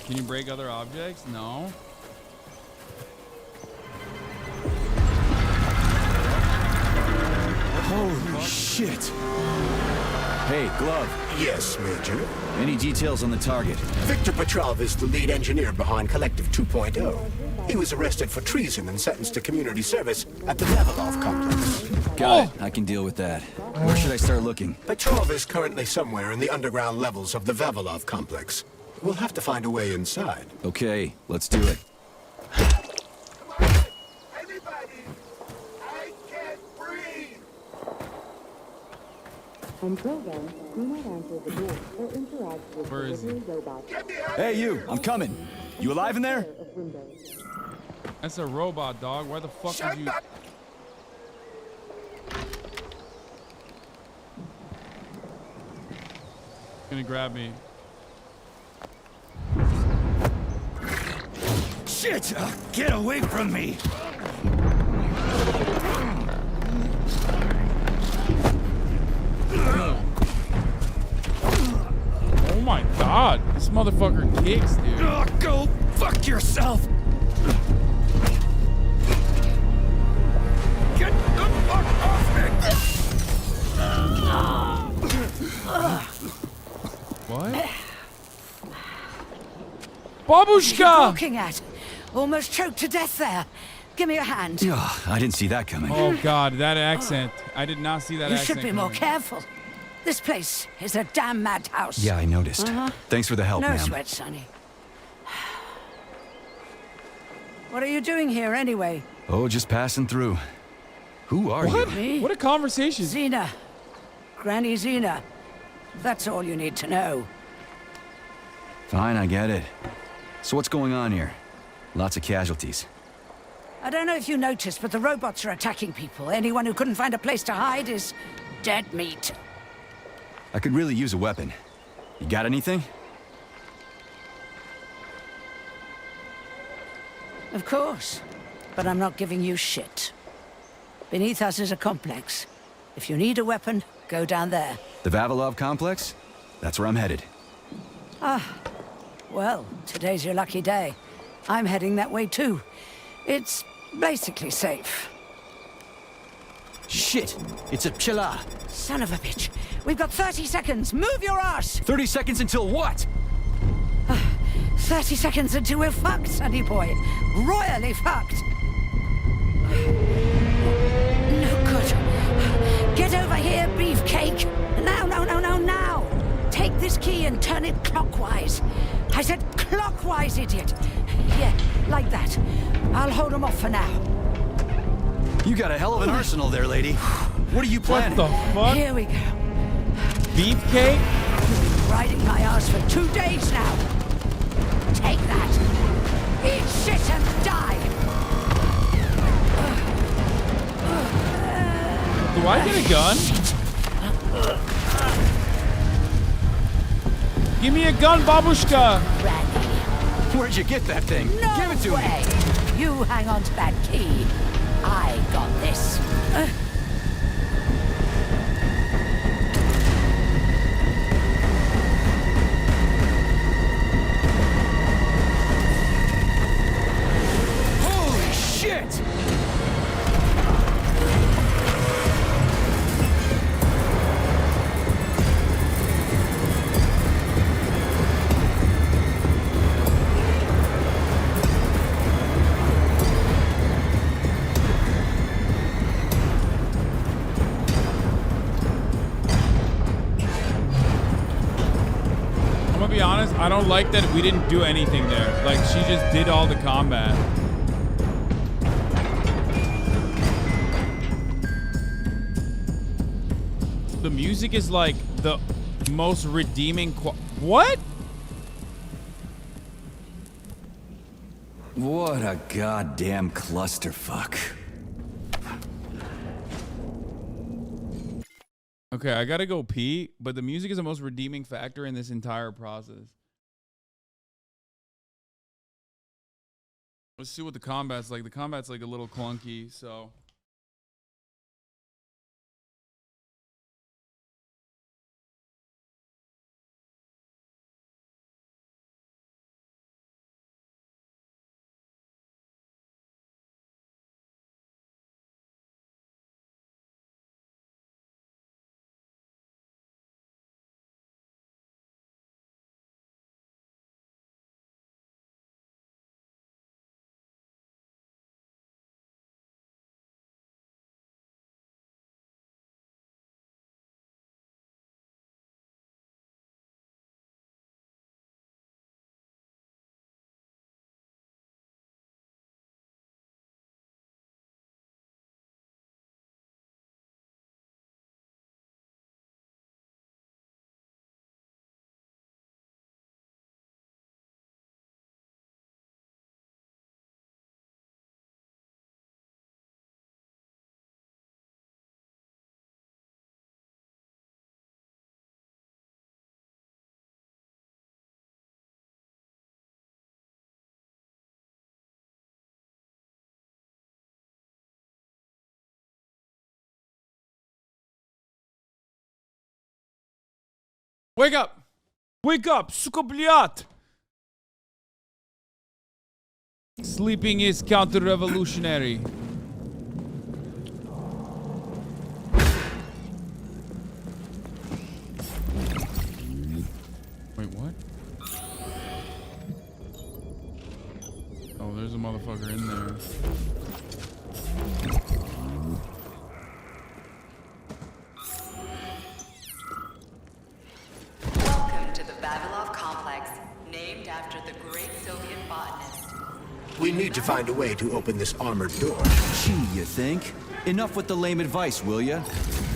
Can you break other objects? No. Holy shit. Hey, Glove. Yes, Major. Any details on the target? Victor Petrov is the lead engineer behind Collective 2.0. He was arrested for treason and sentenced to community service at the Vavilov complex. Got it. I can deal with that. Where should I start looking? Petrov is currently somewhere in the underground levels of the Vavilov complex. We'll have to find a way inside. Okay, let's do it. On program, do not answer the door or interact with Where is he? robots. Hey, you! I'm coming. You alive in there? That's a robot, dog. Why the fuck would you? Gonna grab me. Shit! Get away from me! Oh my god, this motherfucker kicks, dude. Go fuck yourself! Get the fuck off me! What? What are you Babushka! talking at? Almost choked to death there. Give me your hand. Oh, I didn't see that coming. Oh god, that accent. I did not see that You accent. should be more coming. careful. This place is a damn madhouse. Yeah, I noticed. Thanks for the help, No ma'am. sweat, Sonny. What are you doing here anyway? Oh, just passing through. Who are What? you? Me? What a conversation. Xena. Granny Xena. That's all you need to know. Fine, I get it. So what's going on here? Lots of casualties. I don't know if you noticed, but the robots are attacking people. Anyone who couldn't find a place to hide is dead meat. I could really use a weapon. You got anything? Of course. But I'm not giving you shit. Beneath us is a complex. If you need a weapon, go down there. The Vavilov complex? That's where I'm headed. Ah. Well, today's your lucky day. I'm heading that way too. It's basically safe. Shit! It's a Chela! Son of a bitch. We've got 30 seconds. Move your ass! 30 seconds until what? 30 seconds until we're fucked, sonny boy. Royally fucked. No good. Get over here, beefcake. Now, now. Take this key and turn it clockwise. I said clockwise, idiot. Yeah, like that. I'll hold them off for now. You got a hell of an arsenal there, lady. What are you planning? What the fuck? Here we go. Beefcake? You've been riding my ass for 2 days now. Take that. Eat shit and die. Do I get a gun? Give me a gun, Babushka! Where'd you get that thing? No Give it to way. me! You hang on to that key. I got this. Holy shit! I'm gonna be honest, I don't like that we didn't do anything there. Like, she just did all the combat. The music is like the most redeeming what? What a goddamn clusterfuck. Okay, I gotta go pee, but the music is the most redeeming factor in this entire process. Let's see what the combat's like. The combat's like a little clunky, so. Wake up! Wake up, suka bliat! Sleeping is counter-revolutionary. Wait, what? Oh, there's a motherfucker in there. Welcome to the Vavilov complex, named after the great Soviet botanist. We need to find a way to open this armored door. Gee, you think? Enough with the lame advice, will ya?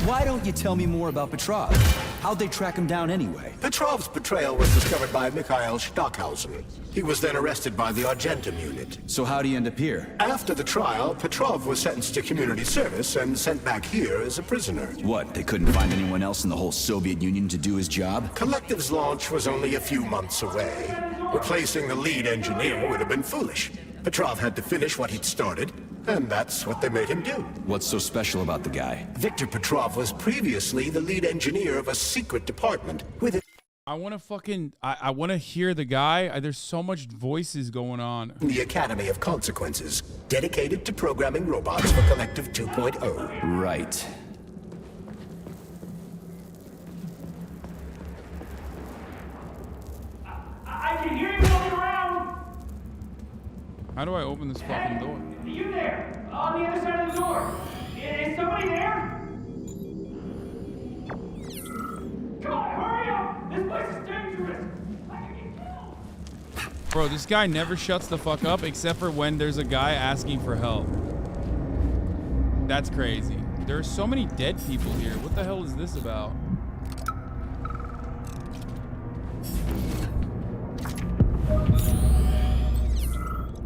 Why don't you tell me more about Petrov? How'd they track him down anyway? Petrov's betrayal was discovered by Mikhail Stockhausen. He was then arrested by the Argentum unit. So how'd he end up here? After the trial, Petrov was sentenced to community service and sent back here as a prisoner. What, they couldn't find anyone else in the whole Soviet Union to do his job? Collective's launch was only a few months away. Replacing the lead engineer would have been foolish. Petrov had to finish what he'd started, and that's what they made him do. What's so special about the guy? Victor Petrov was previously the lead engineer of a secret department with I want to fucking... I want to hear the guy. There's so much voices going on. the Academy of Consequences, dedicated to programming robots for Collective 2.0. Right. I can hear you walking around. How do I open this fucking door? You there, on the other side of the door. Is somebody there? Come on, hurry up! This place is dangerous. I can get killed. Bro, this guy never shuts the fuck up except for when there's a guy asking for help. That's crazy. There are so many dead people here. What the hell is this about?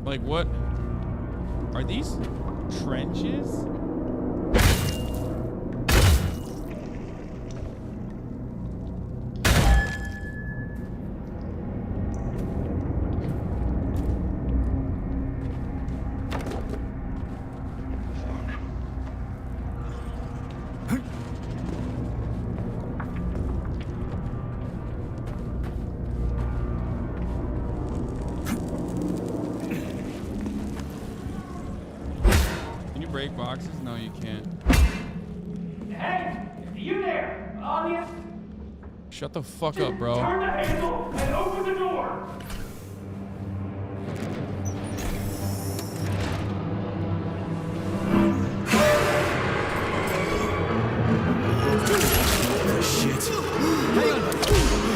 Like, what? Are these trenches? Break boxes? No, you can't. Hey, you there, on the... Shut the fuck up, bro. Turn the handle and open the door. Shit. Hang on.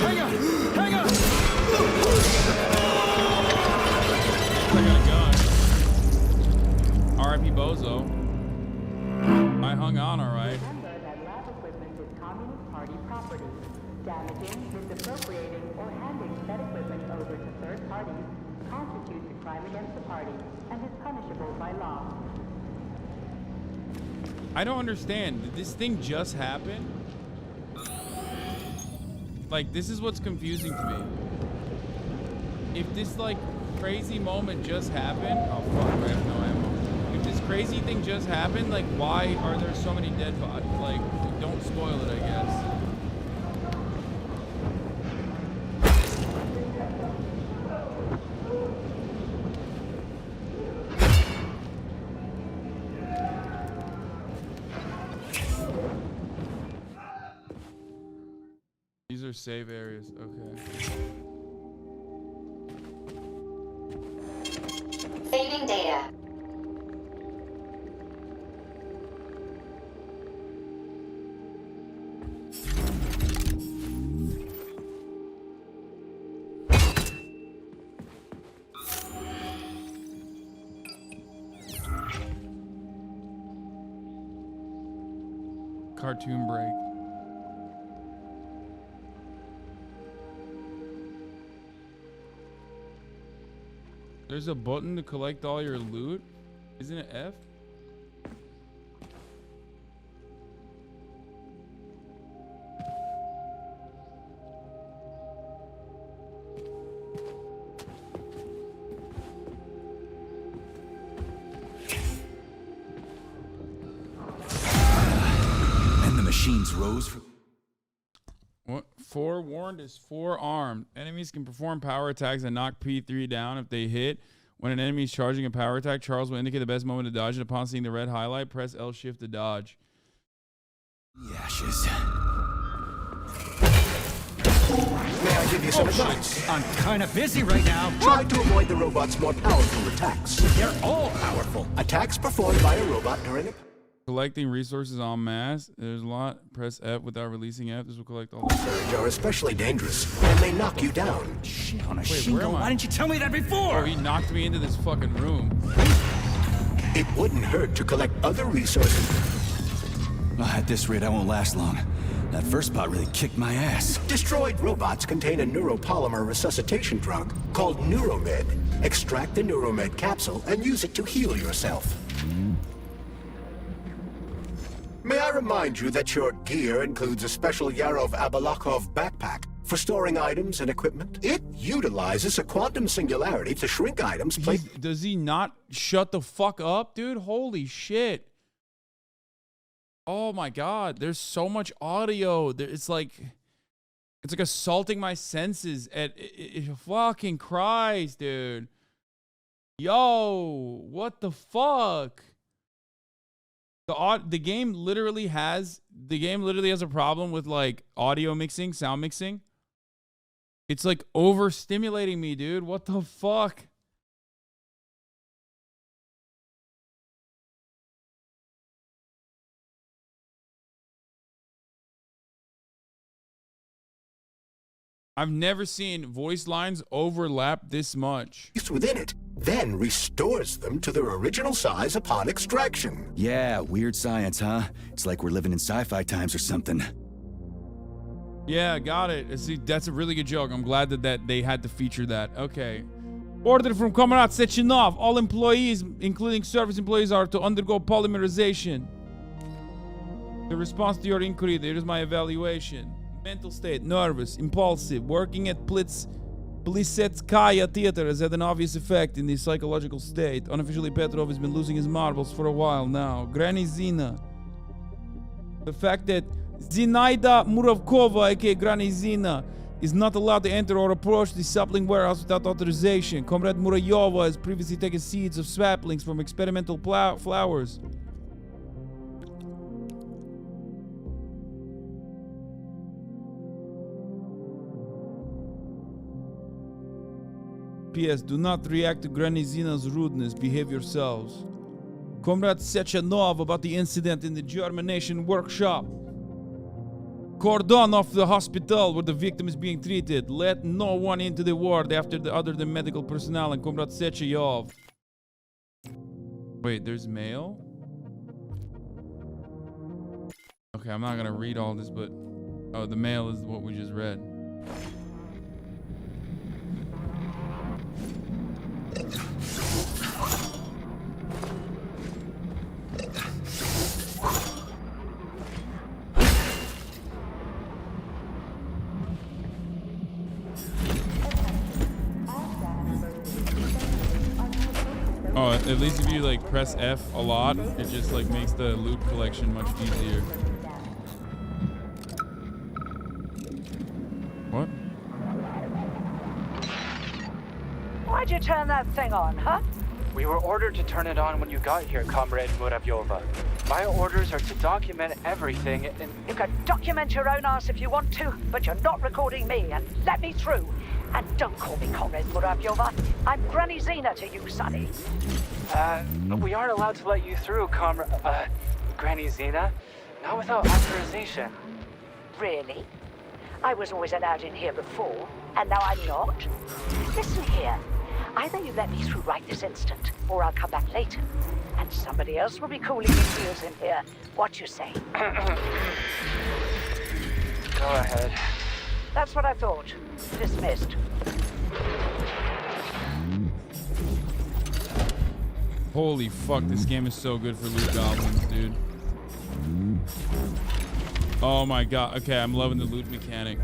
Hang on. Hang on. I got a gun. R.I.P. Bozo. I hung on all right. Remember that lab equipment is Communist Party property. Damaging, misappropriating, or handing said equipment over to third parties constitutes a crime against the party and is punishable by law. I don't understand. Did this thing just happen? Like, this is what's confusing to me. If this, like, crazy moment just happened... Oh, fuck, I have no ammo. If this crazy thing just happened, like, why are there so many dead bodies? Like, don't spoil it, I guess. These are save areas, okay. Saving data. Cartoon break. There's a button to collect all your loot. Isn't it F? And the machines rose. What? Forewarned is forearmed. Enemies can perform power attacks and knock P3 down if they hit. When an enemy is charging a power attack, Charles will indicate the best moment to dodge it. Upon seeing the red highlight, press L shift to dodge. Ashes. May I give you some advice? I'm kind of busy right now. Try to avoid the robot's more powerful attacks. They're all powerful. Attacks performed by a robot during a... Collecting resources en masse. There's a lot. Press F without releasing F. This will collect all the... Surge are especially dangerous and may knock you down. Shit on a Wait, shingle. Why didn't you tell me that before? Oh, he knocked me into this fucking room. It wouldn't hurt to collect other resources. At this rate, I won't last long. That first spot really kicked my ass. Destroyed robots contain a neuropolymer resuscitation drug called Neuromed. Extract the Neuromed capsule and use it to heal yourself. May I remind you that your gear includes a special Yarov Abalakov backpack for storing items and equipment? It utilizes a quantum singularity to shrink items placed... Does he not shut the fuck up, dude? Holy shit. Oh my god, there's so much audio. It's like assaulting my senses. Fucking Christ, dude. Yo, what the fuck? The game literally has a problem with like audio mixing, sound mixing. It's like overstimulating me, dude. What the fuck? I've never seen voice lines overlap this much. Within it, then restores them to their original size upon extraction. Yeah, weird science, huh? It's like we're living in sci-fi times or something. Yeah, got it. See, that's a really good joke. I'm glad that they had to feature that. Okay. Order from Comrade Sechenov. All employees, including service employees, are to undergo polymerization. The response to your inquiry, there is my evaluation. Mental state, nervous, impulsive, working at Plisetskaya Theater has had an obvious effect in the psychological state. Unofficially, Petrov has been losing his marbles for a while now. Granny Zina. The fact that Zinaida Muravkova, aka Granny Zina, is not allowed to enter or approach the sapling warehouse without authorization. Comrade Murayova has previously taken seeds of saplings from experimental flowers. P.S. Do not react to Granny Zina's rudeness. Behave yourselves. Comrade Sechenov about the incident in the Germination workshop. Cordon off the hospital where the victim is being treated. Let no one into the ward other than medical personnel and Comrade Sechenov. Wait, there's mail? Okay, I'm not gonna read all this, but... Oh, the mail is what we just read. Oh, at least if you like press F a lot, it just like makes the loot collection much easier. What? Why'd you turn that thing on, huh? We were ordered to turn it on when you got here, Comrade Muravyova. My orders are to document everything and... You can document your own ass if you want to, but you're not recording me, and let me through. And don't call me Comrade Muravyova. I'm Granny Zina to you, Sonny. We aren't allowed to let you through, Granny Zina. Not without authorization. Really? I was always allowed in here before, and now I'm not? Listen here. Either you let me through right this instant, or I'll come back later. And somebody else will be cooling his heels in here. What you say? Go ahead. That's what I thought. Dismissed. Holy fuck, this game is so good for loot goblins, dude. Oh my god. Okay, I'm loving the loot mechanic.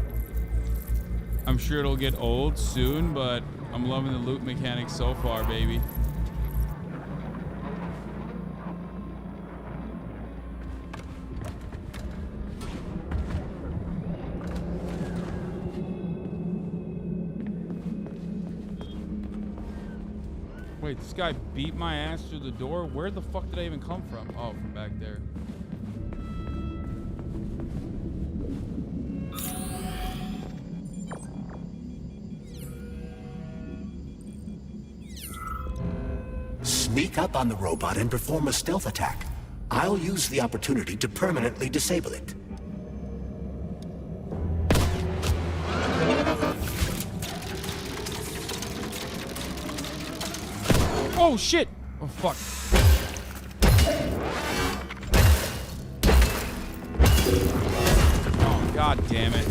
I'm sure it'll get old soon, but I'm loving the loot mechanic so far, baby. Wait, this guy beat my ass through the door? Where the fuck did I even come from? Oh, from back there. Sneak up on the robot and perform a stealth attack. I'll use the opportunity to permanently disable it. Oh shit! Oh fuck. Oh god damn it.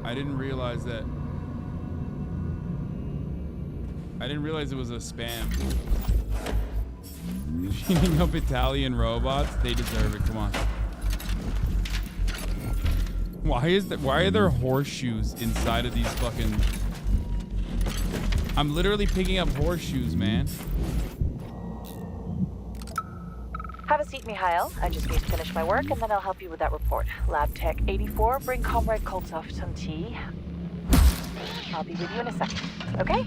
I didn't realize that. I didn't realize it was a spam. Shooting up Italian robots? They deserve it, come on. Why are there horseshoes inside of these fucking... I'm literally picking up horseshoes, man. Have a seat, Mikhail. I just need to finish my work and then I'll help you with that report. Lab Tech 84, bring Comrade Koltsov some tea. I'll be with you in a second, okay?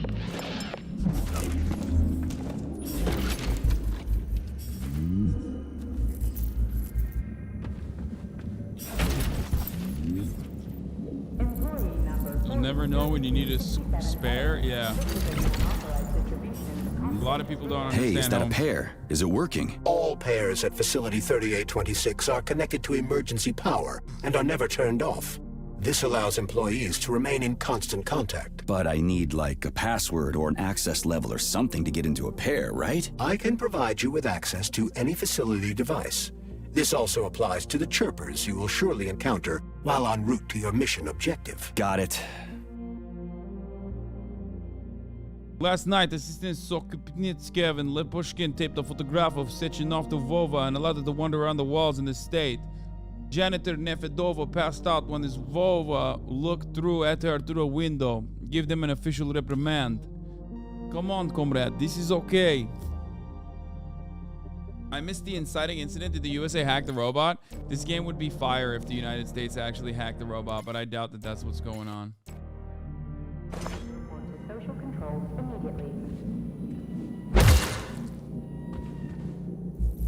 You never know when you need a spare. Yeah. A lot of people don't understand. Hey, is that a pair? Is it working? All pairs at Facility 3826 are connected to emergency power and are never turned off. This allows employees to remain in constant contact. But I need, like, a password or an access level or something to get into a pair, right? I can provide you with access to any facility device. This also applies to the chirpers you will surely encounter while en route to your mission objective. Got it. Last night, Assistant Sokopnitskiev and Lepushkin taped a photograph of Sechenov to Vova and allowed it to wander around the walls in the state. Janitor Nefedova passed out when his Vova looked through at her through a window. Give them an official reprimand. Come on, comrade, this is okay. I missed the inciting incident. Did the USA hack the robot? This game would be fire if the United States actually hacked the robot, but I doubt that that's what's going on. Social control immediately.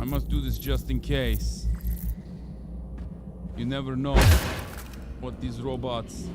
I must do this just in case. You never know what these robots...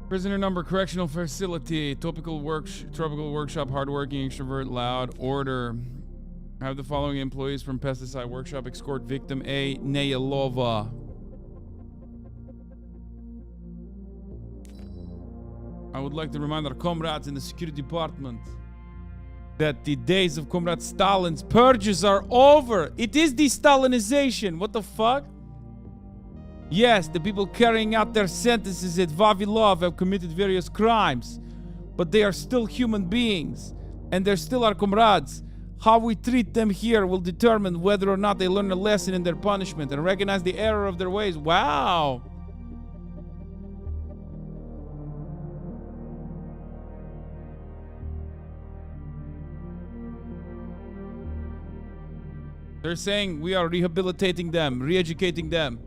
Prisoner number, correctional facility, tropical workshop, hardworking, extrovert, loud, order. Have the following employees from pesticide workshop escort victim A, Nayalova. I would like to remind our comrades in the security department that the days of Comrade Stalin's purges are over. It is de-Stalinization. What the fuck? Yes, the people carrying out their sentences at Vavilov have committed various crimes, but they are still human beings, and they're still our comrades. How we treat them here will determine whether or not they learn a lesson in their punishment and recognize the error of their ways. Wow. They're saying we are rehabilitating them, re-educating them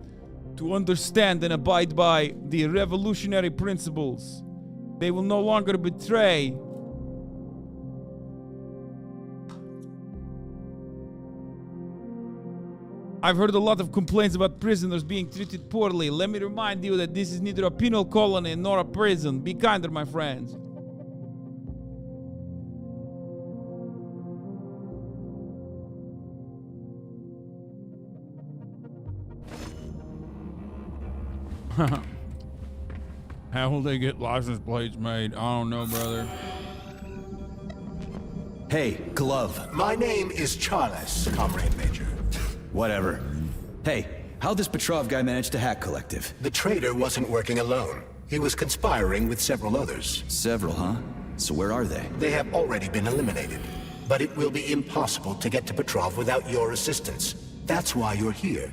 to understand and abide by the revolutionary principles. They will no longer betray. I've heard a lot of complaints about prisoners being treated poorly. Let me remind you that this is neither a penal colony nor a prison. Be kinder, my friends. How will they get license plates made? I don't know, brother. Hey, Glove. My name is Charles, Comrade Major. Whatever. Hey, how'd this Petrov guy manage to hack Collective? The traitor wasn't working alone. He was conspiring with several others. Several, huh? So where are they? They have already been eliminated. but it will be impossible to get to Petrov without your assistance. That's why you're here.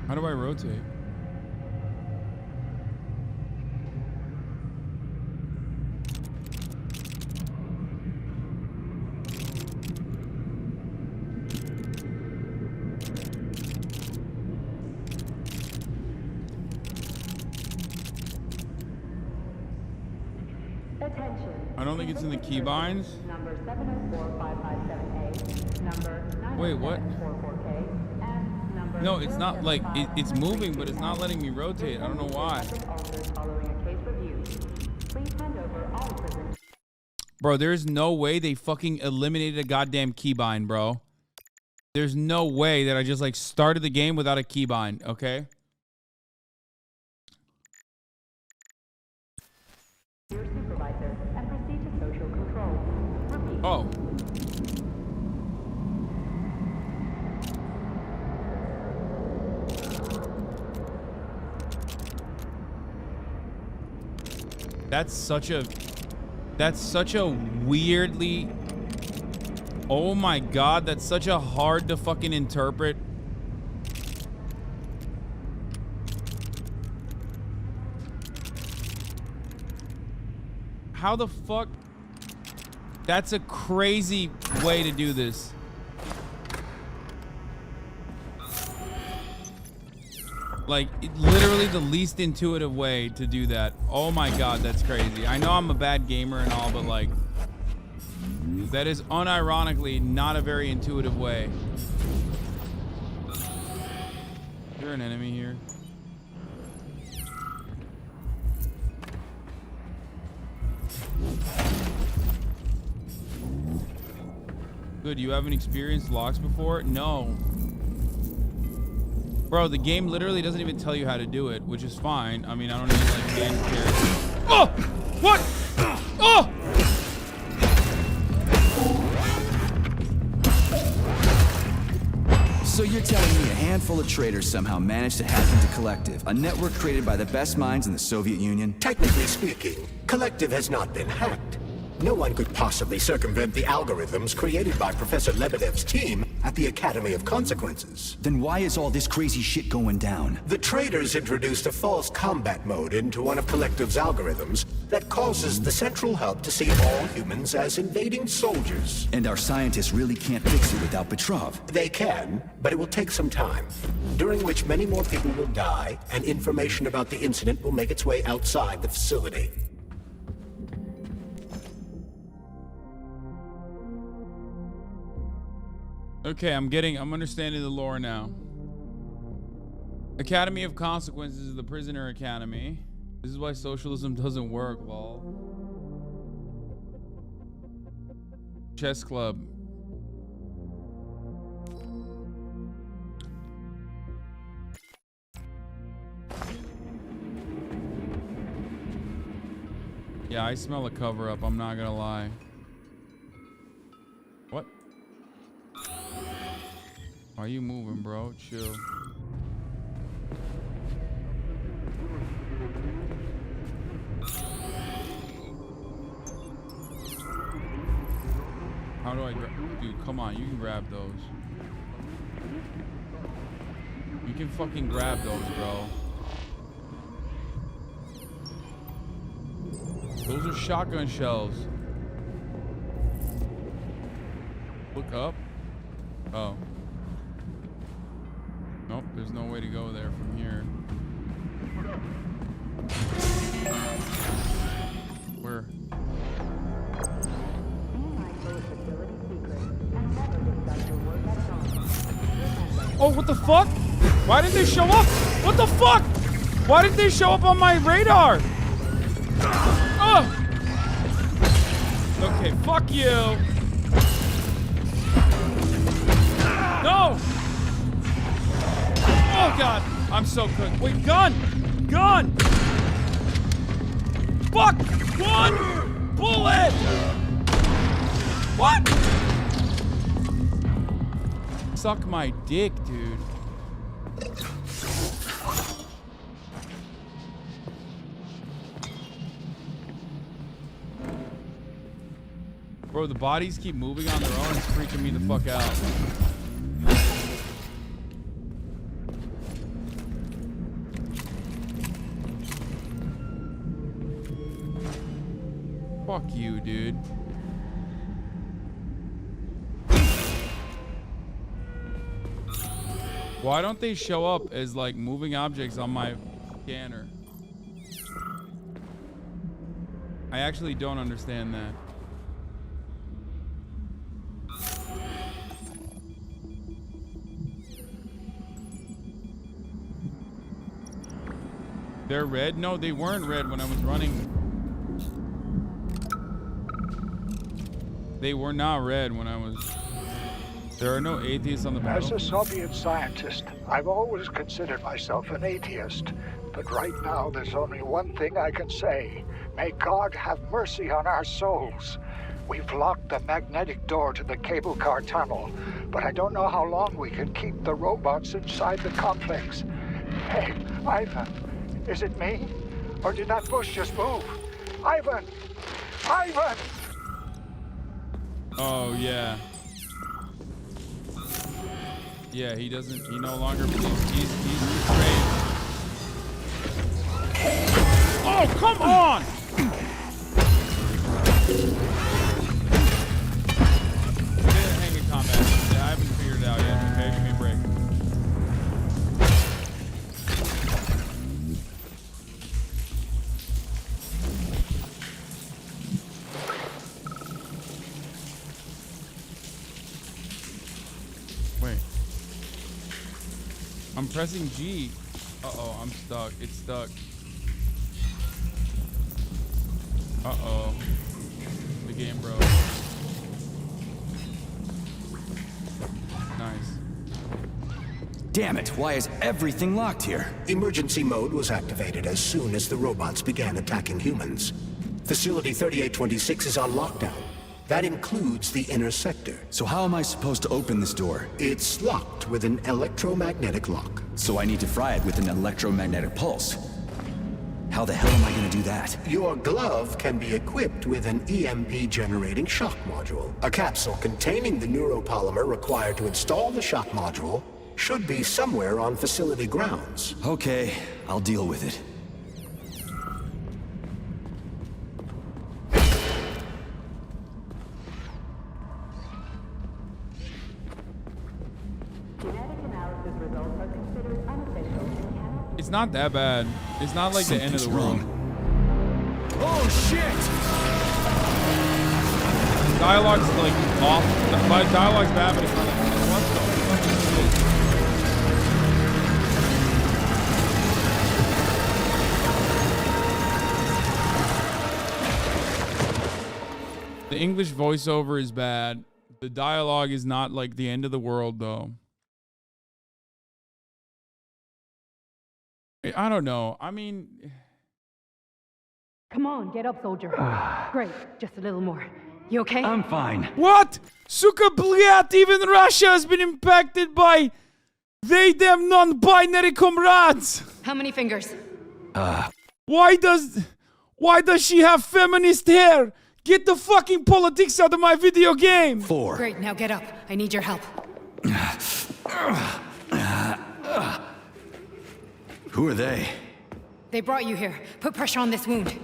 How do I rotate? I don't think it's in the keybinds. Number 704557A, number Wait, what? 9744K, and number No, it's not like it's moving, but it's not letting me rotate. I don't know why. following a case review. Please hand over all prisoners. Bro, there's no way they fucking eliminated a goddamn keybind, bro. There's no way that I just like started the game without a keybind, okay? Your supervisor and proceed to social control. Repeat. Oh. That's such a weirdly, oh my god, that's such a hard to fucking interpret. How the fuck? That's a crazy way to do this. Like, literally the least intuitive way to do that. Oh my god, that's crazy. I know I'm a bad gamer and all, but like, that is unironically not a very intuitive way. Is there an enemy here? Good, you haven't experienced locks before? No. Bro, the game literally doesn't even tell you how to do it, which is fine. I mean, I don't even like hand care. Oh! What? Oh! So you're telling me a handful of traitors somehow managed to hack into Collective, a network created by the best minds in the Soviet Union? Technically speaking, Collective has not been hacked. No one could possibly circumvent the algorithms created by Professor Lebedev's team at the Academy of Consequences. Then why is all this crazy shit going down? The traitors introduced a false combat mode into one of Collective's algorithms that causes the central hub to see all humans as invading soldiers. And our scientists really can't fix it without Petrov. They can, but it will take some time, during which many more people will die, and information about the incident will make its way outside the facility. Okay, I'm understanding the lore now. Academy of Consequences is the prisoner academy. This is why socialism doesn't work, lol. Chess club. Yeah, I smell a cover up, I'm not gonna lie. What? Why are you moving, bro? Chill. How do I grab? Dude, come on, you can grab those. You can fucking grab those, bro. Those are shotgun shells. Look up. Oh. Nope, there's no way to go there from here. Where? Oh, what the fuck? Why didn't they show up? What the fuck? Why didn't they show up on my radar? Oh! Okay, fuck you. No! Oh god, I'm so cooked. Wait, gun! Gun! Fuck! One bullet! What? suck my dick, dude. Bro, the bodies keep moving on their own. It's freaking me the fuck out. Fuck you, dude. Why don't they show up as like moving objects on my scanner? I actually don't understand that. They're red? No, they weren't red when I was running. They were not red when I was... There are no atheists on the battle. As a Soviet scientist, I've always considered myself an atheist. But right now, there's only one thing I can say. May God have mercy on our souls. We've locked the magnetic door to the cable car tunnel, but I don't know how long we can keep the robots inside the complex. Hey, Ivan, is it me? Or did that bush just move? Ivan! Ivan! Oh, yeah. Yeah, he no longer believes. He's betrayed. Oh, come on! Hang in combat. Yeah, I haven't figured it out yet. Okay, give me a break. Wait. I'm pressing G. Uh-oh, I'm stuck. It's stuck. Uh-oh. The game broke. Nice. Damn it, why is everything locked here? Emergency mode was activated as soon as the robots began attacking humans. Facility 3826 is on lockdown. That includes the inner sector. So how am I supposed to open this door? It's locked with an electromagnetic lock. So I need to fry it with an electromagnetic pulse. How the hell am I going to do that? Your glove can be equipped with an EMP-generating shock module. A capsule containing the neuropolymer required to install the shock module should be somewhere on facility grounds. Okay, I'll deal with it. It's not that bad. It's not like the end of the world. Oh shit! Dialogue's like off. The dialogue's bad, but it's not like what the fuck is this? The English voiceover is bad. The dialogue is not like the end of the world though. I don't know. I mean... Come on, get up, soldier. Great, just a little more. You okay? I'm fine. What? Suka Bliat, even Russia has been impacted by they, them, non-binary comrades. How many fingers? Why does she have feminist hair? Get the fucking politics out of my video game. 4. Great, now get up. I need your help. Who are they? They brought you here. Put pressure on this wound.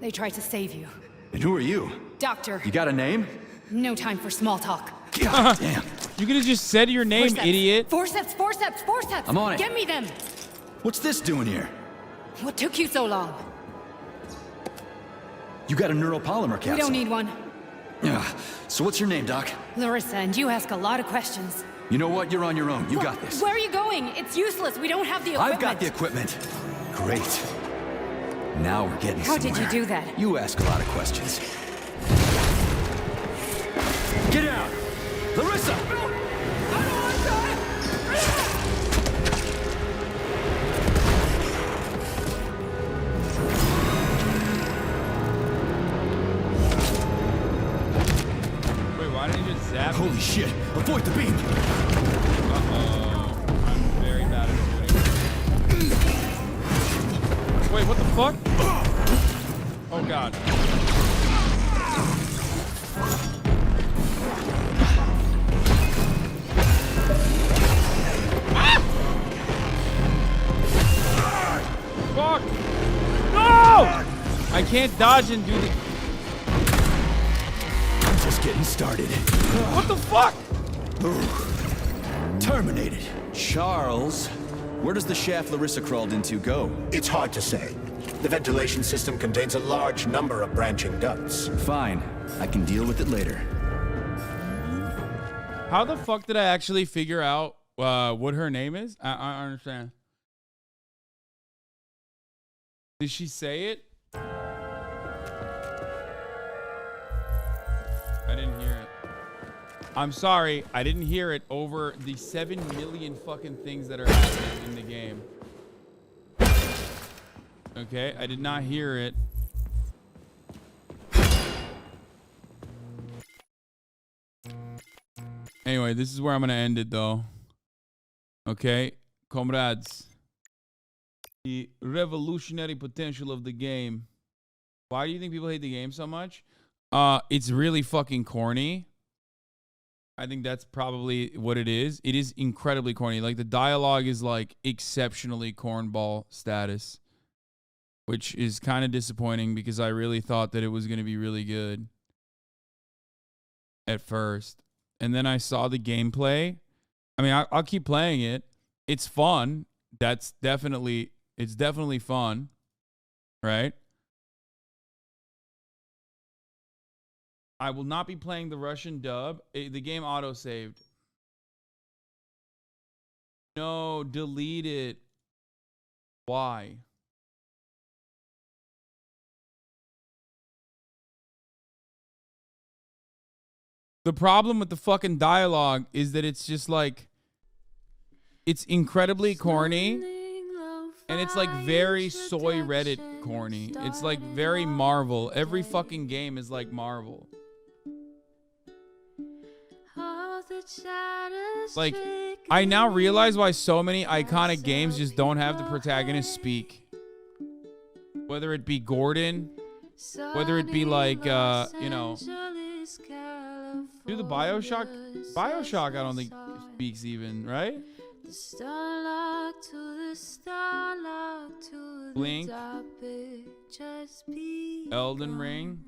They tried to save you. And who are you? Doctor. You got a name? No time for small talk. God damn. You could have just said your name, Forceps. idiot. Forceps. I'm on it. Get me them. What's this doing here? What took you so long? You got a neuropolymer capsule. We don't need one. So what's your name, Doc? Larissa, and you ask a lot of questions. You know what? You're on your own. You got this. Where are you going? It's useless. We don't have the equipment. I've got the equipment. Great. Now we're getting How somewhere. did you do that? You ask a lot of questions. Get out! Larissa! Wait, why Why didn't you just zap? Holy shit! Avoid the beam! Uh-oh. I'm very bad at avoiding. Wait, what the fuck? Oh god. Fuck! No! I can't dodge and do the... I'm just getting started. What the fuck? Terminated. Charles, where does the shaft Larissa crawled into go? It's hard to say. The ventilation system contains a large number of branching ducts. Fine. I can deal with it later. How the fuck did I actually figure out what her name is? I don't understand. Did she say it? I didn't hear it. I'm sorry, I didn't hear it over the 7 million fucking things that are happening in the game. Okay, I did not hear it. Anyway, this is where I'm gonna end it though. Okay, comrades. The revolutionary potential of the game. Why do you think people hate the game so much? It's really fucking corny. I think that's probably what it is. It is incredibly corny. Like the dialogue is like exceptionally cornball status, which is kind of disappointing because I really thought that it was going to be really good at first. And then I saw the gameplay. I mean, I'll keep playing it. It's fun. It's definitely fun, right? I will not be playing the Russian dub. The game auto-saved. No, delete it. Why? The problem with the fucking dialogue is that it's just like, it's incredibly corny. And it's like very soy Reddit corny. It's like very Marvel. Every fucking game is like Marvel. Like, I now realize why so many iconic games just don't have the protagonist speak. Whether it be Gordon, whether it be like, you know, do the Bioshock? Bioshock, I don't think speaks even, right? Blink, Elden Ring.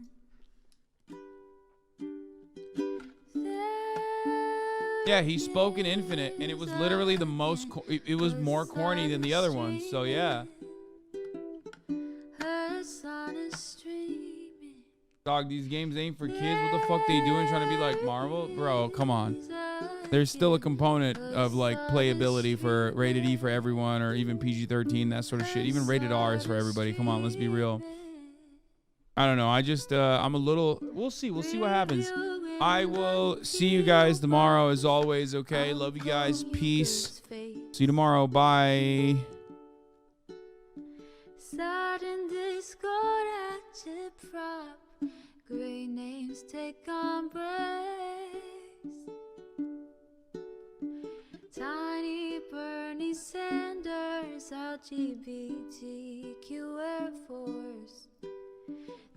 Yeah, he spoke in Infinite, and it was literally the most. It was more corny than the other ones. So yeah. Dog, these games ain't for kids. What the fuck they doing trying to be like Marvel? Bro, come on. There's still a component of like playability for rated E for everyone, or even PG-13, that sort of shit. Even rated R is for everybody. Come on, let's be real. I don't know. I just I'm a little. We'll see. We'll see what happens. I will see you guys tomorrow as always. Okay, love you guys. Peace. See you tomorrow. Bye. Great names take embrace. Tiny Bernie Sanders, LGBTQ Air Force.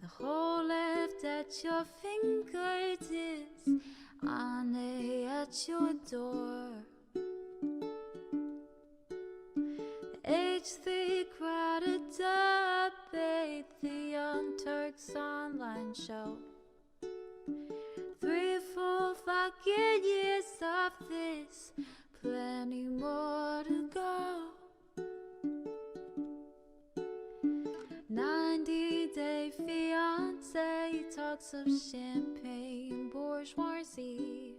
The whole left at your fingertips, on at your door. H3 crowded debate, the Young Turks online show. 3 full fucking years of this, plenty more to go. 90-day fiance, talks of champagne bourgeoisie.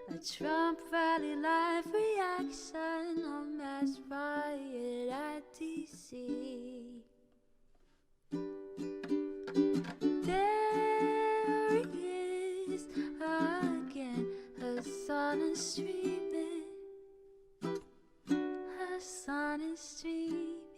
A Trump rally live reaction, a mass riot at DC. There he is again, her son is streaming. Her son is streaming.